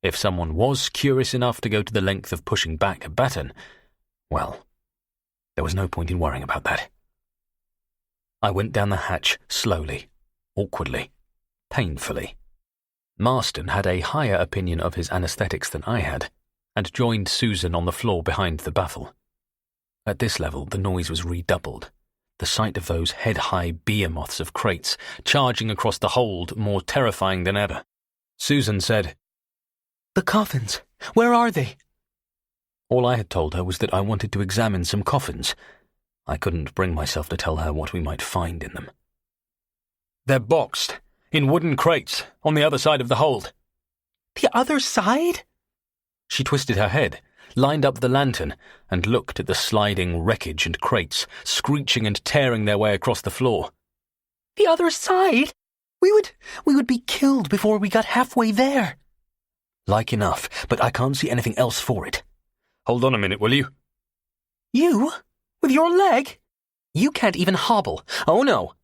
If someone was curious enough to go to the length of pushing back a batten, well, there was no point in worrying about that. I went down the hatch slowly, awkwardly, painfully. Marston had a higher opinion of his anaesthetics than I had, and joined Susan on the floor behind the baffle. At this level, the noise was redoubled, the sight of those head-high behemoths of crates charging across the hold more terrifying than ever. Susan said, "The coffins, where are they?" All I had told her was that I wanted to examine some coffins. I couldn't bring myself to tell her what we might find in them. "They're boxed, in wooden crates, on the other side of the hold." "The other side?" She twisted her head, lined up the lantern, and looked at the sliding wreckage and crates, screeching and tearing their way across the floor. "The other side? We would be killed before we got halfway there." "Like enough, but I can't see anything else for it." "Hold on a minute, will you?" "You? With your leg? You can't even hobble. Oh no."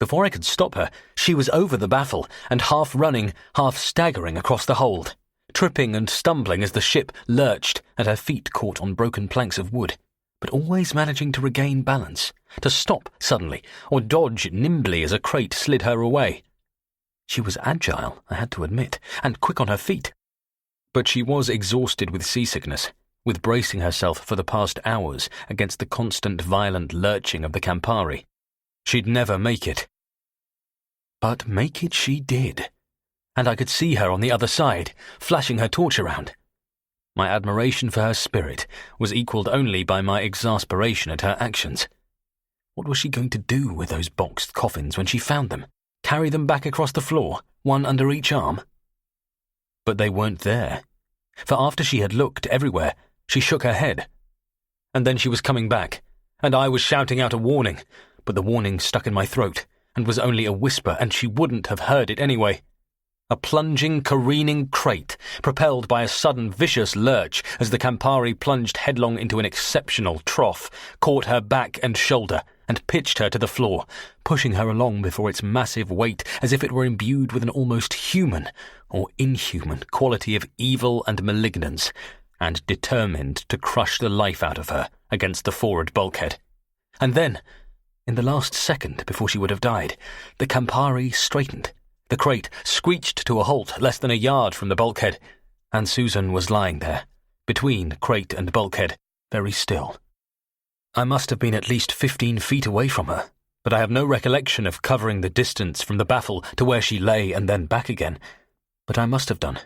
Before I could stop her, she was over the baffle and half running, half staggering across the hold, tripping and stumbling as the ship lurched and her feet caught on broken planks of wood, but always managing to regain balance, to stop suddenly, or dodge nimbly as a crate slid her away. She was agile, I had to admit, and quick on her feet. But she was exhausted with seasickness, with bracing herself for the past hours against the constant violent lurching of the Campari. She'd never make it. But make it she did, and I could see her on the other side, flashing her torch around. My admiration for her spirit was equalled only by my exasperation at her actions. What was she going to do with those boxed coffins when she found them? Carry them back across the floor, one under each arm? But they weren't there. For after she had looked everywhere, she shook her head. And then she was coming back, and I was shouting out a warning, but the warning stuck in my throat and was only a whisper, and she wouldn't have heard it anyway. A plunging, careening crate, propelled by a sudden vicious lurch as the Campari plunged headlong into an exceptional trough, caught her back and shoulder and pitched her to the floor, pushing her along before its massive weight as if it were imbued with an almost human or inhuman quality of evil and malignance, and determined to crush the life out of her against the forward bulkhead. And then, in the last second before she would have died, the Campari straightened. The crate screeched to a halt less than a yard from the bulkhead, and Susan was lying there, between crate and bulkhead, very still. I must have been at least 15 feet away from her, but I have no recollection of covering the distance from the baffle to where she lay and then back again. But I must have done,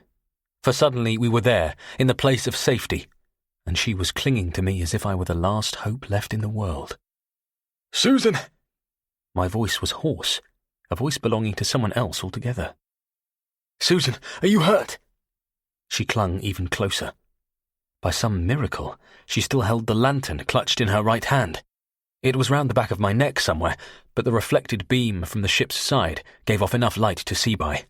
for suddenly we were there, in the place of safety, and she was clinging to me as if I were the last hope left in the world. "Susan!" My voice was hoarse, a voice belonging to someone else altogether. "Susan, are you hurt?" She clung even closer. By some miracle, she still held the lantern clutched in her right hand. It was round the back of my neck somewhere, but the reflected beam from the ship's side gave off enough light to see by.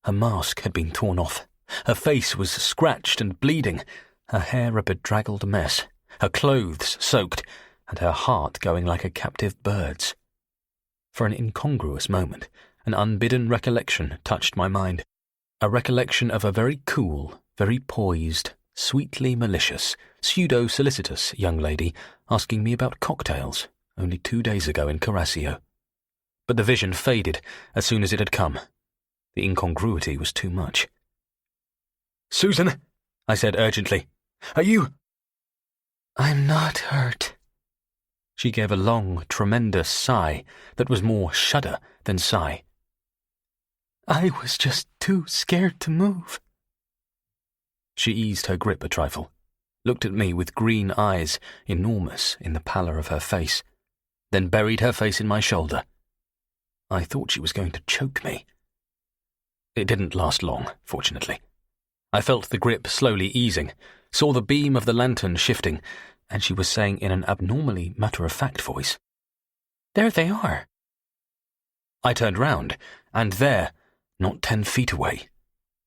Her mask had been torn off. Her face was scratched and bleeding, her hair a bedraggled mess, her clothes soaked, and her heart going like a captive bird's. For an incongruous moment, an unbidden recollection touched my mind, a recollection of a very cool, very poised, sweetly malicious, pseudo-solicitous young lady asking me about cocktails only 2 days ago in Carrasio. But the vision faded as soon as it had come. The incongruity was too much. "Susan," I said urgently, "are you—" "I'm not hurt." She gave a long, tremendous sigh that was more shudder than sigh. "I was just too scared to move." She eased her grip a trifle, looked at me with green eyes, enormous in the pallor of her face, then buried her face in my shoulder. I thought she was going to choke me. It didn't last long, fortunately. I felt the grip slowly easing, saw the beam of the lantern shifting, and she was saying in an abnormally matter-of-fact voice, "There they are." I turned round, and there, not 10 feet away,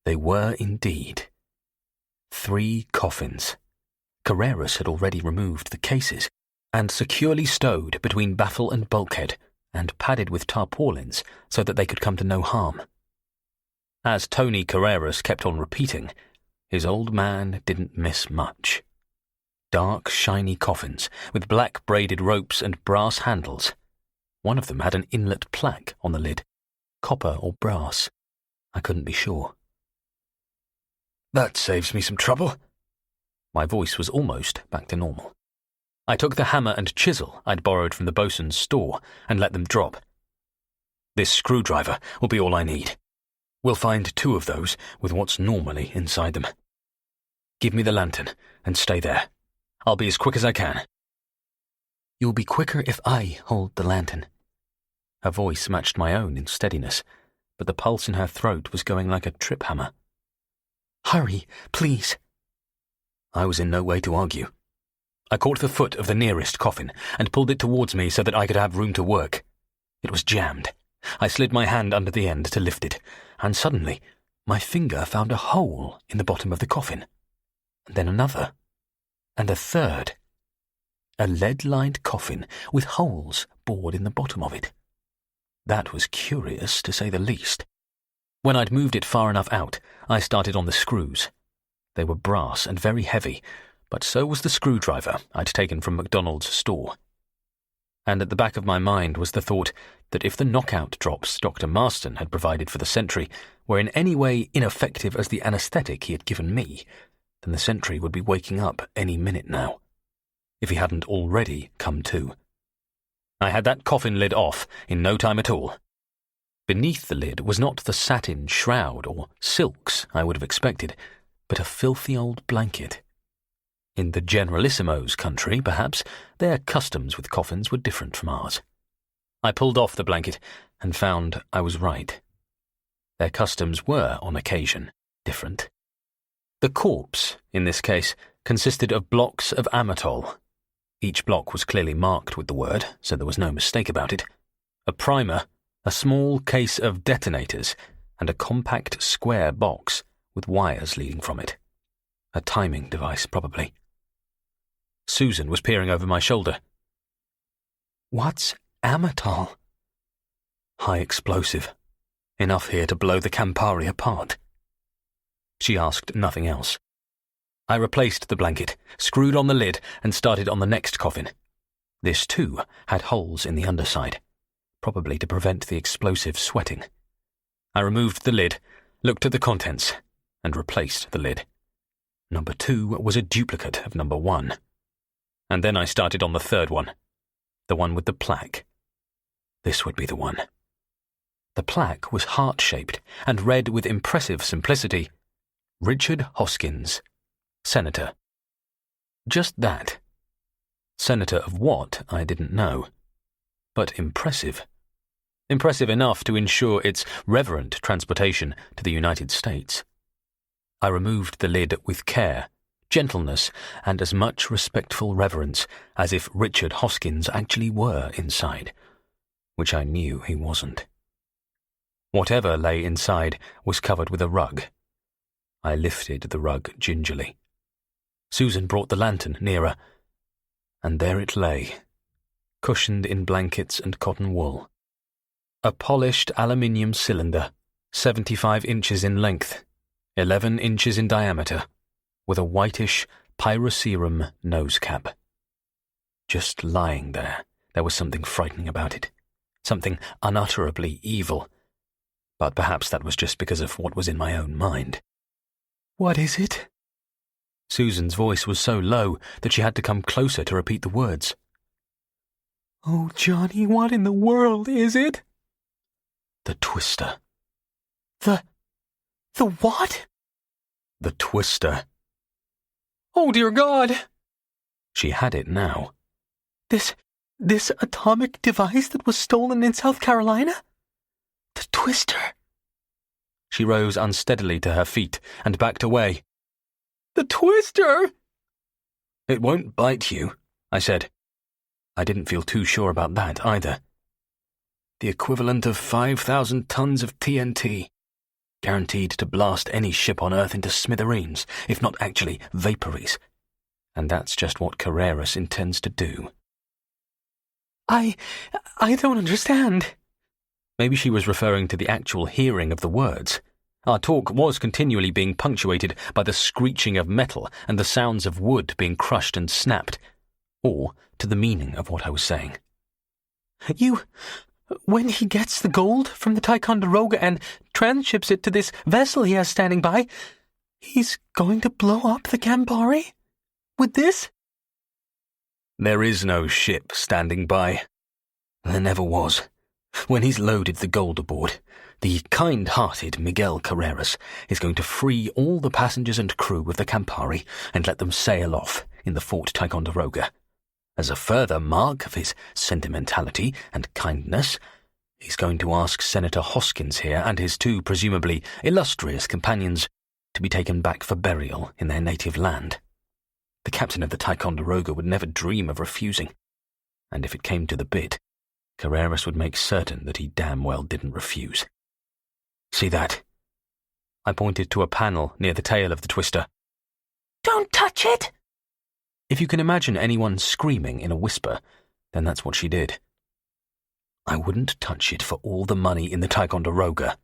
they were indeed. 3 coffins. Carreras had already removed the cases, and securely stowed between baffle and bulkhead, and padded with tarpaulins so that they could come to no harm. As Tony Carreras kept on repeating, his old man didn't miss much. Dark, shiny coffins with black braided ropes and brass handles. One of them had an inlet plaque on the lid, copper or brass. I couldn't be sure. "That saves me some trouble." My voice was almost back to normal. I took the hammer and chisel I'd borrowed from the bosun's store and let them drop. "This screwdriver will be all I need. We'll find 2 of those with what's normally inside them. Give me the lantern and stay there. I'll be as quick as I can." "You'll be quicker if I hold the lantern." Her voice matched my own in steadiness, but the pulse in her throat was going like a trip hammer. "Hurry, please." I was in no way to argue. I caught the foot of the nearest coffin and pulled it towards me so that I could have room to work. It was jammed. I slid my hand under the end to lift it, and suddenly my finger found a hole in the bottom of the coffin. And then another. And a third. A lead-lined coffin with holes bored in the bottom of it. That was curious, to say the least. When I'd moved it far enough out, I started on the screws. They were brass and very heavy, but so was the screwdriver I'd taken from MacDonald's store. And at the back of my mind was the thought that if the knockout drops Dr. Marston had provided for the sentry were in any way ineffective as the anaesthetic he had given me, then the sentry would be waking up any minute now, if he hadn't already come to. I had that coffin lid off in no time at all. Beneath the lid was not the satin shroud or silks I would have expected, but a filthy old blanket. In the Generalissimo's country, perhaps, their customs with coffins were different from ours. I pulled off the blanket and found I was right. Their customs were, on occasion, different. The corpse, in this case, consisted of blocks of amatol. Each block was clearly marked with the word, so there was no mistake about it. A primer, a small case of detonators, and a compact square box with wires leading from it. A timing device, probably. Susan was peering over my shoulder. "What's amatol?" "High explosive. Enough here to blow the Campari apart." She asked nothing else. I replaced the blanket, screwed on the lid, and started on the next coffin. This, too, had holes in the underside, probably to prevent the explosive sweating. I removed the lid, looked at the contents, and replaced the lid. Number 2 was a duplicate of number 1. And then I started on the third one, the one with the plaque. This would be the one. The plaque was heart-shaped and read with impressive simplicity, "Richard Hoskins, Senator." Just that. Senator of what, I didn't know. But impressive. Impressive enough to ensure its reverent transportation to the United States. I removed the lid with care, gentleness, and as much respectful reverence as if Richard Hoskins actually were inside, which I knew he wasn't. Whatever lay inside was covered with a rug. I lifted the rug gingerly. Susan brought the lantern nearer, and there it lay, cushioned in blankets and cotton wool. A polished aluminium cylinder, 75 inches in length, 11 inches in diameter, with a whitish pyroserum nose cap. Just lying there was something frightening about it, something unutterably evil. But perhaps that was just because of what was in my own mind. "What is it?" Susan's voice was so low that she had to come closer to repeat the words. "Oh, Johnny, what in the world is it?" "The twister." The what?" "The twister." "Oh, dear God!" She had it now. This atomic device that was stolen in South Carolina? The twister." She rose unsteadily to her feet and backed away. "The twister!" "It won't bite you," I said. I didn't feel too sure about that either. "The equivalent of 5,000 tons of TNT, guaranteed to blast any ship on Earth into smithereens, if not actually vapories. And that's just what Carreras intends to do." I don't understand." Maybe she was referring to the actual hearing of the words. Our talk was continually being punctuated by the screeching of metal and the sounds of wood being crushed and snapped, or to the meaning of what I was saying. When he gets the gold from the Ticonderoga and transships it to this vessel he has standing by, he's going to blow up the Campari? With this?" "There is no ship standing by. There never was. When he's loaded the gold aboard, the kind-hearted Miguel Carreras is going to free all the passengers and crew of the Campari and let them sail off in the Fort Ticonderoga. As a further mark of his sentimentality and kindness, he's going to ask Senator Hoskins here and his 2 presumably illustrious companions to be taken back for burial in their native land. The captain of the Ticonderoga would never dream of refusing, and if it came to the bit, Carreras would make certain that he damn well didn't refuse. See that?" I pointed to a panel near the tail of the twister. "Don't touch it!" If you can imagine anyone screaming in a whisper, then that's what she did. "I wouldn't touch it for all the money in the Ticonderoga,"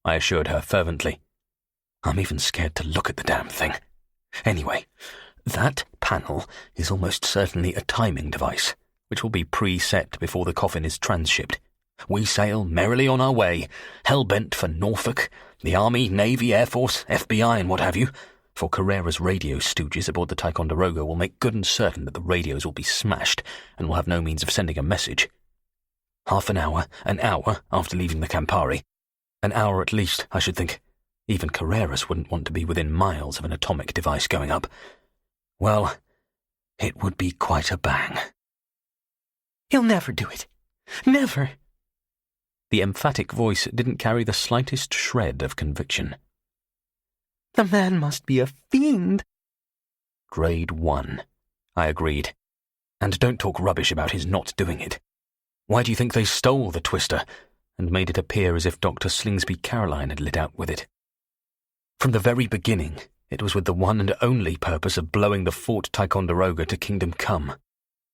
I assured her fervently. "I'm even scared to look at the damn thing. Anyway, that panel is almost certainly a timing device, which will be pre-set before the coffin is transshipped. We sail merrily on our way, hell-bent for Norfolk, the Army, Navy, Air Force, FBI, and what have you, for Carrera's radio stooges aboard the Ticonderoga will make good and certain that the radios will be smashed and will have no means of sending a message. Half an hour after leaving the Campari. An hour at least, I should think. Even Carreras wouldn't want to be within miles of an atomic device going up. Well, it would be quite a bang." "He'll never do it. Never." The emphatic voice didn't carry the slightest shred of conviction. The man must be a fiend. Grade 1, I agreed. And don't talk rubbish about his not doing it. Why do you think they stole the twister and made it appear as if Dr. Slingsby Caroline had lit out with it? From the very beginning, it was with the one and only purpose of blowing the Fort Ticonderoga to Kingdom Come,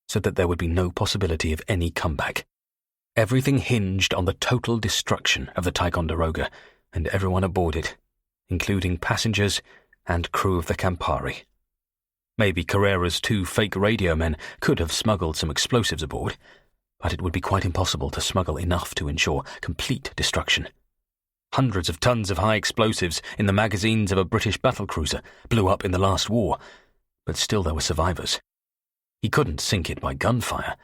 so that there would be no possibility of any comeback. Everything hinged on the total destruction of the Ticonderoga and everyone aboard it, including passengers and crew of the Campari. Maybe Carrera's 2 fake radio men could have smuggled some explosives aboard, but it would be quite impossible to smuggle enough to ensure complete destruction. Hundreds of tons of high explosives in the magazines of a British battlecruiser blew up in the last war, but still there were survivors. He couldn't sink it by gunfire.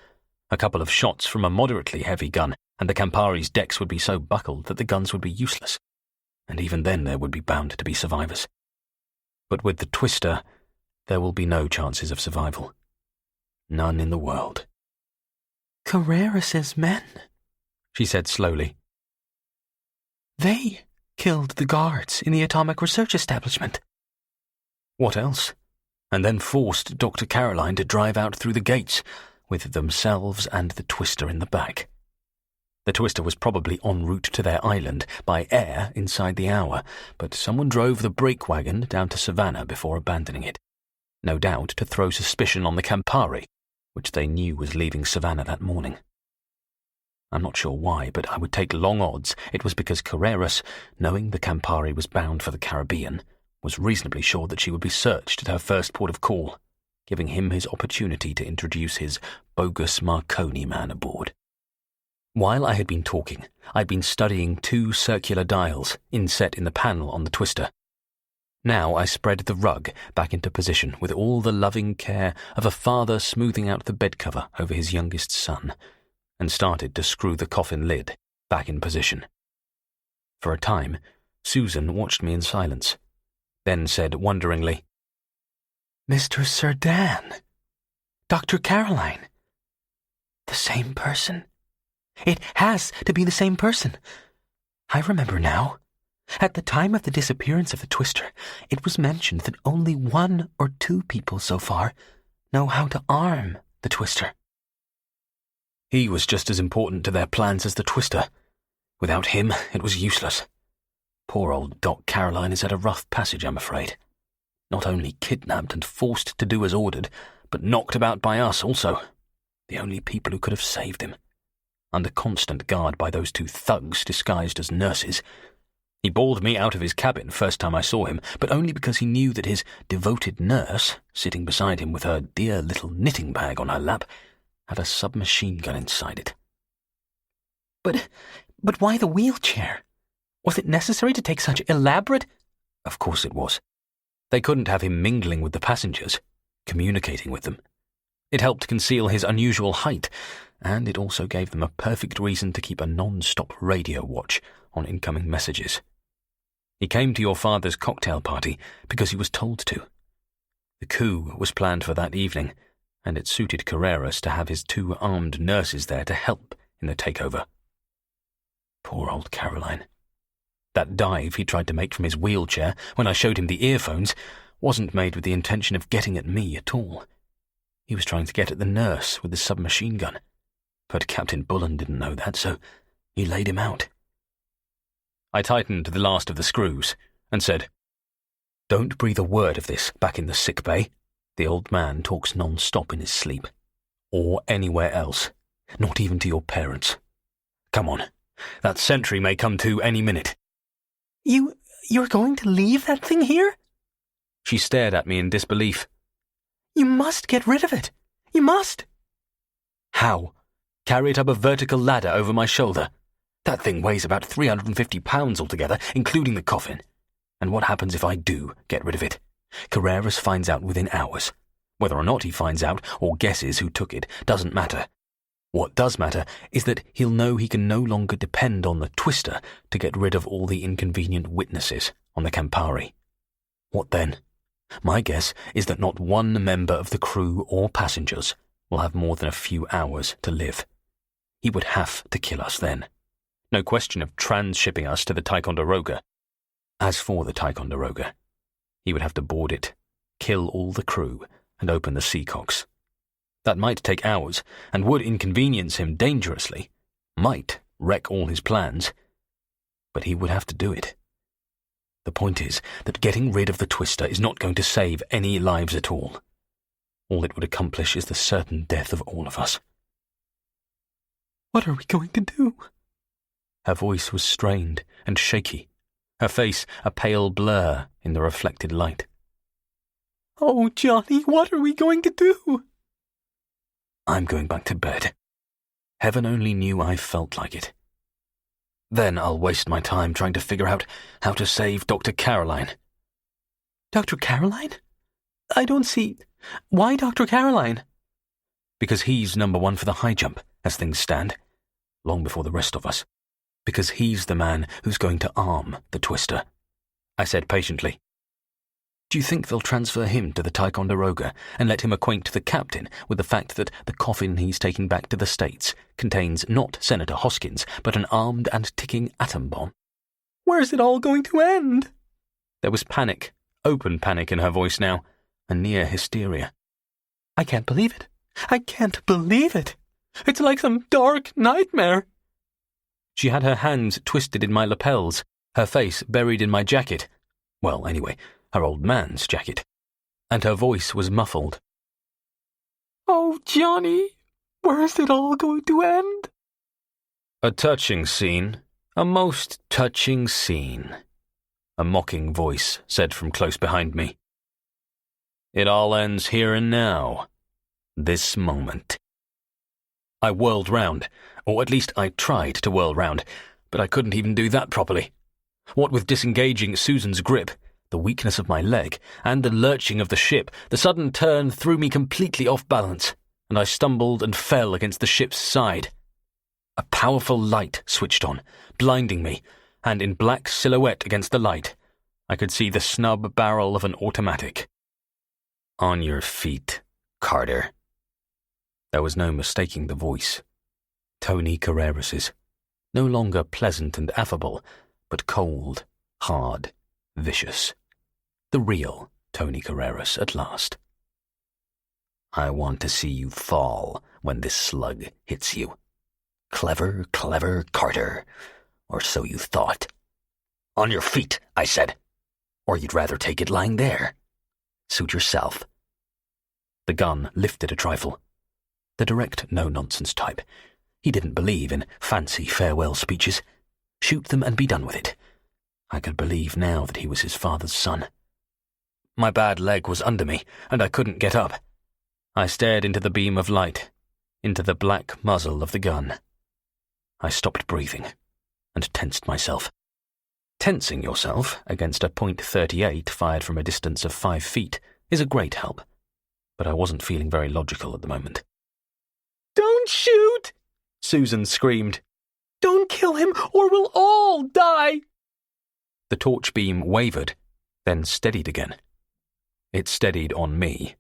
A couple of shots from a moderately heavy gun, and the Campari's decks would be so buckled that the guns would be useless, and even then there would be bound to be survivors. But with the twister, there will be no chances of survival. None in the world. Carreras's men, she said slowly. They killed the guards in the atomic research establishment. What else? And then forced Dr. Caroline to drive out through the gates, with themselves and the twister in the back. The twister was probably en route to their island by air inside the hour, but someone drove the brake wagon down to Savannah before abandoning it, no doubt to throw suspicion on the Campari, which they knew was leaving Savannah that morning. I'm not sure why, but I would take long odds it was because Carreras, knowing the Campari was bound for the Caribbean, was reasonably sure that she would be searched at her first port of call, giving him his opportunity to introduce his bogus Marconi man aboard. While I had been talking, I'd been studying 2 circular dials inset in the panel on the twister. Now I spread the rug back into position with all the loving care of a father smoothing out the bed cover over his youngest son, and started to screw the coffin lid back in position. For a time, Susan watched me in silence, then said wonderingly, Mr. Cerdan. Dr. Caroline. The same person. It has to be the same person. I remember now. At the time of the disappearance of the twister, it was mentioned that only 1 or 2 people so far know how to arm the twister. He was just as important to their plans as the twister. Without him, it was useless. Poor old Doc Caroline has had a rough passage, I'm afraid. Not only kidnapped and forced to do as ordered, but knocked about by us also, the only people who could have saved him. Under constant guard by those 2 thugs disguised as nurses. He bawled me out of his cabin first time I saw him, but only because he knew that his devoted nurse, sitting beside him with her dear little knitting bag on her lap, had a submachine gun inside it. But why the wheelchair? Was it necessary to take such elaborate... Of course it was. They couldn't have him mingling with the passengers, communicating with them. It helped conceal his unusual height, and it also gave them a perfect reason to keep a non-stop radio watch on incoming messages. He came to your father's cocktail party because he was told to. The coup was planned for that evening, and it suited Carreras to have his 2 armed nurses there to help in the takeover. Poor old Caroline. That dive he tried to make from his wheelchair when I showed him the earphones wasn't made with the intention of getting at me at all. He was trying to get at the nurse with the submachine gun. But Captain Bullen didn't know that, so he laid him out. I tightened the last of the screws and said, Don't breathe a word of this back in the sick bay. The old man talks non-stop in his sleep. Or anywhere else. Not even to your parents. Come on. That sentry may come to any minute. You're going to leave that thing here? She stared at me in disbelief. You must get rid of it. You must. How? Carry it up a vertical ladder over my shoulder? That thing weighs about 350 pounds altogether, including the coffin. And what happens if I do get rid of it? Carreras finds out within hours. Whether or not he finds out or guesses who took it doesn't matter. What does matter is that he'll know he can no longer depend on the twister to get rid of all the inconvenient witnesses on the Campari. What then? My guess is that not one member of the crew or passengers will have more than a few hours to live. He would have to kill us then. No question of transshipping us to the Ticonderoga. As for the Ticonderoga, He would have to board it, kill all the crew, and open the seacocks. That might take hours, and would inconvenience him dangerously, might wreck all his plans. But he would have to do it. The point is that getting rid of the Twister is not going to save any lives at all. All it would accomplish is the certain death of all of us. "What are we going to do?" Her voice was strained and shaky, her face a pale blur in the reflected light. "Oh, Johnny, what are we going to do?" "I'm going back to bed. Heaven only knew I felt like it. Then I'll waste my time trying to figure out how to save Dr. Caroline." "Dr. Caroline? I don't see... Why Dr. Caroline?" "Because he's number one for the high jump, as things stand, long before the rest of us. Because he's the man who's going to arm the Twister," I said patiently. "Do you think they'll transfer him to the Ticonderoga and let him acquaint the captain with the fact that the coffin he's taking back to the States contains not Senator Hoskins, but an armed and ticking atom bomb?" "Where's it all going to end?" There was panic, open panic in her voice now, a near hysteria. "I can't believe it. I can't believe it. It's like some dark nightmare." She had her hands twisted in my lapels, her face buried in my jacket. Well, anyway, her old man's jacket. And her voice was muffled. "Oh, Johnny, where's it all going to end?" "A touching scene. A most touching scene," a mocking voice said from close behind me. "It all ends here and now. This moment." I whirled round, or at least I tried to whirl round, but I couldn't even do that properly. What with disengaging Susan's grip, the weakness of my leg, and the lurching of the ship, the sudden turn threw me completely off balance, and I stumbled and fell against the ship's side. A powerful light switched on, blinding me, and in black silhouette against the light, I could see the snub barrel of an automatic. "On your feet, Carter." There was no mistaking the voice. Tony Carreras's. No longer pleasant and affable, but cold, hard, vicious. The real Tony Carreras at last. "I want to see you fall when this slug hits you. Clever, clever Carter. Or so you thought. On your feet, I said. Or you'd rather take it lying there. Suit yourself." The gun lifted a trifle. The direct no-nonsense type. He didn't believe in fancy farewell speeches. Shoot them and be done with it. I could believe now that he was his father's son. My bad leg was under me, and I couldn't get up. I stared into the beam of light, into the black muzzle of the gun. I stopped breathing, and tensed myself. Tensing yourself against a .38 fired from a distance of 5 feet is a great help, but I wasn't feeling very logical at the moment. "Don't shoot!" Susan screamed. "Don't kill him, or we'll all die!" The torch beam wavered, then steadied again. It steadied on me,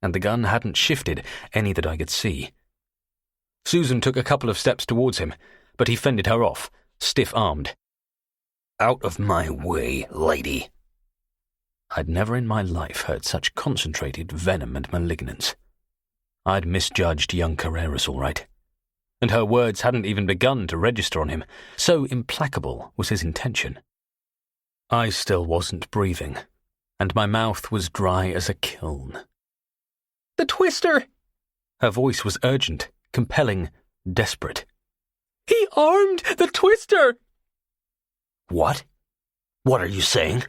and the gun hadn't shifted any that I could see. Susan took a couple of steps towards him, but he fended her off, stiff-armed. "Out of my way, lady." I'd never in my life heard such concentrated venom and malignance. I'd misjudged young Carreras all right. And her words hadn't even begun to register on him, so implacable was his intention. I still wasn't breathing, and my mouth was dry as a kiln. "The Twister!" Her voice was urgent, compelling, desperate. "He armed the Twister!" "What? What are you saying?"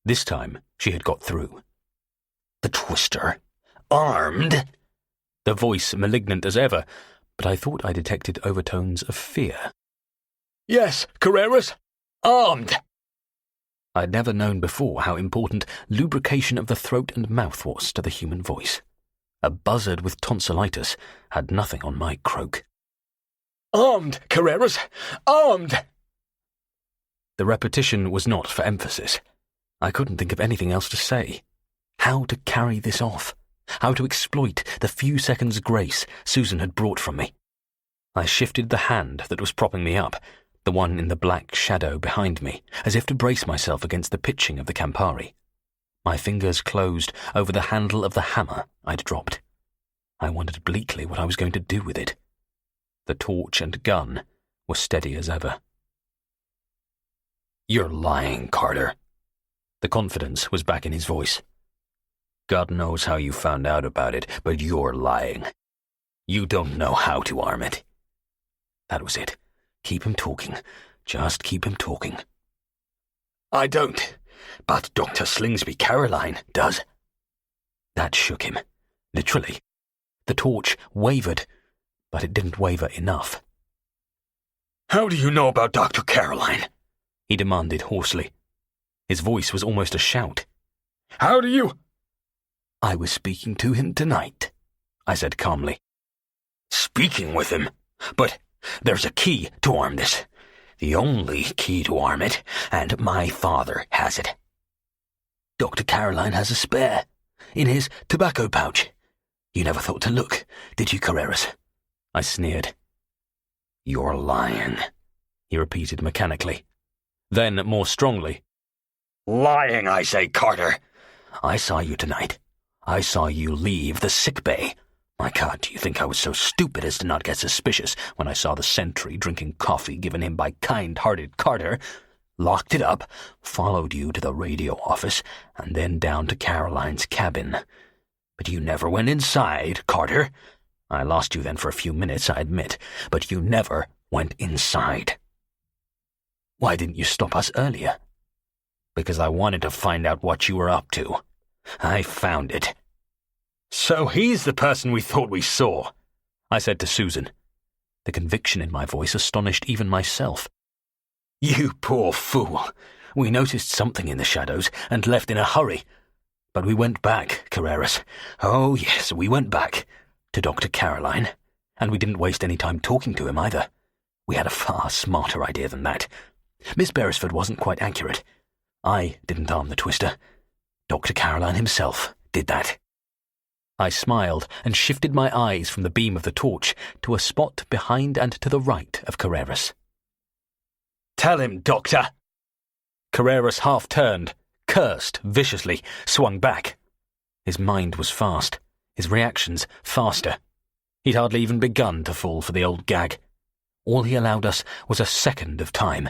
This time she had got through. "The Twister? Armed?" The voice malignant as ever, but I thought I detected overtones of fear. "Yes, Carreras. Armed!" I'd never known before how important lubrication of the throat and mouth was to the human voice. A buzzard with tonsillitis had nothing on my croak. "Armed, Carreras! Armed!" The repetition was not for emphasis. I couldn't think of anything else to say. How to carry this off? How to exploit the few seconds' grace Susan had brought from me? I shifted the hand that was propping me up, the one in the black shadow behind me, as if to brace myself against the pitching of the Campari, My fingers closed over the handle of the hammer I'd dropped. I wondered bleakly what I was going to do with it. The torch and gun were steady as ever. "You're lying, Carter." The confidence was back in his voice. "God knows how you found out about it, but you're lying. You don't know how to arm it." That was it. Keep him talking. Just keep him talking. "I don't, but Dr. Slingsby Caroline does." That shook him. Literally. The torch wavered, but it didn't waver enough. "How do you know about Dr. Caroline?" he demanded hoarsely. His voice was almost a shout. "How do you—" "I was speaking to him tonight," I said calmly. "Speaking with him? But there's a key to arm this. The only key to arm it, and my father has it." "Dr. Caroline has a spare, in his tobacco pouch. You never thought to look, did you, Carreras?" I sneered. "You're lying," he repeated mechanically. Then, more strongly, "Lying, I say, Carter. I saw you tonight. I saw you leave the sick bay. My God, do you think I was so stupid as to not get suspicious when I saw the sentry drinking coffee given him by kind-hearted Carter, locked it up, followed you to the radio office, and then down to Caroline's cabin? But you never went inside, Carter. I lost you then for a few minutes, I admit, but you never went inside." "Why didn't you stop us earlier?" "Because I wanted to find out what you were up to. I found it." "So he's the person we thought we saw," I said to Susan. The conviction in my voice astonished even myself. "You poor fool. We noticed something in the shadows and left in a hurry. But we went back, Carreras. Oh, yes, we went back. To Dr. Caroline. And we didn't waste any time talking to him either. We had a far smarter idea than that. Miss Beresford wasn't quite accurate. I didn't arm the twister. Dr. Caroline himself did that." I smiled and shifted my eyes from the beam of the torch to a spot behind and to the right of Carreras. "Tell him, Doctor." Carreras half-turned, cursed viciously, swung back. His mind was fast, his reactions faster. He'd hardly even begun to fall for the old gag. All he allowed us was a second of time,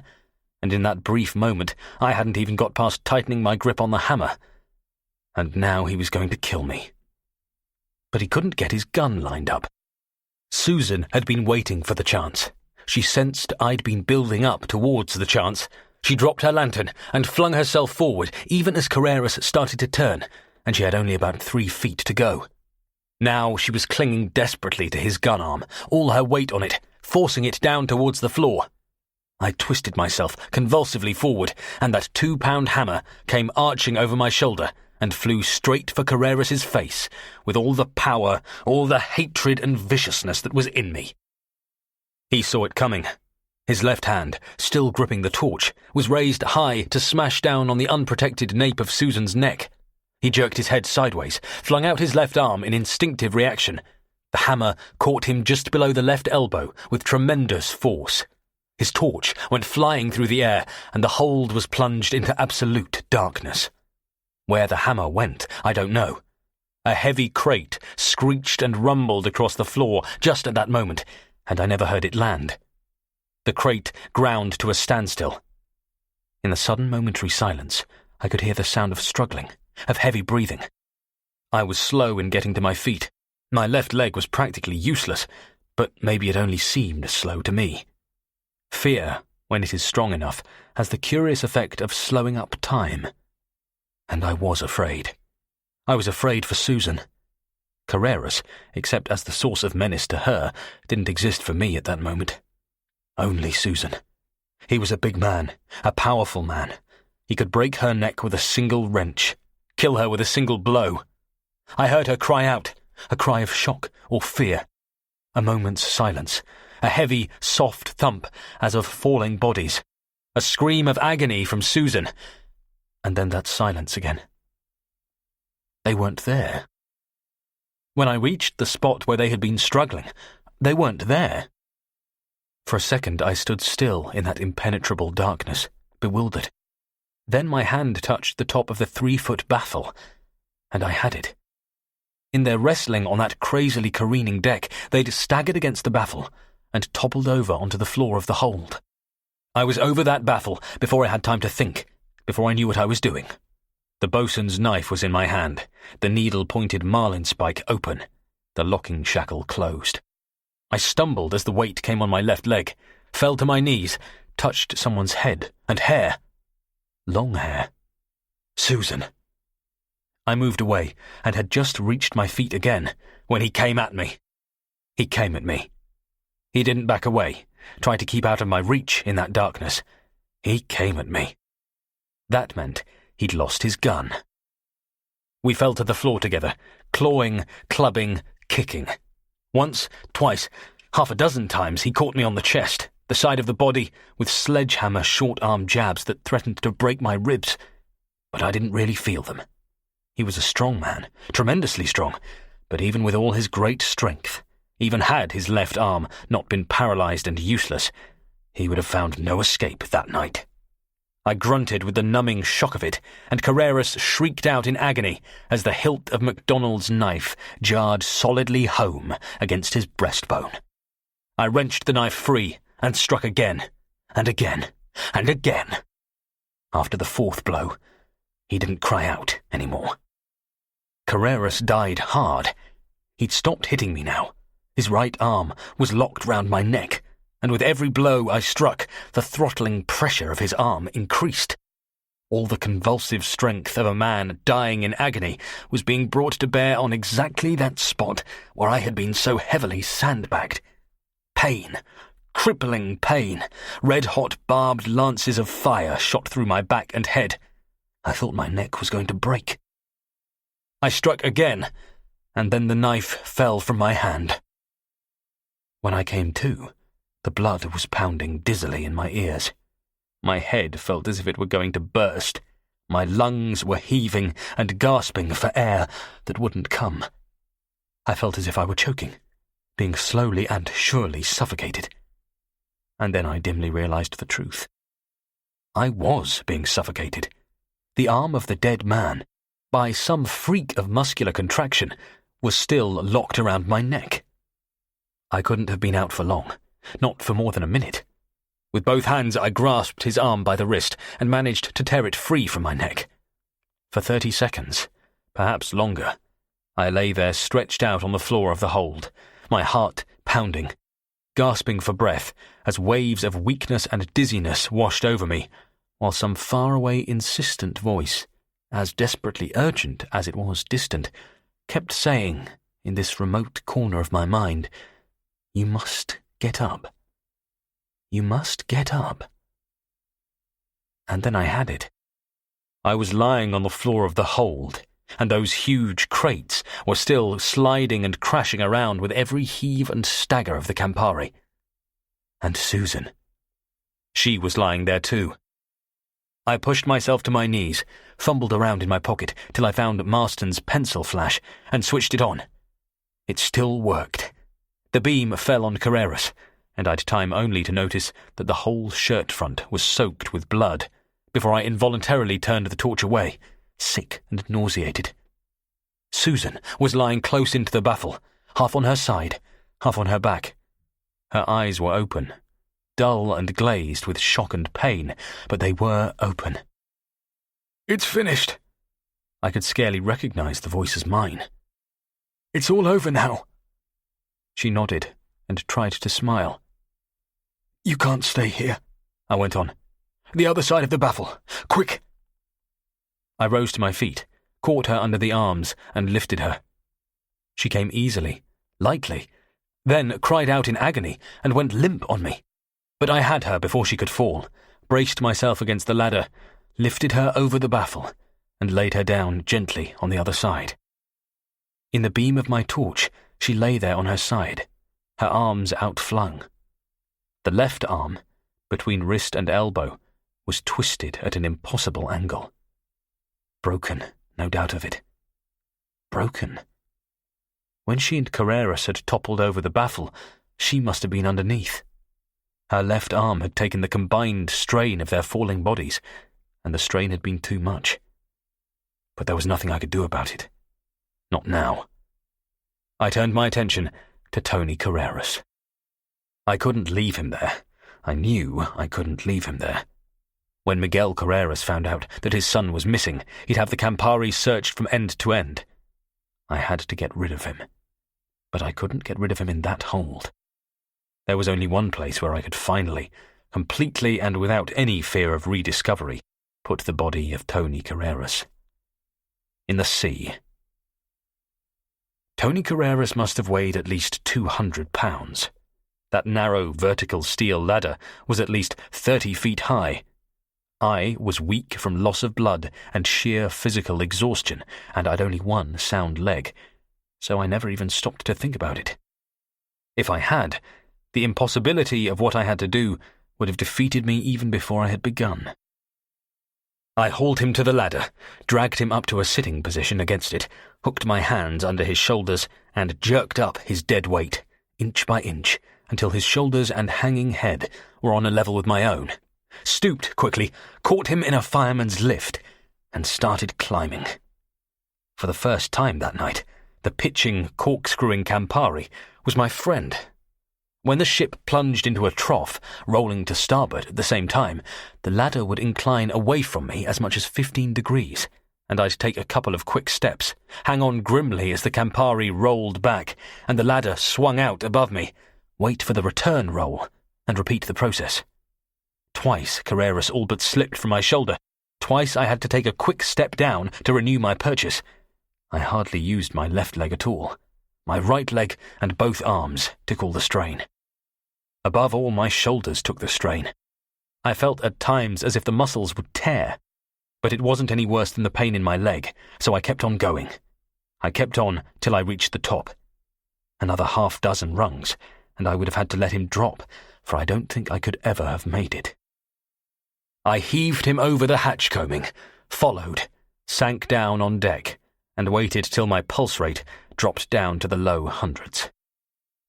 and in that brief moment I hadn't even got past tightening my grip on the hammer. And now he was going to kill me. But he couldn't get his gun lined up. Susan had been waiting for the chance. She sensed I'd been building up towards the chance. She dropped her lantern and flung herself forward, even as Carreras started to turn, and she had only about 3 feet to go. Now she was clinging desperately to his gun arm, all her weight on it, forcing it down towards the floor. I twisted myself convulsively forward, and that 2-pound hammer came arching over my shoulder and flew straight for Carreras's face, with all the power, all the hatred and viciousness that was in me. He saw it coming. His left hand, still gripping the torch, was raised high to smash down on the unprotected nape of Susan's neck. He jerked his head sideways, flung out his left arm in instinctive reaction. The hammer caught him just below the left elbow with tremendous force. His torch went flying through the air, and the hold was plunged into absolute darkness. Where the hammer went, I don't know. A heavy crate screeched and rumbled across the floor just at that moment, and I never heard it land. The crate ground to a standstill. In the sudden momentary silence, I could hear the sound of struggling, of heavy breathing. I was slow in getting to my feet. My left leg was practically useless, but maybe it only seemed slow to me. Fear, when it is strong enough, has the curious effect of slowing up time. And I was afraid. I was afraid for Susan. Carreras, except as the source of menace to her, didn't exist for me at that moment. Only Susan. He was a big man, a powerful man. He could break her neck with a single wrench, kill her with a single blow. I heard her cry out, a cry of shock or fear. A moment's silence, a heavy, soft thump as of falling bodies, a scream of agony from Susan, and then that silence again. They weren't there. When I reached the spot where they had been struggling, they weren't there. For a second I stood still in that impenetrable darkness, bewildered. Then my hand touched the top of the 3-foot baffle, and I had it. In their wrestling on that crazily careening deck, they'd staggered against the baffle and toppled over onto the floor of the hold. I was over that baffle before I had time to think, before I knew what I was doing. The boatswain's knife was in my hand, the needle-pointed marlinspike open, the locking shackle closed. I stumbled as the weight came on my left leg, fell to my knees, touched someone's head and hair. Long hair. Susan. I moved away and had just reached my feet again when he came at me. He came at me. He didn't back away, try to keep out of my reach in that darkness. He came at me. That meant he'd lost his gun. We fell to the floor together, clawing, clubbing, kicking. Once, twice, half a dozen times he caught me on the chest, the side of the body, with sledgehammer short-arm jabs that threatened to break my ribs. But I didn't really feel them. He was a strong man, tremendously strong, but even with all his great strength, even had his left arm not been paralyzed and useless, he would have found no escape that night. I grunted with the numbing shock of it, and Carreras shrieked out in agony as the hilt of MacDonald's knife jarred solidly home against his breastbone. I wrenched the knife free and struck again, and again, and again. After the 4th blow, he didn't cry out anymore. Carreras died hard. He'd stopped hitting me now. His right arm was locked round my neck, and with every blow I struck, the throttling pressure of his arm increased. All the convulsive strength of a man dying in agony was being brought to bear on exactly that spot where I had been so heavily sandbagged. Pain, crippling pain, red-hot barbed lances of fire shot through my back and head. I thought my neck was going to break. I struck again, and then the knife fell from my hand. When I came to, the blood was pounding dizzily in my ears. My head felt as if it were going to burst. My lungs were heaving and gasping for air that wouldn't come. I felt as if I were choking, being slowly and surely suffocated. And then I dimly realized the truth. I was being suffocated. The arm of the dead man, by some freak of muscular contraction, was still locked around my neck. I couldn't have been out for long, not for more than a minute. With both hands I grasped his arm by the wrist and managed to tear it free from my neck. For 30 seconds, perhaps longer, I lay there stretched out on the floor of the hold, my heart pounding, gasping for breath as waves of weakness and dizziness washed over me, while some faraway insistent voice, as desperately urgent as it was distant, kept saying, in this remote corner of my mind, "You must get up. You must get up." And then I had it. I was lying on the floor of the hold, and those huge crates were still sliding and crashing around with every heave and stagger of the Campari. And Susan. She was lying there too. I pushed myself to my knees, fumbled around in my pocket till I found Marston's pencil flash, and switched it on. It still worked. The beam fell on Carreras, and I'd time only to notice that the whole shirt front was soaked with blood before I involuntarily turned the torch away, sick and nauseated. Susan was lying close into the baffle, half on her side, half on her back. Her eyes were open, dull and glazed with shock and pain, but they were open. "It's finished." I could scarcely recognize the voice as mine. "It's all over now." She nodded and tried to smile. "You can't stay here," I went on. "The other side of the baffle. Quick!" I rose to my feet, caught her under the arms, and lifted her. She came easily, lightly, then cried out in agony and went limp on me. But I had her before she could fall, braced myself against the ladder, lifted her over the baffle, and laid her down gently on the other side. In the beam of my torch, she lay there on her side, her arms outflung. The left arm, between wrist and elbow, was twisted at an impossible angle. Broken, no doubt of it. Broken. When she and Carreras had toppled over the baffle, she must have been underneath. Her left arm had taken the combined strain of their falling bodies, and the strain had been too much. But there was nothing I could do about it. Not now. I turned my attention to Tony Carreras. I couldn't leave him there. I knew I couldn't leave him there. When Miguel Carreras found out that his son was missing, he'd have the Campari searched from end to end. I had to get rid of him. But I couldn't get rid of him in that hold. There was only one place where I could finally, completely and without any fear of rediscovery, put the body of Tony Carreras. In the sea. Tony Carreras must have weighed at least 200 pounds. That narrow, vertical steel ladder was at least 30 feet high. I was weak from loss of blood and sheer physical exhaustion, and I'd only one sound leg, so I never even stopped to think about it. If I had, the impossibility of what I had to do would have defeated me even before I had begun. I hauled him to the ladder, dragged him up to a sitting position against it, hooked my hands under his shoulders, and jerked up his dead weight, inch by inch, until his shoulders and hanging head were on a level with my own, stooped quickly, caught him in a fireman's lift, and started climbing. For the first time that night, the pitching, corkscrewing Campari was my friend. When the ship plunged into a trough, rolling to starboard at the same time, the ladder would incline away from me as much as 15 degrees, and I'd take a couple of quick steps, hang on grimly as the Campari rolled back, and the ladder swung out above me, wait for the return roll, and repeat the process. Twice Carreras all but slipped from my shoulder. Twice I had to take a quick step down to renew my purchase. I hardly used my left leg at all. My right leg and both arms took all the strain. Above all, my shoulders took the strain. I felt at times as if the muscles would tear, but it wasn't any worse than the pain in my leg, so I kept on going. I kept on till I reached the top. Another 6 rungs, and I would have had to let him drop, for I don't think I could ever have made it. I heaved him over the hatch combing, followed, sank down on deck, and waited till my pulse rate dropped down to the low hundreds.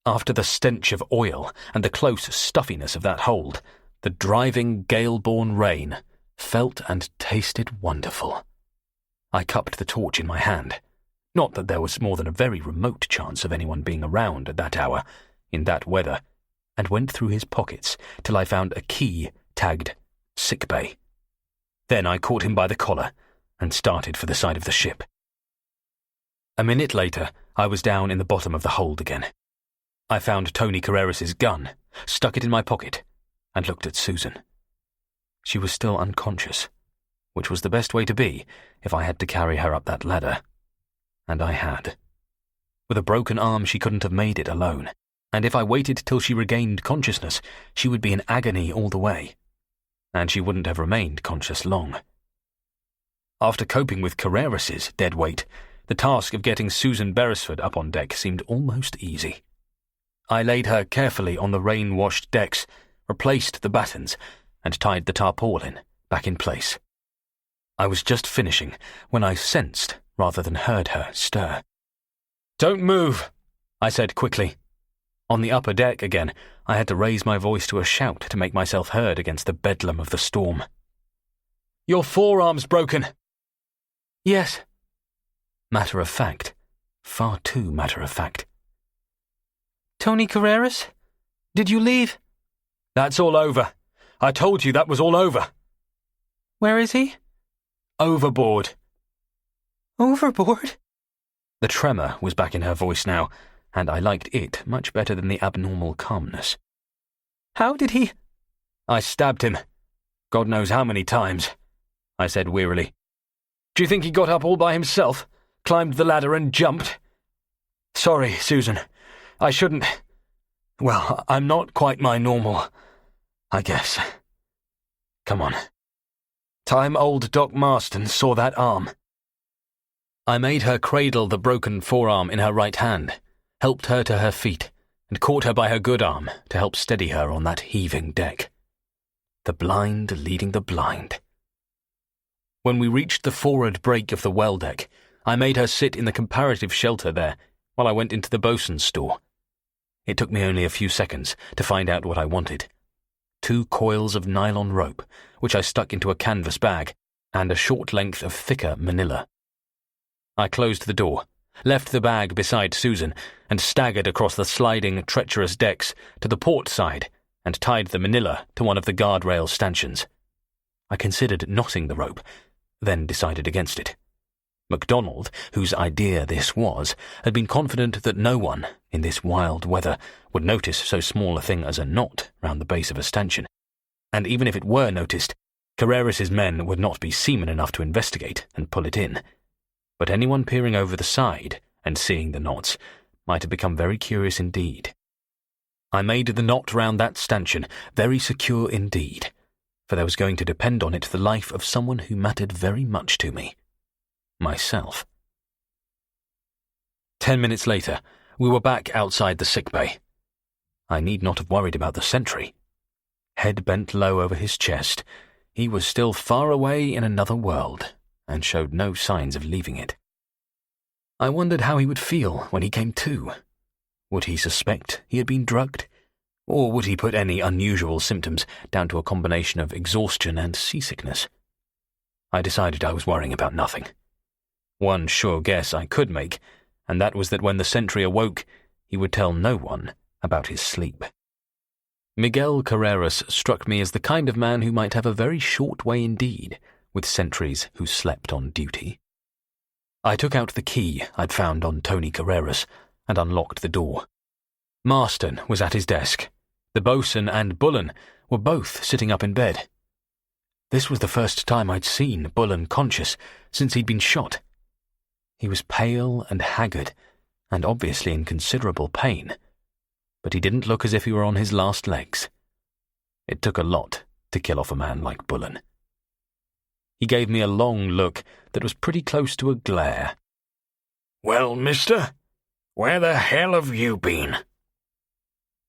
After the stench of oil and the close stuffiness of that hold, the driving gale-born rain felt and tasted wonderful. I cupped the torch in my hand. Not that there was more than a very remote chance of anyone being around at that hour, in that weather, and went through his pockets till I found a key tagged sick bay. Then I caught him by the collar and started for the side of the ship. A minute later, I was down in the bottom of the hold again. I found Tony Carreras's gun, stuck it in my pocket, and looked at Susan. She was still unconscious, which was the best way to be if I had to carry her up that ladder. And I had. With a broken arm, she couldn't have made it alone, and if I waited till she regained consciousness, she would be in agony all the way, and she wouldn't have remained conscious long. After coping with Carreras's dead weight, the task of getting Susan Beresford up on deck seemed almost easy. I laid her carefully on the rain-washed decks, replaced the battens, and tied the tarpaulin back in place. I was just finishing when I sensed, rather than heard her, stir. "Don't move," I said quickly. On the upper deck again, I had to raise my voice to a shout to make myself heard against the bedlam of the storm. "Your forearm's broken." "Yes." Matter of fact. Far too matter of fact. "Tony Carreras? Did you leave?" "That's all over. I told you that was all over." "Where is he?" "Overboard." "Overboard?" The tremor was back in her voice now, and I liked it much better than the abnormal calmness. "How did he—" "I stabbed him. God knows how many times," I said wearily. "Do you think he got up all by himself, climbed the ladder and jumped? Sorry, Susan. I shouldn't— Well, I'm not quite my normal, I guess. Come on. Time old Doc Marston saw that arm." I made her cradle the broken forearm in her right hand, helped her to her feet, and caught her by her good arm to help steady her on that heaving deck. The blind leading the blind. When we reached the forward break of the well deck, I made her sit in the comparative shelter there while I went into the boatswain's store. It took me only a few seconds to find out what I wanted. 2 coils of nylon rope, which I stuck into a canvas bag, and a short length of thicker manila. I closed the door, left the bag beside Susan, and staggered across the sliding, treacherous decks to the port side and tied the manila to one of the guardrail stanchions. I considered knotting the rope, then decided against it. MacDonald, whose idea this was, had been confident that no one, in this wild weather, would notice so small a thing as a knot round the base of a stanchion, and even if it were noticed, Carreras' men would not be seamen enough to investigate and pull it in. But anyone peering over the side and seeing the knots might have become very curious indeed. I made the knot round that stanchion very secure indeed, for there was going to depend on it the life of someone who mattered very much to me. Myself. 10 minutes later, we were back outside the sick bay. I need not have worried about the sentry. Head bent low over his chest, he was still far away in another world, and showed no signs of leaving it. I wondered how he would feel when he came to. Would he suspect he had been drugged? Or would he put any unusual symptoms down to a combination of exhaustion and seasickness? I decided I was worrying about nothing. One sure guess I could make, and that was that when the sentry awoke, he would tell no one about his sleep. Miguel Carreras struck me as the kind of man who might have a very short way indeed with sentries who slept on duty. I took out the key I'd found on Tony Carreras and unlocked the door. Marston was at his desk. The boatswain and Bullen were both sitting up in bed. This was the first time I'd seen Bullen conscious since he'd been shot. He was pale and haggard, and obviously in considerable pain, but he didn't look as if he were on his last legs. It took a lot to kill off a man like Bullen. He gave me a long look that was pretty close to a glare. "Well, mister, where the hell have you been?"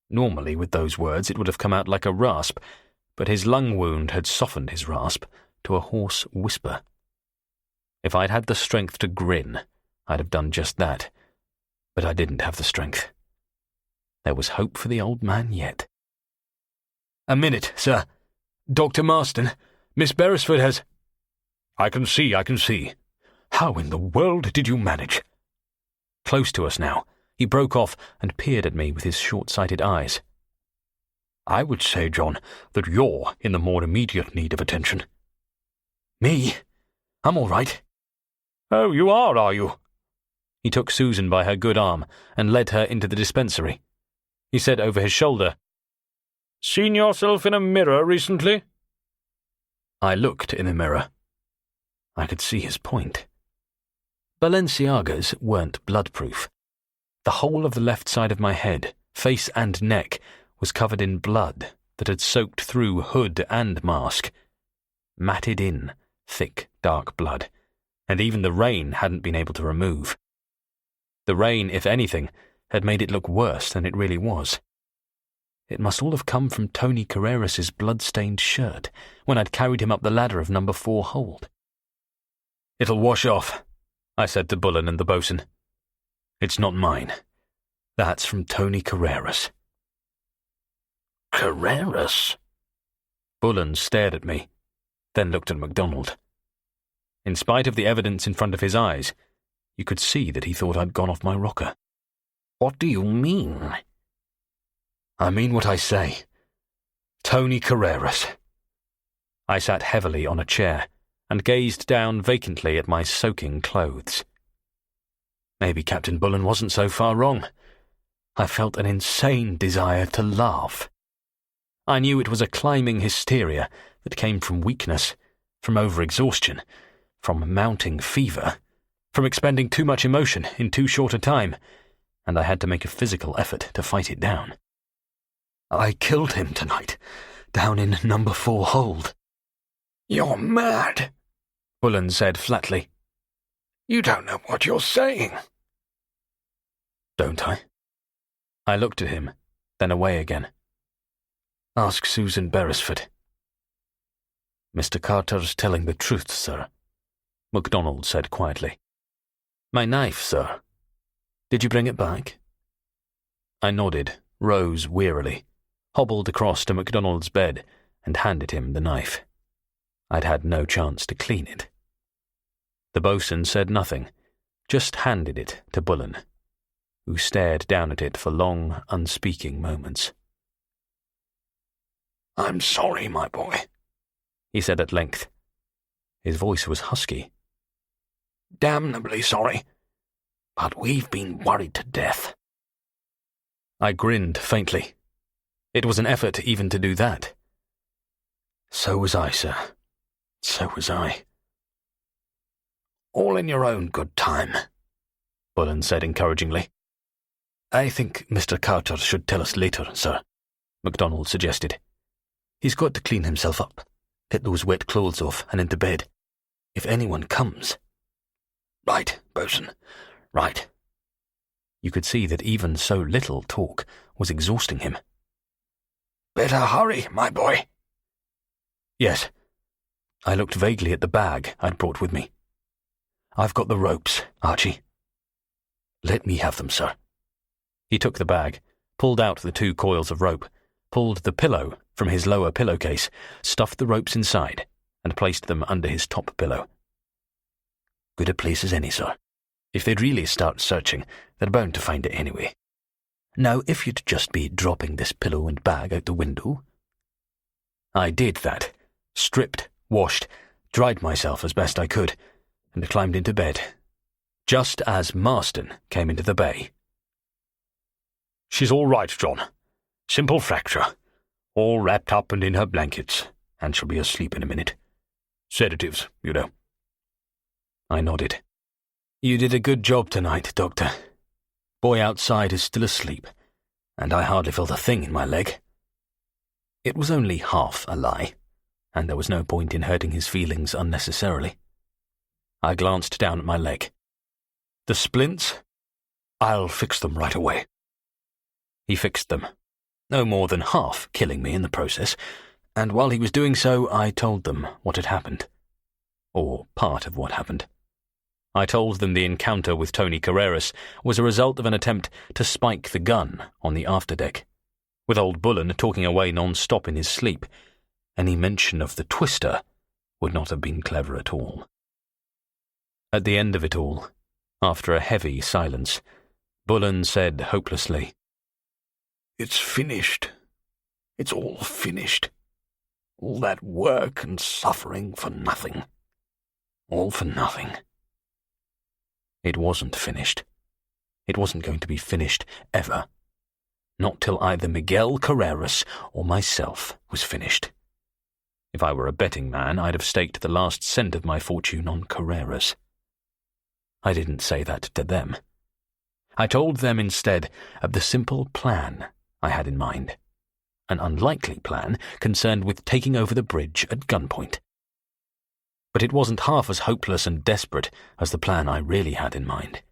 Normally, with those words, it would have come out like a rasp, but his lung wound had softened his rasp to a hoarse whisper. If I'd had the strength to grin, I'd have done just that, but I didn't have the strength. There was hope for the old man yet. "A minute, sir. Dr. Marston, Miss Beresford has—" I can see. How in the world did you manage?" Close to us now, he broke off and peered at me with his short-sighted eyes. "I would say, John, that you're in the more immediate need of attention." "Me? I'm all right." "Oh, you are you?" He took Susan by her good arm and led her into the dispensary. He said over his shoulder, "Seen yourself in a mirror recently?" I looked in the mirror. I could see his point. Balenciagas weren't bloodproof. The whole of the left side of my head, face and neck, was covered in blood that had soaked through hood and mask. Matted in, thick, dark blood, and even the rain hadn't been able to remove. The rain, if anything, had made it look worse than it really was. It must all have come from Tony Carreras' blood-stained shirt when I'd carried him up the ladder of number 4 hold. "It'll wash off," I said to Bullen and the boatswain. "It's not mine. That's from Tony Carreras." "Carreras?" Bullen stared at me, then looked at MacDonald. In spite of the evidence in front of his eyes, you could see that he thought I'd gone off my rocker. "What do you mean?" "I mean what I say. Tony Carreras." I sat heavily on a chair and gazed down vacantly at my soaking clothes. Maybe Captain Bullen wasn't so far wrong. I felt an insane desire to laugh. I knew it was a climbing hysteria that came from weakness, from overexhaustion, from mounting fever, from expending too much emotion in too short a time, and I had to make a physical effort to fight it down. "I killed him tonight, down in number 4 hold." "You're mad," Bullen said flatly. "You don't know what you're saying." "Don't I?" I looked at him, then away again. "Ask Susan Beresford." "Mr. Carter's telling the truth, sir," MacDonald said quietly. "My knife, sir. Did you bring it back?" I nodded, rose wearily, hobbled across to MacDonald's bed, and handed him the knife. I'd had no chance to clean it. The boatswain said nothing, just handed it to Bullen, who stared down at it for long, unspeaking moments. "I'm sorry, my boy," he said at length. His voice was husky. "Damnably sorry. But we've been worried to death." I grinned faintly. It was an effort even to do that. "So was I, sir. So was I." "All in your own good time," Bullen said encouragingly. "I think Mr. Carter should tell us later, sir," MacDonald suggested. "He's got to clean himself up, get those wet clothes off and into bed. If anyone comes—" "Right, bosun, right." You could see that even so little talk was exhausting him. "Better hurry, my boy." "Yes." I looked vaguely at the bag I'd brought with me. "I've got the ropes, Archie." "Let me have them, sir." He took the bag, pulled out the 2 coils of rope, pulled the pillow from his lower pillowcase, stuffed the ropes inside, and placed them under his top pillow. "Good a place as any, sir. If they'd really start searching, they're bound to find it anyway. Now, if you'd just be dropping this pillow and bag out the window—" I did that, stripped, washed, dried myself as best I could, and climbed into bed, just as Marston came into the bay. "She's all right, John. Simple fracture. All wrapped up and in her blankets, and she'll be asleep in a minute. Sedatives, you know." I nodded. "You did a good job tonight, Doctor. Boy outside is still asleep, and I hardly felt a thing in my leg." It was only half a lie, and there was no point in hurting his feelings unnecessarily. I glanced down at my leg. "The splints? I'll fix them right away." He fixed them, no more than half killing me in the process, and while he was doing so, I told them what had happened. Or part of what happened. I told them the encounter with Tony Carreras was a result of an attempt to spike the gun on the afterdeck, with old Bullen talking away non-stop in his sleep. Any mention of the twister would not have been clever at all. At the end of it all, after a heavy silence, Bullen said hopelessly, "It's finished. It's all finished. All that work and suffering for nothing. All for nothing." It wasn't finished. It wasn't going to be finished ever. Not till either Miguel Carreras or myself was finished. If I were a betting man, I'd have staked the last cent of my fortune on Carreras. I didn't say that to them. I told them instead of the simple plan I had in mind, an unlikely plan concerned with taking over the bridge at gunpoint. But it wasn't half as hopeless and desperate as the plan I really had in mind,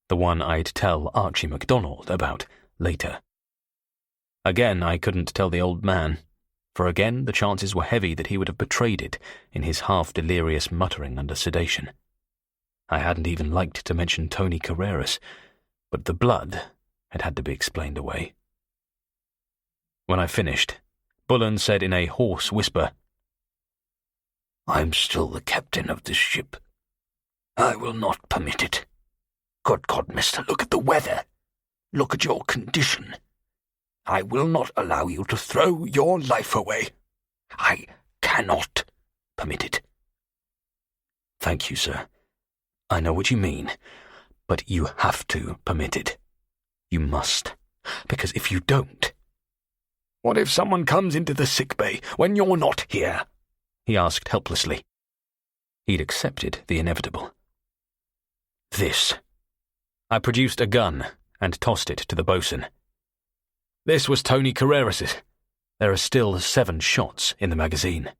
the one I'd tell Archie MacDonald about later. Again, I couldn't tell the old man, for again the chances were heavy that he would have betrayed it in his half-delirious muttering under sedation. I hadn't even liked to mention Tony Carreras, but the blood had to be explained away. When I finished, Bullen said in a hoarse whisper, "I'm still the captain of this ship. I will not permit it. Good God, mister, look at the weather. Look at your condition. I will not allow you to throw your life away. I cannot permit it." "Thank you, sir. I know what you mean, but you have to permit it. You must, because if you don't—" "What if someone comes into the sick bay when you're not here?" he asked helplessly. He'd accepted the inevitable. "This." I produced a gun and tossed it to the boatswain. "This was Tony Carreras's. There are still 7 shots in the magazine."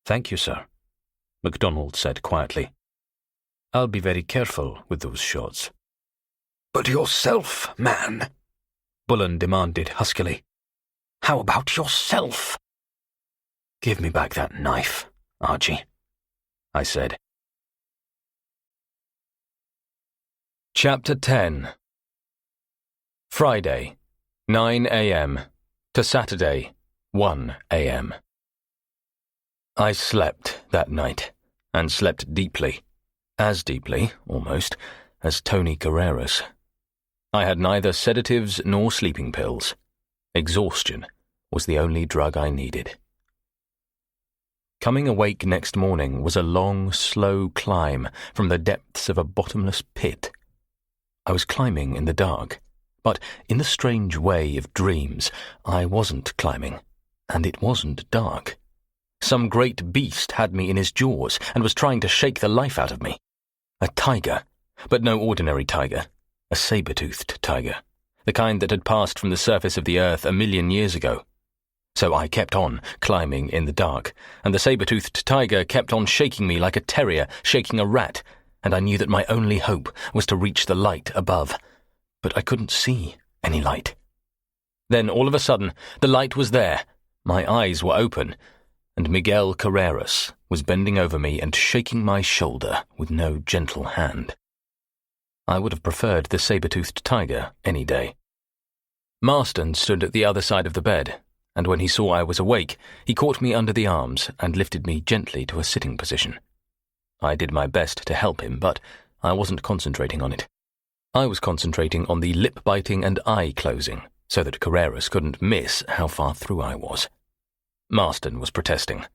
"Thank you, sir," MacDonald said quietly. "I'll be very careful with those shots." "But yourself, man," Bullen demanded huskily. "How about yourself?" "Give me back that knife, Archie," I said. Chapter 10. Friday, 9 a.m. to Saturday, 1 a.m. I slept that night, and slept deeply. As deeply, almost, as Tony Carreras. I had neither sedatives nor sleeping pills. Exhaustion was the only drug I needed. Coming awake next morning was a long, slow climb from the depths of a bottomless pit. I was climbing in the dark, but in the strange way of dreams, I wasn't climbing, and it wasn't dark. Some great beast had me in his jaws and was trying to shake the life out of me. A tiger, but no ordinary tiger, a saber-toothed tiger, the kind that had passed from the surface of the earth 1,000,000 years ago. So I kept on climbing in the dark, and the saber-toothed tiger kept on shaking me like a terrier shaking a rat, and I knew that my only hope was to reach the light above. But I couldn't see any light. Then, all of a sudden, the light was there. My eyes were open, and Miguel Carreras was bending over me and shaking my shoulder with no gentle hand. I would have preferred the saber-toothed tiger any day. Marston stood at the other side of the bed, and when he saw I was awake, he caught me under the arms and lifted me gently to a sitting position. I did my best to help him, but I wasn't concentrating on it. I was concentrating on the lip-biting and eye-closing, so that Carreras couldn't miss how far through I was. Marston was protesting.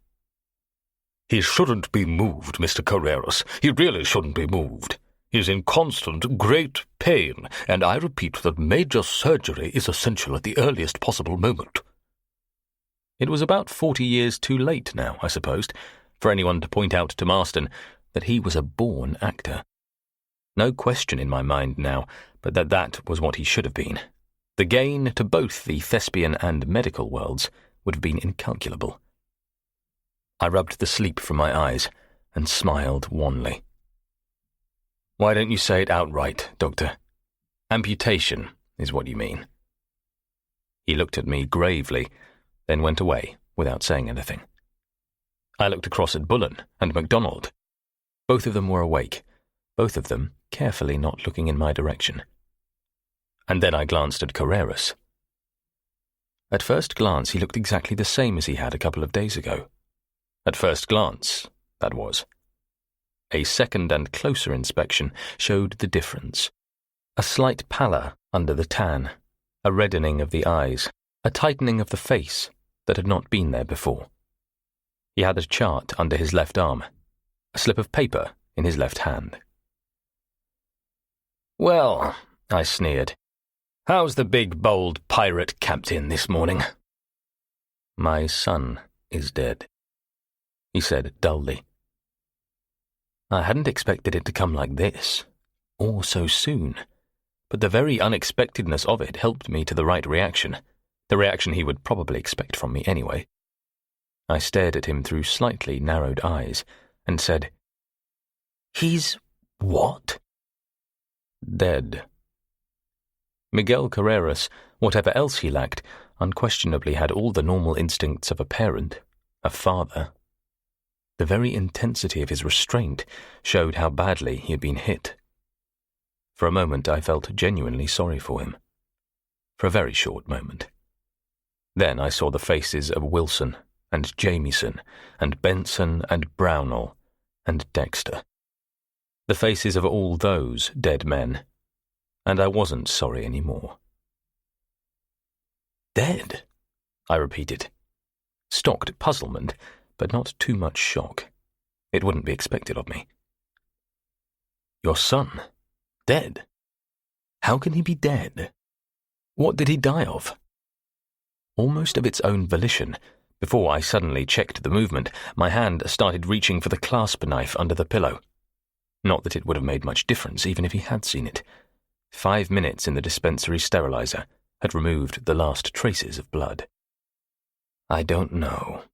"He shouldn't be moved, Mr. Carreras. He really shouldn't be moved. He's in constant, great pain, and I repeat that major surgery is essential at the earliest possible moment." It was about 40 years too late now, I supposed, for anyone to point out to Marston that he was a born actor. No question in my mind now but that was what he should have been. The gain to both the thespian and medical worlds would have been incalculable. I rubbed the sleep from my eyes and smiled wanly. "Why don't you say it outright, Doctor? Amputation is what you mean." He looked at me gravely, then went away without saying anything. I looked across at Bullen and MacDonald. Both of them were awake, both of them carefully not looking in my direction. And then I glanced at Carreras. At first glance, he looked exactly the same as he had a couple of days ago. At first glance, that was. A second and closer inspection showed the difference. A slight pallor under the tan, a reddening of the eyes, a tightening of the face that had not been there before. He had a chart under his left arm, a slip of paper in his left hand. "Well," I sneered, "how's the big, bold pirate captain this morning?" "My son is dead," he said dully. I hadn't expected it to come like this, or so soon, but the very unexpectedness of it helped me to the right reaction, the reaction he would probably expect from me anyway. I stared at him through slightly narrowed eyes and said, "He's what?" "Dead." Miguel Carreras, whatever else he lacked, unquestionably had all the normal instincts of a parent, a father. The very intensity of his restraint showed how badly he had been hit. For a moment I felt genuinely sorry for him. For a very short moment. Then I saw the faces of Wilson and Jamieson and Benson and Brownell and Dexter. The faces of all those dead men. And I wasn't sorry anymore. "Dead?" I repeated. Stocked puzzlement, but not too much shock. It wouldn't be expected of me. "Your son? Dead? How can he be dead? What did he die of?" Almost of its own volition, before I suddenly checked the movement, my hand started reaching for the clasp knife under the pillow. Not that it would have made much difference even if he had seen it. 5 minutes in the dispensary sterilizer had removed the last traces of blood. "I don't know."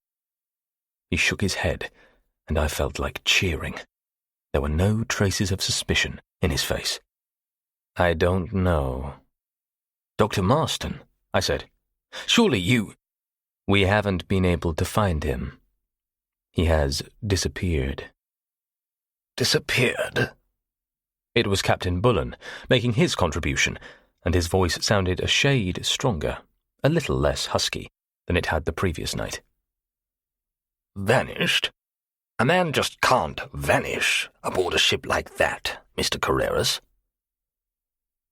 He shook his head, and I felt like cheering. There were no traces of suspicion in his face. "I don't know." "Dr. Marston," I said, "surely you—" "We haven't been able to find him. He has disappeared." "Disappeared?" It was Captain Bullen making his contribution, and his voice sounded a shade stronger, a little less husky than it had the previous night. Vanished? A man just can't vanish aboard a ship like that, Mr. Carreras.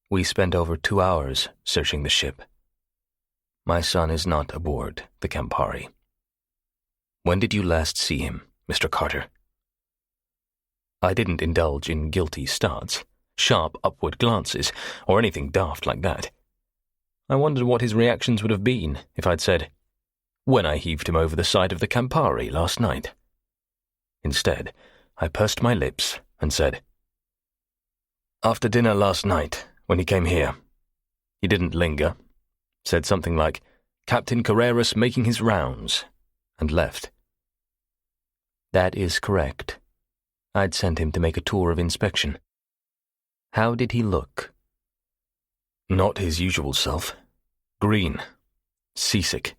We spent over 2 hours searching the ship. My son is not aboard the Campari. When did you last see him, Mr. Carter? I didn't indulge in guilty starts, sharp upward glances, or anything daft like that. I wondered what his reactions would have been if I'd said, when I heaved him over the side of the Campari last night. Instead, I pursed my lips and said, after dinner last night, when he came here, he didn't linger, said something like, Captain Carreras making his rounds, and left. That is correct. I'd sent him to make a tour of inspection. How did he look? Not his usual self. Green. Seasick.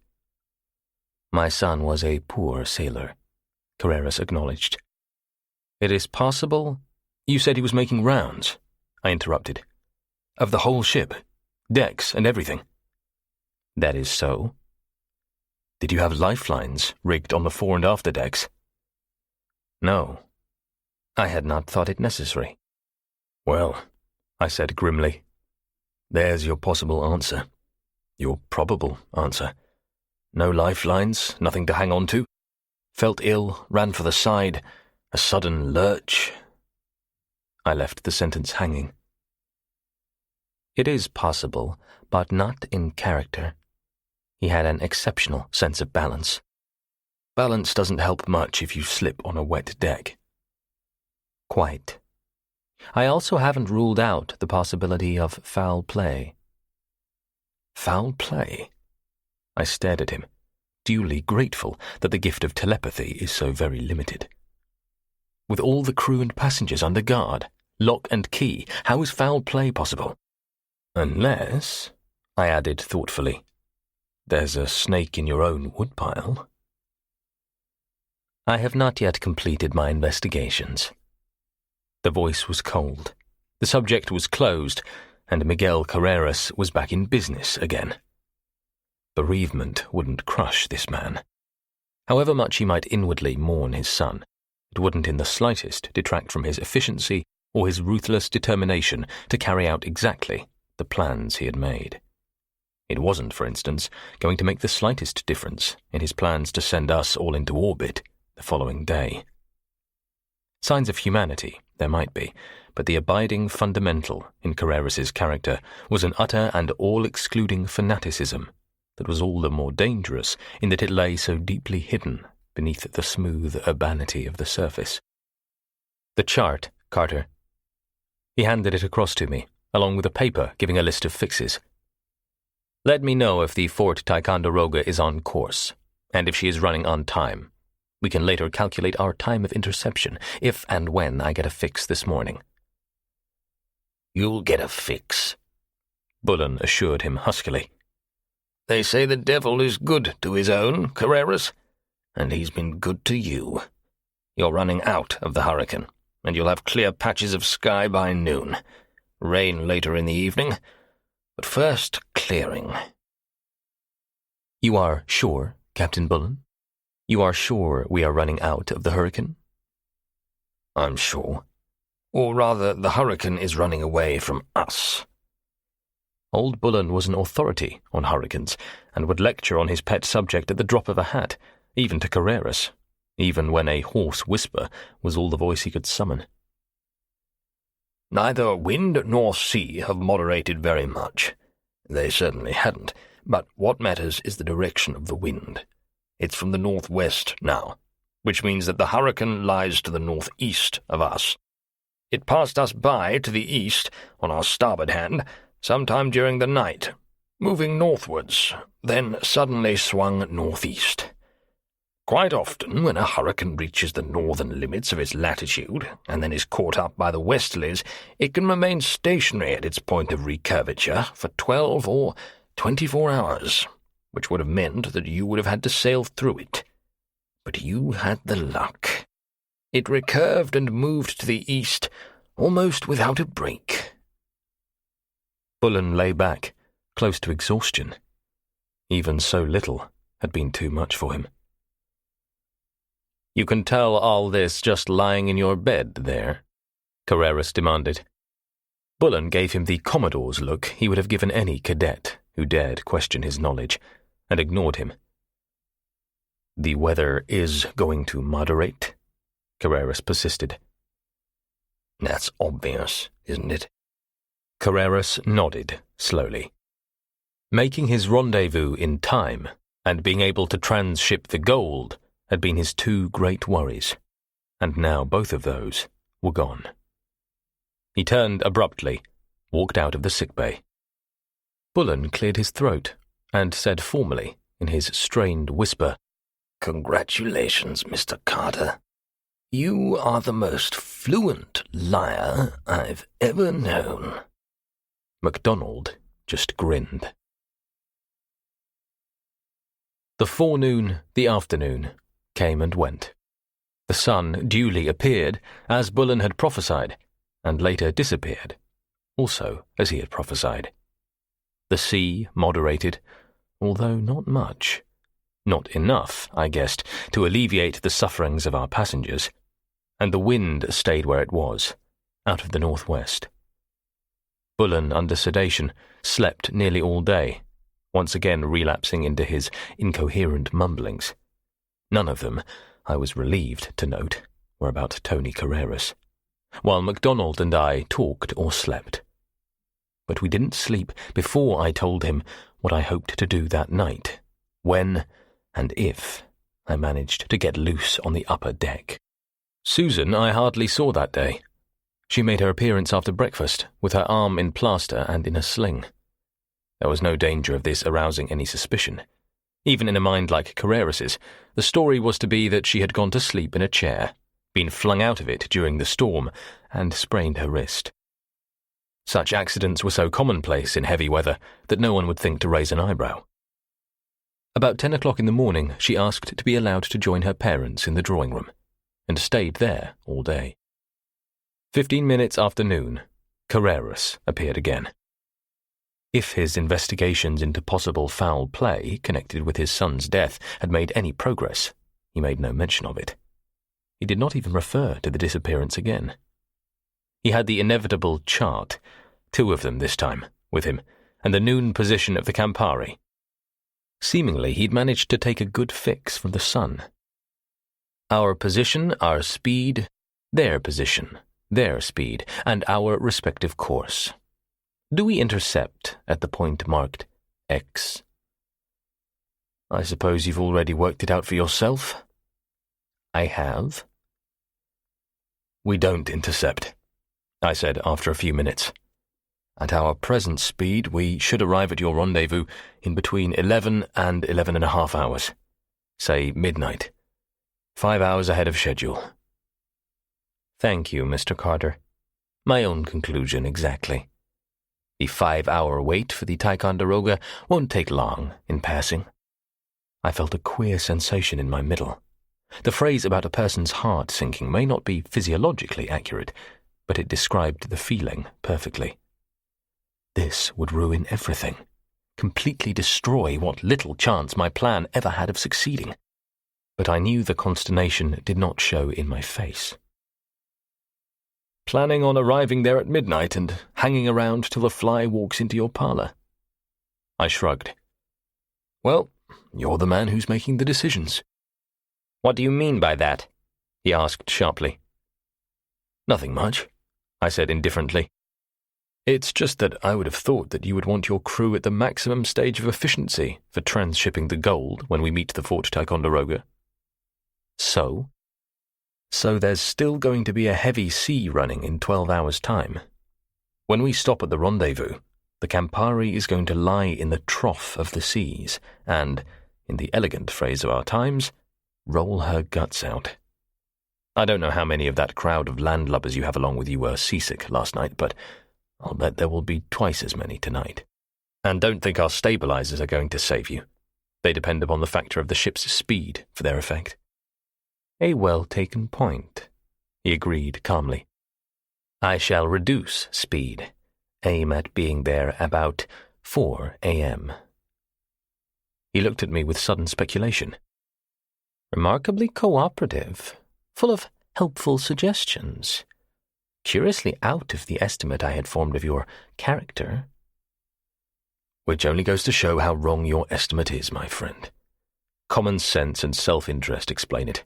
My son was a poor sailor, Carreras acknowledged. It is possible. You said he was making rounds, I interrupted. Of the whole ship, decks and everything. That is so. Did you have lifelines rigged on the fore and after decks? No. I had not thought it necessary. Well, I said grimly, there's your possible answer. Your probable answer. No lifelines, nothing to hang on to. Felt ill, ran for the side, a sudden lurch. I left the sentence hanging. It is possible, but not in character. He had an exceptional sense of balance. Balance doesn't help much if you slip on a wet deck. Quite. I also haven't ruled out the possibility of foul play. Foul play? I stared at him, duly grateful that the gift of telepathy is so very limited. With all the crew and passengers under guard, lock and key, how is foul play possible? Unless, I added thoughtfully, there's a snake in your own woodpile. I have not yet completed my investigations. The voice was cold, the subject was closed, and Miguel Carreras was back in business again. Bereavement wouldn't crush this man. However much he might inwardly mourn his son, it wouldn't in the slightest detract from his efficiency or his ruthless determination to carry out exactly the plans he had made. It wasn't, for instance, going to make the slightest difference in his plans to send us all into orbit the following day. Signs of humanity there might be, but the abiding fundamental in Carreras's character was an utter and all-excluding fanaticism that was all the more dangerous in that it lay so deeply hidden beneath the smooth urbanity of the surface. The chart, Carter. He handed it across to me, along with a paper giving a list of fixes. Let me know if the Fort Ticonderoga is on course, and if she is running on time. We can later calculate our time of interception, if and when I get a fix this morning. You'll get a fix, Bullen assured him huskily. They say the devil is good to his own, Carreras, and he's been good to you. You're running out of the hurricane, and you'll have clear patches of sky by noon. Rain later in the evening, but first clearing. You are sure, Captain Bullen? You are sure we are running out of the hurricane? I'm sure. Or rather, the hurricane is running away from us. Old Bullen was an authority on hurricanes, and would lecture on his pet subject at the drop of a hat, even to Carreras, even when a hoarse whisper was all the voice he could summon. Neither wind nor sea have moderated very much. They certainly hadn't, but what matters is the direction of the wind. It's from the northwest now, which means that the hurricane lies to the northeast of us. It passed us by to the east, on our starboard hand, sometime during the night, moving northwards, then suddenly swung northeast. Quite often, when a hurricane reaches the northern limits of its latitude, and then is caught up by the westerlies, it can remain stationary at its point of recurvature for 12 or 24 hours, which would have meant that you would have had to sail through it. But you had the luck. It recurved and moved to the east, almost without a break. Bullen lay back, close to exhaustion. Even so little had been too much for him. You can tell all this just lying in your bed there? Carreras demanded. Bullen gave him the Commodore's look he would have given any cadet who dared question his knowledge, and ignored him. The weather is going to moderate, Carreras persisted. That's obvious, isn't it? Carreras nodded slowly. Making his rendezvous in time and being able to transship the gold had been his two great worries, and now both of those were gone. He turned abruptly, walked out of the sickbay. Bullen cleared his throat and said formally, in his strained whisper, "Congratulations, Mr. Carter. You are the most fluent liar I've ever known." MacDonald just grinned. The forenoon, the afternoon, came and went. The sun duly appeared, as Bullen had prophesied, and later disappeared, also as he had prophesied. The sea moderated, although not much. Not enough, I guessed, to alleviate the sufferings of our passengers, and the wind stayed where it was, out of the northwest. Bullen, under sedation, slept nearly all day, once again relapsing into his incoherent mumblings. None of them, I was relieved to note, were about Tony Carreras, while MacDonald and I talked or slept. But we didn't sleep before I told him what I hoped to do that night, when and if I managed to get loose on the upper deck. Susan I hardly saw that day. She made her appearance after breakfast, with her arm in plaster and in a sling. There was no danger of this arousing any suspicion. Even in a mind like Carreras's, the story was to be that she had gone to sleep in a chair, been flung out of it during the storm, and sprained her wrist. Such accidents were so commonplace in heavy weather that no one would think to raise an eyebrow. About 10 o'clock in the morning, she asked to be allowed to join her parents in the drawing room, and stayed there all day. 15 minutes after noon, Carreras appeared again. If his investigations into possible foul play connected with his son's death had made any progress, he made no mention of it. He did not even refer to the disappearance again. He had the inevitable chart, 2 of them this time, with him, and the noon position of the Campari. Seemingly he'd managed to take a good fix from the sun. Our position, our speed, their position, their speed, and our respective course. Do we intercept at the point marked X? I suppose you've already worked it out for yourself? I have. We don't intercept, I said after a few minutes. At our present speed, we should arrive at your rendezvous in between 11 and 11.5 hours. Say midnight. 5 hours ahead of schedule. Thank you, Mr. Carter. My own conclusion exactly. The 5-hour wait for the Ticonderoga won't take long in passing. I felt a queer sensation in my middle. The phrase about a person's heart sinking may not be physiologically accurate, but it described the feeling perfectly. This would ruin everything, completely destroy what little chance my plan ever had of succeeding. But I knew the consternation did not show in my face. Planning on arriving there at midnight and hanging around till the fly walks into your parlour? I shrugged. Well, you're the man who's making the decisions. What do you mean by that? He asked sharply. Nothing much, I said indifferently. It's just that I would have thought that you would want your crew at the maximum stage of efficiency for transshipping the gold when we meet the Fort Ticonderoga. So? So there's still going to be a heavy sea running in 12 hours' time. When we stop at the rendezvous, the Campari is going to lie in the trough of the seas and, in the elegant phrase of our times, roll her guts out. I don't know how many of that crowd of landlubbers you have along with you were seasick last night, but I'll bet there will be twice as many tonight. And don't think our stabilizers are going to save you. They depend upon the factor of the ship's speed for their effect. A well-taken point, he agreed calmly. I shall reduce speed, aim at being there about 4 a.m. He looked at me with sudden speculation. Remarkably cooperative, full of helpful suggestions. Curiously out of the estimate I had formed of your character. Which only goes to show how wrong your estimate is, my friend. Common sense and self-interest explain it.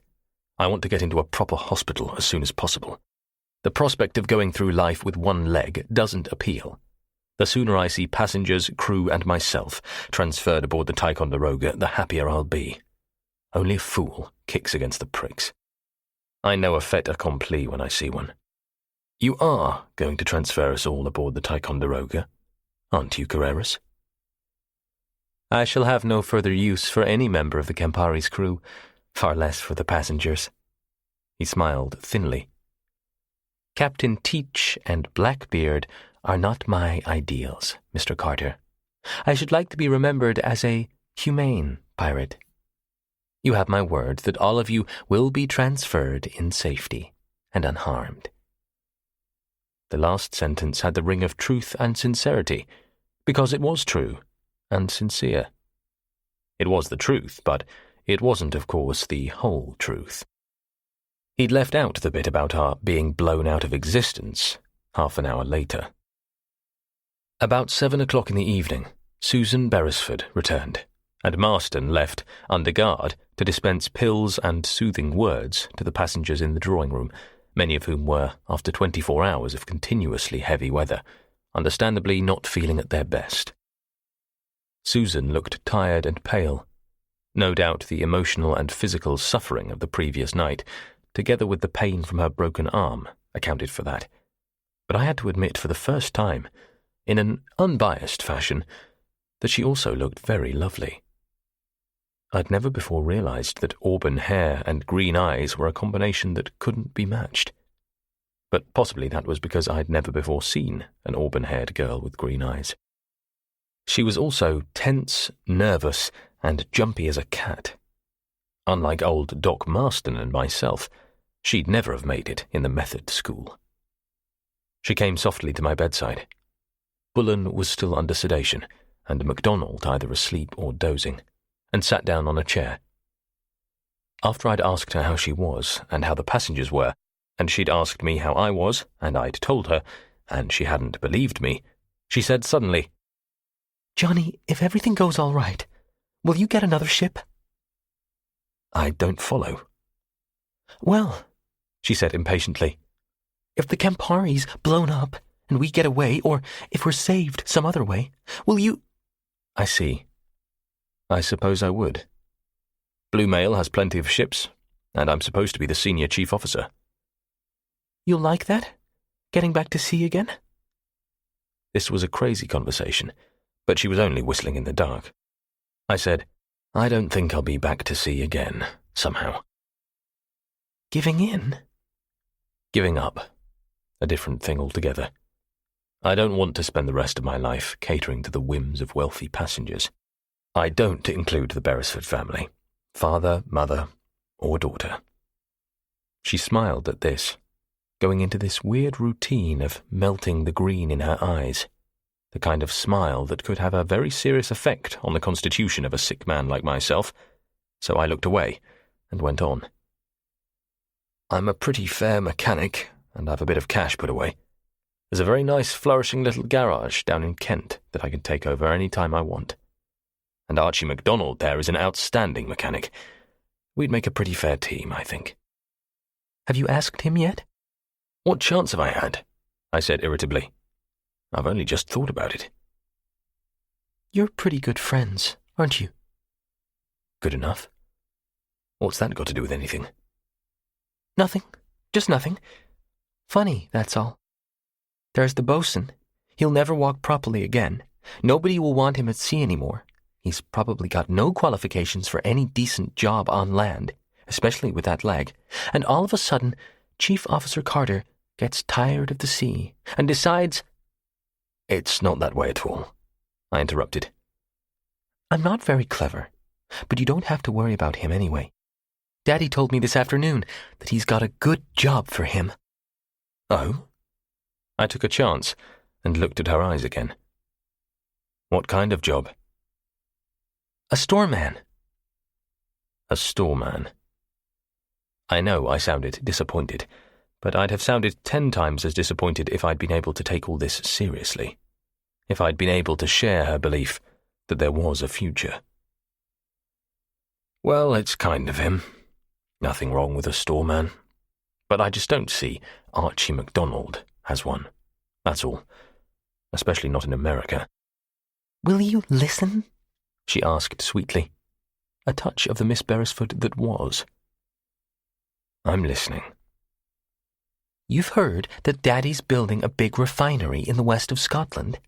I want to get into a proper hospital as soon as possible. The prospect of going through life with one leg doesn't appeal. The sooner I see passengers, crew, and myself transferred aboard the Ticonderoga, the happier I'll be. Only a fool kicks against the pricks. I know a fait accompli when I see one. You are going to transfer us all aboard the Ticonderoga, aren't you, Carreras? I shall have no further use for any member of the Campari's crew, far less for the passengers. He smiled thinly. Captain Teach and Blackbeard are not my ideals, Mr. Carter. I should like to be remembered as a humane pirate. You have my word that all of you will be transferred in safety and unharmed. The last sentence had the ring of truth and sincerity, because it was true and sincere. It was the truth, but it wasn't, of course, the whole truth. He'd left out the bit about our being blown out of existence half an hour later. About 7 o'clock in the evening, Susan Beresford returned, and Marston left under guard to dispense pills and soothing words to the passengers in the drawing-room, many of whom were, after 24 hours of continuously heavy weather, understandably not feeling at their best. Susan looked tired and pale. No doubt the emotional and physical suffering of the previous night, together with the pain from her broken arm, accounted for that. But I had to admit for the first time, in an unbiased fashion, that she also looked very lovely. I'd never before realized that auburn hair and green eyes were a combination that couldn't be matched. But possibly that was because I'd never before seen an auburn-haired girl with green eyes. She was also tense, nervous, and jumpy as a cat. Unlike old Doc Marston and myself, she'd never have made it in the method school. She came softly to my bedside. Bullen was still under sedation, and MacDonald either asleep or dozing, and sat down on a chair. After I'd asked her how she was and how the passengers were, and she'd asked me how I was, and I'd told her, and she hadn't believed me, she said suddenly, "Johnny, if everything goes all right, will you get another ship?" "I don't follow." "Well," she said impatiently, "if the Campari's blown up and we get away, or if we're saved some other way, will you—" "I see. I suppose I would. Blue Mail has plenty of ships, and I'm supposed to be the senior chief officer." "You'll like that? Getting back to sea again?" This was a crazy conversation, but she was only whistling in the dark. I said, "I don't think I'll be back to sea again, somehow." "Giving in?" "Giving up. A different thing altogether. I don't want to spend the rest of my life catering to the whims of wealthy passengers. I don't include the Beresford family, father, mother, or daughter." She smiled at this, going into this weird routine of melting the green in her eyes, the kind of smile that could have a very serious effect on the constitution of a sick man like myself, so I looked away and went on. "I'm a pretty fair mechanic, and I've a bit of cash put away. There's a very nice flourishing little garage down in Kent that I can take over any time I want. And Archie MacDonald there is an outstanding mechanic. We'd make a pretty fair team, I think." "Have you asked him yet?" "What chance have I had?" I said irritably. "I've only just thought about it." "You're pretty good friends, aren't you?" "Good enough. What's that got to do with anything?" "Nothing. Just nothing. Funny, that's all. There's the bosun. He'll never walk properly again. Nobody will want him at sea anymore. He's probably got no qualifications for any decent job on land, especially with that leg. And all of a sudden, Chief Officer Carter gets tired of the sea and decides—" "It's not that way at all," I interrupted. "I'm not very clever, but you don't have to worry about him anyway. Daddy told me this afternoon that he's got a good job for him." "Oh?" I took a chance and looked at her eyes again. "What kind of job?" "A storeman." "A storeman? I know I sounded disappointed, but I'd have sounded 10 times as disappointed if I'd been able to take all this seriously, if I'd been able to share her belief that there was a future. Well, it's kind of him. Nothing wrong with a storeman. But I just don't see Archie MacDonald as one. That's all. Especially not in America. Will you listen? She asked sweetly. A touch of the Miss Beresford that was. I'm listening. You've heard that Daddy's building a big refinery in the west of Scotland?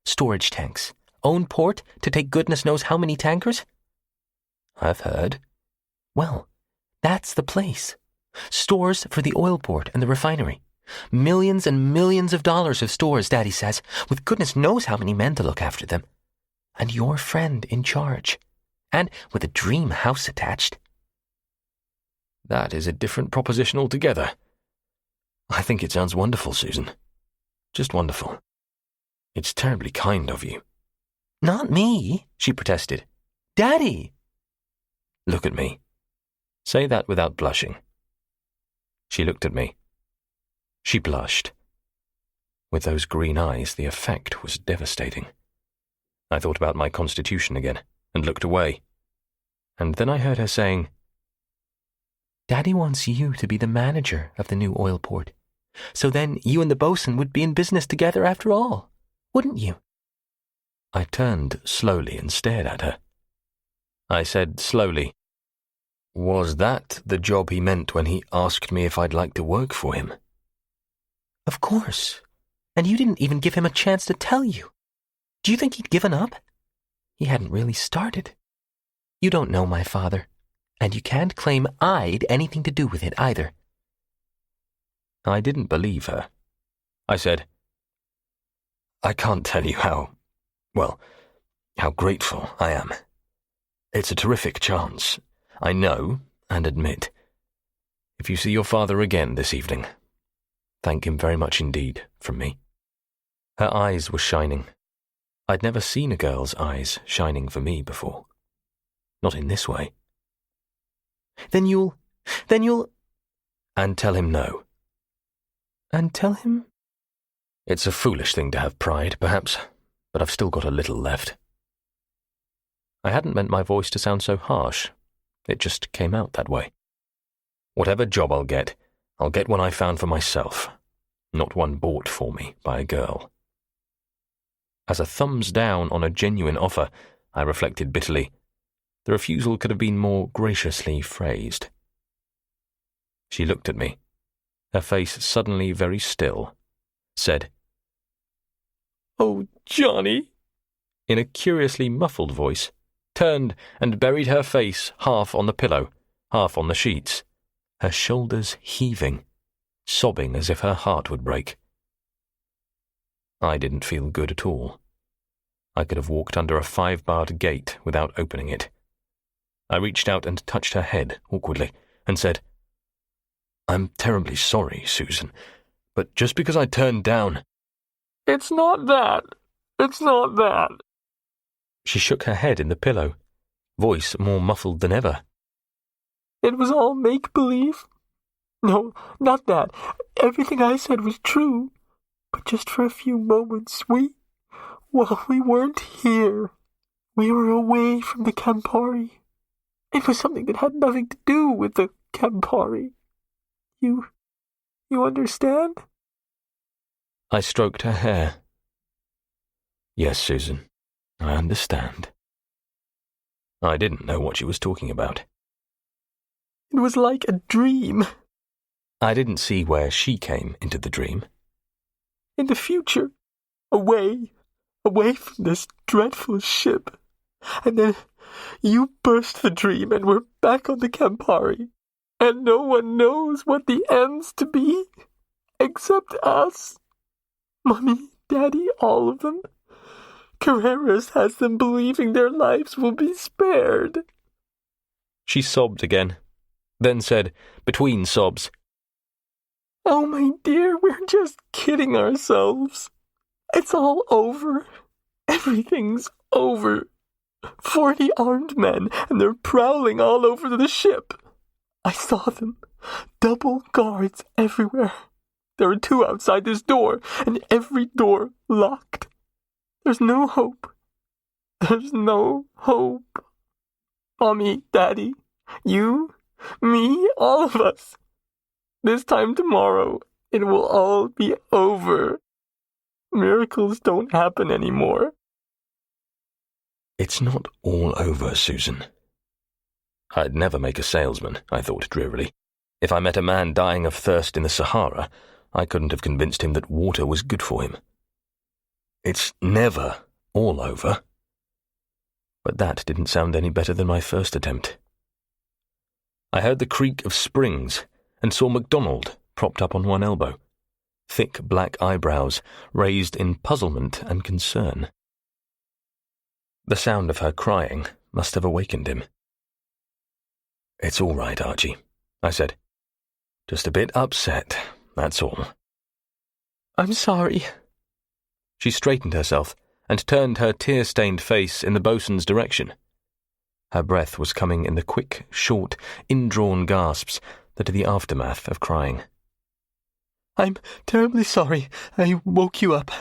Storage tanks. Own port to take goodness knows how many tankers? I've heard. Well, that's the place. Stores for the oil port and the refinery. Millions and millions of dollars of stores, Daddy says, with goodness knows how many men to look after them. And your friend in charge. And with a dream house attached. That is a different proposition altogether. I think it sounds wonderful, Susan. Just wonderful. It's terribly kind of you. Not me, she protested. Daddy! Look at me. Say that without blushing. She looked at me. She blushed. With those green eyes, the effect was devastating. I thought about my constitution again, and looked away. And then I heard her saying, Daddy wants you to be the manager of the new oil port. So then you and the bosun would be in business together after all, wouldn't you? I turned slowly and stared at her. I said slowly, Was that the job he meant when he asked me if I'd like to work for him? Of course. And you didn't even give him a chance to tell you. Do you think he'd given up? He hadn't really started. You don't know my father, and you can't claim I'd anything to do with it either. I didn't believe her. I said, I can't tell you how grateful I am. It's a terrific chance, I know and admit. If you see your father again this evening, thank him very much indeed from me. Her eyes were shining. I'd never seen a girl's eyes shining for me before. Not in this way. Then you'll... And tell him no. And tell him? It's a foolish thing to have pride, perhaps, but I've still got a little left. I hadn't meant my voice to sound so harsh. It just came out that way. Whatever job I'll get one I found for myself, not one bought for me by a girl. As a thumbs down on a genuine offer, I reflected bitterly, the refusal could have been more graciously phrased. She looked at me, her face suddenly very still, said, "Oh, Johnny," in a curiously muffled voice, turned and buried her face half on the pillow, half on the sheets, her shoulders heaving, sobbing as if her heart would break. I didn't feel good at all. I could have walked under a 5-barred gate without opening it. I reached out and touched her head awkwardly and said, "I'm terribly sorry, Susan, but just because I turned down—" It's not that. She shook her head in the pillow, voice more muffled than ever. It was all make-believe. No, not that. Everything I said was true. But just for a few moments, we weren't here. We were away from the Campari. It was something that had nothing to do with the Campari. You understand? I stroked her hair. Yes, Susan, I understand. I didn't know what she was talking about. It was like a dream. I didn't see where she came into the dream. In the future, away from this dreadful ship. And then you burst the dream and we're back on the Campari. And no one knows what the end's to be, except us. Mommy, Daddy, all of them. Carreras has them believing their lives will be spared. She sobbed again, then said, between sobs, "Oh, my dear, we're just kidding ourselves. It's all over. Everything's over. 40 armed men, and they're prowling all over the ship. I saw them. Double guards everywhere. There are 2 outside this door, and every door locked. There's no hope. There's no hope. Mommy, Daddy, you, me, all of us. This time tomorrow, it will all be over. Miracles don't happen anymore. It's not all over, Susan. I'd never make a salesman, I thought drearily. If I met a man dying of thirst in the Sahara, I couldn't have convinced him that water was good for him. It's never all over. But that didn't sound any better than my first attempt. I heard the creak of springs and saw MacDonald propped up on one elbow, thick black eyebrows raised in puzzlement and concern. The sound of her crying must have awakened him. "It's all right, Archie," I said. "Just a bit upset, that's all." "I'm sorry." She straightened herself and turned her tear-stained face in the bosun's direction. Her breath was coming in the quick, short, indrawn gasps that are the aftermath of crying. "I'm terribly sorry I woke you up,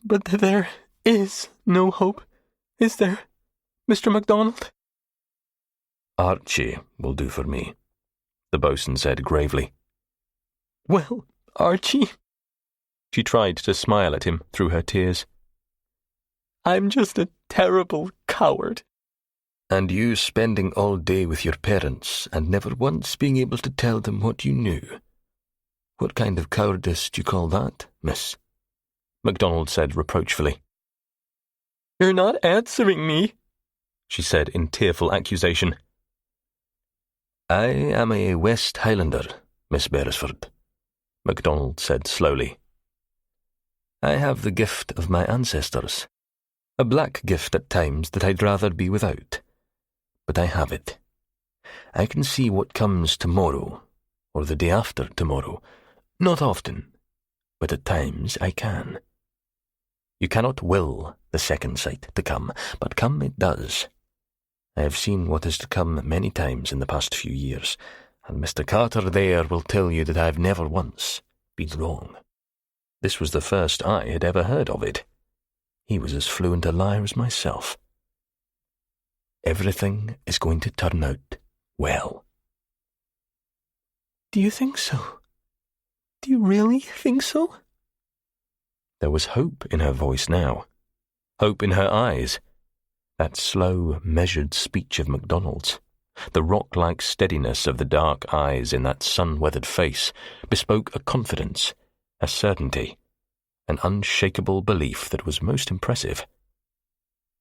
but there is no hope, is there, Mr. MacDonald?" "Archie will do for me," the bosun said gravely. "Well, Archie," she tried to smile at him through her tears, "I'm just a terrible coward." "And you spending all day with your parents and never once being able to tell them what you knew. What kind of cowardice do you call that, miss?" MacDonald said reproachfully. "You're not answering me," she said in tearful accusation. "I am a West Highlander, Miss Beresford," MacDonald said slowly. "I have the gift of my ancestors, a black gift at times that I'd rather be without. But I have it. I can see what comes tomorrow, or the day after tomorrow. Not often, but at times I can. You cannot will the second sight to come, but come it does. I have seen what is to come many times in the past few years, and Mr. Carter there will tell you that I have never once been wrong." This was the first I had ever heard of it. He was as fluent a liar as myself. "Everything is going to turn out well." "Do you think so? Do you really think so?" There was hope in her voice now, hope in her eyes. That slow, measured speech of MacDonald's, the rock-like steadiness of the dark eyes in that sun-weathered face, bespoke a confidence, a certainty, an unshakable belief that was most impressive.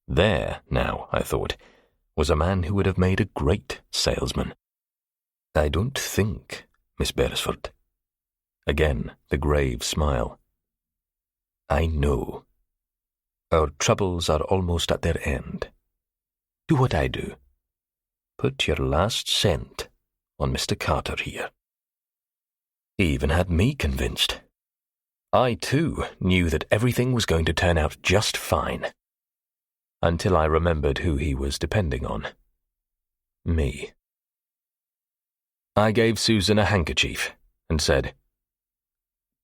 There, now, I thought, was a man who would have made a great salesman. "I don't think, Miss Beresford." Again, the grave smile. "I know. Our troubles are almost at their end. Do what I do. Put your last cent on Mr. Carter here." He even had me convinced. I, too, knew that everything was going to turn out just fine. Until I remembered who he was depending on. Me. I gave Susan a handkerchief and said,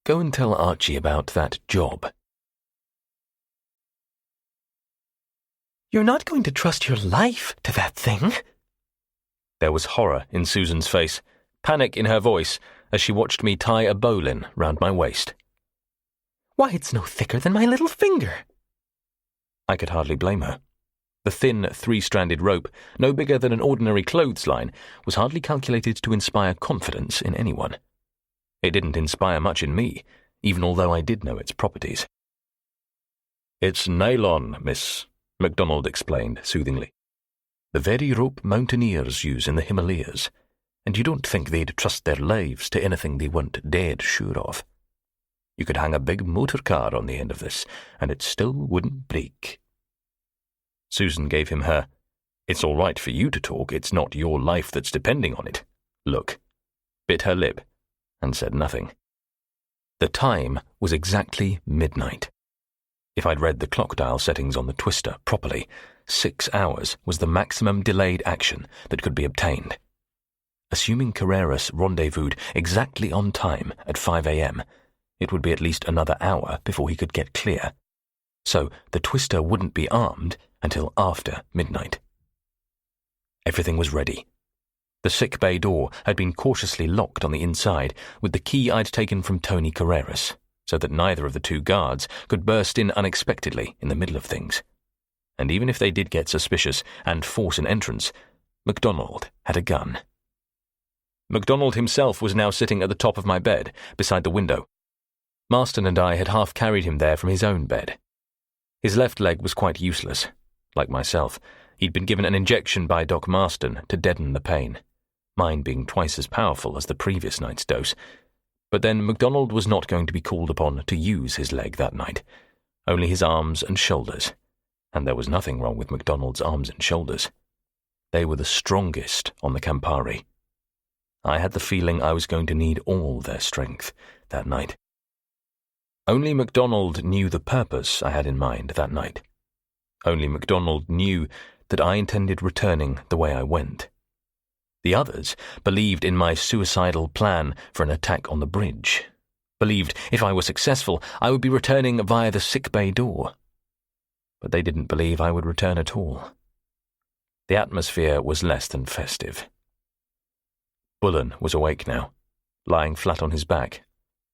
"Go and tell Archie about that job." "You're not going to trust your life to that thing?" There was horror in Susan's face, panic in her voice, as she watched me tie a bowline round my waist. "Why, it's no thicker than my little finger." I could hardly blame her. The thin, three-stranded rope, no bigger than an ordinary clothesline, was hardly calculated to inspire confidence in anyone. It didn't inspire much in me, even although I did know its properties. "It's nylon, miss," MacDonald explained soothingly. "The very rope mountaineers use in the Himalayas, and you don't think they'd trust their lives to anything they weren't dead sure of. You could hang a big motor car on the end of this, and it still wouldn't break." Susan gave him her, "It's all right for you to talk, it's not your life that's depending on it" look, bit her lip, and said nothing. The time was exactly midnight. If I'd read the clock dial settings on the twister properly, 6 hours was the maximum delayed action that could be obtained. Assuming Carreras rendezvoused exactly on time at 5 a.m., it would be at least another hour before he could get clear. So the twister wouldn't be armed until after midnight. Everything was ready. The sick bay door had been cautiously locked on the inside with the key I'd taken from Tony Carreras, so that neither of the two guards could burst in unexpectedly in the middle of things. And even if they did get suspicious and force an entrance, MacDonald had a gun. MacDonald himself was now sitting at the top of my bed, beside the window. Marston and I had half carried him there from his own bed. His left leg was quite useless. Like myself, he'd been given an injection by Doc Marston to deaden the pain, mine being twice as powerful as the previous night's dose. But then MacDonald was not going to be called upon to use his leg that night, only his arms and shoulders. And there was nothing wrong with MacDonald's arms and shoulders. They were the strongest on the Campari. I had the feeling I was going to need all their strength that night. Only MacDonald knew the purpose I had in mind that night. Only MacDonald knew that I intended returning the way I went. The others believed in my suicidal plan for an attack on the bridge, believed if I were successful I would be returning via the sickbay door. But they didn't believe I would return at all. The atmosphere was less than festive. Bullen was awake now, lying flat on his back,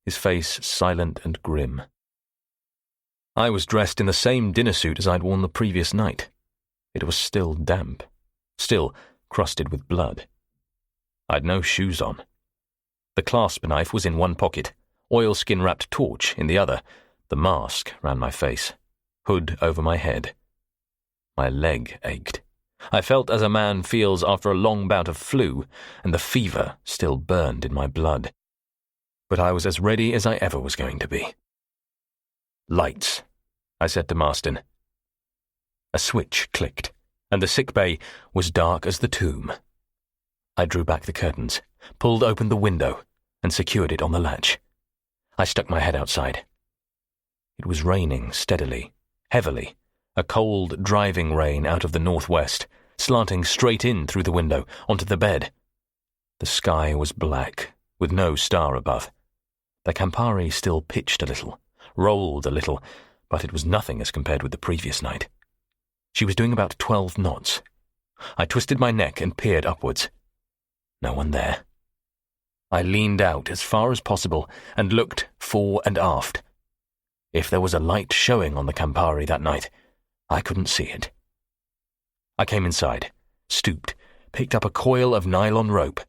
his face silent and grim. I was dressed in the same dinner suit as I'd worn the previous night. It was still damp, still crusted with blood. I'd no shoes on. The clasp knife was in one pocket, oilskin-wrapped torch in the other, the mask round my face, hood over my head. My leg ached. I felt as a man feels after a long bout of flu, and the fever still burned in my blood. But I was as ready as I ever was going to be. "Lights," I said to Marston. A switch clicked, and the sick bay was dark as the tomb. I drew back the curtains, pulled open the window, and secured it on the latch. I stuck my head outside. It was raining steadily, heavily, a cold, driving rain out of the northwest, slanting straight in through the window onto the bed. The sky was black, with no star above. The Campari still pitched a little, rolled a little, but it was nothing as compared with the previous night. She was doing about 12 knots. I twisted my neck and peered upwards. No one there. I leaned out as far as possible and looked fore and aft. If there was a light showing on the Campari that night, I couldn't see it. I came inside, stooped, picked up a coil of nylon rope,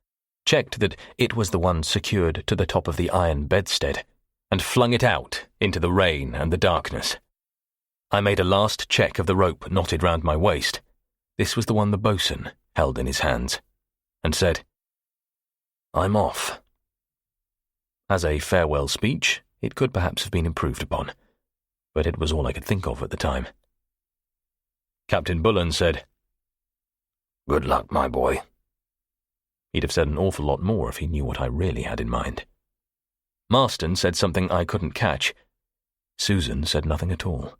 checked that it was the one secured to the top of the iron bedstead, and flung it out into the rain and the darkness. I made a last check of the rope knotted round my waist. This was the one the boatswain held in his hands, and said, "I'm off." As a farewell speech, it could perhaps have been improved upon, but it was all I could think of at the time. Captain Bullen said, "Good luck, my boy." He'd have said an awful lot more if he knew what I really had in mind. Marston said something I couldn't catch. Susan said nothing at all.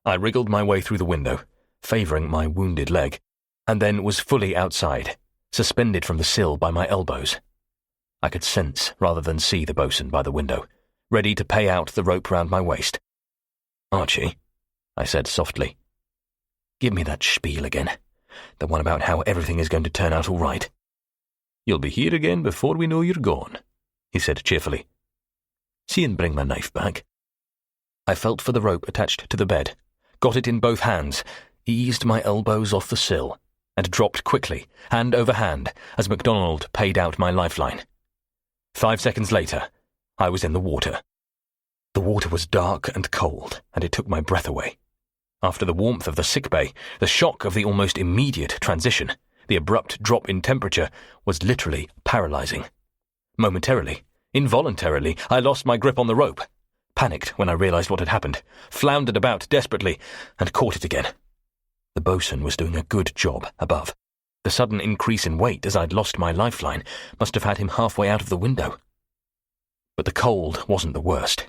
I wriggled my way through the window, favouring my wounded leg, and then was fully outside, suspended from the sill by my elbows. I could sense rather than see the boatswain by the window, ready to pay out the rope round my waist. "Archie," I said softly, "give me that spiel again, the one about how everything is going to turn out all right." "You'll be here again before we know you're gone," he said cheerfully. "See and bring my knife back." I felt for the rope attached to the bed, got it in both hands, eased my elbows off the sill, and dropped quickly, hand over hand, as MacDonald paid out my lifeline. 5 seconds later, I was in the water. The water was dark and cold, and it took my breath away. After the warmth of the sickbay, the shock of the almost immediate transition, the abrupt drop in temperature, was literally paralyzing. Momentarily, involuntarily, I lost my grip on the rope, panicked when I realized what had happened, floundered about desperately, and caught it again. The boatswain was doing a good job above. The sudden increase in weight as I'd lost my lifeline must have had him halfway out of the window. But the cold wasn't the worst.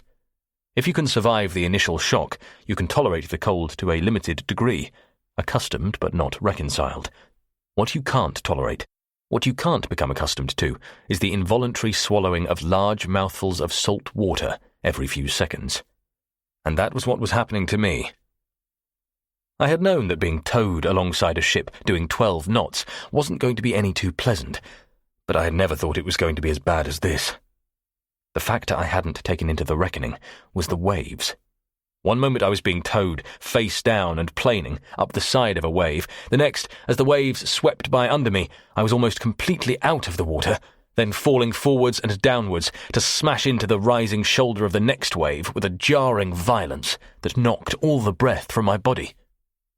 If you can survive the initial shock, you can tolerate the cold to a limited degree, accustomed but not reconciled. What you can't tolerate What you can't become accustomed to is the involuntary swallowing of large mouthfuls of salt water every few seconds. And that was what was happening to me. I had known that being towed alongside a ship doing 12 knots wasn't going to be any too pleasant, but I had never thought it was going to be as bad as this. The factor I hadn't taken into the reckoning was the waves. One moment I was being towed face down and planing up the side of a wave. The next, as the waves swept by under me, I was almost completely out of the water, then falling forwards and downwards to smash into the rising shoulder of the next wave with a jarring violence that knocked all the breath from my body.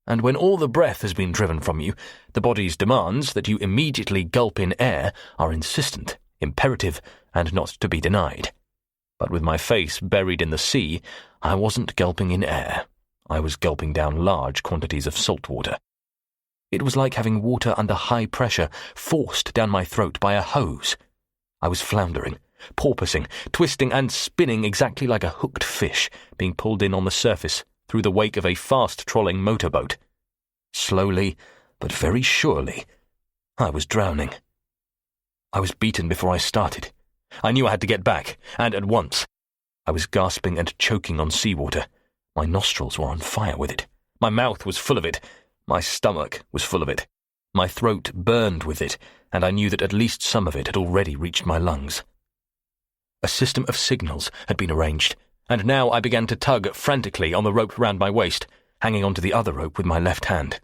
And when all the breath has been driven from you, the body's demands that you immediately gulp in air are insistent, imperative, and not to be denied. But with my face buried in the sea, I wasn't gulping in air. I was gulping down large quantities of salt water. It was like having water under high pressure forced down my throat by a hose. I was floundering, porpoising, twisting and spinning exactly like a hooked fish being pulled in on the surface through the wake of a fast-trolling motorboat. Slowly, but very surely, I was drowning. I was beaten before I started. I knew I had to get back, and at once. I was gasping and choking on seawater. My nostrils were on fire with it. My mouth was full of it. My stomach was full of it. My throat burned with it, and I knew that at least some of it had already reached my lungs. A system of signals had been arranged, and now I began to tug frantically on the rope round my waist, hanging onto the other rope with my left hand.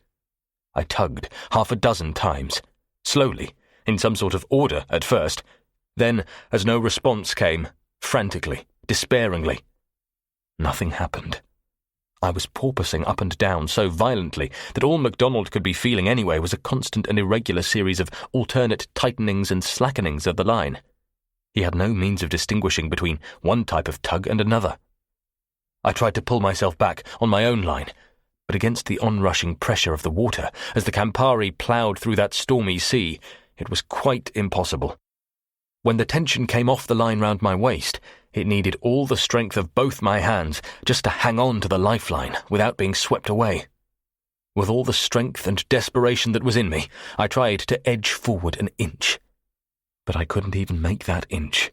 I tugged 6 times, slowly, in some sort of order at first. Then, as no response came, frantically, despairingly. Nothing happened. I was porpoising up and down so violently that all MacDonald could be feeling anyway was a constant and irregular series of alternate tightenings and slackenings of the line. He had no means of distinguishing between one type of tug and another. I tried to pull myself back on my own line, but against the onrushing pressure of the water, as the Campari ploughed through that stormy sea, it was quite impossible. When the tension came off the line round my waist, it needed all the strength of both my hands just to hang on to the lifeline without being swept away. With all the strength and desperation that was in me, I tried to edge forward an inch. But I couldn't even make that inch,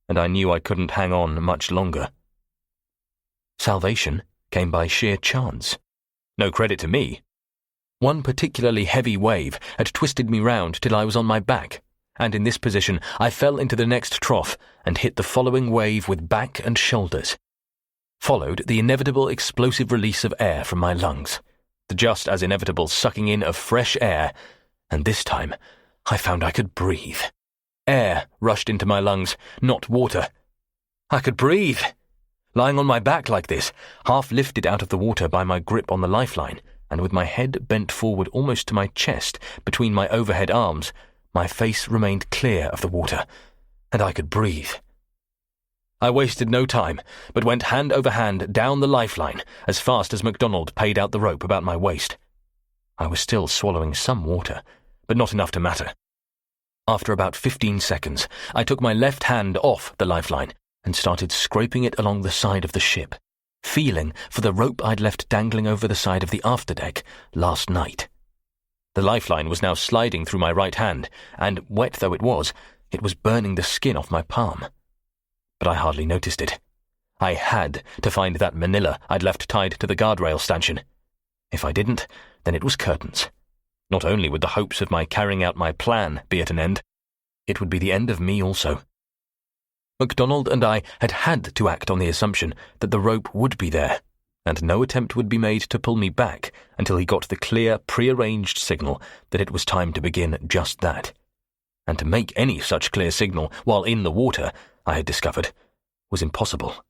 and I knew I couldn't hang on much longer. Salvation came by sheer chance. No credit to me. One particularly heavy wave had twisted me round till I was on my back, and in this position I fell into the next trough and hit the following wave with back and shoulders. Followed the inevitable explosive release of air from my lungs, the just as inevitable sucking in of fresh air, and this time I found I could breathe. Air rushed into my lungs, not water. I could breathe! Lying on my back like this, half lifted out of the water by my grip on the lifeline, and with my head bent forward almost to my chest between my overhead arms, my face remained clear of the water, and I could breathe. I wasted no time, but went hand over hand down the lifeline as fast as MacDonald paid out the rope about my waist. I was still swallowing some water, but not enough to matter. After about 15 seconds, I took my left hand off the lifeline and started scraping it along the side of the ship, feeling for the rope I'd left dangling over the side of the afterdeck last night. The lifeline was now sliding through my right hand, and, wet though it was burning the skin off my palm. But I hardly noticed it. I had to find that manila I'd left tied to the guardrail stanchion. If I didn't, then it was curtains. Not only would the hopes of my carrying out my plan be at an end, it would be the end of me also. MacDonald and I had to act on the assumption that the rope would be there, and no attempt would be made to pull me back until he got the clear, prearranged signal that it was time to begin just that. And to make any such clear signal while in the water, I had discovered, was impossible.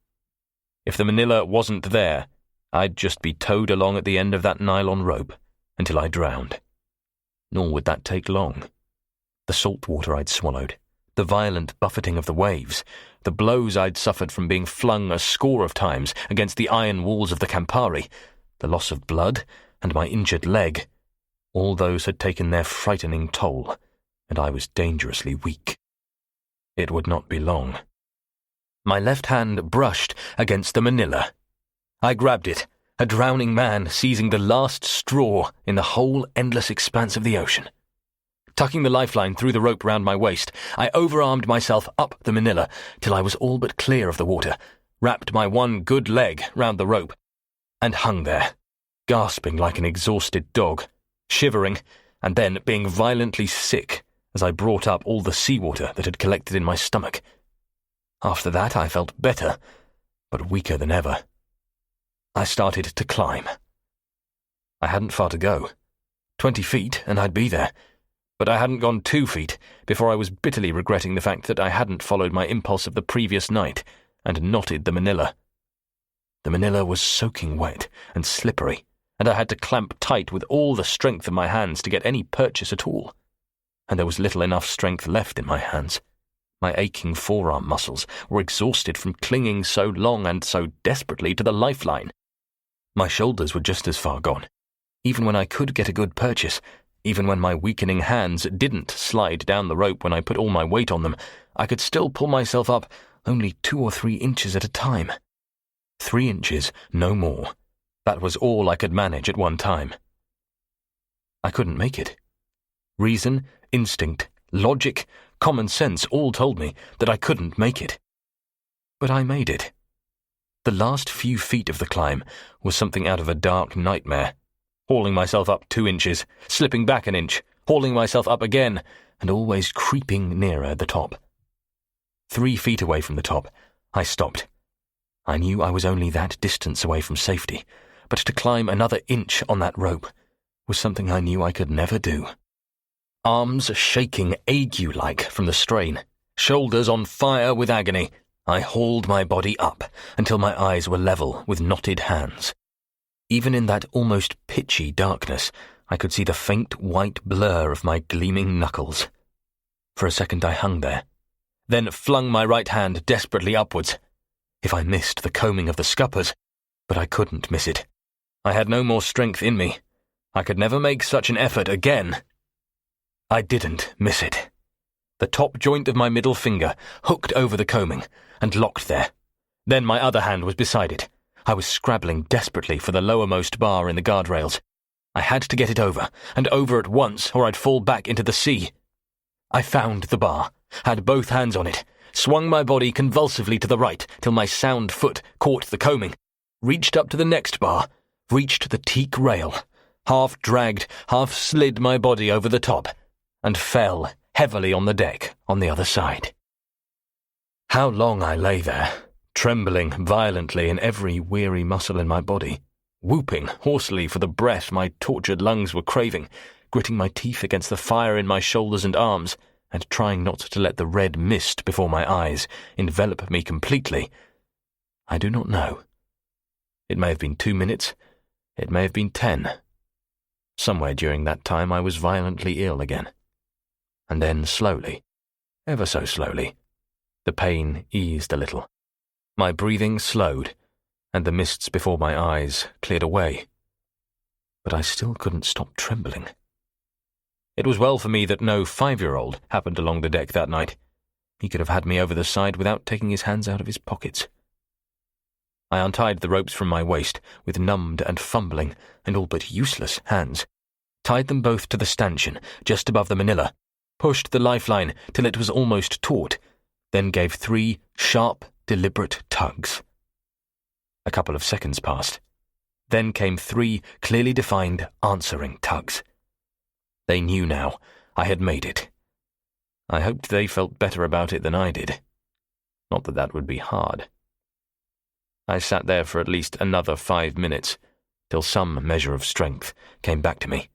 If the manila wasn't there, I'd just be towed along at the end of that nylon rope until I drowned. Nor would that take long. The salt water I'd swallowed, the violent buffeting of the waves, the blows I'd suffered from being flung a score of times against the iron walls of the Campari, the loss of blood, and my injured leg, all those had taken their frightening toll, and I was dangerously weak. It would not be long. My left hand brushed against the manila. I grabbed it, a drowning man seizing the last straw in the whole endless expanse of the ocean. Tucking the lifeline through the rope round my waist, I overarmed myself up the manila till I was all but clear of the water, wrapped my one good leg round the rope, and hung there, gasping like an exhausted dog, shivering, and then being violently sick as I brought up all the seawater that had collected in my stomach. After that I felt better, but weaker than ever. I started to climb. I hadn't far to go. 20 feet, and I'd be there. But I hadn't gone 2 feet before I was bitterly regretting the fact that I hadn't followed my impulse of the previous night and knotted the manila. The manila was soaking wet and slippery, and I had to clamp tight with all the strength of my hands to get any purchase at all. And there was little enough strength left in my hands. My aching forearm muscles were exhausted from clinging so long and so desperately to the lifeline. My shoulders were just as far gone. Even when I could get a good purchase, even when my weakening hands didn't slide down the rope when I put all my weight on them, I could still pull myself up only 2 or 3 inches at a time. 3 inches, no more. That was all I could manage at one time. I couldn't make it. Reason, instinct, logic, common sense all told me that I couldn't make it. But I made it. The last few feet of the climb was something out of a dark nightmare. Hauling myself up 2 inches, slipping back an inch, hauling myself up again, and always creeping nearer the top. 3 feet away from the top, I stopped. I knew I was only that distance away from safety, but to climb another inch on that rope was something I knew I could never do. Arms shaking ague-like from the strain, shoulders on fire with agony, I hauled my body up until my eyes were level with knotted hands. Even in that almost pitchy darkness, I could see the faint white blur of my gleaming knuckles. For a second I hung there, then flung my right hand desperately upwards. If I missed the combing of the scuppers, but I couldn't miss it. I had no more strength in me. I could never make such an effort again. I didn't miss it. The top joint of my middle finger hooked over the combing and locked there. Then my other hand was beside it. I was scrabbling desperately for the lowermost bar in the guardrails. I had to get it over, and over at once, or I'd fall back into the sea. I found the bar, had both hands on it, swung my body convulsively to the right till my sound foot caught the combing, reached up to the next bar, reached the teak rail, half dragged, half slid my body over the top, and fell heavily on the deck on the other side. How long I lay there, trembling violently in every weary muscle in my body, whooping hoarsely for the breath my tortured lungs were craving, gritting my teeth against the fire in my shoulders and arms, and trying not to let the red mist before my eyes envelop me completely. I do not know. It may have been 2 minutes. It may have been 10. Somewhere during that time I was violently ill again. And then slowly, ever so slowly, the pain eased a little. My breathing slowed, and the mists before my eyes cleared away. But I still couldn't stop trembling. It was well for me that no 5-year-old happened along the deck that night. He could have had me over the side without taking his hands out of his pockets. I untied the ropes from my waist with numbed and fumbling and all but useless hands, tied them both to the stanchion just above the manila, pushed the lifeline till it was almost taut, then gave 3 sharp, deliberate tugs. A couple of seconds passed. Then came 3 clearly defined, answering tugs. They knew now I had made it. I hoped they felt better about it than I did. Not that that would be hard. I sat there for at least another 5 minutes, till some measure of strength came back to me,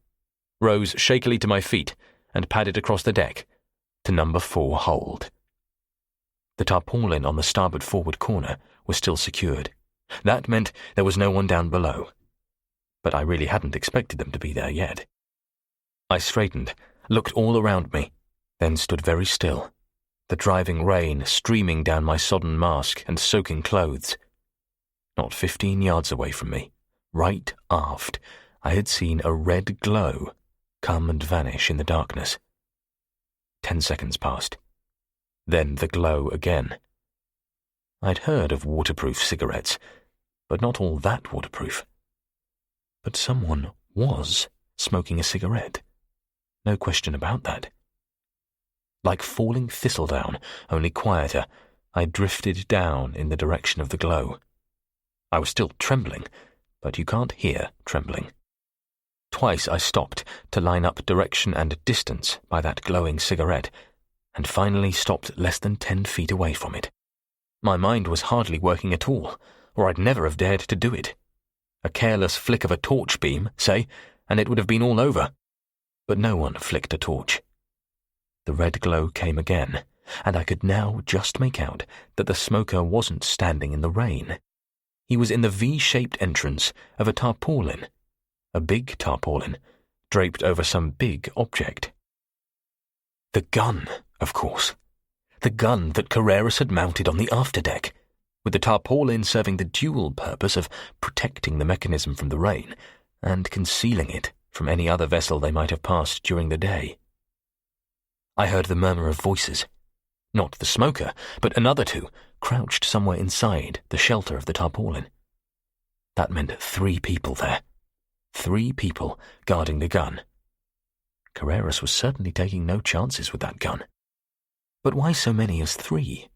rose shakily to my feet, and padded across the deck to number 4 hold. The tarpaulin on the starboard forward corner was still secured. That meant there was no one down below. But I really hadn't expected them to be there yet. I straightened, looked all around me, then stood very still, the driving rain streaming down my sodden mask and soaking clothes. Not 15 yards away from me, right aft, I had seen a red glow come and vanish in the darkness. 10 seconds passed. Then the glow again. I'd heard of waterproof cigarettes, but not all that waterproof. But someone was smoking a cigarette. No question about that. Like falling thistledown, only quieter, I drifted down in the direction of the glow. I was still trembling, but you can't hear trembling. Twice I stopped to line up direction and distance by that glowing cigarette, and finally stopped less than 10 feet away from it. My mind was hardly working at all, or I'd never have dared to do it. A careless flick of a torch beam, say, and it would have been all over. But no one flicked a torch. The red glow came again, and I could now just make out that the smoker wasn't standing in the rain. He was in the V-shaped entrance of a tarpaulin, a big tarpaulin, draped over some big object. The gun, of course. The gun that Carreras had mounted on the afterdeck, with the tarpaulin serving the dual purpose of protecting the mechanism from the rain and concealing it from any other vessel they might have passed during the day. I heard the murmur of voices. Not the smoker, but another two, crouched somewhere inside the shelter of the tarpaulin. That meant 3 people there. 3 people guarding the gun. Carreras was certainly taking no chances with that gun. But why so many as 3?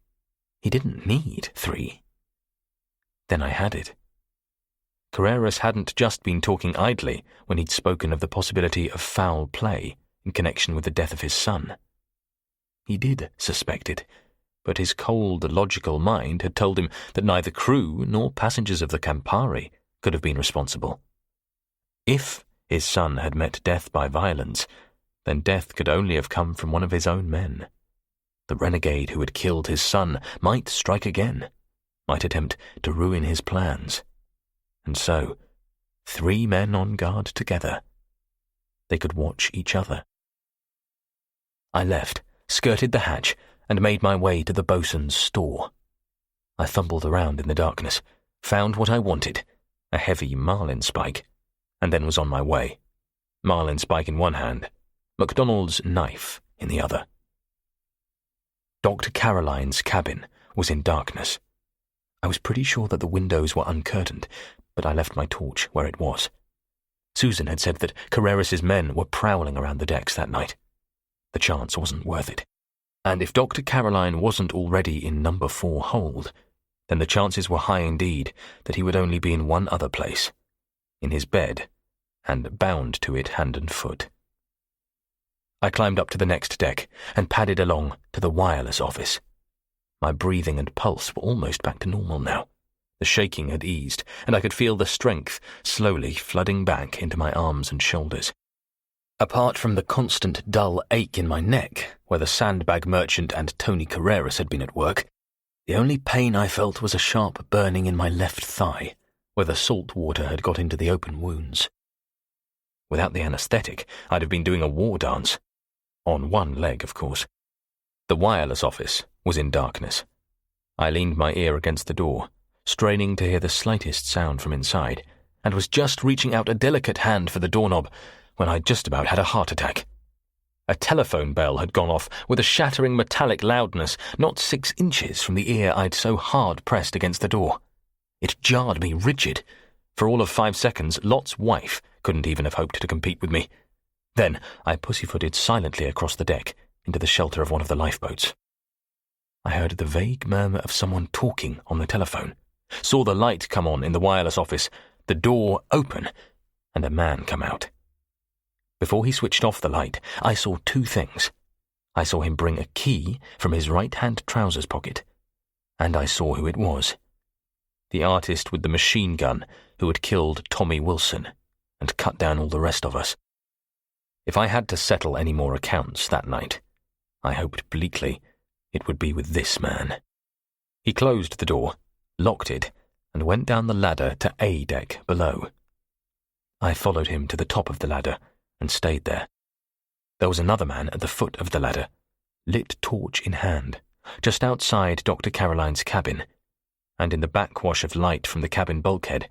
He didn't need 3. Then I had it. Carreras hadn't just been talking idly when he'd spoken of the possibility of foul play in connection with the death of his son. He did suspect it, but his cold, logical mind had told him that neither crew nor passengers of the Campari could have been responsible. If his son had met death by violence, then death could only have come from one of his own men. The renegade who had killed his son might strike again, might attempt to ruin his plans. And so, 3 men on guard together. They could watch each other. I left, skirted the hatch, and made my way to the bosun's store. I fumbled around in the darkness, found what I wanted, a heavy marlinspike, and then was on my way. Marlinspike in one hand, MacDonald's knife in the other. Dr. Caroline's cabin was in darkness. I was pretty sure that the windows were uncurtained, but I left my torch where it was. Susan had said that Carreras's men were prowling around the decks that night. The chance wasn't worth it. And if Dr. Caroline wasn't already in number 4 hold, then the chances were high indeed that he would only be in one other place, in his bed, and bound to it hand and foot. I climbed up to the next deck and padded along to the wireless office. My breathing and pulse were almost back to normal now. The shaking had eased, and I could feel the strength slowly flooding back into my arms and shoulders. Apart from the constant dull ache in my neck, where the sandbag merchant and Tony Carreras had been at work, the only pain I felt was a sharp burning in my left thigh, where the salt water had got into the open wounds. Without the anaesthetic, I'd have been doing a war dance. On one leg, of course. The wireless office was in darkness. I leaned my ear against the door, straining to hear the slightest sound from inside, and was just reaching out a delicate hand for the doorknob when I just about had a heart attack. A telephone bell had gone off with a shattering metallic loudness not 6 inches from the ear I'd so hard pressed against the door. It jarred me rigid. For all of 5 seconds, Lot's wife couldn't even have hoped to compete with me. Then I pussyfooted silently across the deck into the shelter of one of the lifeboats. I heard the vague murmur of someone talking on the telephone, saw the light come on in the wireless office, the door open, and a man come out. Before he switched off the light, I saw 2 things. I saw him bring a key from his right-hand trousers pocket, and I saw who it was. The artist with the machine gun who had killed Tommy Wilson and cut down all the rest of us. If I had to settle any more accounts that night, I hoped bleakly it would be with this man. He closed the door, locked it, and went down the ladder to A deck below. I followed him to the top of the ladder and stayed there. There was another man at the foot of the ladder, lit torch in hand, just outside Dr. Caroline's cabin, and in the backwash of light from the cabin bulkhead,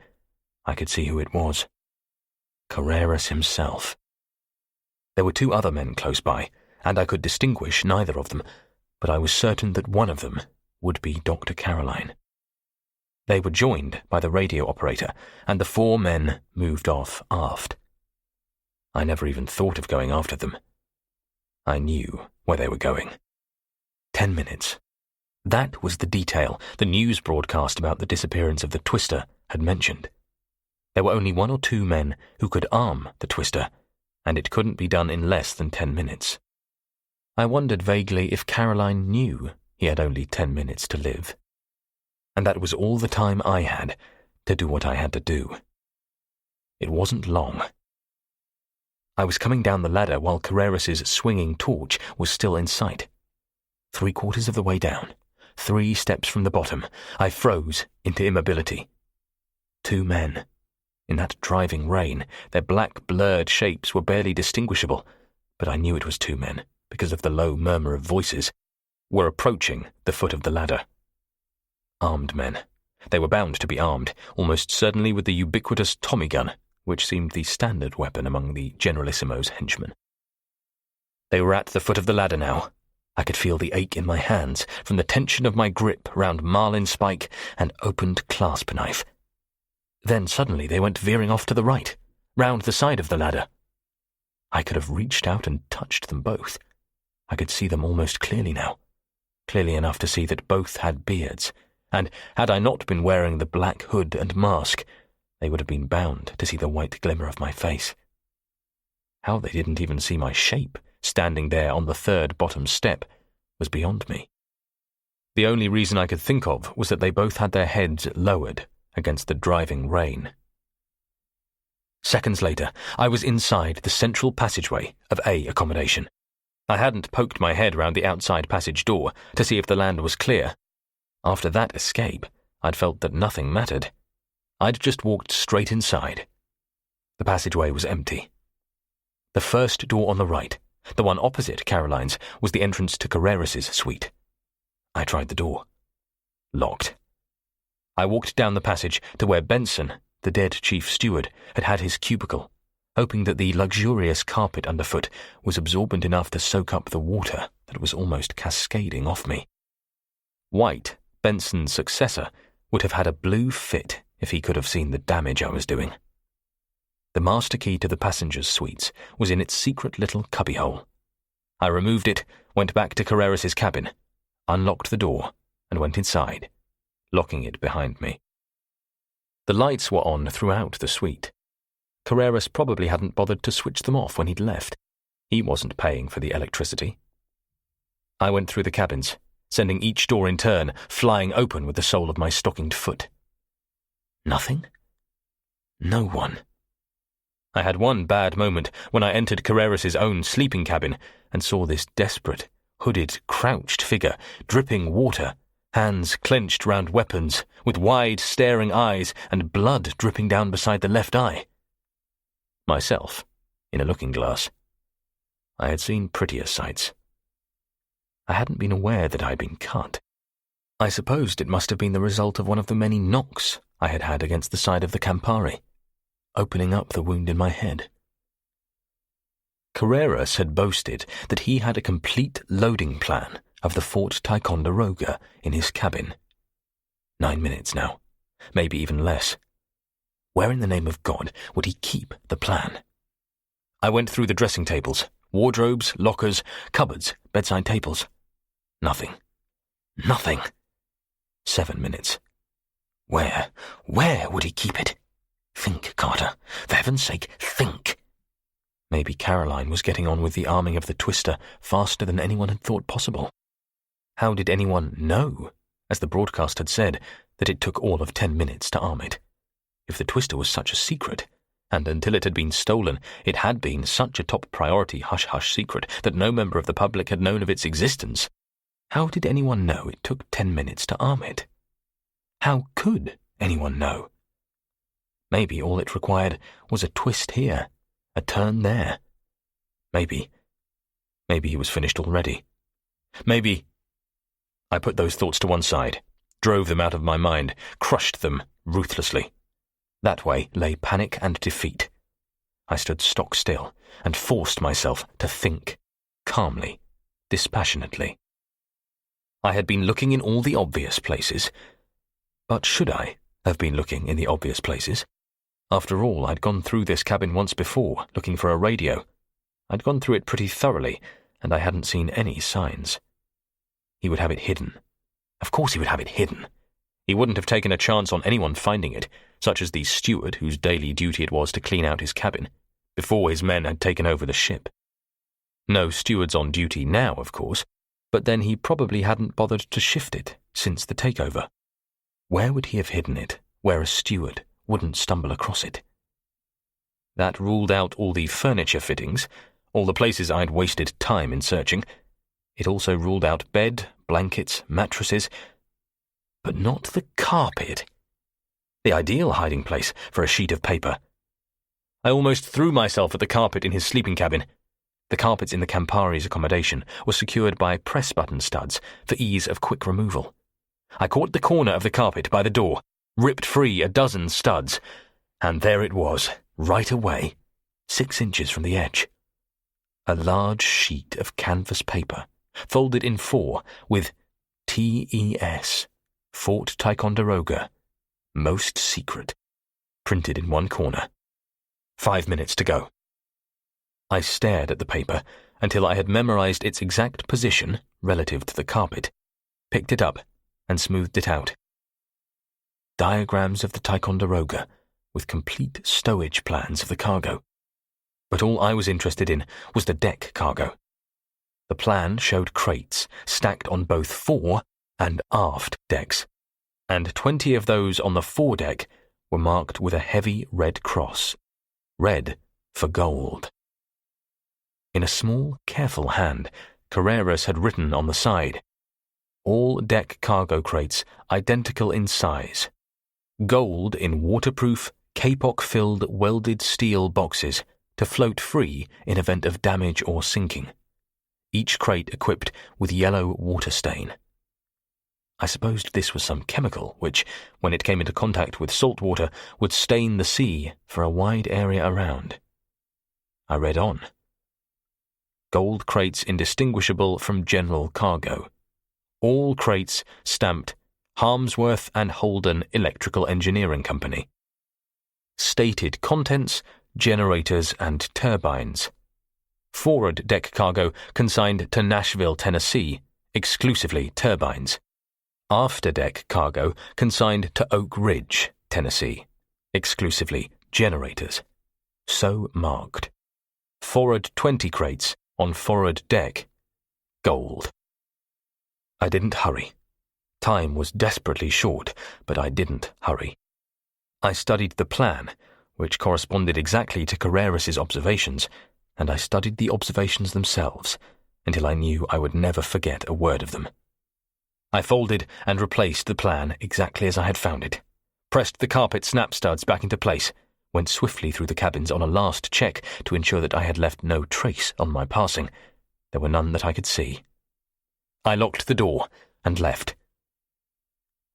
I could see who it was. Carreras himself. There were 2 other men close by, and I could distinguish neither of them, but I was certain that one of them would be Dr. Caroline. They were joined by the radio operator, and the 4 men moved off aft. I never even thought of going after them. I knew where they were going. 10 minutes. That was the detail the news broadcast about the disappearance of the Twister had mentioned. There were only 1 or 2 men who could arm the Twister, and it couldn't be done in less than 10 minutes. I wondered vaguely if Caroline knew he had only 10 minutes to live. And that was all the time I had to do what I had to do. It wasn't long. I was coming down the ladder while Carreras' swinging torch was still in sight. 3/4 of the way down, 3 steps from the bottom, I froze into immobility. 2 men. In that driving rain, their black, blurred shapes were barely distinguishable, but I knew it was 2 men, because of the low murmur of voices, were approaching the foot of the ladder. Armed men. They were bound to be armed, almost certainly with the ubiquitous Tommy gun, which seemed the standard weapon among the Generalissimo's henchmen. They were at the foot of the ladder now. I could feel the ache in my hands from the tension of my grip round marlinspike and opened clasp knife. Then suddenly they went veering off to the right, round the side of the ladder. I could have reached out and touched them both. I could see them almost clearly now, clearly enough to see that both had beards, and had I not been wearing the black hood and mask, they would have been bound to see the white glimmer of my face. How they didn't even see my shape, standing there on the 3rd bottom step, was beyond me. The only reason I could think of was that they both had their heads lowered against the driving rain. Seconds later, I was inside the central passageway of A accommodation. I hadn't poked my head round the outside passage door to see if the land was clear. After that escape, I'd felt that nothing mattered. I'd just walked straight inside. The passageway was empty. The first door on the right, the one opposite Caroline's, was the entrance to Carreras' suite. I tried the door. Locked. I walked down the passage to where Benson, the dead chief steward, had had his cubicle, hoping that the luxurious carpet underfoot was absorbent enough to soak up the water that was almost cascading off me. White, Benson's successor, would have had a blue fit if he could have seen the damage I was doing. The master key to the passengers' suites was in its secret little cubbyhole. I removed it, went back to Carreras' cabin, unlocked the door, and went inside, locking it behind me. The lights were on throughout the suite. Carreras probably hadn't bothered to switch them off when he'd left. He wasn't paying for the electricity. I went through the cabins, sending each door in turn flying open with the sole of my stockinged foot. Nothing? No one. I had one bad moment when I entered Carreras' own sleeping cabin and saw this desperate, hooded, crouched figure, dripping water, hands clenched round weapons, with wide, staring eyes and blood dripping down beside the left eye. Myself, in a looking-glass. I had seen prettier sights. I hadn't been aware that I'd been cut. I supposed it must have been the result of one of the many knocks I had had against the side of the Campari, opening up the wound in my head. Carreras had boasted that he had a complete loading plan of the Fort Ticonderoga in his cabin. 9 minutes now, maybe even less. Where in the name of God would he keep the plan? I went through the dressing tables, wardrobes, lockers, cupboards, bedside tables. Nothing. Nothing. 7 minutes. Where would he keep it? Think, Carter. For heaven's sake, think. Maybe Caroline was getting on with the arming of the Twister faster than anyone had thought possible. How did anyone know, as the broadcast had said, that it took all of 10 minutes to arm it? If the Twister was such a secret, and until it had been stolen, it had been such a top priority hush-hush secret that no member of the public had known of its existence, how did anyone know it took 10 minutes to arm it? How could anyone know? Maybe all it required was a twist here, a turn there. Maybe he was finished already. Maybe... I put those thoughts to one side, drove them out of my mind, crushed them ruthlessly. That way lay panic and defeat. I stood stock still and forced myself to think, calmly, dispassionately. I had been looking in all the obvious places. But should I have been looking in the obvious places? After all, I'd gone through this cabin once before, looking for a radio. I'd gone through it pretty thoroughly, and I hadn't seen any signs. He would have it hidden. Of course he would have it hidden. He wouldn't have taken a chance on anyone finding it, such as the steward whose daily duty it was to clean out his cabin, before his men had taken over the ship. No stewards on duty now, of course, but then he probably hadn't bothered to shift it since the takeover. Where would he have hidden it, where a steward wouldn't stumble across it? That ruled out all the furniture fittings, all the places I'd wasted time in searching. It also ruled out bed, blankets, mattresses, but not the carpet. The ideal hiding place for a sheet of paper. I almost threw myself at the carpet in his sleeping cabin. The carpets in the Campari's accommodation were secured by press-button studs for ease of quick removal. I caught the corner of the carpet by the door, ripped free a dozen studs, and there it was, right away, 6 inches from the edge. A large sheet of canvas paper, folded in 4, with T.E.S., Fort Ticonderoga, Most Secret, printed in one corner. 5 minutes to go. I stared at the paper until I had memorized its exact position relative to the carpet, picked it up, and smoothed it out. Diagrams of the Ticonderoga, with complete stowage plans of the cargo. But all I was interested in was the deck cargo. The plan showed crates stacked on both fore and aft decks, and 20 of those on the foredeck were marked with a heavy red cross. Red for gold. In a small, careful hand, Carreras had written on the side, "All deck cargo crates identical in size. Gold in waterproof, kapok-filled welded steel boxes to float free in event of damage or sinking. Each crate equipped with yellow water stain." I supposed this was some chemical which, when it came into contact with salt water, would stain the sea for a wide area around. I read on. Gold crates indistinguishable from general cargo. All crates stamped Harmsworth and Holden Electrical Engineering Company. Stated contents, generators and turbines. Forward deck cargo consigned to Nashville, Tennessee, exclusively turbines. After-deck cargo consigned to Oak Ridge, Tennessee, exclusively generators. So marked. Forward 20 crates on forward deck. Gold. I didn't hurry. Time was desperately short, but I didn't hurry. I studied the plan, which corresponded exactly to Carreras's observations, and I studied the observations themselves until I knew I would never forget a word of them. I folded and replaced the plan exactly as I had found it, pressed the carpet snap studs back into place, went swiftly through the cabins on a last check to ensure that I had left no trace on my passing. There were none that I could see. I locked the door and left.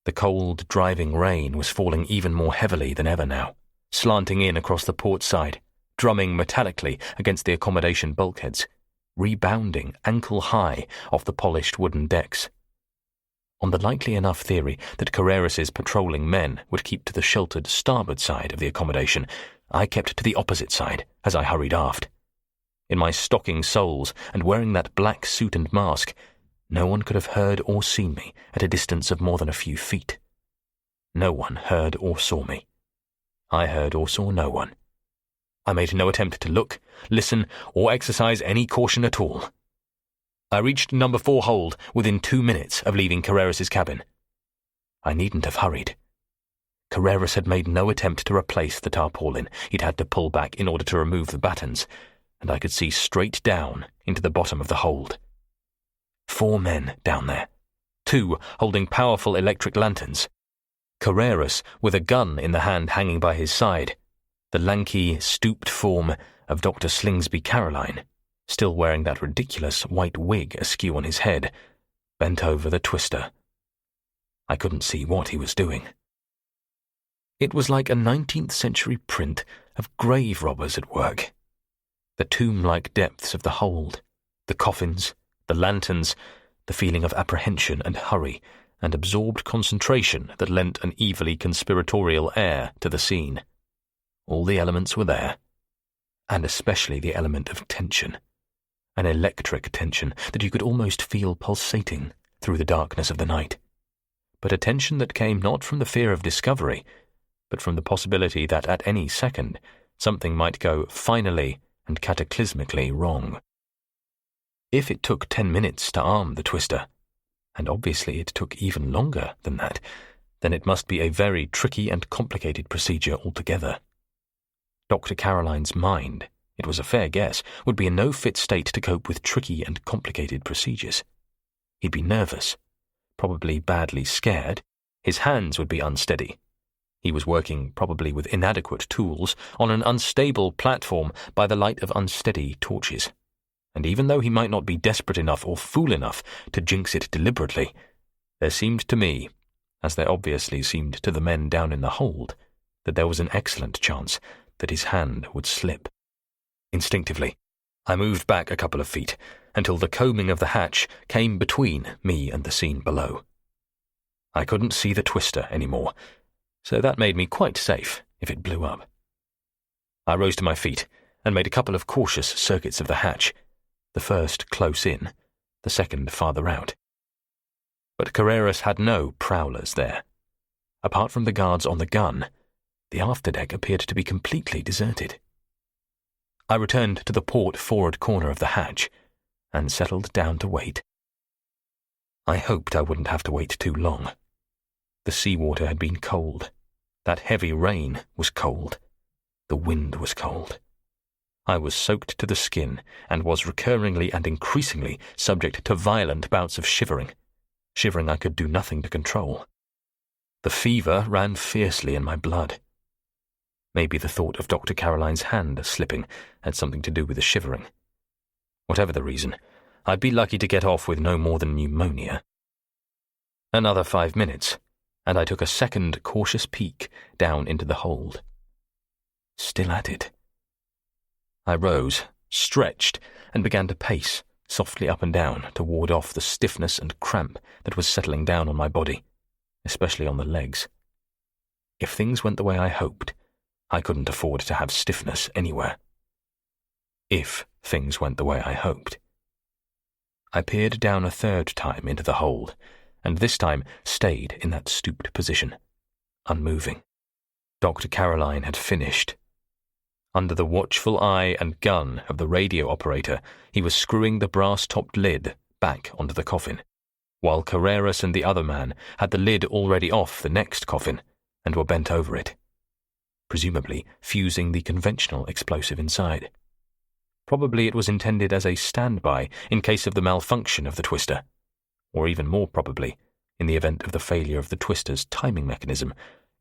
The cold, driving rain was falling even more heavily than ever now, slanting in across the port side, drumming metallically against the accommodation bulkheads, rebounding ankle-high off the polished wooden decks. On the likely enough theory that Carreras's patrolling men would keep to the sheltered starboard side of the accommodation, I kept to the opposite side as I hurried aft. In my stocking soles and wearing that black suit and mask, no one could have heard or seen me at a distance of more than a few feet. No one heard or saw me. I heard or saw no one. I made no attempt to look, listen, or exercise any caution at all. I reached number 4 hold within 2 minutes of leaving Carreras's cabin. I needn't have hurried. Carreras had made no attempt to replace the tarpaulin he'd had to pull back in order to remove the battens, and I could see straight down into the bottom of the hold. 4 men down there, 2 holding powerful electric lanterns. Carreras with a gun in the hand hanging by his side, the lanky, stooped form of Dr. Slingsby Caroline, still wearing that ridiculous white wig askew on his head, bent over the twister. I couldn't see what he was doing. It was like a 19th century print of grave robbers at work. The tomb-like depths of the hold, the coffins, the lanterns, the feeling of apprehension and hurry and absorbed concentration that lent an evilly conspiratorial air to the scene. All the elements were there, and especially the element of tension. an electric tension that you could almost feel pulsating through the darkness of the night, but a tension that came not from the fear of discovery, but from the possibility that at any second something might go finally and cataclysmically wrong. If it took 10 minutes to arm the twister, and obviously it took even longer than that, then it must be a very tricky and complicated procedure altogether. Dr. Caroline's mind, it was a fair guess, would be in no fit state to cope with tricky and complicated procedures. He'd be nervous, probably badly scared. His hands would be unsteady. He was working, probably with inadequate tools, on an unstable platform by the light of unsteady torches. And even though he might not be desperate enough or fool enough to jinx it deliberately, there seemed to me, as there obviously seemed to the men down in the hold, that there was an excellent chance that his hand would slip. Instinctively, I moved back a couple of feet until the combing of the hatch came between me and the scene below. I couldn't see the twister anymore, so that made me quite safe if it blew up. I rose to my feet and made a couple of cautious circuits of the hatch, the first close in, the second farther out. But Carreras had no prowlers there. Apart from the guards on the gun, the afterdeck appeared to be completely deserted. I returned to the port forward corner of the hatch and settled down to wait. I hoped I wouldn't have to wait too long. The seawater had been cold. That heavy rain was cold. The wind was cold. I was soaked to the skin and was recurringly and increasingly subject to violent bouts of shivering I could do nothing to control. The fever ran fiercely in my blood. Maybe the thought of Dr. Caroline's hand slipping had something to do with the shivering. Whatever the reason, I'd be lucky to get off with no more than pneumonia. Another 5 minutes, and I took a second cautious peek down into the hold. Still at it. I rose, stretched, and began to pace softly up and down to ward off the stiffness and cramp that was settling down on my body, especially on the legs. If things went the way I hoped, I couldn't afford to have stiffness anywhere. If things went the way I hoped. I peered down a third time into the hold, and this time stayed in that stooped position, unmoving. Dr. Caroline had finished. Under the watchful eye and gun of the radio operator, he was screwing the brass-topped lid back onto the coffin, while Carreras and the other man had the lid already off the next coffin and were bent over it, presumably fusing the conventional explosive inside. Probably it was intended as a standby in case of the malfunction of the twister, or even more probably, in the event of the failure of the twister's timing mechanism,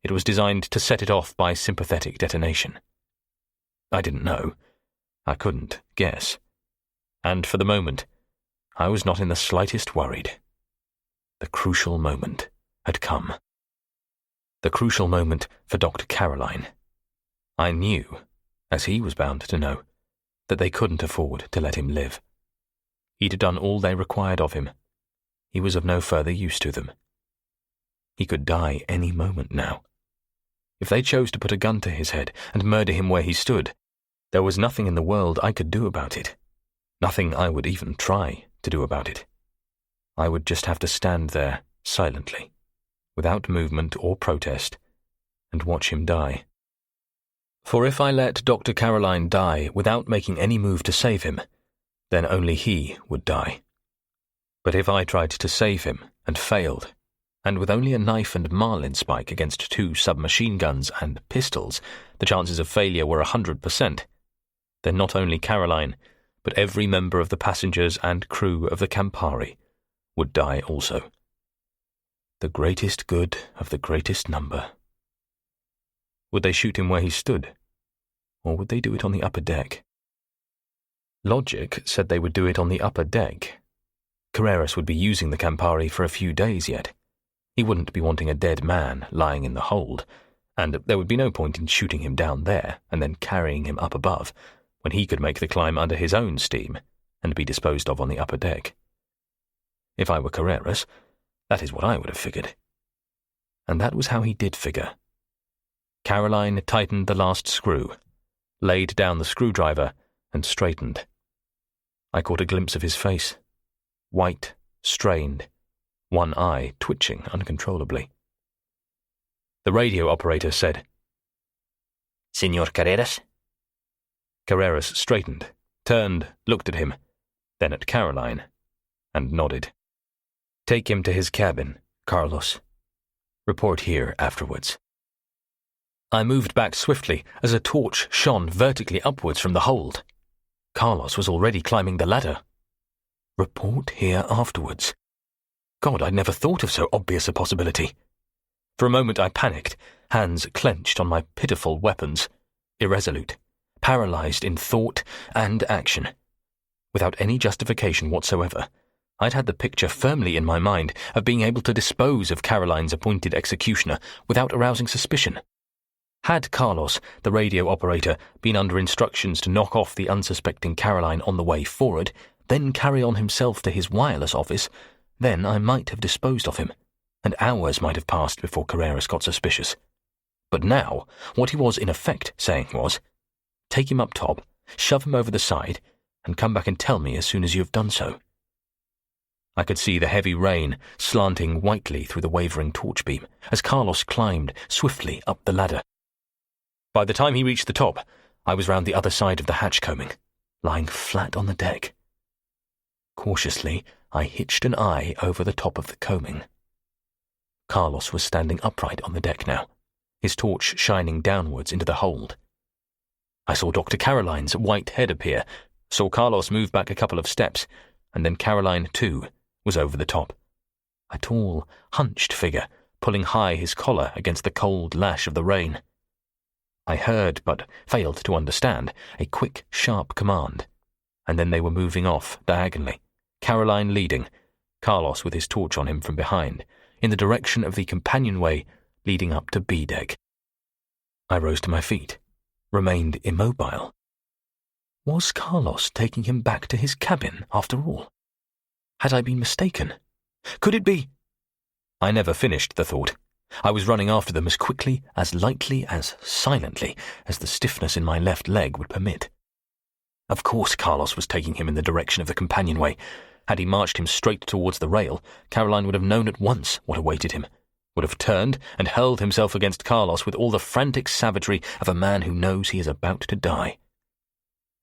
it was designed to set it off by sympathetic detonation. I didn't know. I couldn't guess. And for the moment, I was not in the slightest worried. The crucial moment had come. The crucial moment for Dr. Caroline. I knew, as he was bound to know, that they couldn't afford to let him live. He'd done all they required of him. He was of no further use to them. He could die any moment now. If they chose to put a gun to his head and murder him where he stood, there was nothing in the world I could do about it. Nothing I would even try to do about it. I would just have to stand there, silently, without movement or protest, and watch him die. For if I let Dr. Caroline die without making any move to save him, then only he would die. But if I tried to save him and failed, and with only a knife and marlinspike against 2 submachine guns and pistols, the chances of failure were 100%, then not only Caroline, but every member of the passengers and crew of the Campari would die also. The greatest good of the greatest number. Would they shoot him where he stood? Or would they do it on the upper deck? Logic said they would do it on the upper deck. Carreras would be using the Campari for a few days yet. He wouldn't be wanting a dead man lying in the hold, and there would be no point in shooting him down there and then carrying him up above, when he could make the climb under his own steam and be disposed of on the upper deck. If I were Carreras, that is what I would have figured. And that was how he did figure. Caroline tightened the last screw, laid down the screwdriver, and straightened. I caught a glimpse of his face. White, strained, one eye twitching uncontrollably. The radio operator said, Senor Carreras? Carreras straightened, turned, looked at him, then at Caroline, and nodded. Take him to his cabin, Carlos. Report here afterwards. I moved back swiftly as a torch shone vertically upwards from the hold. Carlos was already climbing the ladder. Report here afterwards. God, I'd never thought of so obvious a possibility. For a moment I panicked, hands clenched on my pitiful weapons, irresolute, paralyzed in thought and action. Without any justification whatsoever, I'd had the picture firmly in my mind of being able to dispose of Caroline's appointed executioner without arousing suspicion. Had Carlos, the radio operator, been under instructions to knock off the unsuspecting Caroline on the way forward, then carry on himself to his wireless office, then I might have disposed of him, and hours might have passed before Carreras got suspicious. But now, what he was in effect saying was, take him up top, shove him over the side, and come back and tell me as soon as you have done so. I could see the heavy rain slanting whitely through the wavering torch beam as Carlos climbed swiftly up the ladder. By the time he reached the top, I was round the other side of the hatch combing, lying flat on the deck. Cautiously, I hitched an eye over the top of the combing. Carlos was standing upright on the deck now, his torch shining downwards into the hold. I saw Dr. Caroline's white head appear, saw Carlos move back a couple of steps, and then Caroline, too, was over the top. A tall, hunched figure, pulling high his collar against the cold lash of the rain. I heard, but failed to understand, a quick, sharp command, and then they were moving off diagonally, Caroline leading, Carlos with his torch on him from behind, in the direction of the companionway leading up to B deck. I rose to my feet, remained immobile. Was Carlos taking him back to his cabin, after all? Had I been mistaken? Could it be? I never finished the thought. I was running after them as quickly, as lightly, as silently as the stiffness in my left leg would permit. Of course Carlos was taking him in the direction of the companionway. Had he marched him straight towards the rail, Caroline would have known at once what awaited him, would have turned and hurled himself against Carlos with all the frantic savagery of a man who knows he is about to die.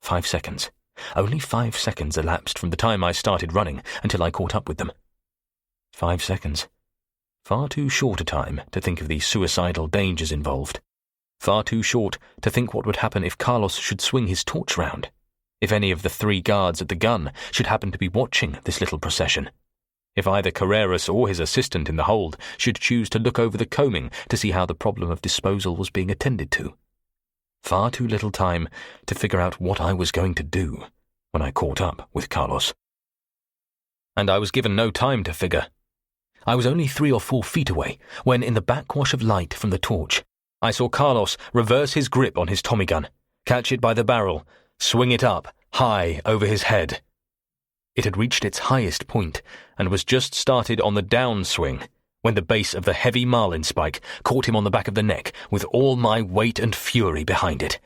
5 seconds. Only 5 seconds elapsed from the time I started running until I caught up with them. 5 seconds. Far too short a time to think of the suicidal dangers involved. Far too short to think what would happen if Carlos should swing his torch round, if any of the 3 guards at the gun should happen to be watching this little procession, if either Carreras or his assistant in the hold should choose to look over the combing to see how the problem of disposal was being attended to. Far too little time to figure out what I was going to do when I caught up with Carlos. And I was given no time to figure. I was only 3 or 4 feet away when, in the backwash of light from the torch, I saw Carlos reverse his grip on his Tommy gun, catch it by the barrel, swing it up, high over his head. It had reached its highest point and was just started on the downswing when the base of the heavy marlin spike caught him on the back of the neck with all my weight and fury behind it.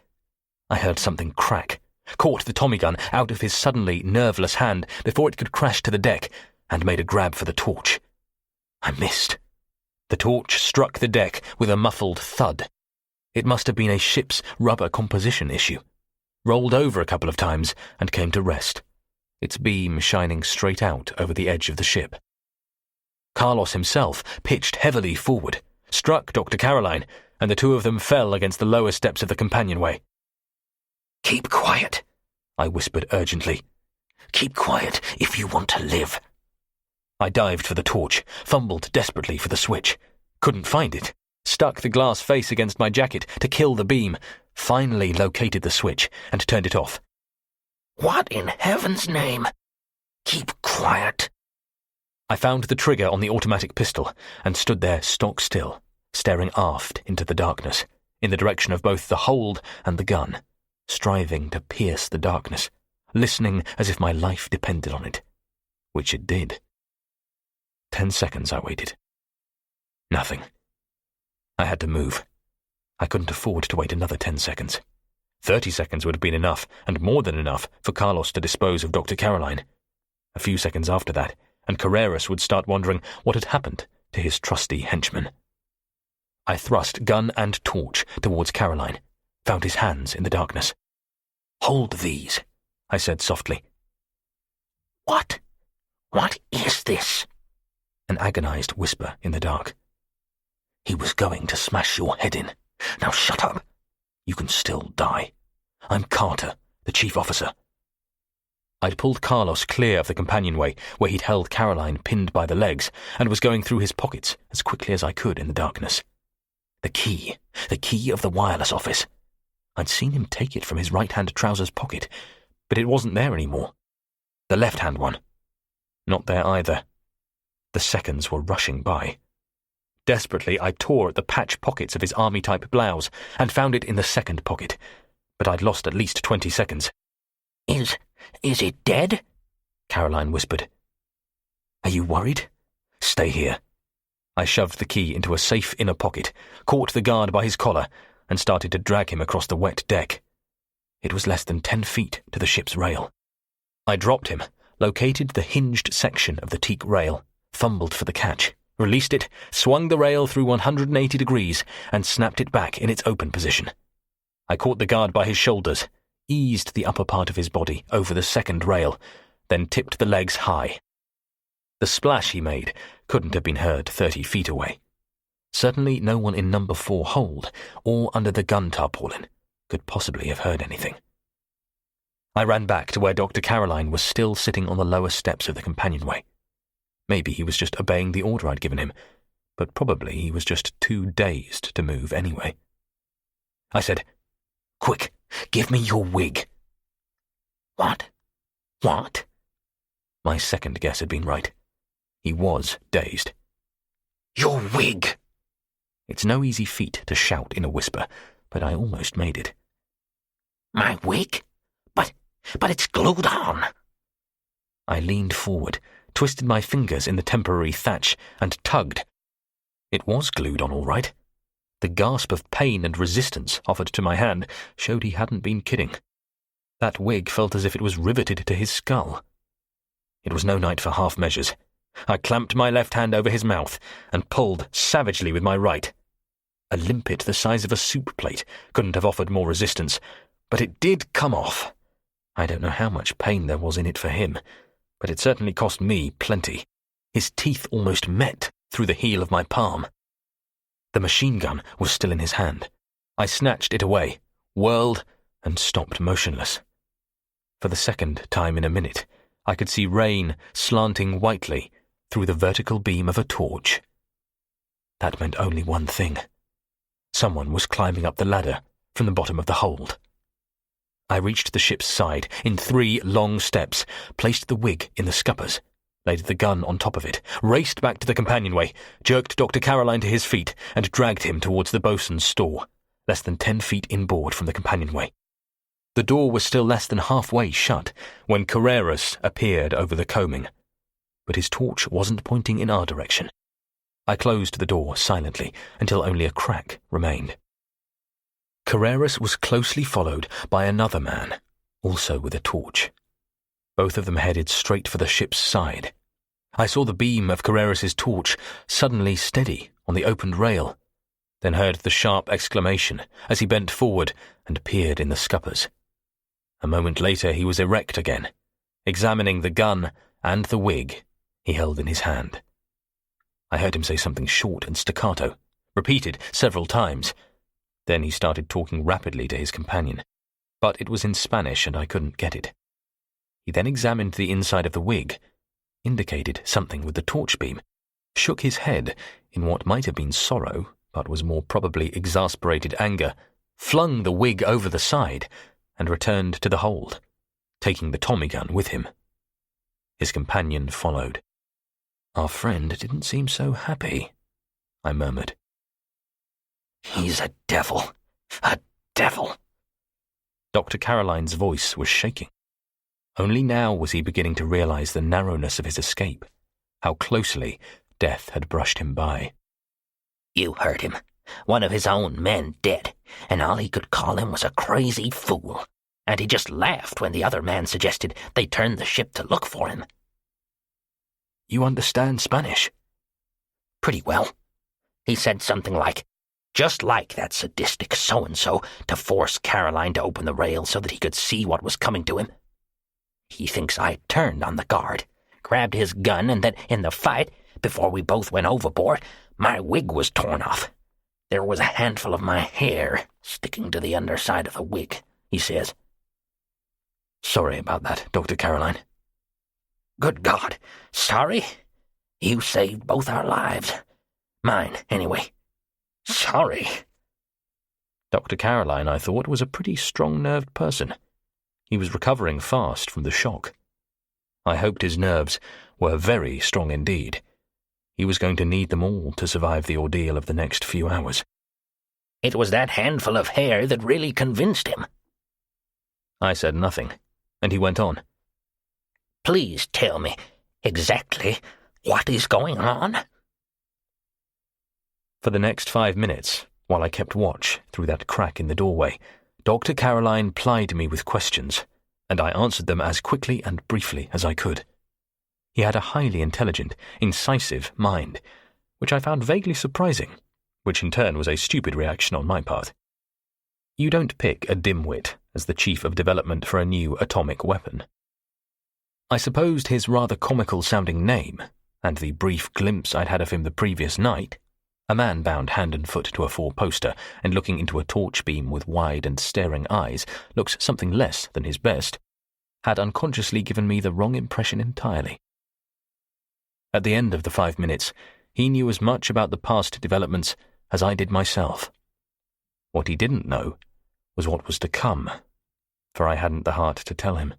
I heard something crack, caught the Tommy gun out of his suddenly nerveless hand before it could crash to the deck, and made a grab for the torch. I missed. The torch struck the deck with a muffled thud. It must have been a ship's rubber composition issue. Rolled over a couple of times and came to rest, its beam shining straight out over the edge of the ship. Carlos himself pitched heavily forward, struck Dr. Caroline, and the 2 of them fell against the lower steps of the companionway. Keep quiet, I whispered urgently. Keep quiet if you want to live. I dived for the torch, fumbled desperately for the switch. Couldn't find it. Stuck the glass face against my jacket to kill the beam. Finally located the switch and turned it off. What in heaven's name? Keep quiet. I found the trigger on the automatic pistol and stood there stock still, staring aft into the darkness, in the direction of both the hold and the gun, striving to pierce the darkness, listening as if my life depended on it, which it did. 10 seconds I waited. Nothing. I had to move. I couldn't afford to wait another 10 seconds. 30 seconds would have been enough, and more than enough, for Carlos to dispose of Dr. Caroline. A few seconds after that, and Carreras would start wondering what had happened to his trusty henchman. I thrust gun and torch towards Caroline, found his hands in the darkness. "Hold these," I said softly. "What? What is this?" An agonized whisper in the dark. "He was going to smash your head in. Now shut up. You can still die. I'm Carter, the chief officer." I'd pulled Carlos clear of the companionway where he'd held Caroline pinned by the legs and was going through his pockets as quickly as I could in the darkness. The key of the wireless office. I'd seen him take it from his right-hand trousers pocket, but it wasn't there anymore. The left-hand one. Not there either. The seconds were rushing by. Desperately, I tore at the patch pockets of his army-type blouse and found it in the second pocket, but I'd lost at least 20 seconds. Is it dead?" Caroline whispered. "Are you worried? Stay here." I shoved the key into a safe inner pocket, caught the guard by his collar, and started to drag him across the wet deck. It was less than 10 feet to the ship's rail. I dropped him, located the hinged section of the teak rail, fumbled for the catch, released it, swung the rail through 180 degrees, and snapped it back in its open position. I caught the guard by his shoulders, eased the upper part of his body over the second rail, then tipped the legs high. The splash he made couldn't have been heard 30 feet away. Certainly no one in number 4 hold, or under the gun tarpaulin, could possibly have heard anything. I ran back to where Dr. Caroline was still sitting on the lower steps of the companionway. Maybe he was just obeying the order I'd given him, but probably he was just too dazed to move anyway. I said, "Quick, give me your wig." What? My second guess had been right. He was dazed. "Your wig!" It's no easy feat to shout in a whisper, but I almost made it. "My wig? But it's glued on." I leaned forward, twisted my fingers in the temporary thatch, and tugged. It was glued on all right. The gasp of pain and resistance offered to my hand showed he hadn't been kidding. That wig felt as if it was riveted to his skull. It was no night for half measures. I clamped my left hand over his mouth and pulled savagely with my right. A limpet the size of a soup plate couldn't have offered more resistance, but it did come off. I don't know how much pain there was in it for him, but it certainly cost me plenty. His teeth almost met through the heel of my palm. The machine gun was still in his hand. I snatched it away, whirled, and stopped motionless. For the second time in a minute, I could see rain slanting whitely through the vertical beam of a torch. That meant only one thing. Someone was climbing up the ladder from the bottom of the hold. I reached the ship's side in 3 long steps, placed the wig in the scuppers, laid the gun on top of it, raced back to the companionway, jerked Dr. Caroline to his feet, and dragged him towards the bosun's store, less than 10 feet inboard from the companionway. The door was still less than halfway shut when Carreras appeared over the combing, but his torch wasn't pointing in our direction. I closed the door silently until only a crack remained. Carreras was closely followed by another man, also with a torch. Both of them headed straight for the ship's side. I saw the beam of Carreras's torch suddenly steady on the opened rail, then heard the sharp exclamation as he bent forward and peered in the scuppers. A moment later he was erect again, examining the gun and the wig he held in his hand. I heard him say something short and staccato, repeated several times. Then he started talking rapidly to his companion, but it was in Spanish and I couldn't get it. He then examined the inside of the wig, indicated something with the torch beam, shook his head in what might have been sorrow, but was more probably exasperated anger, flung the wig over the side, and returned to the hold, taking the Tommy gun with him. His companion followed. Our friend didn't seem so happy, I murmured. "He's a devil. A devil." Dr. Caroline's voice was shaking. Only now was he beginning to realize the narrowness of his escape, how closely death had brushed him by. "You heard him. One of his own men dead, and all he could call him was a crazy fool. And he just laughed when the other man suggested they turn the ship to look for him. You understand Spanish? Pretty well. He said something like, just like that sadistic so-and-so, to force Caroline to open the rail so that he could see what was coming to him. He thinks I turned on the guard, grabbed his gun, and that in the fight, before we both went overboard, my wig was torn off. There was a handful of my hair sticking to the underside of the wig, he says. Sorry about that, Dr. Caroline. Good God, sorry? You saved both our lives. Mine, anyway. Sorry. Dr. Caroline, I thought, was a pretty strong-nerved person. He was recovering fast from the shock. I hoped his nerves were very strong indeed. He was going to need them all to survive the ordeal of the next few hours. It was that handful of hair that really convinced him. I said nothing, and he went on. Please tell me exactly what is going on. For the next 5 minutes, while I kept watch through that crack in the doorway, Dr. Caroline plied me with questions, and I answered them as quickly and briefly as I could. He had a highly intelligent, incisive mind, which I found vaguely surprising, which in turn was a stupid reaction on my part. You don't pick a dimwit as the chief of development for a new atomic weapon. I supposed his rather comical-sounding name, and the brief glimpse I'd had of him the previous night, a man bound hand and foot to a four-poster and looking into a torch beam with wide and staring eyes looks something less than his best, had unconsciously given me the wrong impression entirely. At the end of the 5 minutes, he knew as much about the past developments as I did myself. What he didn't know was what was to come, for I hadn't the heart to tell him.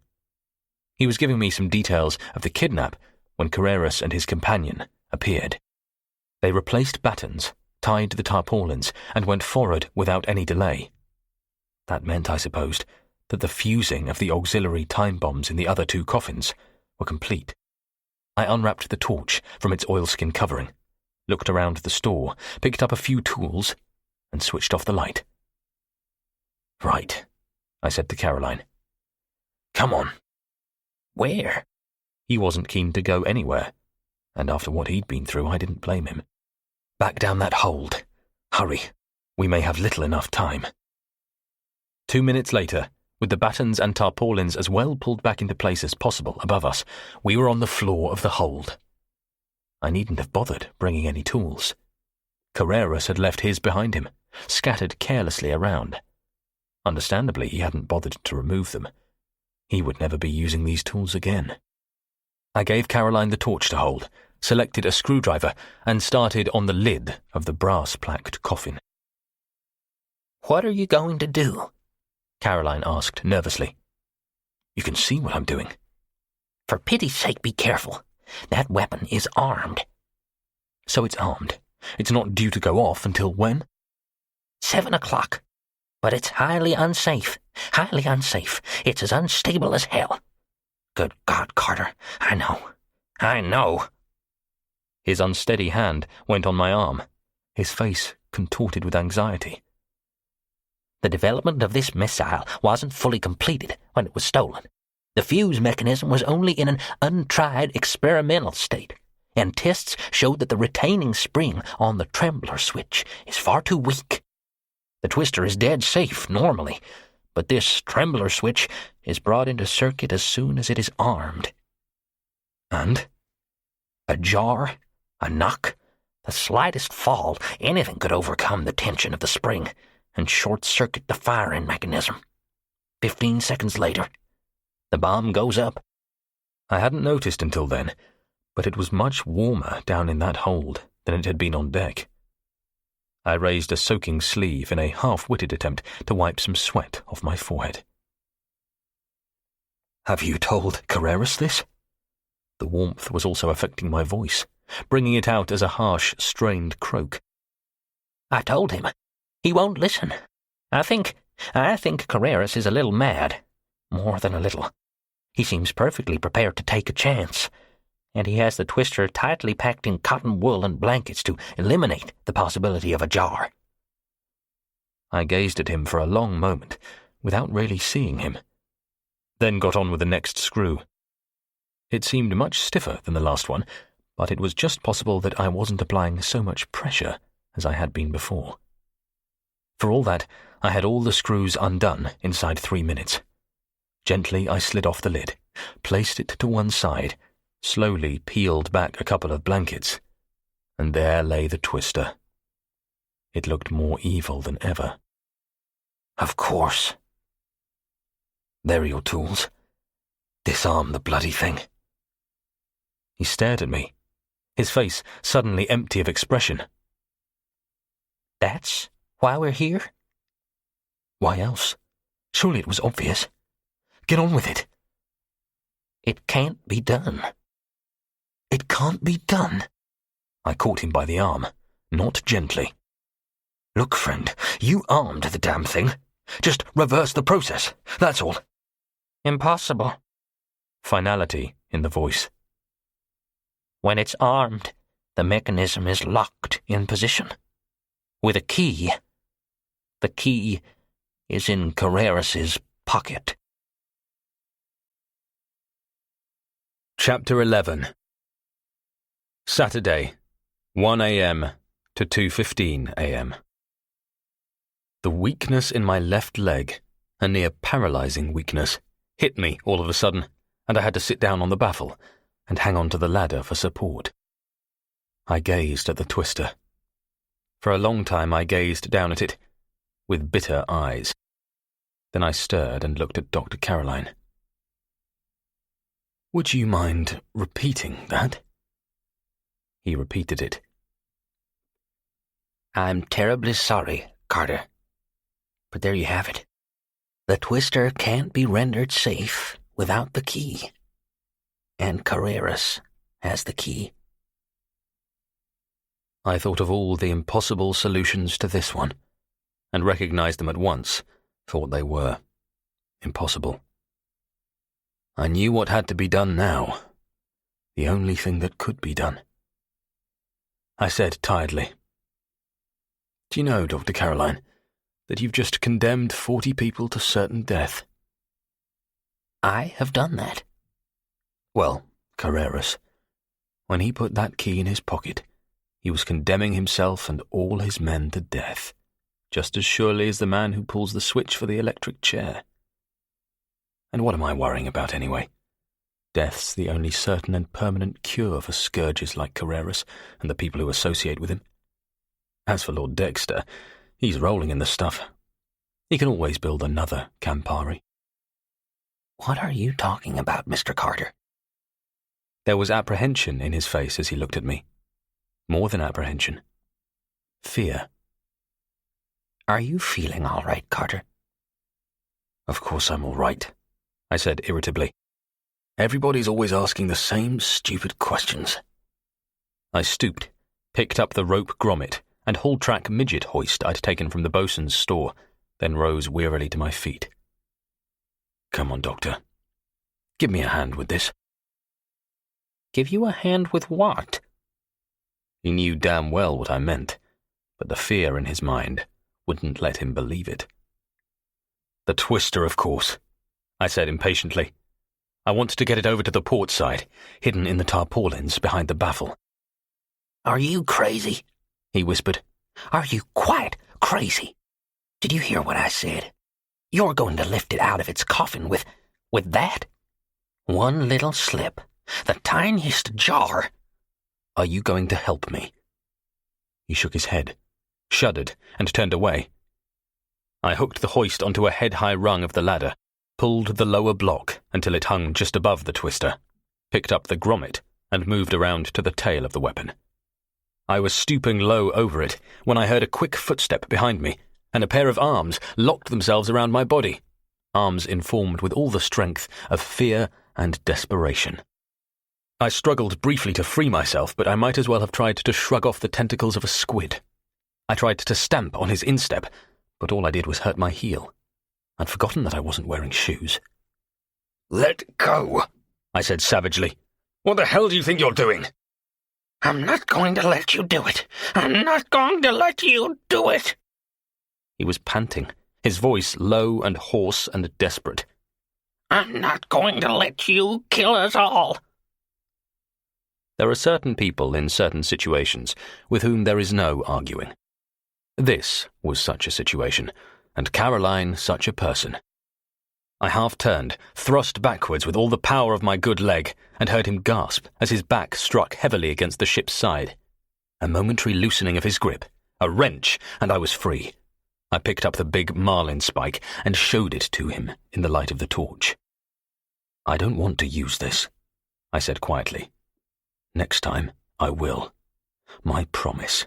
He was giving me some details of the kidnap when Carreras and his companion appeared. They replaced battens, tied the tarpaulins, and went forward without any delay. That meant, I supposed, that the fusing of the auxiliary time bombs in the other 2 coffins were complete. I unwrapped the torch from its oilskin covering, looked around the store, picked up a few tools, and switched off the light. Right, I said to Caroline. Come on. Where? He wasn't keen to go anywhere, and after what he'd been through, I didn't blame him. Back down that hold. Hurry. We may have little enough time. 2 minutes later, with the battens and tarpaulins as well pulled back into place as possible above us, we were on the floor of the hold. I needn't have bothered bringing any tools. Carreras had left his behind him, scattered carelessly around. Understandably, he hadn't bothered to remove them. He would never be using these tools again. I gave Caroline the torch to hold, selected a screwdriver, and started on the lid of the brass-plaqued coffin. What are you going to do? Caroline asked nervously. You can see what I'm doing. For pity's sake, be careful. That weapon is armed. So it's armed. It's not due to go off until when? 7 o'clock. But it's highly unsafe. Highly unsafe. It's as unstable as hell. Good God, Carter. I know. His unsteady hand went on my arm, his face contorted with anxiety. The development of this missile wasn't fully completed when it was stolen. The fuse mechanism was only in an untried experimental state, and tests showed that the retaining spring on the trembler switch is far too weak. The twister is dead safe normally, but this trembler switch is brought into circuit as soon as it is armed. And? A jar, a knock, the slightest fall, anything could overcome the tension of the spring and short-circuit the firing mechanism. 15 seconds later, the bomb goes up. I hadn't noticed until then, but it was much warmer down in that hold than it had been on deck. I raised a soaking sleeve in a half-witted attempt to wipe some sweat off my forehead. Have you told Carreras this? The warmth was also affecting my voice, bringing it out as a harsh, strained croak. I told him. He won't listen. I think Carreras is a little mad. More than a little. He seems perfectly prepared to take a chance, and he has the twister tightly packed in cotton wool and blankets to eliminate the possibility of a jar. I gazed at him for a long moment, without really seeing him, then got on with the next screw. It seemed much stiffer than the last one, but it was just possible that I wasn't applying so much pressure as I had been before. For all that, I had all the screws undone inside 3 minutes. Gently I slid off the lid, placed it to one side, slowly peeled back a couple of blankets, and there lay the twister. It looked more evil than ever. Of course. There are your tools. Disarm the bloody thing. He stared at me, his face suddenly empty of expression. That's why we're here? Why else? Surely it was obvious. Get on with it. It can't be done. It can't be done. I caught him by the arm, not gently. Look, friend, you armed the damn thing. Just reverse the process, that's all. Impossible. Finality in the voice. When it's armed, the mechanism is locked in position. With a key. The key is in Carreras's pocket. Chapter 11. Saturday, 1 a.m. to 2:15 a.m. The weakness in my left leg, a near paralyzing weakness, hit me all of a sudden, and I had to sit down on the baffle and hang on to the ladder for support. I gazed at the twister. For a long time I gazed down at it, with bitter eyes. Then I stirred and looked at Dr. Caroline. Would you mind repeating that? He repeated it. I'm terribly sorry, Carter. But there you have it. The twister can't be rendered safe without the key. And Carreras has the key. I thought of all the impossible solutions to this one, and recognized them at once for what they were. Impossible. I knew what had to be done now. The only thing that could be done. I said tiredly, Do you know, Dr. Caroline, that you've just condemned 40 people to certain death? I have done that. Well, Carreras, when he put that key in his pocket, he was condemning himself and all his men to death, just as surely as the man who pulls the switch for the electric chair. And what am I worrying about anyway? Death's the only certain and permanent cure for scourges like Carreras and the people who associate with him. As for Lord Dexter, he's rolling in the stuff. He can always build another Campari. What are you talking about, Mr. Carter? There was apprehension in his face as he looked at me. More than apprehension. Fear. Are you feeling all right, Carter? Of course I'm all right, I said irritably. Everybody's always asking the same stupid questions. I stooped, picked up the rope grommet and haul-track midget hoist I'd taken from the bosun's store, then rose wearily to my feet. Come on, Doctor. Give me a hand with this. Give you a hand with what? He knew damn well what I meant, but the fear in his mind wouldn't let him believe it. The twister, of course, I said impatiently. I want to get it over to the port side, hidden in the tarpaulins behind the baffle. Are you crazy? He whispered. Are you quite crazy? Did you hear what I said? You're going to lift it out of its coffin with that? One little slip, the tiniest jar. Are you going to help me? He shook his head, shuddered, and turned away. I hooked the hoist onto a head-high rung of the ladder, pulled the lower block until it hung just above the twister, picked up the grommet, and moved around to the tail of the weapon. I was stooping low over it when I heard a quick footstep behind me, and a pair of arms locked themselves around my body, arms informed with all the strength of fear and desperation. I struggled briefly to free myself, but I might as well have tried to shrug off the tentacles of a squid. I tried to stamp on his instep, but all I did was hurt my heel. I'd forgotten that I wasn't wearing shoes. Let go, I said savagely. What the hell do you think you're doing? I'm not going to let you do it. I'm not going to let you do it. He was panting, his voice low and hoarse and desperate. I'm not going to let you kill us all. There are certain people in certain situations with whom there is no arguing. This was such a situation, and Caroline such a person. I half-turned, thrust backwards with all the power of my good leg, and heard him gasp as his back struck heavily against the ship's side. A momentary loosening of his grip, a wrench, and I was free. I picked up the big marlin spike and showed it to him in the light of the torch. I don't want to use this, I said quietly. Next time, I will. My promise.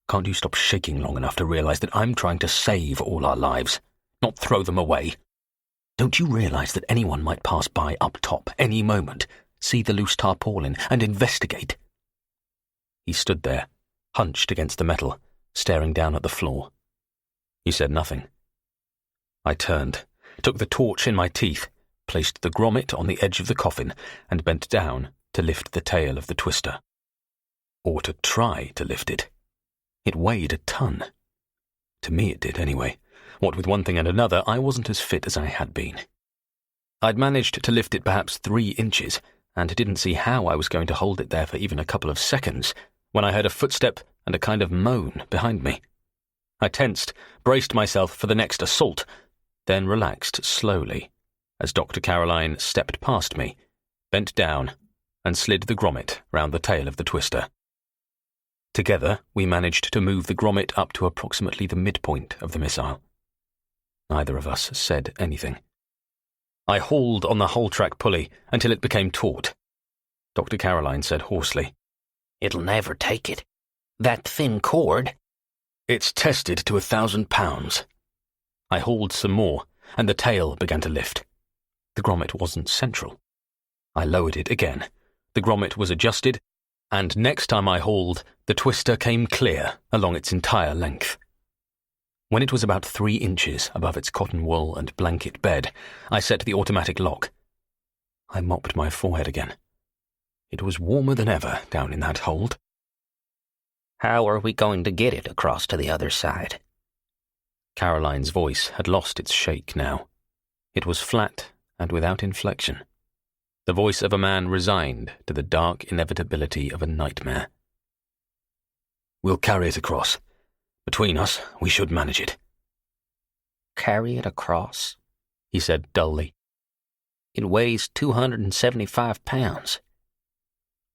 Can't you stop shaking long enough to realize that I'm trying to save all our lives, not throw them away? Don't you realize that anyone might pass by up top any moment, see the loose tarpaulin, and investigate? He stood there, hunched against the metal, staring down at the floor. He said nothing. I turned, took the torch in my teeth, placed the grommet on the edge of the coffin, and bent down to lift the tail of the twister. Or to try to lift it. It weighed a ton. To me it did, anyway. What with one thing and another, I wasn't as fit as I had been. I'd managed to lift it perhaps 3 inches, and didn't see how I was going to hold it there for even a couple of seconds, when I heard a footstep and a kind of moan behind me. I tensed, braced myself for the next assault, then relaxed slowly, as Dr. Caroline stepped past me, bent down, and slid the grommet round the tail of the twister. Together, we managed to move the grommet up to approximately the midpoint of the missile. Neither of us said anything. I hauled on the hull-track pulley until it became taut. Dr. Caroline said hoarsely, It'll never take it. That thin cord. It's tested to 1,000 pounds. I hauled some more, and the tail began to lift. The grommet wasn't central. I lowered it again. The grommet was adjusted, and next time I hauled, the twister came clear along its entire length. When it was about 3 inches above its cotton wool and blanket bed, I set the automatic lock. I mopped my forehead again. It was warmer than ever down in that hold. How are we going to get it across to the other side? Caroline's voice had lost its shake now. It was flat and without inflection. The voice of a man resigned to the dark inevitability of a nightmare. We'll carry it across. Between us, we should manage it. Carry it across? He said dully. It weighs 275 pounds.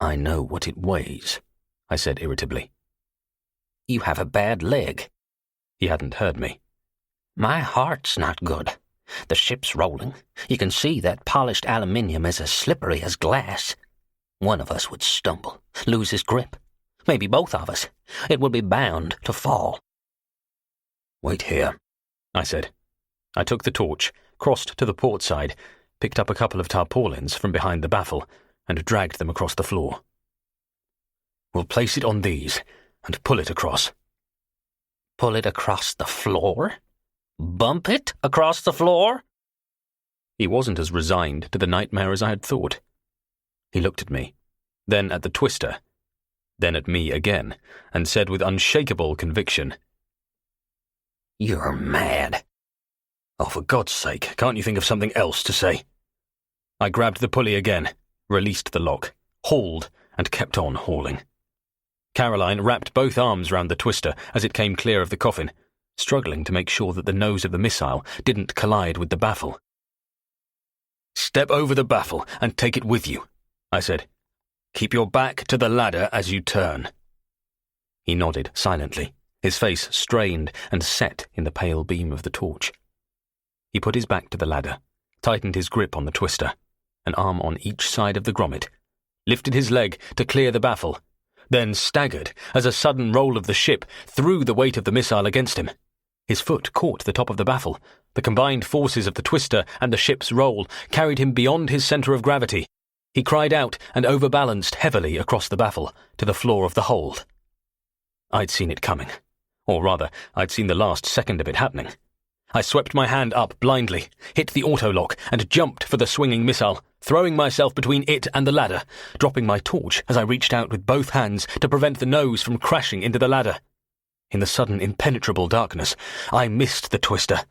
I know what it weighs, I said irritably. You have a bad leg. He hadn't heard me. My heart's not good. The ship's rolling. You can see that polished aluminium is as slippery as glass. One of us would stumble, lose his grip. Maybe both of us. It would be bound to fall. Wait here, I said. I took the torch, crossed to the port side, picked up a couple of tarpaulins from behind the baffle, and dragged them across the floor. We'll place it on these, and pull it across. Pull it across the floor? Bump it across the floor? He wasn't as resigned to the nightmare as I had thought. He looked at me, then at the twister, then at me again, and said with unshakable conviction, You're mad. Oh, for God's sake, can't you think of something else to say? I grabbed the pulley again, released the lock, hauled, and kept on hauling. Caroline wrapped both arms round the twister as it came clear of the coffin, struggling to make sure that the nose of the missile didn't collide with the baffle. Step over the baffle and take it with you, I said. Keep your back to the ladder as you turn. He nodded silently, his face strained and set in the pale beam of the torch. He put his back to the ladder, tightened his grip on the twister, an arm on each side of the grommet, lifted his leg to clear the baffle, then staggered as a sudden roll of the ship threw the weight of the missile against him. His foot caught the top of the baffle. The combined forces of the twister and the ship's roll carried him beyond his centre of gravity. He cried out and overbalanced heavily across the baffle to the floor of the hold. I'd seen it coming. Or rather, I'd seen the last second of it happening. I swept my hand up blindly, hit the auto-lock, and jumped for the swinging missile, throwing myself between it and the ladder, dropping my torch as I reached out with both hands to prevent the nose from crashing into the ladder. In the sudden impenetrable darkness, I missed the twister.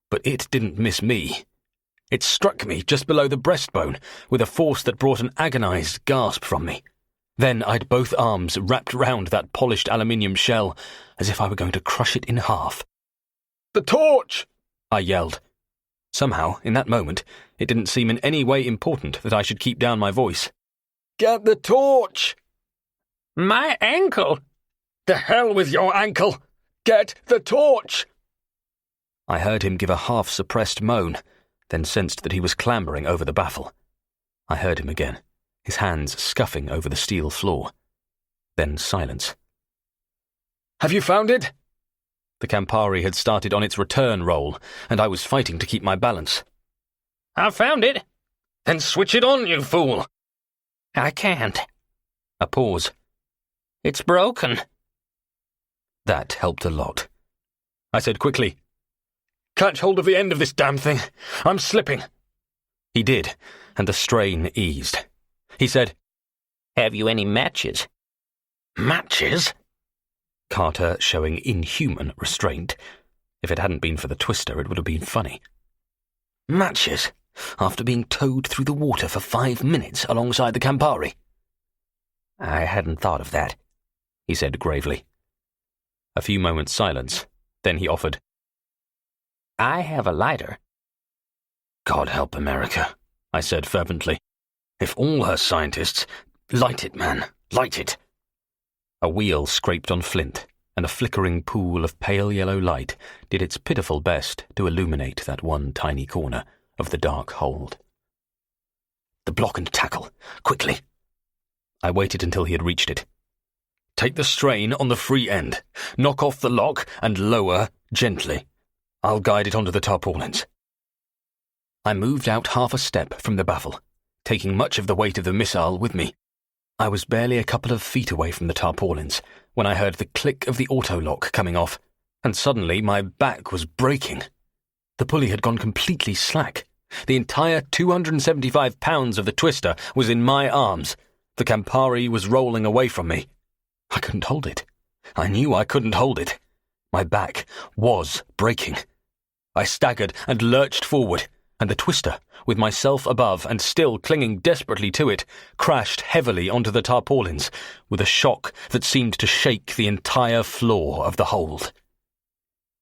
But it didn't miss me. It struck me just below the breastbone with a force that brought an agonized gasp from me. Then I'd both arms wrapped round that polished aluminium shell, as if I were going to crush it in half. "The torch!" I yelled. Somehow, in that moment, it didn't seem in any way important that I should keep down my voice. "Get the torch!" My ankle! "The hell with your ankle! Get the torch!" I heard him give a half-suppressed moan, then sensed that he was clambering over the baffle. I heard him again, his hands scuffing over the steel floor. Then silence. "Have you found it?" The Campari had started on its return roll, and I was fighting to keep my balance. I found it. "Then switch it on, you fool!" I can't. A pause. It's broken. That helped a lot. I said quickly, "Catch hold of the end of this damn thing. I'm slipping." He did, and the strain eased. He said, Have you any matches? "Matches?" Carter showing inhuman restraint. If it hadn't been for the twister, it would have been funny. "Matches? After being towed through the water for 5 minutes alongside the Campari?" "I hadn't thought of that," he said gravely. A few moments' silence, then he offered, I have a lighter. "God help America," I said fervently. "If all her scientists... Light it, man, light it." A wheel scraped on flint, and a flickering pool of pale yellow light did its pitiful best to illuminate that one tiny corner of the dark hold. "The block and tackle, quickly." I waited until he had reached it. "Take the strain on the free end, knock off the lock, and lower gently. I'll guide it onto the tarpaulins." I moved out half a step from the baffle, taking much of the weight of the missile with me. I was barely a couple of feet away from the tarpaulins when I heard the click of the auto-lock coming off, and suddenly my back was breaking. The pulley had gone completely slack. The entire 275 pounds of the twister was in my arms. The Campari was rolling away from me. I couldn't hold it. I knew I couldn't hold it. My back was breaking. I staggered and lurched forward, and the twister, with myself above and still clinging desperately to it, crashed heavily onto the tarpaulins with a shock that seemed to shake the entire floor of the hold.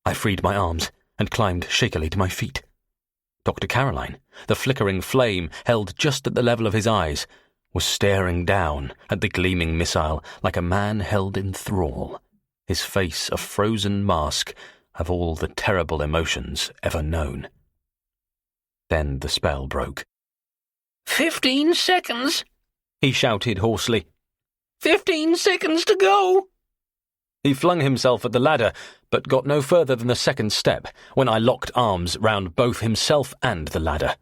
I freed my arms and climbed shakily to my feet. Dr. Caroline, the flickering flame held just at the level of his eyes, was staring down at the gleaming missile like a man held in thrall, his face a frozen mask of all the terrible emotions ever known. Then the spell broke. 15 seconds, he shouted hoarsely. 15 seconds to go. He flung himself at the ladder, but got no further than the second step when I locked arms round both himself and the ladder.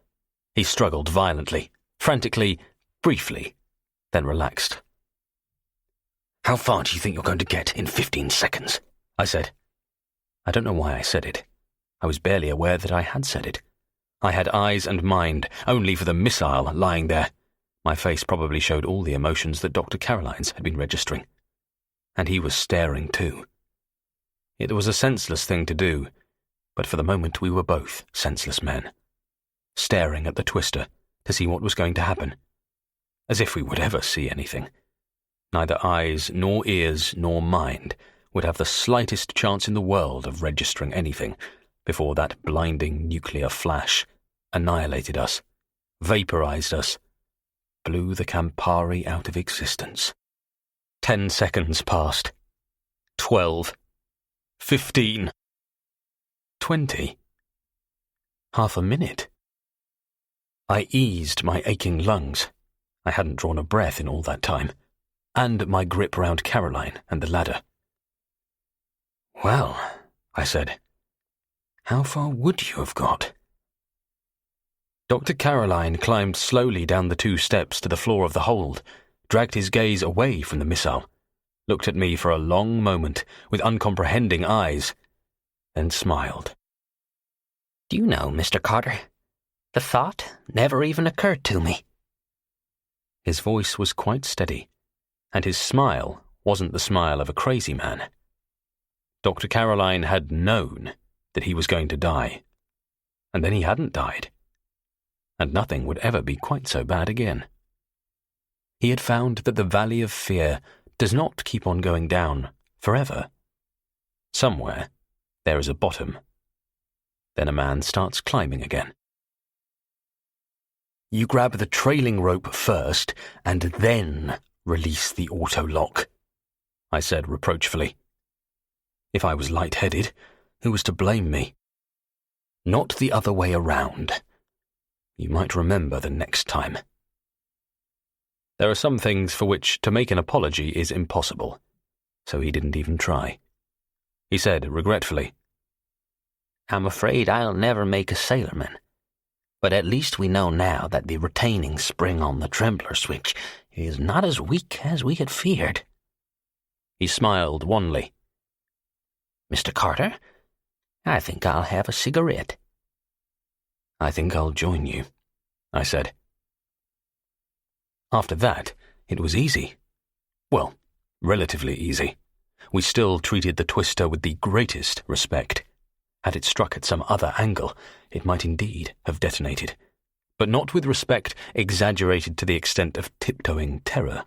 He struggled violently, frantically, briefly, then relaxed. "How far do you think you're going to get in 15 seconds? I said. I don't know why I said it. I was barely aware that I had said it. I had eyes and mind only for the missile lying there. My face probably showed all the emotions that Dr. Caroline's had been registering. And he was staring too. It was a senseless thing to do, but for the moment we were both senseless men, staring at the twister to see what was going to happen. As if we would ever see anything. Neither eyes, nor ears, nor mind would have the slightest chance in the world of registering anything before that blinding nuclear flash annihilated us, vaporized us, blew the Campari out of existence. 10 seconds passed. 12. 15. 20. Half a minute. I eased my aching lungs. I hadn't drawn a breath in all that time, and my grip round Caroline and the ladder. "Well," I said, "how far would you have got?" Dr. Caroline climbed slowly down the 2 steps to the floor of the hold, dragged his gaze away from the missile, looked at me for a long moment with uncomprehending eyes, then smiled. "Do you know, Mr. Carter, the thought never even occurred to me." His voice was quite steady, and his smile wasn't the smile of a crazy man. Dr. Caroline had known that he was going to die, and then he hadn't died, and nothing would ever be quite so bad again. He had found that the valley of fear does not keep on going down forever. Somewhere there is a bottom. Then a man starts climbing again. You grab the trailing rope first, and then release the auto-lock, I said reproachfully. If I was light-headed, who was to blame me? Not the other way around. You might remember the next time. There are some things for which to make an apology is impossible, so he didn't even try. He said regretfully, I'm afraid I'll never make a sailorman, but at least we know now that the retaining spring on the trembler switch is not as weak as we had feared. He smiled wanly. Mr. Carter, I think I'll have a cigarette. I think I'll join you, I said. After that, it was easy. Well, relatively easy. We still treated the twister with the greatest respect. Had it struck at some other angle, it might indeed have detonated, but not with respect exaggerated to the extent of tiptoeing terror.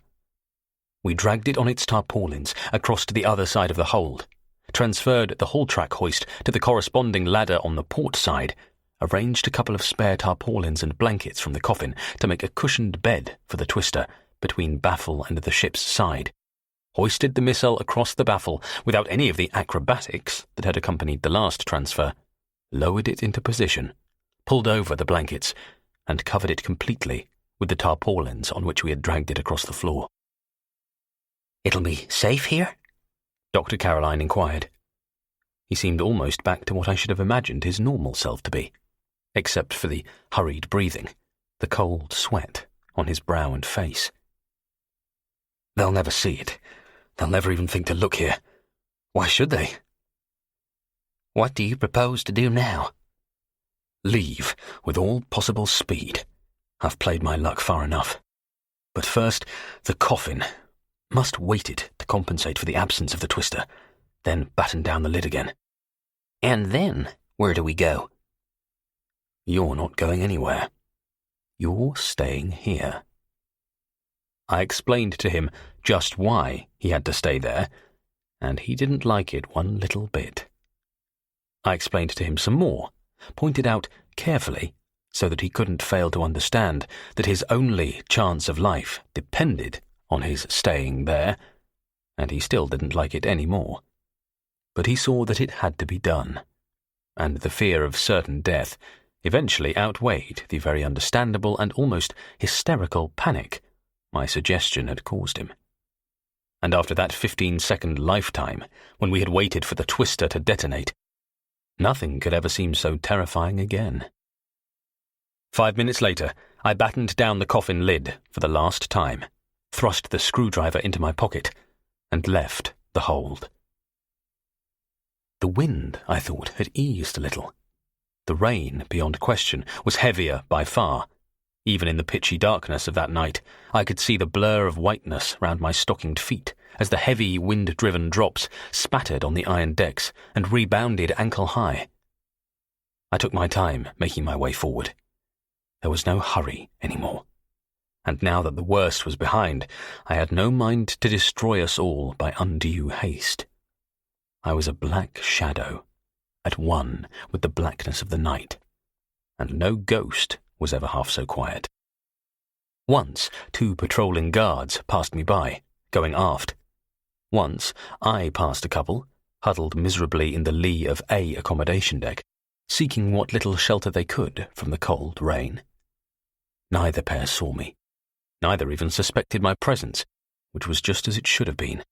We dragged it on its tarpaulins across to the other side of the hold, transferred the haul-track hoist to the corresponding ladder on the port side, arranged a couple of spare tarpaulins and blankets from the coffin to make a cushioned bed for the twister between baffle and the ship's side, hoisted the missile across the baffle without any of the acrobatics that had accompanied the last transfer, lowered it into position, pulled over the blankets, and covered it completely with the tarpaulins on which we had dragged it across the floor. It'll be safe here? Dr. Caroline inquired. He seemed almost back to what I should have imagined his normal self to be, except for the hurried breathing, the cold sweat on his brow and face. They'll never see it. They'll never even think to look here. Why should they? What do you propose to do now? Leave, with all possible speed. I've played my luck far enough. But first, the coffin. Must weight it to compensate for the absence of the twister, then batten down the lid again. And then, where do we go? You're not going anywhere. You're staying here. I explained to him just why he had to stay there, and he didn't like it one little bit. I explained to him some more, pointed out carefully, so that he couldn't fail to understand that his only chance of life depended on his staying there, and he still didn't like it any more. But he saw that it had to be done, and the fear of certain death eventually outweighed the very understandable and almost hysterical panic my suggestion had caused him. And after that 15-second lifetime, when we had waited for the twister to detonate, nothing could ever seem so terrifying again. 5 minutes later, I battened down the coffin lid for the last time, thrust the screwdriver into my pocket, and left the hold. The wind, I thought, had eased a little. The rain, beyond question, was heavier by far. Even in the pitchy darkness of that night, I could see the blur of whiteness round my stockinged feet as the heavy wind-driven drops spattered on the iron decks and rebounded ankle-high. I took my time making my way forward. There was no hurry anymore. And now that the worst was behind, I had no mind to destroy us all by undue haste. I was a black shadow, at one with the blackness of the night, and no ghost was ever half so quiet. Once 2 patrolling guards passed me by, going aft. Once I passed a couple, huddled miserably in the lee of a accommodation deck, seeking what little shelter they could from the cold rain. Neither pair saw me. Neither even suspected my presence, which was just as it should have been.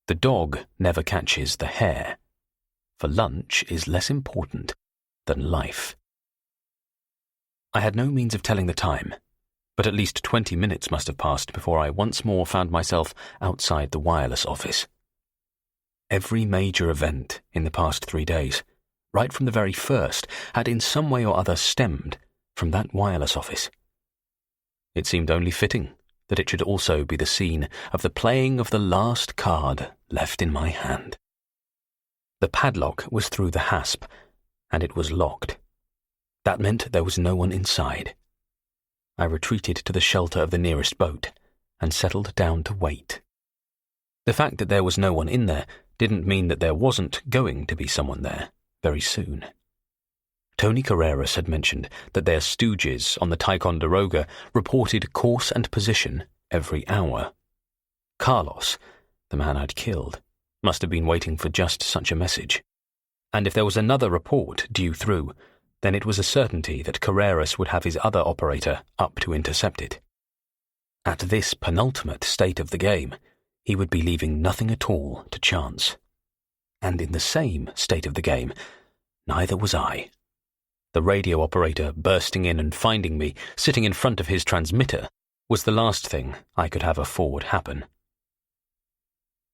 The dog never catches the hare, for lunch is less important than life. I had no means of telling the time, but at least 20 minutes must have passed before I once more found myself outside the wireless office. Every major event in the past 3 days, right from the very first, had in some way or other stemmed from that wireless office. It seemed only fitting that it should also be the scene of the playing of the last card left in my hand. The padlock was through the hasp, and it was locked. That meant there was no one inside. I retreated to the shelter of the nearest boat and settled down to wait. The fact that there was no one in there didn't mean that there wasn't going to be someone there very soon. Tony Carreras had mentioned that their stooges on the Ticonderoga reported course and position every hour. Carlos, the man I'd killed, must have been waiting for just such a message. And if there was another report due through, then it was a certainty that Carreras would have his other operator up to intercept it. At this penultimate state of the game, he would be leaving nothing at all to chance. And in the same state of the game, neither was I. The radio operator bursting in and finding me sitting in front of his transmitter was the last thing I could have afford happen.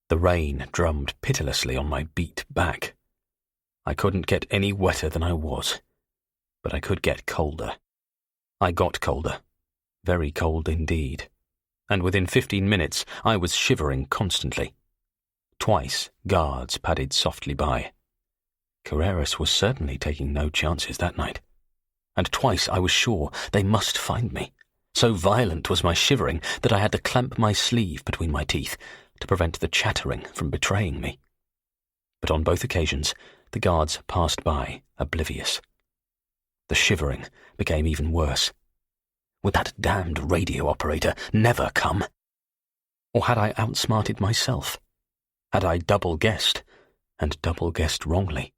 The rain drummed pitilessly on my beat back. I couldn't get any wetter than I was, but I could get colder. I got colder, very cold indeed, and within 15 minutes I was shivering constantly. Twice guards padded softly by. Carreras was certainly taking no chances that night, and twice I was sure they must find me. So violent was my shivering that I had to clamp my sleeve between my teeth to prevent the chattering from betraying me. But on both occasions, the guards passed by, oblivious. The shivering became even worse. Would that damned radio operator never come? Or had I outsmarted myself? Had I double-guessed, and double-guessed wrongly?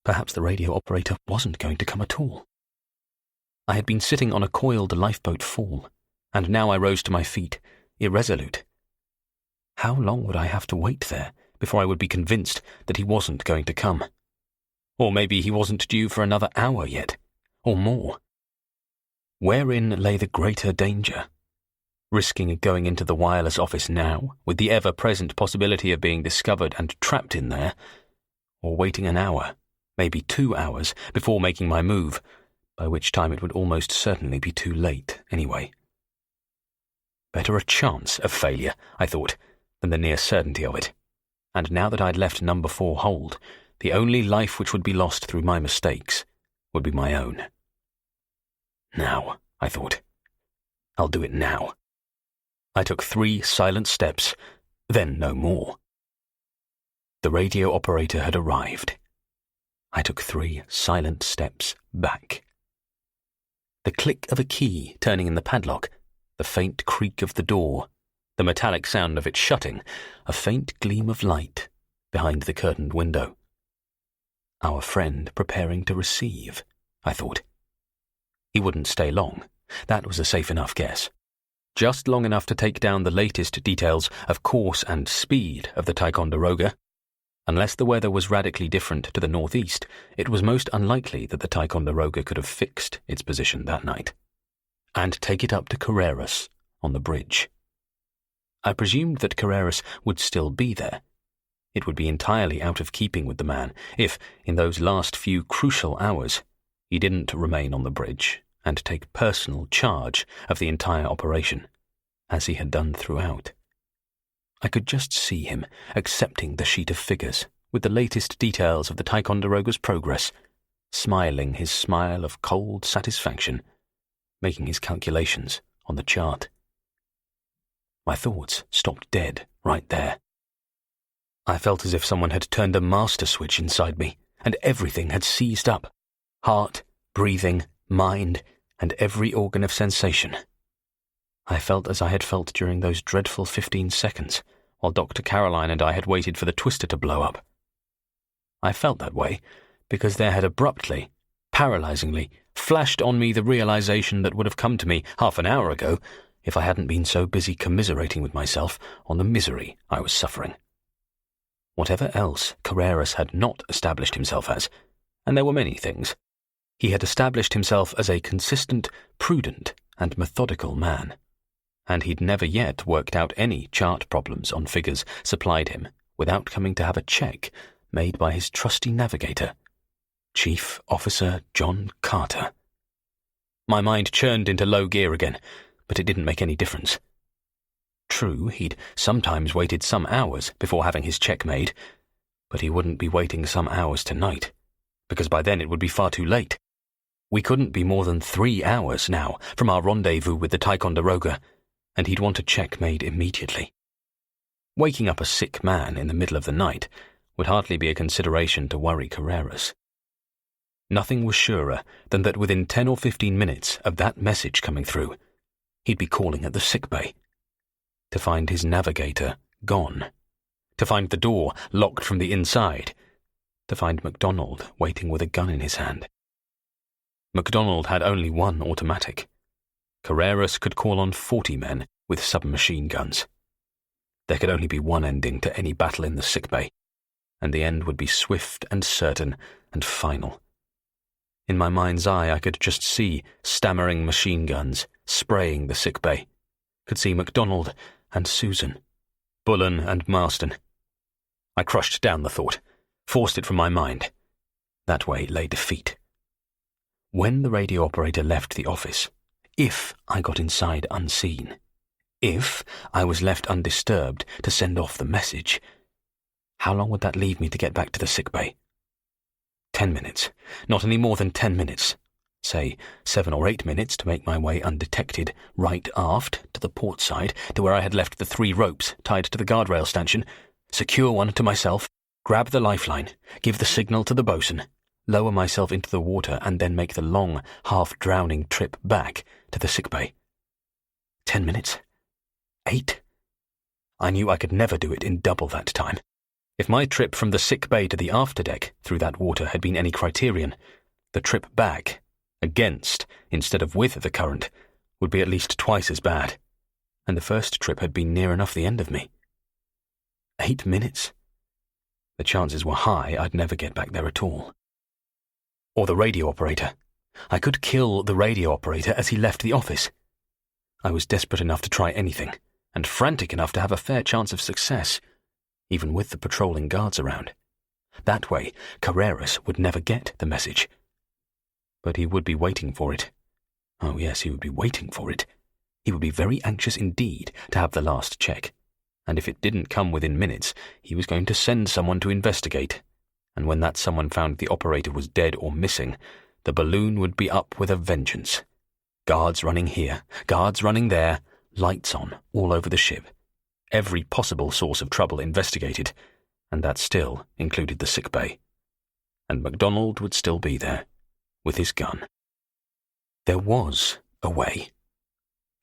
Perhaps the radio operator wasn't going to come at all. I had been sitting on a coiled lifeboat form, and now I rose to my feet, irresolute. How long would I have to wait there before I would be convinced that he wasn't going to come? Or maybe he wasn't due for another hour yet, or more. Wherein lay the greater danger? Risking going into the wireless office now, with the ever-present possibility of being discovered and trapped in there, or waiting an hour, maybe 2 hours, before making my move, by which time it would almost certainly be too late anyway. Better a chance of failure, I thought, than the near certainty of it. And now that I'd left number 4 hold, the only life which would be lost through my mistakes would be my own. Now, I thought. I'll do it now. I took 3 silent steps, then no more. The radio operator had arrived. I took 3 silent steps back. The click of a key turning in the padlock, the faint creak of the door, the metallic sound of it shutting, a faint gleam of light behind the curtained window. Our friend preparing to receive, I thought. He wouldn't stay long. That was a safe enough guess. Just long enough to take down the latest details of course and speed of the Ticonderoga. Unless the weather was radically different to the northeast, it was most unlikely that the Ticonderoga could have fixed its position that night. And take it up to Carreras on the bridge. I presumed that Carreras would still be there. It would be entirely out of keeping with the man if, in those last few crucial hours, he didn't remain on the bridge and take personal charge of the entire operation, as he had done throughout. I could just see him accepting the sheet of figures with the latest details of the Ticonderoga's progress, smiling his smile of cold satisfaction, making his calculations on the chart. My thoughts stopped dead right there. I felt as if someone had turned a master switch inside me, and everything had seized up. Heart, breathing, mind, and every organ of sensation. I felt as I had felt during those dreadful 15 seconds, while Dr. Caroline and I had waited for the twister to blow up. I felt that way because there had abruptly, paralyzingly, flashed on me the realization that would have come to me half an hour ago if I hadn't been so busy commiserating with myself on the misery I was suffering. Whatever else Carreras had not established himself as, and there were many things, he had established himself as a consistent, prudent, and methodical man, and he'd never yet worked out any chart problems on figures supplied him without coming to have a check made by his trusty navigator, Chief Officer John Carter. My mind churned into low gear again, but it didn't make any difference. True, he'd sometimes waited some hours before having his check made, But he wouldn't be waiting some hours tonight, because by then it would be far too late. We couldn't be more than 3 hours now from our rendezvous with the Ticonderoga, and he'd want a check made immediately. Waking up a sick man in the middle of the night would hardly be a consideration to worry Carreras. Nothing was surer than that within 10 or 15 minutes of that message coming through, he'd be calling at the sick bay. To find his navigator gone. To find the door locked from the inside. To find MacDonald waiting with a gun in his hand. MacDonald had only one automatic. Carreras could call on 40 men with submachine guns. There could only be one ending to any battle in the sick bay, and the end would be swift and certain and final. In my mind's eye, I could just see stammering machine guns spraying the sick bay. Could see MacDonald and Susan, Bullen and Marston. I crushed down the thought, forced it from my mind. That way lay defeat. When the radio operator left the office, if I got inside unseen, if I was left undisturbed to send off the message, how long would that leave me to get back to the sick bay? 10 minutes, not any more than 10 minutes. Say 7 or 8 minutes to make my way undetected right aft to the port side, to where I had left the 3 ropes tied to the guardrail stanchion, secure one to myself, grab the lifeline, give the signal to the boatswain, lower myself into the water, and then make the long, half-drowning trip back to the sick bay. 10 minutes? 8? I knew I could never do it in double that time. If my trip from the sick bay to the afterdeck through that water had been any criterion, the trip back, against instead of with the current, would be at least twice as bad, and the first trip had been near enough the end of me. 8 minutes? The chances were high I'd never get back there at all. Or the radio operator. I could kill the radio operator as he left the office. I was desperate enough to try anything, and frantic enough to have a fair chance of success, even with the patrolling guards around. That way, Carreras would never get the message. But he would be waiting for it. Oh yes, he would be waiting for it. He would be very anxious indeed to have the last check, and if it didn't come within minutes, he was going to send someone to investigate, and when that someone found the operator was dead or missing, the balloon would be up with a vengeance. Guards running here, guards running there, lights on all over the ship. Every possible source of trouble investigated, and that still included the sick bay. And MacDonald would still be there, with his gun. There was a way.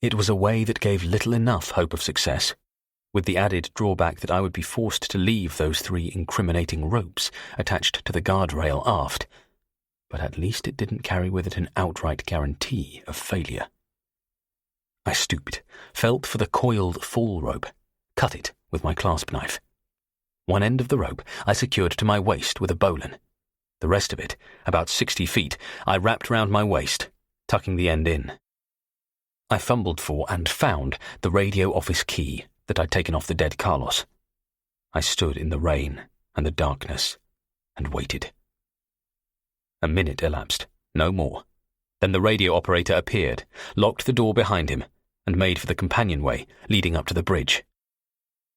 It was a way that gave little enough hope of success, with the added drawback that I would be forced to leave those 3 incriminating ropes attached to the guardrail aft, but at least it didn't carry with it an outright guarantee of failure. I stooped, felt for the coiled fall rope, cut it with my clasp knife. One end of the rope I secured to my waist with a bowline. The rest of it, about 60 feet, I wrapped round my waist, tucking the end in. I fumbled for and found the radio office key that I'd taken off the dead Carlos. I stood in the rain and the darkness and waited. A minute elapsed, no more. Then the radio operator appeared, locked the door behind him, and made for the companionway leading up to the bridge.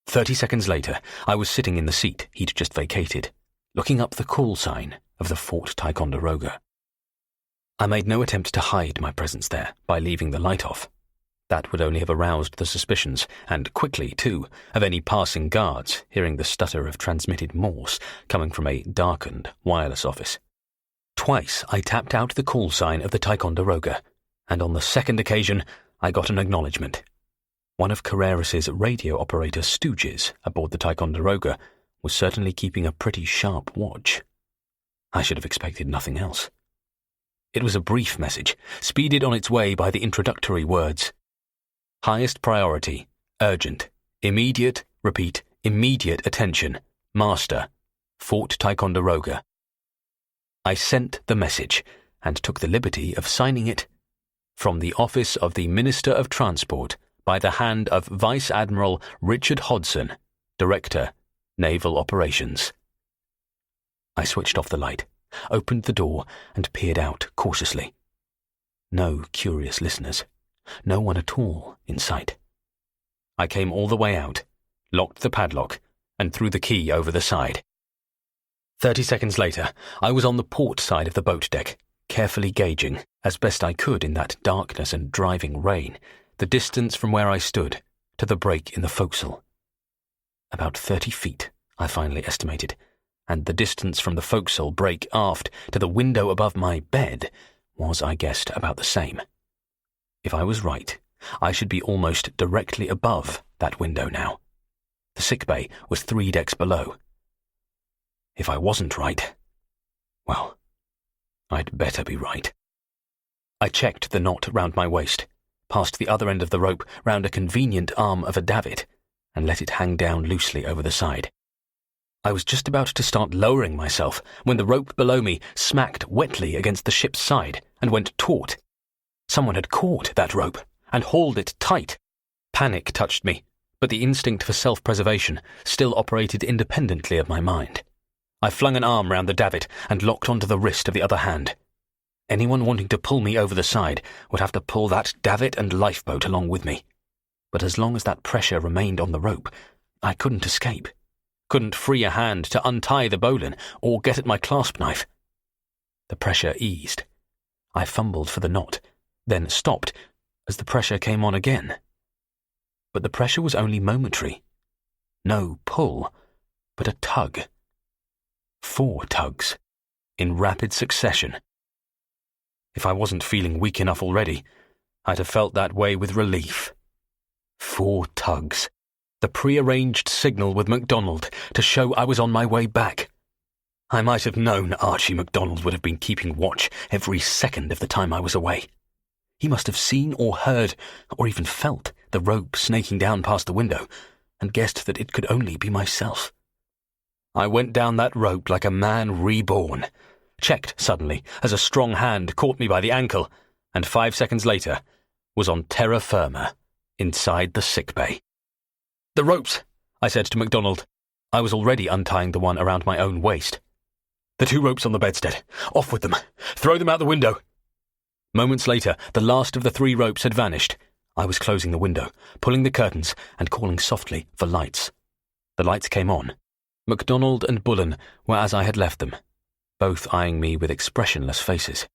30 seconds later, I was sitting in the seat he'd just vacated, looking up the call sign of the Fort Ticonderoga. I made no attempt to hide my presence there by leaving the light off. That would only have aroused the suspicions, and quickly, too, of any passing guards hearing the stutter of transmitted Morse coming from a darkened wireless office. Twice I tapped out the call sign of the Ticonderoga, and on the second occasion I got an acknowledgement. One of Carreras's radio operator stooges aboard the Ticonderoga was certainly keeping a pretty sharp watch. I should have expected nothing else. It was a brief message, speeded on its way by the introductory words. Highest priority, urgent, immediate, repeat, immediate attention, master, Fort Ticonderoga. I sent the message, and took the liberty of signing it, from the office of the Minister of Transport, by the hand of Vice Admiral Richard Hodson, Director, Naval Operations. I switched off the light, opened the door, and peered out cautiously. No curious listeners, no one at all in sight. I came all the way out, locked the padlock, and threw the key over the side. 30 seconds later, I was on the port side of the boat deck, carefully gauging, as best I could in that darkness and driving rain, the distance from where I stood to the break in the forecastle. About 30 feet, I finally estimated, and the distance from the forecastle break aft to the window above my bed was, I guessed, about the same. If I was right, I should be almost directly above that window now. The sick bay was 3 decks below. If I wasn't right, well, I'd better be right. I checked the knot round my waist, passed the other end of the rope round a convenient arm of a davit, and let it hang down loosely over the side. I was just about to start lowering myself when the rope below me smacked wetly against the ship's side and went taut. Someone had caught that rope and hauled it tight. Panic touched me, but the instinct for self-preservation still operated independently of my mind. I flung an arm round the davit and locked onto the wrist of the other hand. Anyone wanting to pull me over the side would have to pull that davit and lifeboat along with me. But as long as that pressure remained on the rope, I couldn't escape. Couldn't free a hand to untie the bowline or get at my clasp knife. The pressure eased. I fumbled for the knot, then stopped as the pressure came on again. But the pressure was only momentary. No pull, but a tug. 4 tugs, in rapid succession. If I wasn't feeling weak enough already, I'd have felt that way with relief. 4 tugs. The prearranged signal with MacDonald to show I was on my way back. I might have known Archie MacDonald would have been keeping watch every second of the time I was away. He must have seen or heard, or even felt, the rope snaking down past the window, and guessed that it could only be myself. I went down that rope like a man reborn, checked suddenly as a strong hand caught me by the ankle, and 5 seconds later was on terra firma, inside the sick bay. "The ropes," I said to MacDonald. I was already untying the one around my own waist. "The 2 ropes on the bedstead. Off with them. Throw them out the window." Moments later, the last of the 3 ropes had vanished. I was closing the window, pulling the curtains, and calling softly for lights. The lights came on. MacDonald and Bullen were as I had left them, both eyeing me with expressionless faces.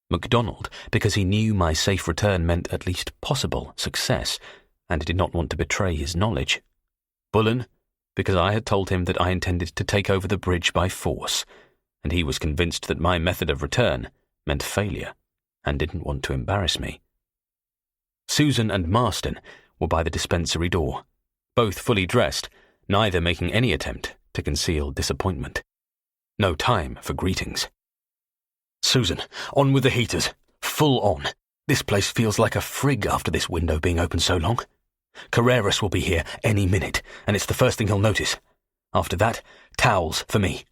MacDonald, because he knew my safe return meant at least possible success, and did not want to betray his knowledge. Bullen, because I had told him that I intended to take over the bridge by force, and he was convinced that my method of return meant failure, and didn't want to embarrass me. Susan and Marston were by the dispensary door, both fully dressed, neither making any attempt to conceal disappointment. No time for greetings. "Susan, on with the heaters. Full on. This place feels like a frig after this window being open so long. Carreras will be here any minute, and it's the first thing he'll notice. After that, towels for me.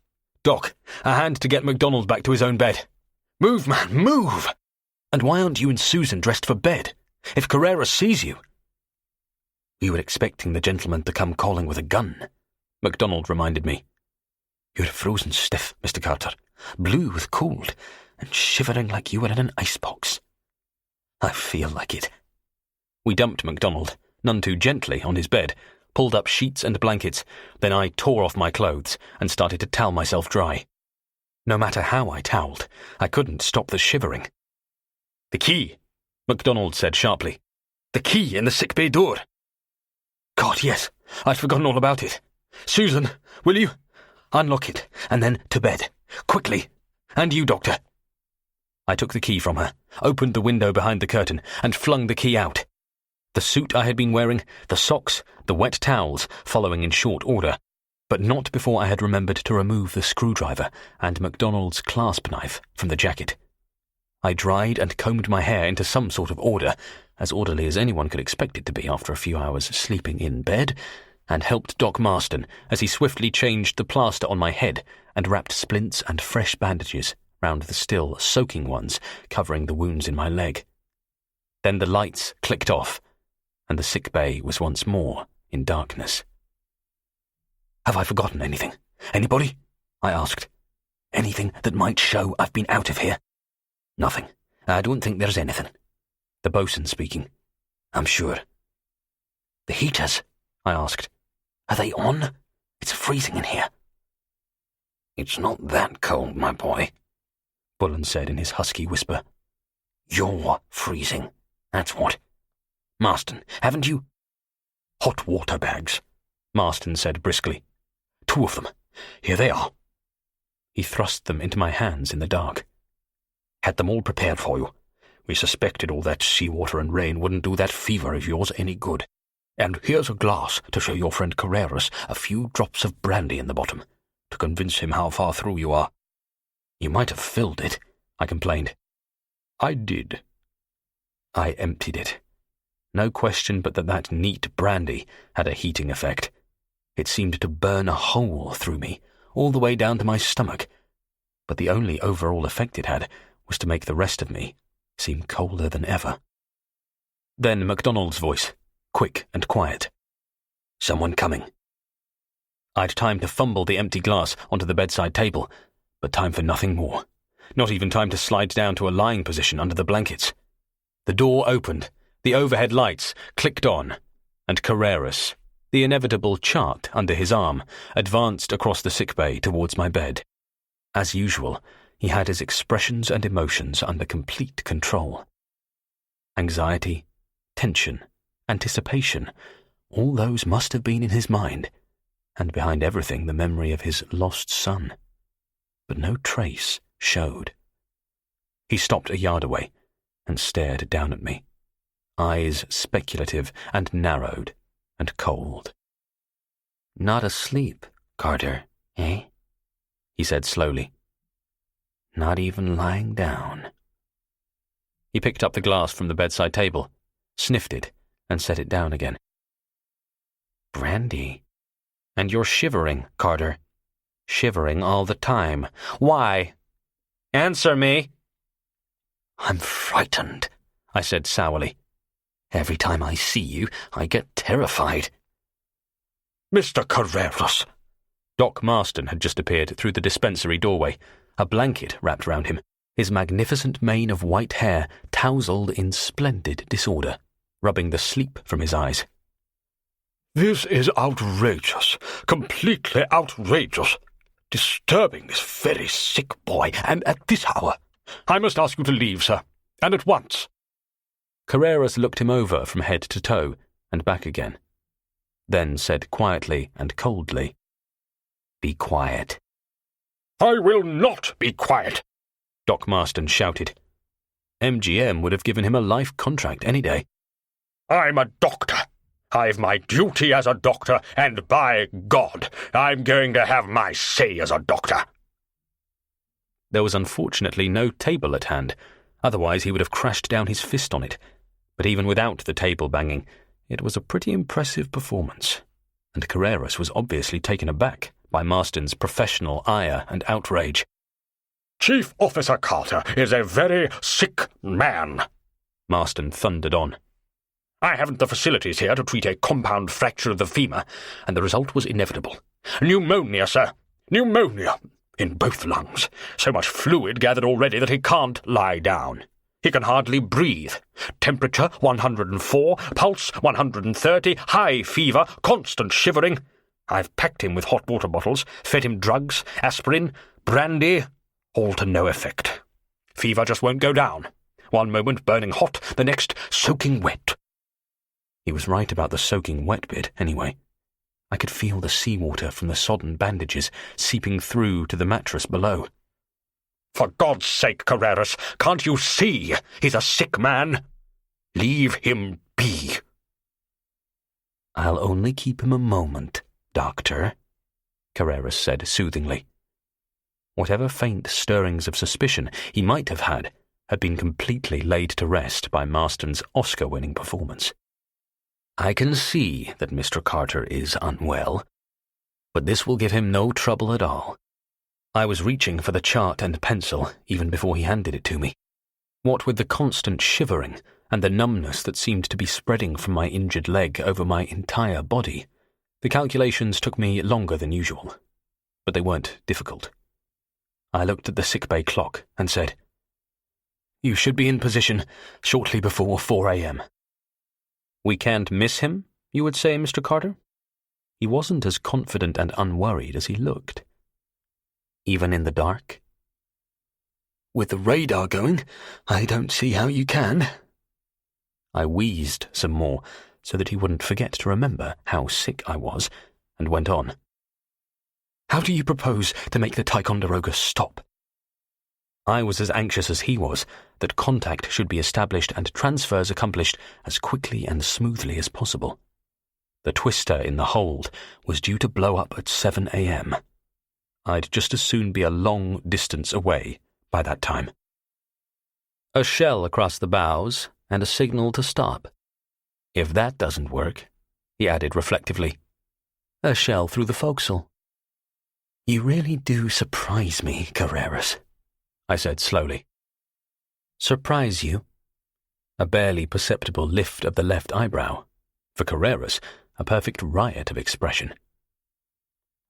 Doc, a hand to get MacDonald back to his own bed. Move, man, move! And why aren't you and Susan dressed for bed? If Carreras sees you..." "We were expecting the gentleman to come calling with a gun," MacDonald reminded me. "You're frozen stiff, Mr. Carter, blue with cold, and shivering like you were in an icebox." "I feel like it." We dumped MacDonald, none too gently, on his bed, pulled up sheets and blankets, then I tore off my clothes and started to towel myself dry. No matter how I toweled, I couldn't stop the shivering. "The key," MacDonald said sharply. "The key in the sick bay door." "God, yes, I'd forgotten all about it. Susan, will you? Unlock it, and then to bed. Quickly. And you, Doctor." I took the key from her, opened the window behind the curtain, and flung the key out. The suit I had been wearing, the socks, the wet towels, following in short order, but not before I had remembered to remove the screwdriver and MacDonald's clasp knife from the jacket. I dried and combed my hair into some sort of order, as orderly as anyone could expect it to be after a few hours sleeping in bed, and helped Doc Marston as he swiftly changed the plaster on my head and wrapped splints and fresh bandages round the still soaking ones covering the wounds in my leg. Then the lights clicked off, and the sick bay was once more in darkness. "Have I forgotten anything? Anybody?" I asked. "Anything that might show I've been out of here?" "Nothing. I don't think there's anything." The bosun speaking. "I'm sure." "The heaters?" I asked. "Are they on? It's freezing in here." It's not that cold, my boy, Bullen said in his husky whisper. You're freezing, that's what. Marston, haven't you? Hot water bags, Marston said briskly. 2 of them. Here they are. He thrust them into my hands in the dark. Had them all prepared for you. We suspected all that seawater and rain wouldn't do that fever of yours any good. And here's a glass to show your friend Carreras a few drops of brandy in the bottom, to convince him how far through you are. You might have filled it, I complained. I did. I emptied it. No question but that neat brandy had a heating effect. It seemed to burn a hole through me, all the way down to my stomach. But the only overall effect it had was to make the rest of me seem colder than ever. Then MacDonald's voice, quick and quiet. Someone coming. I'd time to fumble the empty glass onto the bedside table, but time for nothing more. Not even time to slide down to a lying position under the blankets. The door opened, the overhead lights clicked on, and Carreras, the inevitable chart under his arm, advanced across the sickbay towards my bed. As usual, he had his expressions and emotions under complete control. Anxiety, tension, anticipation, all those must have been in his mind, and behind everything the memory of his lost son. But no trace showed. He stopped a yard away and stared down at me, eyes speculative and narrowed and cold. Not asleep, Carter, eh? He said slowly. Not even lying down. He picked up the glass from the bedside table, sniffed it, and set it down again. Brandy. And you're shivering, Carter. Shivering all the time. Why? Answer me. I'm frightened, I said sourly. Every time I see you, I get terrified. Mr. Carreras. Doc Marston had just appeared through the dispensary doorway, a blanket wrapped round him, his magnificent mane of white hair tousled in splendid disorder, rubbing the sleep from his eyes. This is outrageous, completely outrageous. Disturbing this very sick boy, and at this hour. I must ask you to leave, sir, and at once. Carreras looked him over from head to toe and back again, then said quietly and coldly, Be quiet. I will not be quiet, Doc Marston shouted. MGM would have given him a life contract any day. I'm a doctor. I've my duty as a doctor, and by God, I'm going to have my say as a doctor. There was unfortunately no table at hand, otherwise he would have crashed down his fist on it. But even without the table banging, it was a pretty impressive performance, and Carreras was obviously taken aback by Marston's professional ire and outrage. Chief Officer Carter is a very sick man, Marston thundered on. I haven't the facilities here to treat a compound fracture of the femur, and the result was inevitable. Pneumonia, sir. Pneumonia. In both lungs. So much fluid gathered already that he can't lie down. He can hardly breathe. Temperature 104, pulse 130, high fever, constant shivering. I've packed him with hot water bottles, fed him drugs, aspirin, brandy, all to no effect. Fever just won't go down. One moment burning hot, the next soaking wet. He was right about the soaking wet bit, anyway. I could feel the seawater from the sodden bandages seeping through to the mattress below. For God's sake, Carreras, can't you see he's a sick man? Leave him be. I'll only keep him a moment, Doctor, Carreras said soothingly. Whatever faint stirrings of suspicion he might have had been completely laid to rest by Marston's Oscar-winning performance. I can see that Mr. Carter is unwell, but this will give him no trouble at all. I was reaching for the chart and pencil even before he handed it to me. What with the constant shivering and the numbness that seemed to be spreading from my injured leg over my entire body, the calculations took me longer than usual, but they weren't difficult. I looked at the sickbay clock and said, You should be in position shortly before 4 a.m. We can't miss him, you would say, Mr. Carter? He wasn't as confident and unworried as he looked. even in the dark? With the radar going, I don't see how you can. I wheezed some more so that he wouldn't forget to remember how sick I was, and went on. How do you propose to make the Ticonderoga stop? I was as anxious as he was that contact should be established and transfers accomplished as quickly and smoothly as possible. The twister in the hold was due to blow up at 7 a.m. I'd just as soon be a long distance away by that time. A shell across the bows and a signal to stop. If that doesn't work, he added reflectively, a shell through the forecastle. You really do surprise me, Carreras, I said slowly. Surprise you? A barely perceptible lift of the left eyebrow. For Carreras, a perfect riot of expression.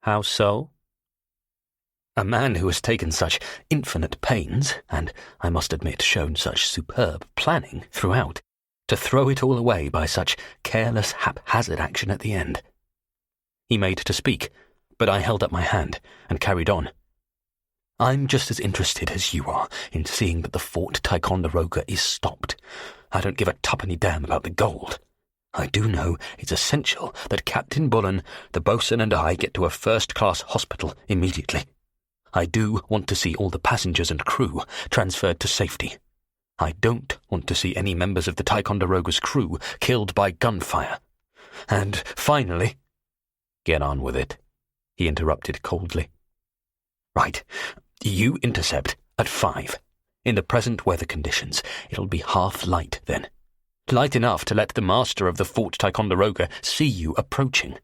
How so? A man who has taken such infinite pains, and, I must admit, shown such superb planning throughout, to throw it all away by such careless, haphazard action at the end. He made to speak, but I held up my hand and carried on. I'm just as interested as you are in seeing that the Fort Ticonderoga is stopped. I don't give a tuppenny damn about the gold. I do know it's essential that Captain Bullen, the boatswain, and I get to a first-class hospital immediately. I do want to see all the passengers and crew transferred to safety. I don't want to see any members of the Ticonderoga's crew killed by gunfire. And finally— Get on with it, he interrupted coldly. Right, you intercept at 5. In the present weather conditions, it'll be half light then. Light enough to let the master of the Fort Ticonderoga see you approaching.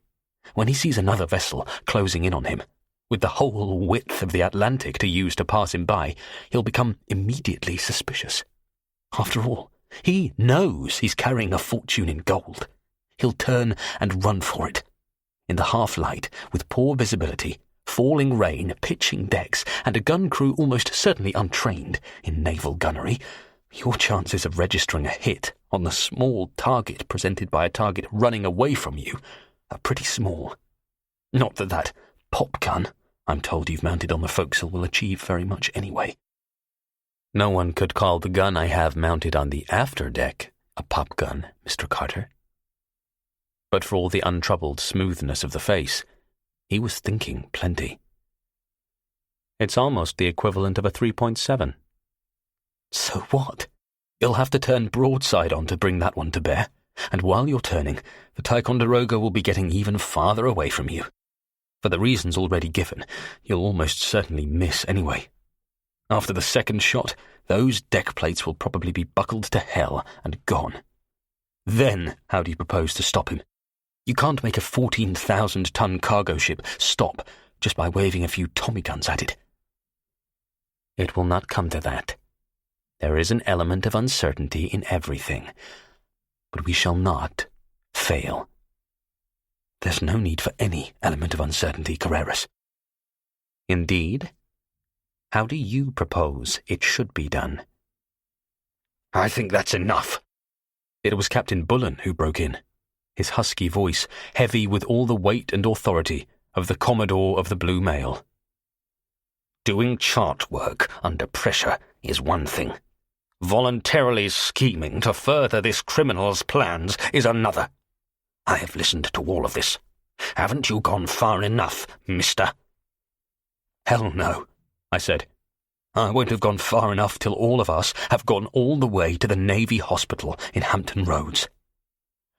When he sees another vessel closing in on him, with the whole width of the Atlantic to use to pass him by, he'll become immediately suspicious. After all, he knows he's carrying a fortune in gold. He'll turn and run for it. In the half-light, with poor visibility, falling rain, pitching decks, and a gun crew almost certainly untrained in naval gunnery, your chances of registering a hit on the small target presented by a target running away from you are pretty small. Not that pop gun I'm told you've mounted on the forecastle will achieve very much anyway. No one could call the gun I have mounted on the afterdeck a pop gun, Mr. Carter. But for all the untroubled smoothness of the face, he was thinking plenty. It's almost the equivalent of a 3.7. So what? You'll have to turn broadside on to bring that one to bear, and while you're turning, the Ticonderoga will be getting even farther away from you. For the reasons already given, you'll almost certainly miss anyway. After the second shot, those deck plates will probably be buckled to hell and gone. Then, how do you propose to stop him? You can't make a 14,000-ton cargo ship stop just by waving a few Tommy guns at it. It will not come to that. There is an element of uncertainty in everything, but we shall not fail. There's no need for any element of uncertainty, Carreras. Indeed? How do you propose it should be done? I think that's enough. It was Captain Bullen who broke in, his husky voice heavy with all the weight and authority of the Commodore of the Blue Mail. Doing chart work under pressure is one thing. Voluntarily scheming to further this criminal's plans is another. I have listened to all of this. Haven't you gone far enough, mister? Hell no, I said. I won't have gone far enough till all of us have gone all the way to the Navy Hospital in Hampton Roads.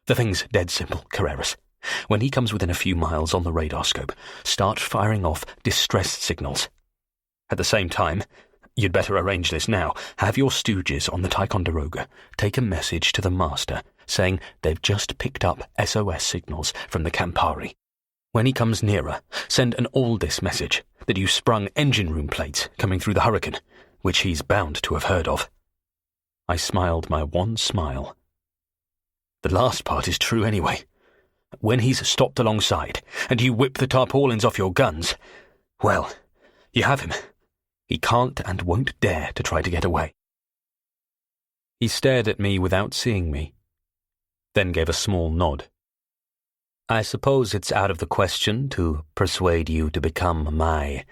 The thing's dead simple, Carreras. When he comes within a few miles on the radar scope, start firing off distress signals. At the same time, you'd better arrange this now. Have your stooges on the Ticonderoga take a message to the master saying they've just picked up SOS signals from the Campari. When he comes nearer, send an Aldis message that you sprung engine room plates coming through the hurricane, which he's bound to have heard of. I smiled my one smile. The last part is true anyway. When he's stopped alongside and you whip the tarpaulins off your guns, well, you have him. He can't and won't dare to try to get away. He stared at me without seeing me, then gave a small nod. I suppose it's out of the question to persuade you to become my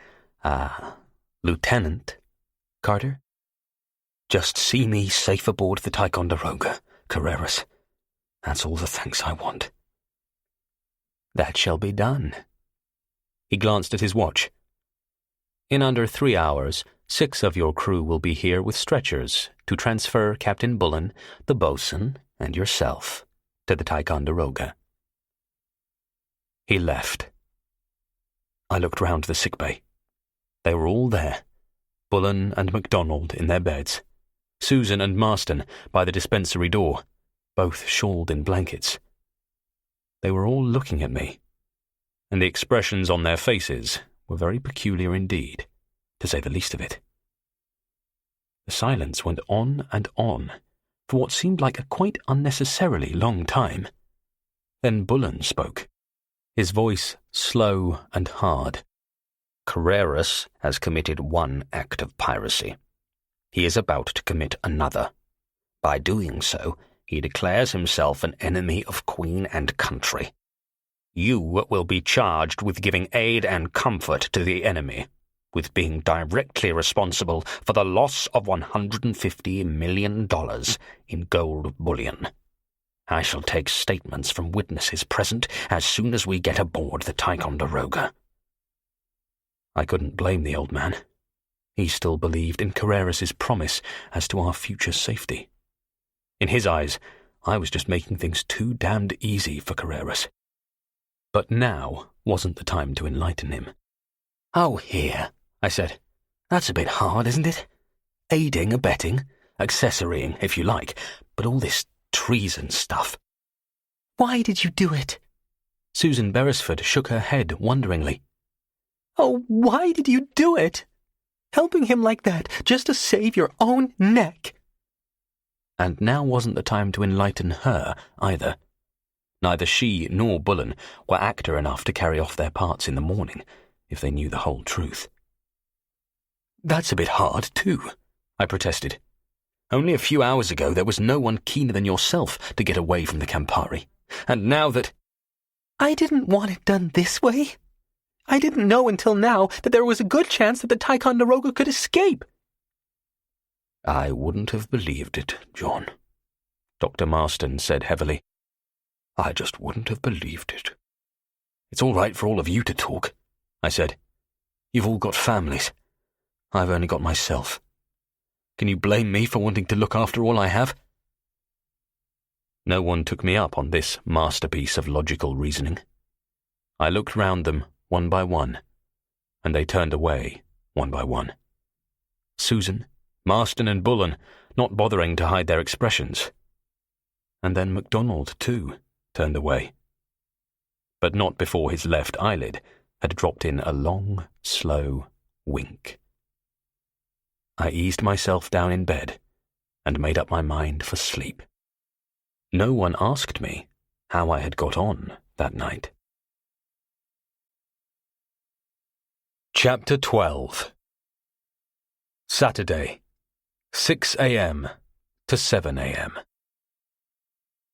Lieutenant Carter? Just see me safe aboard the Ticonderoga, Carreras. That's all the thanks I want. That shall be done. He glanced at his watch. In under 3 hours, 6 of your crew will be here with stretchers to transfer Captain Bullen, the boatswain, and yourself to the Ticonderoga. He left. I looked round the sick bay. They were all there, Bullen and MacDonald in their beds, Susan and Marston by the dispensary door, both shawled in blankets. They were all looking at me, and the expressions on their faces were very peculiar indeed, to say the least of it. The silence went on and on for what seemed like a quite unnecessarily long time. Then Bullen spoke, his voice slow and hard. Carreras has committed one act of piracy. He is about to commit another. By doing so, he declares himself an enemy of Queen and country. You will be charged with giving aid and comfort to the enemy, with being directly responsible for the loss of $150 million in gold bullion. I shall take statements from witnesses present as soon as we get aboard the Ticonderoga. I couldn't blame the old man. He still believed in Carreras's promise as to our future safety. In his eyes, I was just making things too damned easy for Carreras. But now wasn't the time to enlighten him. "Oh, here," I said. "That's a bit hard, isn't it? Aiding, abetting, accessorying, if you like, but all this treason stuff." "Why did you do it?" Susan Beresford shook her head wonderingly. "Oh, why did you do it? Helping him like that, just to save your own neck." And now wasn't the time to enlighten her, either. Neither she nor Bullen were actor enough to carry off their parts in the morning, if they knew the whole truth. "That's a bit hard, too," I protested. "Only a few hours ago there was no one keener than yourself to get away from the Campari, and now that—" "I didn't want it done this way. I didn't know until now that there was a good chance that the Ticonderoga could escape." "I wouldn't have believed it, John," Dr. Marston said heavily. "I just wouldn't have believed it." "It's all right for all of you to talk," I said. "You've all got families. I've only got myself. Can you blame me for wanting to look after all I have?" No one took me up on this masterpiece of logical reasoning. I looked round them one by one, and they turned away one by one. Susan, Marston and Bullen not bothering to hide their expressions. And then MacDonald, too, turned away. But not before his left eyelid had dropped in a long, slow wink. I eased myself down in bed and made up my mind for sleep. No one asked me how I had got on that night. Chapter 12. Saturday, 6 a.m. to 7 a.m.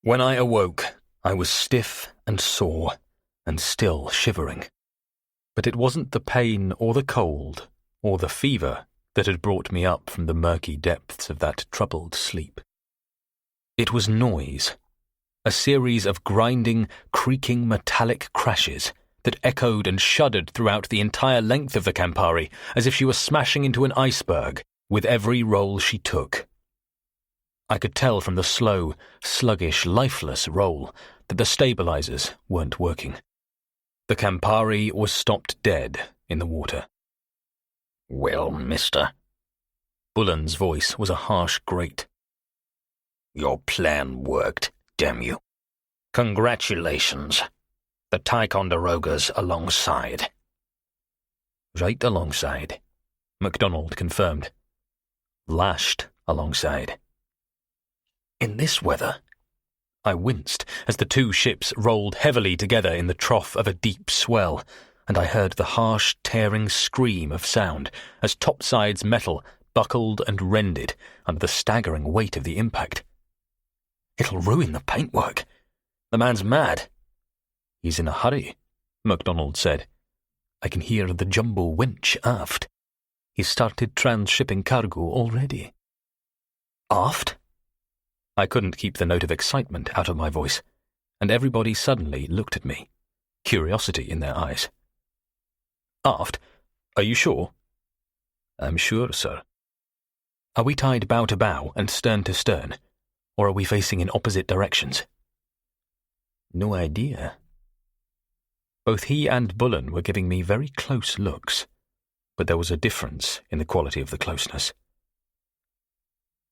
When I awoke, I was stiff and sore and still shivering. But it wasn't the pain or the cold or the fever that had brought me up from the murky depths of that troubled sleep. It was noise, a series of grinding, creaking metallic crashes that echoed and shuddered throughout the entire length of the Campari as if she were smashing into an iceberg with every roll she took. I could tell from the slow, sluggish, lifeless roll that the stabilizers weren't working. The Campari was stopped dead in the water. "Well, mister?" Bullen's voice was a harsh grate. "Your plan worked, damn you. Congratulations. The Ticonderoga's alongside." "Right alongside," MacDonald confirmed. "Lashed alongside." "In this weather?" I winced as the two ships rolled heavily together in the trough of a deep swell, and I heard the harsh, tearing scream of sound as topsides metal buckled and rended under the staggering weight of the impact. "It'll ruin the paintwork. The man's mad." "He's in a hurry," MacDonald said. I can hear the jumbo winch aft. He's started transshipping cargo already. Aft? I couldn't keep the note of excitement out of my voice, and everybody suddenly looked at me, curiosity in their eyes. Aft? Are you sure? I'm sure, sir. Are we tied bow to bow and stern to stern, or are we facing in opposite directions? No idea. Both he and Bullen were giving me very close looks, but there was a difference in the quality of the closeness.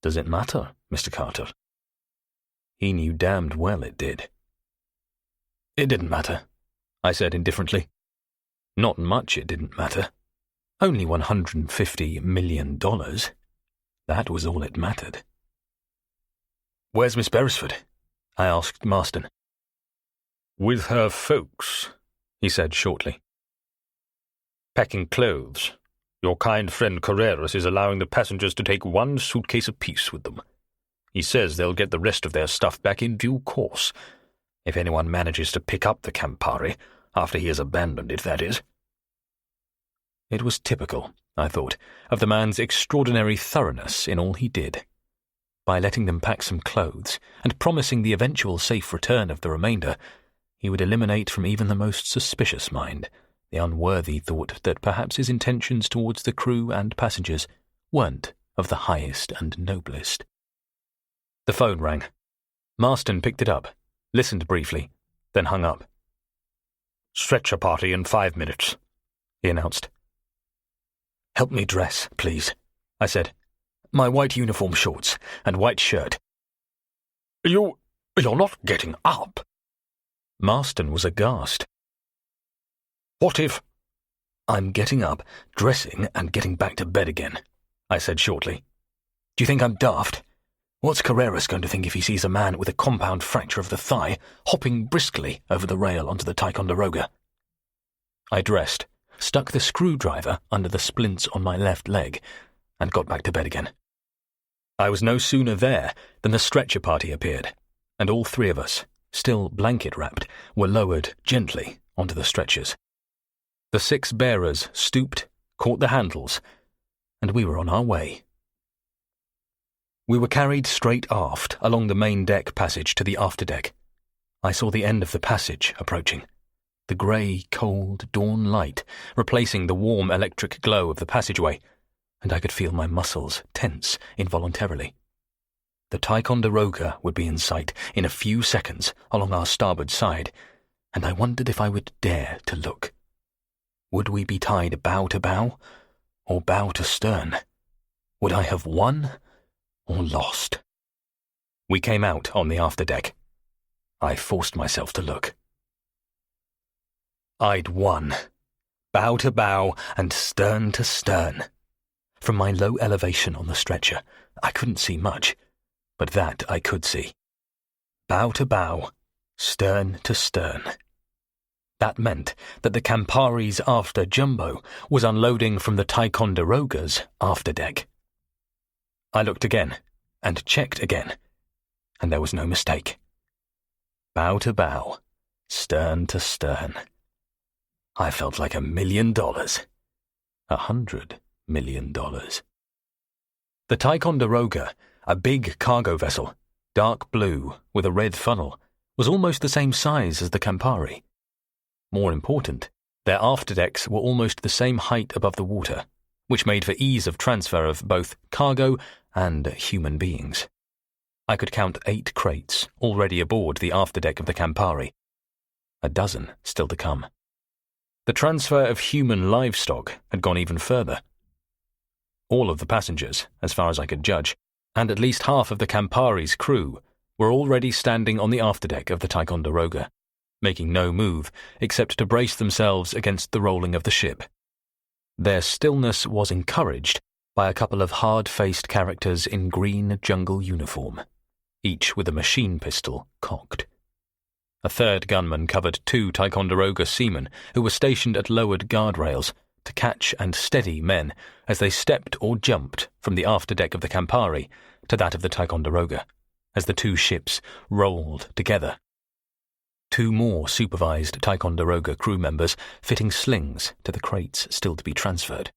Does it matter, Mr. Carter? He knew damned well it did. It didn't matter, I said indifferently. Not much it didn't matter. Only $150 million. That was all it mattered. Where's Miss Beresford? I asked Marston. With her folks, he said shortly. Packing clothes. Your kind friend Carreras is allowing the passengers to take one suitcase apiece with them. He says they'll get the rest of their stuff back in due course, if anyone manages to pick up the Campari, after he has abandoned it, that is. It was typical, I thought, of the man's extraordinary thoroughness in all he did. By letting them pack some clothes and promising the eventual safe return of the remainder, he would eliminate from even the most suspicious mind the unworthy thought that perhaps his intentions towards the crew and passengers weren't of the highest and noblest. The phone rang. Marston picked it up, listened briefly, then hung up. Stretcher party in 5 minutes, he announced. Help me dress, please, I said. My white uniform shorts and white shirt. You're not getting up? Marston was aghast. What if... I'm getting up, dressing, and getting back to bed again, I said shortly. Do you think I'm daft? What's Carreras going to think if he sees a man with a compound fracture of the thigh hopping briskly over the rail onto the Ticonderoga? I dressed, stuck the screwdriver under the splints on my left leg, and got back to bed again. I was no sooner there than the stretcher party appeared, and all three of us, still blanket-wrapped, were lowered gently onto the stretchers. The 6 bearers stooped, caught the handles, and we were on our way. We were carried straight aft along the main deck passage to the afterdeck. I saw the end of the passage approaching, the grey, cold dawn light replacing the warm electric glow of the passageway, and I could feel my muscles tense involuntarily. The Ticonderoga would be in sight in a few seconds along our starboard side, and I wondered if I would dare to look. Would we be tied bow to bow, or bow to stern? Would I have won, or lost? We came out on the afterdeck. I forced myself to look. I'd won, bow to bow and stern to stern. From my low elevation on the stretcher, I couldn't see much, but that I could see. Bow to bow, stern to stern. That meant that the Campari's after jumbo was unloading from the Ticonderoga's afterdeck. I looked again, and checked again, and there was no mistake. Bow to bow, stern to stern. I felt like $1 million. $100 million. The Ticonderoga, a big cargo vessel, dark blue with a red funnel, was almost the same size as the Campari. More important, their afterdecks were almost the same height above the water, which made for ease of transfer of both cargo and human beings. I could count 8 crates already aboard the afterdeck of the Campari, a dozen still to come. The transfer of human livestock had gone even further. All of the passengers, as far as I could judge, and at least half of the Campari's crew, were already standing on the afterdeck of the Ticonderoga, making no move except to brace themselves against the rolling of the ship. Their stillness was encouraged by a couple of hard-faced characters in green jungle uniform, each with a machine pistol cocked. A third gunman covered 2 Ticonderoga seamen who were stationed at lowered guardrails to catch and steady men as they stepped or jumped from the afterdeck of the Campari to that of the Ticonderoga, as the 2 ships rolled together. 2 more supervised Ticonderoga crew members fitting slings to the crates still to be transferred.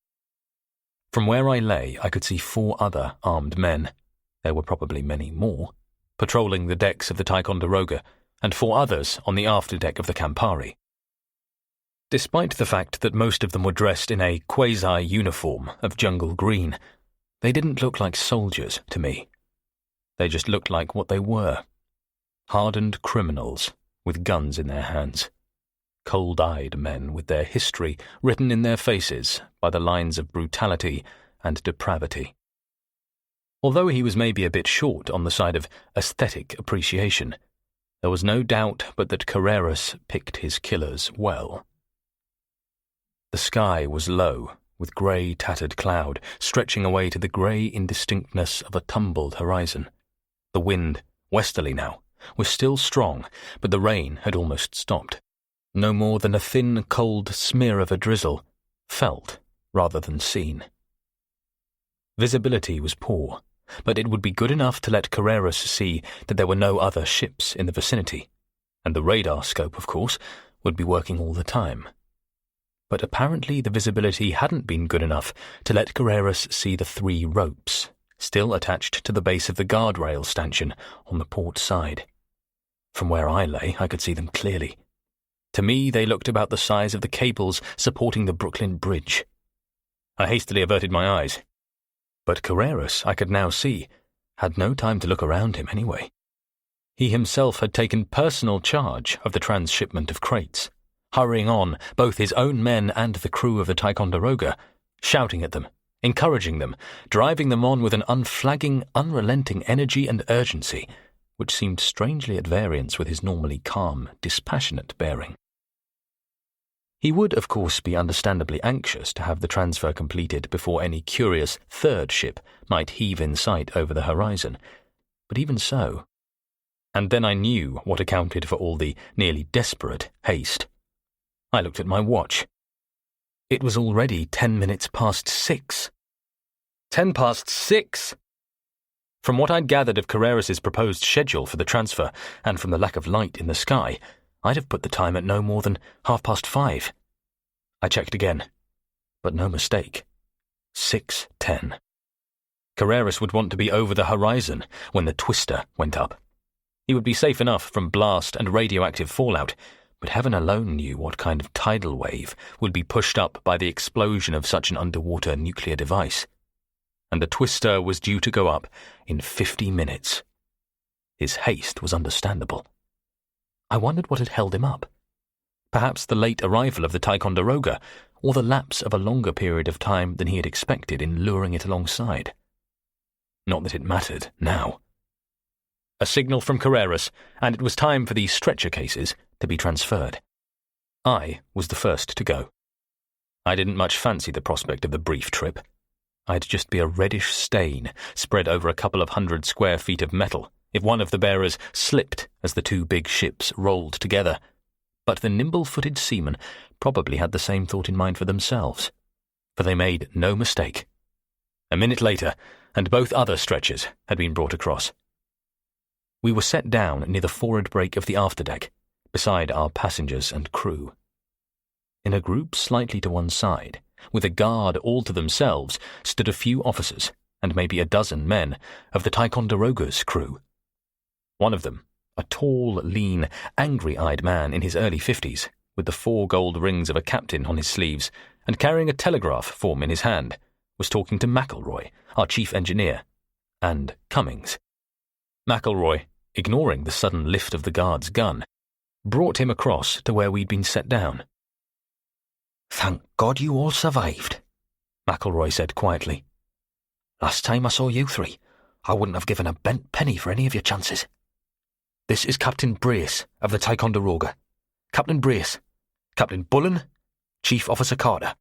From where I lay, I could see 4 other armed men. There were probably many more, patrolling the decks of the Ticonderoga, and 4 others on the afterdeck of the Campari. Despite the fact that most of them were dressed in a quasi-uniform of jungle green, they didn't look like soldiers to me. They just looked like what they were: hardened criminals with guns in their hands. Cold-eyed men with their history written in their faces by the lines of brutality and depravity. Although he was maybe a bit short on the side of aesthetic appreciation, there was no doubt but that Carreras picked his killers well. The sky was low, with grey tattered cloud stretching away to the grey indistinctness of a tumbled horizon. The wind, westerly now, was still strong, but the rain had almost stopped. No more than a thin, cold smear of a drizzle, felt rather than seen. Visibility was poor, but it would be good enough to let Carreras see that there were no other ships in the vicinity, and the radar scope, of course, would be working all the time. But apparently the visibility hadn't been good enough to let Carreras see the 3 ropes, still attached to the base of the guardrail stanchion on the port side. From where I lay, I could see them clearly. To me, they looked about the size of the cables supporting the Brooklyn Bridge. I hastily averted my eyes. But Carreras, I could now see, had no time to look around him anyway. He himself had taken personal charge of the transshipment of crates, hurrying on both his own men and the crew of the Ticonderoga, shouting at them, encouraging them, driving them on with an unflagging, unrelenting energy and urgency, which seemed strangely at variance with his normally calm, dispassionate bearing. He would, of course, be understandably anxious to have the transfer completed before any curious 3rd ship might heave in sight over the horizon, but even so. And then I knew what accounted for all the nearly desperate haste. I looked at my watch. It was already 10 minutes past 6. 10 past 6! From what I'd gathered of Carreras's proposed schedule for the transfer, and from the lack of light in the sky, I'd have put the time at no more than 5:30. I checked again, but no mistake. 6:10. Carreras would want to be over the horizon when the twister went up. He would be safe enough from blast and radioactive fallout, but heaven alone knew what kind of tidal wave would be pushed up by the explosion of such an underwater nuclear device. And the twister was due to go up in 50 minutes. His haste was understandable. I wondered what had held him up. Perhaps the late arrival of the Ticonderoga, or the lapse of a longer period of time than he had expected in luring it alongside. Not that it mattered now. A signal from Carreras, and it was time for these stretcher cases to be transferred. I was the first to go. I didn't much fancy the prospect of the brief trip. I'd just be a reddish stain spread over a couple of 100 square feet of metal if one of the bearers slipped as the 2 big ships rolled together. But the nimble-footed seamen probably had the same thought in mind for themselves, for they made no mistake. A minute later, and both other stretchers had been brought across. We were set down near the forward break of the afterdeck, beside our passengers and crew. In a group slightly to one side, with a guard all to themselves, stood a few officers, and maybe a dozen men, of the Ticonderoga's crew. One of them, a tall, lean, angry-eyed man in his early 50s, with the 4 gold rings of a captain on his sleeves, and carrying a telegraph form in his hand, was talking to McElroy, our chief engineer, and Cummings. McElroy, ignoring the sudden lift of the guard's gun, brought him across to where we'd been set down. "Thank God you all survived," McElroy said quietly. "Last time I saw you 3, I wouldn't have given a bent penny for any of your chances. This is Captain Brace of the Ticonderoga. Captain Brace, Captain Bullen, Chief Officer Carter."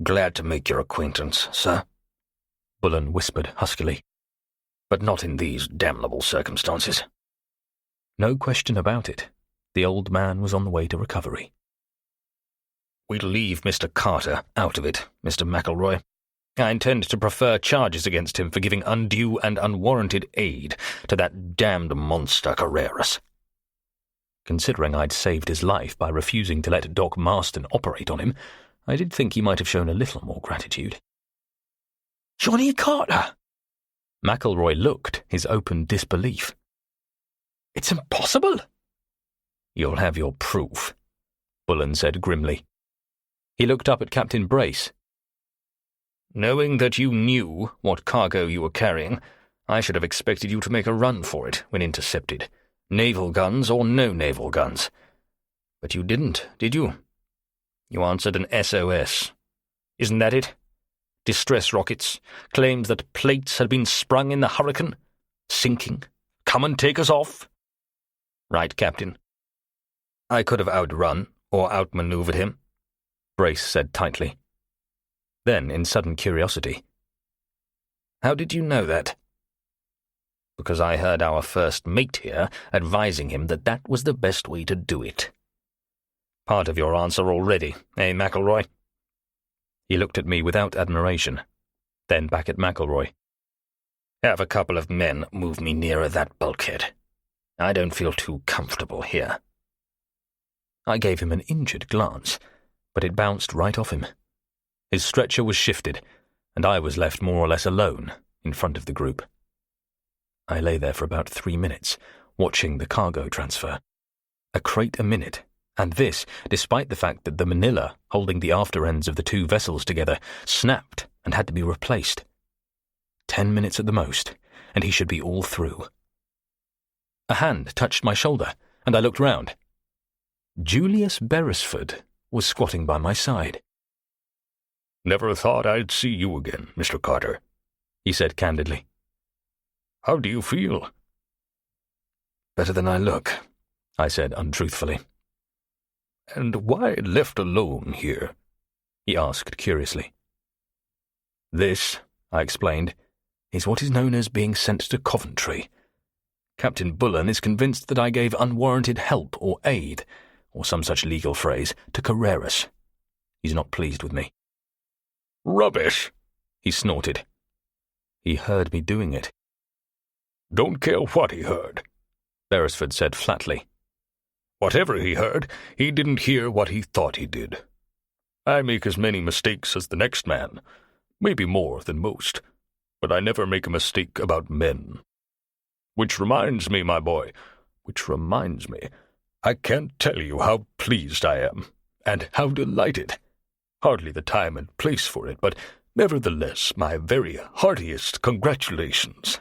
"Glad to make your acquaintance, sir," Bullen whispered huskily. "but not in these damnable circumstances." No question about it. The old man was on the way to recovery. "We'll leave Mr. Carter out of it, Mr. McElroy. I intend to prefer charges against him for giving undue and unwarranted aid to that damned monster Carreras." Considering I'd saved his life by refusing to let Doc Marston operate on him, I did think he might have shown a little more gratitude. Johnny Carter! McElroy looked his open disbelief. It's impossible! You'll have your proof, Bullen said grimly. He looked up at Captain Brace. Knowing that you knew what cargo you were carrying, I should have expected you to make a run for it when intercepted, naval guns or no naval guns. But you didn't, did you? You answered an SOS. Isn't that it? Distress rockets, claimed that plates had been sprung in the hurricane, sinking, come and take us off. Right, Captain. I could have outrun or outmaneuvered him, Brace said tightly. Then, in sudden curiosity, how did you know that? Because I heard our first mate here advising him that that was the best way to do it. Part of your answer already, eh, McElroy? He looked at me without admiration, then back at McElroy. Have a couple of men move me nearer that bulkhead. I don't feel too comfortable here. I gave him an injured glance, but it bounced right off him. His stretcher was shifted, and I was left more or less alone in front of the group. I lay there for about 3 minutes, watching the cargo transfer. A crate a minute, and this despite the fact that the manila holding the after ends of the two vessels together snapped and had to be replaced. 10 minutes at the most, and he should be all through. A hand touched my shoulder, and I looked round. Julius Beresford was squatting by my side. "Never thought I'd see you again, Mr. Carter," he said candidly. "How do you feel?" "Better than I look," I said untruthfully. "And why left alone here?" he asked curiously. "This," I explained, "is what is known as being sent to Coventry. Captain Bullen is convinced that I gave unwarranted help or aid, or some such legal phrase, to Carreras. He's not pleased with me." "Rubbish," he snorted. He heard me doing it. "Don't care what he heard," Beresford said flatly. "Whatever he heard, he didn't hear what he thought he did. I make as many mistakes as the next man, maybe more than most, but I never make a mistake about men. Which reminds me, my boy, I can't tell you how pleased I am, and how delighted. Hardly the time and place for it, but nevertheless my very heartiest congratulations.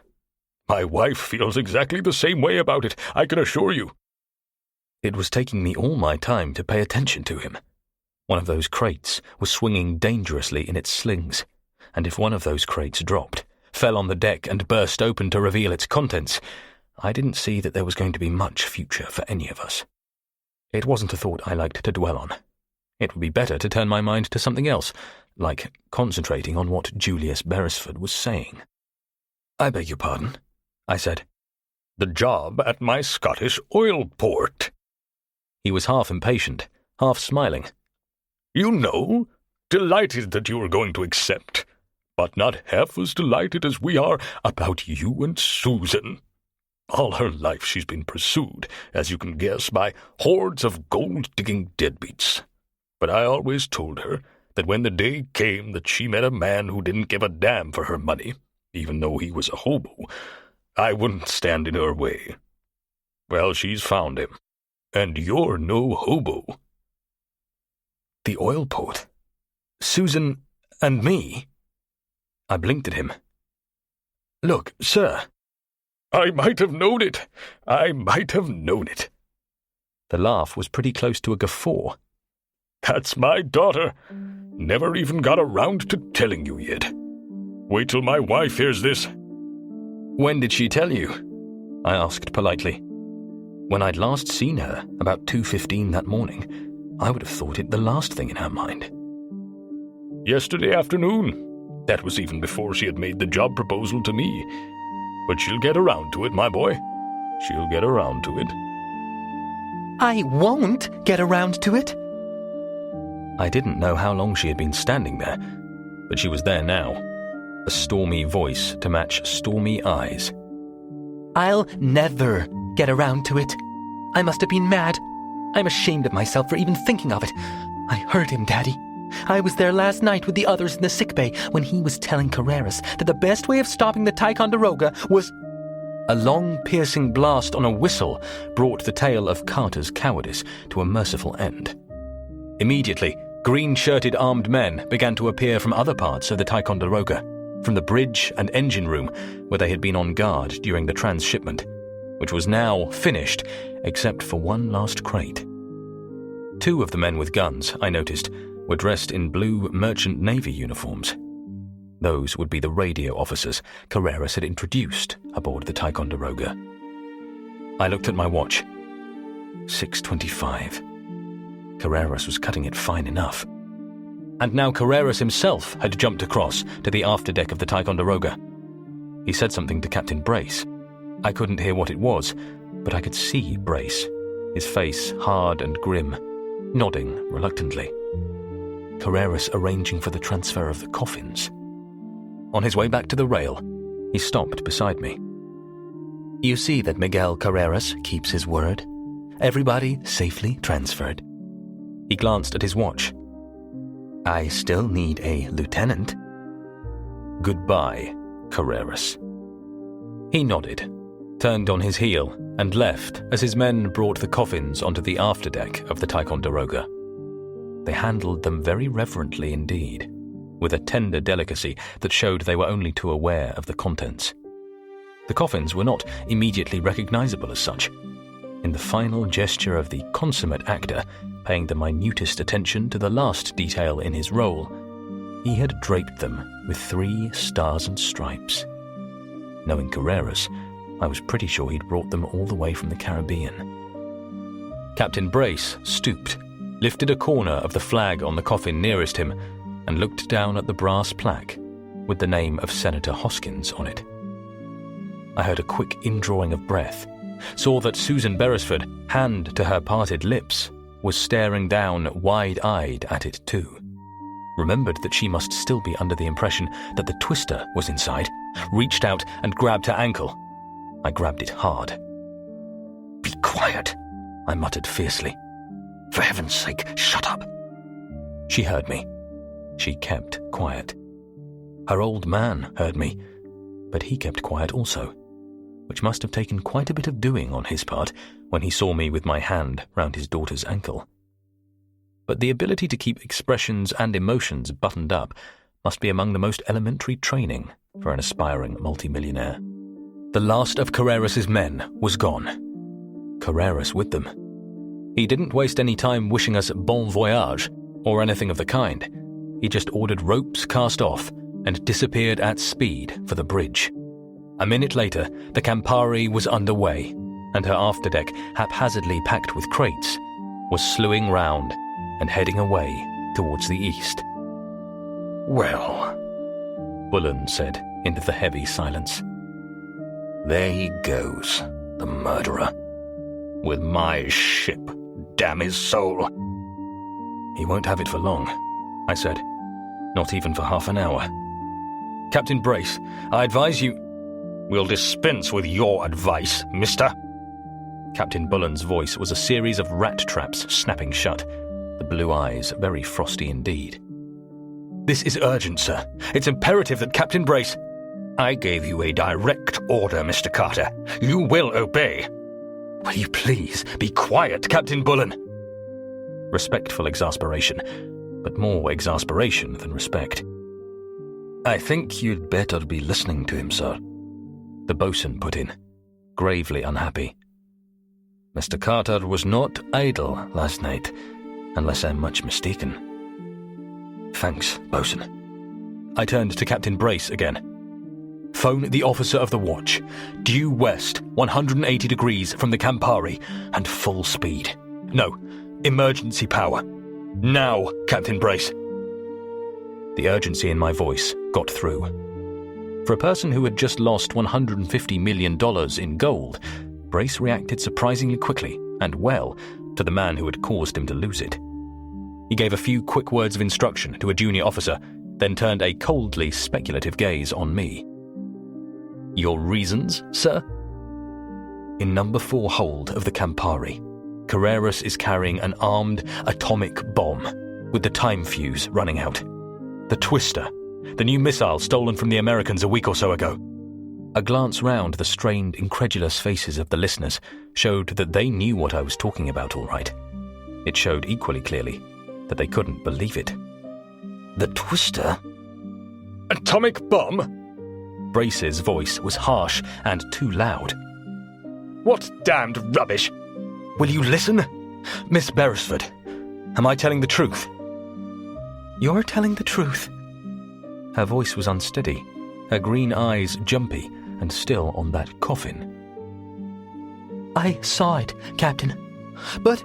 My wife feels exactly the same way about it, I can assure you." It was taking me all my time to pay attention to him. One of those crates was swinging dangerously in its slings, and if one of those crates dropped, fell on the deck and burst open to reveal its contents, I didn't see that there was going to be much future for any of us. It wasn't a thought I liked to dwell on. It would be better to turn my mind to something else, like concentrating on what Julius Beresford was saying. "I beg your pardon," I said. "The job at my Scottish oil port." He was half impatient, half smiling. "You know, delighted that you are going to accept, but not half as delighted as we are about you and Susan. All her life she's been pursued, as you can guess, by hordes of gold-digging deadbeats. But I always told her that when the day came that she met a man who didn't give a damn for her money, even though he was a hobo, I wouldn't stand in her way. Well, she's found him, and you're no hobo." The oil port? Susan and me? I blinked at him. "Look, sir." "I might have known it. I might have known it." The laugh was pretty close to a guffaw. "That's my daughter. Never even got around to telling you yet. Wait till my wife hears this." "When did she tell you?" I asked politely. When I'd last seen her, about 2:15 that morning, I would have thought it the last thing in her mind. "Yesterday afternoon. That was even before she had made the job proposal to me. But she'll get around to it, my boy. She'll get around to it." "I won't get around to it." I didn't know how long she had been standing there, but she was there now, a stormy voice to match stormy eyes. "I'll never get around to it. I must have been mad. I'm ashamed of myself for even thinking of it. I heard him, Daddy. I was there last night with the others in the sickbay when he was telling Carreras that the best way of stopping the Ticonderoga was... A long, piercing blast on a whistle brought the tale of Carter's cowardice to a merciful end. Immediately, green-shirted armed men began to appear from other parts of the Ticonderoga, from the bridge and engine room where they had been on guard during the transshipment, which was now finished except for one last crate. 2 of the men with guns, I noticed, were dressed in blue merchant navy uniforms. Those would be the radio officers Carreras had introduced aboard the Ticonderoga. I looked at my watch. 6:25. Carreras was cutting it fine enough. And now Carreras himself had jumped across to the afterdeck of the Ticonderoga. He said something to Captain Brace. I couldn't hear what it was, but I could see Brace, his face hard and grim, nodding reluctantly. Carreras arranging for the transfer of the coffins. On his way back to the rail, he stopped beside me. You see that Miguel Carreras keeps his word. Everybody safely transferred. He glanced at his watch. I still need a lieutenant. Goodbye, Carreras. He nodded, turned on his heel, and left as his men brought the coffins onto the afterdeck of the Ticonderoga. They handled them very reverently indeed, with a tender delicacy that showed they were only too aware of the contents. The coffins were not immediately recognizable as such. In the final gesture of the consummate actor, paying the minutest attention to the last detail in his role, he had draped them with 3 stars and stripes. Knowing Carreras, I was pretty sure he'd brought them all the way from the Caribbean. Captain Brace stooped, lifted a corner of the flag on the coffin nearest him, and looked down at the brass plaque with the name of Senator Hoskins on it. I heard a quick indrawing of breath, saw that Susan Beresford, hand to her parted lips, was staring down wide-eyed at it too. Remembered that she must still be under the impression that the twister was inside, reached out and grabbed her ankle. I grabbed it hard. "Be quiet," I muttered fiercely. "For heaven's sake, shut up." She heard me. She kept quiet. Her old man heard me, but he kept quiet also, which must have taken quite a bit of doing on his part when he saw me with my hand round his daughter's ankle. But the ability to keep expressions and emotions buttoned up must be among the most elementary training for an aspiring multimillionaire. The last of Carreras's men was gone. Carreras with them. He didn't waste any time wishing us bon voyage or anything of the kind. He just ordered ropes cast off and disappeared at speed for the bridge. A minute later, the Campari was underway, and her afterdeck, haphazardly packed with crates, was slewing round and heading away towards the east. "Well," Bullen said into the heavy silence. "There he goes, the murderer. With my ship, damn his soul." "He won't have it for long," I said. "Not even for half an hour. Captain Brace, I advise you—" "We'll dispense with your advice, mister." Captain Bullen's voice was a series of rat traps snapping shut, the blue eyes very frosty indeed. "This is urgent, sir. It's imperative that Captain Brace—" "I gave you a direct order, Mr. Carter. You will obey." "Will you please be quiet, Captain Bullen?" Respectful exasperation, but more exasperation than respect. "I think you'd better be listening to him, sir," the boatswain put in, gravely unhappy. "Mr. Carter was not idle last night, unless I'm much mistaken." "Thanks, boatswain." I turned to Captain Brace again. "Phone the officer of the watch. Due west, 180 degrees from the Campari, and full speed. No, emergency power. Now, Captain Brace." The urgency in my voice got through. For a person who had just lost $150 million in gold, Brace reacted surprisingly quickly and well to the man who had caused him to lose it. He gave a few quick words of instruction to a junior officer, then turned a coldly speculative gaze on me. "Your reasons, sir?" In number 4 hold of the Campari, Carreras is carrying an armed atomic bomb with the time fuse running out. The Twister, the new missile stolen from the Americans a week or so ago. A glance round the strained, incredulous faces of the listeners showed that they knew what I was talking about all right. It showed equally clearly that they couldn't believe it. The Twister? Atomic bomb? Brace's voice was harsh and too loud. What damned rubbish! Will you listen? Miss Beresford, am I telling the truth? You're telling the truth. Her voice was unsteady, her green eyes jumpy and still on that coffin. I saw it, Captain, but...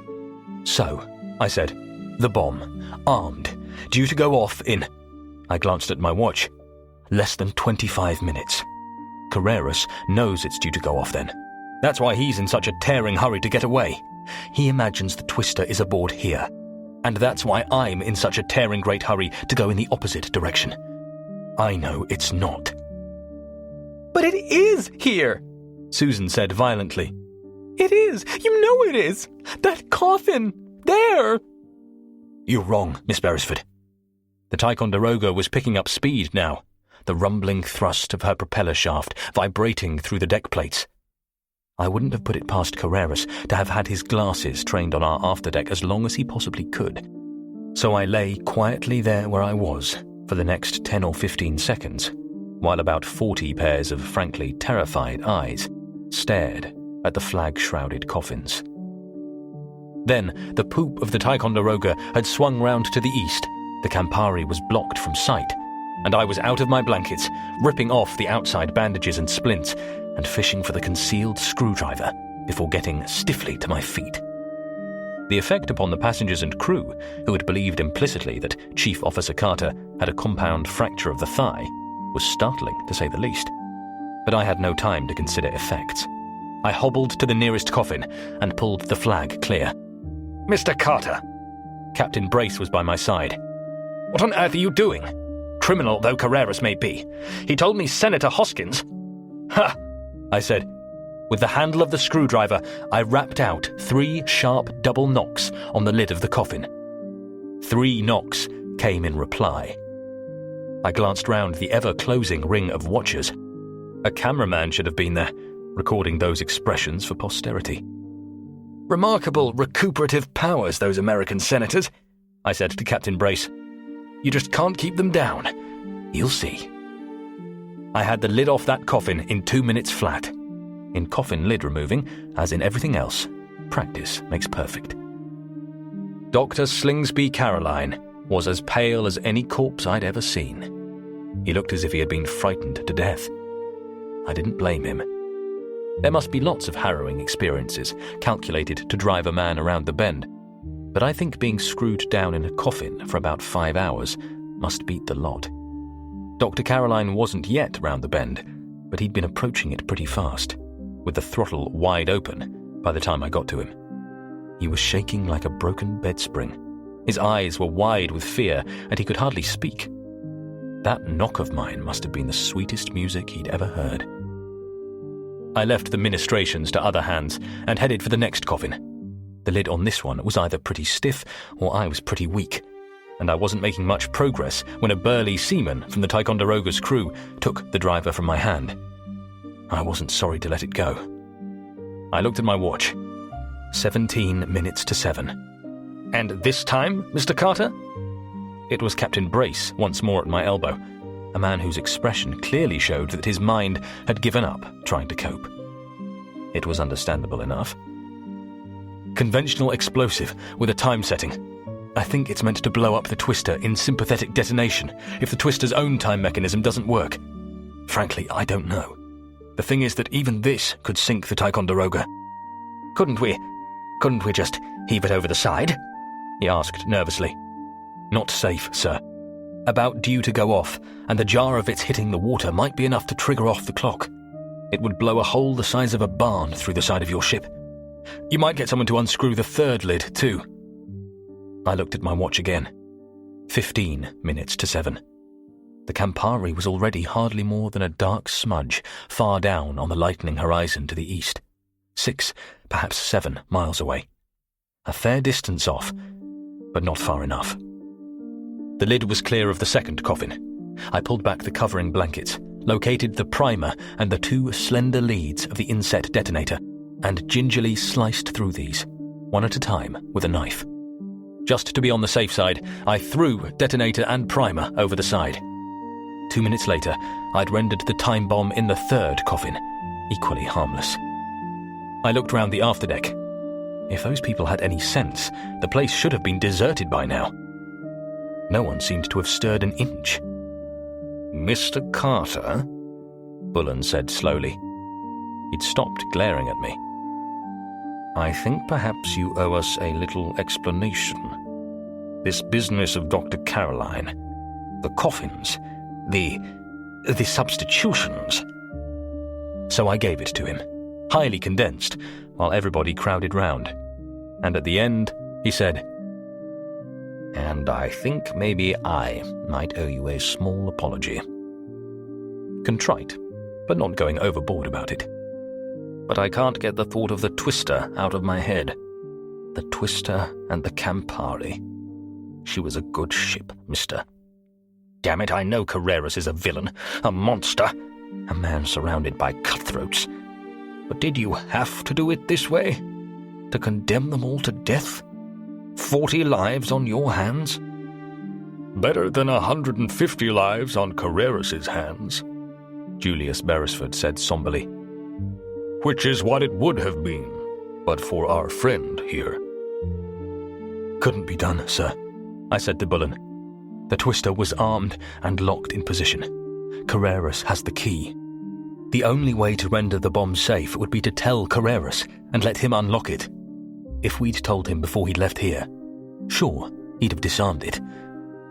So, I said, the bomb, armed, due to go off in... I glanced at my watch. Less than 25 minutes. Carreras knows it's due to go off then. That's why he's in such a tearing hurry to get away. He imagines the Twister is aboard here. And that's why I'm in such a tearing great hurry to go in the opposite direction. I know it's not. But it is here, Susan said violently. It is. You know it is. That coffin. There. You're wrong, Miss Beresford. The Ticonderoga was picking up speed now, the rumbling thrust of her propeller shaft vibrating through the deck plates. I wouldn't have put it past Carreras to have had his glasses trained on our afterdeck as long as he possibly could. So I lay quietly there where I was for the next 10 or 15 seconds, while about 40 pairs of frankly terrified eyes stared at the flag-shrouded coffins. Then the poop of the Ticonderoga had swung round to the east, the Campari was blocked from sight, and I was out of my blankets, ripping off the outside bandages and splints, and fishing for the concealed screwdriver before getting stiffly to my feet. The effect upon the passengers and crew, who had believed implicitly that Chief Officer Carter had a compound fracture of the thigh, was startling, to say the least. But I had no time to consider effects. I hobbled to the nearest coffin and pulled the flag clear. Mr. Carter! Captain Brace was by my side. What on earth are you doing? Criminal though Carreras may be, he told me Senator Hoskins... Ha! I said. With the handle of the screwdriver, I rapped out 3 sharp double knocks on the lid of the coffin. 3 knocks came in reply. I glanced round the ever-closing ring of watchers. A cameraman should have been there, recording those expressions for posterity. Remarkable recuperative powers, those American senators, I said to Captain Brace. You just can't keep them down. You'll see. I had the lid off that coffin in 2 minutes flat. In coffin lid removing, as in everything else, practice makes perfect. Dr. Slingsby Caroline was as pale as any corpse I'd ever seen. He looked as if he had been frightened to death. I didn't blame him. There must be lots of harrowing experiences calculated to drive a man around the bend, but I think being screwed down in a coffin for about 5 hours must beat the lot. Dr. Caroline wasn't yet round the bend, but he'd been approaching it pretty fast, with the throttle wide open by the time I got to him. He was shaking like a broken bed spring. His eyes were wide with fear, and he could hardly speak. That knock of mine must have been the sweetest music he'd ever heard. I left the ministrations to other hands and headed for the next coffin. The lid on this one was either pretty stiff or I was pretty weak, and I wasn't making much progress when a burly seaman from the Ticonderoga's crew took the driver from my hand. I wasn't sorry to let it go. I looked at my watch. 17 minutes to 7. And this time, Mr. Carter? It was Captain Brace once more at my elbow, a man whose expression clearly showed that his mind had given up trying to cope. It was understandable enough. Conventional explosive with a time setting. I think it's meant to blow up the Twister in sympathetic detonation if the Twister's own time mechanism doesn't work. Frankly, I don't know. The thing is that even this could sink the Ticonderoga. Couldn't we just heave it over the side? He asked nervously. Not safe, sir. About due to go off, and the jar of its hitting the water might be enough to trigger off the clock. It would blow a hole the size of a barn through the side of your ship. You might get someone to unscrew the third lid, too. I looked at my watch again. 15 minutes to 7. The Campari was already hardly more than a dark smudge far down on the lightening horizon to the east. 6, perhaps 7 miles away. A fair distance off, but not far enough. The lid was clear of the second coffin. I pulled back the covering blankets, located the primer and the 2 slender leads of the inset detonator, and gingerly sliced through these, one at a time, with a knife. Just to be on the safe side, I threw detonator and primer over the side. 2 minutes later, I'd rendered the time bomb in the third coffin, equally harmless. I looked round the afterdeck. If those people had any sense, the place should have been deserted by now. No one seemed to have stirred an inch. Mr. Carter, Bullen said slowly. He'd stopped glaring at me. I think perhaps you owe us a little explanation. This business of Dr. Caroline, the coffins, the substitutions. So I gave it to him, highly condensed, while everybody crowded round. And at the end, he said, "And I think maybe I might owe you a small apology." Contrite, but not going overboard about it. But I can't get the thought of the Twister out of my head. The Twister and the Campari. She was a good ship, mister. Damn it, I know Carreras is a villain, a monster, a man surrounded by cutthroats. But did you have to do it this way? To condemn them all to death? 40 lives on your hands? Better than 150 lives on Carreras's hands, Julius Beresford said somberly. Which is what it would have been, but for our friend here. Couldn't be done, sir, I said to Bullen. The Twister was armed and locked in position. Carreras has the key. The only way to render the bomb safe would be to tell Carreras and let him unlock it. If we'd told him before he'd left here, sure, he'd have disarmed it.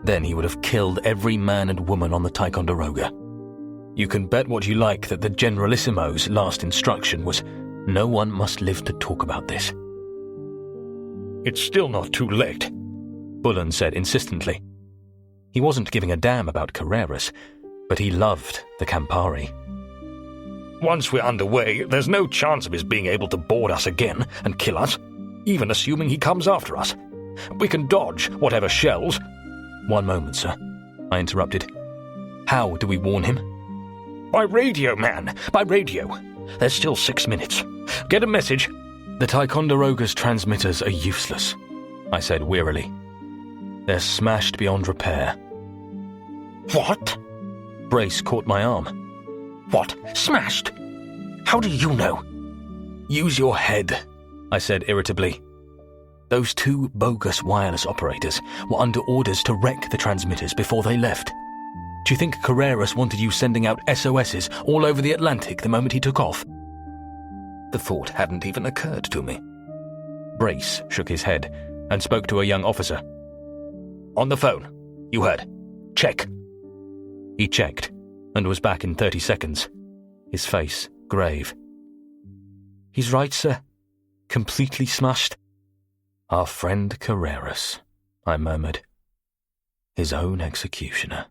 Then he would have killed every man and woman on the Ticonderoga. You can bet what you like that the Generalissimo's last instruction was, no one must live to talk about this. It's still not too late, Bullen said insistently. He wasn't giving a damn about Carreras, but he loved the Campari. Once we're underway, there's no chance of his being able to board us again and kill us, even assuming he comes after us. We can dodge whatever shells. One moment, sir, I interrupted. How do we warn him? By radio, man, by radio. There's still 6 minutes. Get a message. The Ticonderoga's transmitters are useless, I said wearily. They're smashed beyond repair. What? Brace caught my arm. What? Smashed? How do you know? Use your head, I said irritably. Those 2 bogus wireless operators were under orders to wreck the transmitters before they left. Do you think Carreras wanted you sending out SOSs all over the Atlantic the moment he took off? The thought hadn't even occurred to me. Brace shook his head and spoke to a young officer. On the phone. You heard. Check. He checked and was back in 30 seconds, his face grave. He's right, sir. Completely smashed. Our friend Carreras, I murmured. His own executioner.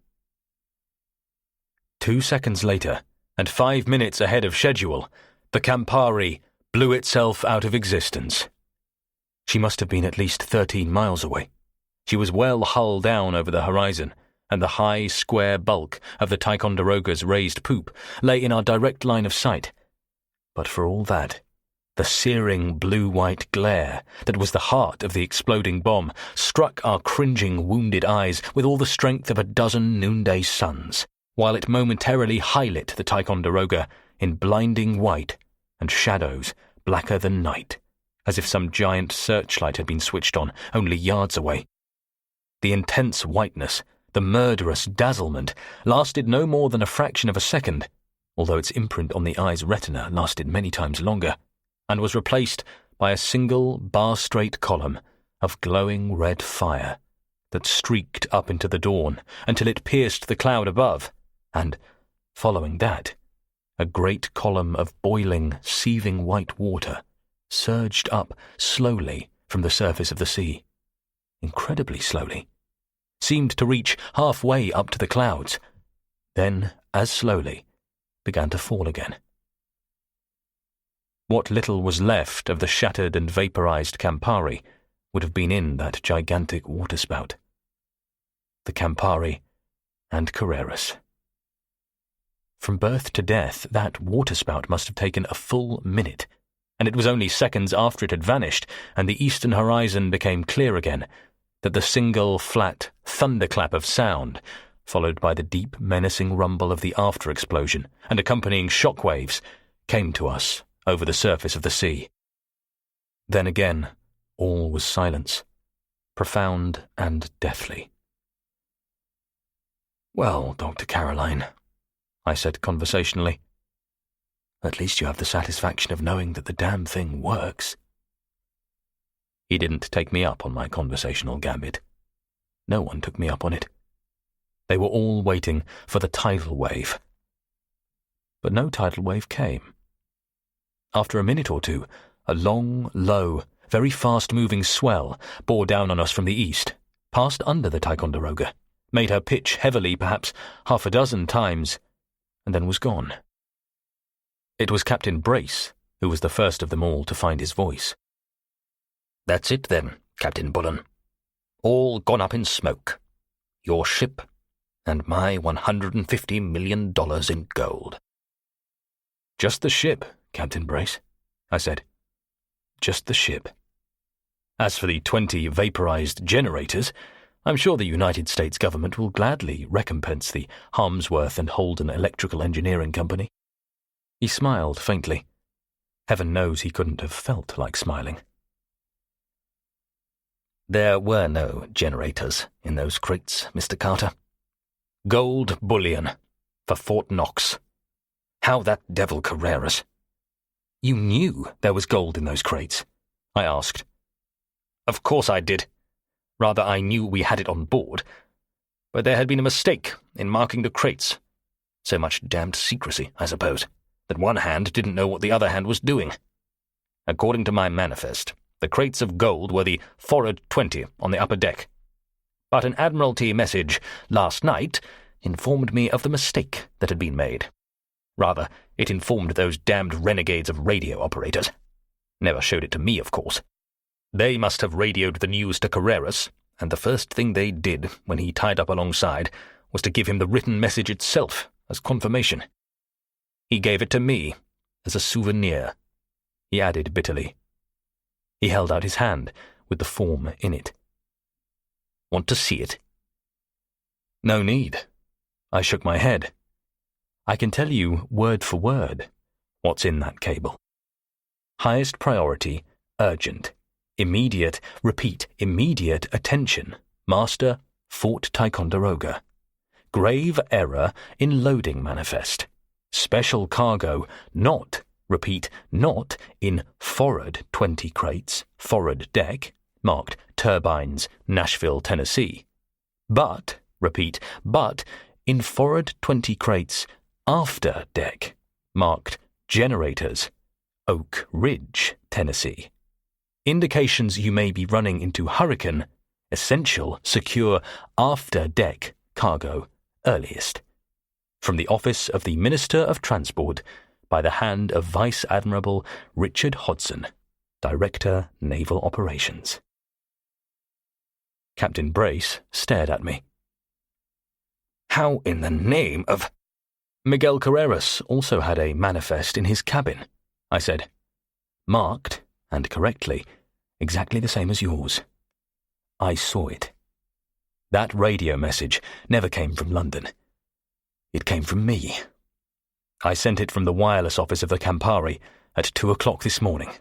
2 seconds later, and 5 minutes ahead of schedule, the Campari blew itself out of existence. She must have been at least 13 miles away. She was well hull down over the horizon, and the high, square bulk of the Ticonderoga's raised poop lay in our direct line of sight. But for all that, the searing blue-white glare that was the heart of the exploding bomb struck our cringing, wounded eyes with all the strength of a dozen noonday suns, while it momentarily high-lit the Ticonderoga in blinding white and shadows blacker than night, as if some giant searchlight had been switched on only yards away. The intense whiteness, the murderous dazzlement, lasted no more than a fraction of a second, although its imprint on the eye's retina lasted many times longer, and was replaced by a single bar-straight column of glowing red fire that streaked up into the dawn until it pierced the cloud above, and, following that, a great column of boiling, seething white water surged up slowly from the surface of the sea. Incredibly slowly. Seemed to reach halfway up to the clouds, then, as slowly, began to fall again. What little was left of the shattered and vaporized Campari would have been in that gigantic waterspout. The Campari and Carreras. From birth to death, that waterspout must have taken a full minute, and it was only seconds after it had vanished and the eastern horizon became clear again that the single flat thunderclap of sound, followed by the deep, menacing rumble of the after-explosion and accompanying shockwaves, came to us over the surface of the sea. Then again, all was silence, profound and deathly. "Well, Dr. Caroline," I said conversationally, "at least you have the satisfaction of knowing that the damn thing works." He didn't take me up on my conversational gambit. No one took me up on it. They were all waiting for the tidal wave. But no tidal wave came. After a minute or two, a long, low, very fast-moving swell bore down on us from the east, passed under the Ticonderoga, made her pitch heavily perhaps half a dozen times, and then was gone. It was Captain Brace who was the first of them all to find his voice. "That's it then, Captain Bullen. All gone up in smoke. Your ship and my $150 million in gold." "Just the ship, Captain Brace," I said. "Just the ship. As for the 20 vaporized generators, I'm sure the United States government will gladly recompense the Harmsworth and Holden Electrical Engineering Company." He smiled faintly. Heaven knows he couldn't have felt like smiling. "There were no generators in those crates, Mr. Carter. Gold bullion for Fort Knox. How that devil Carreras—" "You knew there was gold in those crates?" I asked. "Of course I did. Rather, I knew we had it on board. But there had been a mistake in marking the crates. So much damned secrecy, I suppose, that one hand didn't know what the other hand was doing. According to my manifest, the crates of gold were the forward 20 on the upper deck. But an Admiralty message last night informed me of the mistake that had been made. Rather, it informed those damned renegades of radio operators. Never showed it to me, of course. They must have radioed the news to Carreras, and the first thing they did when he tied up alongside was to give him the written message itself as confirmation. He gave it to me as a souvenir," he added bitterly. He held out his hand with the form in it. "Want to see it?" "No need." I shook my head. "I can tell you word for word what's in that cable. Highest priority, urgent. Immediate, repeat, immediate attention. Master, Fort Ticonderoga. Grave error in loading manifest. Special cargo, not, repeat, not in forward 20 crates, forward deck, marked Turbines, Nashville, Tennessee. But, repeat, but in forward 20 crates, after deck, marked Generators, Oak Ridge, Tennessee. Indications you may be running into hurricane, essential, secure, after-deck cargo, earliest. From the office of the Minister of Transport, by the hand of Vice Admiral Richard Hodson, Director, Naval Operations." Captain Brace stared at me. "How in the name of—" "Miguel Carreras also had a manifest in his cabin," I said. "Marked, and correctly, exactly the same as yours. I saw it. That radio message never came from London. It came from me. I sent it from the wireless office of the Campari at 2 o'clock this morning."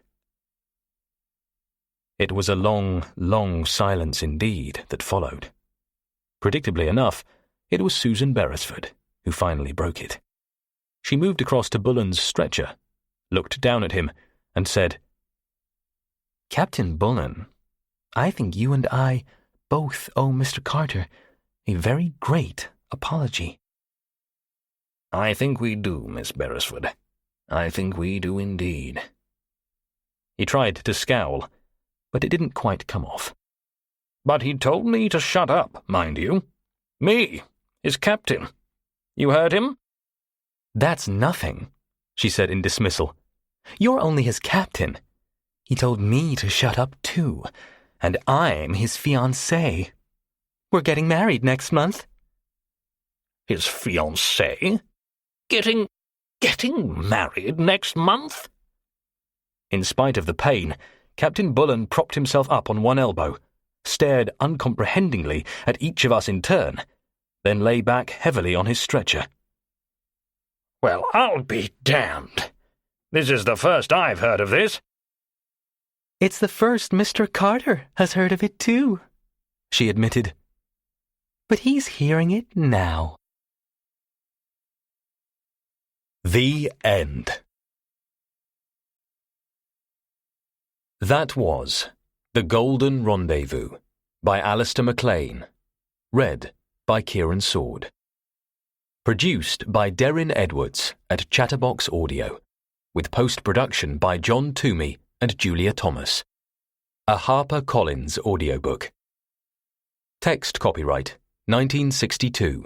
It was a long, long silence indeed that followed. Predictably enough, it was Susan Beresford who finally broke it. She moved across to Bullen's stretcher, looked down at him, and said, "Captain Bullen, I think you and I both owe Mr. Carter a very great apology." "I think we do, Miss Beresford. I think we do indeed." He tried to scowl, but it didn't quite come off. "But he told me to shut up, mind you. Me, his captain. You heard him?" "That's nothing," she said in dismissal. You're only his captain. He told me to shut up too, and I'm his fiancée. We're getting married next month. His fiancée? Getting married next month? In spite of the pain, Captain Bullen propped himself up on one elbow, stared uncomprehendingly at each of us in turn, then lay back heavily on his stretcher. Well, I'll be damned. This is the first I've heard of this. It's the first Mr. Carter has heard of it too, she admitted. But he's hearing it now. The end. That was The Golden Rendezvous by Alistair MacLean. Read by Kieran Sword. Produced by Deryn Edwards at Chatterbox Audio, with post-production by John Toomey and Julia Thomas. A HarperCollins audiobook. Text copyright 1962.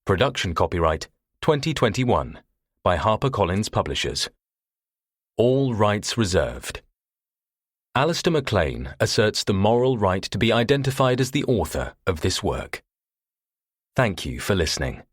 Production copyright 2021 by HarperCollins Publishers. All rights reserved. Alistair MacLean asserts the moral right to be identified as the author of this work. Thank you for listening.